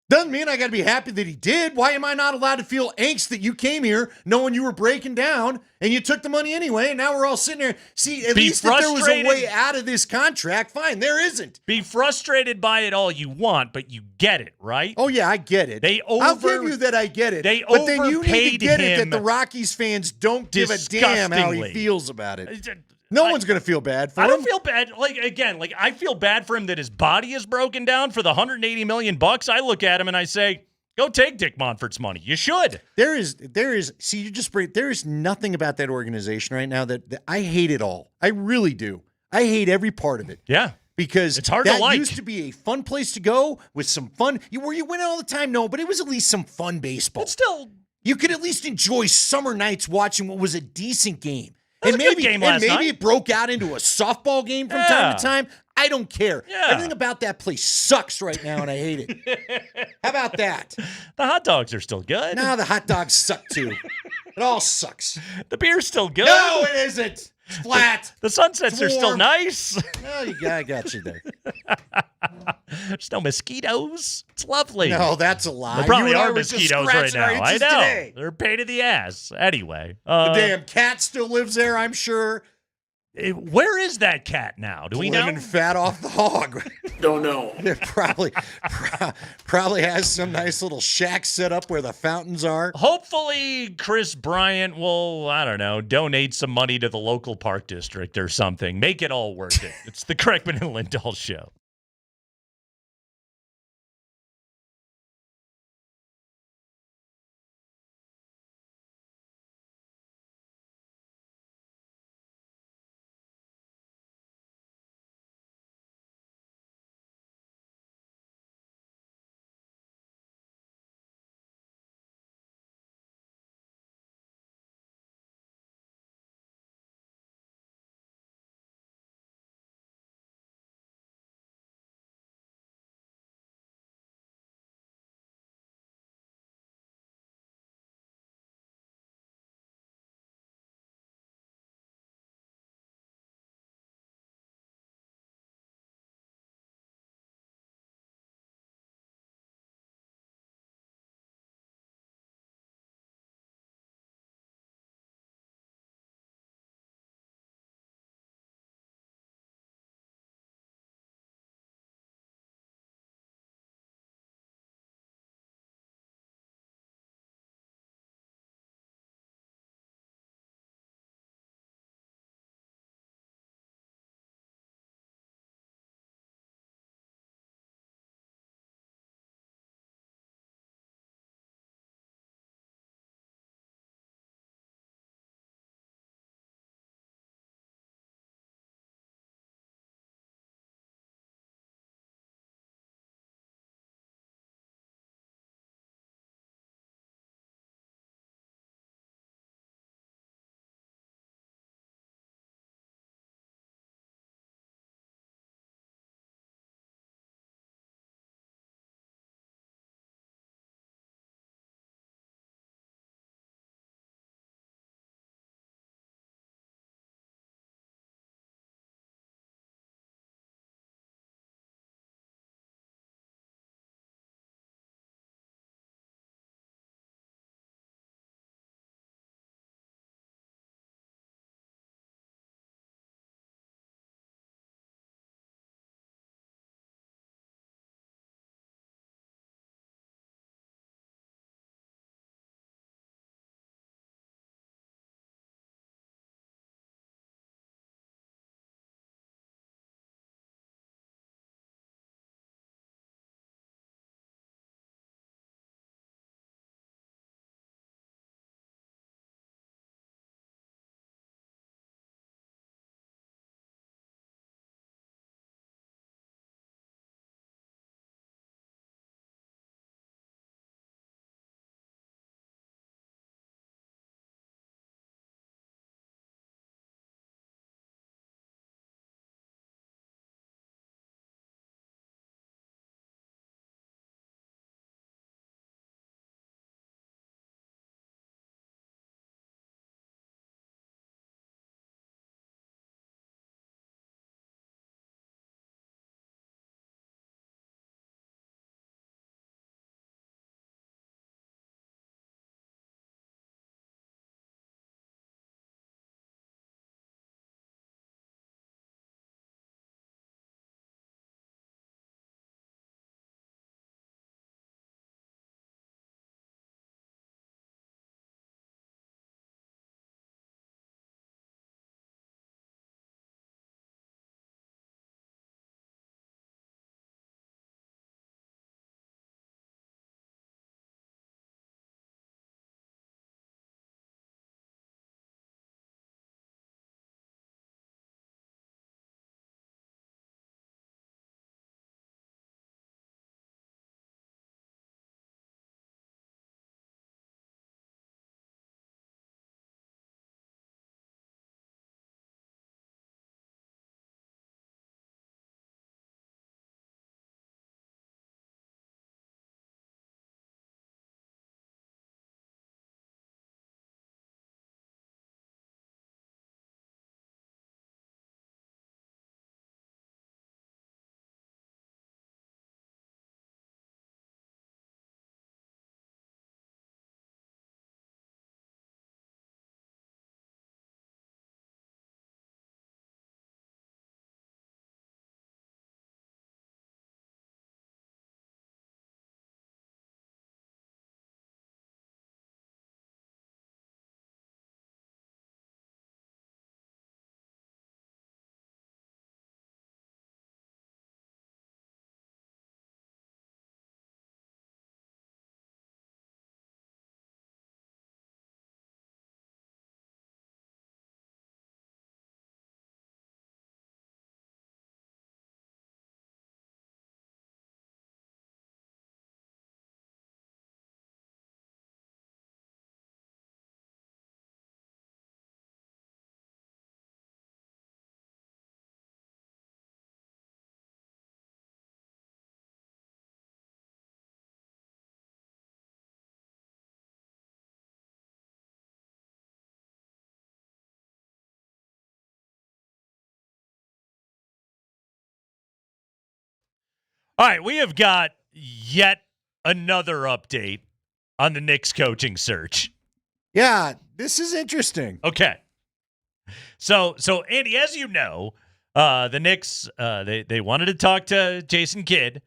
Doesn't mean I got to be happy that he did. Why am I not allowed to feel angst that you came here knowing you were breaking down and you took the money anyway, and now we're all sitting there. See, at least if there was a way out of this contract, fine. There isn't. Be frustrated by it all you want, but you get it, right? Oh, yeah, I get it. I'll give you that I get it. But then you need to get it that the Rockies fans don't give a damn how he feels about it. No one's going to feel bad for him. I don't feel bad. I feel bad for him that his body is broken down for the $180 million. I look at him and I say, go take Dick Monfort's money. You should. There is nothing about that organization right now that I hate it all. I really do. I hate every part of it. Yeah. Because it's hard that to like. Used to be a fun place to go with some fun. Were you winning all the time? No, but it was at least some fun baseball. But still, you could at least enjoy summer nights watching what was a decent game. And maybe it broke out into a softball game from time to time. I don't care. Yeah. Everything about that place sucks right now, and I hate it. How about that? The hot dogs are still good. No, the hot dogs suck too. It all sucks. The beer's still good. No, it isn't. It's flat. The sunsets are still nice. No, I got you there. There's no mosquitoes. It's lovely. No, that's a lie. There probably are mosquitoes right now. I know. Today. They're a pain in the ass. Anyway. The damn cat still lives there, I'm sure. Where is that cat now? Do we know? Living fat off the hog. Don't know. It probably has some nice little shack set up where the fountains are. Hopefully, Chris Bryant will, I don't know, donate some money to the local park district or something. Make it all worth it. It's the Kreckman and Lindahl Show. All right, we have got yet another update on the Knicks coaching search. Yeah, this is interesting. Okay. So Andy, as you know, the Knicks they wanted to talk to Jason Kidd,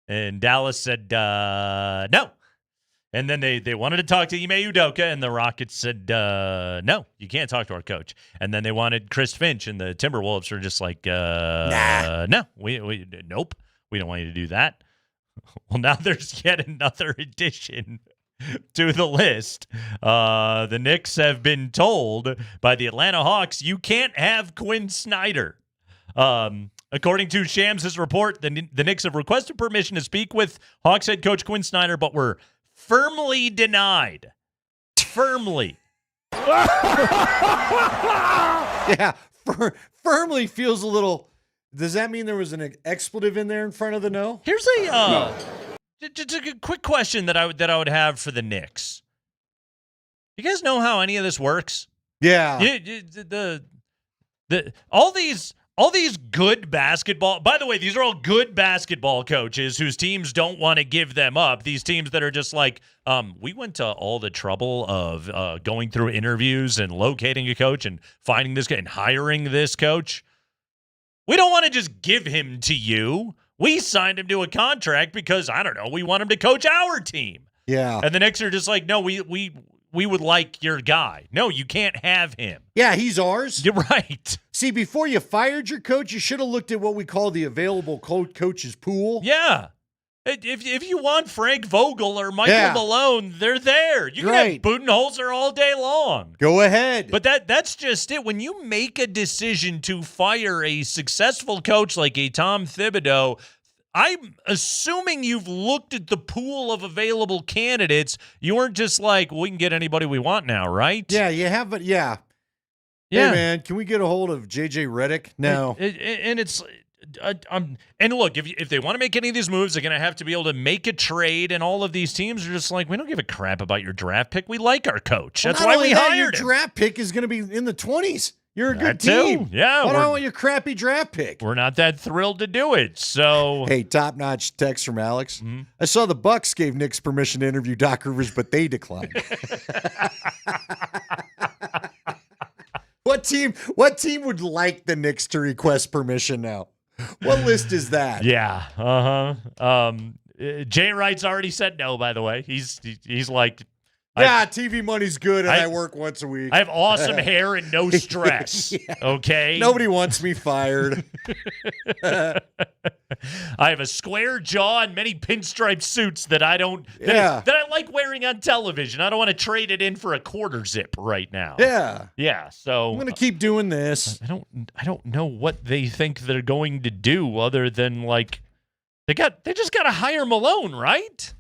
and Dallas said no. And then they wanted to talk to Ime Udoka, and the Rockets said no, you can't talk to our coach. And then they wanted Chris Finch, and the Timberwolves were just like nah. No, we nope, we don't want you to do that. Well, now there's yet another addition to the list. The Knicks have been told by the Atlanta Hawks, you can't have Quinn Snyder. According to Shams' report, the Knicks have requested permission to speak with Hawks head coach Quinn Snyder, but were firmly denied. Firmly. Yeah, firmly feels a little... Does that mean there was an expletive in there in front of the no? Here's a just a quick question that I would have for the Knicks. You guys know how any of this works? Yeah. All these good basketball. By the way, these are all good basketball coaches whose teams don't want to give them up. These teams that are just like, we went to all the trouble of going through interviews and locating a coach and finding this guy and hiring this coach. We don't want to just give him to you. We signed him to a contract because, I don't know, we want him to coach our team. Yeah. And the Knicks are just like, no, we would like your guy. No, you can't have him. Yeah, he's ours. You're right. See, before you fired your coach, you should have looked at what we call the available coaches pool. Yeah. If you want Frank Vogel or Michael Malone, they're there. You can have Budenholzer all day long. Go ahead. But that's just it. When you make a decision to fire a successful coach like a Tom Thibodeau, I'm assuming you've looked at the pool of available candidates. You weren't just like, we can get anybody we want now, right? Yeah, you have, but yeah. Yeah. Hey, man, can we get a hold of JJ Redick? No. And it's... and look, if they want to make any of these moves, they're going to have to be able to make a trade, and all of these teams are just like, we don't give a crap about your draft pick. We like our coach. That's why we hired him. Your draft pick is going to be in the 20s. You're a good That team. too. Yeah. Why don't I want your crappy draft pick? We're not that thrilled to do it. So, hey, top-notch text from Alex. Mm-hmm. I saw the Bucks gave Knicks permission to interview Doc Rivers, but they declined. What team would like the Knicks to request permission now? What list is that? Yeah. Jay Wright's already said no, by the way. He's like, yeah, TV money's good, and I work once a week. I have awesome hair and no stress. Yeah. Okay? Nobody wants me fired. I have a square jaw and many pinstripe suits that I don't that I like wearing on television. I don't want to trade it in for a quarter zip right now. Yeah. Yeah. So I'm gonna keep doing this. I don't know what they think they're going to do other than like they just gotta hire Malone, right?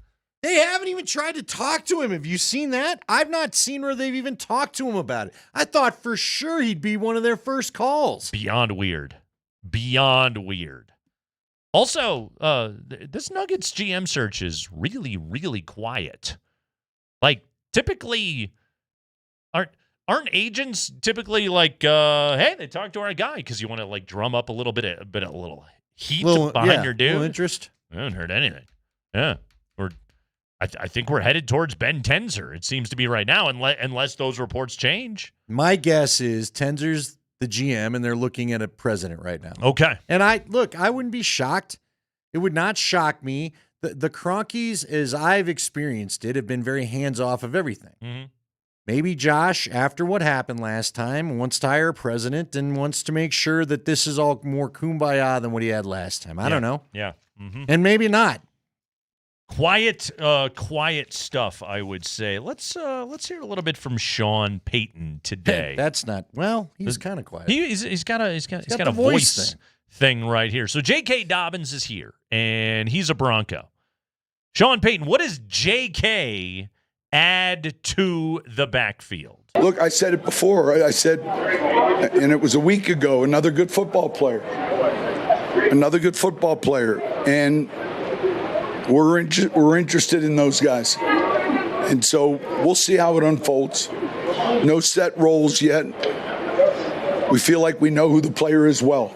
They haven't even tried to talk to him. Have you seen that? I've not seen where they've even talked to him about it. I thought for sure he'd be one of their first calls. Beyond weird. Also, this Nuggets GM search is really, really quiet. Like, typically, aren't agents typically like, hey, they talk to our guy because you want to like drum up a little bit of heat behind your dude? Little interest. I haven't heard anything. Yeah, I think we're headed towards Ben Tenzer. It seems to be right now, unless those reports change. My guess is Tenzer's the GM, and they're looking at a president right now. Okay. And I wouldn't be shocked. It would not shock me. The Cronkies, as I've experienced it, have been very hands-off of everything. Mm-hmm. Maybe Josh, after what happened last time, wants to hire a president and wants to make sure that this is all more kumbaya than what he had last time. I don't know. Yeah. Mm-hmm. And maybe not. Quiet stuff, I would say. Let's hear a little bit from Sean Payton today. That's not he's kind of quiet. He's got a voice thing right here. So JK Dobbins is here, and he's a Bronco. Sean Payton, what does JK add to the backfield? Look, I said it before. I said, and it was a week ago. Another good football player, and we're interested in those guys, and so we'll see how it unfolds. No set roles yet. We feel like we know who the player is well.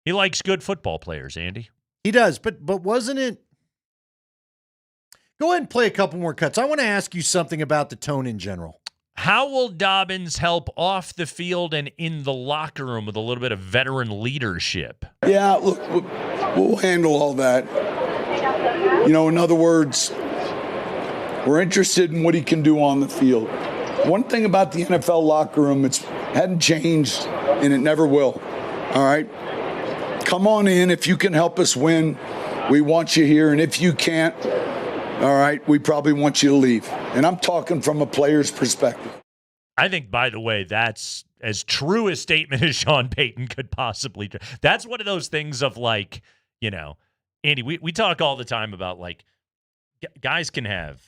He likes good football players, Andy. He does, but wasn't it? Go ahead and play a couple more cuts. I want to ask you something about the tone in general. How will Dobbins help off the field and in the locker room with a little bit of veteran leadership? Yeah, look, we'll handle all that. In other words, we're interested in what he can do on the field. One thing about the NFL locker room, it hadn't changed, and it never will. All right? Come on in. If you can help us win, we want you here. And if you can't, all right, we probably want you to leave. And I'm talking from a player's perspective. I think, by the way, that's as true a statement as Sean Payton could possibly do. That's one of those things of like, Andy, we talk all the time about like guys can have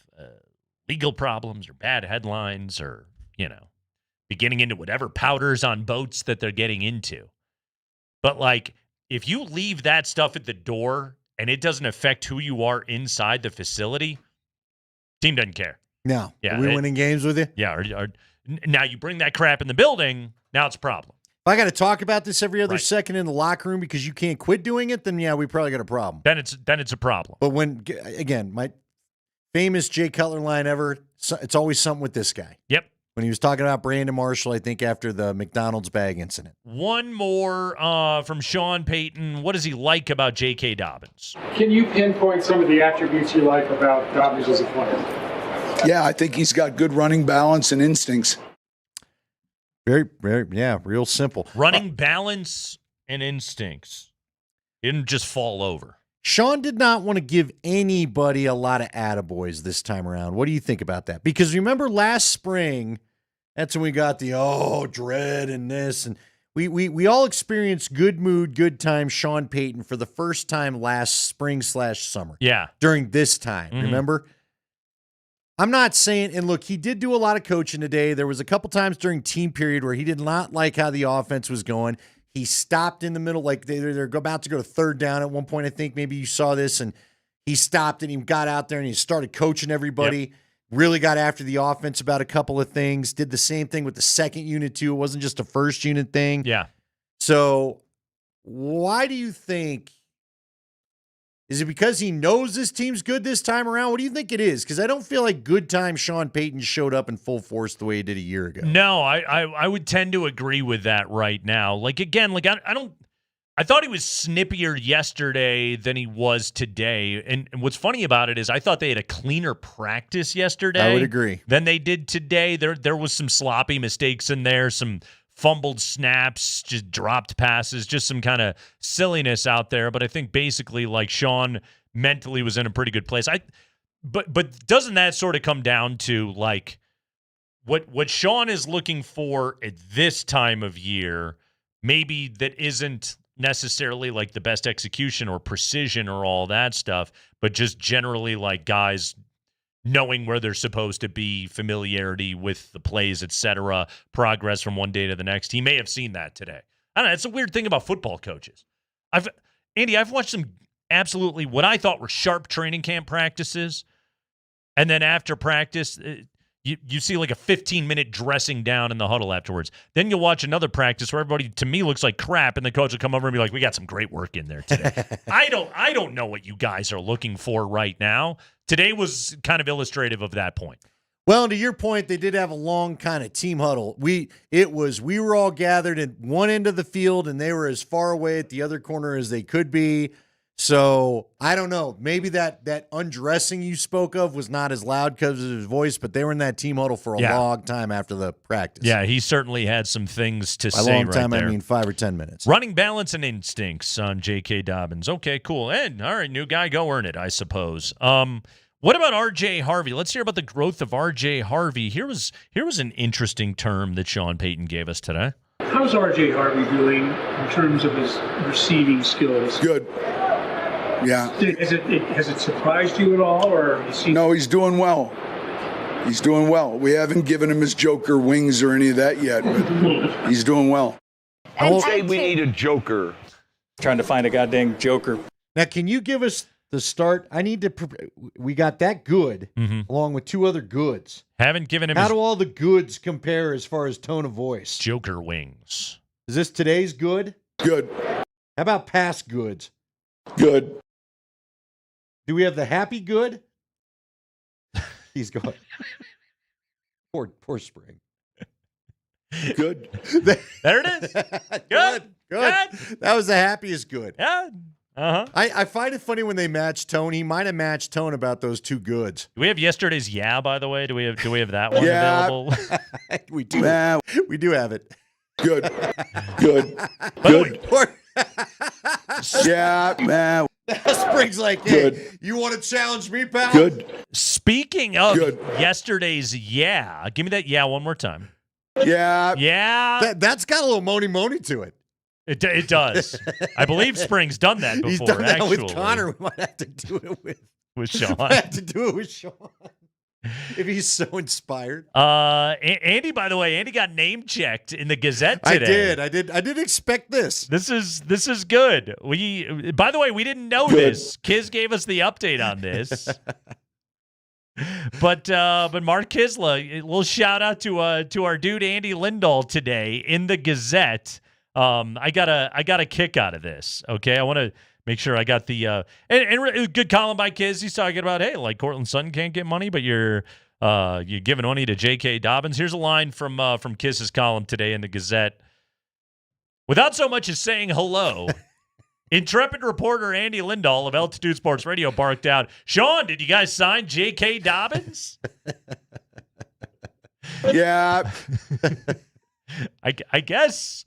legal problems or bad headlines or, be getting into whatever powders on boats that they're getting into. But like, if you leave that stuff at the door and it doesn't affect who you are inside the facility, team doesn't care. No. Yeah, Are we winning games with you? Yeah. Now you bring that crap in the building, now it's a problem. If I got to talk about this every other second in the locker room because you can't quit doing it, then yeah, we probably got a problem. Then it's a problem. But when, again, my famous Jay Cutler line ever, it's always something with this guy. Yep. When he was talking about Brandon Marshall, I think after the McDonald's bag incident. One more from Sean Payton. What does he like about JK Dobbins? Can you pinpoint some of the attributes you like about Dobbins as a player? Yeah, I think he's got good running balance and instincts. Very, very, yeah, real simple. Running balance and instincts. He didn't just fall over. Sean did not want to give anybody a lot of attaboys this time around. What do you think about that? Because remember last spring, that's when we got the dread and this, and we all experienced good mood, good time Sean Payton for the first time last spring/summer. Yeah. During this time, remember? I'm not saying, and look, he did do a lot of coaching today. There was a couple times during team period where he did not like how the offense was going. He stopped in the middle, like they're about to go to third down at one point. I think maybe you saw this, and he stopped and he got out there and he started coaching everybody. Yep. Really got after the offense about a couple of things. Did the same thing with the second unit too. It wasn't just a first unit thing. Yeah. So why do you think? Is it because he knows this team's good this time around? What do you think it is? Because I don't feel like good time Sean Payton showed up in full force the way he did a year ago. No, I would tend to agree with that right now. Like, again, like I thought he was snippier yesterday than he was today. And what's funny about it is I thought they had a cleaner practice yesterday. I would agree. Than they did today. There was some sloppy mistakes in there, some fumbled snaps, just dropped passes, just some kind of silliness out there. But I think basically like Sean mentally was in a pretty good place. But doesn't that sort of come down to like what Sean is looking for at this time of year, maybe that isn't necessarily like the best execution or precision or all that stuff, but just generally like guys knowing where they're supposed to be, familiarity with the plays, etc., progress from one day to the next. He may have seen that today. I don't know. It's a weird thing about football coaches. I've watched some absolutely what I thought were sharp training camp practices, and then after practice, you see like a 15-minute dressing down in the huddle afterwards. Then you'll watch another practice where everybody, to me, looks like crap, and the coach will come over and be like, "We got some great work in there today." I don't know what you guys are looking for right now. Today was kind of illustrative of that point. Well, and to your point, they did have a long kind of team huddle. We were all gathered at one end of the field, and they were as far away at the other corner as they could be. So I don't know. Maybe that undressing you spoke of was not as loud because of his voice, but they were in that team huddle for a long time after the practice. Yeah, he certainly had some things to By say long time, right there. I mean 5 or 10 minutes. Running balance and instincts on JK Dobbins. Okay, cool. And all right, new guy, go earn it, I suppose. What about RJ Harvey? Let's hear about the growth of RJ Harvey. Here was an interesting term that Sean Payton gave us today. How's RJ Harvey doing in terms of his receiving skills? Good. Yeah. Has it surprised you at all, or No, he's doing well. He's doing well. We haven't given him his Joker wings or any of that yet, but he's doing well. I'd say we need a Joker. Trying to find a goddamn Joker. Now, can you give us the start? We got that good along with two other goods. Haven't given him How do all the goods compare as far as tone of voice? Joker wings. Is this today's good? Good. How about past goods? Good. Do we have the happy good? He's going. Poor Spring. Good. There it is. Good. That was the happiest good. Yeah. Uh-huh. I find it funny when they match tone. He might have matched tone about those two goods. Do we have yesterday's by the way? Do we have that one Yeah. available? We do. We do have it. Good. Yeah, man. Spring's like, hey, Good. you want to challenge me, pal? Good. Speaking of yesterday's give me that one more time. Yeah. Yeah. That's got a little money to it. It does. I believe Spring's done that before. He's done that actually. with Connor. We might have to do it with Sean. We might have to do it with Sean. If he's so inspired. Andy, by the way, got name checked in the Gazette today. I did expect this. This is good. By the way, we didn't know this. Kiz gave us the update on this. But Mark Kisla, a little shout out to our dude Andy Lindahl today in the Gazette. I got a kick out of this. Okay, I want to make sure I got the and good column by Kiz. He's talking about, hey, like Cortland Sutton can't get money, but you're giving money to JK Dobbins. Here's a line from Kiz's column today in the Gazette. Without so much as saying hello, intrepid reporter Andy Lindahl of Altitude Sports Radio barked out, "Sean, did you guys sign JK Dobbins?" Yeah. I guess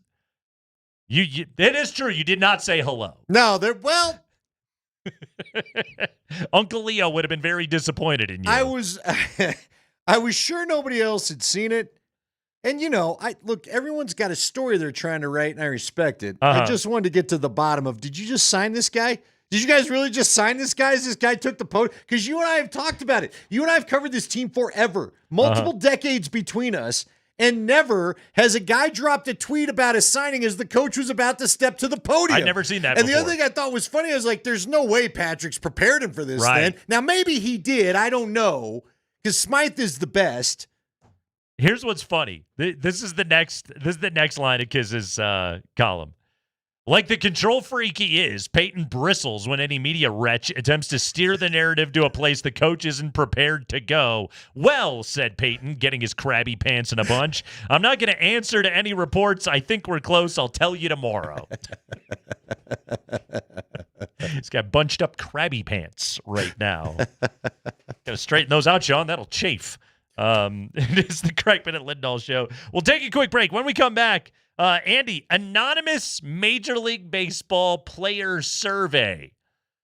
you it is true. You did not say hello. No, Uncle Leo would have been very disappointed in you. I was sure nobody else had seen it. And look, everyone's got a story they're trying to write, and I respect it. I just wanted to get to the bottom of, did you just sign this guy? Did you guys really just sign this guy as this guy took the post? Because you and I have talked about it. You and I have covered this team forever. Multiple decades between us. And never has a guy dropped a tweet about his signing as the coach was about to step to the podium. I'd never seen that before. And the other thing I thought was funny, I was like, there's no way Patrick's prepared him for this right. then. Now, maybe he did. I don't know. Because Smythe is the best. Here's what's funny. This is the next line of Kiz's column. Like the control freak he is, Payton bristles when any media wretch attempts to steer the narrative to a place the coach isn't prepared to go. Well, said Payton, getting his crabby pants in a bunch, I'm not going to answer to any reports. I think we're close. I'll tell you tomorrow. He's got bunched up crabby pants right now. Got to straighten those out, Sean. That'll chafe. It is the Kreckman and Lindahl show. We'll take a quick break. When we come back, Andy, anonymous Major League Baseball player survey.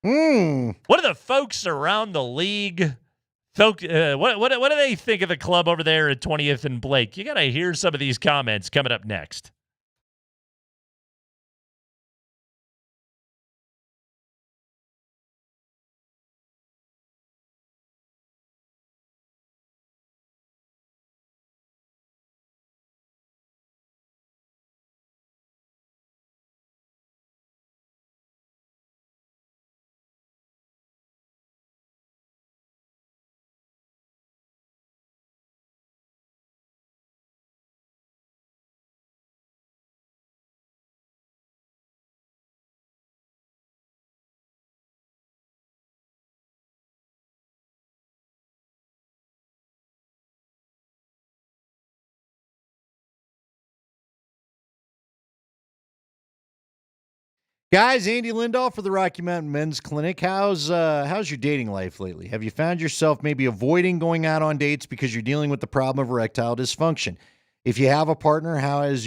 What do the folks around the league what do they think of the club over there at 20th and Blake? You got to hear some of these comments coming up next. Guys, Andy Lindahl for the Rocky Mountain Men's Clinic. How's your dating life lately? Have you found yourself maybe avoiding going out on dates because you're dealing with the problem of erectile dysfunction? If you have a partner, how has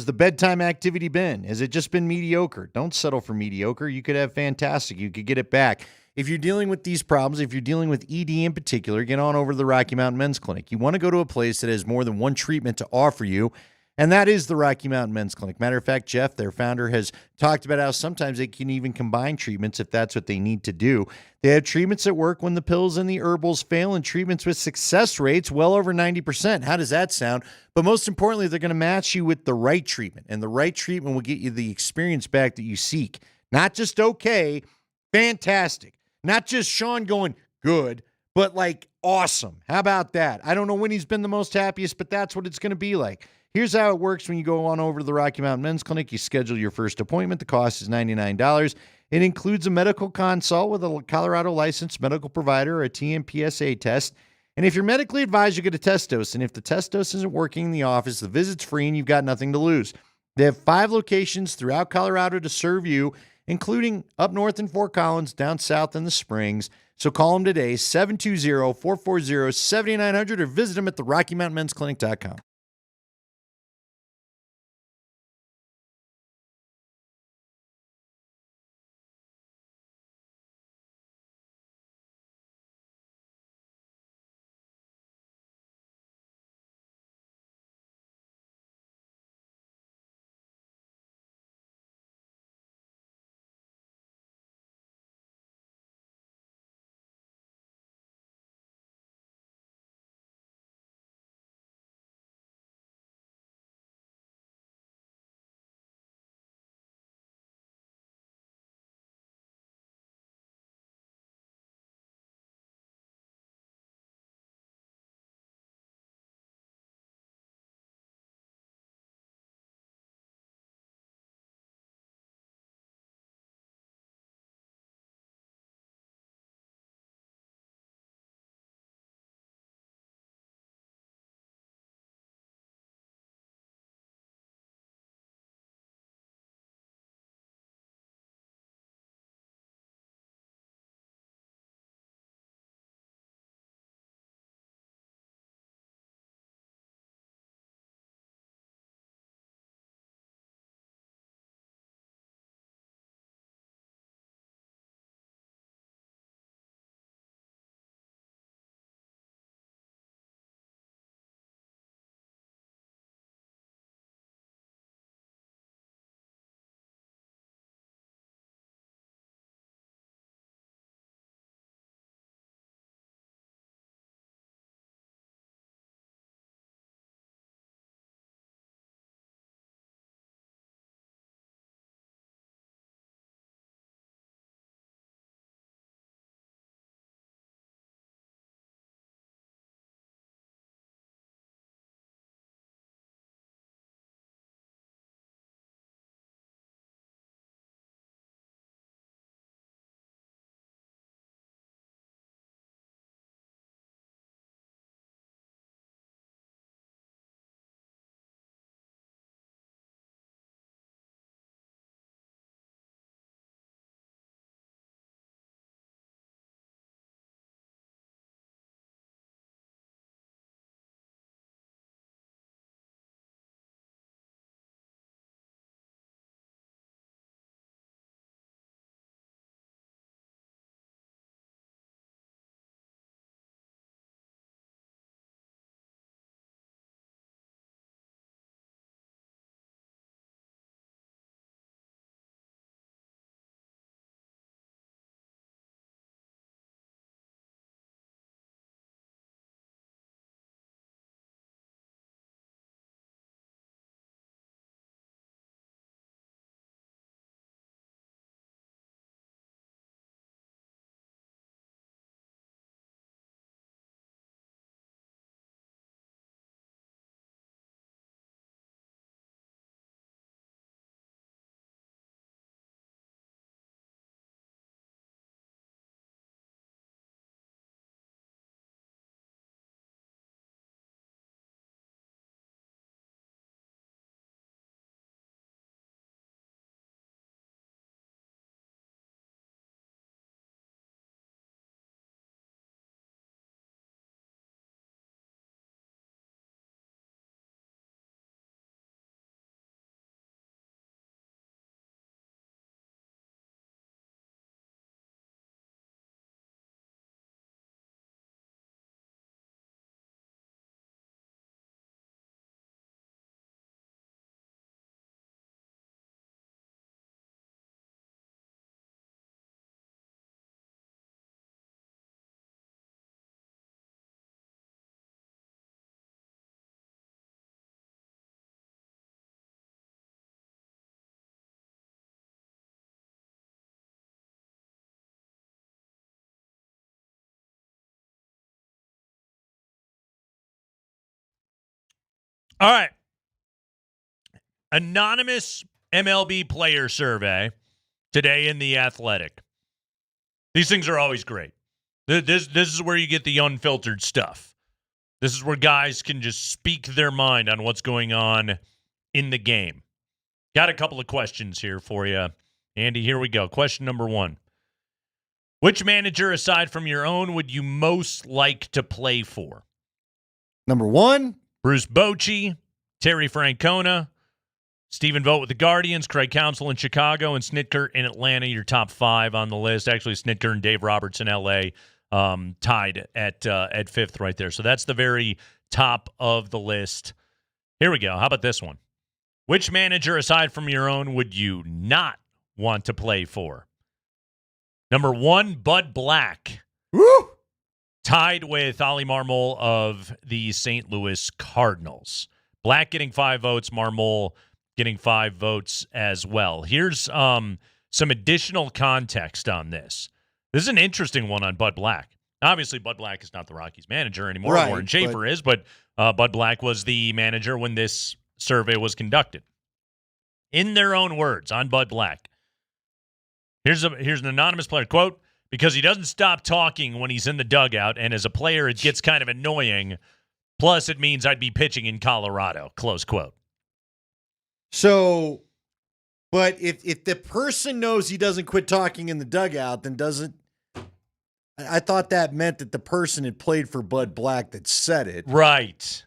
the bedtime activity been? Has it just been mediocre? Don't settle for mediocre. You could have fantastic. You could get it back. If you're dealing with these problems, if you're dealing with ED in particular, get on over to the Rocky Mountain Men's Clinic. You want to go to a place that has more than one treatment to offer you, and that is the Rocky Mountain Men's Clinic. Matter of fact, Jeff, their founder, has talked about how sometimes they can even combine treatments if that's what they need to do. They have treatments that work when the pills and the herbals fail, and treatments with success rates well over 90%. How does that sound? But most importantly, they're going to match you with the right treatment, and the right treatment will get you the experience back that you seek. Not just okay, fantastic. Not just Sean going good, but like awesome. How about that? I don't know when he's been the most happiest, but that's what it's going to be like. Here's how it works when you go on over to the Rocky Mountain Men's Clinic. You schedule your first appointment. The cost is $99. It includes a medical consult with a Colorado licensed medical provider or a TMPSA test. And if you're medically advised, you get a test dose. And if the test dose isn't working in the office, the visit's free and you've got nothing to lose. They have 5 locations throughout Colorado to serve you, including up north in Fort Collins, down south in the Springs. So call them today, 720-440-7900, or visit them at the RockyMountainMen'sClinic.com. All right. Anonymous MLB player survey today in The Athletic. These things are always great. This is where you get the unfiltered stuff. This is where guys can just speak their mind on what's going on in the game. Got a couple of questions here for you, Andy. Here we go. Question number 1. Which manager, aside from your own, would you most like to play for? Number 1, Bruce Bochy, Terry Francona, Stephen Vogt with the Guardians, Craig Counsell in Chicago, and Snitker in Atlanta, your top 5 on the list. Actually, Snitker and Dave Roberts in L.A. Tied at 5th right there. So that's the very top of the list. Here we go. How about this one? Which manager, aside from your own, would you not want to play for? Number 1, Bud Black. Woo! Tied with Ali Marmol of the St. Louis Cardinals. Black getting 5 votes, Marmol getting 5 votes as well. Here's some additional context on this. This is an interesting one on Bud Black. Obviously, Bud Black is not the Rockies manager anymore. Right, Warren Schaefer is, but Bud Black was the manager when this survey was conducted. In their own words, on Bud Black, here's an anonymous player, quote, because he doesn't stop talking when he's in the dugout, and as a player, it gets kind of annoying. Plus, it means I'd be pitching in Colorado, close quote. So, but if the person knows he doesn't quit talking in the dugout, then doesn't. I thought that meant that the person had played for Bud Black that said it. Right.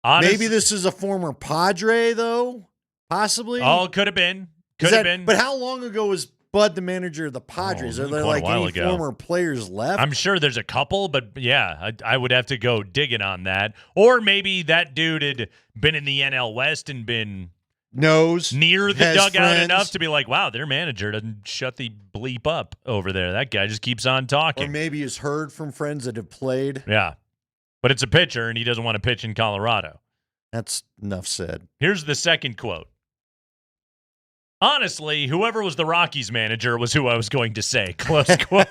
Maybe this is a former Padre, though, possibly. Oh, could have been. Could have been. But how long ago was Bud the manager of the Padres? Are there like any former players left? I'm sure there's a couple, but yeah, I would have to go digging on that. Or maybe that dude had been in the NL West and been near the dugout enough to be like, wow, their manager doesn't shut the bleep up over there. That guy just keeps on talking. Or maybe he's heard from friends that have played. Yeah. But it's a pitcher, and he doesn't want to pitch in Colorado. That's enough said. Here's the second quote. Honestly, whoever was the Rockies manager was who I was going to say. Close quote.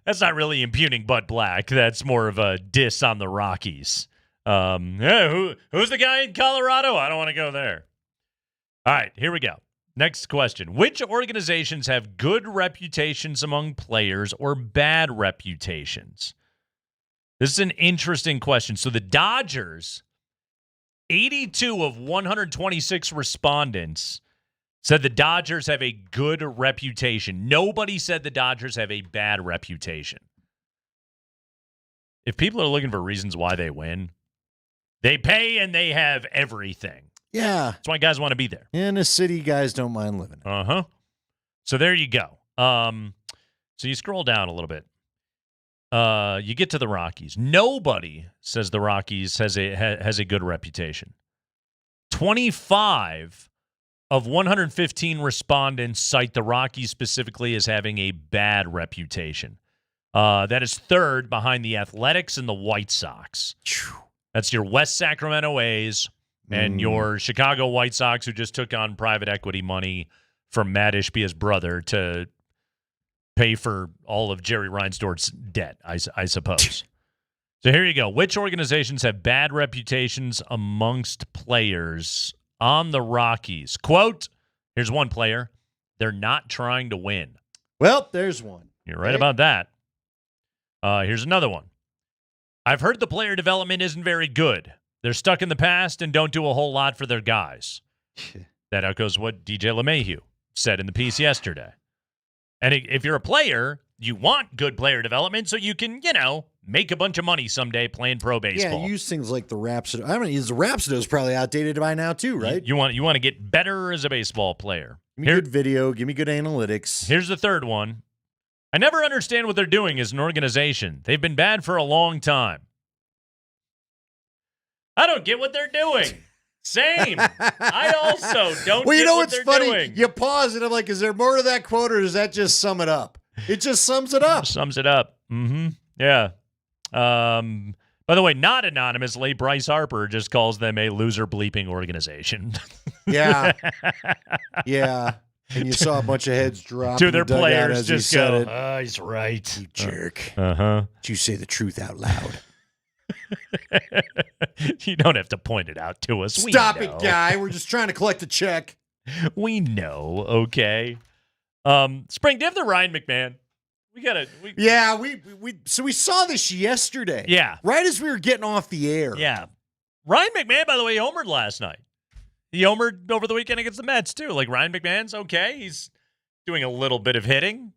That's not really impugning Bud Black. That's more of a diss on the Rockies. Who's the guy in Colorado? I don't want to go there. All right, here we go. Next question. Which organizations have good reputations among players or bad reputations? This is an interesting question. So the Dodgers, 82 of 126 respondents said the Dodgers have a good reputation. Nobody said the Dodgers have a bad reputation. If people are looking for reasons why they win, they pay and they have everything. Yeah. That's why guys want to be there. In a city, guys don't mind living. Uh-huh. So there you go. So you scroll down a little bit. You get to the Rockies. Nobody says the Rockies has a good reputation. 25 of 115 respondents cite the Rockies specifically as having a bad reputation. That is third behind the Athletics and the White Sox. That's your West Sacramento A's and your Chicago White Sox, who just took on private equity money from Matt Ishbia's brother to pay for all of Jerry Reinsdorf's debt, I suppose. So here you go. Which organizations have bad reputations amongst players on the Rockies? Quote, here's one player. They're not trying to win. Well, there's one. You're right about that. Here's another one. I've heard the player development isn't very good. They're stuck in the past and don't do a whole lot for their guys. That echoes what DJ LeMahieu said in the piece yesterday. And if you're a player, you want good player development so you can, make a bunch of money someday playing pro baseball. Yeah, use things like the Rhapsody. I mean, the Rhapsodo's probably outdated by now too, right? You want to get better as a baseball player. Give me good video. Give me good analytics. Here's the third one. I never understand what they're doing as an organization. They've been bad for a long time. I don't get what they're doing. Same. I also don't well, get you know what what's they're funny? doing. You pause and I'm like, is there more to that quote or does that just sum it up? It just sums it up. Sums it up. Mm-hmm. Yeah. By the way, not anonymously, Bryce Harper just calls them a loser bleeping organization. Yeah. Yeah. And you saw a bunch of heads drop. To their players just go, oh, he's right. You jerk. Uh-huh. Did you say the truth out loud? You don't have to point it out to us. Stop we it, know. guy. We're just trying to collect a check. We know, okay. Spring, do you have the Ryan McMahon? Yeah, we saw this yesterday. Yeah. Right as we were getting off the air. Yeah. Ryan McMahon, by the way, homered last night. He homered over the weekend against the Mets, too. Like, Ryan McMahon's okay. He's doing a little bit of hitting.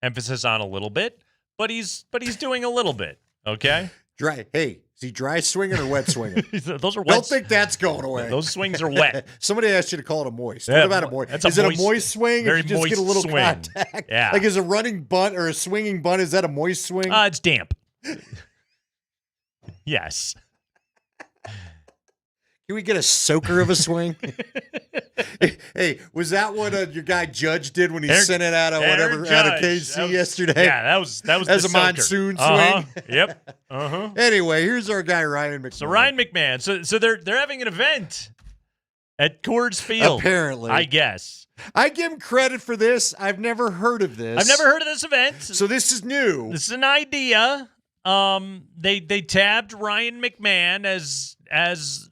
Emphasis on a little bit. But he's doing a little bit, okay? Dry. Hey, is he dry swinging or wet swinging? Those are wet. Don't think that's going away. Those swings are wet. Somebody asked you to call it a moist. Yeah, what about a moist? Is it a moist swing? Very If you just get a moist little swing. contact. Yeah. Like is a running bunt or a swinging bunt, is that a moist swing? It's damp. Yes. Can we get a soaker of a swing? Hey, was that what your guy Judge did when he sent it out of whatever out of KC yesterday? Yeah, that was As the a soaker. monsoon Uh-huh. swing. Yep. Uh-huh. Anyway, here's our guy Ryan McMahon. So Ryan McMahon. So they're having an event at Coors Field. Apparently. I guess. I give him credit for this. I've never heard of this. I've never heard of this event. So this is new. This is an idea. They tabbed Ryan McMahon as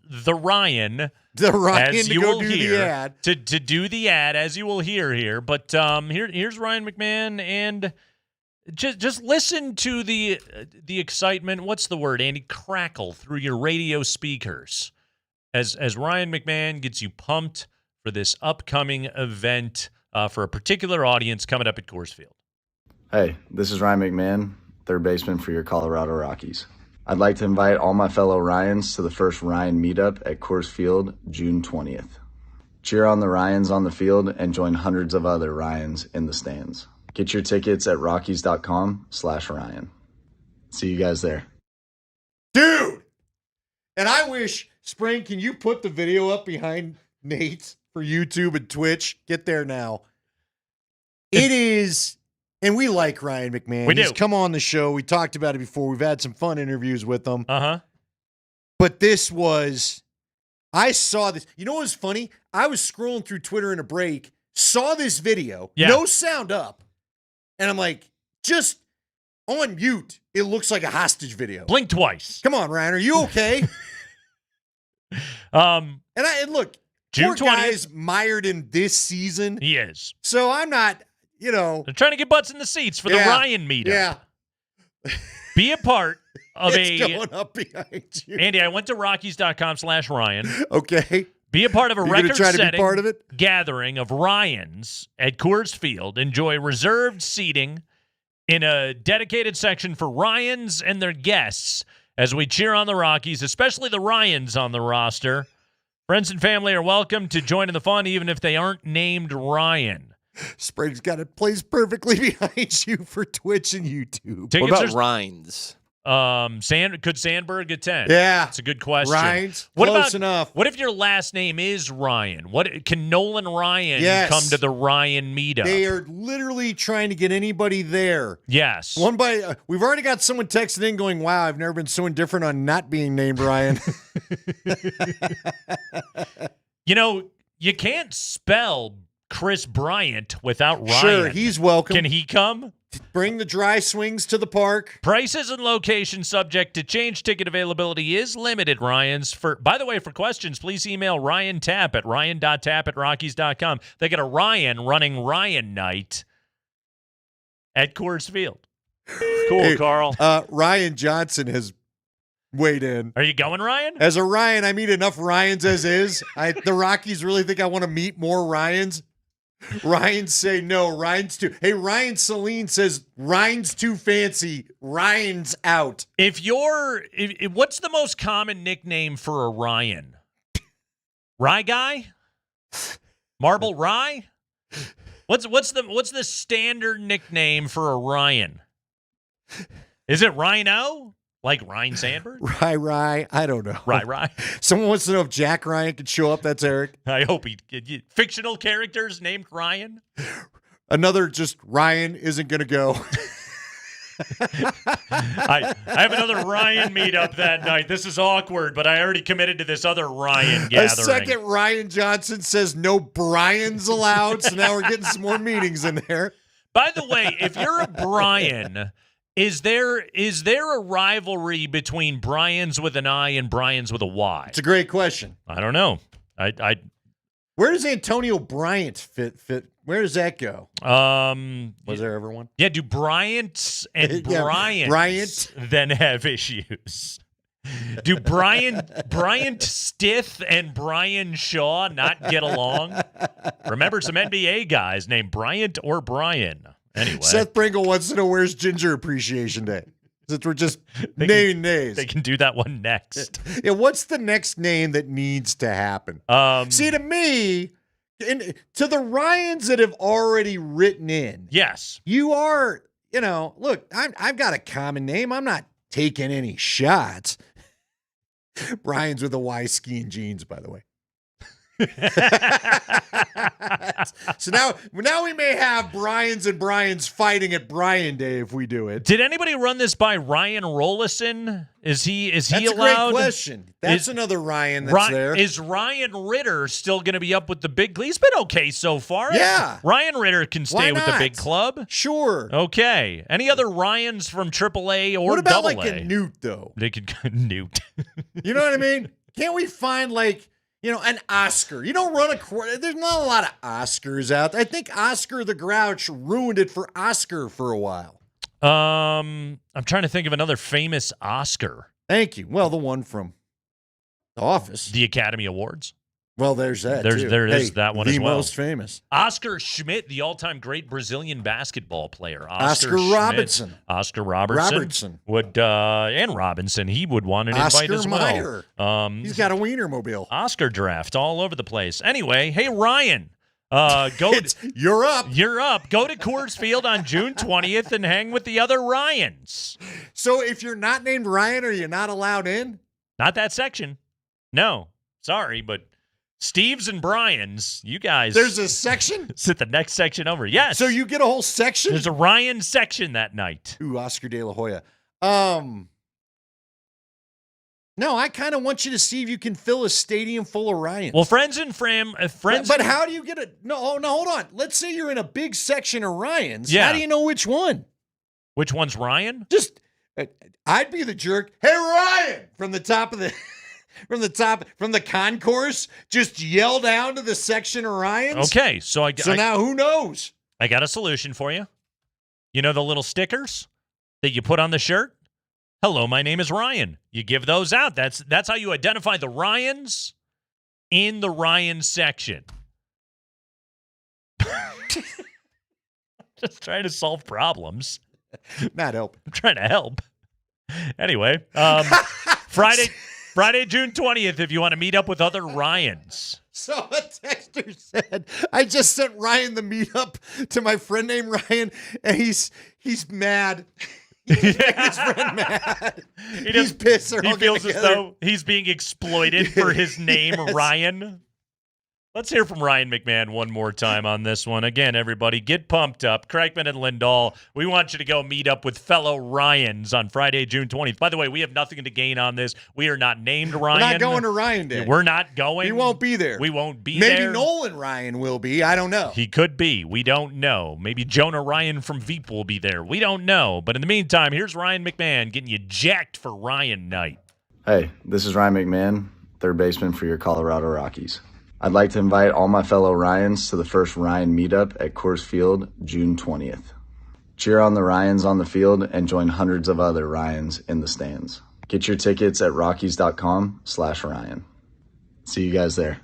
the Ryan. The Ryan as to you go will do hear, the ad. To do the ad, as you will hear here. But here's Ryan McMahon, and just listen to the excitement. What's the word, Andy? Crackle through your radio speakers as Ryan McMahon gets you pumped for this upcoming event for a particular audience coming up at Coors Field. Hey, this is Ryan McMahon, third baseman for your Colorado Rockies. I'd like to invite all my fellow Ryans to the first Ryan meetup at Coors Field, June 20th. Cheer on the Ryans on the field and join hundreds of other Ryans in the stands. Get your tickets at rockies.com/Ryan. See you guys there. Dude! And I wish, Spring, can you put the video up behind Nate for YouTube and Twitch? Get there now. It is... And we like Ryan McMahon. We do. He's come on the show. We talked about it before. We've had some fun interviews with him. Uh-huh. But this was, I saw this. You know what was funny? I was scrolling through Twitter in a break, saw this video, no sound up. And I'm like, just on mute. It looks like a hostage video. Blink twice. Come on, Ryan. Are you okay? And look, June poor guy's mired in this season. He is. So I'm not, you know. They're trying to get butts in the seats for the Ryan meetup. Yeah. Be a part of it's going up behind you. Andy, I went to rockies.com/Ryan. Okay. Be a part of a You're gonna try to be part of it? gathering of Ryans at Coors Field. Enjoy reserved seating in a dedicated section for Ryans and their guests as we cheer on the Rockies, especially the Ryans on the roster. Friends and family are welcome to join in the fun, even if they aren't named Ryan. Sprague's got it placed perfectly behind you for Twitch and YouTube. What about Rhines? Could Sandberg attend? Yeah. That's a good question. Ryan's What close about, enough. What if your last name is Ryan? What can Nolan Ryan Yes. come to the Ryan meetup? They are literally trying to get anybody there. Yes. We've already got someone texting in going, wow, I've never been so indifferent on not being named Ryan. You know, you can't spell Chris Bryant without Ryan. Sure, he's welcome. Can he come? Bring the dry swings to the park. Prices and location subject to change. Ticket availability is limited, Ryans. By the way, for questions, please email Ryan Tapp at ryan.tapp@rockies.com. They got a Ryan running Ryan night at Coors Field. Cool, Hey, Carl. Ryan Johnson has weighed in. Are you going, Ryan? As a Ryan, I meet enough Ryans as is. The Rockies really think I want to meet more Ryans. Ryans say no. Ryan's too. Hey, Ryan Celine says Ryan's too fancy. Ryan's out. What's the most common nickname for a Ryan? Rye guy? Marble Rye? What's the standard nickname for a Ryan? Is it Rhino? Like Ryan Sanford? Rye. I don't know. Rye. Someone wants to know if Jack Ryan could show up. That's Eric. I hope fictional characters named Ryan. Another just Ryan isn't going to go. I have another Ryan meetup that night. This is awkward, but I already committed to this other Ryan gathering. A second Ryan Johnson says no Bryans allowed, so now we're getting some more meetings in there. By the way, if you're a Brian, is there a rivalry between Bryans with an I and Bryans with a Y? It's a great question. I don't know. What Where does Antonio Bryant fit? Where does that go? Was there ever one? Yeah, do Bryants and Yeah, Bryants then have issues? Do Bryant Stith and Brian Shaw not get along? Remember some NBA guys named Bryant or Brian. Anyway. Seth Pringle wants to know where's Ginger Appreciation Day. Since we're just naming names. They can do that one next. Yeah, what's the next name that needs to happen? See, to me, to the Ryans that have already written in. Yes. You are, look, I've got a common name. I'm not taking any shots. Brian's with a Y skiing jeans, by the way. So now we may have Brian's fighting at Brian Day if we do it. Did anybody run this by Ryan Rollison? Is he That's allowed? a great question. That's another Ryan that's there. Is Ryan Ritter still going to be up with the big? He's been okay so far. Yeah. Ryan Ritter can stay with the big club. Sure. Okay. Any other Ryans from AAA or what about AA? like a Newt though? They could Newt. You know what I mean? Can't we find an Oscar? You don't run there's not a lot of Oscars out there. I think Oscar the Grouch ruined it for Oscar for a while. I'm trying to think of another famous Oscar. Thank you. Well, the one from The Office. The Academy Awards. Well, there's that. There is that one as well. The most famous. Oscar Schmidt, the all-time great Brazilian basketball player. Oscar Robertson. Oscar Robertson. Would and Robinson. He would want an invite as well. Meyer. He's got a Wienermobile. Oscar draft all over the place. Anyway, hey Ryan, you're up. You're up. Go to Coors Field on June 20th and hang with the other Ryans. So if you're not named Ryan, are you not allowed in? Not that section. No. Sorry, but Steve's and Brian's, you guys. There's a section? Sit the next section over. Yes. So you get a whole section? There's a Ryan section that night. Ooh, Oscar De La Hoya. No, I kind of want you to see if you can fill a stadium full of Ryans. Well, friends and friends. But how do you get it? No, hold on. Let's say you're in a big section of Ryans. Yeah. How do you know which one? Which one's Ryan? Just, I'd be the jerk. Hey, Ryan! From the top of the... From the concourse, just yell down to the section of Ryans. Okay, so now who knows? I got a solution for you. You know the little stickers that you put on the shirt? Hello, my name is Ryan. You give those out. That's how you identify the Ryans in the Ryan section. Just trying to solve problems. Not help. I'm trying to help. Anyway, Friday, June 20th, if you want to meet up with other Ryans. So a texter said, I just sent Ryan the meetup to my friend named Ryan, and he's mad. He's making his friend mad. He's pissed. He feels as though he's being exploited for his name, yes. Ryan. Let's hear from Ryan McMahon one more time on this one. Again, everybody, get pumped up. Kreckman and Lindahl, we want you to go meet up with fellow Ryans on Friday, June 20th. By the way, we have nothing to gain on this. We are not named Ryan. We're not going to Ryan Day. We're not going. He won't be there. We won't be Maybe there. Maybe Nolan Ryan will be. I don't know. He could be. We don't know. Maybe Jonah Ryan from Veep will be there. We don't know. But in the meantime, here's Ryan McMahon getting you jacked for Ryan night. Hey, this is Ryan McMahon, third baseman for your Colorado Rockies. I'd like to invite all my fellow Ryans to the first Ryan meetup at Coors Field, June 20th. Cheer on the Ryans on the field and join hundreds of other Ryans in the stands. Get your tickets at rockies.com/Ryan. See you guys there.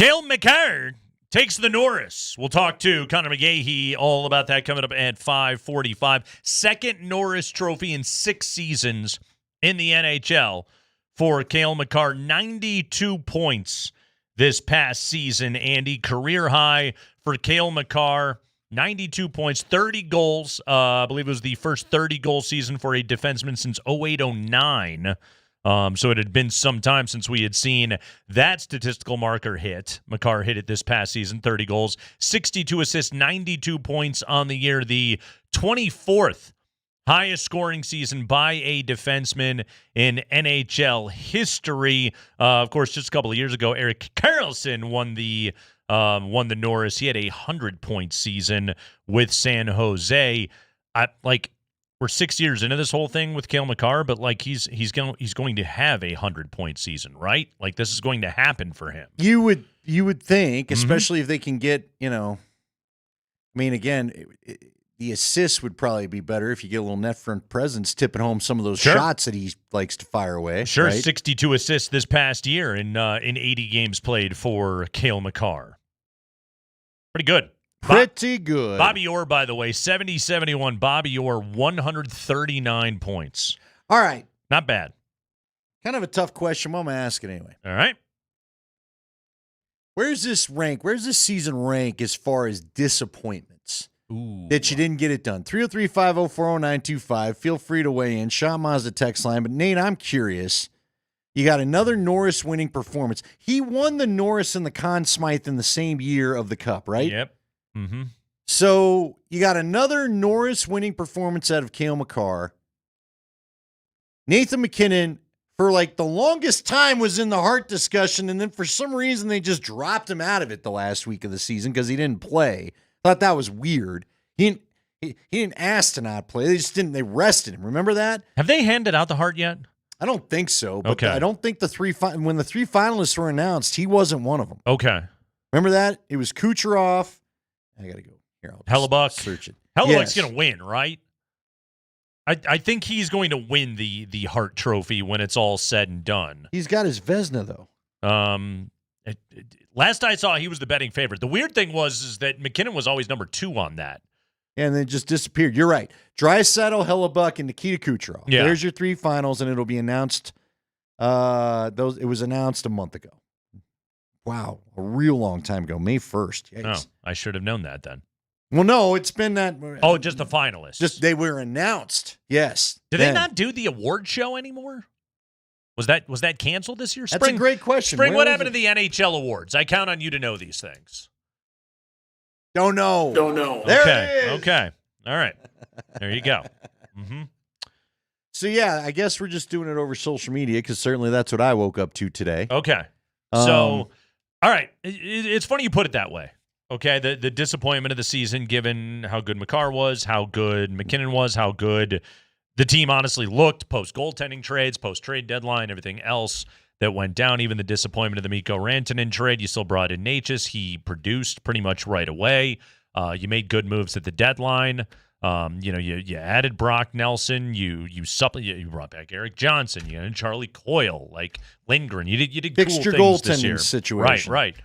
Kale Makar takes the Norris. We'll talk to Connor McGahee all about that coming up at 5:45. Second Norris Trophy in 6 seasons in the NHL for Kale Makar. 92 points this past season, Andy. Career high for Kale Makar. 92 points, 30 goals. I believe it was the first 30-goal season for a defenseman since 08-09. So it had been some time since we had seen that statistical marker hit. Makar hit it this past season, 30 goals, 62 assists, 92 points on the year. The 24th highest scoring season by a defenseman in NHL history. Of course, just a couple of years ago, Erik Karlsson won the Norris. He had a 100-point season with San Jose. We're 6 years into this whole thing with Kale Makar, but he's going to have a 100-point season, right? Like, this is going to happen for him. You would think, especially if they can get, again, the assists would probably be better if you get a little net front presence, tipping home some of those shots that he likes to fire away. Sure, right? 62 assists this past year in 80 games played for Kale Makar. Pretty good. Pretty good. Bobby Orr, by the way, 70-71. Bobby Orr, 139 points. All right. Not bad. Kind of a tough question, but I'm going to ask it anyway. All right. Where's this rank? Where's this season rank as far as disappointments? Ooh. That you didn't get it done. 303-504-0925. Feel free to weigh in. Sean Ma's the text line. But, Nate, I'm curious. You got another Norris winning performance. He won the Norris and the Conn Smythe in the same year of the Cup, right? Yep. Mm-hmm. So you got another Norris winning performance out of Kale Makar. Nathan MacKinnon, for the longest time, was in the Hart discussion, and then for some reason they just dropped him out of it the last week of the season because he didn't play. Thought that was weird. He didn't ask to not play. They rested him. Remember that? Have they handed out the Hart yet? I don't think so. But okay. I don't think when the 3 finalists were announced, he wasn't one of them. Okay. Remember that? It was Kucherov. I got to go. Here, I'll Hellebuck. Search it. Hellebuck's going to win, right? I think he's going to win the Hart Trophy when it's all said and done. He's got his Vezina, though. Last I saw, he was the betting favorite. The weird thing is that MacKinnon was always number 2 on that. And then just disappeared. You're right. Draisaitl, Hellebuck, and Nikita Kucherov. Yeah. There's your 3 finals, and it'll be announced. It was announced a month ago. Wow, a real long time ago, May 1st. Yikes. Oh, I should have known that then. Well, no, it's been that. Oh, just the finalists. Just they were announced. Yes. Did they not do the award show anymore? Was that canceled this year? That's a great question. Spring, what happened to the NHL awards? I count on you to know these things. Don't know. There it is. Okay. All right. There you go. Mm-hmm. So, yeah, I guess we're just doing it over social media because certainly that's what I woke up to today. Okay. So, all right. It's funny you put it that way. Okay. The disappointment of the season, given how good Makar was, how good MacKinnon was, how good the team honestly looked post-goaltending trades, post-trade deadline, everything else that went down, even the disappointment of the Mikko Rantanen trade. You still brought in Natchez. He produced pretty much right away. You made good moves at the deadline. You added Brock Nelson. You brought back Eric Johnson. You added Charlie Coyle, Lindgren. You did fixed cool your things this goaltending year. situation. Right.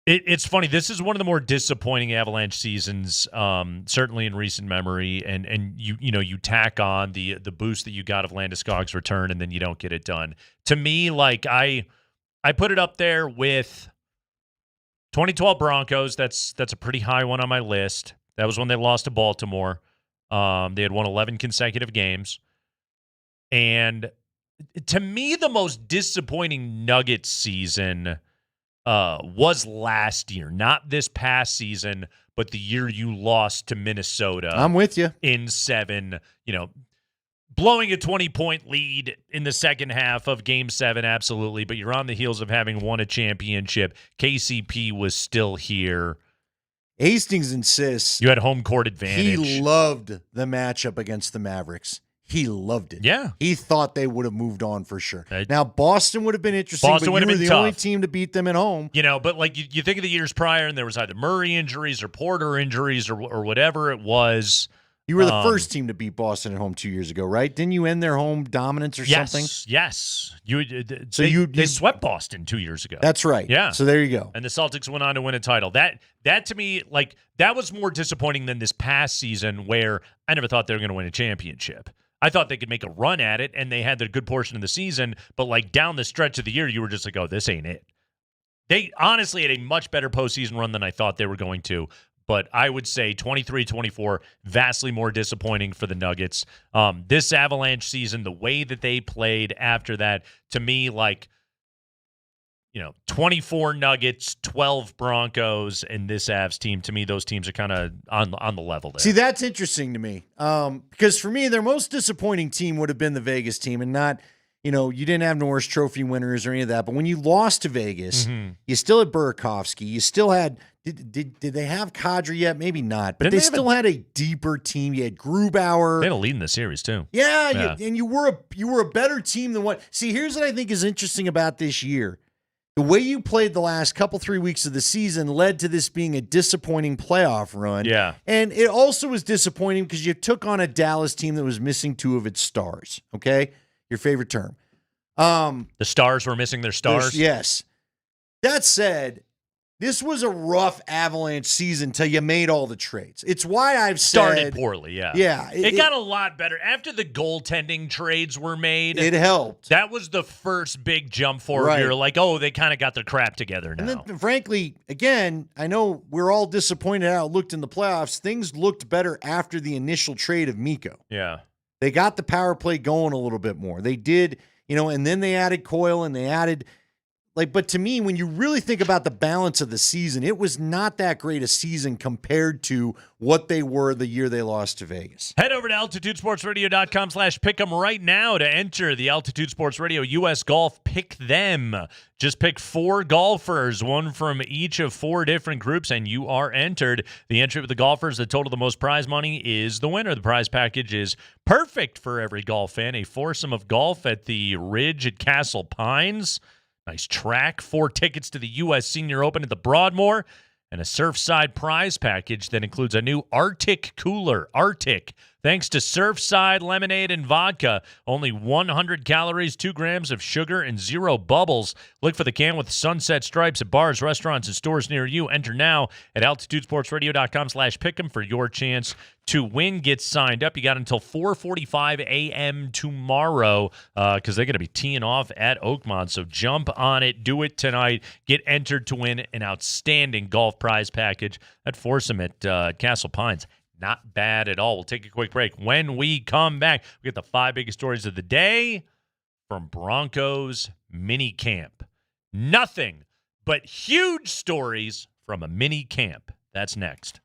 It's funny. This is one of the more disappointing Avalanche seasons, certainly in recent memory. And you tack on the boost that you got of Landeskog's return, and then you don't get it done. To me, I put it up there with 2012 Broncos. That's a pretty high one on my list. That was when they lost to Baltimore. They had won 11 consecutive games. And to me, the most disappointing Nuggets season was last year. Not this past season, but the year you lost to Minnesota. I'm with you. In 7, blowing a 20-point lead in the second half of Game 7, absolutely. But you're on the heels of having won a championship. KCP was still here. Hastings insists you had home court advantage. He loved the matchup against the Mavericks. He loved it. Yeah. He thought they would have moved on for sure. Now, Boston would have been interesting, Boston but you were the tough. only team to beat them at home. But you think of the years prior, and there was either Murray injuries or Porter injuries or whatever it was. You were the first team to beat Boston at home 2 years ago, right? Didn't you end their home dominance or something? Yes. They swept Boston 2 years ago. That's right. Yeah. So there you go. And the Celtics went on to win a title. That to me, like, that was more disappointing than this past season where I never thought they were going to win a championship. I thought they could make a run at it, and they had their good portion of the season, but like down the stretch of the year, you were just like, oh, this ain't it. They honestly had a much better postseason run than I thought they were going to. But I would say 23-24, vastly more disappointing for the Nuggets. This Avalanche season, the way that they played after that, to me, 24 Nuggets, 12 Broncos, and this Avs team, to me, those teams are kind of on the level there. See, that's interesting to me. Because for me, their most disappointing team would have been the Vegas team, and not, you didn't have Norris Trophy winners or any of that. But when you lost to Vegas, you still had Burakovsky. You still had did they have Kadri yet? Maybe not. But they still had a deeper team. You had Grubauer. They had a lead in the series too. Yeah. And you were a better team than what. See, here's what I think is interesting about this year. The way you played the last 3 weeks of the season led to this being a disappointing playoff run. Yeah. And it also was disappointing because you took on a Dallas team that was missing 2 of its stars. Okay? Your favorite term. The Stars were missing their stars? Yes. That said, this was a rough Avalanche season till you made all the trades. It's why I've started poorly, yeah. Yeah. It got a lot better. After the goaltending trades were made, it helped. That was the first big jump forward. Right. You're like, oh, they kind of got their crap together now. And then, frankly, again, I know we're all disappointed how it looked in the playoffs. Things looked better after the initial trade of Mikko. Yeah. They got the power play going a little bit more. They did, and then they added Coyle and they added, but to me, when you really think about the balance of the season, it was not that great a season compared to what they were the year they lost to Vegas. Head over to altitudesportsradio.com/pick'em right now to enter the Altitude Sports Radio US Golf Pick Them. Just pick 4 golfers, one from each of 4 different groups, and you are entered. The entry of the golfers that total the most prize money is the winner. The prize package is perfect for every golf fan. A foursome of golf at the Ridge at Castle Pines. Nice track, 4 tickets to the U.S. Senior Open at the Broadmoor, and a Surfside prize package that includes a new Arctic cooler. Arctic, thanks to Surfside lemonade and vodka. Only 100 calories, 2 grams of sugar, and 0 bubbles. Look for the can with sunset stripes at bars, restaurants, and stores near you. Enter now at altitudesportsradio.com/pick'em for your chance to win. Get signed up. You got until 4:45 a.m. tomorrow because they're going to be teeing off at Oakmont. So jump on it. Do it tonight. Get entered to win an outstanding golf prize package at foursome at Castle Pines. Not bad at all. We'll take a quick break. When we come back, we get the 5 biggest stories of the day from Broncos mini camp. Nothing but huge stories from a mini camp. That's next.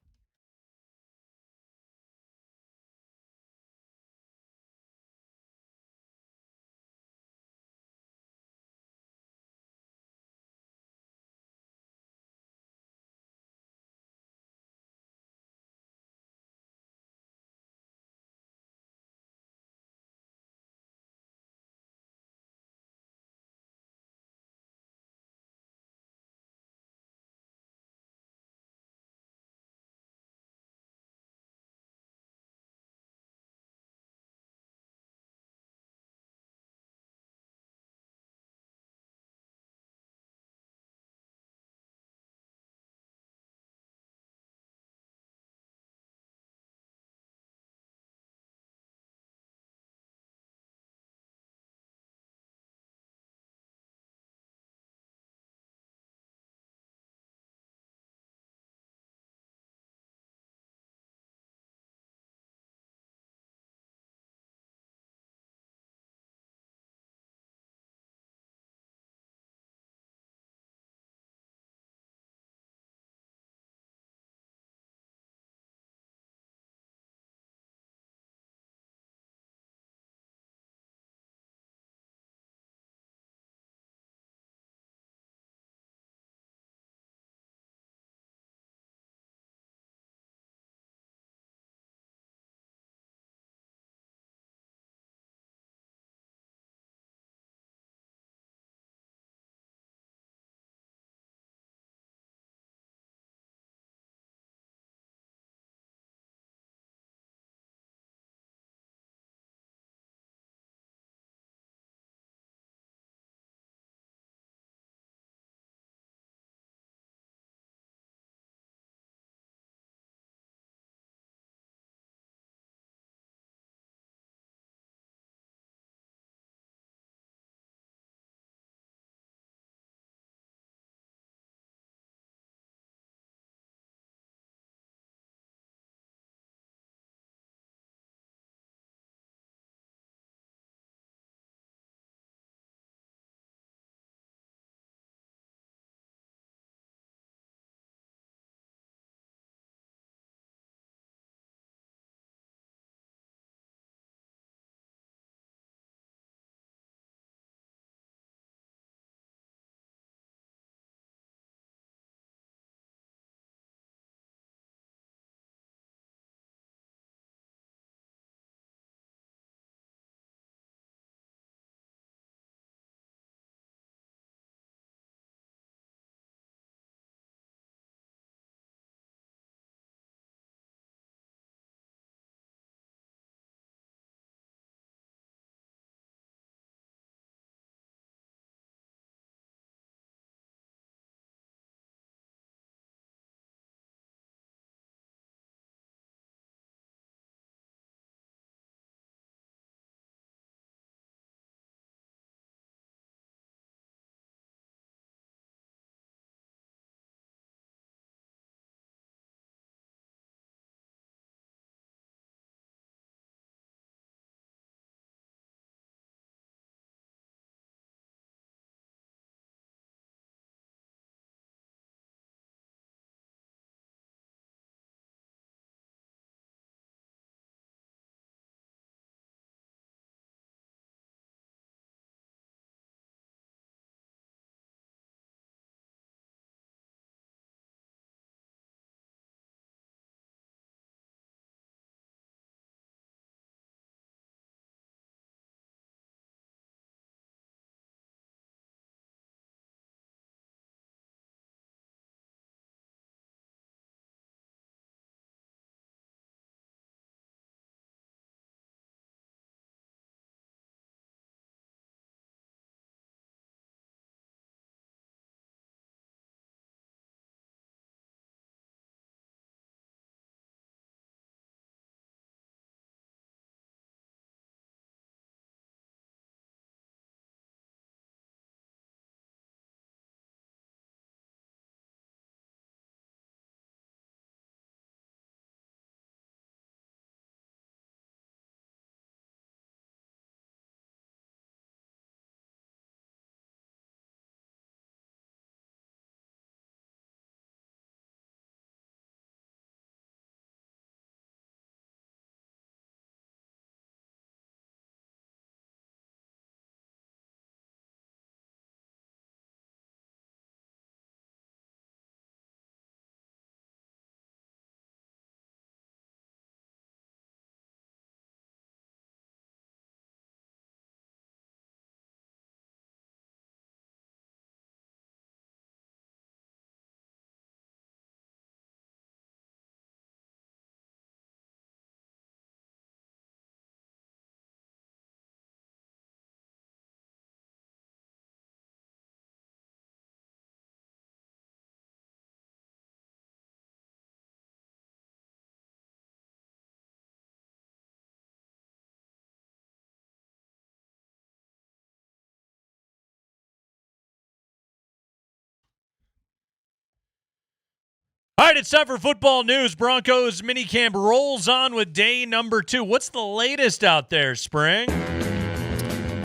All right, it's time for football news. Broncos minicamp rolls on with day number 2. What's the latest out there, Spring?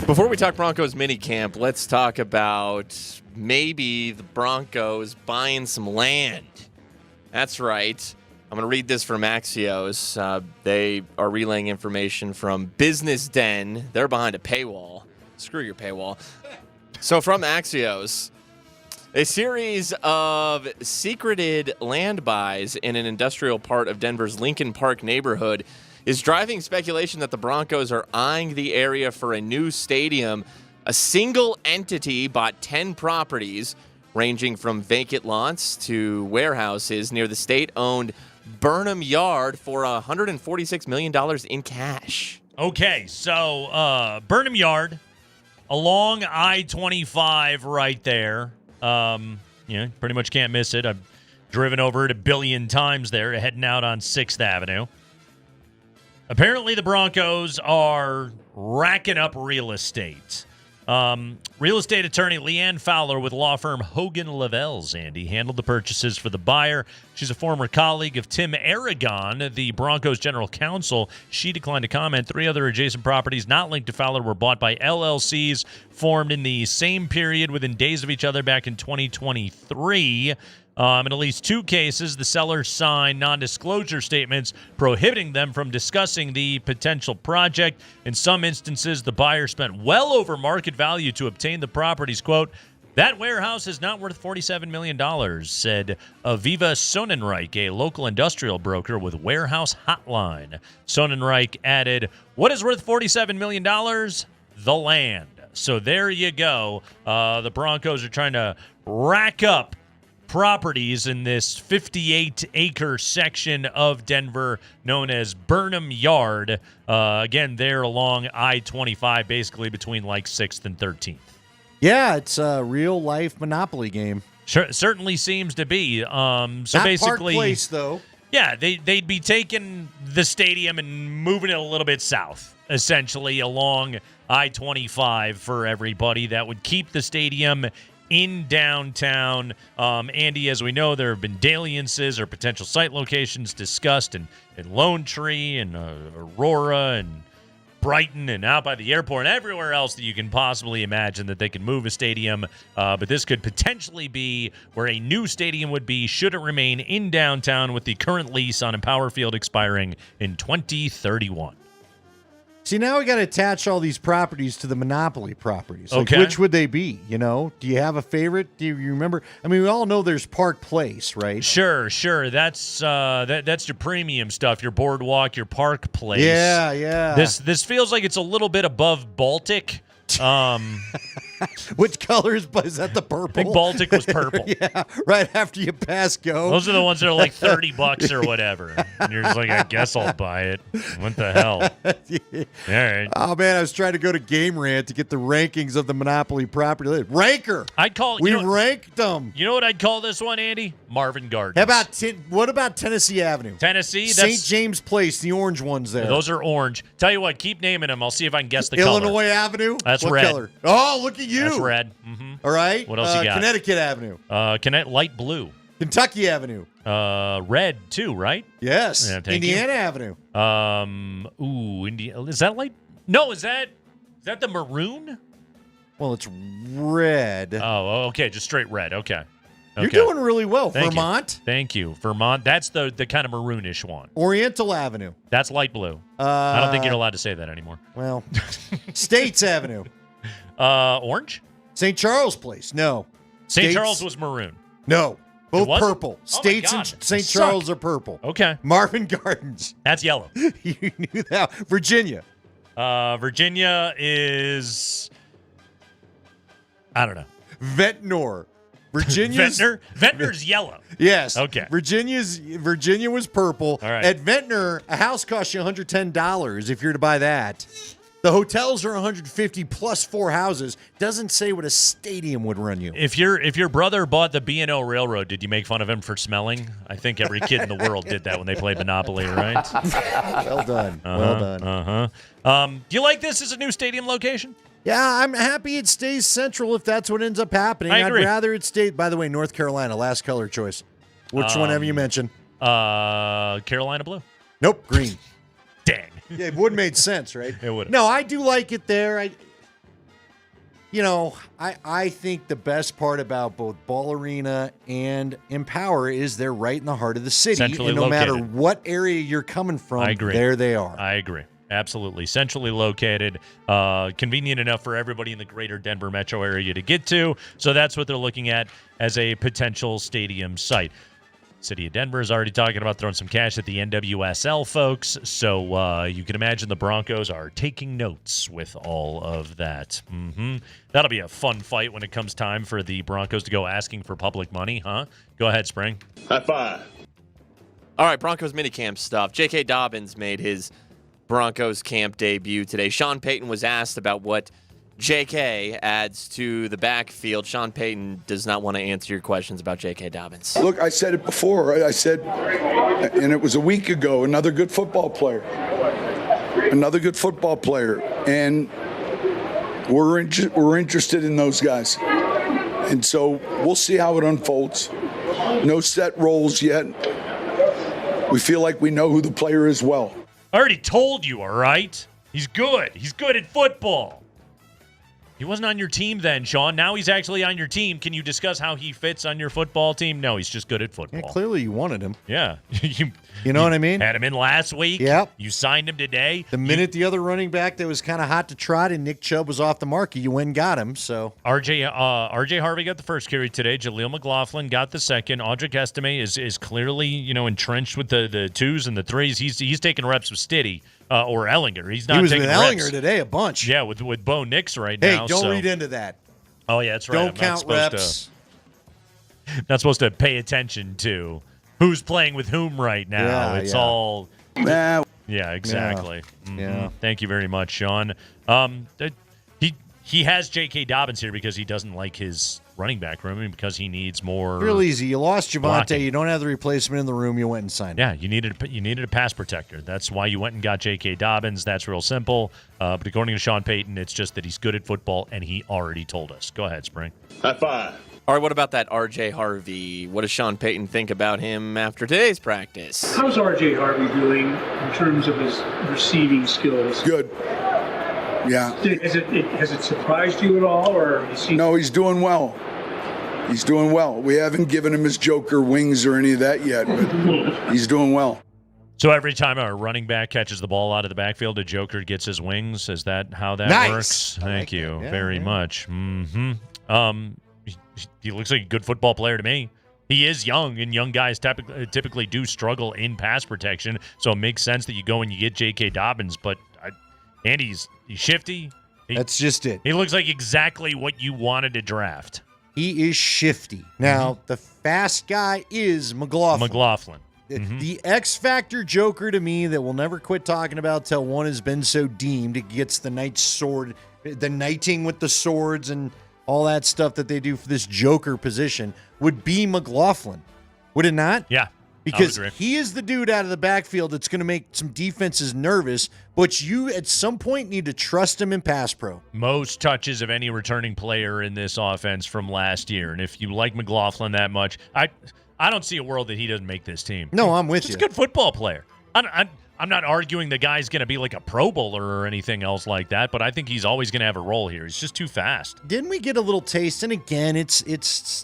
Before we talk Broncos minicamp, let's talk about maybe the Broncos buying some land. That's right. I'm going to read this from Axios. They are relaying information from Business Den. They're behind a paywall. Screw your paywall. So from Axios, a series of secreted land buys in an industrial part of Denver's Lincoln Park neighborhood is driving speculation that the Broncos are eyeing the area for a new stadium. A single entity bought 10 properties, ranging from vacant lots to warehouses near the state-owned Burnham Yard for $146 million in cash. Okay, so Burnham Yard, along I-25 right there. Pretty much can't miss it. I've driven over it a billion times there, heading out on 6th Avenue. Apparently, the Broncos are racking up real estate. Real estate attorney Leanne Fowler with law firm Hogan Lovells, Andy, handled the purchases for the buyer. She's a former colleague of Tim Aragon, the Broncos general counsel. She declined to comment. 3 other adjacent properties not linked to Fowler were bought by LLCs formed in the same period within days of each other back in 2023. In at least 2 cases, the sellers signed non-disclosure statements prohibiting them from discussing the potential project. In some instances, the buyer spent well over market value to obtain the properties. Quote, "That warehouse is not worth $47 million, said Aviva Sonnenreich, a local industrial broker with Warehouse Hotline. Sonnenreich added, "What is worth $47 million? The land." So there you go. The Broncos are trying to rack up properties in this 58-acre section of Denver known as Burnham Yard. Again, they're along I-25, basically between like 6th and 13th. Yeah, it's a real-life Monopoly game. Sure, certainly seems to be. So Not basically, Park Place, though. Yeah, they'd be taking the stadium and moving it a little bit south, essentially along I-25 for everybody. That would keep the stadium in downtown. Andy, as we know, there have been dalliances or potential site locations discussed in Lone Tree and Aurora and Brighton and out by the airport and everywhere else that you can possibly imagine that they can move a stadium. But this could potentially be where a new stadium would be should it remain in downtown with the current lease on Empower Field expiring in 2031. See, now we got to attach all these properties to the Monopoly properties. Like, Okay. which would they be? You know, do you have a favorite? Do you remember? I mean, we all know there's Park Place, right? Sure. That's that's your premium stuff, your boardwalk, your Park Place. Yeah. This feels like it's a little bit above Baltic. Which color is that? The purple? I think Baltic was purple. Yeah, right after you pass go. Those are the ones that are like $30 or whatever. And you're just like, I guess I'll buy it. What the hell? Yeah. All right. Oh man, I was trying to go to Game Rant to get the rankings of the Monopoly property. Ranker. We ranked them. You know what I'd call this one, Andy? Marvin Gardens. How about what about Tennessee Avenue? Tennessee? St. James Place, the orange ones there. Those are orange. Tell you what, keep naming them. I'll see if I can guess the Illinois color. Avenue. That's what red. Color? Oh, look at you. That's red. Mm-hmm. All right. What else you got? Connecticut Avenue. Light blue. Kentucky Avenue. Red too, right? Yes. Yeah, thank Indiana Avenue. Indiana. Is that light? No, is that the maroon? Well, it's red. Oh, okay, just straight red. Okay. You're doing really well. Thank Vermont. You. Thank you. Vermont. That's the kind of maroonish one. Oriental Avenue. That's light blue. I don't think you're allowed to say that anymore. Well, States Avenue. Orange? St. Charles Place. No. St. Charles was maroon. No. Both wasn't? purple. Oh States my and God, St. I Charles suck. are purple. Okay. Marvin Gardens. That's yellow. You knew that. Virginia. Virginia is, I don't know. Ventnor. Virginia's Ventnor's yellow. Yes. Okay. Virginia was purple. All right. At Ventnor, a house costs you $110 if you're to buy that. The hotels are $150 plus 4 houses. Doesn't say what a stadium would run you. If your brother bought the B&O Railroad, did you make fun of him for smelling? I think every kid in the world did that when they played Monopoly, right? Well done. Well done. Do you like this as a new stadium location? Yeah, I'm happy it stays central if that's what ends up happening. I agree. I'd rather it stay. By the way, North Carolina, last color choice. Which one have you mentioned? Carolina blue. Nope, green. Dang. Yeah, it would have made sense, right? It would have. No, I do like it there. I think the best part about both Ball Arena and Empower is they're right in the heart of the city. Centrally and no matter located. what area you're coming from, I agree. there they are. I agree. Absolutely. Centrally located, convenient enough for everybody in the greater Denver metro area to get to. So that's what they're looking at as a potential stadium site. City of Denver is already talking about throwing some cash at the NWSL folks. So you can imagine the Broncos are taking notes with all of that. That'll be a fun fight when it comes time for the Broncos to go asking for public money, huh? Go ahead, Spring. High five. All right, Broncos minicamp stuff. JK Dobbins made his Broncos camp debut today. Sean Payton was asked about what JK adds to the backfield. Sean Payton does not want to answer your questions about JK Dobbins. Look, I said it before, right? I said, and it was a week ago, another good football player. Another good football player. And we're interested in those guys. And so we'll see how it unfolds. No set roles yet. We feel like we know who the player is well. I already told you, all right? He's good. He's good at football. He wasn't on your team then, Sean. Now he's actually on your team. Can you discuss how he fits on your football team? No, he's just good at football. Yeah, clearly you wanted him. Yeah. You know what I mean? Had him in last week. Yep. You signed him today. The minute the other running back that was kind of hot to trot and Nick Chubb was off the market, you went and got him. So RJ Harvey got the first carry today. Jaleel McLaughlin got the second. Audric Estime is clearly entrenched with the twos and the threes. He's taking reps with Stiddy or Ellinger. He's not. He was taking with reps. Ellinger today a bunch. Yeah, with Bo Nix right now. Hey, don't read into that. Oh yeah, that's right. Don't count reps. Not supposed to pay attention to who's playing with whom right now. Yeah, it's yeah. all. Nah. Yeah, exactly. Yeah. Mhm. Yeah. Thank you very much, Sean. He has J.K. Dobbins here because he doesn't like his running back room and because he needs more. Real easy. You lost Javonte. blocking. You don't have the replacement in the room. You went and signed him. Yeah, you needed a pass protector. That's why you went and got J.K. Dobbins. That's real simple. But according to Sean Payton, it's just that he's good at football, and he already told us. Go ahead, Spring. High five. All right, what about that R.J. Harvey? What does Sean Payton think about him after today's practice? How's RJ Harvey doing in terms of his receiving skills? Good. Yeah. Has it surprised you at all, or is he? No, he's doing well. He's doing well. We haven't given him his Joker wings or any of that yet, but he's doing well. So every time a running back catches the ball out of the backfield, a Joker gets his wings. Is that how that Nice. works? Thank you Yeah, very yeah. much. He looks like a good football player to me. He is young, and young guys typically do struggle in pass protection, so it makes sense that you go and you get J.K. Dobbins, but Andy's shifty. That's just it. He looks like exactly what you wanted to draft. He is shifty. Now, the fast guy is McLaughlin. The X Factor Joker to me that we'll never quit talking about till one has been so deemed. It gets the knight sword, the knighting with the swords and all that stuff that they do for this Joker position would be McLaughlin. Would it not? Yeah. Because he is the dude out of the backfield that's going to make some defenses nervous, but you at some point need to trust him in pass pro. Most touches of any returning player in this offense from last year. And if you like McLaughlin that much, I don't see a world that he doesn't make this team. No, I'm with you. He's a good football player. I'm not arguing the guy's going to be like a Pro Bowler or anything else like that, but I think he's always going to have a role here. He's just too fast. Didn't we get a little taste? And again, it's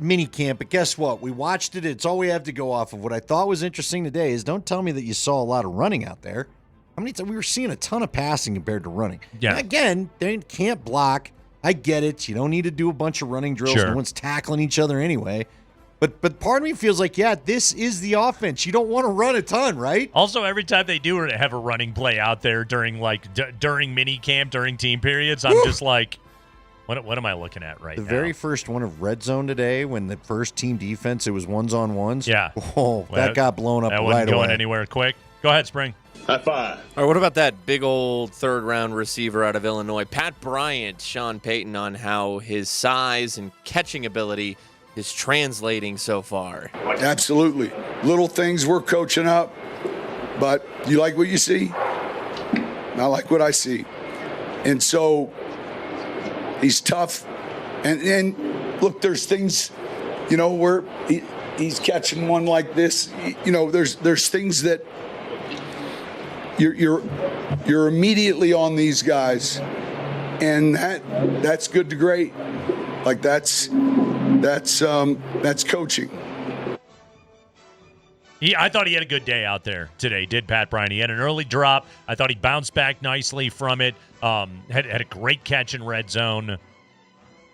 mini camp, but guess what? We watched it. It's all we have to go off of. What I thought was interesting today is don't tell me that you saw a lot of running out there. How many times we were seeing a ton of passing compared to running? Yeah. And again, they can't block. I get it. You don't need to do a bunch of running drills. Sure. No one's tackling each other anyway. But part of me feels like, yeah, this is the offense. You don't want to run a ton, right? Also, every time they do have a running play out there during during mini camp, during team periods, I'm just like, what am I looking at right The now? very first one of red zone today, when the first team defense, it was ones-on-ones. Yeah. Oh, that got blown up That right wasn't going away. anywhere quick. Go ahead, Spring. High five. All right, what about that big old third-round receiver out of Illinois, Pat Bryant, Sean Payton, on how his size and catching ability is translating so far? Absolutely. Little things we're coaching up, but you like what you see? I like what I see. And so he's tough. And look, there's things, where he's catching one like this. You know, there's things that you're immediately on these guys, and that's good to great. Like that's coaching. I thought he had a good day out there today, did Pat Bryant. He had an early drop. I thought he bounced back nicely from it. Had a great catch in red zone.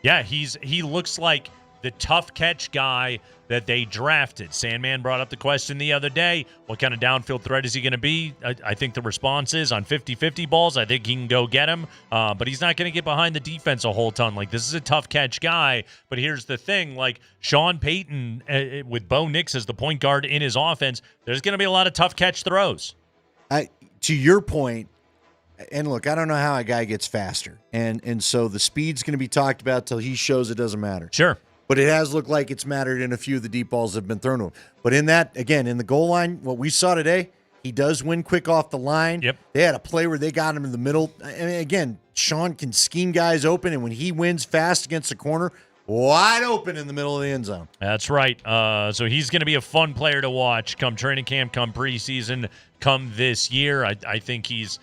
Yeah, he looks like the tough catch guy that they drafted. Sandman brought up the question the other day, what kind of downfield threat is he going to be? I think the response is on 50-50 balls, I think he can go get him, but he's not going to get behind the defense a whole ton. Like, this is a tough catch guy, but here's the thing, like Sean Payton with Bo Nix as the point guard in his offense, there's going to be a lot of tough catch throws. To your point, and look, I don't know how a guy gets faster, and so the speed's going to be talked about till he shows it doesn't matter. Sure. But it has looked like it's mattered in a few of the deep balls that have been thrown to him. But in that, again, in the goal line, what we saw today, he does win quick off the line. Yep. They had a play where they got him in the middle. I mean, again, Sean can scheme guys open, and when he wins fast against the corner, wide open in the middle of the end zone. That's right. So he's going to be a fun player to watch come training camp, come preseason, come this year. I think he's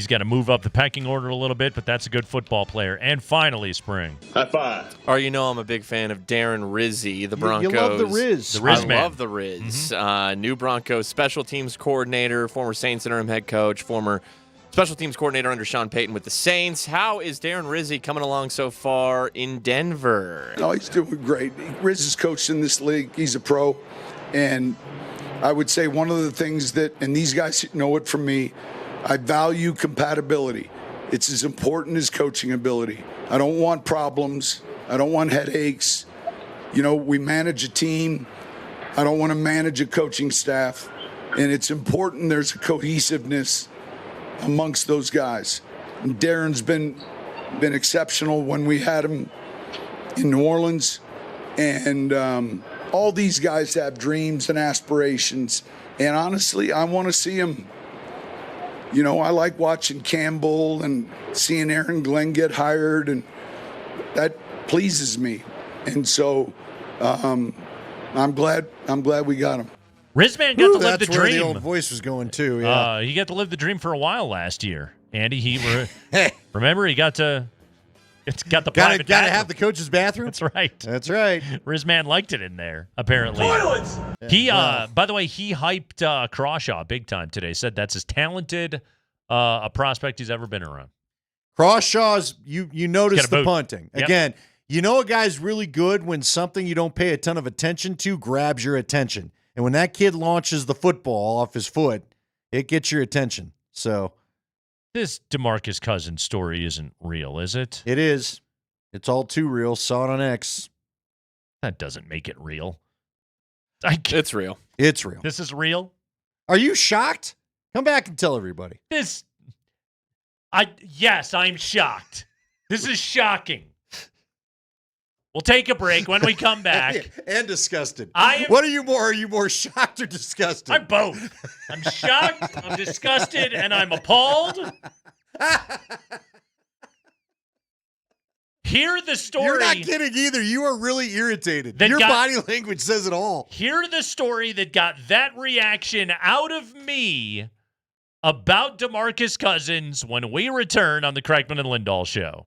got to move up the pecking order a little bit, but that's a good football player. And finally, Spring. High five. Or I'm a big fan of Darren Rizzi, the Broncos. You love the Riz. The Riz man. I love the Riz. New Broncos special teams coordinator, former Saints interim head coach, former special teams coordinator under Sean Payton with the Saints. How is Darren Rizzi coming along so far in Denver? Oh, he's doing great. Riz is coached in this league. He's a pro. And I would say one of the things that, and these guys know it from me, I value compatibility. It's as important as coaching ability. I don't want problems. I don't want headaches. We manage a team. I don't want to manage a coaching staff. And it's important there's a cohesiveness amongst those guys. And Darren's been exceptional when we had him in New Orleans. And all these guys have dreams and aspirations. And honestly, I want to see him. I like watching Campbell and seeing Aaron Glenn get hired, and that pleases me. And so I'm glad we got him. Rizman got to live the That's where dream. the old voice was going too. Yeah. He got to live the dream for a while last year. Andy, remember he got the private Gotta bathroom. have the coach's bathroom. That's right. That's right. Rizman liked it in there, apparently. Toilets! He, by the way, he hyped Crawshaw big time today. Said that's as talented a prospect he's ever been around. Crawshaw's, you notice Got a the boot. punting. Yep. Again, a guy's really good when something you don't pay a ton of attention to grabs your attention. And when that kid launches the football off his foot, it gets your attention. So This Demarcus Cousins story isn't real, is it? it is. It's all too real. Saw it on X. That doesn't make it real. It's real. It's real. This is real? Are you shocked? Come back and tell everybody. Yes, I'm shocked. This is shocking. We'll take a break. When we come back. And disgusted. What are you more? Are you more shocked or disgusted? I'm both. I'm shocked, I'm disgusted, and I'm appalled. Hear the story. You're not kidding either. You are really irritated. Your body language says it all. Hear the story that got that reaction out of me about Demarcus Cousins when we return on the Kreckman and Lindahl Show.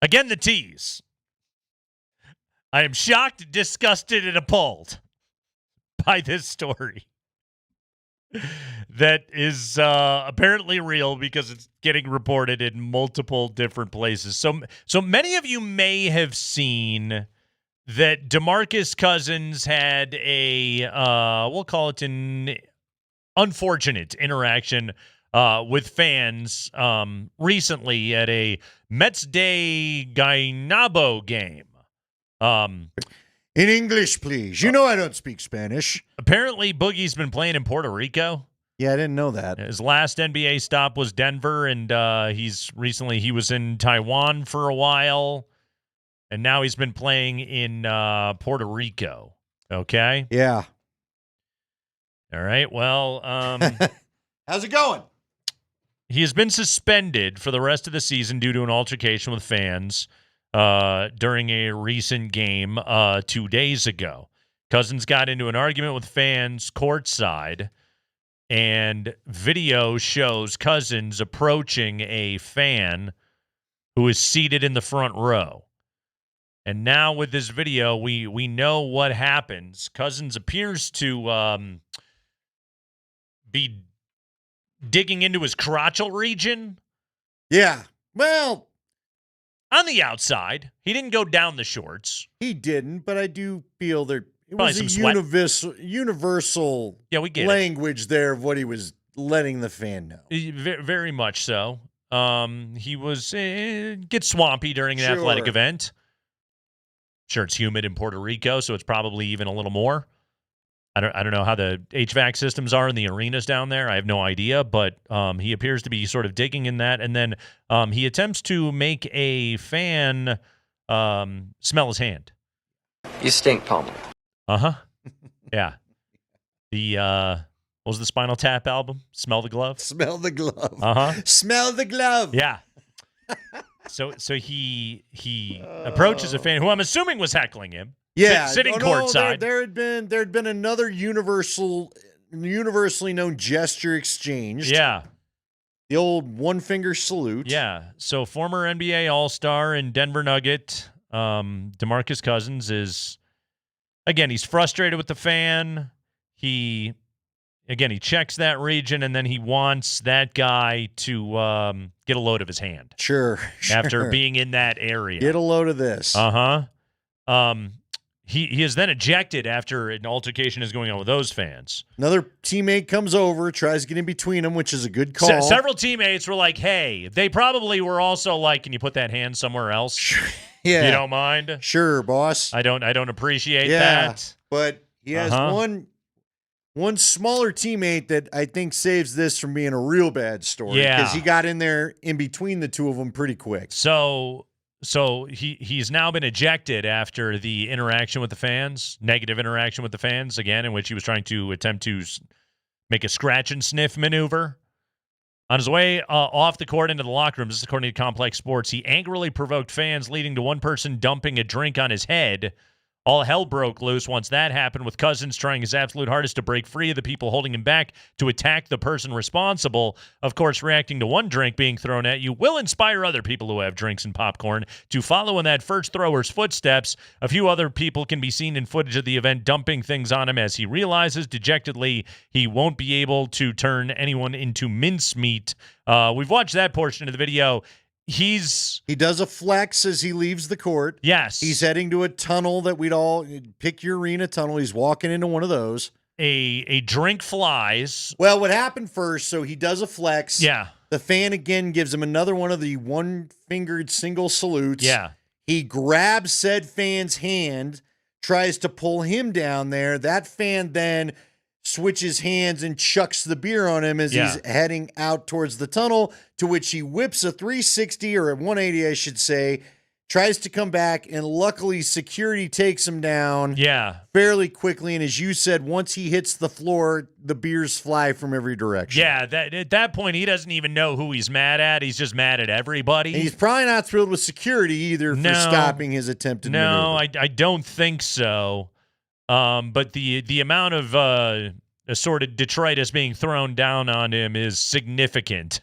Again, the tease. I am shocked, disgusted, and appalled by this story. That is apparently real because it's getting reported in multiple different places. So many of you may have seen that Demarcus Cousins had a, we'll call it an unfortunate interaction with fans recently at a Mets Day Guaynabo game. In English, please. You know I don't speak Spanish. Apparently, Boogie's been playing in Puerto Rico. Yeah, I didn't know that. His last NBA stop was Denver, and he was in Taiwan for a while, and now he's been playing in Puerto Rico. Okay? Yeah. All right. Well, how's it going? He has been suspended for the rest of the season due to an altercation with fans during a recent game 2 days ago. Cousins got into an argument with fans courtside, and video shows Cousins approaching a fan who is seated in the front row. And now with this video, we know what happens. Cousins appears to be digging into his crotchal region. Yeah. Well, on the outside. He didn't go down the shorts. He didn't, but I do feel there it Probably was some a universal we get language there of what he was letting the fan know. Very much so. He was gets swampy during an athletic event. Sure, it's humid in Puerto Rico, so it's probably even a little more. I don't know how the HVAC systems are in the arenas down there. I have no idea, but he appears to be sort of digging in that, and then he attempts to make a fan smell his hand. You stink, Palmer. Uh-huh. Yeah. The what was the Spinal Tap album? Smell the Glove? Smell the glove. Uh-huh. Smell the glove. Yeah. So he approaches a fan who I'm assuming was heckling him. Yeah, sitting courtside. There had been another universally known gesture exchanged. Yeah. The old one finger salute. Yeah. So former NBA All-Star and Denver Nugget, Demarcus Cousins is, again, he's frustrated with the fan. He checks that region, and then he wants that guy to get a load of his hand. Sure. After being in that area. Get a load of this. Uh-huh. He is then ejected after an altercation is going on with those fans. Another teammate comes over, tries to get in between them, which is a good call. Several teammates were like, hey, they probably were also like, can you put that hand somewhere else? Yeah. You don't mind? Sure, boss. I don't appreciate Yeah, that. but he has one smaller teammate that I think saves this from being a real bad story. Yeah. Because he got in there in between the two of them pretty quick. So he's now been ejected after the interaction with the fans, negative interaction with the fans, again, in which he was trying to attempt to make a scratch and sniff maneuver. On his way off the court into the locker room, this is according to Complex Sports, he angrily provoked fans, leading to one person dumping a drink on his head. All hell broke loose once that happened, with Cousins trying his absolute hardest to break free of the people holding him back to attack the person responsible. Of course, reacting to one drink being thrown at you will inspire other people who have drinks and popcorn to follow in that first thrower's footsteps. A few other people can be seen in footage of the event dumping things on him as he realizes dejectedly he won't be able to turn anyone into mincemeat. We've watched that portion of the video. He does a flex as he leaves the court. Yes. He's heading to a tunnel that we'd all pick your arena tunnel. He's walking into one of those. A drink flies. Well, what happened first, so he does a flex. Yeah. The fan again gives him another one of the one-fingered single salutes. Yeah. He grabs said fan's hand, tries to pull him down there. That fan then switches hands and chucks the beer on him as he's heading out towards the tunnel, to which he whips a 360 or a 180, I should say, tries to come back, and luckily security takes him down fairly quickly. And as you said, once he hits the floor, the beers fly from every direction. Yeah, at that point, he doesn't even know who he's mad at. He's just mad at everybody. And he's probably not thrilled with security either for stopping his attempted maneuver. No, I don't think so. But the amount of assorted detritus being thrown down on him is significant.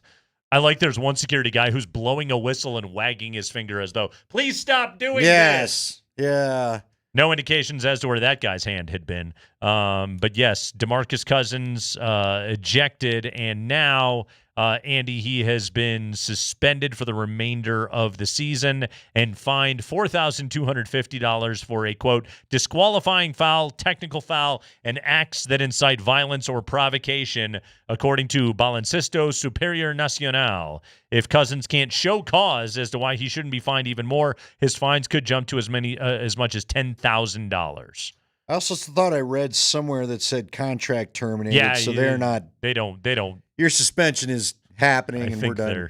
I like there's one security guy who's blowing a whistle and wagging his finger as though, please stop doing this. Yes. Yeah. No indications as to where that guy's hand had been. But yes, Demarcus Cousins ejected, and now, Andy, he has been suspended for the remainder of the season and fined $4,250 for a, quote, disqualifying foul, technical foul, and acts that incite violence or provocation, according to Baloncesto Superior Nacional. If Cousins can't show cause as to why he shouldn't be fined even more, his fines could jump to as much as $10,000. I also thought I read somewhere that said contract terminated, they're not. They don't. Your suspension is happening, and we're done.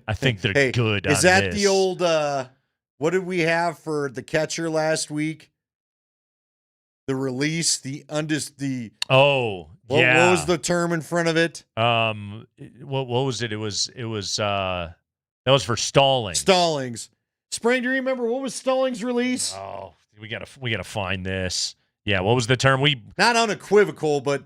I think they're good. Is that the old? What did we have for the catcher last week? The release, Oh, what yeah. was the term in front of it? What was it? It was that was for Stallings. Stallings. Spring, do you remember what was Stallings' release? Oh, we gotta find this. Yeah, what was the term? Not unequivocal, but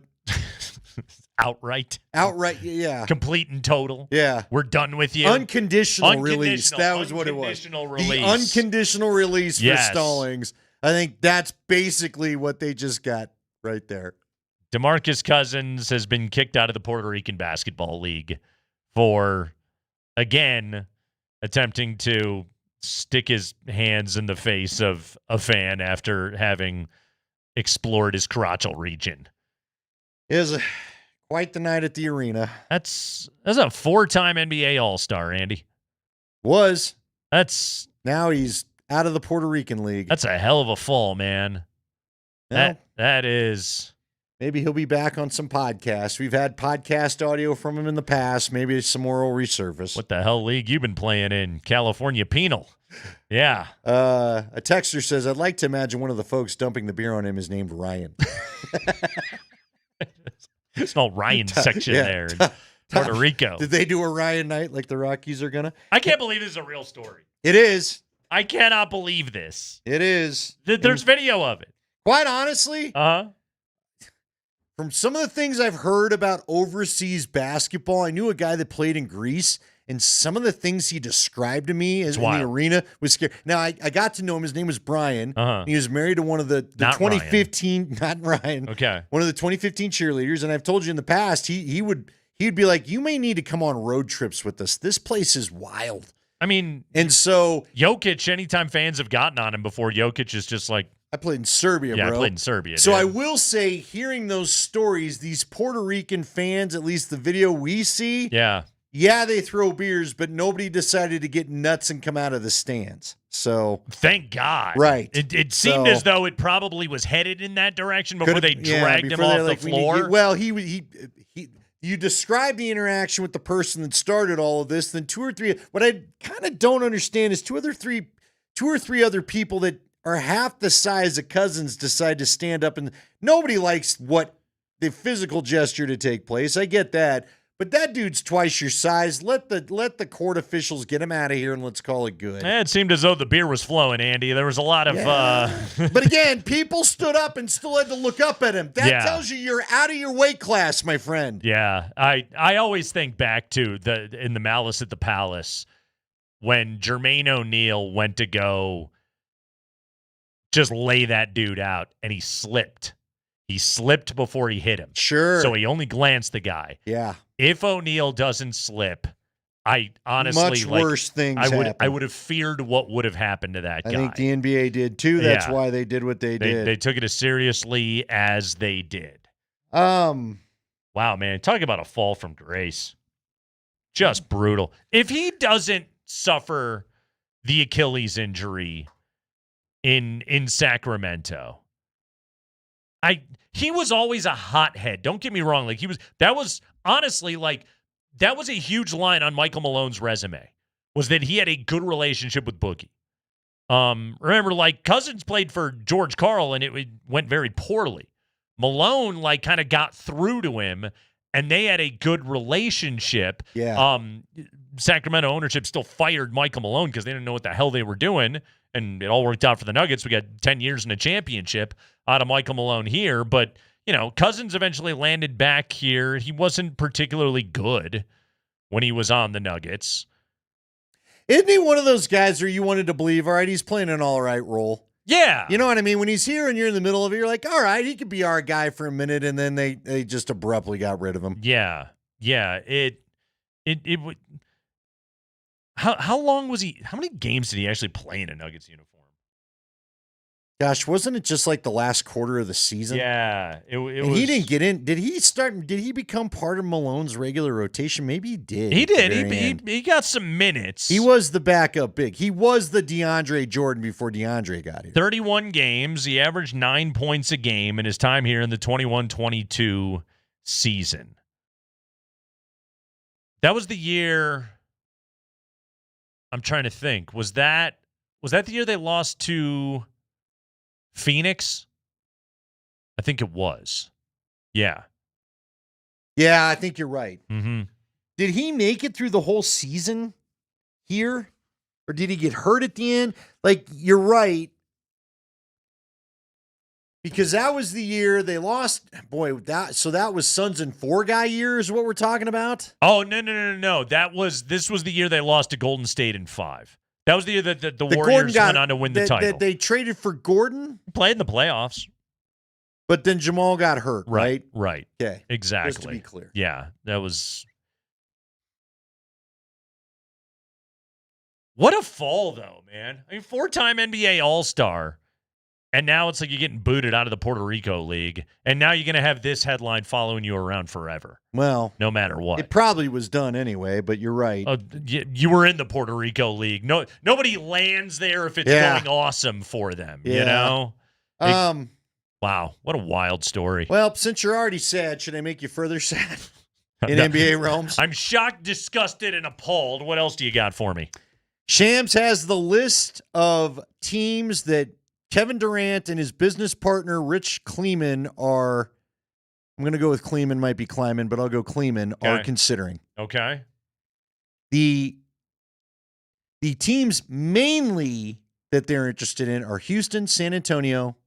outright. Outright, yeah. Complete and total. Yeah. We're done with you. Unconditional release. That was what it was. Unconditional release. The unconditional release for Stallings. I think that's basically what they just got right there. Demarcus Cousins has been kicked out of the Puerto Rican Basketball League for, again, attempting to stick his hands in the face of a fan after having explored his crotchal region. It was quite the night at the arena. That's a 4-time NBA All-Star, Andy. Now he's out of the Puerto Rican League. That's a hell of a fall, man. Well, that is. Maybe he'll be back on some podcasts. We've had podcast audio from him in the past. Maybe some more will resurface. What the hell league you been playing in? California Penal. Yeah. A texter says, I'd like to imagine one of the folks dumping the beer on him is named Ryan. There's no Ryan section there in Puerto Rico. Did they do a Ryan night like the Rockies are going to? I can't believe this is a real story. It is. I cannot believe this. It is. There's video of it. Quite honestly, from some of the things I've heard about overseas basketball, I knew a guy that played in Greece, and some of the things he described to me as in the arena was scary. Now, I got to know him. His name was Brian. He was married to one of the 2015, not Ryan. Okay. One of the 2015 cheerleaders, and I've told you in the past, he'd be like, you may need to come on road trips with us. This place is wild. I mean, and so Jokic, anytime fans have gotten on him before, Jokic is just like, I played in Serbia, bro. Yeah, I played in Serbia. So I will say, hearing those stories, these Puerto Rican fans, at least the video we see, yeah, they throw beers, but nobody decided to get nuts and come out of the stands. So thank God. Right. It seemed as though it probably was headed in that direction before they dragged him off the floor. You describe the interaction with the person that started all of this, then two or three. What I kind of don't understand is two or three other people that are half the size of Cousins decide to stand up, and nobody likes what the physical gesture to take place. I get that, but that dude's twice your size. Let the court officials get him out of here and let's call it good. It seemed as though the beer was flowing, Andy. There was a lot of But again, people stood up and still had to look up at him. That tells you you're out of your weight class, my friend. Yeah. I always think back to in the Malice at the Palace when Jermaine O'Neal went to go just lay that dude out, and he slipped. He slipped before he hit him. Sure. So he only glanced the guy. Yeah. If O'Neal doesn't slip, I honestly much worse things. I would have feared what would have happened to that guy. I think the NBA did too. That's why they did what they did. They took it as seriously as they did. Wow, man, talk about a fall from grace. Just brutal. If he doesn't suffer the Achilles injury in Sacramento, he was always a hothead. Don't get me wrong. That was a huge line on Michael Malone's resume, was that he had a good relationship with Boogie. Remember, Cousins played for George Karl, and it went very poorly. Malone, kind of got through to him, and they had a good relationship. Yeah. Sacramento ownership still fired Michael Malone because they didn't know what the hell they were doing, and it all worked out for the Nuggets. We got 10 years in a championship out of Michael Malone here, but Cousins eventually landed back here. He wasn't particularly good, when he was on the Nuggets. Isn't he one of those guys where you wanted to believe, all right, he's playing an all right role? Yeah. You know what I mean? When he's here and you're in the middle of it, you're like, all right, he could be our guy for a minute, and then they just abruptly got rid of him. Yeah. Yeah. It would. How long was he? How many games did he actually play in a Nuggets uniform? Gosh, wasn't it just like the last quarter of the season? Yeah, it and was. He didn't get in. Did he become part of Malone's regular rotation? Maybe he did. He did. He got some minutes. He was the backup big. He was the DeAndre Jordan before DeAndre got here. 31 games. He averaged 9 points a game in his time here in the 21-22 season. That was the year. I'm trying to think. Was that the year they lost to Phoenix? I think it was. Yeah. Yeah, I think you're right. Mm-hmm. Did he make it through the whole season here? Or did he get hurt at the end? Like, you're right. Because that was the year they lost. Boy, that was Suns and 4 guy year is what we're talking about? Oh, no. This was the year they lost to Golden State in 5. That was the year that the Warriors went on to win the title. That they traded for Gordon? Played in the playoffs. But then Jamal got hurt, right? Right. Okay. Exactly. Just to be clear. Yeah, that was... What a fall, though, man. I mean, 4-time NBA All-Star, and now it's like you're getting booted out of the Puerto Rico League, and now you're going to have this headline following you around forever. Well, no matter what. It probably was done anyway, but you're right. You were in the Puerto Rico League. Nobody lands there if it's going awesome for them, you know? Wow, what a wild story. Well, since you're already sad, should I make you further sad in NBA realms? I'm shocked, disgusted, and appalled. What else do you got for me? Shams has the list of teams that Kevin Durant and his business partner, Rich Kleeman, are, I'm going to go with Kleeman, might be Kleiman, but I'll go Kleeman, are considering. Okay. The teams mainly that they're interested in are Houston, San Antonio,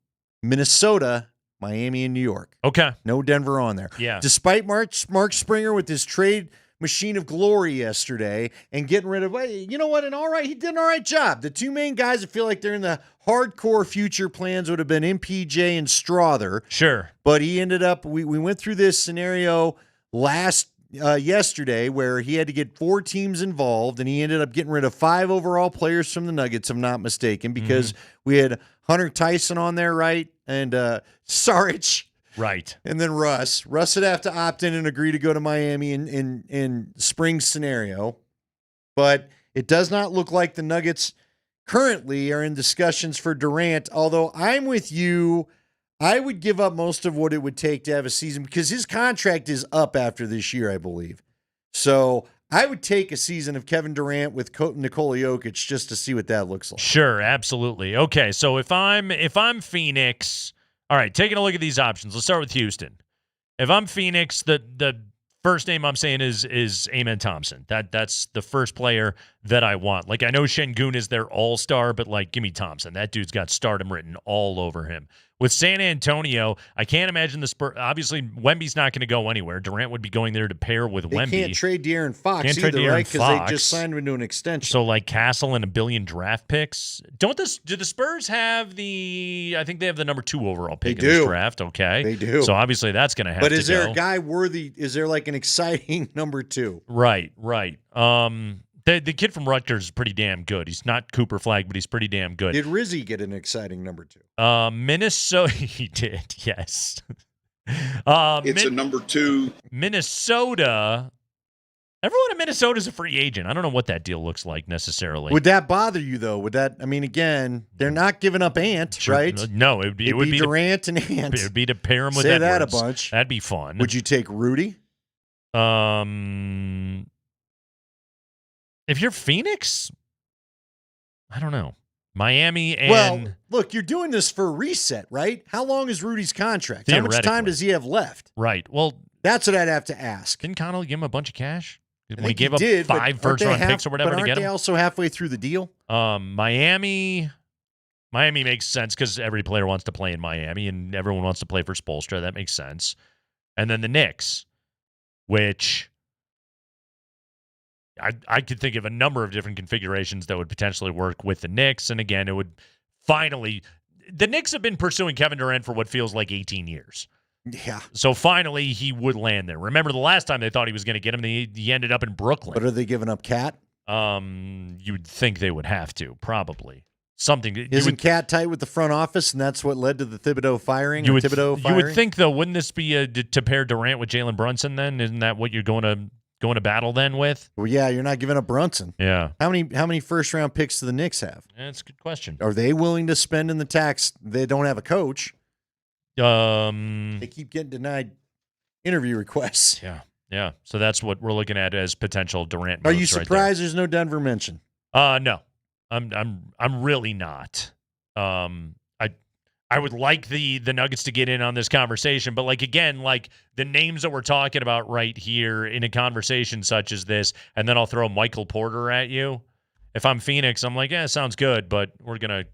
Minnesota, Miami, and New York. Okay. No Denver on there. Yeah. Despite Mark Springer with his trade machine of glory yesterday and getting rid of, you know what, he did an all right job. The 2 main guys that feel like they're in the hardcore future plans would have been MPJ and Strother. Sure. But he ended up, we went through this scenario yesterday where he had to get 4 teams involved, and he ended up getting rid of 5 overall players from the Nuggets, if I'm not mistaken, because we had Hunter Tyson on there, right? And Saric. Right. And then Russ. Russ would have to opt in and agree to go to Miami in spring scenario. But it does not look like the Nuggets currently are in discussions for Durant, although I'm with you. I would give up most of what it would take to have a season because his contract is up after this year, I believe. So I would take a season of Kevin Durant with Nikola Jokic just to see what that looks like. Sure, absolutely. Okay, so if I'm Phoenix, all right, taking a look at these options. Let's start with Houston. If I'm Phoenix, the first name I'm saying is Amen Thompson. That's the first player that I want. Like, I know Şengün is their all-star, but, like, give me Thompson. That dude's got stardom written all over him. With San Antonio, I can't imagine the Spurs. Obviously, Wemby's not going to go anywhere. Durant would be going there to pair with Wemby. They can't trade De'Aaron Fox either, right? Because they just signed him to an extension. So, like, Castle and $1 billion draft picks. Do the Spurs have I think they have the number 2 overall pick in this draft. Okay. They do. So, obviously, that's going to have to go. But is there a guy worthy? Is there, like, an exciting number 2? Right. The kid from Rutgers is pretty damn good. He's not Cooper Flagg, but he's pretty damn good. Did Rizzy get an exciting number 2? Minnesota, he did, yes. It's a number 2. Minnesota. Everyone in Minnesota is a free agent. I don't know what that deal looks like necessarily. Would that bother you, though? Again, they're not giving up Ant, right? No, it would be Durant and Ant. It would be to pair him with Say Edwards. that a bunch. That'd be fun. Would you take Rudy? If you're Phoenix, I don't know. Miami and... Well, look, you're doing this for a reset, right? How long is Rudy's contract? How much time does he have left? Right. Well, that's what I'd have to ask. Didn't Connolly give him a bunch of cash? When he gave up 5 first-round picks or whatever to get him? But aren't they also halfway through the deal? Miami makes sense because every player wants to play in Miami and everyone wants to play for Spoelstra. That makes sense. And then the Knicks, which... I could think of a number of different configurations that would potentially work with the Knicks. And again, it would finally – the Knicks have been pursuing Kevin Durant for what feels like 18 years. Yeah. So finally he would land there. Remember the last time they thought he was going to get him, he ended up in Brooklyn. But are they giving up Cat? You would think they would have to, probably. Something. Isn't Cat tight with the front office, and that's what led to the Thibodeau firing? You would think, though, wouldn't this be to pair Durant with Jalen Brunson then? Isn't that what you're going to battle then with? Well, yeah, you're not giving up Brunson. Yeah. How many first-round picks do the Knicks have? That's a good question. Are they willing to spend in the tax? They don't have a coach. They keep getting denied interview requests. Yeah. So that's what we're looking at as potential Durant Are moves you surprised there's no Denver mention? No. I'm really not. I would like the Nuggets to get in on this conversation, but again, the names that we're talking about right here in a conversation such as this, and then I'll throw Michael Porter at you. If I'm Phoenix, I'm like, yeah, sounds good, but we're gonna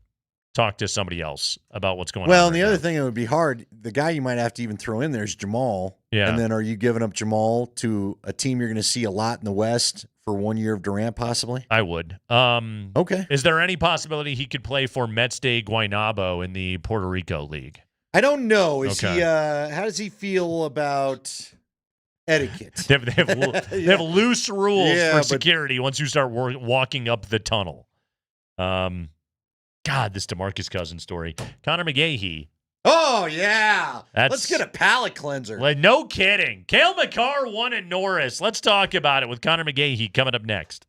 talk to somebody else about what's going on. Well, and the other thing that would be hard, the guy you might have to even throw in there is Jamal. Yeah. And then are you giving up Jamal to a team you're going to see a lot in the West for 1 year of Durant, possibly? I would. Okay. Is there any possibility he could play for Mets de Guaynabo in the Puerto Rico League? I don't know. Is Okay. he? How does he feel about etiquette? They have loose rules Yeah, for but- security once you start walking up the tunnel. God, this Demarcus Cousins story. Connor McGahee. Oh, yeah. That's- Let's get a palate cleanser. No kidding. Kale Makar won at Norris. Let's talk about it with Connor McGahee coming up next.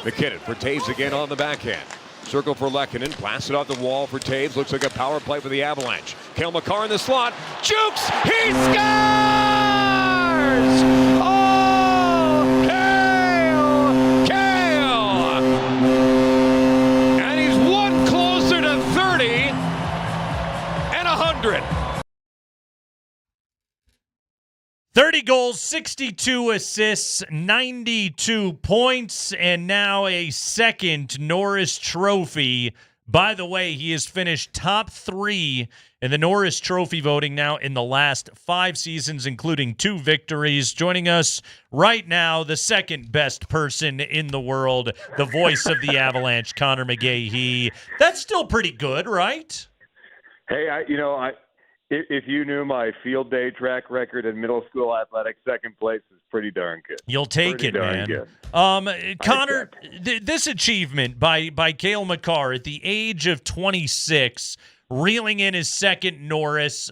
McKinnon for Taves again on the backhand. Circle for Lehkonen. Blast it off the wall for Taves. Looks like a power play for the Avalanche. Kale Makar in the slot. Jukes! He scores! Oh! Kale! And he's one closer to 30 and 100. 30 goals, 62 assists, 92 points, and now a second Norris Trophy. By the way, he has finished top 3 in the Norris Trophy voting now in the last 5 seasons, including 2 victories. Joining us right now, the second best person in the world, the voice of the Avalanche, Connor McGahee. That's still pretty good, right? Hey, if you knew my field day track record in middle school athletics, second place is pretty darn good. You'll take pretty it, man. Good. Connor, this achievement by Kale Makar at the age of 26, reeling in his second Norris.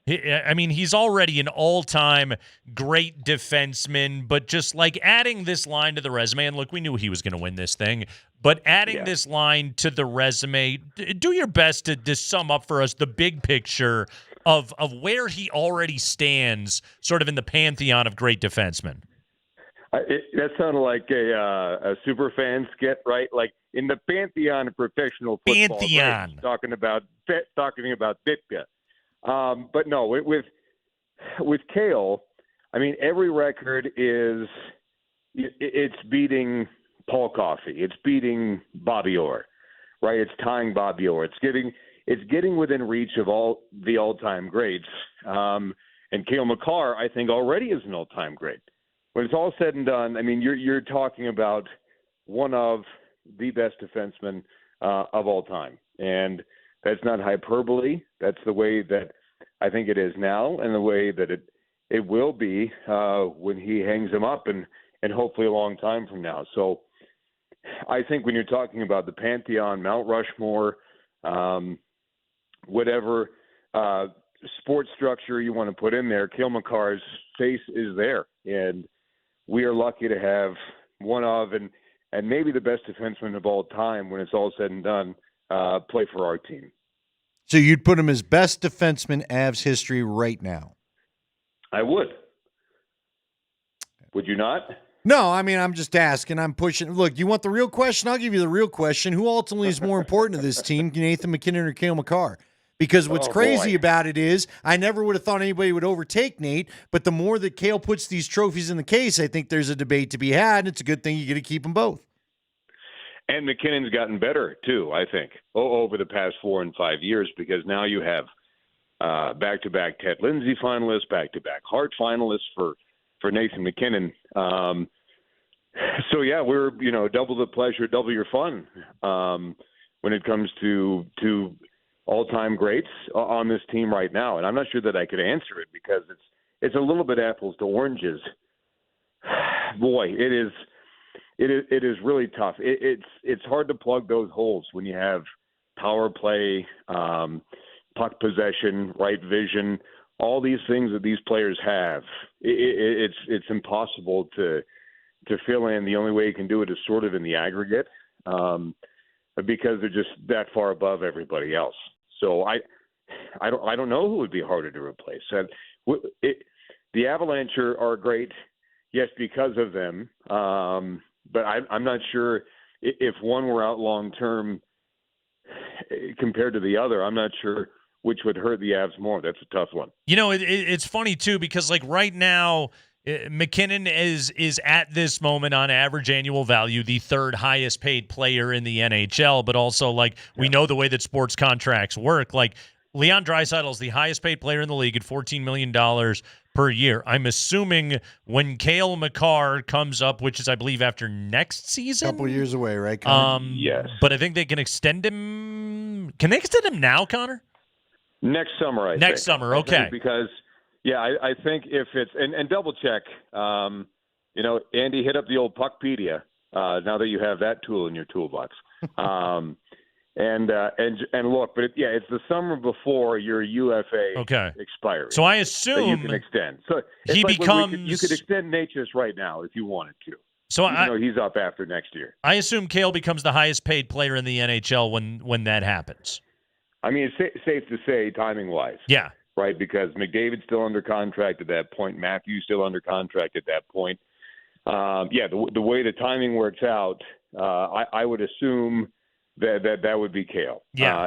He's already an all-time great defenseman, but just like adding this line to the resume, and look, we knew he was going to win this thing, but adding this line to the resume, do your best to sum up for us the big picture of where he already stands sort of in the pantheon of great defensemen. That sounded like a super fan skit, right? Like in the pantheon of professional football. Pantheon. Right? Talking about Bitka. But no, with Kale, every record it's beating Paul Coffey. It's beating Bobby Orr, right? It's tying Bobby Orr. It's getting within reach of all the all-time greats. And Kale Makar, I think, already is an all-time great. When it's all said and done, you're talking about one of the best defensemen of all time. And that's not hyperbole. That's the way that I think it is now and the way that it will be when he hangs him up and hopefully a long time from now. So I think when you're talking about the Pantheon, Mount Rushmore, whatever sports structure you want to put in there, Kale Makar's face is there. And we are lucky to have one of and maybe the best defenseman of all time when it's all said and done play for our team. So you'd put him as best defenseman Avs history right now? I would. Would you not? No, I'm just asking. I'm pushing. Look, you want the real question? I'll give you the real question. Who ultimately is more important to this team, Nathan McKinnon or Kale Makar? Because what's crazy about it is I never would have thought anybody would overtake Nate, but the more that Kale puts these trophies in the case, I think there's a debate to be had. It's a good thing you get to keep them both. And McKinnon's gotten better, too, I think, over the past 4 and 5 years, because now you have back-to-back Ted Lindsay finalists, back-to-back Hart finalists for Nathan McKinnon. So, yeah, we're, double the pleasure, double your fun when it comes to all-time greats on this team right now. And I'm not sure that I could answer it because it's a little bit apples to oranges. Boy, it is really tough. It's hard to plug those holes when you have power play, puck possession, right vision, all these things that these players have. It's impossible to fill in. The only way you can do it is sort of in the aggregate because they're just that far above everybody else. So I don't know who would be harder to replace. And the Avalanche are great, yes, because of them. But I'm not sure if one were out long term compared to the other. I'm not sure which would hurt the Avs more. That's a tough one. It's funny too because like right now, McKinnon is at this moment on average annual value the third highest paid player in the NHL. But also like we know the way that sports contracts work. Like Leon Draisaitl is the highest paid player in the league at $14 million per year. I'm assuming when Kale Makar comes up, which is, I believe, after next season. A couple years away, right, Connor? Yes. But I think they can extend him. Can they extend him now, Connor? Next summer, I think. Next summer, okay. Because, I think if it's – and double check, Andy, hit up the old Puckpedia now that you have that tool in your toolbox. And look, but it's the summer before your UFA expires. So I assume you can extend. So he becomes. You could extend Nature's right now if you wanted to. So he's up after next year. I assume Kale becomes the highest paid player in the NHL when that happens. I mean, it's safe to say timing-wise. Yeah. Right, because McDavid's still under contract at that point. Matthew's still under contract at that point. The way the timing works out, I would assume that would be Kale. Yeah.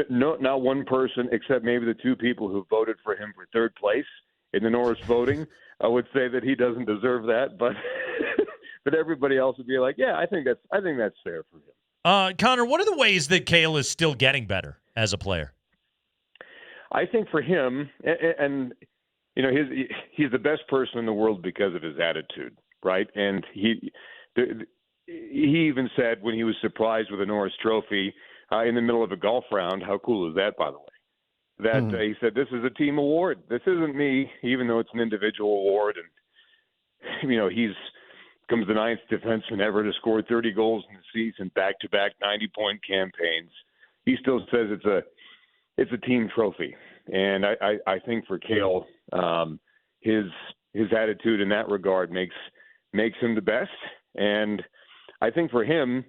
Not one person, except maybe the two people who voted for him for third place in the Norris voting, would say that he doesn't deserve that. But but everybody else would be like, yeah, I think that's fair for him. Connor, what are the ways that Kale is still getting better as a player? I think for him, and he's the best person in the world because of his attitude, right? And he even said when he was surprised with a Norris Trophy in the middle of a golf round, how cool is that, by the way? That he said, this is a team award. This isn't me, even though it's an individual award. And he's becomes the ninth defenseman ever to score 30 goals in the season, back-to-back 90-point campaigns. He still says it's a team trophy. And I think for Kale, his attitude in that regard makes him the best. And I think for him,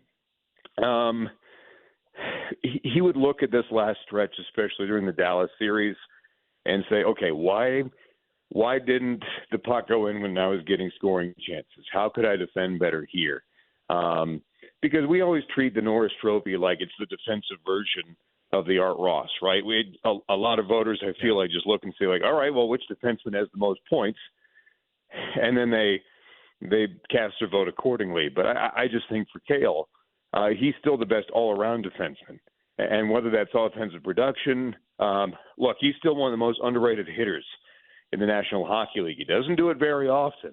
he would look at this last stretch, especially during the Dallas series, and say, okay, why didn't the puck go in when I was getting scoring chances? How could I defend better here? Because we always treat the Norris Trophy like it's the defensive version of the Art Ross, right? We had a lot of voters, I feel like, just look and say, like, all right, well, which defenseman has the most points? And then they cast their vote accordingly. But I just think for Kale, he's still the best all-around defenseman. And whether that's offensive production, look, he's still one of the most underrated hitters in the National Hockey League. He doesn't do it very often.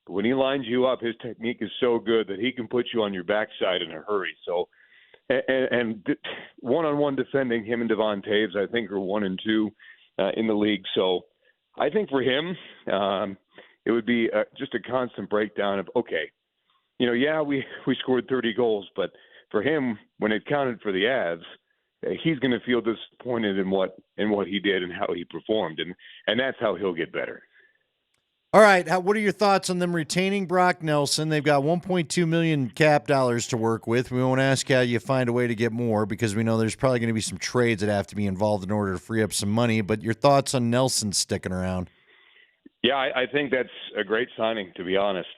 But when he lines you up, his technique is so good that he can put you on your backside in a hurry. So, and one-on-one defending, him and Devon Taves, I think, are 1 and 2 in the league. So I think for him, it would be just a constant breakdown of, okay, we scored 30 goals, but for him, when it counted for the Avs, he's going to feel disappointed in what he did and how he performed, and that's how he'll get better. All right, what are your thoughts on them retaining Brock Nelson? They've got $1.2 million cap dollars to work with. We won't ask how you find a way to get more because we know there's probably going to be some trades that have to be involved in order to free up some money. But your thoughts on Nelson sticking around? Yeah, I think that's a great signing, to be honest.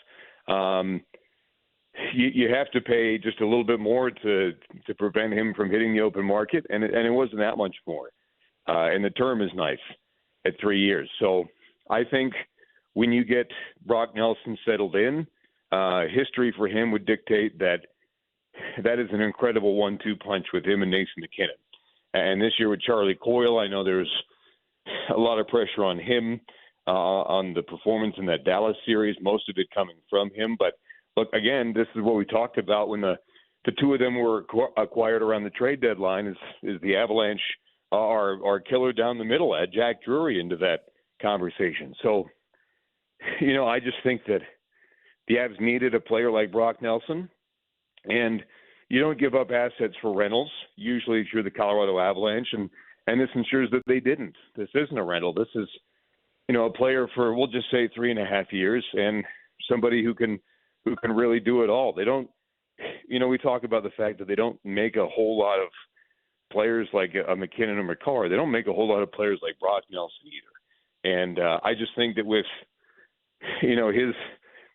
You have to pay just a little bit more to prevent him from hitting the open market, and it wasn't that much more. And the term is nice at 3 years. So I think when you get Brock Nelson settled in, history for him would dictate that is an incredible 1-2 punch with him and Nathan McKinnon. And this year with Charlie Coyle, I know there's a lot of pressure on him on the performance in that Dallas series, most of it coming from him. But look, again, this is what we talked about when the two of them were acquired around the trade deadline is the Avalanche are killer down the middle, add Jack Drury into that conversation. So, I just think that the Avs needed a player like Brock Nelson, and you don't give up assets for rentals. Usually if you're the Colorado Avalanche, and this ensures that they didn't. This isn't a rental. This is, a player for, we'll just say 3.5 years, and somebody who can really do it all. They don't, we talk about the fact that they don't make a whole lot of players like a McKinnon or Makar. They don't make a whole lot of players like Brock Nelson either. And I just think that with, his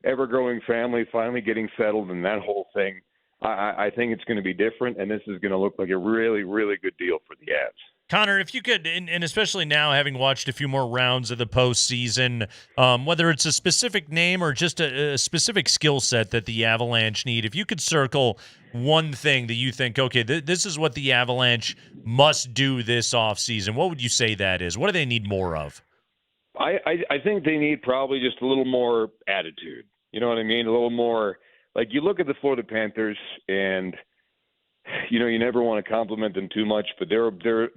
ever-growing family finally getting settled and that whole thing, I think it's going to be different, and this is going to look like a really, really good deal for the Avs. Connor, if you could, and especially now having watched a few more rounds of the postseason, whether it's a specific name or just a specific skill set that the Avalanche need, if you could circle one thing that you think, okay, this is what the Avalanche must do this offseason, what would you say that is? What do they need more of? I think they need probably just a little more attitude. You know what I mean? A little more, like you look at the Florida Panthers and, you never want to compliment them too much, but they're